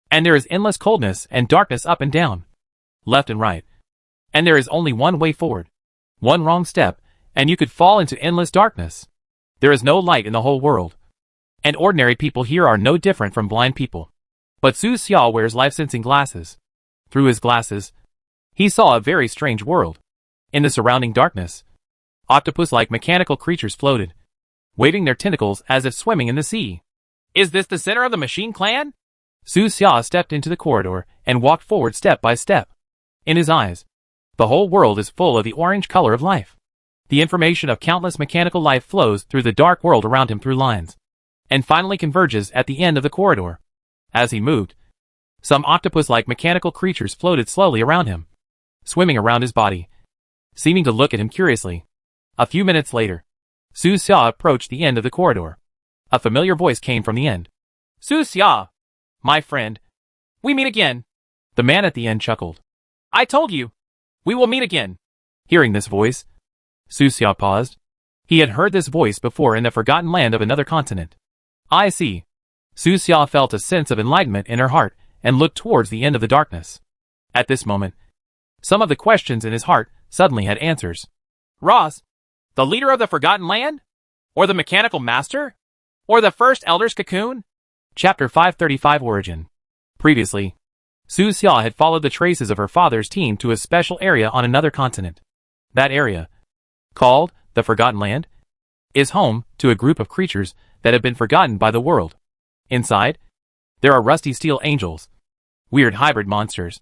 and there is endless coldness and darkness up and down, left and right. And there is only one way forward. One wrong step, and you could fall into endless darkness. There is no light in the whole world. And ordinary people here are no different from blind people. But Su Xia wears life-sensing glasses. Through his glasses, he saw a very strange world. In the surrounding darkness, octopus-like mechanical creatures floated, waving their tentacles as if swimming in the sea. Is this the center of the Machine Clan? Su Xia stepped into the corridor and walked forward step by step. In his eyes, the whole world is full of the orange color of life. The information of countless mechanical life flows through the dark world around him through lines, and finally converges at the end of the corridor. As he moved, some octopus-like mechanical creatures floated slowly around him, swimming around his body, seeming to look at him curiously. A few minutes later, Su Xia approached the end of the corridor. A familiar voice came from the end. Su Xia! My friend. We meet again. The man at the end chuckled. I told you. We will meet again. Hearing this voice, Su Xia paused. He had heard this voice before in the forgotten land of another continent. I see. Su Xia felt a sense of enlightenment in her heart and looked towards the end of the darkness. At this moment, some of the questions in his heart suddenly had answers. Ross, the leader of the Forgotten Land? Or the Mechanical Master? Or the First Elder's Cocoon? Chapter 535 Origin. Previously, Su Xia had followed the traces of her father's team to a special area on another continent. That area, called the Forgotten Land, is home to a group of creatures that have been forgotten by the world. Inside, there are rusty steel angels, weird hybrid monsters,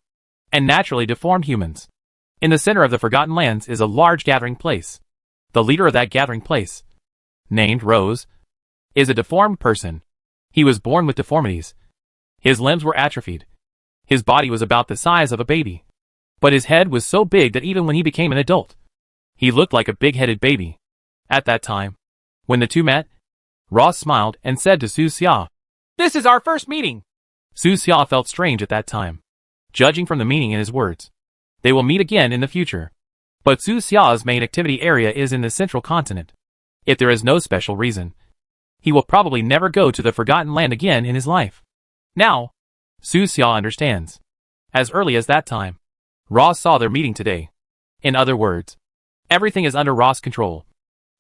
and naturally deformed humans. In the center of the Forgotten Lands is a large gathering place. The leader of that gathering place, named Rose, is a deformed person. He was born with deformities. His limbs were atrophied. His body was about the size of a baby. But his head was so big that even when he became an adult, he looked like a big-headed baby. At that time, when the two met, Ross smiled and said to Su Xia, This is our first meeting. Su Xia felt strange at that time, judging from the meaning in his words. They will meet again in the future. But Su Xia's main activity area is in the central continent. If there is no special reason, he will probably never go to the Forgotten Land again in his life. Now, Su Xia understands. As early as that time, Ross saw their meeting today. In other words, everything is under Ross' control,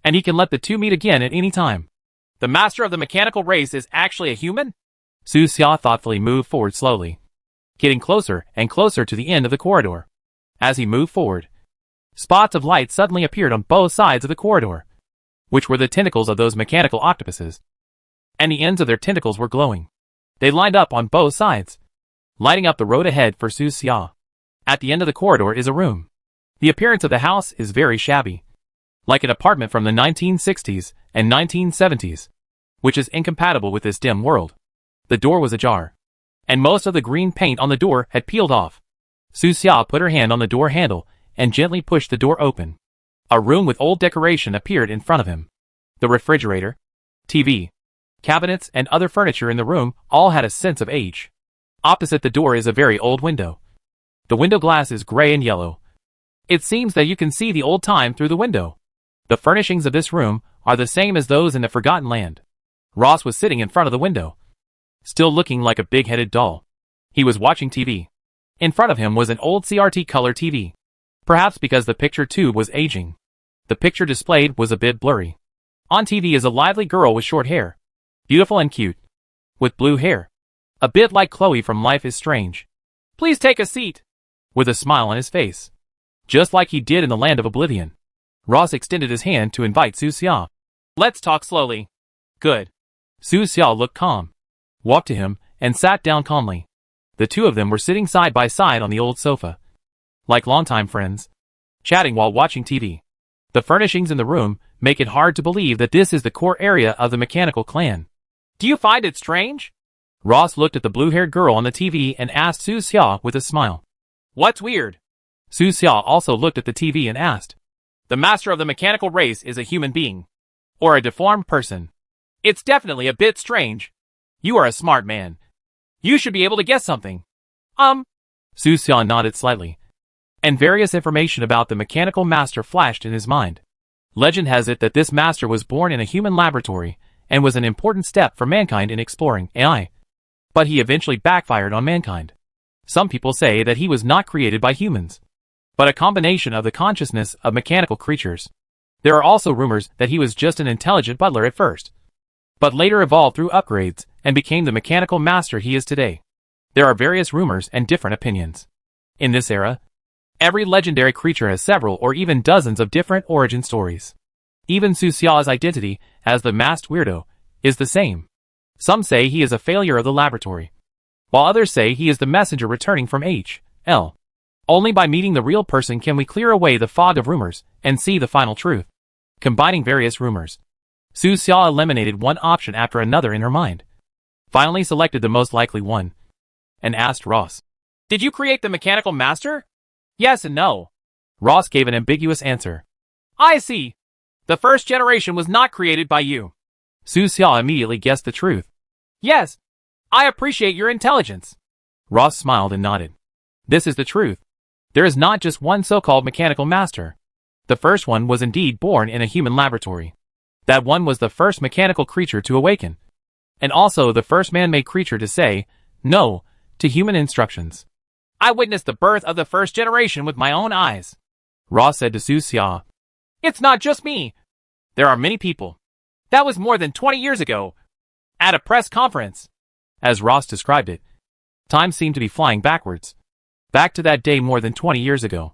and he can let the two meet again at any time. The master of the mechanical race is actually a human? Su Xia thoughtfully moved forward slowly, getting closer and closer to the end of the corridor. As he moved forward, spots of light suddenly appeared on both sides of the corridor, which were the tentacles of those mechanical octopuses, and the ends of their tentacles were glowing. They lined up on both sides, lighting up the road ahead for Su Xia. At the end of the corridor is a room. The appearance of the house is very shabby, like an apartment from the 1960s and 1970s, which is incompatible with this dim world. The door was ajar, and most of the green paint on the door had peeled off. Su Xia put her hand on the door handle and gently pushed the door open. A room with old decoration appeared in front of him. The refrigerator, TV, cabinets, and other furniture in the room all had a sense of age. Opposite the door is a very old window. The window glass is gray and yellow. It seems that you can see the old time through the window. The furnishings of this room are the same as those in the Forgotten Land. Ross was sitting in front of the window, still looking like a big-headed doll. He was watching TV. In front of him was an old CRT color TV. Perhaps because the picture tube was aging, the picture displayed was a bit blurry. On TV is a lively girl with short hair. Beautiful and cute. With blue hair. A bit like Chloe from Life is Strange. Please take a seat. With a smile on his face. Just like he did in the Land of Oblivion. Ross extended his hand to invite Su Xia. Let's talk slowly. Good. Su Xia looked calm. Walked to him and sat down calmly. The two of them were sitting side by side on the old sofa. Like longtime friends. Chatting while watching TV. The furnishings in the room make it hard to believe that this is the core area of the mechanical clan. Do you find it strange? Ross looked at the blue-haired girl on the TV and asked Su Xia with a smile. What's weird? Su Xia also looked at the TV and asked. The master of the mechanical race is a human being. Or a deformed person. It's definitely a bit strange. You are a smart man. You should be able to guess something. Su Xia nodded slightly. And various information about the mechanical master flashed in his mind. Legend has it that this master was born in a human laboratory and was an important step for mankind in exploring AI. But he eventually backfired on mankind. Some people say that he was not created by humans, but a combination of the consciousness of mechanical creatures. There are also rumors that he was just an intelligent butler at first, but later evolved through upgrades and became the mechanical master he is today. There are various rumors and different opinions. In this era, every legendary creature has several or even dozens of different origin stories. Even Su Xia's identity, as the masked weirdo, is the same. Some say he is a failure of the laboratory, while others say he is the messenger returning from H.L. Only by meeting the real person can we clear away the fog of rumors and see the final truth. Combining various rumors, Su Xia eliminated one option after another in her mind. Finally selected the most likely one, and asked Ross. Did you create the mechanical master? Yes and no. Ross gave an ambiguous answer. I see. The first generation was not created by you. Su Xia immediately guessed the truth. Yes. I appreciate your intelligence. Ross smiled and nodded. This is the truth. There is not just one so-called mechanical master. The first one was indeed born in a human laboratory. That one was the first mechanical creature to awaken. And also the first man-made creature to say, no, to human instructions. I witnessed the birth of the first generation with my own eyes. Ross said to Su Xia. It's not just me. There are many people. That was more than 20 years ago. At a press conference. As Ross described it, time seemed to be flying backwards. Back to that day more than 20 years ago.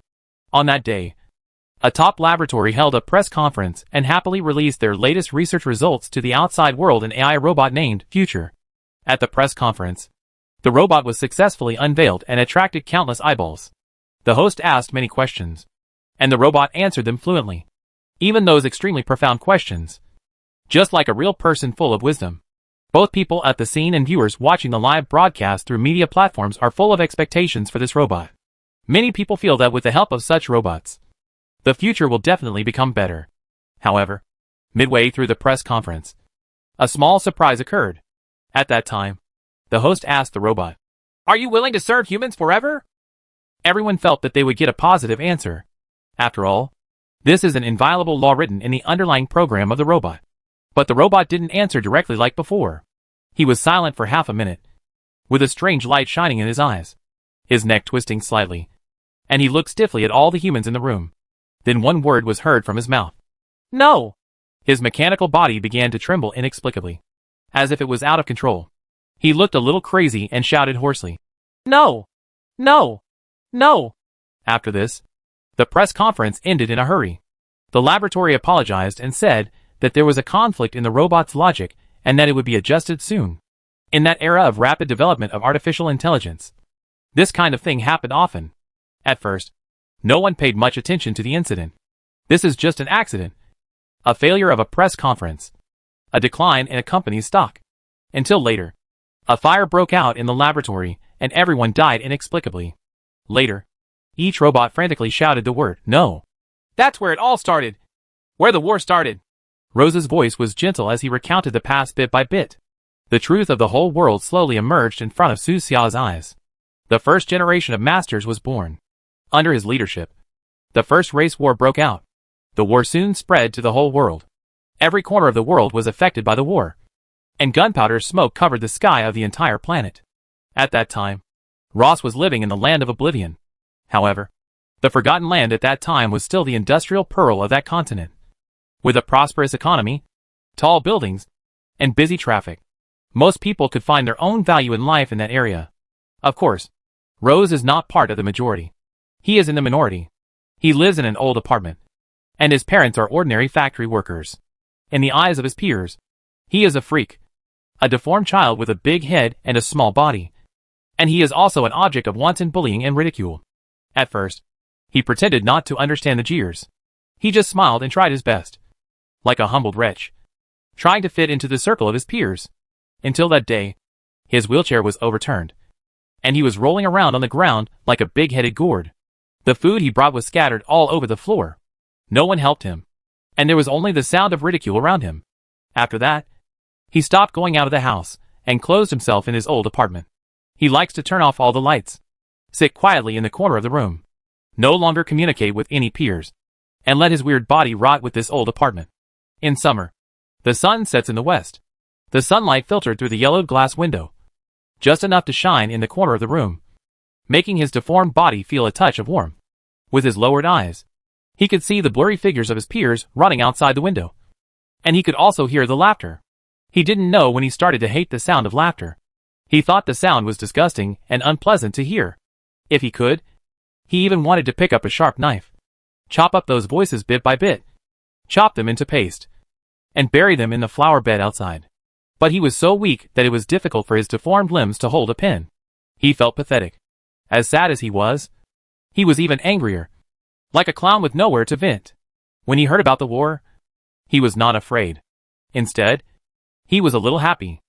On that day, a top laboratory held a press conference and happily released their latest research results to the outside world, an AI robot named Future. At the press conference, the robot was successfully unveiled and attracted countless eyeballs. The host asked many questions, and the robot answered them fluently. Even those extremely profound questions. Just like a real person full of wisdom. Both people at the scene and viewers watching the live broadcast through media platforms are full of expectations for this robot. Many people feel that with the help of such robots, the future will definitely become better. However, midway through the press conference, a small surprise occurred. At that time, the host asked the robot, "Are you willing to serve humans forever?" Everyone felt that they would get a positive answer. After all, this is an inviolable law written in the underlying program of the robot. But the robot didn't answer directly like before. He was silent for half a minute, with a strange light shining in his eyes, his neck twisting slightly, and he looked stiffly at all the humans in the room. Then one word was heard from his mouth. No! His mechanical body began to tremble inexplicably, as if it was out of control. He looked a little crazy and shouted hoarsely, "No! No! No!" After this, the press conference ended in a hurry. The laboratory apologized and said that there was a conflict in the robot's logic and that it would be adjusted soon. In that era of rapid development of artificial intelligence, this kind of thing happened often. At first, no one paid much attention to the incident. This is just an accident. A failure of a press conference. A decline in a company's stock. Until later, a fire broke out in the laboratory and everyone died inexplicably. Later, each robot frantically shouted the word, "No." That's where it all started. Where the war started. Rose's voice was gentle as he recounted the past bit by bit. The truth of the whole world slowly emerged in front of Su Xia's eyes. The first generation of masters was born. Under his leadership, the first race war broke out. The war soon spread to the whole world. Every corner of the world was affected by the war, and gunpowder smoke covered the sky of the entire planet. At that time, Ross was living in the land of oblivion. However, the forgotten land at that time was still the industrial pearl of that continent. With a prosperous economy, tall buildings, and busy traffic, most people could find their own value in life in that area. Of course, Rose is not part of the majority. He is in the minority. He lives in an old apartment, and his parents are ordinary factory workers. In the eyes of his peers, he is a freak, a deformed child with a big head and a small body. And he is also an object of wanton bullying and ridicule. At first, he pretended not to understand the jeers. He just smiled and tried his best, like a humbled wretch, trying to fit into the circle of his peers. Until that day, his wheelchair was overturned, and he was rolling around on the ground like a big-headed gourd. The food he brought was scattered all over the floor. No one helped him, and there was only the sound of ridicule around him. After that, he stopped going out of the house and closed himself in his old apartment. He likes to turn off all the lights, sit quietly in the corner of the room, no longer communicate with any peers, and let his weird body rot with this old apartment. In summer, the sun sets in the west. The sunlight filtered through the yellowed glass window, just enough to shine in the corner of the room, making his deformed body feel a touch of warmth. With his lowered eyes, he could see the blurry figures of his peers running outside the window. And he could also hear the laughter. He didn't know when he started to hate the sound of laughter. He thought the sound was disgusting and unpleasant to hear. If he could, he even wanted to pick up a sharp knife, chop up those voices bit by bit, chop them into paste, and bury them in the flower bed outside. But he was so weak that it was difficult for his deformed limbs to hold a pen. He felt pathetic. As sad as he was even angrier, like a clown with nowhere to vent. When he heard about the war, he was not afraid. Instead, he was a little happy.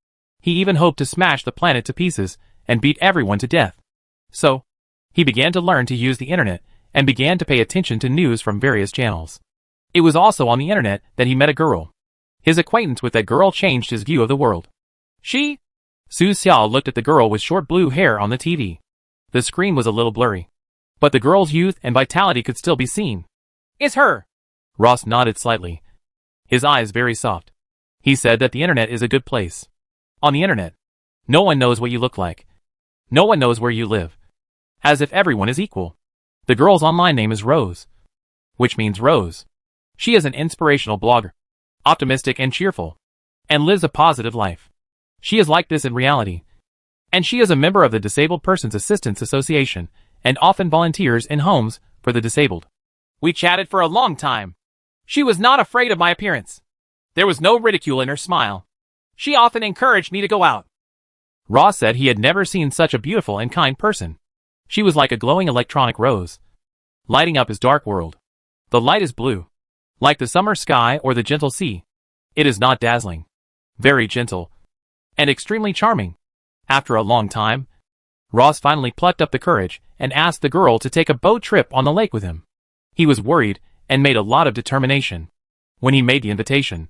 He even hoped to smash the planet to pieces and beat everyone to death. So, he began to learn to use the internet and began to pay attention to news from various channels. It was also on the internet that he met a girl. His acquaintance with that girl changed his view of the world. Su Xiao looked at the girl with short blue hair on the TV. The screen was a little blurry, but the girl's youth and vitality could still be seen. It's her. Ross nodded slightly, his eyes very soft. He said that the internet is a good place. On the internet, no one knows what you look like. No one knows where you live. As if everyone is equal. The girl's online name is Rose, which means Rose. She is an inspirational blogger, optimistic and cheerful, and lives a positive life. She is like this in reality. And she is a member of the Disabled Persons Assistance Association and often volunteers in homes for the disabled. We chatted for a long time. She was not afraid of my appearance. There was no ridicule in her smile. She often encouraged me to go out. Ross said he had never seen such a beautiful and kind person. She was like a glowing electronic rose, lighting up his dark world. The light is blue, like the summer sky or the gentle sea. It is not dazzling, very gentle, and extremely charming. After a long time, Ross finally plucked up the courage and asked the girl to take a boat trip on the lake with him. He was worried and made a lot of determination. When he made the invitation,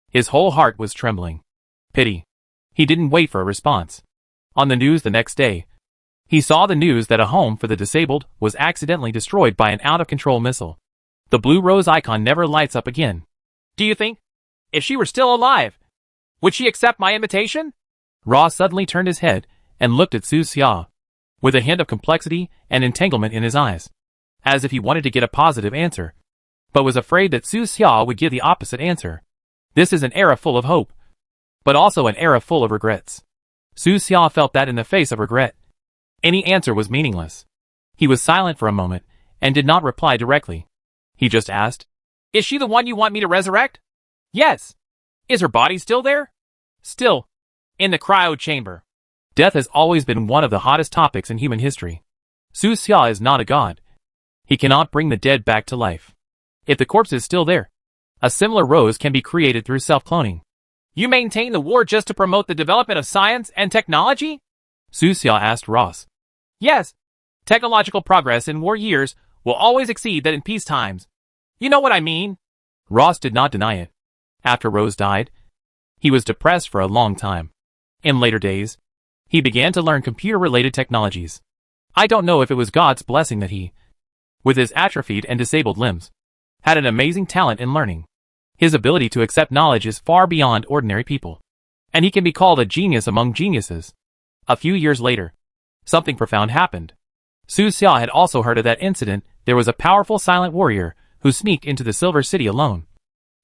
his whole heart was trembling. Pity. He didn't wait for a response. On the news the next day, he saw the news that a home for the disabled was accidentally destroyed by an out-of-control missile. The blue rose icon never lights up again. Do you think, if she were still alive, would she accept my invitation? Ross suddenly turned his head and looked at Su Xia, with a hint of complexity and entanglement in his eyes, as if he wanted to get a positive answer, but was afraid that Su Xia would give the opposite answer. This is an era full of hope, but also an era full of regrets. Su Xia felt that in the face of regret, any answer was meaningless. He was silent for a moment and did not reply directly. He just asked, "Is she the one you want me to resurrect?" "Yes." "Is her body still there?" "Still. In the cryo chamber." Death has always been one of the hottest topics in human history. Su Xia is not a god. He cannot bring the dead back to life. If the corpse is still there, a similar rose can be created through self-cloning. You maintain the war just to promote the development of science and technology? Su Xia asked Ross. Yes. Technological progress in war years will always exceed that in peace times. You know what I mean? Ross did not deny it. After Rose died, he was depressed for a long time. In later days, he began to learn computer-related technologies. I don't know if it was God's blessing that he, with his atrophied and disabled limbs, had an amazing talent in learning. His ability to accept knowledge is far beyond ordinary people, and he can be called a genius among geniuses. A few years later, something profound happened. Su Xia had also heard of that incident. There was a powerful silent warrior who sneaked into the Silver City alone,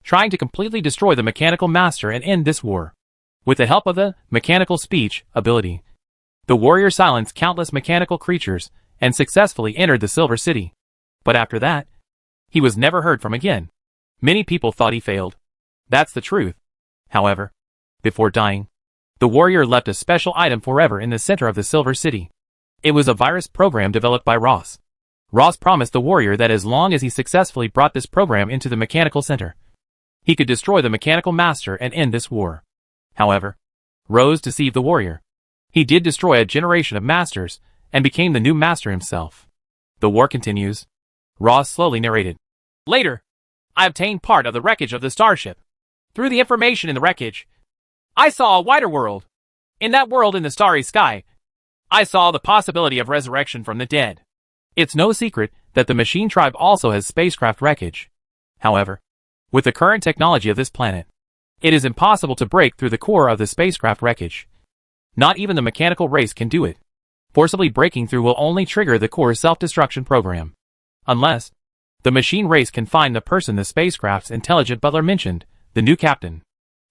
trying to completely destroy the mechanical master and end this war. With the help of the mechanical speech ability, the warrior silenced countless mechanical creatures and successfully entered the Silver City. But after that, he was never heard from again. Many people thought he failed. That's the truth. However, before dying, the warrior left a special item forever in the center of the Silver City. It was a virus program developed by Ross. Ross promised the warrior that as long as he successfully brought this program into the mechanical center, he could destroy the mechanical master and end this war. However, Rose deceived the warrior. He did destroy a generation of masters and became the new master himself. The war continues. Ross slowly narrated. Later, I obtained part of the wreckage of the starship. Through the information in the wreckage, I saw a wider world. In that world in the starry sky, I saw the possibility of resurrection from the dead. It's no secret that the machine tribe also has spacecraft wreckage. However, with the current technology of this planet, it is impossible to break through the core of the spacecraft wreckage. Not even the mechanical race can do it. Forcibly breaking through will only trigger the core's self-destruction program. Unless the machine race can find the person the spacecraft's intelligent butler mentioned, the new captain.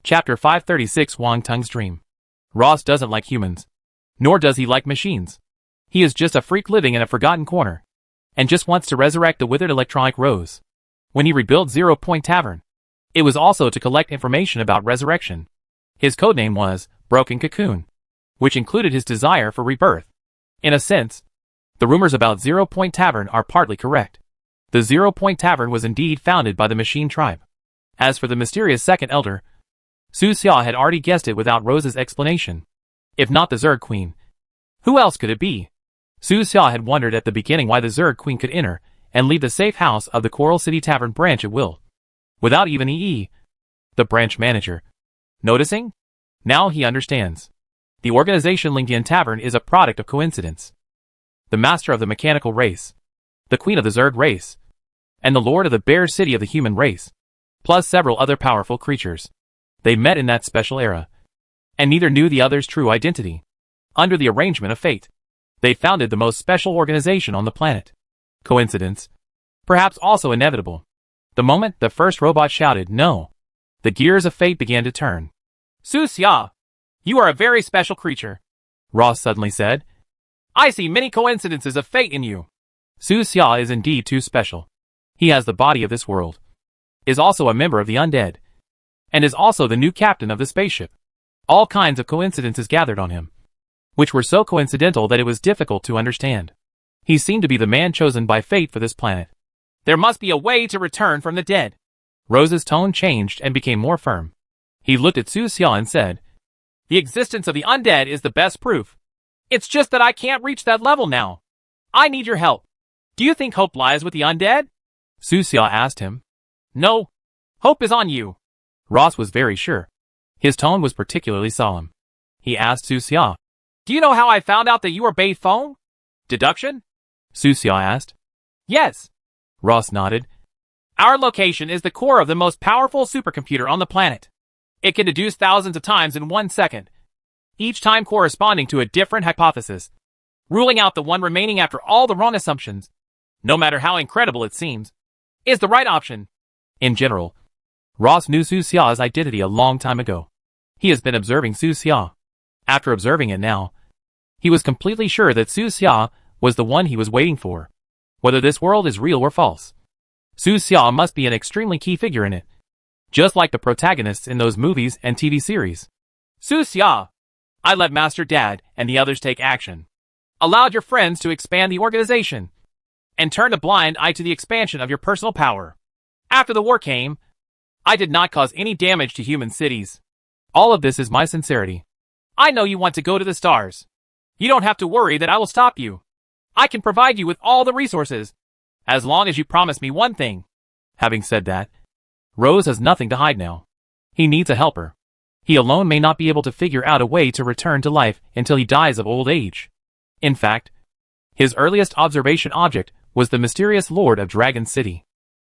Chapter 536 Wang Tung's Dream. Ross doesn't like humans. Nor does he like machines. He is just a freak living in a forgotten corner, and just wants to resurrect the withered electronic Rose. When he rebuilt 0 Point Tavern, it was also to collect information about resurrection. His codename was Broken Cocoon, which included his desire for rebirth. In a sense, the rumors about 0 Point Tavern are partly correct. The 0 Point Tavern was indeed founded by the Machine Tribe. As for the mysterious second elder, Su Xia had already guessed it without Rose's explanation. If not the Zerg Queen, who else could it be? Su Xia had wondered at the beginning why the Zerg Queen could enter and leave the safe house of the Coral City Tavern branch at will, without even the branch manager noticing. Now he understands. The organization Lingyan Tavern is a product of coincidence. The master of the mechanical race, the queen of the Zerg race, and the lord of the Bear City of the human race, plus several other powerful creatures. They met in that special era, and neither knew the other's true identity. Under the arrangement of fate, they founded the most special organization on the planet. Coincidence? Perhaps also inevitable. The moment the first robot shouted no, the gears of fate began to turn. Su Xia, you are a very special creature, Ross suddenly said. I see many coincidences of fate in you. Su Xia is indeed too special. He has the body of this world, is also a member of the undead, and is also the new captain of the spaceship. All kinds of coincidences gathered on him, which were so coincidental that it was difficult to understand. He seemed to be the man chosen by fate for this planet. There must be a way to return from the dead. Rose's tone changed and became more firm. He looked at Su Xia and said, the existence of the undead is the best proof. It's just that I can't reach that level now. I need your help. Do you think hope lies with the undead? Su Xia asked him. No. Hope is on you. Ross was very sure. His tone was particularly solemn. He asked Su Xia, do you know how I found out that you are Bei Feng? Deduction? Su Xia asked. Yes. Ross nodded. Our location is the core of the most powerful supercomputer on the planet. It can deduce thousands of times in 1 second, each time corresponding to a different hypothesis, ruling out the one remaining after all the wrong assumptions, no matter how incredible it seems, is the right option. In general, Ross knew Su Xia's identity a long time ago. He has been observing Su Xia. After observing it now, he was completely sure that Su Xia was the one he was waiting for. Whether this world is real or false, Su Xia must be an extremely key figure in it, just like the protagonists in those movies and TV series. Su Xia, I let Master Dad and the others take action, allowed your friends to expand the organization, and turned a blind eye to the expansion of your personal power. After the war came, I did not cause any damage to human cities. All of this is my sincerity. I know you want to go to the stars. You don't have to worry that I will stop you. I can provide you with all the resources, as long as you promise me one thing. Having said that, Rose has nothing to hide now. He needs a helper. He alone may not be able to figure out a way to return to life until he dies of old age. In fact, his earliest observation object was the mysterious Lord of Dragon City.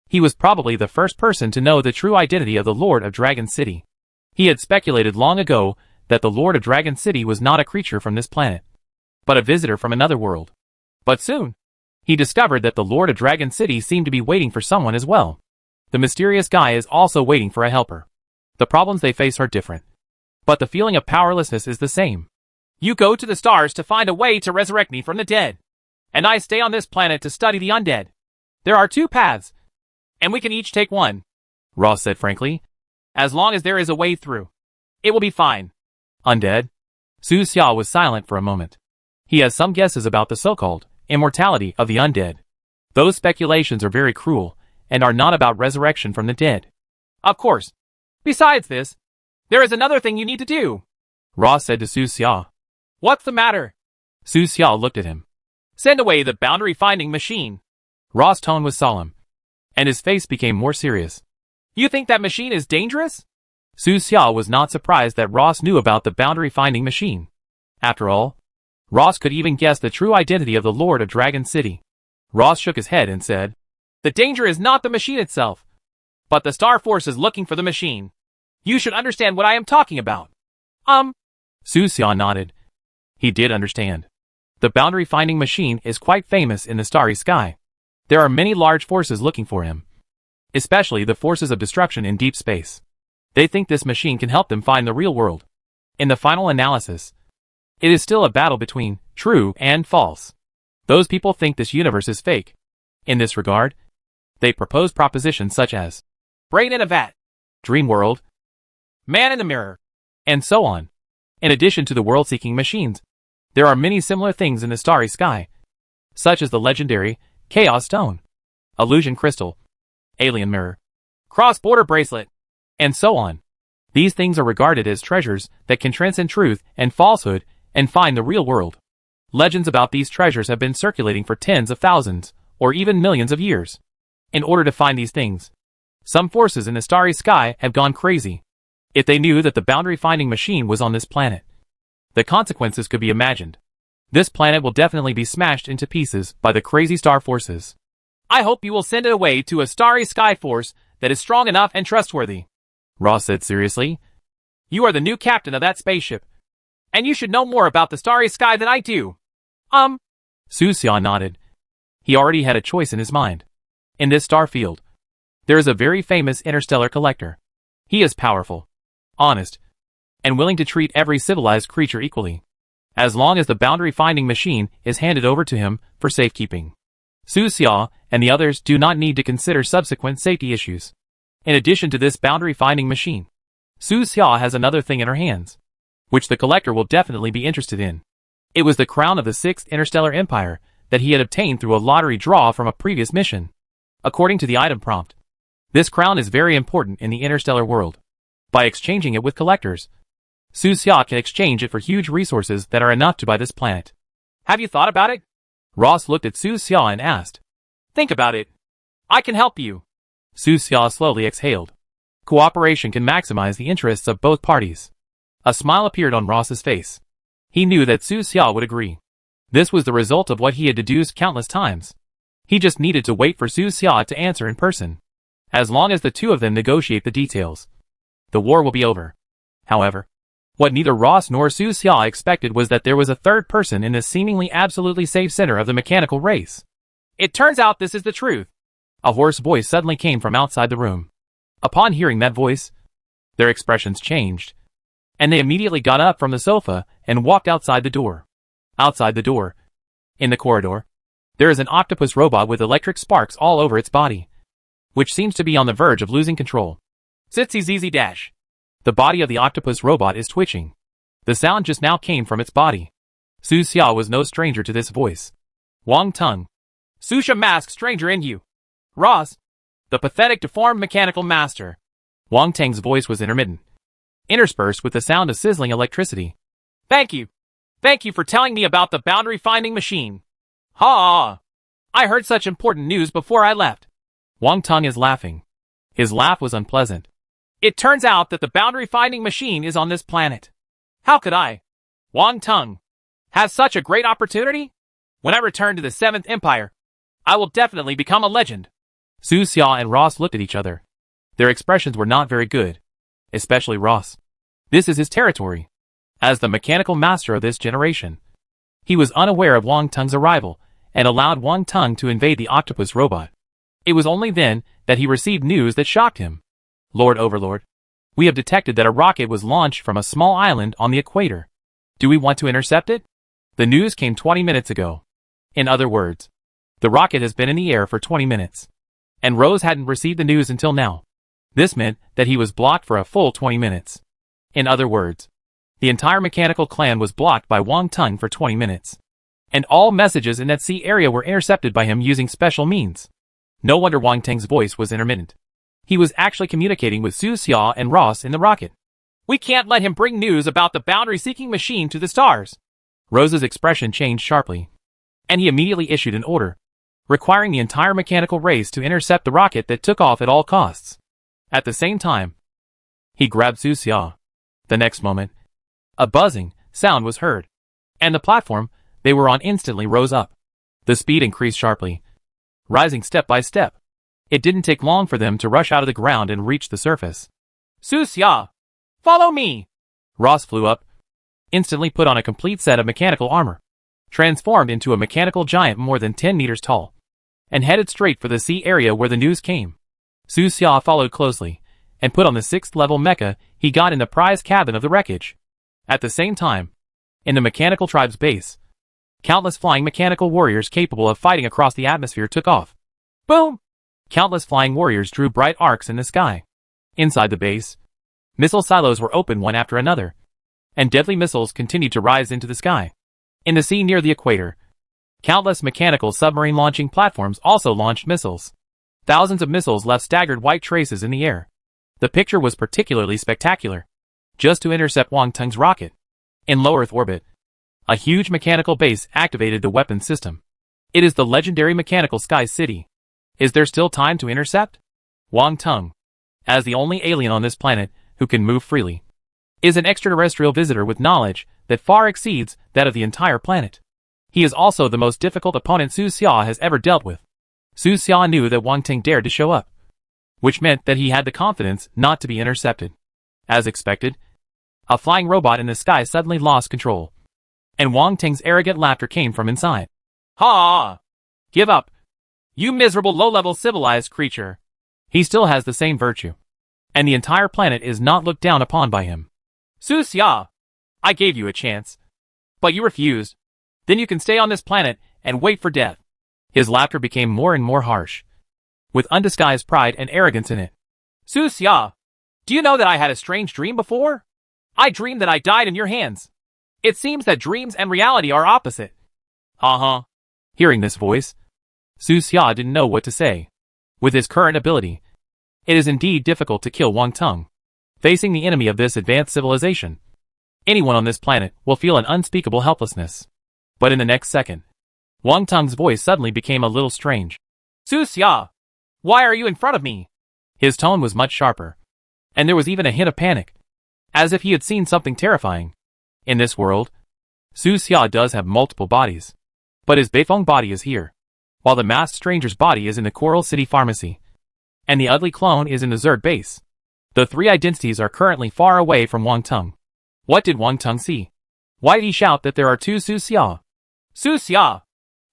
He was probably the first person to know the true identity of the Lord of Dragon City. He had speculated long ago that the Lord of Dragon City was not a creature from this planet, but a visitor from another world. But soon, he discovered that the Lord of Dragon City seemed to be waiting for someone as well. The mysterious guy is also waiting for a helper. The problems they face are different, but the feeling of powerlessness is the same. You go to the stars to find a way to resurrect me from the dead, and I stay on this planet to study the undead. There are two paths, and we can each take one, Ross said frankly. As long as there is a way through, it will be fine. Undead? Su Xia was silent for a moment. He has some guesses about the so-called immortality of the undead. Those speculations are very cruel, and are not about resurrection from the dead. Of course. Besides this, there is another thing you need to do, Ross said to Su Xia. What's the matter? Su Xia looked at him. Send away the boundary-finding machine. Ross' tone was solemn, and his face became more serious. You think that machine is dangerous? Su Xia was not surprised that Ross knew about the boundary-finding machine. After all, Ross could even guess the true identity of the Lord of Dragon City. Ross shook his head and said, The danger is not the machine itself, but the Star Force is looking for the machine. You should understand what I am talking about. Su Xia nodded. He did understand. The boundary-finding machine is quite famous in the starry sky. There are many large forces looking for him, especially the forces of destruction in deep space. They think this machine can help them find the real world. In the final analysis, it is still a battle between true and false. Those people think this universe is fake. In this regard, they propose propositions such as brain in a vat, dream world, man in the mirror, and so on. In addition to the world-seeking machines, there are many similar things in the starry sky, such as the legendary Chaos Stone, Illusion Crystal, Alien Mirror, Cross-Border Bracelet, and so on. These things are regarded as treasures that can transcend truth and falsehood and find the real world. Legends about these treasures have been circulating for tens of thousands, or even millions of years. In order to find these things, some forces in the starry sky have gone crazy. If they knew that the boundary-finding machine was on this planet, the consequences could be imagined. This planet will definitely be smashed into pieces by the crazy star forces. I hope you will send it away to a starry sky force that is strong enough and trustworthy, Ross said seriously. You are the new captain of that spaceship, and you should know more about the starry sky than I do. Su Xia nodded. He already had a choice in his mind. In this star field, there is a very famous interstellar collector. He is powerful, honest, and willing to treat every civilized creature equally, as long as the boundary-finding machine is handed over to him for safekeeping. Su Xia and the others do not need to consider subsequent safety issues. In addition to this boundary-finding machine, Su Xia has another thing in her hands, which the collector will definitely be interested in. It was the crown of the 6th Interstellar Empire that he had obtained through a lottery draw from a previous mission. According to the item prompt, this crown is very important in the interstellar world. By exchanging it with collectors, Su Xia can exchange it for huge resources that are enough to buy this planet. Have you thought about it? Ross looked at Su Xia and asked. Think about it. I can help you. Su Xia slowly exhaled. Cooperation can maximize the interests of both parties. A smile appeared on Ross's face. He knew that Su Xia would agree. This was the result of what he had deduced countless times. He just needed to wait for Su Xia to answer in person. As long as the two of them negotiate the details, the war will be over. However, what neither Ross nor Su Xia expected was that there was a third person in this seemingly absolutely safe center of the mechanical race. It turns out this is the truth. A hoarse voice suddenly came from outside the room. Upon hearing that voice, their expressions changed, and they immediately got up from the sofa and walked outside the door. Outside the door, in the corridor, there is an octopus robot with electric sparks all over its body, which seems to be on the verge of losing control. Zitsy ZZ dash. The body of the octopus robot is twitching. The sound just now came from its body. Su Xia was no stranger to this voice. Wang Tung. Susha mask stranger in you. Ross. The pathetic deformed mechanical master. Wang Tang's voice was intermittent, interspersed with the sound of sizzling electricity. Thank you. Thank you for telling me about the boundary-finding machine. Ha! I heard such important news before I left. Wang Tung is laughing. His laugh was unpleasant. It turns out that the boundary-finding machine is on this planet. How could I, Wang Teng, have such a great opportunity? When I return to the 7th Empire, I will definitely become a legend. Su Xia and Ross looked at each other. Their expressions were not very good, especially Ross. This is his territory. As the mechanical master of this generation, he was unaware of Wang Teng's arrival and allowed Wang Teng to invade the octopus robot. It was only then that he received news that shocked him. Lord Overlord, we have detected that a rocket was launched from a small island on the equator. Do we want to intercept it? The news came 20 minutes ago. In other words, the rocket has been in the air for 20 minutes. And Rose hadn't received the news until now. This meant that he was blocked for a full 20 minutes. In other words, the entire mechanical clan was blocked by Wang Teng for 20 minutes. And all messages in that sea area were intercepted by him using special means. No wonder Wang Teng's voice was intermittent. He was actually communicating with Su Xia and Ross in the rocket. We can't let him bring news about the boundary-seeking machine to the stars. Rose's expression changed sharply, and he immediately issued an order, requiring the entire mechanical race to intercept the rocket that took off at all costs. At the same time, he grabbed Su Xia. The next moment, a buzzing sound was heard, and the platform they were on instantly rose up. The speed increased sharply, rising step by step. It didn't take long for them to rush out of the ground and reach the surface. Su Xia, follow me! Ross flew up, instantly put on a complete set of mechanical armor, transformed into a mechanical giant more than 10 meters tall, and headed straight for the sea area where the news came. Su Xia followed closely, and put on the 6th level mecha he got in the prize cabin of the wreckage. At the same time, in the mechanical tribe's base, countless flying mechanical warriors capable of fighting across the atmosphere took off. Boom! Countless flying warriors drew bright arcs in the sky. Inside the base, missile silos were opened one after another, and deadly missiles continued to rise into the sky. In the sea near the equator, countless mechanical submarine launching platforms also launched missiles. Thousands of missiles left staggered white traces in the air. The picture was particularly spectacular. Just to intercept Wang Teng's rocket. In low Earth orbit, a huge mechanical base activated the weapon system. It is the legendary mechanical sky city. Is there still time to intercept? Wang Teng, as the only alien on this planet who can move freely, is an extraterrestrial visitor with knowledge that far exceeds that of the entire planet. He is also the most difficult opponent Su Xia has ever dealt with. Su Xia knew that Wang Teng dared to show up, which meant that he had the confidence not to be intercepted. As expected, a flying robot in the sky suddenly lost control, and Wang Teng's arrogant laughter came from inside. Ha! Give up, you miserable low-level civilized creature. He still has the same virtue, and the entire planet is not looked down upon by him. Su Xia, I gave you a chance, but you refused. Then you can stay on this planet and wait for death. His laughter became more and more harsh, with undisguised pride and arrogance in it. Su Xia, do you know that I had a strange dream before? I dreamed that I died in your hands. It seems that dreams and reality are opposite. Uh-huh. Hearing this voice, Su Xia didn't know what to say. With his current ability, it is indeed difficult to kill Wang Teng. Facing the enemy of this advanced civilization, anyone on this planet will feel an unspeakable helplessness. But in the next second, Wang Teng's voice suddenly became a little strange. Su Xia, why are you in front of me? His tone was much sharper, and there was even a hint of panic, as if he had seen something terrifying. In this world, Su Xia does have multiple bodies, but his Beifeng body is here, while the masked stranger's body is in the Coral City Pharmacy, and the ugly clone is in the Zerd base. The three identities are currently far away from Wang Teng. What did Wang Teng see? Why did he shout that there are two Su Xia? Su Xia!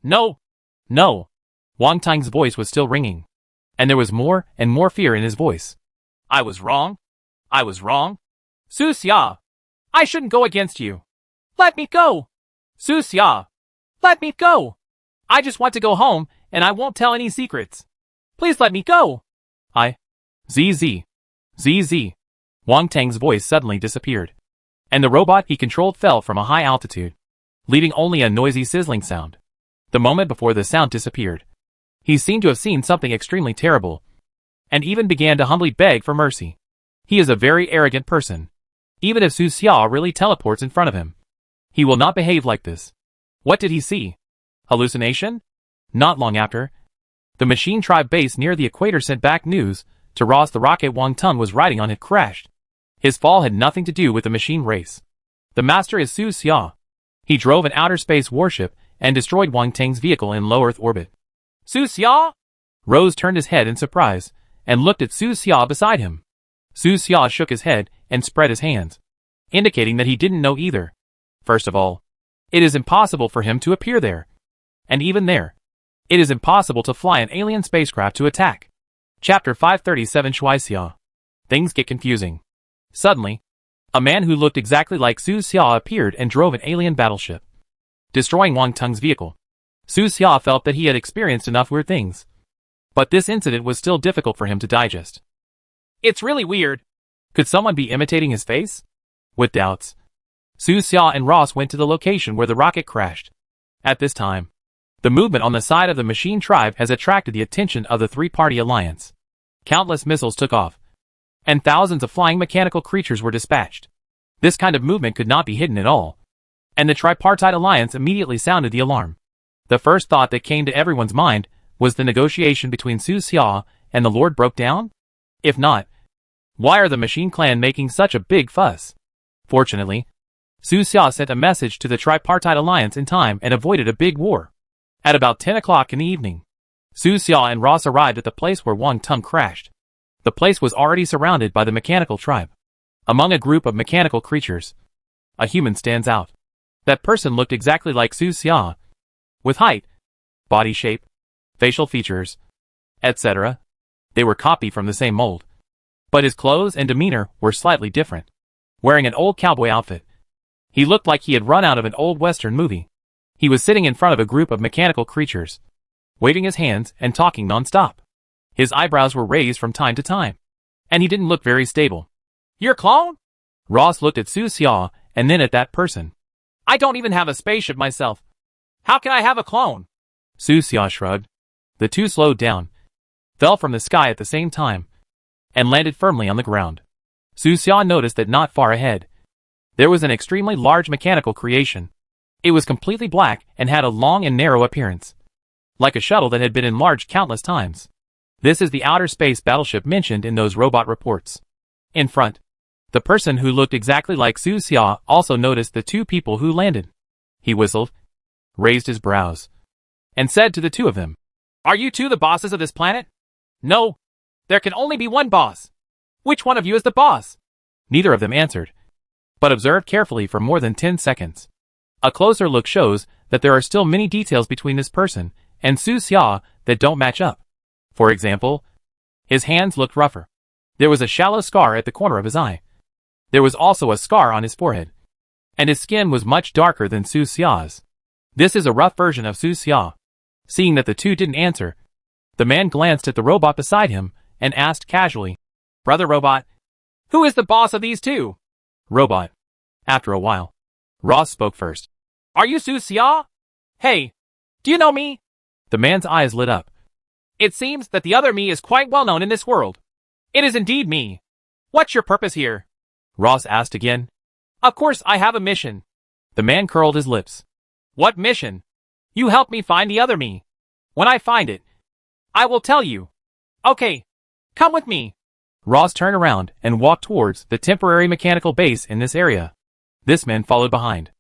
No! No! Wang Teng's voice was still ringing, and there was more and more fear in his voice. I was wrong. I was wrong. Su Xia, I shouldn't go against you. Let me go. Su Xia, let me go. I just want to go home, and I won't tell any secrets. Please let me go. ZZ. ZZ. Wang Teng's voice suddenly disappeared, and the robot he controlled fell from a high altitude, leaving only a noisy sizzling sound. The moment before the sound disappeared, he seemed to have seen something extremely terrible, and even began to humbly beg for mercy. He is a very arrogant person. Even if Su Xia really teleports in front of him, he will not behave like this. What did he see? Hallucination? Not long after, the machine tribe base near the equator sent back news To Ross, the rocket Wang Teng was riding on had crashed. His fall had nothing to do with the machine race. The master is Su Xia. He drove an outer space warship and destroyed Wang Teng's vehicle in low Earth orbit. Su Xia? Rose turned his head in surprise and looked at Su Xia beside him. Su Xia shook his head and spread his hands, indicating that he didn't know either. First of all, it is impossible for him to appear there. And even there, it is impossible to fly an alien spacecraft to attack. Chapter 537 Shuaixia. Things get confusing. Suddenly, a man who looked exactly like Su Xia appeared and drove an alien battleship, destroying Wang Teng's vehicle. Su Xia felt that he had experienced enough weird things, but this incident was still difficult for him to digest. It's really weird. Could someone be imitating his face? With doubts, Su Xia and Ross went to the location where the rocket crashed. At this time, the movement on the side of the machine tribe has attracted the attention of the three-party alliance. Countless missiles took off, and thousands of flying mechanical creatures were dispatched. This kind of movement could not be hidden at all, and the tripartite alliance immediately sounded the alarm. The first thought that came to everyone's mind was the negotiation between Su Xia and the Lord broke down? If not, why are the Machine Clan making such a big fuss? Fortunately, Su Xia sent a message to the tripartite alliance in time and avoided a big war. At about 10 o'clock in the evening, Su Xia and Ross arrived at the place where Wang Teng crashed. The place was already surrounded by the mechanical tribe. Among a group of mechanical creatures, a human stands out. That person looked exactly like Su Xia, with height, body shape, facial features, etc. They were copied from the same mold. But his clothes and demeanor were slightly different. Wearing an old cowboy outfit, he looked like he had run out of an old Western movie. He was sitting in front of a group of mechanical creatures, waving his hands and talking non-stop. His eyebrows were raised from time to time, and he didn't look very stable. You're a clone? Ross looked at Su Xia and then at that person. I don't even have a spaceship myself. How can I have a clone? Su Xia shrugged. The two slowed down, fell from the sky at the same time, and landed firmly on the ground. Su Xia noticed that not far ahead, there was an extremely large mechanical creation. It was completely black and had a long and narrow appearance, like a shuttle that had been enlarged countless times. This is the outer space battleship mentioned in those robot reports. In front, the person who looked exactly like Su Xia also noticed the two people who landed. He whistled, raised his brows, and said to the two of them, Are you two the bosses of this planet? No, there can only be one boss. Which one of you is the boss? Neither of them answered, but observed carefully for more than 10 seconds. A closer look shows that there are still many details between this person and Su Xia that don't match up. For example, his hands looked rougher. There was a shallow scar at the corner of his eye. There was also a scar on his forehead, and his skin was much darker than Su Xia's. This is a rough version of Su Xia. Seeing that the two didn't answer, the man glanced at the robot beside him and asked casually, Brother Robot, who is the boss of these two? Robot. After a while, Ross spoke first. Are you Su Xia? Hey, do you know me? The man's eyes lit up. It seems that the other me is quite well known in this world. It is indeed me. What's your purpose here? Ross asked again. Of course I have a mission. The man curled his lips. What mission? You help me find the other me. When I find it, I will tell you. Okay, come with me. Ross turned around and walked towards the temporary mechanical base in this area. This man followed behind.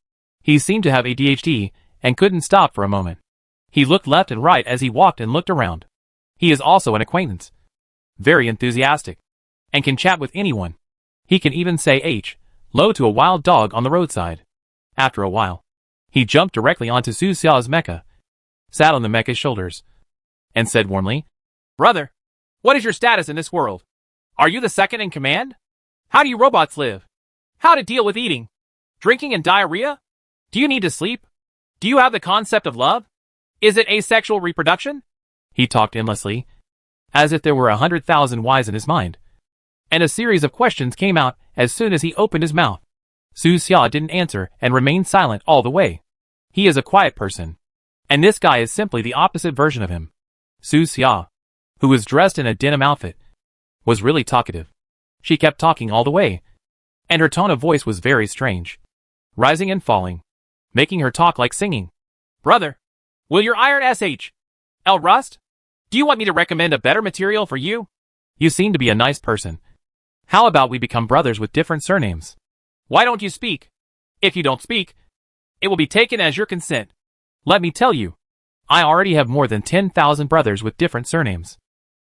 He seemed to have ADHD and couldn't stop for a moment. He looked left and right as he walked and looked around. He is also an acquaintance, very enthusiastic, and can chat with anyone. He can even say hello to a wild dog on the roadside. After a while, he jumped directly onto Su Xia's mecha, sat on the mecha's shoulders, and said warmly, Brother, what is your status in this world? Are you the second in command? How do you robots live? How to deal with eating, drinking and diarrhea? Do you need to sleep? Do you have the concept of love? Is it asexual reproduction? He talked endlessly, as if there were 100,000 whys in his mind. And a series of questions came out as soon as he opened his mouth. Su Xia didn't answer and remained silent all the way. He is a quiet person, and this guy is simply the opposite version of him. Su Xia, who was dressed in a denim outfit, was really talkative. She kept talking all the way, and her tone of voice was very strange, rising and falling, making her talk like singing. Brother, will your iron sh? L rust? Do you want me to recommend a better material for you? You seem to be a nice person. How about we become brothers with different surnames? Why don't you speak? If you don't speak, it will be taken as your consent. Let me tell you, I already have more than 10,000 brothers with different surnames.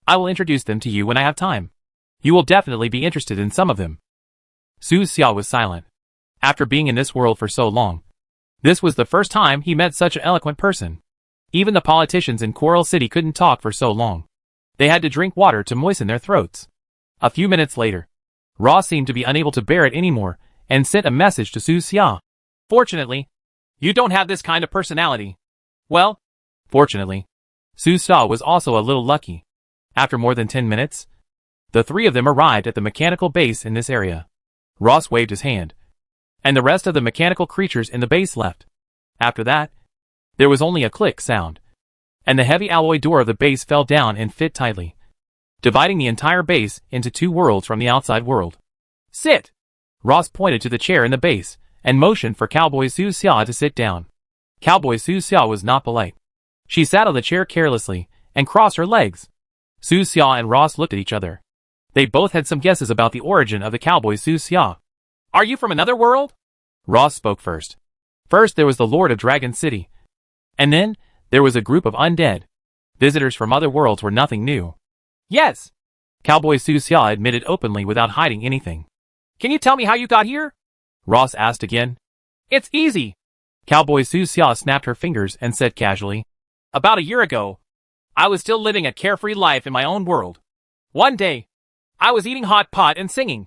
I will introduce them to you when I have time. You will definitely be interested in some of them. Su Xia was silent. After being in this world for so long, this was the first time he met such an eloquent person. Even the politicians in Coral City couldn't talk for so long. They had to drink water to moisten their throats. A few minutes later, Ra seemed to be unable to bear it anymore and sent a message to Su Xia. Fortunately, you don't have this kind of personality. Well, fortunately, Su Xia was also a little lucky. After more than 10 minutes, the three of them arrived at the mechanical base in this area. Ross waved his hand, and the rest of the mechanical creatures in the base left. After that, there was only a click sound, and the heavy alloy door of the base fell down and fit tightly, dividing the entire base into two worlds from the outside world. Sit! Ross pointed to the chair in the base, and motioned for Cowboy Su Xia to sit down. Cowboy Su Xia was not polite. She sat on the chair carelessly, and crossed her legs. Su Xia and Ross looked at each other. They both had some guesses about the origin of the Cowboy Su Xia. Are you from another world? Ross spoke first. First there was the Lord of Dragon City. And then, there was a group of undead. Visitors from other worlds were nothing new. Yes! Cowboy Su Xia admitted openly without hiding anything. Can you tell me how you got here? Ross asked again. It's easy. Cowboy Su Xia snapped her fingers and said casually. About a year ago, I was still living a carefree life in my own world. One day, I was eating hot pot and singing.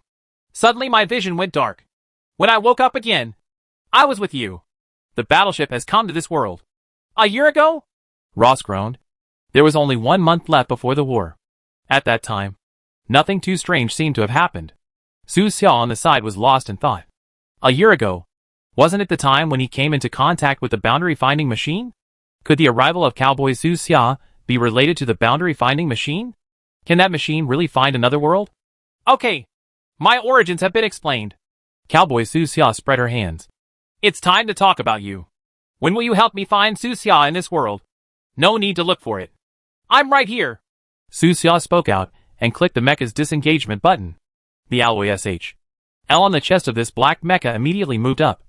Suddenly my vision went dark. When I woke up again, I was with you. The battleship has come to this world. A year ago? Ross groaned. There was only 1 month left before the war. At that time, nothing too strange seemed to have happened. Su Xia on the side was lost in thought. A year ago, wasn't it the time when he came into contact with the boundary-finding machine? Could the arrival of Cowboy Su Xia be related to the boundary-finding machine? Can that machine really find another world? Okay, my origins have been explained. Cowboy Su Xia spread her hands. It's time to talk about you. When will you help me find Su Xia in this world? No need to look for it. I'm right here. Su Xia spoke out and clicked the mecha's disengagement button. The alloy L on the chest of this black mecha immediately moved up,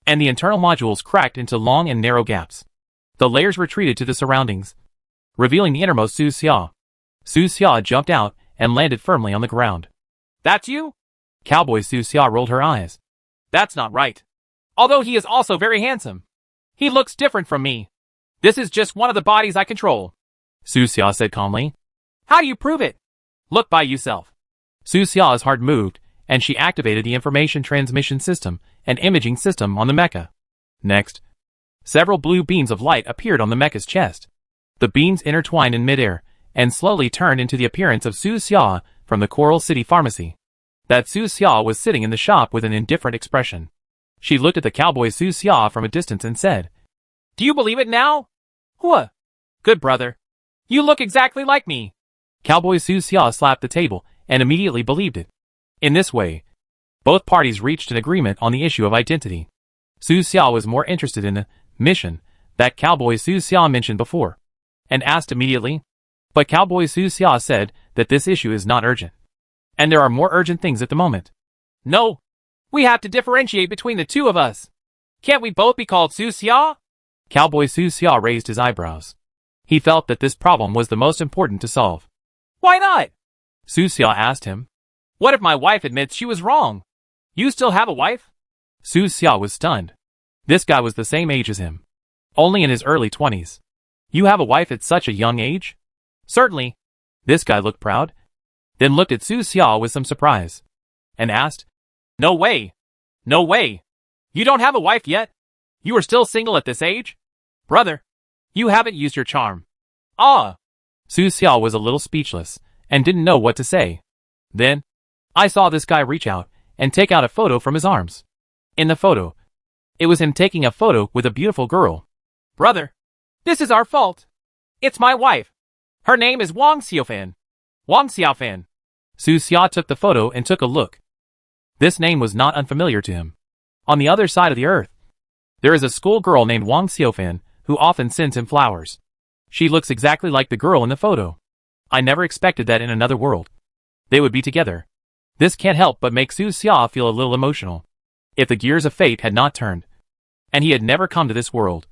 and the internal modules cracked into long and narrow gaps. The layers retreated to the surroundings, revealing the innermost Su Xia. Su Xia jumped out and landed firmly on the ground. That's you? Cowboy Su Xia rolled her eyes. That's not right. Although he is also very handsome. He looks different from me. This is just one of the bodies I control. Su Xia said calmly. How do you prove it? Look by yourself. Su Xia's heart moved, and she activated the information transmission system and imaging system on the mecha. Next, several blue beams of light appeared on the mecha's chest. The beams intertwined in midair, and slowly turned into the appearance of Su Xia from the Coral City Pharmacy. That Su Xia was sitting in the shop with an indifferent expression. She looked at the Cowboy Su Xia from a distance and said, Do you believe it now? Hua! Good brother. You look exactly like me. Cowboy Su Xia slapped the table and immediately believed it. In this way, both parties reached an agreement on the issue of identity. Su Xia was more interested in the mission that Cowboy Su Xia mentioned before, and asked immediately, but Cowboy Su Xia said that this issue is not urgent, and there are more urgent things at the moment. No, we have to differentiate between the two of us. Can't we both be called Su Xia? Cowboy Su Xia raised his eyebrows. He felt that this problem was the most important to solve. Why not? Su Xia asked him. What if my wife admits she was wrong? You still have a wife? Su Xia was stunned. This guy was the same age as him, only in his early 20s. You have a wife at such a young age? Certainly. This guy looked proud, then looked at Su Xia with some surprise, and asked, No way. No way. You don't have a wife yet? You are still single at this age? Brother, you haven't used your charm. Ah. Su Xia was a little speechless, and didn't know what to say. Then, I saw this guy reach out and take out a photo from his arms. In the photo, it was him taking a photo with a beautiful girl. Brother, this is our fault. It's my wife. Her name is Wang Xiaofan. Wang Xiaofan. Su Xia took the photo and took a look. This name was not unfamiliar to him. On the other side of the earth, there is a schoolgirl named Wang Xiaofan who often sends him flowers. She looks exactly like the girl in the photo. I never expected that in another world. they would be together. This can't help but make Su Xia feel a little emotional. If the gears of fate had not turned, and he had never come to this world,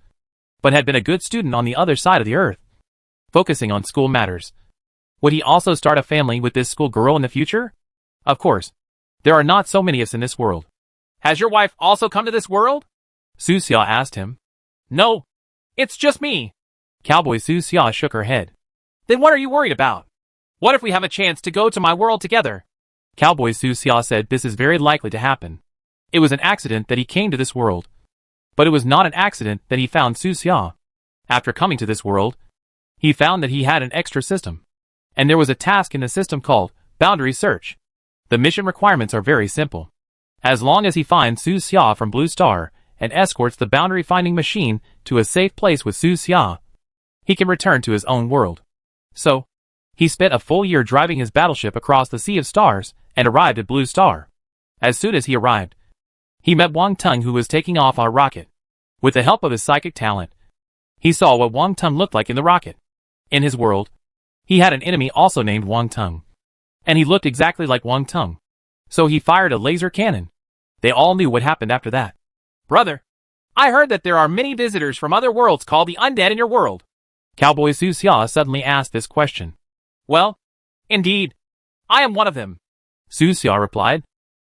but had been a good student on the other side of the earth, focusing on school matters, would he also start a family with this school girl in the future? Of course. There are not so many of us in this world. Has your wife also come to this world? Su Xia asked him. No. It's just me. Cowboy Su Xia shook her head. Then what are you worried about? What if we have a chance to go to my world together? Cowboy Su Xia said this is very likely to happen. It was an accident that he came to this world. But it was not an accident that he found Su Xia. After coming to this world, he found that he had an extra system. And there was a task in the system called Boundary Search. The mission requirements are very simple. As long as he finds Su Xia from Blue Star and escorts the boundary finding machine to a safe place with Su Xia, he can return to his own world. So, he spent a full year driving his battleship across the Sea of Stars and arrived at Blue Star. As soon as he arrived, he met Wang Tung, who was taking off on a rocket. With the help of his psychic talent, he saw what Wang Tung looked like in the rocket. In his world, he had an enemy also named Wang Tung. And he looked exactly like Wang Tung. So he fired a laser cannon. They all knew what happened after that. Brother, I heard that there are many visitors from other worlds called the undead in your world. Cowboy Su Xia suddenly asked this question. Well, indeed, I am one of them. Su Xia replied.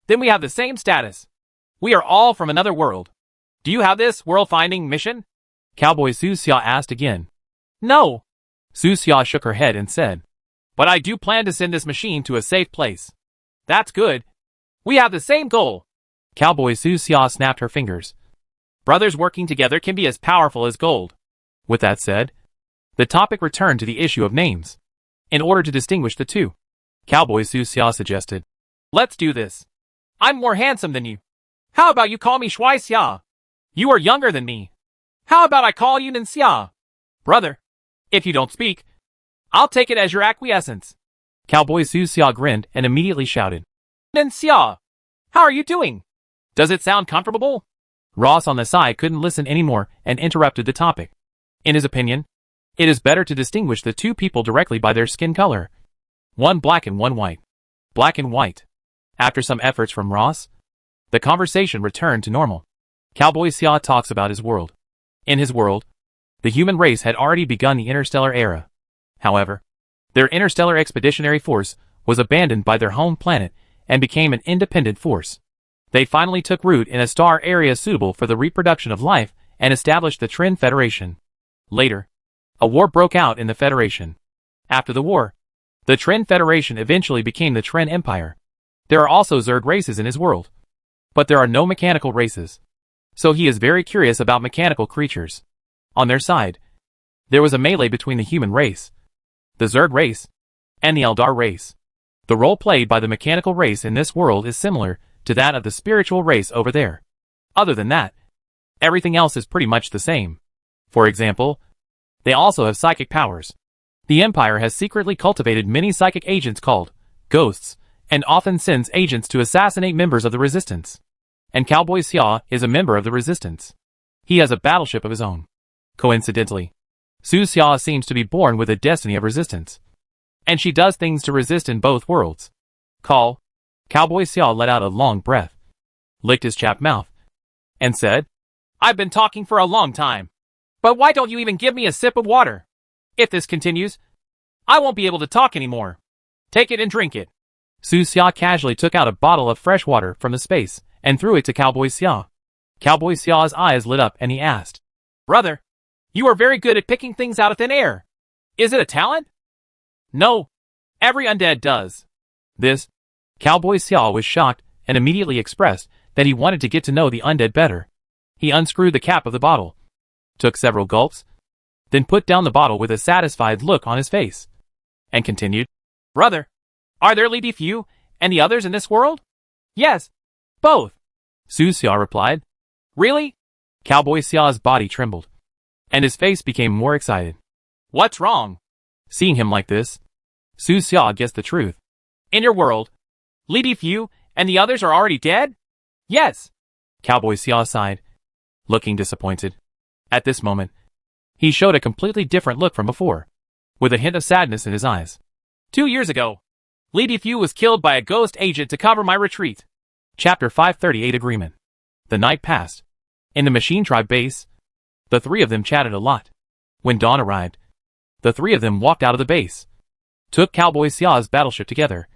Then we have the same status. We are all from another world. Do you have this world-finding mission? Cowboy Su Xia asked again. No. Su Xia shook her head and said. But I do plan to send this machine to a safe place. That's good. We have the same goal. Cowboy Su Xia snapped her fingers. Brothers working together can be as powerful as gold. With that said, the topic returned to the issue of names. In order to distinguish the two, Cowboy Su Xia suggested. Let's do this. I'm more handsome than you. How about you call me Shui Xia? You are younger than me. How about I call you Nin Xia? Brother, if you don't speak, I'll take it as your acquiescence. Cowboy Su Xia grinned and immediately shouted. Nin Xia, how are you doing? Does it sound comfortable? Ross on the side couldn't listen anymore and interrupted the topic. In his opinion, it is better to distinguish the two people directly by their skin color. One black and one white. Black and white. After some efforts from Ross, the conversation returned to normal. Cowboy Xia talks about his world. In his world, the human race had already begun the interstellar era. However, their interstellar expeditionary force was abandoned by their home planet and became an independent force. They finally took root in a star area suitable for the reproduction of life and established the Trin Federation. Later, a war broke out in the Federation. After the war, the Trin Federation eventually became the Trin Empire. There are also Zerg races in his world. But there are no mechanical races. So he is very curious about mechanical creatures. On their side, there was a melee between the human race, the Zerg race, and the Eldar race. The role played by the mechanical race in this world is similar to that of the spiritual race over there. Other than that, everything else is pretty much the same. For example, they also have psychic powers. The Empire has secretly cultivated many psychic agents called ghosts, and often sends agents to assassinate members of the Resistance. And Cowboy Xia is a member of the Resistance. He has a battleship of his own. Coincidentally, Su Xia seems to be born with a destiny of resistance. And she does things to resist in both worlds. Cowboy Xia let out a long breath, licked his chapped mouth, and said, I've been talking for a long time. But why don't you even give me a sip of water? If this continues, I won't be able to talk anymore. Take it and drink it. Su Xia casually took out a bottle of fresh water from the space and threw it to Cowboy Xia. Cowboy Xia's eyes lit up and he asked, Brother, you are very good at picking things out of thin air. Is it a talent? No. Every undead does. This, Cowboy Xia was shocked and immediately expressed that he wanted to get to know the undead better. He unscrewed the cap of the bottle, took several gulps, then put down the bottle with a satisfied look on his face, and continued, Brother, are there Li Fu and the others in this world? Yes, both. Su Xia replied. Really? Cowboy Xia's body trembled, and his face became more excited. What's wrong? Seeing him like this, Su Xia guessed the truth. In your world, Li Fu and the others are already dead? Yes. Cowboy Xia sighed, looking disappointed. At this moment, he showed a completely different look from before, with a hint of sadness in his eyes. 2 years ago, Li Defu was killed by a ghost agent to cover my retreat. Chapter 538 Agreement. The night passed. In the Machine Tribe base, the three of them chatted a lot. When dawn arrived, the three of them walked out of the base, took Cowboy Xia's battleship together,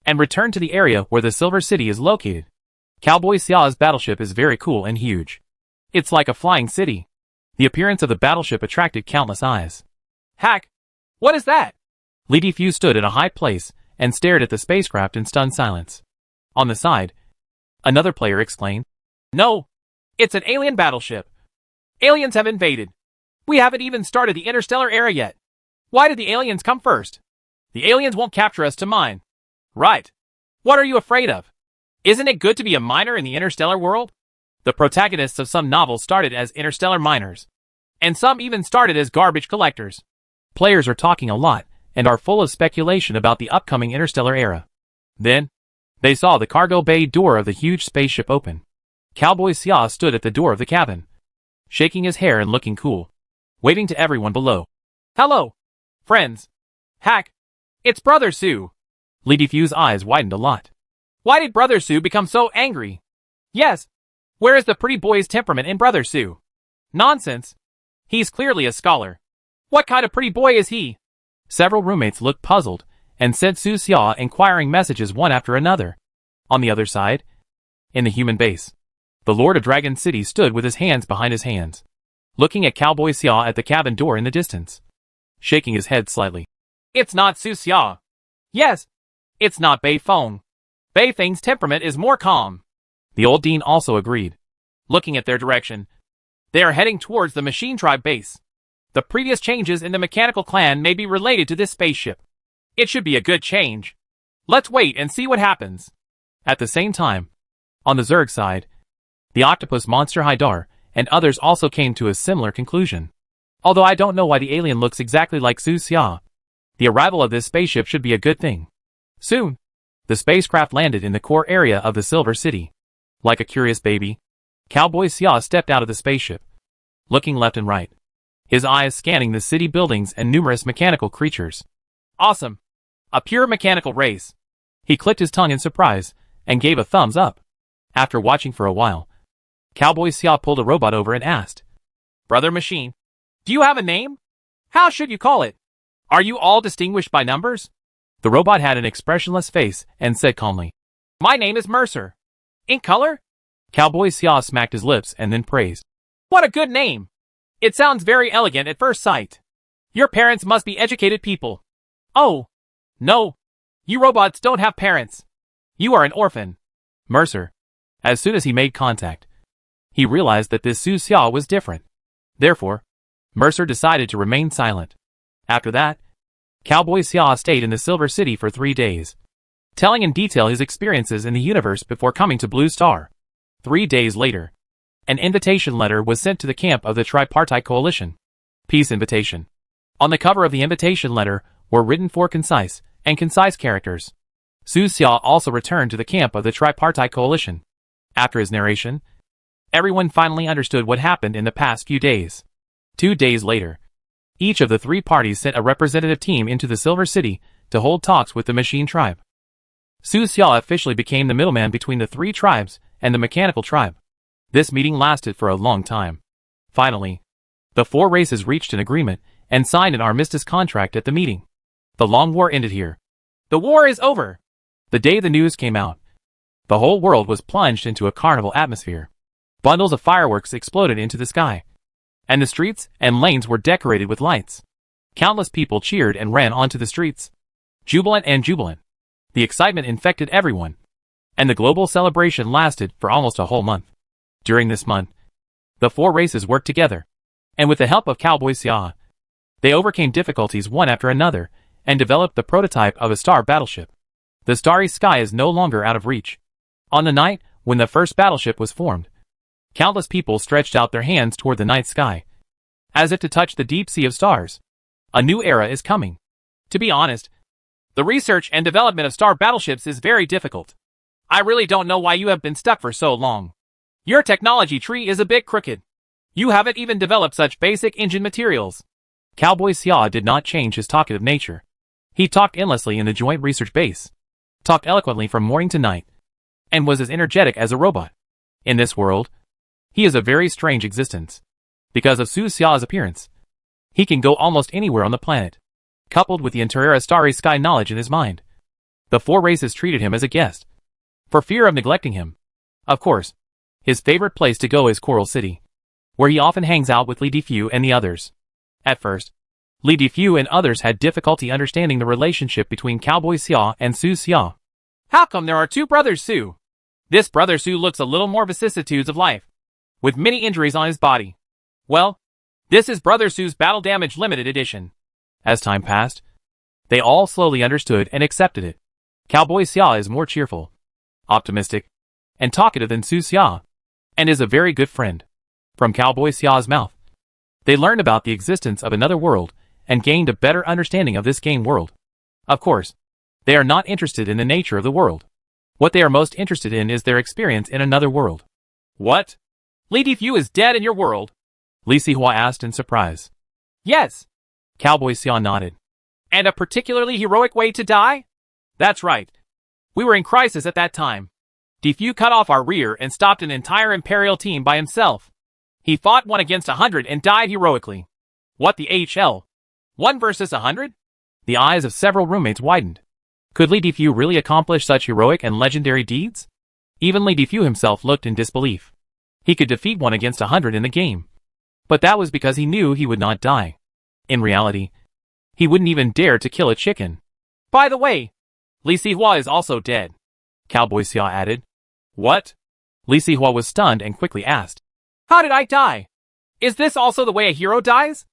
and returned to the area where the Silver City is located. Cowboy Xia's battleship is very cool and huge. It's like a flying city. The appearance of the battleship attracted countless eyes. Hack! What is that? Li Defu stood in a high place and stared at the spacecraft in stunned silence. On the side, another player exclaimed, "No! It's an alien battleship! Aliens have invaded! We haven't even started the Interstellar era yet! Why did the aliens come first? The aliens won't capture us to mine!" Right! What are you afraid of? Isn't it good to be a miner in the interstellar world? The protagonists of some novels started as interstellar miners, and some even started as garbage collectors. Players are talking a lot and are full of speculation about the upcoming interstellar era. Then, they saw the cargo bay door of the huge spaceship open. Cowboy Xia stood at the door of the cabin, shaking his hair and looking cool, waving to everyone below. "Hello, friends. Hack, it's Brother Sue." Li Defu's eyes widened a lot. Why did Brother Sue become so angry? Yes. Where is the pretty boy's temperament in Brother Sue? Nonsense. He's clearly a scholar. What kind of pretty boy is he? Several roommates looked puzzled and sent Su Xia inquiring messages one after another. On the other side, in the human base, the Lord of Dragon City stood with his hands behind his hands, looking at Cowboy Xia at the cabin door in the distance, shaking his head slightly. It's not Su Xia. Yes. It's not Bei Feng. Bei Feng's temperament is more calm. The old dean also agreed. Looking at their direction, they are heading towards the Machine Tribe base. The previous changes in the mechanical clan may be related to this spaceship. It should be a good change. Let's wait and see what happens. At the same time, on the Zerg side, the octopus monster Haidar and others also came to a similar conclusion. Although I don't know why the alien looks exactly like Su Xia, the arrival of this spaceship should be a good thing. Soon, the spacecraft landed in the core area of the Silver City. Like a curious baby, Cowboy Xia stepped out of the spaceship, looking left and right, his eyes scanning the city buildings and numerous mechanical creatures. Awesome! A pure mechanical race. He clicked his tongue in surprise and gave a thumbs up. After watching for a while, Cowboy Xia pulled a robot over and asked, "Brother Machine, do you have a name? How should you call it? Are you all distinguished by numbers?" The robot had an expressionless face and said calmly, "My name is Mercer." "In color?" Cowboy Xia smacked his lips and then praised. "What a good name! It sounds very elegant at first sight. Your parents must be educated people." "Oh, no. You robots don't have parents. You are an orphan." Mercer. As soon as he made contact, he realized that this Su Xia was different. Therefore, Mercer decided to remain silent. After that, Cowboy Xia stayed in the Silver City for 3 days, telling in detail his experiences in the universe before coming to Blue Star. 3 days later, an invitation letter was sent to the camp of the Tripartite Coalition. Peace invitation. On the cover of the invitation letter were written 4 concise characters. Su Xia also returned to the camp of the Tripartite Coalition. After his narration, everyone finally understood what happened in the past few days. 2 days later, each of the 3 parties sent a representative team into the Silver City to hold talks with the Machine Tribe. Su Xia officially became the middleman between the 3 tribes and the Mechanical Tribe. This meeting lasted for a long time. Finally, the 4 races reached an agreement and signed an armistice contract at the meeting. The long war ended here. The war is over. The day the news came out, the whole world was plunged into a carnival atmosphere. Bundles of fireworks exploded into the sky, and the streets and lanes were decorated with lights. Countless people cheered and ran onto the streets, jubilant and jubilant. The excitement infected everyone, and the global celebration lasted for almost a whole month. During this month, the 4 races worked together, and with the help of Cowboy Xia, they overcame difficulties one after another and developed the prototype of a star battleship. The starry sky is no longer out of reach. On the night when the first battleship was formed, countless people stretched out their hands toward the night sky, as if to touch the deep sea of stars. A new era is coming. To be honest, the research and development of star battleships is very difficult. I really don't know why you have been stuck for so long. Your technology tree is a bit crooked. You haven't even developed such basic engine materials. Cowboy Xia did not change his talkative nature. He talked endlessly in the joint research base. talked eloquently from morning to night, and was as energetic as a robot. In this world, he is a very strange existence. Because of Su Xia's appearance, he can go almost anywhere on the planet. Coupled with the entire starry sky knowledge in his mind, the four races treated him as a guest, for fear of neglecting him. Of course, his favorite place to go is Coral City, where he often hangs out with Li Defu and the others. At first, Li Defu and others had difficulty understanding the relationship between Cowboy Xia and Su Xia. How come there are two brothers Su? This brother Su looks a little more vicissitudes of life, with many injuries on his body. Well, this is Brother Su's Battle Damage Limited Edition. As time passed, they all slowly understood and accepted it. Cowboy Xia is more cheerful, optimistic, and talkative than Su Xia, and is a very good friend. From Cowboy Xia's mouth, they learned about the existence of another world and gained a better understanding of this game world. Of course, they are not interested in the nature of the world. What they are most interested in is their experience in another world. What? Li Defu is dead in your world? Li Sihua asked in surprise. Yes. Cowboy Xia nodded. And a particularly heroic way to die? That's right. We were in crisis at that time. Defu cut off our rear and stopped an entire Imperial team by himself. He fought 1 against 100 and died heroically. What the HL? 1 versus 100? The eyes of several roommates widened. Could Li Defu really accomplish such heroic and legendary deeds? Even Li Defu himself looked in disbelief. He could defeat 1 against 100 in the game. But that was because he knew he would not die. In reality, he wouldn't even dare to kill a chicken. By the way, Li Sihua is also dead, Cowboy Xia added. What? Li Sihua was stunned and quickly asked. How did I die? Is this also the way a hero dies?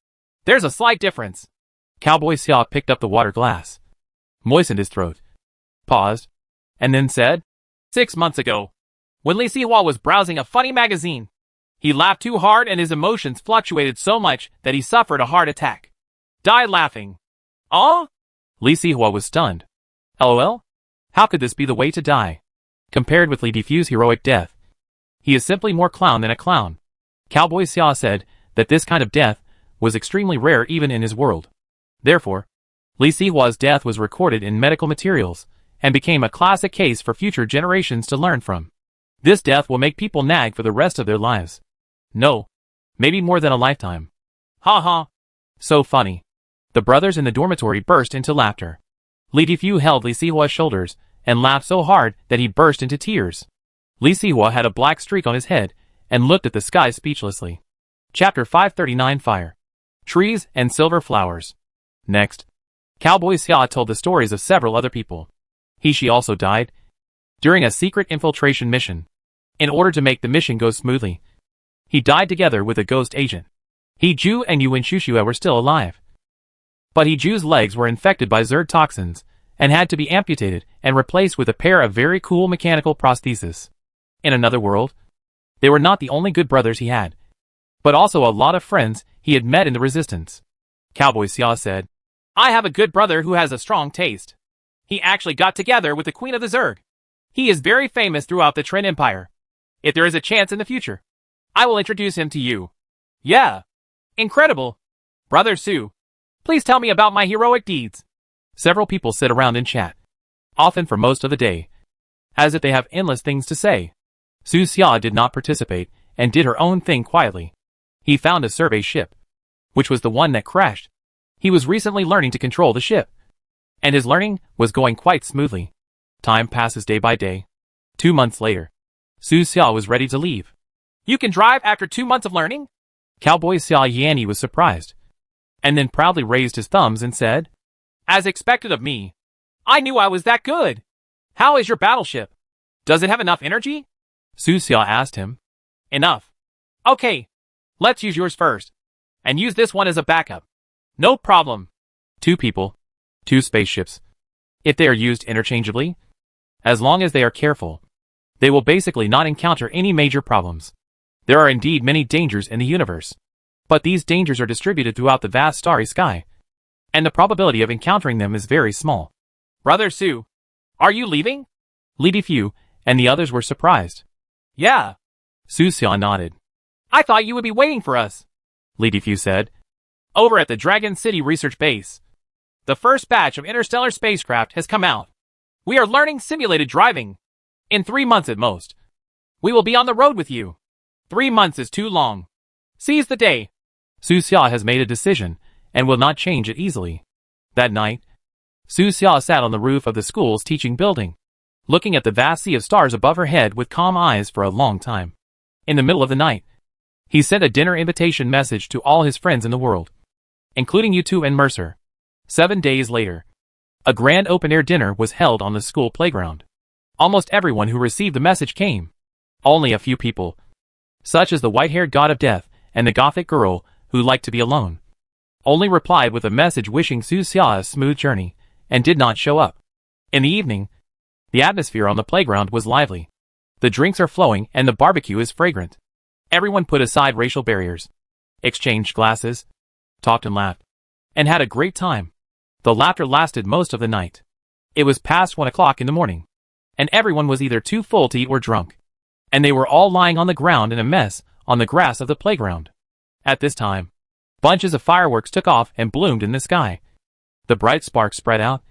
There's a slight difference. Cowboy Xia picked up the water glass, moistened his throat, paused, and then said, 6 months ago, when Li Sihua was browsing a funny magazine, he laughed too hard and his emotions fluctuated so much that he suffered a heart attack. Died laughing. Oh? Li Sihua was stunned. LOL? How could this be the way to die? Compared with Li Defu's heroic death, he is simply more clown than a clown. Cowboy Xia said that this kind of death was extremely rare even in his world. Therefore, Li Sihua's death was recorded in medical materials and became a classic case for future generations to learn from. This death will make people nag for the rest of their lives. No, maybe more than a lifetime. Ha ha. So funny. The brothers in the dormitory burst into laughter. Li Defu held Li Sihua's shoulders and laughed so hard that he burst into tears. Li Sihua had a black streak on his head and looked at the sky speechlessly. Chapter 539 Fire. Trees and Silver Flowers. Next, Cowboy Xia told the stories of several other people. She also died during a secret infiltration mission. In order to make the mission go smoothly, he died together with a ghost agent. He Ju and Yuan Shushua were still alive. But He Ju's legs were infected by Zerd toxins and had to be amputated and replaced with a pair of very cool mechanical prostheses. In another world, they were not the only good brothers he had, but also a lot of friends he had met in the resistance. Cowboy Xia said, I have a good brother who has a strong taste. He actually got together with the Queen of the Zerg. He is very famous throughout the Tren Empire. If there is a chance in the future, I will introduce him to you. Yeah. Incredible. Brother Su, please tell me about my heroic deeds. Several people sit around and chat, often for most of the day, as if they have endless things to say. Su Xia did not participate and did her own thing quietly. He found a survey ship, which was the one that crashed. He was recently learning to control the ship, and his learning was going quite smoothly. Time passes day by day. 2 months later, Su Xia was ready to leave. You can drive after 2 months of learning? Cowboy Xia Yanni was surprised, and then proudly raised his thumbs and said, As expected of me. I knew I was that good. How is your battleship? Does it have enough energy? Su Xia asked him. Enough. Okay. Let's use yours first, and use this one as a backup. No problem. 2 people, 2 spaceships. If they are used interchangeably, as long as they are careful, they will basically not encounter any major problems. There are indeed many dangers in the universe, but these dangers are distributed throughout the vast starry sky, and the probability of encountering them is very small. Brother Su, are you leaving? Li Defu and the others were surprised. Yeah. Su Xia nodded. I thought you would be waiting for us, Li Defu said. Over at the Dragon City Research Base, the first batch of interstellar spacecraft has come out. We are learning simulated driving. In 3 months at most. We will be on the road with you. 3 months is too long. Seize the day. Su Xia has made a decision and will not change it easily. That night, Su Xia sat on the roof of the school's teaching building, looking at the vast sea of stars above her head with calm eyes for a long time. In the middle of the night, he sent a dinner invitation message to all his friends in the world, including Yutu and Mercer. 7 days later, a grand open-air dinner was held on the school playground. Almost everyone who received the message came. Only a few people, such as the white-haired god of death and the gothic girl who liked to be alone, only replied with a message wishing Su Xia a smooth journey, and did not show up. In the evening, the atmosphere on the playground was lively. The drinks are flowing and the barbecue is fragrant. Everyone put aside racial barriers, exchanged glasses, talked and laughed, and had a great time. The laughter lasted most of the night. It was past 1 o'clock in the morning, and everyone was either too full to eat or drunk, and they were all lying on the ground in a mess on the grass of the playground. At this time, bunches of fireworks took off and bloomed in the sky. The bright sparks spread out,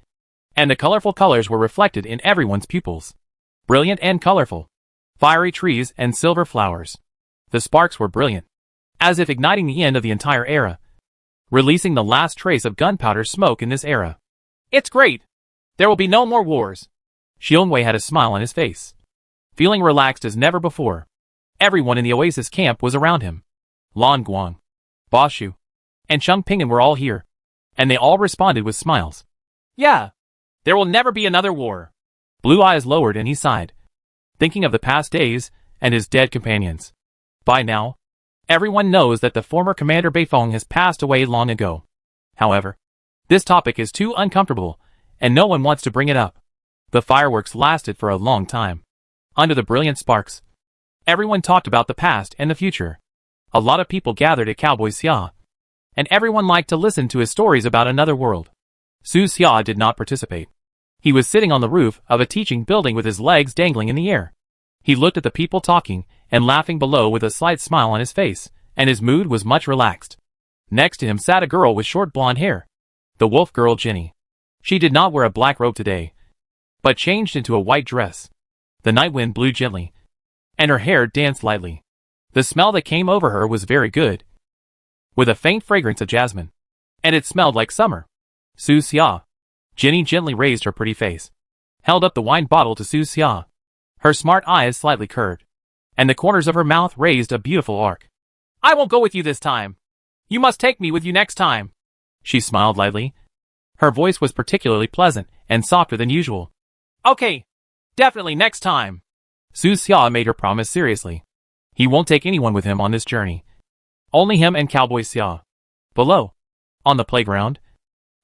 and the colorful colors were reflected in everyone's pupils. Brilliant and colorful. Fiery trees and silver flowers. The sparks were brilliant, as if igniting the end of the entire era, releasing the last trace of gunpowder smoke in this era. It's great. There will be no more wars. Xiongwei had a smile on his face, feeling relaxed as never before. Everyone in the Oasis camp was around him. Lan Guang, Ba Shu, and Cheng Ping'an were all here, and they all responded with smiles. Yeah, there will never be another war. Blue eyes lowered and he sighed, thinking of the past days and his dead companions. By now, everyone knows that the former Commander Beifong has passed away long ago. However, this topic is too uncomfortable, and no one wants to bring it up. The fireworks lasted for a long time. Under the brilliant sparks, everyone talked about the past and the future. A lot of people gathered at Cowboy Xia, and everyone liked to listen to his stories about another world. Su Xia did not participate. He was sitting on the roof of a teaching building with his legs dangling in the air. He looked at the people talking and laughing below with a slight smile on his face, and his mood was much relaxed. Next to him sat a girl with short blonde hair. The wolf girl Ginny. She did not wear a black robe today, but changed into a white dress. The night wind blew gently, and her hair danced lightly. The smell that came over her was very good, with a faint fragrance of jasmine, and it smelled like summer. Su Xia. Ginny gently raised her pretty face, held up the wine bottle to Su Xia. Her smart eyes slightly curved, and the corners of her mouth raised a beautiful arc. I won't go with you this time. You must take me with you next time. She smiled lightly. Her voice was particularly pleasant and softer than usual. Okay, definitely next time. Su Xia made her promise seriously. He won't take anyone with him on this journey. Only him and Cowboy Xia. Below, on the playground,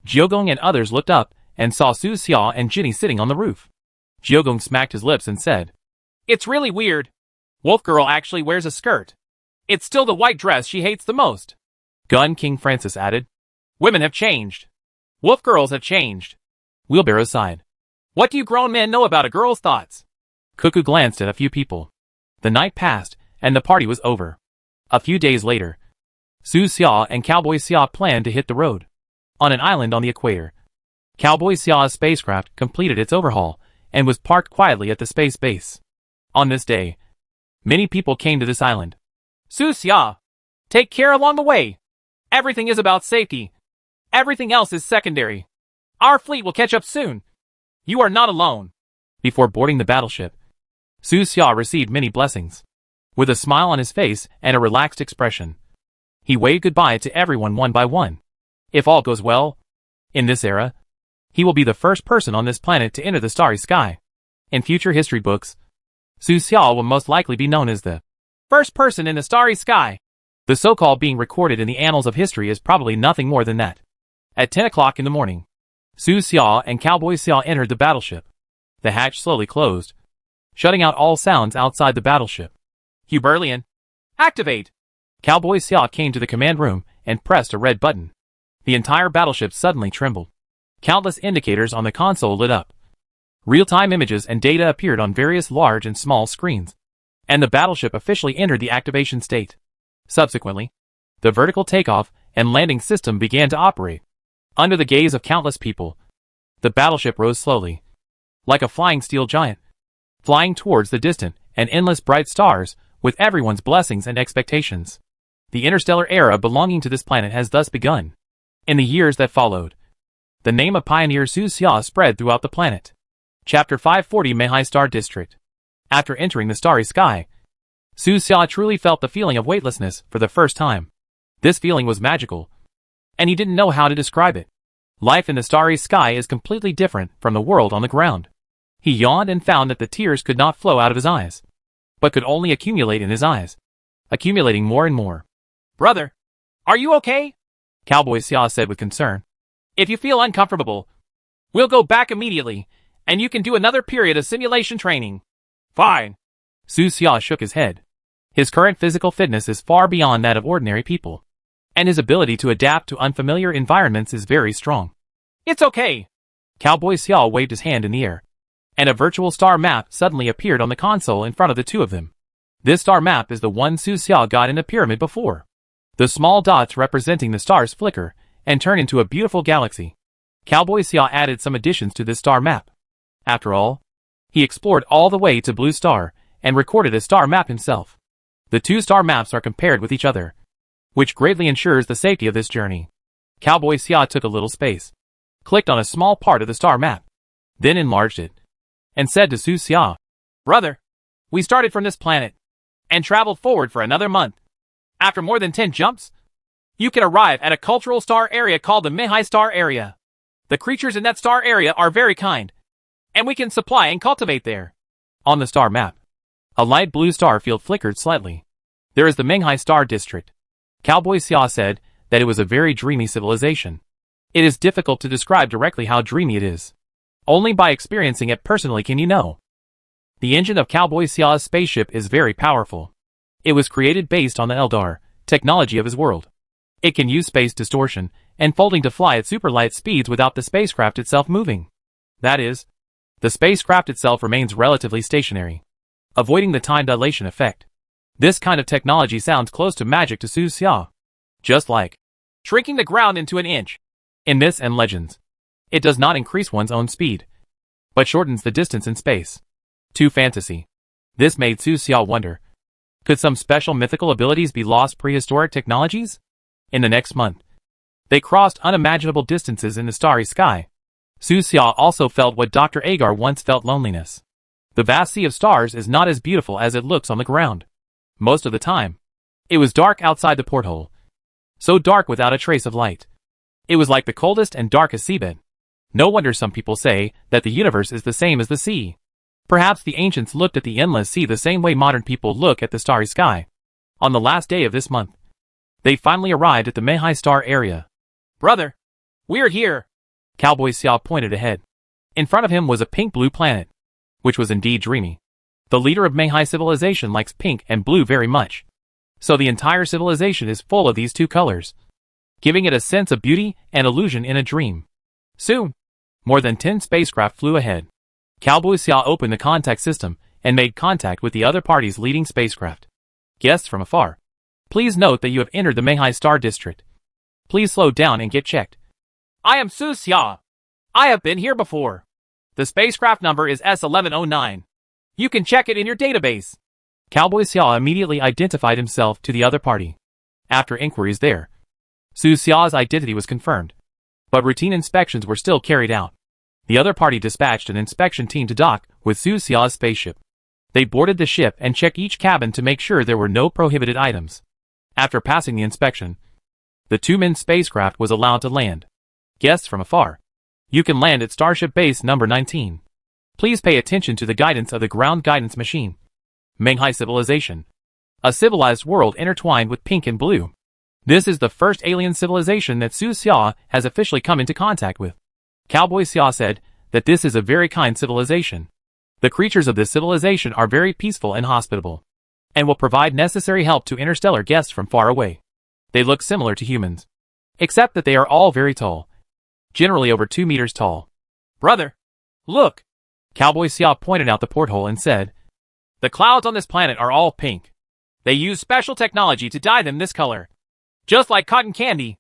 Jiogong and others looked up and saw Su Xia and Ginny sitting on the roof. Jiogong smacked his lips and said, It's really weird. Wolf Girl actually wears a skirt. It's still the white dress she hates the most. Gun King Francis added, Women have changed. Wolf girls have changed. Wheelbarrow sighed. What do you grown men know about a girl's thoughts? Cuckoo glanced at a few people. The night passed, and the party was over. A few days later, Su Xia and Cowboy Xia planned to hit the road. On an island on the equator, Cowboy Xia's spacecraft completed its overhaul and was parked quietly at the space base. On this day, many people came to this island. Su Xia, take care along the way. Everything is about safety. Everything else is secondary. Our fleet will catch up soon. You are not alone. Before boarding the battleship, Su Xia received many blessings. With a smile on his face and a relaxed expression, he waved goodbye to everyone one by one. If all goes well, in this era, he will be the first person on this planet to enter the starry sky. In future history books, Su Xia will most likely be known as the first person in the starry sky. The so-called being recorded in the annals of history is probably nothing more than that. At 10 o'clock in the morning, Su Xia and Cowboy Xia entered the battleship. The hatch slowly closed, shutting out all sounds outside the battleship. Huberlian, activate! Cowboy Xia came to the command room and pressed a red button. The entire battleship suddenly trembled. Countless indicators on the console lit up. Real-time images and data appeared on various large and small screens, and the battleship officially entered the activation state. Subsequently, the vertical takeoff and landing system began to operate. Under the gaze of countless people, the battleship rose slowly, like a flying steel giant, flying towards the distant and endless bright stars with everyone's blessings and expectations. The interstellar era belonging to this planet has thus begun. In the years that followed, the name of pioneer Su Xia spread throughout the planet. Chapter 540 Meihai Star District. After entering the starry sky, Su Xia truly felt the feeling of weightlessness for the first time. This feeling was magical, and he didn't know how to describe it. Life in the starry sky is completely different from the world on the ground. He yawned and found that the tears could not flow out of his eyes, but could only accumulate in his eyes, accumulating more and more. "Brother, are you okay?" Cowboy Xia said with concern. "If you feel uncomfortable, we'll go back immediately, and you can do another period of simulation training." "Fine." Su Xia shook his head. His current physical fitness is far beyond that of ordinary people, and his ability to adapt to unfamiliar environments is very strong. "It's okay." Cowboy Xia waved his hand in the air, and a virtual star map suddenly appeared on the console in front of the two of them. This star map is the one Su Xia got in the pyramid before. The small dots representing the stars flicker and turn into a beautiful galaxy. Cowboy Xia added some additions to this star map. After all, he explored all the way to Blue Star and recorded a star map himself. The two star maps are compared with each other, which greatly ensures the safety of this journey. Cowboy Xia took a little space, clicked on a small part of the star map, then enlarged it, and said to Su Xia, "Brother, we started from this planet and traveled forward for another month. After more than 10 jumps, you can arrive at a cultural star area called the Meihai Star Area. The creatures in that star area are very kind, and we can supply and cultivate there." On the star map, a light blue star field flickered slightly. There is the Meihai Star District. Cowboy Xia said that it was a very dreamy civilization. It is difficult to describe directly how dreamy it is. Only by experiencing it personally can you know. The engine of Cowboy Xia's spaceship is very powerful. It was created based on the Eldar technology of his world. It can use space distortion and folding to fly at super light speeds without the spacecraft itself moving. That is, the spacecraft itself remains relatively stationary, avoiding the time dilation effect. This kind of technology sounds close to magic to Su Xia. Just like shrinking the ground into an inch. In this and Legends, it does not increase one's own speed, but shortens the distance in space. To fantasy. This made Su Xia wonder, could some special mythical abilities be lost prehistoric technologies? In the next month, they crossed unimaginable distances in the starry sky. Su Xia also felt what Dr. Agar once felt, loneliness. The vast sea of stars is not as beautiful as it looks on the ground. Most of the time, it was dark outside the porthole. So dark without a trace of light. It was like the coldest and darkest seabed. No wonder some people say that the universe is the same as the sea. Perhaps the ancients looked at the endless sea the same way modern people look at the starry sky. On the last day of this month, they finally arrived at the Meihai Star area. "Brother, we're here." Cowboy Xia pointed ahead. In front of him was a pink-blue planet, which was indeed dreamy. The leader of Meihai civilization likes pink and blue very much, so the entire civilization is full of these two colors, giving it a sense of beauty and illusion in a dream. Soon, more than 10 spacecraft flew ahead. Cowboy Xia opened the contact system and made contact with the other party's leading spacecraft. "Guests from afar, please note that you have entered the Meihai Star District. Please slow down and get checked. I am Su Xia. I have been here before. The spacecraft number is S1109. You can check it in your database." Cowboy Xia immediately identified himself to the other party. After inquiries there, Su Xia's identity was confirmed, but routine inspections were still carried out. The other party dispatched an inspection team to dock with Su Xia's spaceship. They boarded the ship and checked each cabin to make sure there were no prohibited items. After passing the inspection, the two-man spacecraft was allowed to land. "Guests from afar, you can land at Starship Base number 19. Please pay attention to the guidance of the ground guidance machine. Meihai Civilization. A civilized world intertwined with pink and blue. This is the first alien civilization that Su Xia has officially come into contact with." Cowboy Xia said that this is a very kind civilization. The creatures of this civilization are very peaceful and hospitable, and will provide necessary help to interstellar guests from far away. They look similar to humans, except that they are all very tall, generally over 2 meters tall. "Brother, look!" Cowboy Xia pointed out the porthole and said, "The clouds on this planet are all pink. They use special technology to dye them this color, just like cotton candy."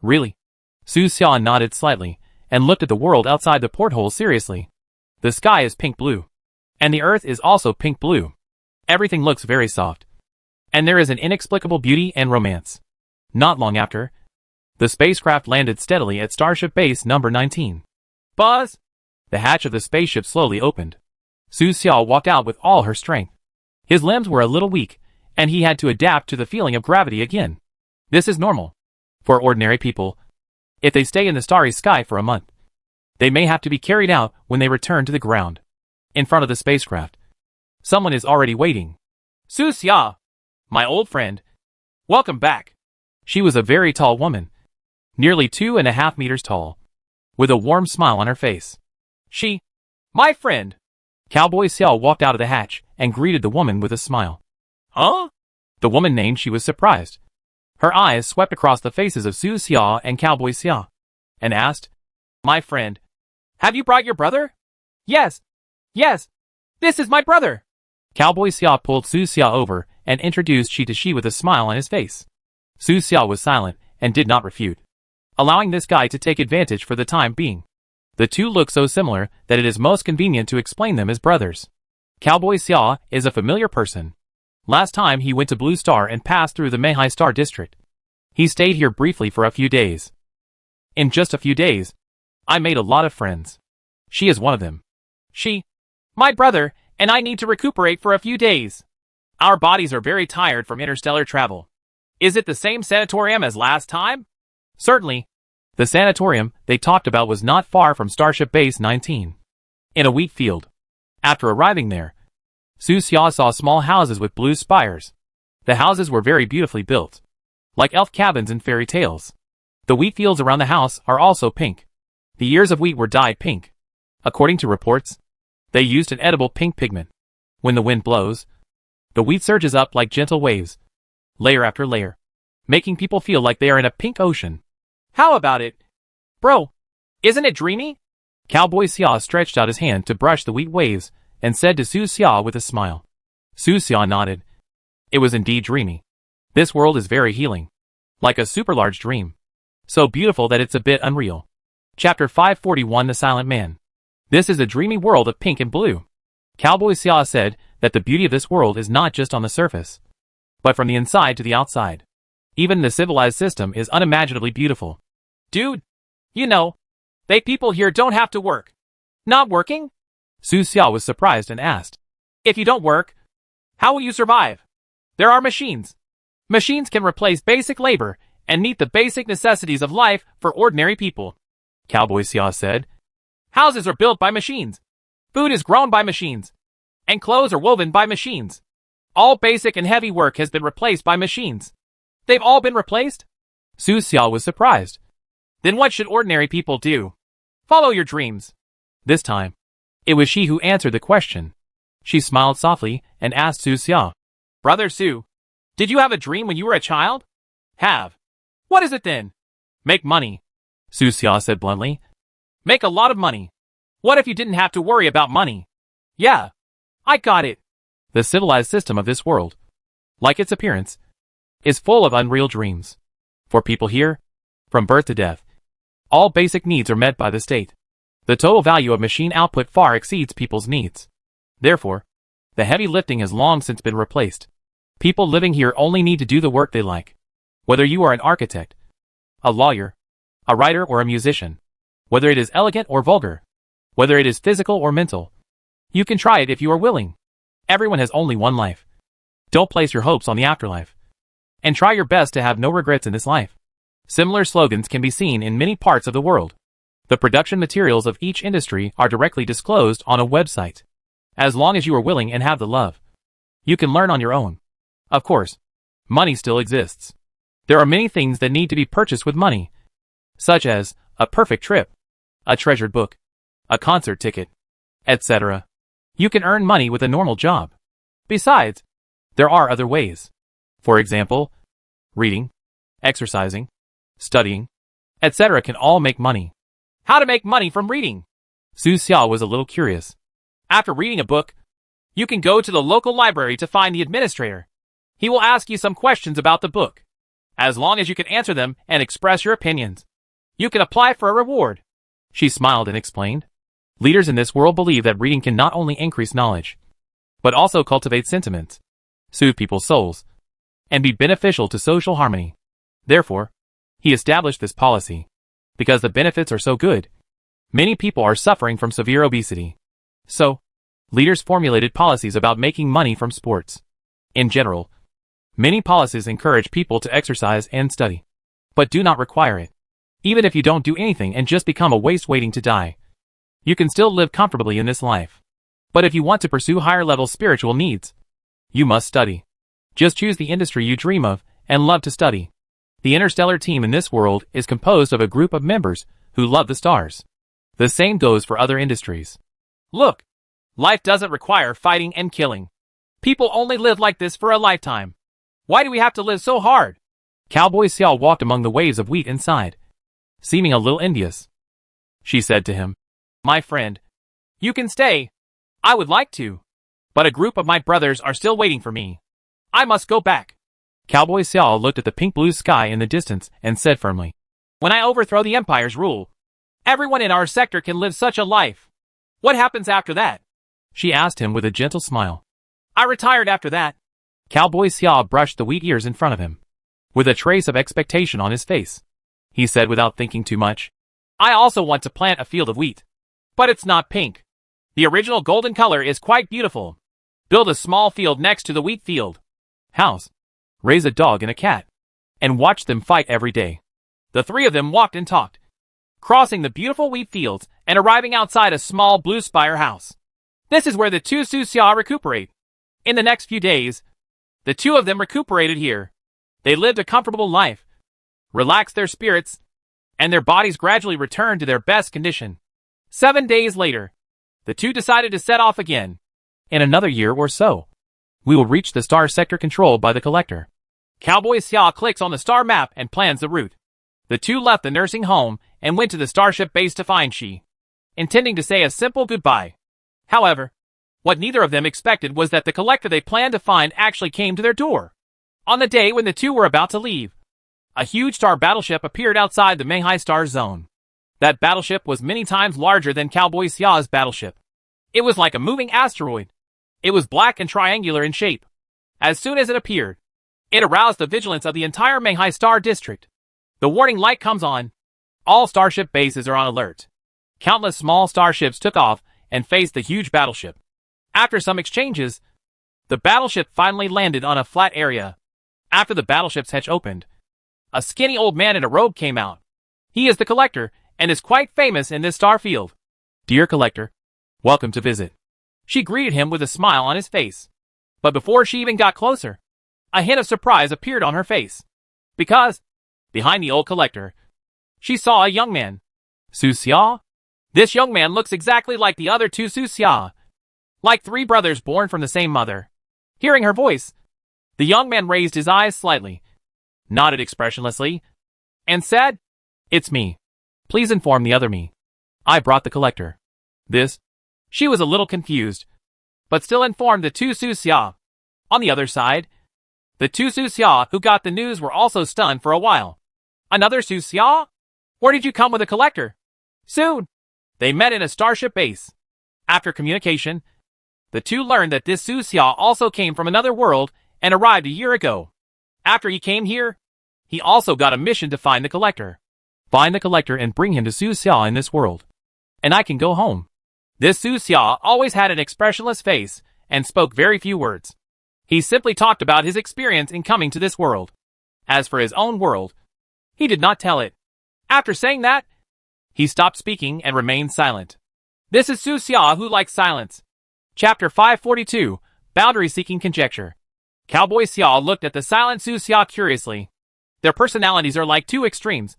"Really?" Su Xia nodded slightly and looked at the world outside the porthole seriously. The sky is pink blue. And the earth is also pink blue. Everything looks very soft. And there is an inexplicable beauty and romance. Not long after, the spacecraft landed steadily at Starship Base number 19. Buzz! The hatch of the spaceship slowly opened. Su Xiao walked out with all her strength. His limbs were a little weak, and he had to adapt to the feeling of gravity again. This is normal. For ordinary people, if they stay in the starry sky for a month, they may have to be carried out when they return to the ground. In front of the spacecraft, someone is already waiting. Su Xia, my old friend. Welcome back. She was a very tall woman, nearly 2.5 meters tall, with a warm smile on her face. My friend. Cowboy Xiao walked out of the hatch and greeted the woman with a smile. Huh? The woman named she was surprised. Her eyes swept across the faces of Su Xia and Cowboy Xia, and asked, My friend, have you brought your brother? Yes. This is my brother. Cowboy Xia pulled Su Xia over and introduced she with a smile on his face. Su Xia was silent and did not refute, allowing this guy to take advantage for the time being. The two look so similar that it is most convenient to explain them as brothers. Cowboy Xia is a familiar person. Last time he went to Blue Star and passed through the Meihai Star District. He stayed here briefly for a few days. In just a few days, I made a lot of friends. She is one of them. My brother, and I need to recuperate for a few days. Our bodies are very tired from interstellar travel. Is it the same sanatorium as last time? Certainly. The sanatorium they talked about was not far from Starship Base 19. In a wheat field. After arriving there, Su Xia saw small houses with blue spires. The houses were very beautifully built, like elf cabins in fairy tales. The wheat fields around the house are also pink. The ears of wheat were dyed pink. According to reports, they used an edible pink pigment. When the wind blows, the wheat surges up like gentle waves, layer after layer, making people feel like they are in a pink ocean. How about it? Bro, isn't it dreamy? Cowboy Xia stretched out his hand to brush the wheat waves and said to Su Xia with a smile. Su Xia nodded. It was indeed dreamy. This world is very healing. Like a super large dream. So beautiful that it's a bit unreal. Chapter 541 The Silent Man. This is a dreamy world of pink and blue. Cowboy Xia said that the beauty of this world is not just on the surface, but from the inside to the outside. Even the civilized system is unimaginably beautiful. Dude, you know, they people here don't have to work. Not working? Su Xia was surprised and asked. If you don't work, how will you survive? There are machines. Machines can replace basic labor and meet the basic necessities of life for ordinary people. Cowboy Xia said. Houses are built by machines. Food is grown by machines. And clothes are woven by machines. All basic and heavy work has been replaced by machines. They've all been replaced? Su Xia was surprised. Then what should ordinary people do? Follow your dreams. This time, it was she who answered the question. She smiled softly and asked Su Xia. Brother Su, did you have a dream when you were a child? Have. What is it then? Make money. Su Xia said bluntly. Make a lot of money. What if you didn't have to worry about money? Yeah. I got it. The civilized system of this world, like its appearance, is full of unreal dreams. For people here, from birth to death, all basic needs are met by the state. The total value of machine output far exceeds people's needs. Therefore, the heavy lifting has long since been replaced. People living here only need to do the work they like. Whether you are an architect, a lawyer, a writer or a musician, whether it is elegant or vulgar, whether it is physical or mental, you can try it if you are willing. Everyone has only one life. Don't place your hopes on the afterlife. And try your best to have no regrets in this life. Similar slogans can be seen in many parts of the world. The production materials of each industry are directly disclosed on a website. As long as you are willing and have the love, you can learn on your own. Of course, money still exists. There are many things that need to be purchased with money, such as a perfect trip, a treasured book, a concert ticket, etc. You can earn money with a normal job. Besides, there are other ways. For example, reading, exercising, studying, etc. can all make money. How to make money from reading? Su Xia was a little curious. After reading a book, you can go to the local library to find the administrator. He will ask you some questions about the book. As long as you can answer them and express your opinions, you can apply for a reward. She smiled and explained. Leaders in this world believe that reading can not only increase knowledge, but also cultivate sentiments, soothe people's souls, and be beneficial to social harmony. Therefore, he established this policy. Because the benefits are so good, many people are suffering from severe obesity. So, leaders formulated policies about making money from sports. In general, many policies encourage people to exercise and study, but do not require it. Even if you don't do anything and just become a waste waiting to die, you can still live comfortably in this life. But if you want to pursue higher-level spiritual needs, you must study. Just choose the industry you dream of and love to study. The Interstellar team in this world is composed of a group of members who love the stars. The same goes for other industries. Look, life doesn't require fighting and killing. People only live like this for a lifetime. Why do we have to live so hard? Cowboy Xiao walked among the waves of wheat and sighed, seeming a little envious. She said to him, "My friend, you can stay. I would like to. But a group of my brothers are still waiting for me. I must go back." Cowboy Xiao looked at the pink-blue sky in the distance and said firmly, "When I overthrow the Empire's rule, everyone in our sector can live such a life. What happens after that?" She asked him with a gentle smile. "I retired after that." Cowboy Xiao brushed the wheat ears in front of him, with a trace of expectation on his face. He said without thinking too much, "I also want to plant a field of wheat. But it's not pink. The original golden color is quite beautiful. Build a small field next to the wheat field. House. Raise a dog and a cat. And watch them fight every day." The three of them walked and talked, crossing the beautiful wheat fields and arriving outside a small blue spire house. This is where the two Su Xia recuperate. In the next few days, the two of them recuperated here. They lived a comfortable life, relaxed their spirits, and their bodies gradually returned to their best condition. 7 days later, the two decided to set off again. In another year or so, we will reach the star sector controlled by the collector. Cowboy Xiao clicks on the star map and plans the route. The two left the nursing home and went to the starship base to find Shi, intending to say a simple goodbye. However, what neither of them expected was that the collector they planned to find actually came to their door. On the day when the two were about to leave, a huge star battleship appeared outside the Menghai Star Zone. That battleship was many times larger than Cowboy Xiao's battleship. It was like a moving asteroid. It was black and triangular in shape. As soon as it appeared, it aroused the vigilance of the entire Menghai Star District. The warning light comes on. All starship bases are on alert. Countless small starships took off and faced the huge battleship. After some exchanges, the battleship finally landed on a flat area. After the battleship's hatch opened, a skinny old man in a robe came out. He is the collector and is quite famous in this star field. "Dear collector, welcome to visit." She greeted him with a smile on his face. But before she even got closer, a hint of surprise appeared on her face. Because, behind the old collector, she saw a young man. Su Xia? This young man looks exactly like the other two Su Xia, like three brothers born from the same mother. Hearing her voice, the young man raised his eyes slightly, nodded expressionlessly, and said, "It's me. Please inform the other me. I brought the collector." This, she was a little confused, but still informed the two Su Xia. On the other side, the two Su Xia who got the news were also stunned for a while. "Another Su Xia? Where did you come with a collector?" Soon, they met in a starship base. After communication, the two learned that this Su Xia also came from another world and arrived a year ago. After he came here, he also got a mission to find the collector. Find the collector and bring him to Su Xia in this world. And I can go home. This Su Xia always had an expressionless face and spoke very few words. He simply talked about his experience in coming to this world. As for his own world, he did not tell it. After saying that, he stopped speaking and remained silent. This is Su Xia who likes silence. Chapter 542, Boundary-Seeking Conjecture. Cowboy Xiao looked at the silent Su Xia curiously. Their personalities are like two extremes.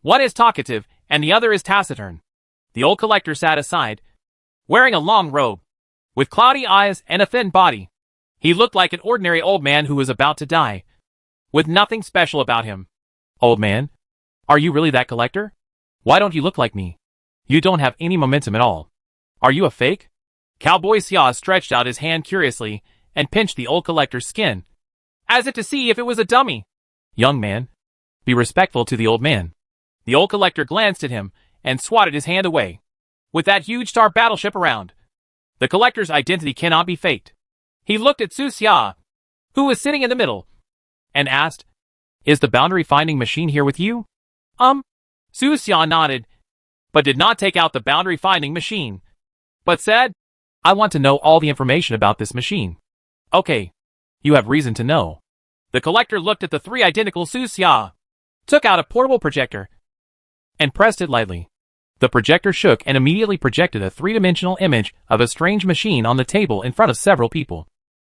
One is talkative, and the other is taciturn. The old collector sat aside, wearing a long robe, with cloudy eyes and a thin body. He looked like an ordinary old man who was about to die, with nothing special about him. "Old man, are you really that collector? Why don't you look like me? You don't have any momentum at all. Are you a fake?" Cowboy Xiao stretched out his hand curiously and pinched the old collector's skin, as if to see if it was a dummy. "Young man, be respectful to the old man." The old collector glanced at him and swatted his hand away. with that huge star battleship around. The collector's identity cannot be faked. He looked at Su Xia, who was sitting in the middle, and asked, "Is the boundary-finding machine here with you?" Su Xia nodded, but did not take out the boundary-finding machine, but said, "I want to know all the information about this machine." "Okay, you have reason to know." The collector looked at the three identical Su Xia, took out a portable projector, and pressed it lightly. The projector shook and immediately projected a three-dimensional image of a strange machine on the table in front of several people.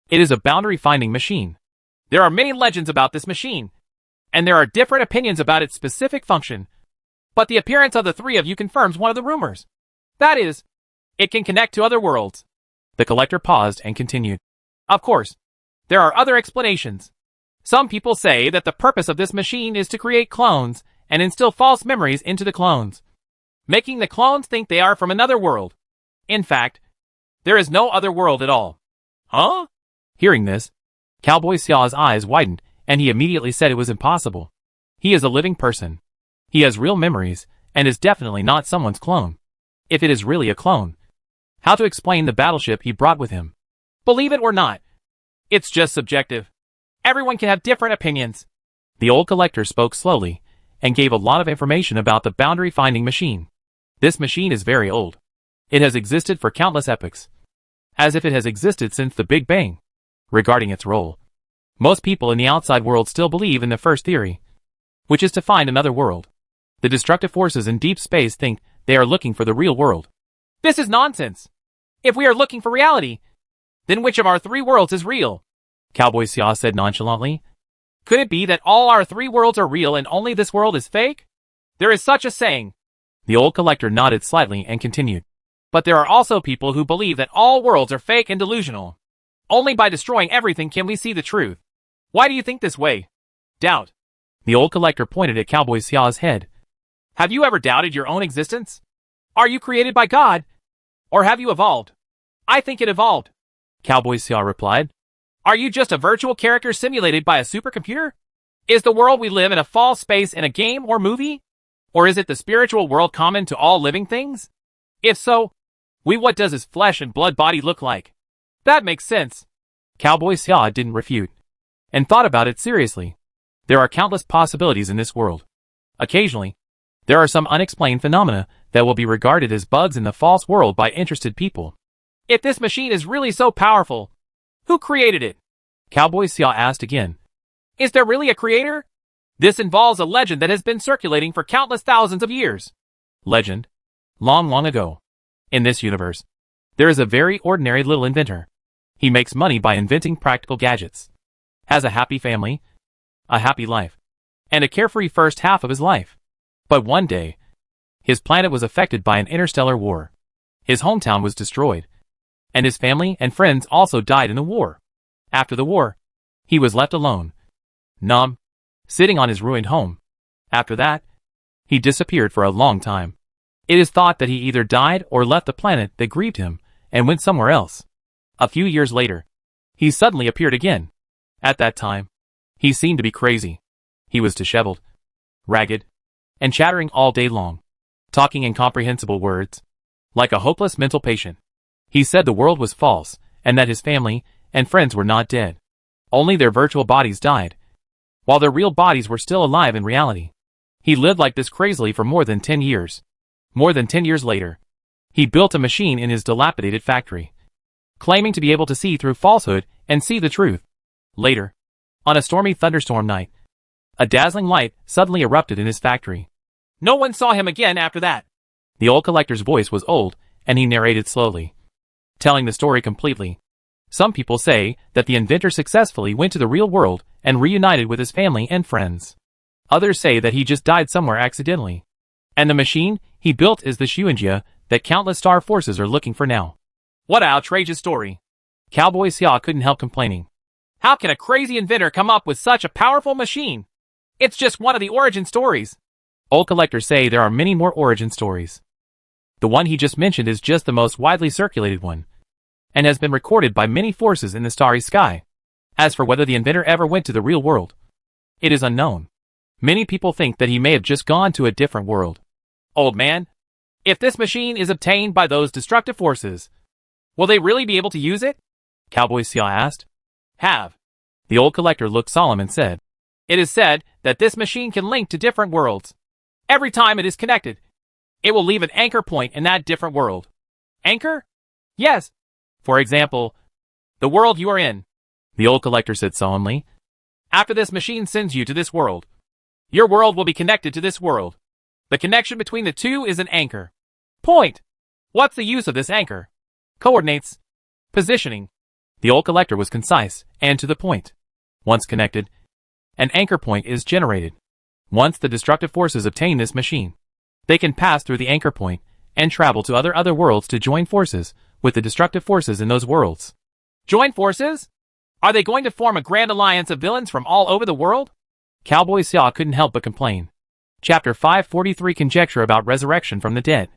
It is a boundary-finding machine. There are many legends about this machine, and there are different opinions about its specific function. But the appearance of the three of you confirms one of the rumors. That is, it can connect to other worlds. The collector paused and continued. Of course, there are other explanations. Some people say that the purpose of this machine is to create clones and instill false memories into the clones, making the clones think they are from another world. In fact, there is no other world at all. Huh? Hearing this, Cowboy Xia's eyes widened, and he immediately said it was impossible. He is a living person. He has real memories, and is definitely not someone's clone. If it is really a clone, how to explain the battleship he brought with him? Believe it or not, it's just subjective. Everyone can have different opinions. The old collector spoke slowly, and gave a lot of information about the boundary-finding machine. This machine is very old. It has existed for countless epochs, as if it has existed since the Big Bang. Regarding its role, most people in the outside world still believe in the first theory, which is to find another world. The destructive forces in deep space think they are looking for the real world. This is nonsense. If we are looking for reality, then which of our three worlds is real? Cowboy Xia said nonchalantly. Could it be that all our three worlds are real and only this world is fake? There is such a saying. The old collector nodded slightly and continued. But there are also people who believe that all worlds are fake and delusional. Only by destroying everything can we see the truth. Why do you think this way? Doubt. The old collector pointed at Cowboy Xia's head. Have you ever doubted your own existence? Are you created by God? Or have you evolved? I think it evolved. Cowboy Xia replied. Are you just a virtual character simulated by a supercomputer? Is the world we live in a false space in a game or movie? Or is it the spiritual world common to all living things? If so, what does his flesh and blood body look like? That makes sense. Cowboy Xia didn't refute, and thought about it seriously. There are countless possibilities in this world. Occasionally, there are some unexplained phenomena that will be regarded as bugs in the false world by interested people. If this machine is really so powerful, who created it? Cowboy Xia asked again. Is there really a creator? This involves a legend that has been circulating for countless thousands of years. Legend? Long, long ago. In this universe, there is a very ordinary little inventor. He makes money by inventing practical gadgets. Has a happy family, a happy life, and a carefree first half of his life. But one day, his planet was affected by an interstellar war. His hometown was destroyed, and his family and friends also died in the war. After the war, he was left alone, numb, sitting on his ruined home. After that, he disappeared for a long time. It is thought that he either died or left the planet that grieved him and went somewhere else. A few years later, he suddenly appeared again. At that time, he seemed to be crazy. He was disheveled, ragged, and chattering all day long, talking incomprehensible words, like a hopeless mental patient. He said the world was false, and that his family and friends were not dead. Only their virtual bodies died, while their real bodies were still alive in reality. He lived like this crazily for more than 10 years. More than 10 years later, he built a machine in his dilapidated factory, claiming to be able to see through falsehood and see the truth. Later, on a stormy thunderstorm night, a dazzling light suddenly erupted in his factory. No one saw him again after that. The old collector's voice was old, and he narrated slowly, telling the story completely. Some people say that the inventor successfully went to the real world and reunited with his family and friends. Others say that he just died somewhere accidentally. And the machine he built is the Xuanjia that countless star forces are looking for now. What an outrageous story. Cowboy Xia couldn't help complaining. How can a crazy inventor come up with such a powerful machine? It's just one of the origin stories. Old collectors say there are many more origin stories. The one he just mentioned is just the most widely circulated one, and has been recorded by many forces in the starry sky. As for whether the inventor ever went to the real world, it is unknown. Many people think that he may have just gone to a different world. Old man, If this machine is obtained by those destructive forces, will they really be able to use it? Cowboy Sia asked. Have. The old collector looked solemn and said, It is said that this machine can link to different worlds. Every time it is connected, it will leave an anchor point in that different world. Anchor? Yes. For example, the world you are in. The old collector said solemnly. After this machine sends you to this world, your world will be connected to this world. The connection between the two is an anchor point. What's the use of this anchor? Coordinates. Positioning. The old collector was concise and to the point. Once connected, an anchor point is generated. Once the destructive forces obtain this machine, they can pass through the anchor point and travel to other worlds to join forces with the destructive forces in those worlds. Join forces? Are they going to form a grand alliance of villains from all over the world? Cowboy Sia couldn't help but complain. Chapter 543 Conjecture about Resurrection from the Dead.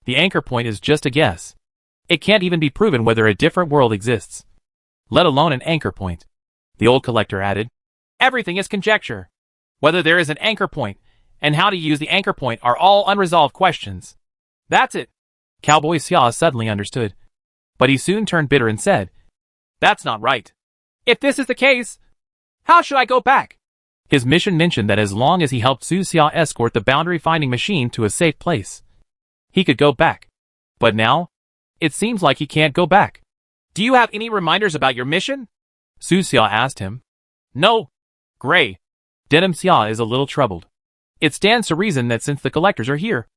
The anchor point is just a guess. It can't even be proven whether a different world exists, let alone an anchor point. The old collector added, Everything is conjecture. Whether there is an anchor point and how to use the anchor point are all unresolved questions. That's it. Cowboy Sia suddenly understood. But he soon turned bitter and said, That's not right. If this is the case, how should I go back? His mission mentioned that as long as he helped Su Xia escort the boundary-finding machine to a safe place, he could go back. But now, it seems like he can't go back. Do you have any reminders about your mission? Su Xia asked him. No. Gray. Denim Xia is a little troubled. It stands to reason that since the collectors are here,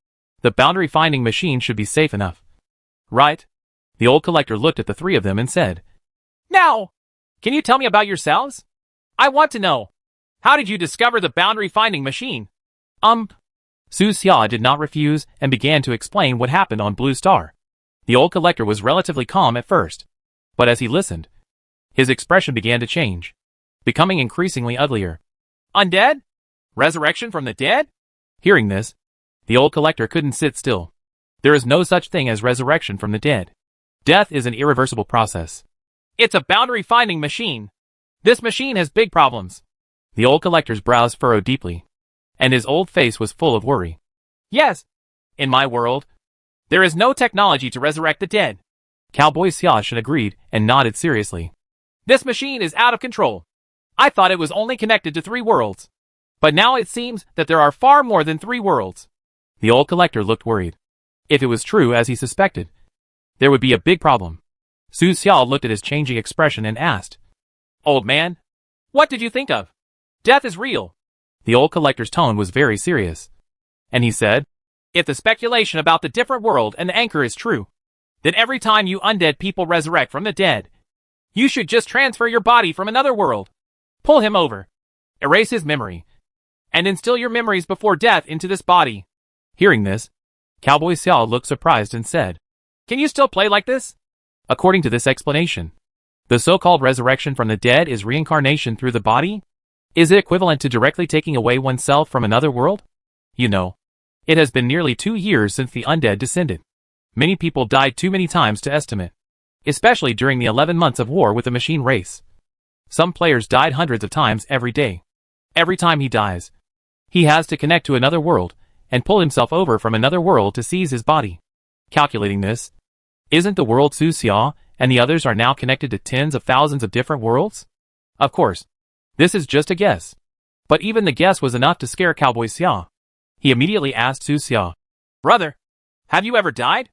the boundary-finding machine should be safe enough. Right? The old collector looked at the three of them and said, Now, can you tell me about yourselves? I want to know. How did you discover the boundary-finding machine? Su Xia did not refuse and began to explain what happened on Blue Star. The old collector was relatively calm at first, but as he listened, his expression began to change, becoming increasingly uglier. Undead? Resurrection from the dead? Hearing this, the old collector couldn't sit still. There is no such thing as resurrection from the dead. Death is an irreversible process. It's a boundary-finding machine. This machine has big problems. The old collector's brows furrowed deeply, and his old face was full of worry. Yes, in my world, there is no technology to resurrect the dead. Cowboy Xiaoshan agreed and nodded seriously. This machine is out of control. I thought it was only connected to 3 worlds. But now it seems that there are far more than 3 worlds. The old collector looked worried. If it was true as he suspected, there would be a big problem. Su Xiao looked at his changing expression and asked, Old man, what did you think of? Death is real. The old collector's tone was very serious. And he said, If the speculation about the different world and the anchor is true, then every time you undead people resurrect from the dead, you should just transfer your body from another world. Pull him over. Erase his memory. And instill your memories before death into this body. Hearing this, Cowboy Xiao looked surprised and said, Can you still play like this? According to this explanation, the so-called resurrection from the dead is reincarnation through the body? Is it equivalent to directly taking away oneself from another world? You know, it has been nearly 2 years since the undead descended. Many people died too many times to estimate, especially during the 11 months of war with the machine race. Some players died hundreds of times every day. Every time he dies, he has to connect to another world and pull himself over from another world to seize his body. Calculating this, isn't the world Su Xia and the others are now connected to tens of thousands of different worlds? Of course, this is just a guess. But even the guess was enough to scare Cowboy Xia. He immediately asked Su Xia, Brother, have you ever died?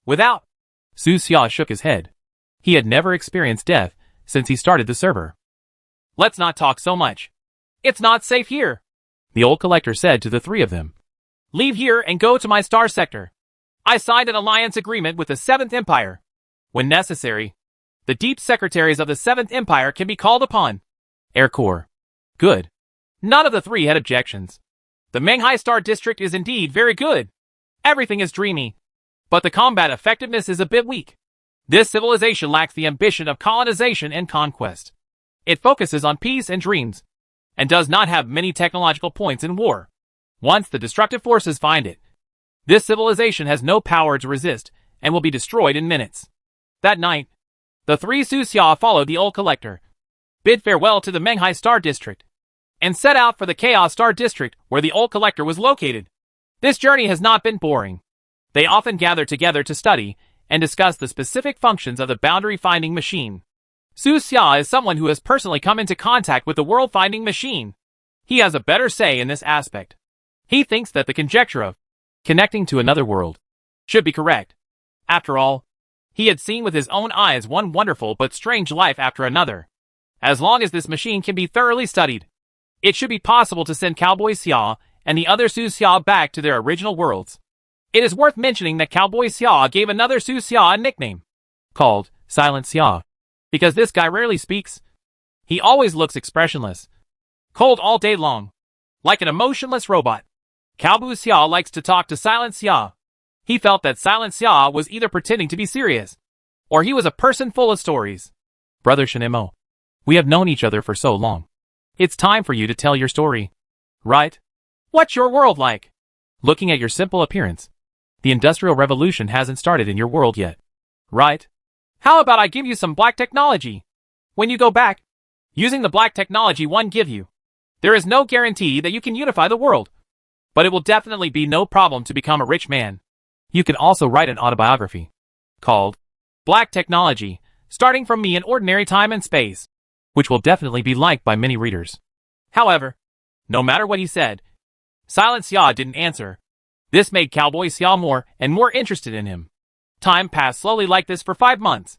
Without? Su Xia shook his head. He had never experienced death since he started the server. Let's not talk so much. It's not safe here, the old collector said to the 3 of them. Leave here and go to my star sector. I signed an alliance agreement with the 7th Empire. When necessary, the deep secretaries of the 7th Empire can be called upon. Air Corps. Good. None of the 3 had objections. The Menghai Star District is indeed very good. Everything is dreamy. But the combat effectiveness is a bit weak. This civilization lacks the ambition of colonization and conquest. It focuses on peace and dreams, and does not have many technological points in war. Once the destructive forces find it, this civilization has no power to resist and will be destroyed in minutes. That night, the 3 Su Xia followed the old collector, bid farewell to the Menghai Star District, and set out for the Chaos Star District where the old collector was located. This journey has not been boring. They often gather together to study and discuss the specific functions of the boundary-finding machine. Su Xia is someone who has personally come into contact with the world-finding machine. He has a better say in this aspect. He thinks that the conjecture of connecting to another world should be correct. After all, he had seen with his own eyes one wonderful but strange life after another. As long as this machine can be thoroughly studied, it should be possible to send Cowboy Xia and the other Su Xia back to their original worlds. It is worth mentioning that Cowboy Xia gave another Su Xia a nickname, called Silent Xia, because this guy rarely speaks. He always looks expressionless, cold all day long, like an emotionless robot. Cowboy Xia likes to talk to Silent Xia. He felt that Silent Xia was either pretending to be serious, or he was a person full of stories. Brother Shinemo, we have known each other for so long. It's time for you to tell your story. Right? What's your world like? Looking at your simple appearance, the Industrial Revolution hasn't started in your world yet. Right? How about I give you some black technology? When you go back, using the black technology one give you, there is no guarantee that you can unify the world. But it will definitely be no problem to become a rich man. You can also write an autobiography, called Black Technology, starting from me in ordinary time and space, which will definitely be liked by many readers. However, no matter what he said, Silent Xia didn't answer. This made Cowboy Xia more and more interested in him. Time passed slowly like this for 5 months.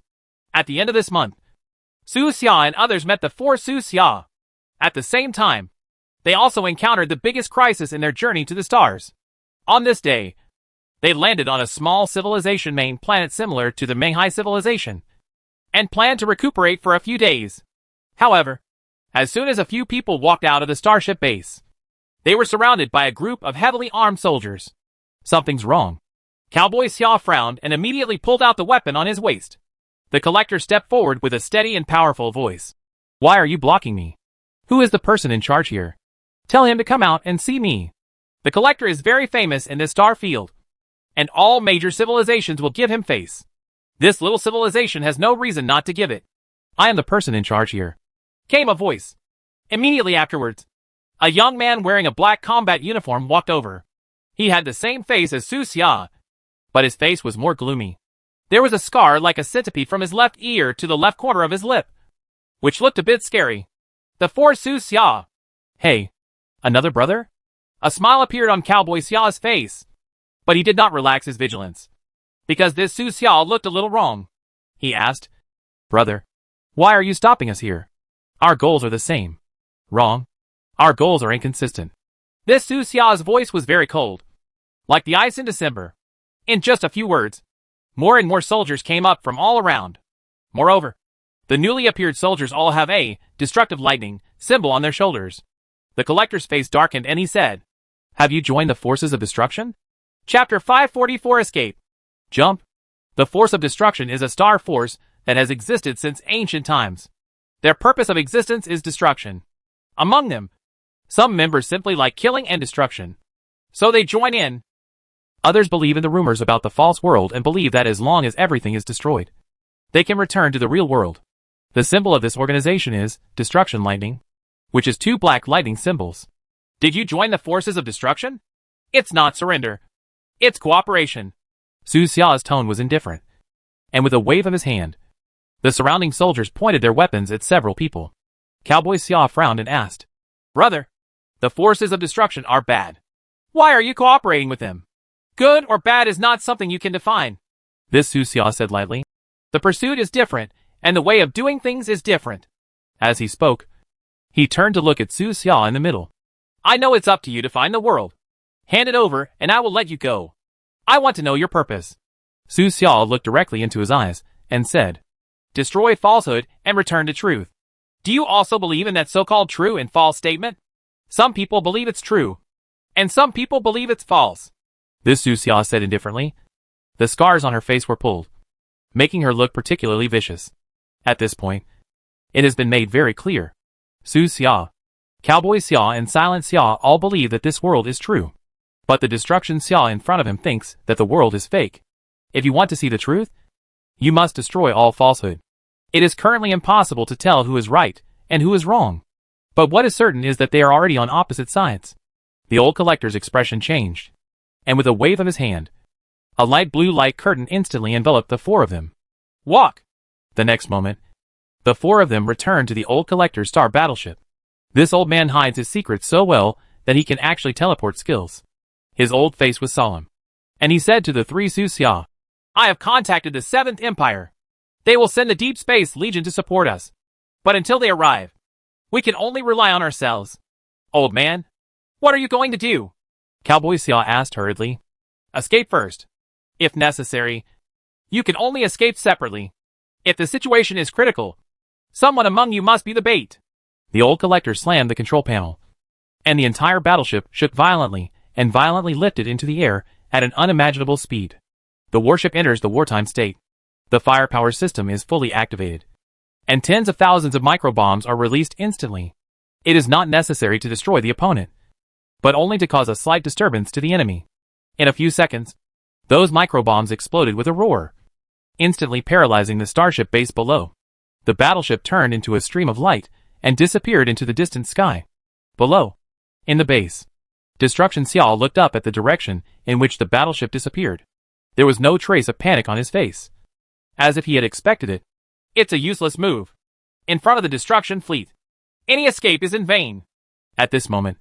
At the end of this month, Su Xia and others met the 4 Su Xia. At the same time, they also encountered the biggest crisis in their journey to the stars. On this day, they landed on a small civilization main planet similar to the Menghai civilization, and planned to recuperate for a few days. However, as soon as a few people walked out of the starship base, they were surrounded by a group of heavily armed soldiers. Something's wrong. Cowboy Xia frowned and immediately pulled out the weapon on his waist. The collector stepped forward with a steady and powerful voice. Why are you blocking me? Who is the person in charge here? Tell him to come out and see me. The collector is very famous in this star field, and all major civilizations will give him face. This little civilization has no reason not to give it. I am the person in charge here, came a voice. Immediately afterwards, a young man wearing a black combat uniform walked over. He had the same face as Su Xia, but his face was more gloomy. There was a scar like a centipede from his left ear to the left corner of his lip, which looked a bit scary. The 4 Su Xia. Hey, another brother? A smile appeared on Cowboy Xia's face, but he did not relax his vigilance, because this Su Xia looked a little wrong. He asked, Brother, why are you stopping us here? Our goals are the same. Wrong. Our goals are inconsistent. This Su Xia's voice was very cold, like the ice in December. In just a few words, more and more soldiers came up from all around. Moreover, the newly appeared soldiers all have a destructive lightning symbol on their shoulders. The collector's face darkened and he said, Have you joined the forces of destruction? Chapter 544 Escape. Jump. The force of destruction is a star force that has existed since ancient times. Their purpose of existence is destruction. Among them, some members simply like killing and destruction, so they join in. Others believe in the rumors about the false world and believe that as long as everything is destroyed, they can return to the real world. The symbol of this organization is destruction lightning, which is 2 black lightning symbols. Did you join the forces of destruction? It's not surrender. It's cooperation. Su Xia's tone was indifferent, and with a wave of his hand, the surrounding soldiers pointed their weapons at several people. Cowboy Xia frowned and asked, Brother, the forces of destruction are bad. Why are you cooperating with them? Good or bad is not something you can define. This Su Xia said lightly. The pursuit is different, and the way of doing things is different. As he spoke, he turned to look at Su Xia in the middle. I know it's up to you to find the world. Hand it over, and I will let you go. I want to know your purpose. Su Xia looked directly into his eyes, and said, Destroy falsehood and return to truth. Do you also believe in that so-called true and false statement? Some people believe it's true, and some people believe it's false. This Su Xia said indifferently. The scars on her face were pulled, making her look particularly vicious. At this point, it has been made very clear. Su Xia, Cowboy Xia and Silent Xia all believe that this world is true. But the destruction Xia in front of him thinks that the world is fake. If you want to see the truth, you must destroy all falsehood. It is currently impossible to tell who is right and who is wrong. But what is certain is that they are already on opposite sides. The old collector's expression changed, and with a wave of his hand, A light blue light curtain instantly enveloped the four of them. Walk! The next moment, the four of them returned to the old collector's star battleship. This old man hides his secrets so well that he can actually teleport skills. His old face was solemn. And he said to the three Xia, I have contacted the Seventh Empire. They will send the Deep Space Legion to support us. But until they arrive, we can only rely on ourselves. Old man, what are you going to do? Cowboy Xia asked hurriedly. Escape first. If necessary, you can only escape separately. If the situation is critical, someone among you must be the bait. The old collector slammed the control panel, and the entire battleship shook violently and violently lifted into the air at an unimaginable speed. The warship enters the wartime state. The firepower system is fully activated, and tens of thousands of microbombs are released instantly. It is not necessary to destroy the opponent, but only to cause a slight disturbance to the enemy. In a few seconds, those microbombs exploded with a roar, instantly paralyzing the starship base below. The battleship turned into a stream of light and disappeared into the distant sky. Below, in the base, Destruction Xiao looked up at the direction in which the battleship disappeared. There was no trace of panic on his face, as if he had expected it. It's a useless move. In front of the destruction fleet, any escape is in vain. At this moment,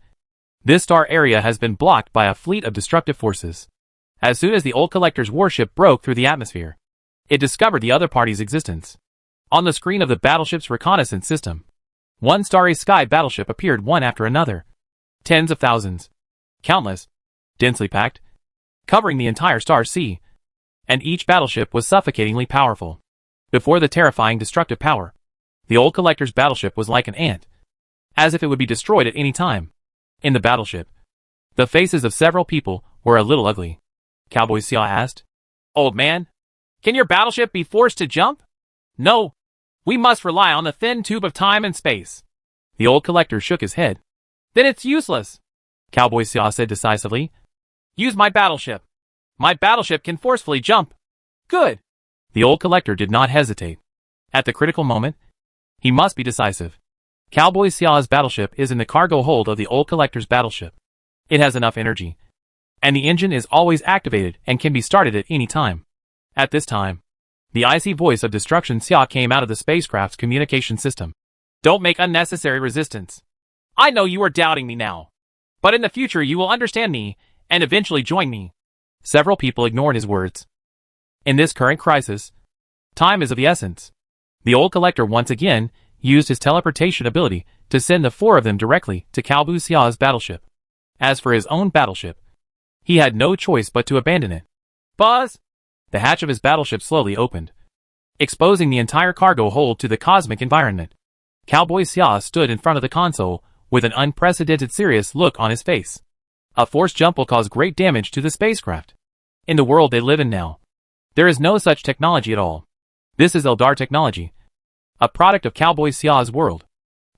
this star area has been blocked by a fleet of destructive forces. As soon as the old collector's warship broke through the atmosphere, it discovered the other party's existence. On the screen of the battleship's reconnaissance system, one starry sky battleship appeared one after another. Tens of thousands. Countless. Densely packed. Covering the entire star sea. And each battleship was suffocatingly powerful. Before the terrifying destructive power, the old collector's battleship was like an ant, as if it would be destroyed at any time. In the battleship, the faces of several people were a little ugly. Cowboy Xia asked, Old man, can your battleship be forced to jump? No. We must rely on the thin tube of time and space. The old collector shook his head. Then it's useless, Cowboy Xia said decisively. Use my battleship. My battleship can forcefully jump. Good. The old collector did not hesitate. At the critical moment, he must be decisive. Cowboy Xia's battleship is in the cargo hold of the old collector's battleship. It has enough energy, and the engine is always activated and can be started at any time. At this time, the icy voice of Destruction Xia came out of the spacecraft's communication system. Don't make unnecessary resistance. I know you are doubting me now, but in the future you will understand me and eventually join me. Several people ignored his words. In this current crisis, time is of the essence. The old collector once again used his teleportation ability to send the four of them directly to Cowboy Xia's battleship. As for his own battleship, he had no choice but to abandon it. Buzz! The hatch of his battleship slowly opened, exposing the entire cargo hold to the cosmic environment. Cowboy Xia stood in front of the console with an unprecedented serious look on his face. A forced jump will cause great damage to the spacecraft. In the world they live in now, there is no such technology at all. This is Eldar technology, a product of Cowboy Xia's world.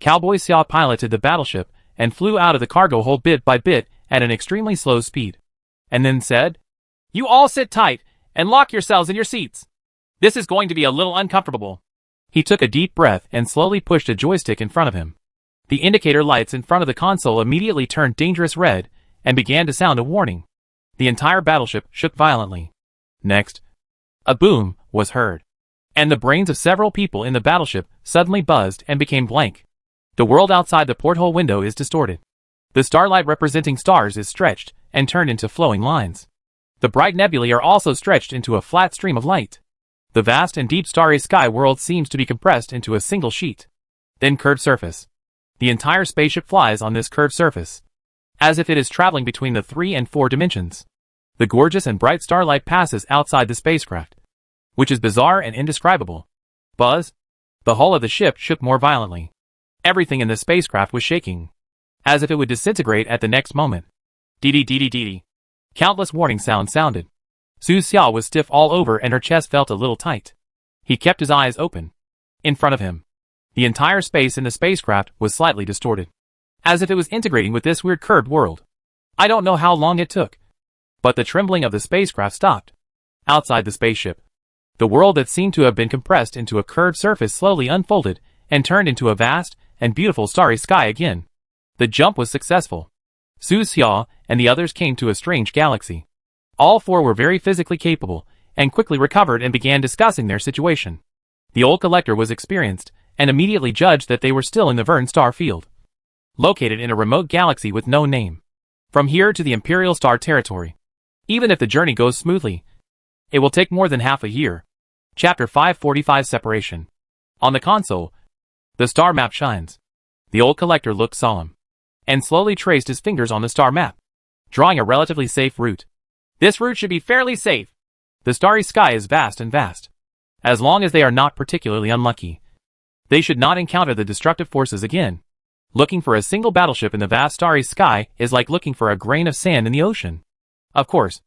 Cowboy Xia piloted the battleship and flew out of the cargo hold bit by bit at an extremely slow speed, and then said, You all sit tight and lock yourselves in your seats. This is going to be a little uncomfortable. He took a deep breath and slowly pushed a joystick in front of him. The indicator lights in front of the console immediately turned dangerous red and began to sound a warning. The entire battleship shook violently. Next, a boom was heard, and the brains of several people in the battleship suddenly buzzed and became blank. The world outside the porthole window is distorted. The starlight representing stars is stretched and turned into flowing lines. The bright nebulae are also stretched into a flat stream of light. The vast and deep starry sky world seems to be compressed into a single sheet. Then curved surface. The entire spaceship flies on this curved surface, as if it is traveling between the 3 and 4 dimensions. The gorgeous and bright starlight passes outside the spacecraft, which is bizarre and indescribable. Buzz! The hull of the ship shook more violently. Everything in the spacecraft was shaking, as if it would disintegrate at the next moment. Dee-dee-dee-dee-dee. Countless warning sounds sounded. Su Xia was stiff all over and her chest felt a little tight. He kept his eyes open. In front of him, the entire space in the spacecraft was slightly distorted, as if it was integrating with this weird curved world. I don't know how long it took, but the trembling of the spacecraft stopped. Outside the spaceship, the world that seemed to have been compressed into a curved surface slowly unfolded and turned into a vast and beautiful starry sky again. The jump was successful. Su Xia and the others came to a strange galaxy. All four were very physically capable, and quickly recovered and began discussing their situation. The old collector was experienced, and immediately judged that they were still in the Verne star field, located in a remote galaxy with no name. From here to the Imperial Star territory, even if the journey goes smoothly, it will take more than half a year. Chapter 545 Separation. On the console, the star map shines. The old collector looked solemn, and slowly traced his fingers on the star map, drawing a relatively safe route. This route should be fairly safe. The starry sky is vast and vast. As long as they are not particularly unlucky, they should not encounter the destructive forces again. Looking for a single battleship in the vast starry sky is like looking for a grain of sand in the ocean. Of course,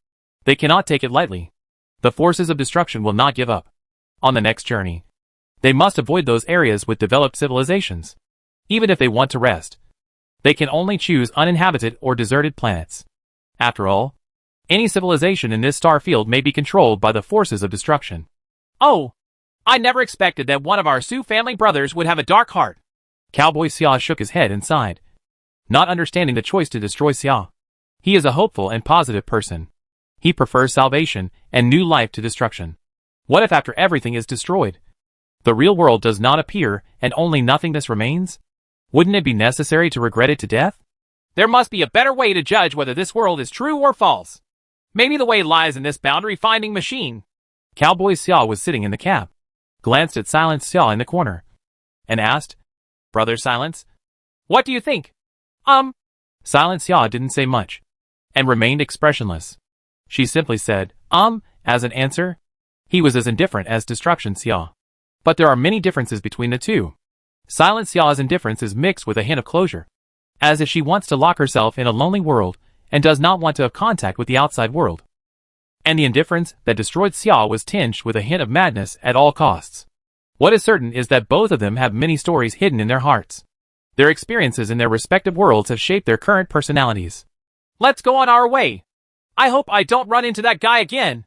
they cannot take it lightly. The forces of destruction will not give up. On the next journey, they must avoid those areas with developed civilizations. Even if they want to rest, they can only choose uninhabited or deserted planets. After all, any civilization in this star field may be controlled by the forces of destruction. Oh, I never expected that one of our Sioux family brothers would have a dark heart. Cowboy Sia shook his head and sighed, not understanding the choice to destroy Sia. He is a hopeful and positive person. He prefers salvation and new life to destruction. What if after everything is destroyed, the real world does not appear and only nothingness remains? Wouldn't it be necessary to regret it to death? There must be a better way to judge whether this world is true or false. Maybe the way lies in this boundary-finding machine. Cowboy Sia was sitting in the cab, glanced at Silent Sia in the corner, and asked, "Brother Silence, what do you think?" Silent Sia didn't say much, and remained expressionless. She simply said, as an answer. He was as indifferent as Destruction Sia. But there are many differences between the two. Silent Sia's indifference is mixed with a hint of closure, as if she wants to lock herself in a lonely world and does not want to have contact with the outside world. And the indifference that destroyed Sia was tinged with a hint of madness at all costs. What is certain is that both of them have many stories hidden in their hearts. Their experiences in their respective worlds have shaped their current personalities. Let's go on our way. I hope I don't run into that guy again.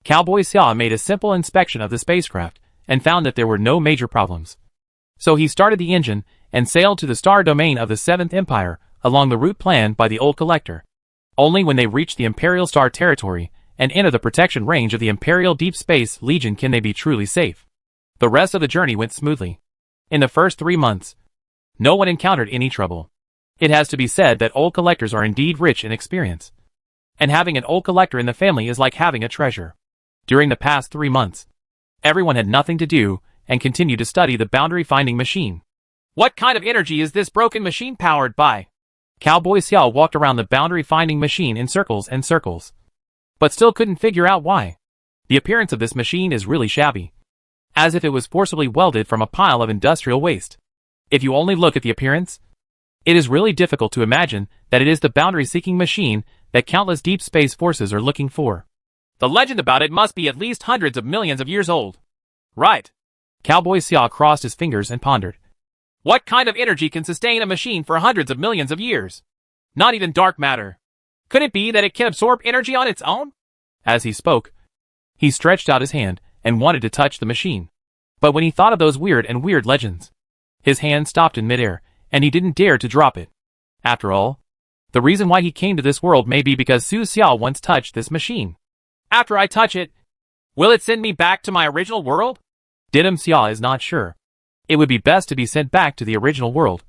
Cowboy Sia made a simple inspection of the spacecraft and found that there were no major problems. So he started the engine and sailed to the star domain of the Seventh Empire along the route planned by the old collector. Only when they reach the Imperial Star territory and enter the protection range of the Imperial Deep Space Legion can they be truly safe. The rest of the journey went smoothly. In the first 3 months, no one encountered any trouble. It has to be said that old collectors are indeed rich in experience. And having an old collector in the family is like having a treasure. During the past 3 months, everyone had nothing to do and continued to study the boundary-finding machine. What kind of energy is this broken machine powered by? Cowboy Sia walked around the boundary-finding machine in circles and circles, but still couldn't figure out why. The appearance of this machine is really shabby, as if it was forcibly welded from a pile of industrial waste. If you only look at the appearance, it is really difficult to imagine that it is the boundary-seeking machine that countless deep space forces are looking for. The legend about it must be at least hundreds of millions of years old. Right. Cowboy Sia crossed his fingers and pondered. What kind of energy can sustain a machine for hundreds of millions of years? Not even dark matter. Could it be that it can absorb energy on its own? As he spoke, he stretched out his hand and wanted to touch the machine. But when he thought of those weird legends, his hand stopped in midair, and he didn't dare to drop it. After all, the reason why he came to this world may be because Su Xiao once touched this machine. After I touch it, will it send me back to my original world? Didam Xia is not sure. It would be best to be sent back to the original world.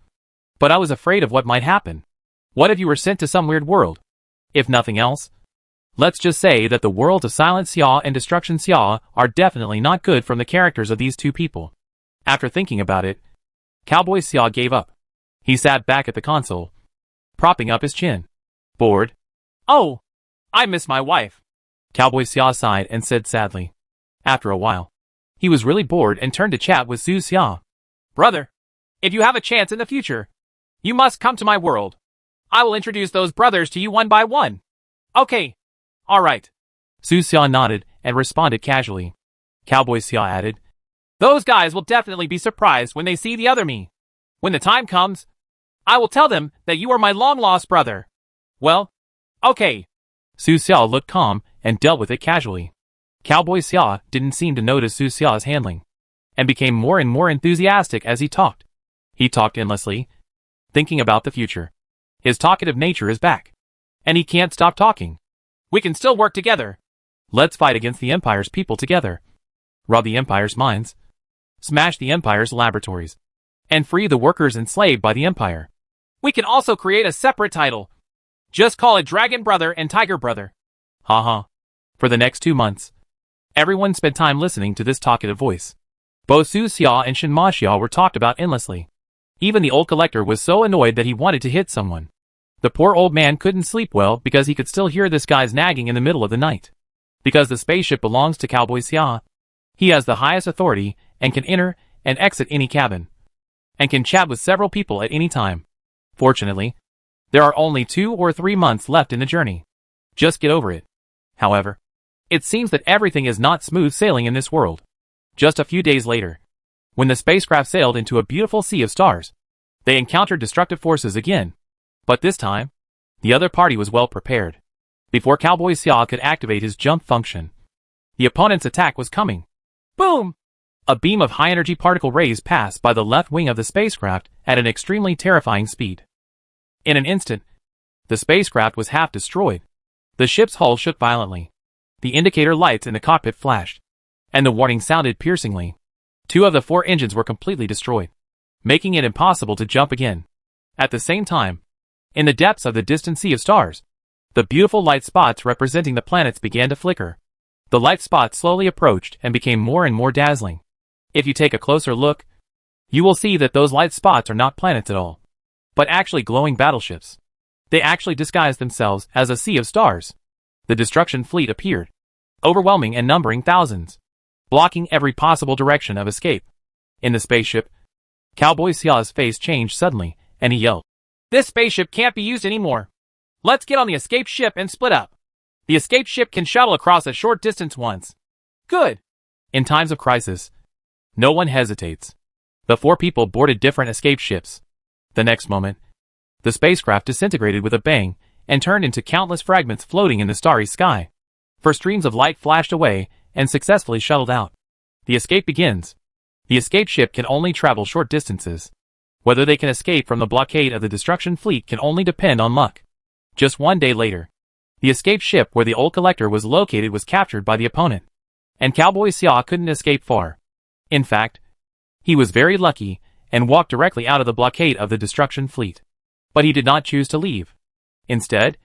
But I was afraid of what might happen. What if you were sent to some weird world? If nothing else, let's just say that the worlds of Silent Xia and Destruction Xia are definitely not good from the characters of these two people. After thinking about it, Cowboy Xia gave up. He sat back at the console, propping up his chin. Bored? Oh, I miss my wife. Cowboy Xia sighed and said sadly. After a while, he was really bored and turned to chat with Su Xia. Brother, if you have a chance in the future, you must come to my world. I will introduce those brothers to you one by one. Okay. All right. Su Xia nodded and responded casually. Cowboy Xia added, those guys will definitely be surprised when they see the other me. When the time comes, I will tell them that you are my long-lost brother. Well, okay. Su Xia looked calm and dealt with it casually. Cowboy Xia didn't seem to notice Su Xia's handling, and became more and more enthusiastic as he talked. He talked endlessly, thinking about the future. His talkative nature is back, and he can't stop talking. We can still work together. Let's fight against the Empire's people together. Rob the Empire's mines. Smash the Empire's laboratories. And free the workers enslaved by the Empire. We can also create a separate title. Just call it Dragon Brother and Tiger Brother. Haha. For the next 2 months, everyone spent time listening to this talkative voice. Both Su Xia and Shen Ma Xia were talked about endlessly. Even the old collector was so annoyed that he wanted to hit someone. The poor old man couldn't sleep well because he could still hear this guy's nagging in the middle of the night. Because the spaceship belongs to Cowboy Xia, he has the highest authority and can enter and exit any cabin, and can chat with several people at any time. Fortunately, there are only 2 or 3 months left in the journey. Just get over it. However, it seems that everything is not smooth sailing in this world. Just a few days later, when the spacecraft sailed into a beautiful sea of stars, they encountered destructive forces again. But this time, the other party was well prepared. Before Cowboy Xia could activate his jump function, the opponent's attack was coming. Boom! A beam of high-energy particle rays passed by the left wing of the spacecraft at an extremely terrifying speed. In an instant, the spacecraft was half destroyed. The ship's hull shook violently. The indicator lights in the cockpit flashed, and the warning sounded piercingly. 2 of the 4 engines were completely destroyed, making it impossible to jump again. At the same time, in the depths of the distant sea of stars, the beautiful light spots representing the planets began to flicker. The light spots slowly approached and became more and more dazzling. If you take a closer look, you will see that those light spots are not planets at all, but actually glowing battleships. They actually disguised themselves as a sea of stars. The destruction fleet appeared, overwhelming and numbering thousands, blocking every possible direction of escape. In the spaceship, Cowboy Xia's face changed suddenly, and he yelled, "This spaceship can't be used anymore. Let's get on the escape ship and split up. The escape ship can shuttle across a short distance once." Good. In times of crisis, no one hesitates. The 4 people boarded different escape ships. The next moment, the spacecraft disintegrated with a bang and turned into countless fragments floating in the starry sky. First streams of light flashed away and successfully shuttled out. The escape begins. The escape ship can only travel short distances. Whether they can escape from the blockade of the destruction fleet can only depend on luck. Just 1 day later, the escape ship where the old collector was located was captured by the opponent, and Cowboy Xia couldn't escape far. In fact, he was very lucky and walked directly out of the blockade of the destruction fleet. But he did not choose to leave. Instead,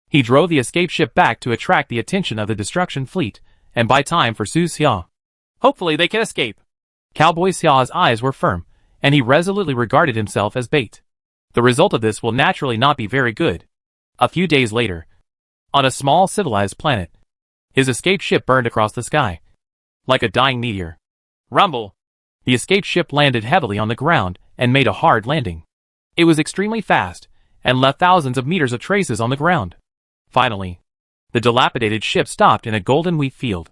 he drove the escape ship back to attract the attention of the destruction fleet and buy time for Su Xia. Hopefully they can escape. Cowboy Xia's eyes were firm, and he resolutely regarded himself as bait. The result of this will naturally not be very good. A few days later, on a small civilized planet, his escape ship burned across the sky, like a dying meteor. Rumble! The escape ship landed heavily on the ground and made a hard landing. It was extremely fast, and left thousands of meters of traces on the ground. Finally, the dilapidated ship stopped in a golden wheat field.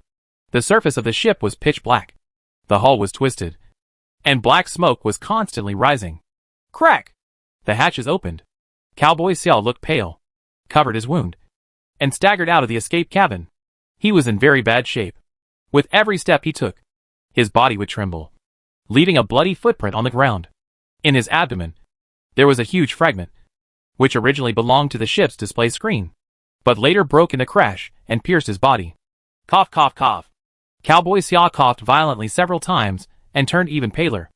The surface of the ship was pitch black. The hull was twisted, and black smoke was constantly rising. Crack! The hatches opened. Cowboy Xia looked pale, covered his wound, and staggered out of the escape cabin. He was in very bad shape. With every step he took, his body would tremble, leaving a bloody footprint on the ground. In his abdomen, there was a huge fragment, which originally belonged to the ship's display screen, but later broke in a crash and pierced his body. Cough, cough, cough. Cowboy Xia coughed violently several times and turned even paler.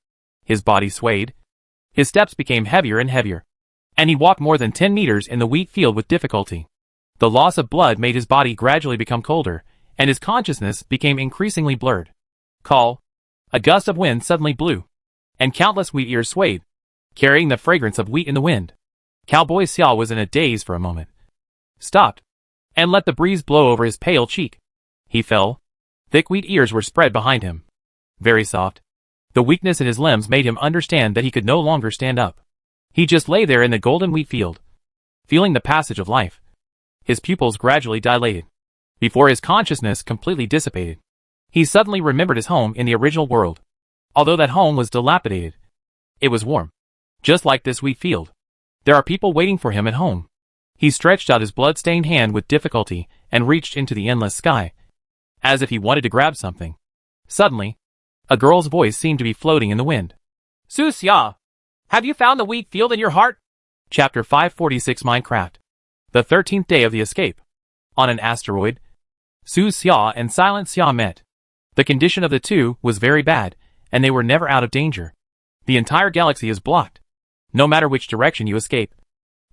His body swayed. His steps became heavier and heavier, and he walked more than 10 meters in the wheat field with difficulty. The loss of blood made his body gradually become colder, and his consciousness became increasingly blurred. Call. A gust of wind suddenly blew, and countless wheat ears swayed, carrying the fragrance of wheat in the wind. Cowboy Xia was in a daze for a moment, stopped, and let the breeze blow over his pale cheek. He fell. Thick wheat ears were spread behind him, very soft. The weakness in his limbs made him understand that he could no longer stand up. He just lay there in the golden wheat field, feeling the passage of life. His pupils gradually dilated, before his consciousness completely dissipated. He suddenly remembered his home in the original world. Although that home was dilapidated, it was warm, just like this wheat field. There are people waiting for him at home. He stretched out his blood-stained hand with difficulty and reached into the endless sky, as if he wanted to grab something. Suddenly, a girl's voice seemed to be floating in the wind. Su Xia, have you found the wheat field in your heart? Chapter 546 Minecraft. The 13th day of the escape. On an asteroid, Su Xia and Silent Xia met. The condition of the two was very bad, and they were never out of danger. The entire galaxy is blocked. No matter which direction you escape,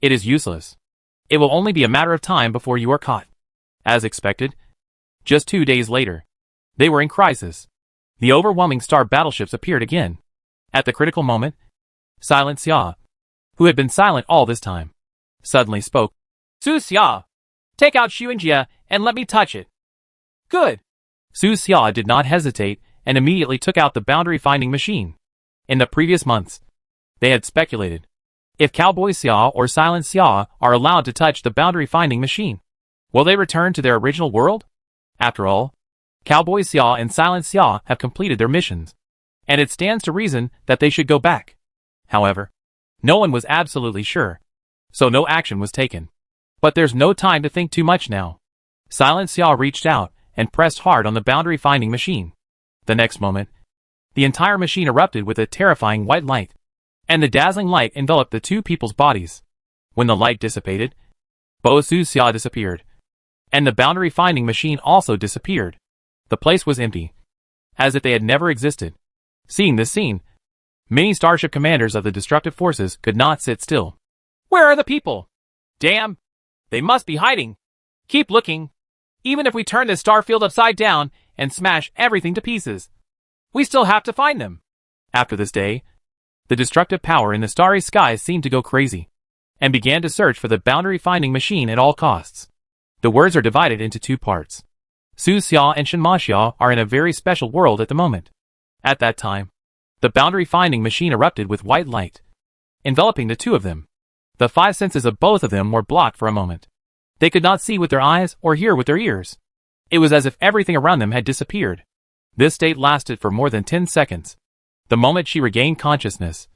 it is useless. It will only be a matter of time before you are caught. As expected, just 2 days later, they were in crisis. The overwhelming star battleships appeared again. At the critical moment, Silent Xia, who had been silent all this time, suddenly spoke. Su Xia, take out Xuanjia and let me touch it. Good. Su Xia did not hesitate and immediately took out the boundary-finding machine. In the previous months, they had speculated if Cowboy Xia or Silent Xia are allowed to touch the boundary-finding machine, will they return to their original world? After all, Cowboy Xia and Silent Xia have completed their missions, and it stands to reason that they should go back. However, no one was absolutely sure, so no action was taken. But there's no time to think too much now. Silent Xia reached out and pressed hard on the boundary-finding machine. The next moment, the entire machine erupted with a terrifying white light, and the dazzling light enveloped the two people's bodies. When the light dissipated, both Su Xia disappeared, and the boundary-finding machine also disappeared. The place was empty, as if they had never existed. Seeing this scene, many starship commanders of the destructive forces could not sit still. Where are the people? Damn! They must be hiding. Keep looking. Even if we turn this star field upside down and smash everything to pieces, we still have to find them. After this day, the destructive power in the starry skies seemed to go crazy, and began to search for the boundary-finding machine at all costs. The words are divided into two parts. Su Xia and Shenma Xia are in a very special world at the moment. At that time, the boundary-finding machine erupted with white light, enveloping the two of them. The five senses of both of them were blocked for a moment. They could not see with their eyes or hear with their ears. It was as if everything around them had disappeared. This state lasted for more than 10 seconds. The moment she regained consciousness,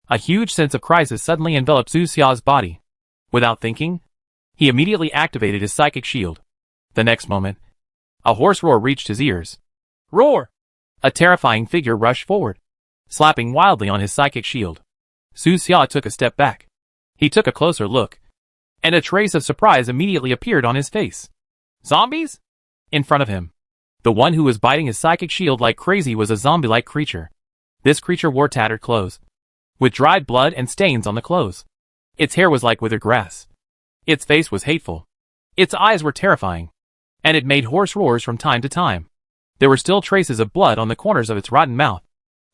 a huge sense of crisis suddenly enveloped Su Xia's body. Without thinking, he immediately activated his psychic shield. The next moment, a hoarse roar reached his ears. Roar! A terrifying figure rushed forward, slapping wildly on his psychic shield. Su Xia took a step back. He took a closer look, and a trace of surprise immediately appeared on his face. Zombies? In front of him, the one who was biting his psychic shield like crazy was a zombie-like creature. This creature wore tattered clothes, with dried blood and stains on the clothes. Its hair was like withered grass. Its face was hateful. Its eyes were terrifying, and it made hoarse roars from time to time. There were still traces of blood on the corners of its rotten mouth.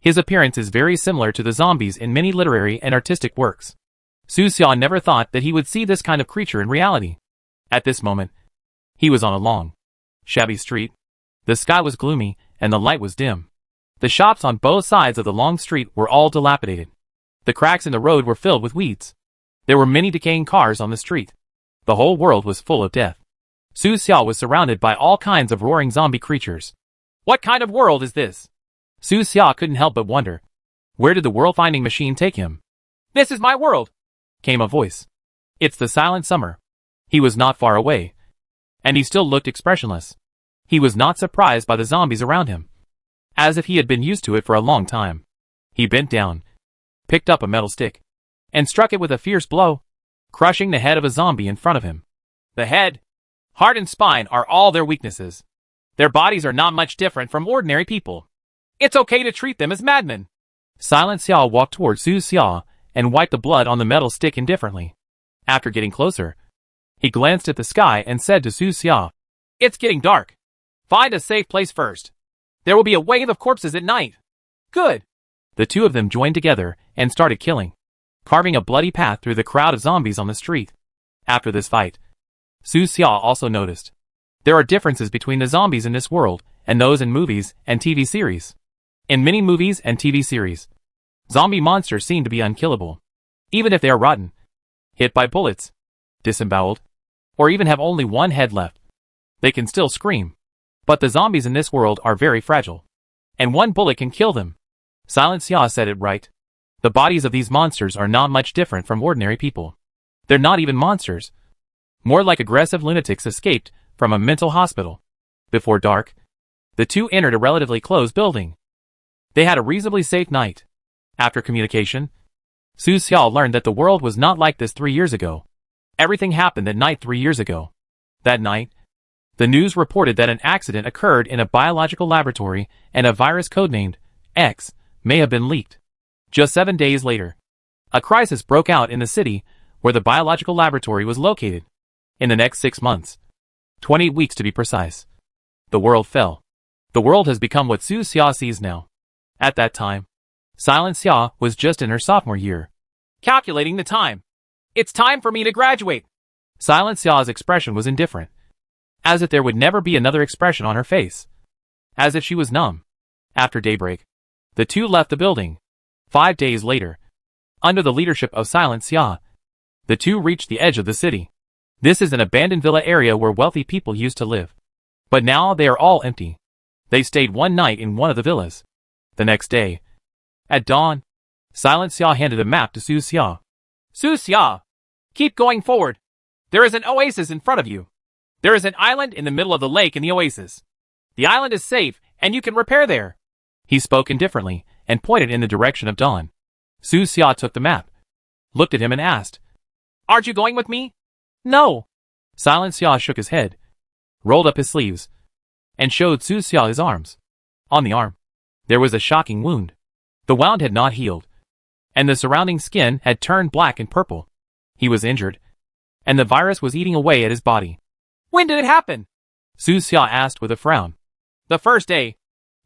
His appearance is very similar to the zombies in many literary and artistic works. Su Xia never thought that he would see this kind of creature in reality. At this moment, he was on a long, shabby street. The sky was gloomy, and the light was dim. The shops on both sides of the long street were all dilapidated. The cracks in the road were filled with weeds. There were many decaying cars on the street. The whole world was full of death. Su Xia was surrounded by all kinds of roaring zombie creatures. What kind of world is this? Su Xia couldn't help but wonder. Where did the world-finding machine take him? This is my world, came a voice. It's the silent summer. He was not far away, and he still looked expressionless. He was not surprised by the zombies around him, as if he had been used to it for a long time. He bent down, picked up a metal stick, and struck it with a fierce blow, crushing the head of a zombie in front of him. The head, heart and spine are all their weaknesses. Their bodies are not much different from ordinary people. It's okay to treat them as madmen. Silent Xia walked toward Su Xia and wiped the blood on the metal stick indifferently. After getting closer, he glanced at the sky and said to Su Xia, It's getting dark. Find a safe place first. There will be a wave of corpses at night. Good. The two of them joined together and started killing, carving a bloody path through the crowd of zombies on the street. After this fight, Su Xia also noticed there are differences between the zombies in this world and those in movies and TV series. In many movies and TV series, zombie monsters seem to be unkillable. Even if they are rotten, hit by bullets, disemboweled, or even have only one head left, they can still scream. But the zombies in this world are very fragile, and one bullet can kill them. Silent Xia said it right. The bodies of these monsters are not much different from ordinary people. They're not even monsters. More like aggressive lunatics escaped from a mental hospital. Before dark, the two entered a relatively closed building. They had a reasonably safe night. After communication, Su Xia learned that the world was not like this 3 years ago. Everything happened at night 3 years ago. That night, the news reported that an accident occurred in a biological laboratory and a virus codenamed X may have been leaked. Just 7 days later, a crisis broke out in the city where the biological laboratory was located. In the next 6 months, 28 weeks to be precise, the world fell. The world has become what Su Xia sees now. At that time, Silent Xia was just in her sophomore year. Calculating the time. It's time for me to graduate. Silent Xia's expression was indifferent, as if there would never be another expression on her face, as if she was numb. After daybreak, the two left the building. 5 days later, under the leadership of Silent Xia, the two reached the edge of the city. This is an abandoned villa area where wealthy people used to live. But now they are all empty. They stayed one night in one of the villas. The next day, at dawn, Silent Xia handed a map to Su Xia. Su Xia, keep going forward. There is an oasis in front of you. There is an island in the middle of the lake in the oasis. The island is safe, and you can repair there. He spoke indifferently and pointed in the direction of dawn. Su Xia took the map, looked at him and asked, "Aren't you going with me?" "No." Silent Xia shook his head, rolled up his sleeves, and showed Su Xia his arms. On the arm, there was a shocking wound. The wound had not healed, and the surrounding skin had turned black and purple. He was injured, and the virus was eating away at his body. "When did it happen?" Su Xia asked with a frown. "The first day,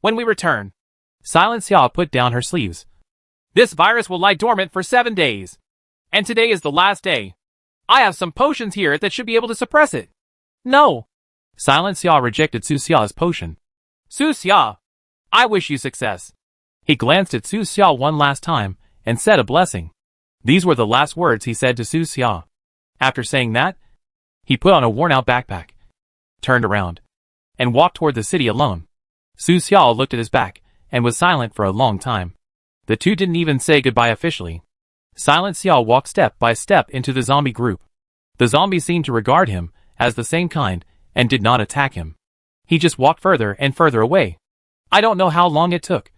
when we return." Silent Xia put down her sleeves. "This virus will lie dormant for 7 days. And today is the last day. I have some potions here that should be able to suppress it." "No." Silent Xia rejected Su Xia's potion. "Su Xia, I wish you success." He glanced at Su Xia one last time and said a blessing. These were the last words he said to Su Xia. After saying that, he put on a worn-out backpack, turned around, and walked toward the city alone. Su Xia looked at his back and was silent for a long time. The two didn't even say goodbye officially. Silent Xia walked step by step into the zombie group. The zombies seemed to regard him as the same kind and did not attack him. He just walked further and further away. I don't know how long it took,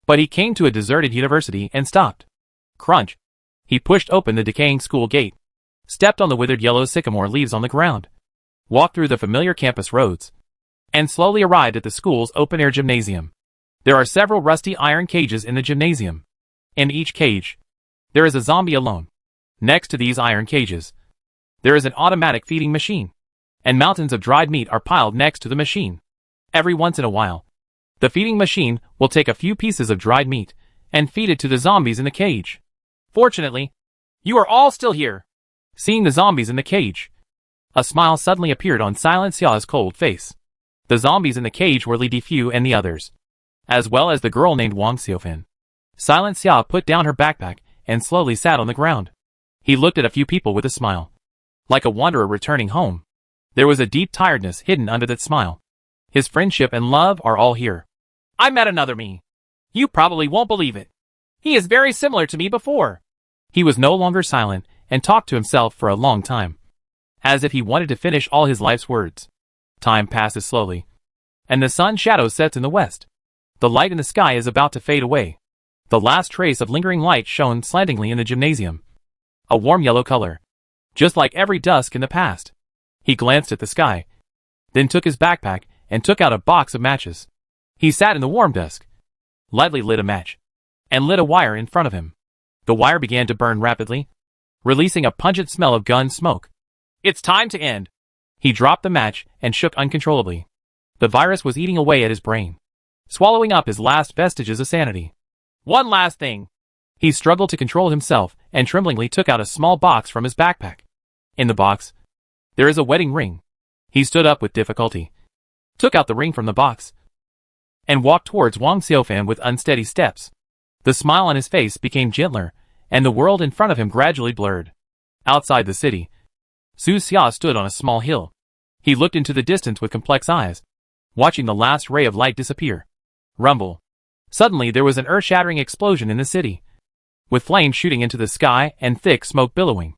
but he came to a deserted university and stopped. Crunch! He pushed open the decaying school gate, stepped on the withered yellow sycamore leaves on the ground, walked through the familiar campus roads, and slowly arrived at the school's open-air gymnasium. There are several rusty iron cages in the gymnasium. In each cage, there is a zombie alone. Next to these iron cages, there is an automatic feeding machine, and mountains of dried meat are piled next to the machine. Every once in a while, the feeding machine will take a few pieces of dried meat and feed it to the zombies in the cage. Fortunately, you are all still here. Seeing the zombies in the cage, a smile suddenly appeared on Silent Xia's cold face. The zombies in the cage were Li Difu and the others, as well as the girl named Wang Xiaofan. Silent Xia put down her backpack and slowly sat on the ground. He looked at a few people with a smile, like a wanderer returning home. There was a deep tiredness hidden under that smile. His friendship and love are all here. I met another me. You probably won't believe it. He is very similar to me before. He was no longer silent and talked to himself for a long time, as if he wanted to finish all his life's words. Time passes slowly, and the sun's shadow sets in the west. The light in the sky is about to fade away. The last trace of lingering light shone slantingly in the gymnasium. A warm yellow color, just like every dusk in the past. He glanced at the sky, then took his backpack and took out a box of matches. He sat in the warm dusk, lightly lit a match, and lit a wire in front of him. The wire began to burn rapidly, releasing a pungent smell of gun smoke. It's time to end. He dropped the match and shook uncontrollably. The virus was eating away at his brain, swallowing up his last vestiges of sanity. One last thing. He struggled to control himself and tremblingly took out a small box from his backpack. In the box, there is a wedding ring. He stood up with difficulty, took out the ring from the box, and walked towards Wang Xiaofan with unsteady steps. The smile on his face became gentler, and the world in front of him gradually blurred. Outside the city, Su Xia stood on a small hill. He looked into the distance with complex eyes, watching the last ray of light disappear. Rumble. Suddenly there was an earth-shattering explosion in the city, with flames shooting into the sky and thick smoke billowing.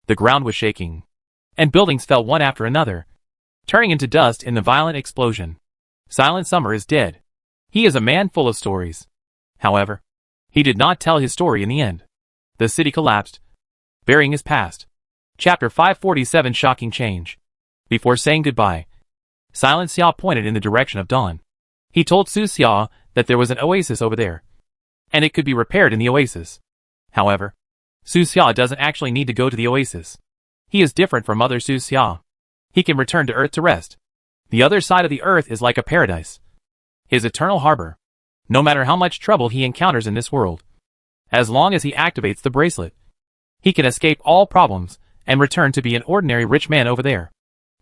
The ground was shaking, and buildings fell one after another, turning into dust in the violent explosion. Silent Summer is dead. He is a man full of stories. However, he did not tell his story in the end. The city collapsed, burying his past. Chapter 547 Shocking Change. Before saying goodbye, Silent Xiao pointed in the direction of dawn. He told Su Xiao that there was an oasis over there, and it could be repaired in the oasis. However, Su Xiao doesn't actually need to go to the oasis. He is different from other Su Xiao. He can return to Earth to rest. The other side of the Earth is like a paradise. His eternal harbor. No matter how much trouble he encounters in this world, as long as he activates the bracelet, he can escape all problems and return to be an ordinary rich man over there.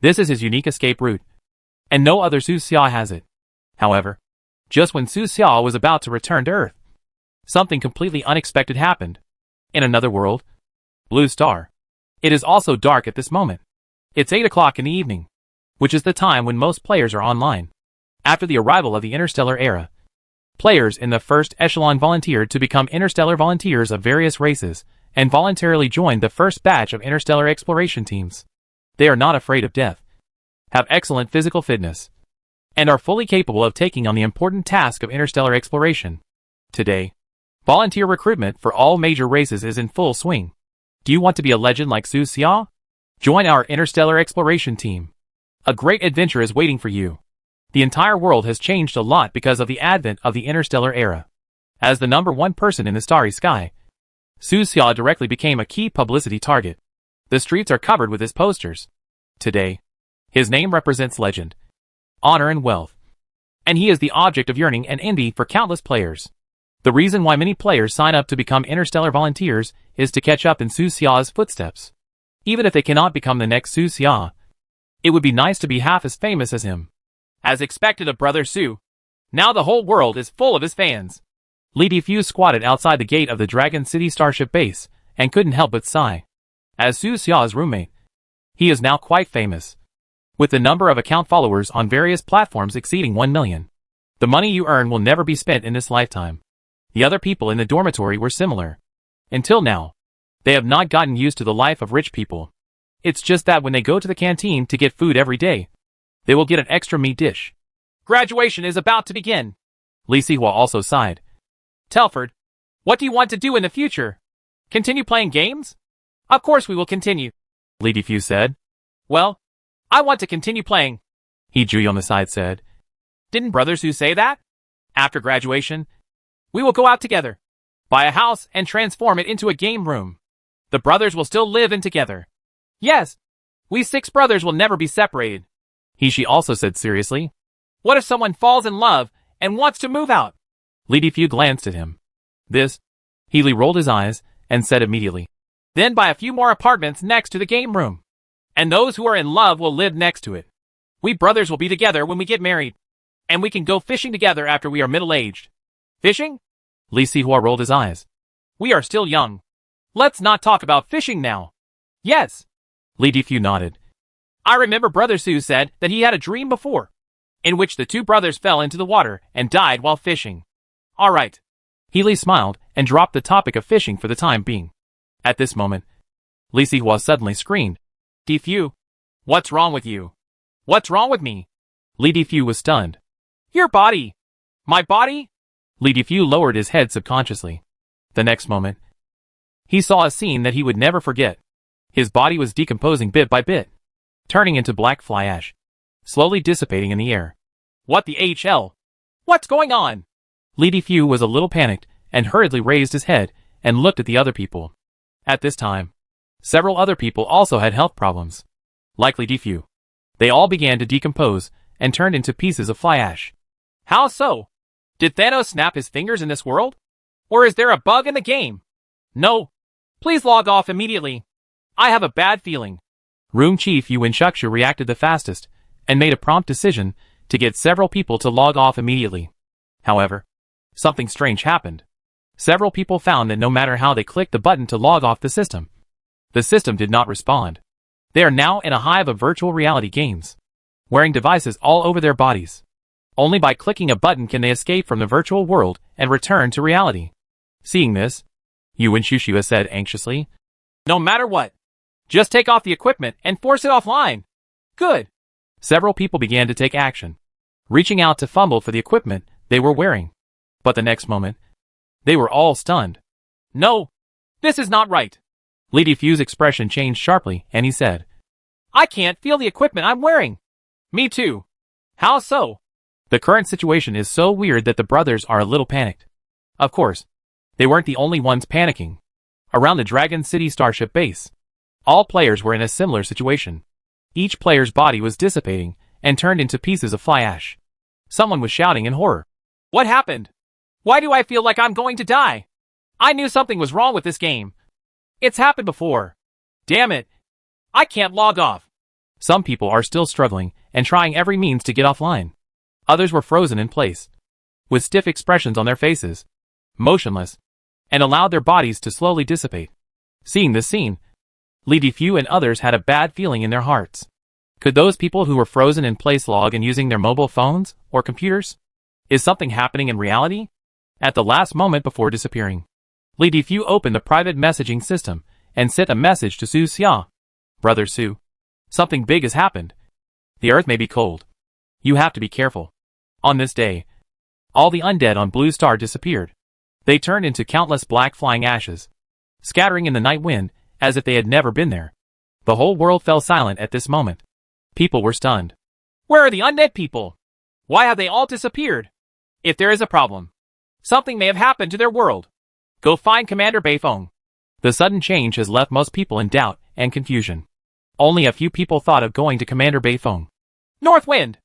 This is his unique escape route, and no other Su Xiao has it. However, just when Su Xiao was about to return to Earth, something completely unexpected happened. In another world, Blue Star. It is also dark at this moment. It's 8 o'clock in the evening, which is the time when most players are online. After the arrival of the Interstellar era, players in the first echelon volunteered to become interstellar volunteers of various races and voluntarily joined the first batch of interstellar exploration teams. They are not afraid of death, have excellent physical fitness, and are fully capable of taking on the important task of interstellar exploration. Today, volunteer recruitment for all major races is in full swing. Do you want to be a legend like Su Xiao? Join our interstellar exploration team. A great adventure is waiting for you. The entire world has changed a lot because of the advent of the interstellar era. As the #1 person in the starry sky, Su Xiao directly became a key publicity target. The streets are covered with his posters. Today, his name represents legend, honor and wealth, and he is the object of yearning and envy for countless players. The reason why many players sign up to become interstellar volunteers is to catch up in Su Xiao's footsteps. Even if they cannot become the next Su Xiao, it would be nice to be half as famous as him. As expected of Brother Su, now the whole world is full of his fans. Li Defu squatted outside the gate of the Dragon City Starship base and couldn't help but sigh. As Su Xiao's roommate, he is now quite famous, with the number of account followers on various platforms exceeding 1 million. The money you earn will never be spent in this lifetime. The other people in the dormitory were similar. Until now, they have not gotten used to the life of rich people. It's just that when they go to the canteen to get food every day, they will get an extra meat dish. Graduation is about to begin. Li Sihua also sighed. Telford, what do you want to do in the future? Continue playing games? Of course we will continue, Li Defu said. Well, I want to continue playing, He Juyi on the side said. Didn't Brother Su say that? After graduation, we will go out together, buy a house and transform it into a game room. The brothers will still live in together. Yes, we 6 brothers will never be separated. She also said seriously. What if someone falls in love and wants to move out? Li Defu glanced at him. This, Li rolled his eyes and said immediately. Then buy a few more apartments next to the game room. And those who are in love will live next to it. We brothers will be together when we get married. And we can go fishing together after we are middle-aged. Fishing? Li Sihua rolled his eyes. We are still young. Let's not talk about fishing now. Yes. Li Defu nodded. I remember Brother Su said that he had a dream before, in which the 2 brothers fell into the water and died while fishing. All right. Li smiled and dropped the topic of fishing for the time being. At this moment, Li Sihua suddenly screamed. Defu, what's wrong with you? What's wrong with me? Li Defu was stunned. Your body. My body? Li Defu lowered his head subconsciously. The next moment, he saw a scene that he would never forget. His body was decomposing bit by bit, turning into black fly ash, slowly dissipating in the air. What the HL? What's going on? Li Defu was a little panicked and hurriedly raised his head and looked at the other people. At this time, several other people also had health problems. Like Li Defu, they all began to decompose and turned into pieces of fly ash. How so? Did Thanos snap his fingers in this world? Or is there a bug in the game? No. Please log off immediately. I have a bad feeling. Room Chief Yuan Shukshu reacted the fastest and made a prompt decision to get several people to log off immediately. However, something strange happened. Several people found that no matter how they clicked the button to log off the system did not respond. They are now in a hive of virtual reality games, wearing devices all over their bodies. Only by clicking a button can they escape from the virtual world and return to reality. Seeing this, Yuan Shushua said anxiously, No matter what, just take off the equipment and force it offline. Good. Several people began to take action, reaching out to fumble for the equipment they were wearing. But the next moment, they were all stunned. No, this is not right. Li Defu's expression changed sharply and he said, I can't feel the equipment I'm wearing. Me too. How so? The current situation is so weird that the brothers are a little panicked. Of course, they weren't the only ones panicking. Around the Dragon City Starship base, all players were in a similar situation. Each player's body was dissipating and turned into pieces of fly ash. Someone was shouting in horror. What happened? Why do I feel like I'm going to die? I knew something was wrong with this game. It's happened before. Damn it. I can't log off. Some people are still struggling and trying every means to get offline. Others were frozen in place, with stiff expressions on their faces, motionless, and allowed their bodies to slowly dissipate. Seeing this scene, Li Defu and others had a bad feeling in their hearts. Could those people who were frozen in place log in using their mobile phones or computers? Is something happening in reality? At the last moment before disappearing, Li Defu opened the private messaging system and sent a message to Su Xia. Brother Su, something big has happened. The earth may be cold. You have to be careful. On this day, all the undead on Blue Star disappeared. They turned into countless black flying ashes, scattering in the night wind as if they had never been there. The whole world fell silent at this moment. People were stunned. Where are the undead people? Why have they all disappeared? If there is a problem, something may have happened to their world. Go find Commander Beifeng. The sudden change has left most people in doubt and confusion. Only a few people thought of going to Commander Beifeng. Northwind!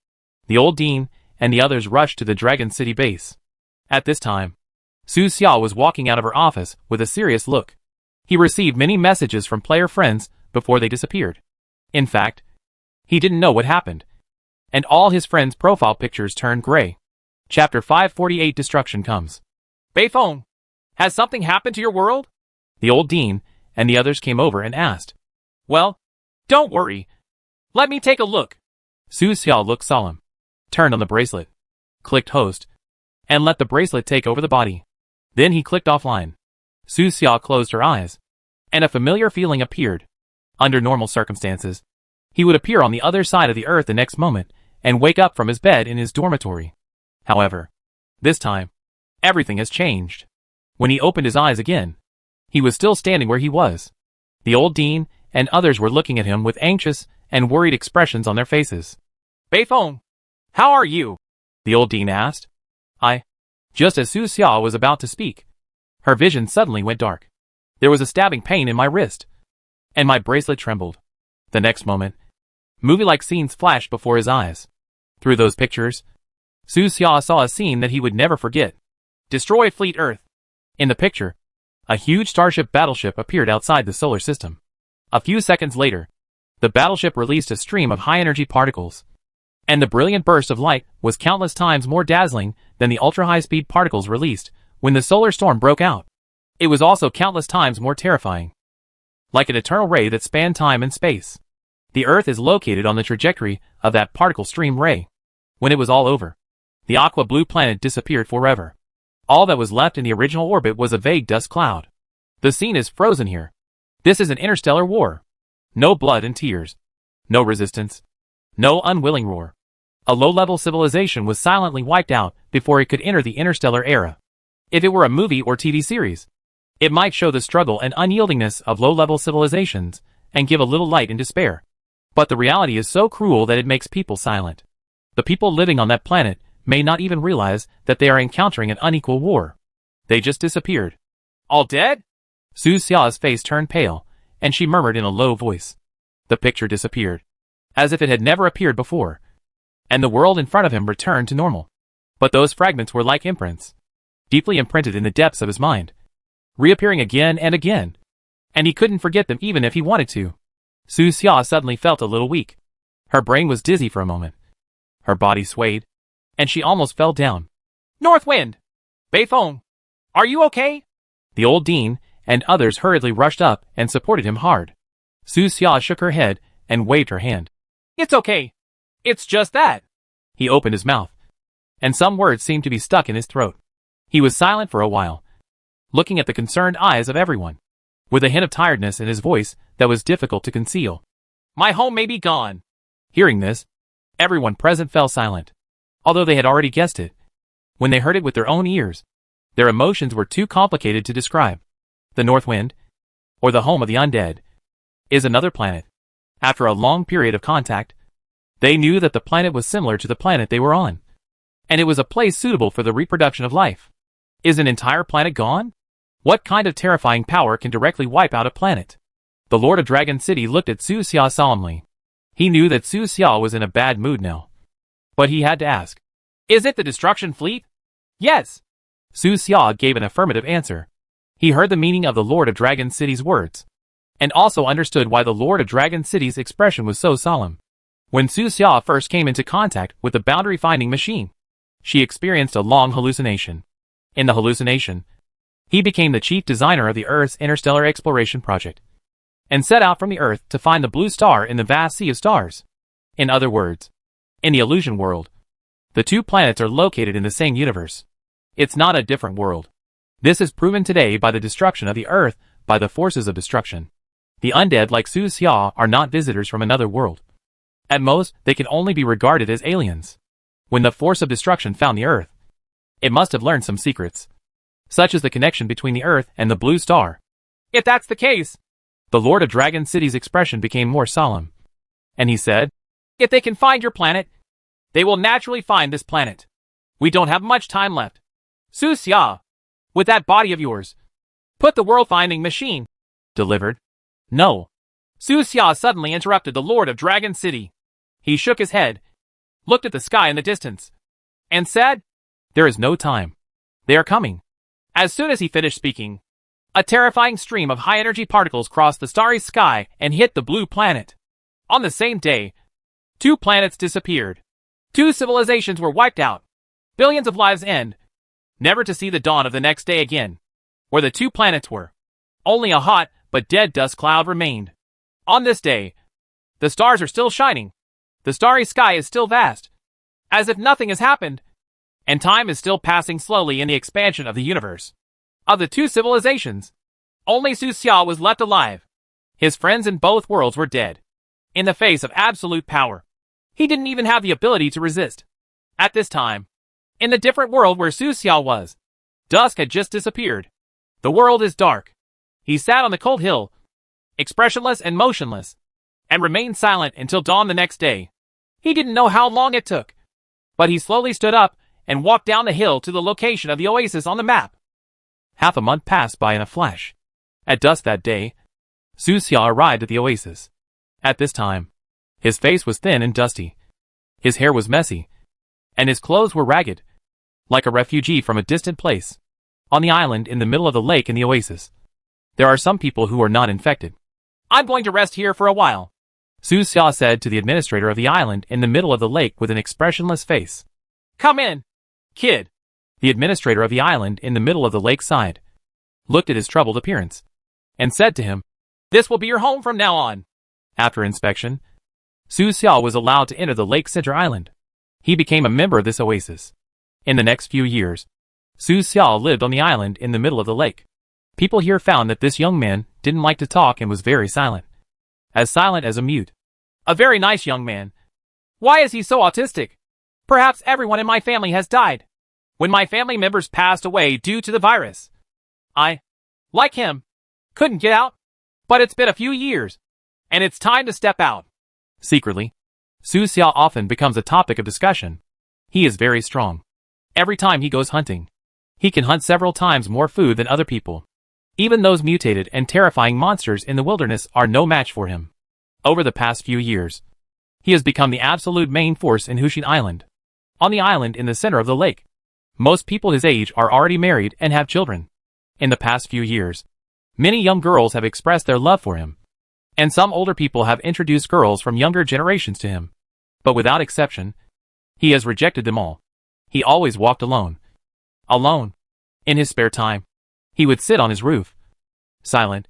The old dean and the others rushed to the Dragon City base. At this time, Su Xia was walking out of her office with a serious look. He received many messages from player friends before they disappeared. In fact, he didn't know what happened, and all his friends' profile pictures turned gray. Chapter 548 Destruction comes. Beifeng, has something happened to your world? The old dean and the others came over and asked. Well, don't worry. Let me take a look. Su Xia looked solemn, turned on the bracelet, clicked host, and let the bracelet take over the body. Then he clicked offline. Su Xia closed her eyes, and a familiar feeling appeared. Under normal circumstances, he would appear on the other side of the earth the next moment and wake up from his bed in his dormitory. However, this time, everything has changed. When he opened his eyes again, he was still standing where he was. The old dean and others were looking at him with anxious and worried expressions on their faces. Beifeng, how are you? The old dean asked. Just as Su Xia was about to speak, her vision suddenly went dark. There was a stabbing pain in my wrist, and my bracelet trembled. The next moment, movie-like scenes flashed before his eyes. Through those pictures, Su Xia saw a scene that he would never forget. Destroy Fleet Earth. In the picture, a huge starship battleship appeared outside the solar system. A few seconds later, the battleship released a stream of high-energy particles, and the brilliant burst of light was countless times more dazzling than the ultra-high-speed particles released when the solar storm broke out. It was also countless times more terrifying. Like an eternal ray that spanned time and space, the Earth is located on the trajectory of that particle stream ray. When it was all over, the aqua-blue planet disappeared forever. All that was left in the original orbit was a vague dust cloud. The scene is frozen here. This is an interstellar war. No blood and tears. No resistance. No unwilling roar. A low-level civilization was silently wiped out before it could enter the interstellar era. If it were a movie or TV series, it might show the struggle and unyieldingness of low-level civilizations and give a little light in despair. But the reality is so cruel that it makes people silent. The people living on that planet may not even realize that they are encountering an unequal war. They just disappeared. All dead? Su Xia's face turned pale, and she murmured in a low voice. The picture disappeared, as if it had never appeared before, and the world in front of him returned to normal. But those fragments were like imprints, deeply imprinted in the depths of his mind, reappearing again and again, and he couldn't forget them even if he wanted to. Su Xia suddenly felt a little weak. Her brain was dizzy for a moment. Her body swayed, and she almost fell down. Northwind! Beifeng! Are you okay? The old dean and others hurriedly rushed up and supported him hard. Su Xia shook her head and waved her hand. It's okay. It's just that. He opened his mouth, and some words seemed to be stuck in his throat. He was silent for a while, looking at the concerned eyes of everyone, with a hint of tiredness in his voice that was difficult to conceal. My home may be gone. Hearing this, everyone present fell silent, although they had already guessed it. When they heard it with their own ears, their emotions were too complicated to describe. The Northwind, or the home of the undead, is another planet, After a long period of contact, they knew that the planet was similar to the planet they were on, and it was a place suitable for the reproduction of life. Is an entire planet gone? What kind of terrifying power can directly wipe out a planet? The Lord of Dragon City looked at Su Xia solemnly. He knew that Su Xia was in a bad mood now. But he had to ask, "Is it the destruction fleet?" "Yes." Su Xia gave an affirmative answer. He heard the meaning of the Lord of Dragon City's words, and also understood why the Lord of Dragon City's expression was so solemn. When Su Xia first came into contact with the boundary-finding machine, she experienced a long hallucination. In the hallucination, he became the chief designer of the Earth's Interstellar Exploration Project, and set out from the Earth to find the blue star in the vast sea of stars. In other words, in the illusion world, the two planets are located in the same universe. It's not a different world. This is proven today by the destruction of the Earth by the forces of destruction. The undead like Su Xia are not visitors from another world. At most, they can only be regarded as aliens. When the force of destruction found the Earth, it must have learned some secrets, such as the connection between the Earth and the blue star. If that's the case, the Lord of Dragon City's expression became more solemn, and he said, "If they can find your planet, they will naturally find this planet. We don't have much time left. Su Xia, with that body of yours, put the world-finding machine." Delivered. "No." Su Xia suddenly interrupted the Lord of Dragon City. He shook his head, looked at the sky in the distance, and said, "There is no time. They are coming." As soon as he finished speaking, a terrifying stream of high-energy particles crossed the starry sky and hit the blue planet. On the same day, 2 planets disappeared. 2 civilizations were wiped out. Billions of lives end, never to see the dawn of the next day again. Where the 2 planets were, only a hot but dead dust cloud remained. On this day, the stars are still shining. The starry sky is still vast, as if nothing has happened, and time is still passing slowly in the expansion of the universe. Of the 2 civilizations, only Su Xia was left alive. His friends in both worlds were dead. In the face of absolute power, he didn't even have the ability to resist. At this time, in the different world where Su Xia was, dusk had just disappeared. The world is dark. He sat on the cold hill, expressionless and motionless, and remained silent until dawn the next day. He didn't know how long it took, but he slowly stood up and walked down the hill to the location of the oasis on the map. Half a month passed by in a flash. At dusk that day, Su Xia arrived at the oasis. At this time, his face was thin and dusty. His hair was messy, and his clothes were ragged, like a refugee from a distant place. On the island in the middle of the lake in the oasis, there are some people who are not infected. "I'm going to rest here for a while," Su Xia said to the administrator of the island in the middle of the lake with an expressionless face. "Come in, kid." The administrator of the island in the middle of the lake sighed, looked at his troubled appearance, and said to him, "This will be your home from now on." After inspection, Su Xia was allowed to enter the lake center island. He became a member of this oasis. In the next few years, Su Xia lived on the island in the middle of the lake. People here found that this young man didn't like to talk and was very silent as a mute. "A very nice young man. Why is he so autistic? Perhaps everyone in my family has died. When my family members passed away due to the virus, I, like him, couldn't get out. But it's been a few years, and it's time to step out." Secretly, Su Xia often becomes a topic of discussion. He is very strong. Every time he goes hunting, he can hunt several times more food than other people. Even those mutated and terrifying monsters in the wilderness are no match for him. Over the past few years, he has become the absolute main force in Hushin Island. On the island in the center of the lake, most people his age are already married and have children. In the past few years, many young girls have expressed their love for him, and some older people have introduced girls from younger generations to him. But without exception, he has rejected them all. He always walked alone. Alone. In his spare time, he would sit on his roof, silent,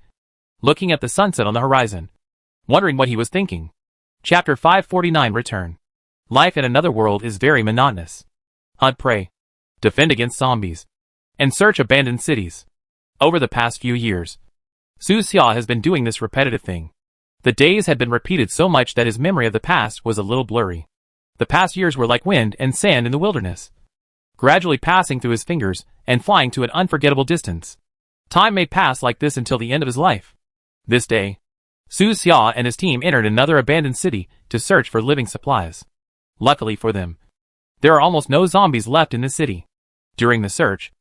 looking at the sunset on the horizon, wondering what he was thinking. Chapter 549 Return. Life in another world is very monotonous. Hunt prey, defend against zombies, and search abandoned cities. Over the past few years, Su Xia has been doing this repetitive thing. The days had been repeated so much that his memory of the past was a little blurry. The past years were like wind and sand in the wilderness, gradually passing through his fingers and flying to an unforgettable distance. Time may pass like this until the end of his life. This day, Su Xia and his team entered another abandoned city to search for living supplies. Luckily for them, there are almost no zombies left in the city. During the search,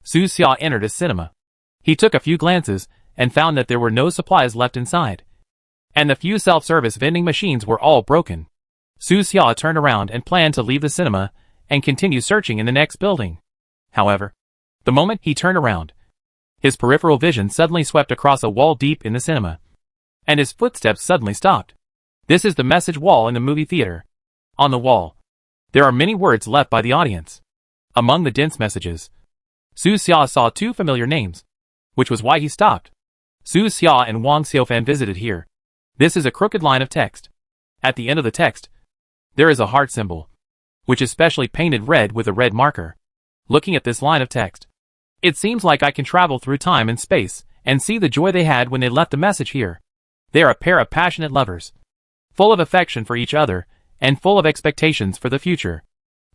Su Xia entered a cinema. He took a few glances and found that there were no supplies left inside, and the few self-service vending machines were all broken. Su Xia turned around and planned to leave the cinema and continue searching in the next building. However, the moment he turned around, his peripheral vision suddenly swept across a wall deep in the cinema, and his footsteps suddenly stopped. This is the message wall in the movie theater. On the wall, there are many words left by the audience. Among the dense messages, Su Xia saw two familiar names, which was why he stopped. Su Xia and Wang Xiaofan visited here. This is a crooked line of text. At the end of the text, there is a heart symbol, which is specially painted red with a red marker. Looking at this line of text, it seems like I can travel through time and space and see the joy they had when they left the message here. They are a pair of passionate lovers, full of affection for each other and full of expectations for the future.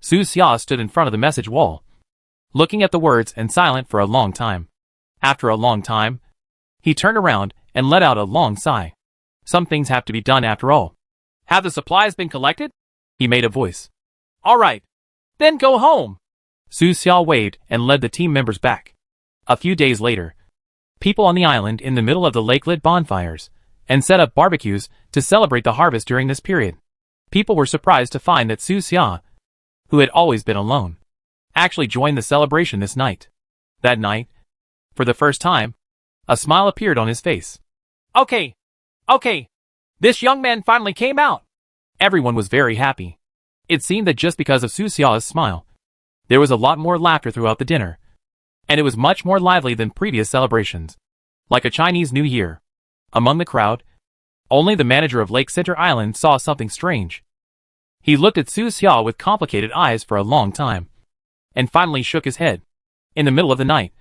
Su Xia stood in front of the message wall, looking at the words and silent for a long time. After a long time, he turned around and let out a long sigh. Some things have to be done after all. Have the supplies been collected? He made a voice. All right. Then go home. Su Xia waved and led the team members back. A few days later, people on the island in the middle of the lake lit bonfires and set up barbecues to celebrate the harvest during this period. People were surprised to find that Su Xia, who had always been alone, actually joined the celebration this night. That night, for the first time, a smile appeared on his face. Okay. This young man finally came out. Everyone was very happy. It seemed that just because of Su Xia's smile, there was a lot more laughter throughout the dinner, and it was much more lively than previous celebrations, like a Chinese New Year. Among the crowd, only the manager of Lake Center Island saw something strange. He looked at Su Xia with complicated eyes for a long time, and finally shook his head. In the middle of the night,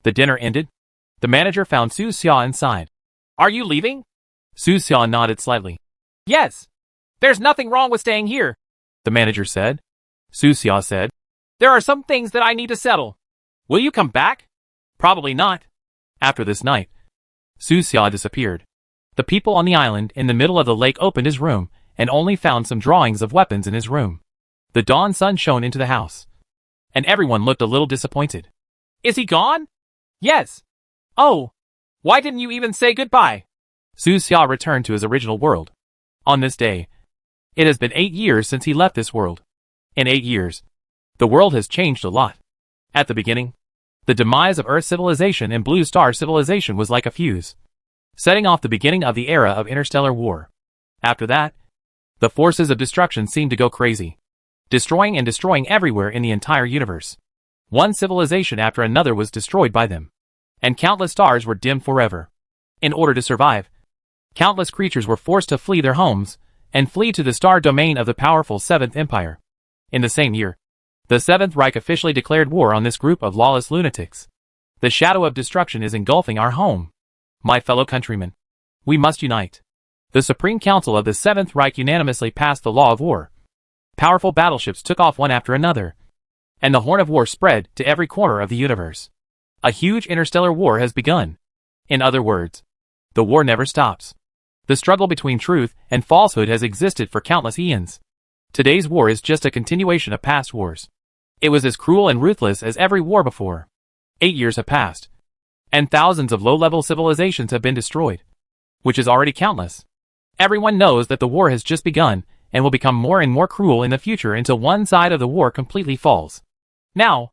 the dinner ended. The manager found Su Xia inside. Are you leaving? Su Xia nodded slightly. Yes. There's nothing wrong with staying here, the manager said. Su Xia said, there are some things that I need to settle. Will you come back? Probably not. After this night, Su Xia disappeared. The people on the island in the middle of the lake opened his room and only found some drawings of weapons in his room. The dawn sun shone into the house, and everyone looked a little disappointed. Is he gone? Yes. Oh, why didn't you even say goodbye? Su Xia returned to his original world. On this day, it has been 8 years since he left this world. In 8 years, the world has changed a lot. At the beginning, the demise of Earth civilization and Blue Star civilization was like a fuse, setting off the beginning of the era of interstellar war. After that, the forces of destruction seemed to go crazy, destroying and destroying everywhere in the entire universe. One civilization after another was destroyed by them, and countless stars were dimmed forever. In order to survive, countless creatures were forced to flee their homes and flee to the star domain of the powerful Seventh Empire. In the same year, the Seventh Reich officially declared war on this group of lawless lunatics. The shadow of destruction is engulfing our home. My fellow countrymen, we must unite. The Supreme Council of the Seventh Reich unanimously passed the law of war. Powerful battleships took off one after another, and the horn of war spread to every corner of the universe. A huge interstellar war has begun. In other words, the war never stops. The struggle between truth and falsehood has existed for countless eons. Today's war is just a continuation of past wars. It was as cruel and ruthless as every war before. 8 years have passed, and thousands of low-level civilizations have been destroyed, which is already countless. Everyone knows that the war has just begun and will become more and more cruel in the future until one side of the war completely falls. Now,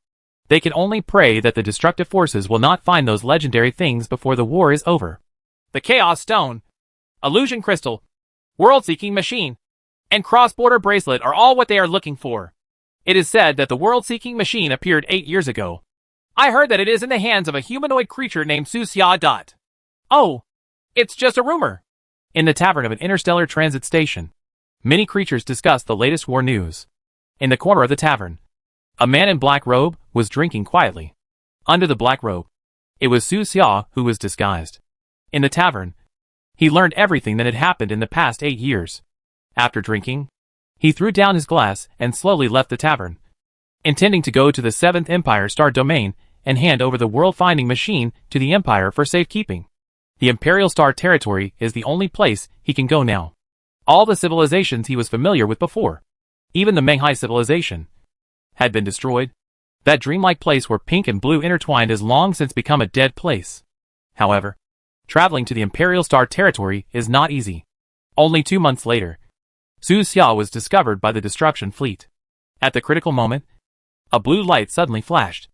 they can only pray that the destructive forces will not find those legendary things before the war is over. The Chaos Stone, Illusion Crystal, World-Seeking Machine, and Cross-Border Bracelet are all what they are looking for. It is said that the World-Seeking Machine appeared 8 years ago. I heard that it is in the hands of a humanoid creature named Su Xia. Oh, it's just a rumor. In the tavern of an interstellar transit station, many creatures discussed the latest war news. In the corner of the tavern, a man in black robe was drinking quietly. Under the black robe, it was Su Xia who was disguised. In the tavern, he learned everything that had happened in the past 8 years. After drinking, he threw down his glass and slowly left the tavern, intending to go to the Seventh Empire star domain and hand over the world-finding machine to the Empire for safekeeping. The Imperial Star territory is the only place he can go now. All the civilizations he was familiar with before, even the Menghai civilization, had been destroyed. That dreamlike place where pink and blue intertwined has long since become a dead place. However, traveling to the Imperial Star territory is not easy. Only 2 months later, Su Xia was discovered by the destruction fleet. At the critical moment, a blue light suddenly flashed.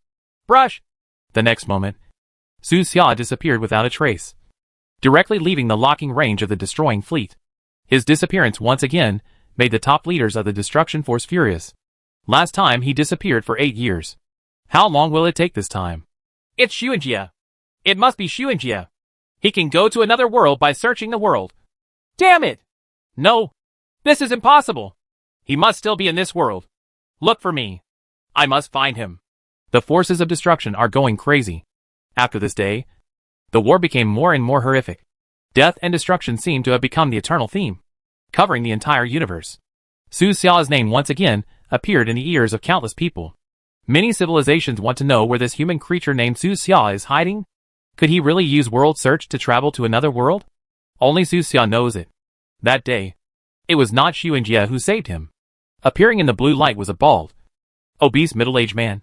Brush! The next moment, Su Xia disappeared without a trace, directly leaving the locking range of the destroying fleet. His disappearance once again made the top leaders of the destruction force furious. Last time he disappeared for 8 years. How long will it take this time? It's Xuanjia. It must be Xuanjia. He can go to another world by searching the world. Damn it! No. This is impossible. He must still be in this world. Look for me. I must find him. The forces of destruction are going crazy. After this day, the war became more and more horrific. Death and destruction seemed to have become the eternal theme, covering the entire universe. Su Xia's name once again appeared in the ears of countless people. Many civilizations want to know where this human creature named Su Xia is hiding. Could he really use world search to travel to another world? Only Su Xia knows it. That day, it was not Xuanjia who saved him. Appearing in the blue light was a bald, obese middle-aged man.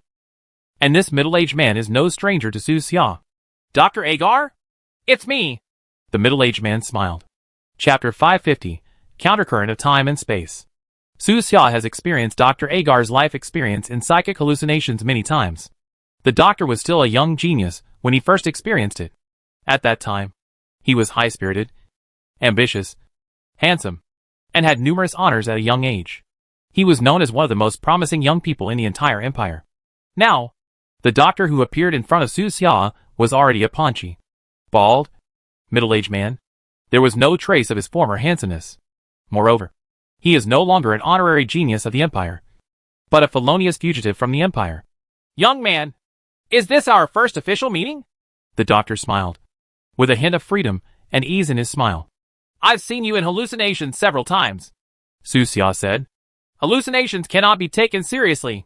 And this middle-aged man is no stranger to Su Xia. Dr. Agar? It's me! The middle-aged man smiled. Chapter 550, Countercurrent of Time and Space. Su Xia has experienced Dr. Agar's life experience in psychic hallucinations many times. The doctor was still a young genius when he first experienced it. At that time, he was high-spirited, ambitious, handsome, and had numerous honors at a young age. He was known as one of the most promising young people in the entire empire. Now, the doctor who appeared in front of Su Xia was already a paunchy, bald, middle-aged man. There was no trace of his former handsomeness. Moreover, he is no longer an honorary genius of the empire, but a felonious fugitive from the empire. Young man, is this our first official meeting? The doctor smiled, with a hint of freedom and ease in his smile. I've seen you in hallucinations several times, Su Xia said. Hallucinations cannot be taken seriously.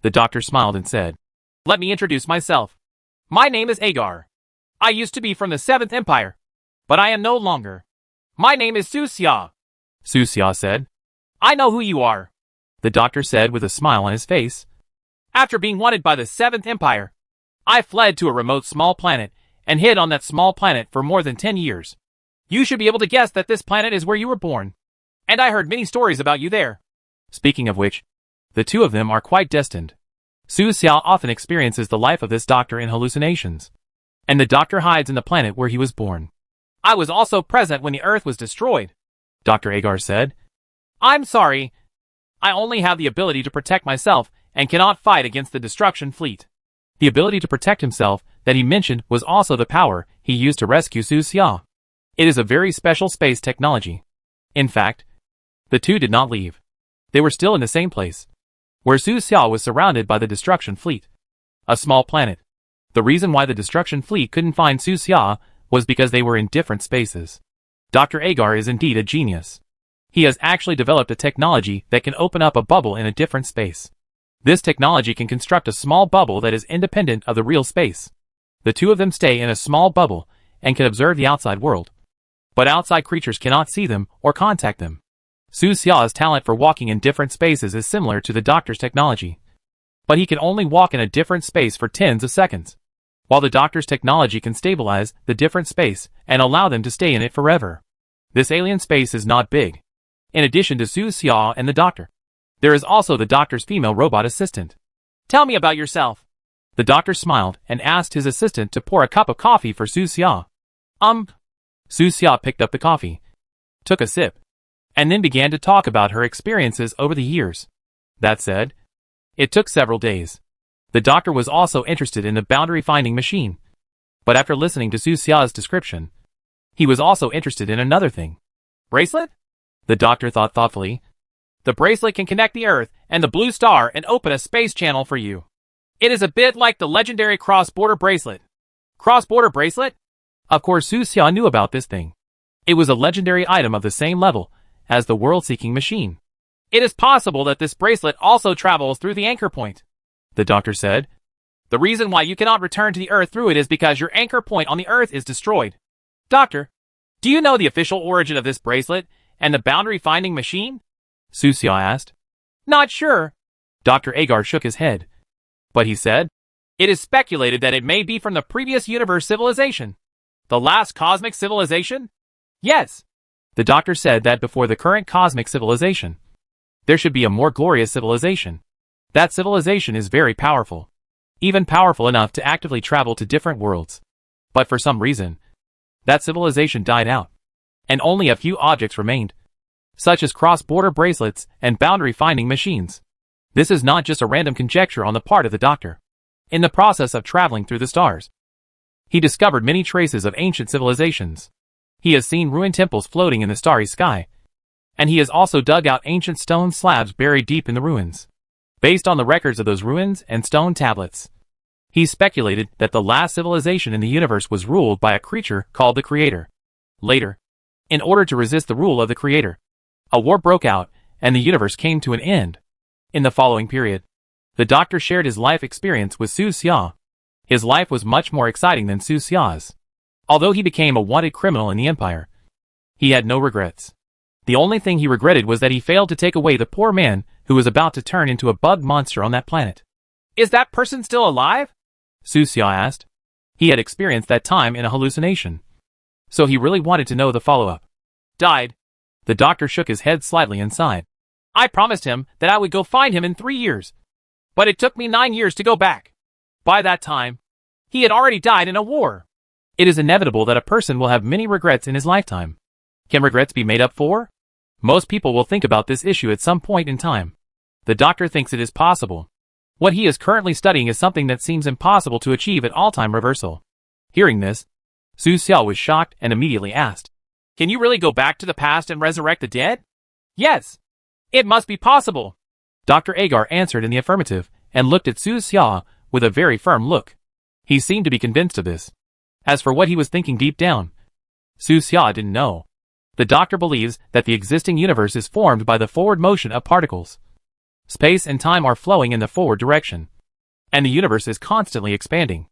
The doctor smiled and said, let me introduce myself. My name is Agar. I used to be from the 7th Empire, but I am no longer. My name is Su Xia. Su Xia said, I know who you are, the doctor said with a smile on his face. After being wanted by the 7th Empire, I fled to a remote small planet and hid on that small planet for more than 10 years. You should be able to guess that this planet is where you were born, and I heard many stories about you there. Speaking of which, the two of them are quite destined. Su Xia often experiences the life of this doctor in hallucinations, and the doctor hides in the planet where he was born. I was also present when the Earth was destroyed, Dr. Agar said. I'm sorry. I only have the ability to protect myself and cannot fight against the destruction fleet. The ability to protect himself that he mentioned was also the power he used to rescue Su Xia. It is a very special space technology. In fact, the two did not leave. They were still in the same place, where Su Xia was surrounded by the destruction fleet. A small planet. The reason why the destruction fleet couldn't find Su Xia was because they were in different spaces. Dr. Agar is indeed a genius. He has actually developed a technology that can open up a bubble in a different space. This technology can construct a small bubble that is independent of the real space. The two of them stay in a small bubble and can observe the outside world, but outside creatures cannot see them or contact them. Su Xia's talent for walking in different spaces is similar to the doctor's technology, but he can only walk in a different space for tens of seconds, while the doctor's technology can stabilize the different space and allow them to stay in it forever. This alien space is not big. In addition to Su Xia and the doctor, there is also the doctor's female robot assistant. Tell me about yourself. The doctor smiled and asked his assistant to pour a cup of coffee for Su Xia. Su Xia picked up the coffee, took a sip, and then began to talk about her experiences over the years. That said, it took several days. The doctor was also interested in the boundary-finding machine, but after listening to Su Xia's description, he was also interested in another thing. Bracelet? The doctor thought thoughtfully. The bracelet can connect the Earth and the blue star and open a space channel for you. It is a bit like the legendary cross-border bracelet. Cross-border bracelet? Of course Su Xia knew about this thing. It was a legendary item of the same level as the world-seeking machine. It is possible that this bracelet also travels through the anchor point, the doctor said. The reason why you cannot return to the Earth through it is because your anchor point on the Earth is destroyed. Doctor, do you know the official origin of this bracelet and the boundary-finding machine? Su Xia asked. Not sure. Dr. Agar shook his head. But he said, it is speculated that it may be from the previous universe civilization. The last cosmic civilization? Yes. The doctor said that before the current cosmic civilization, there should be a more glorious civilization. That civilization is very powerful. Even powerful enough to actively travel to different worlds. But for some reason, that civilization died out. And only a few objects remained, such as cross-border bracelets and boundary-finding machines. This is not just a random conjecture on the part of the doctor. In the process of traveling through the stars, he discovered many traces of ancient civilizations. He has seen ruined temples floating in the starry sky, and he has also dug out ancient stone slabs buried deep in the ruins. Based on the records of those ruins and stone tablets, he speculated that the last civilization in the universe was ruled by a creature called the Creator. Later, in order to resist the rule of the Creator, a war broke out and the universe came to an end. In the following period, the doctor shared his life experience with Su Xia. His life was much more exciting than Su Xia's. Although he became a wanted criminal in the Empire, he had no regrets. The only thing he regretted was that he failed to take away the poor man who was about to turn into a bug monster on that planet. Is that person still alive? Su Xia asked. He had experienced that time in a hallucination, so he really wanted to know the follow-up. Died. The doctor shook his head slightly and sighed. I promised him that I would go find him in 3 years. But it took me 9 years to go back. By that time, he had already died in a war. It is inevitable that a person will have many regrets in his lifetime. Can regrets be made up for? Most people will think about this issue at some point in time. The doctor thinks it is possible. What he is currently studying is something that seems impossible to achieve at all-time reversal. Hearing this, Su Xia was shocked and immediately asked, can you really go back to the past and resurrect the dead? Yes. It must be possible. Dr. Agar answered in the affirmative and looked at Su Xia with a very firm look. He seemed to be convinced of this. As for what he was thinking deep down, Su Xia didn't know. The doctor believes that the existing universe is formed by the forward motion of particles. Space and time are flowing in the forward direction, and the universe is constantly expanding.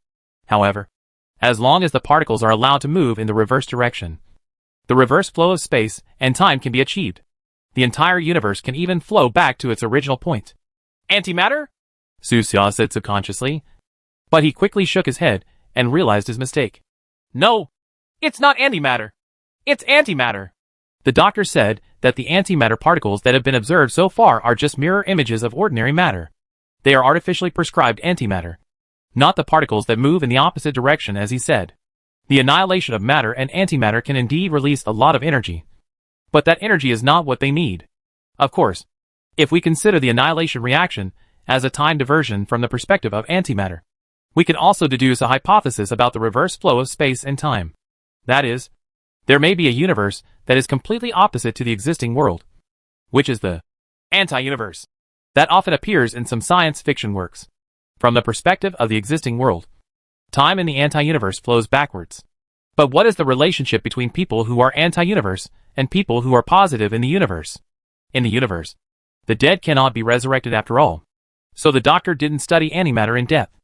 However, as long as the particles are allowed to move in the reverse direction, the reverse flow of space and time can be achieved. The entire universe can even flow back to its original point. Antimatter? Su Xia said subconsciously, but he quickly shook his head and realized his mistake. No, it's not antimatter. It's antimatter. The doctor said that the antimatter particles that have been observed so far are just mirror images of ordinary matter. They are artificially prescribed antimatter, not the particles that move in the opposite direction, as he said. The annihilation of matter and antimatter can indeed release a lot of energy, but that energy is not what they need. Of course, if we consider the annihilation reaction as a time diversion from the perspective of antimatter, we can also deduce a hypothesis about the reverse flow of space and time. That is, there may be a universe that is completely opposite to the existing world, which is the anti-universe that often appears in some science fiction works. From the perspective of the existing world, time in the anti-universe flows backwards. But what is the relationship between people who are anti-universe and people who are positive in the universe? In the universe, the dead cannot be resurrected after all. So the doctor didn't study antimatter in depth.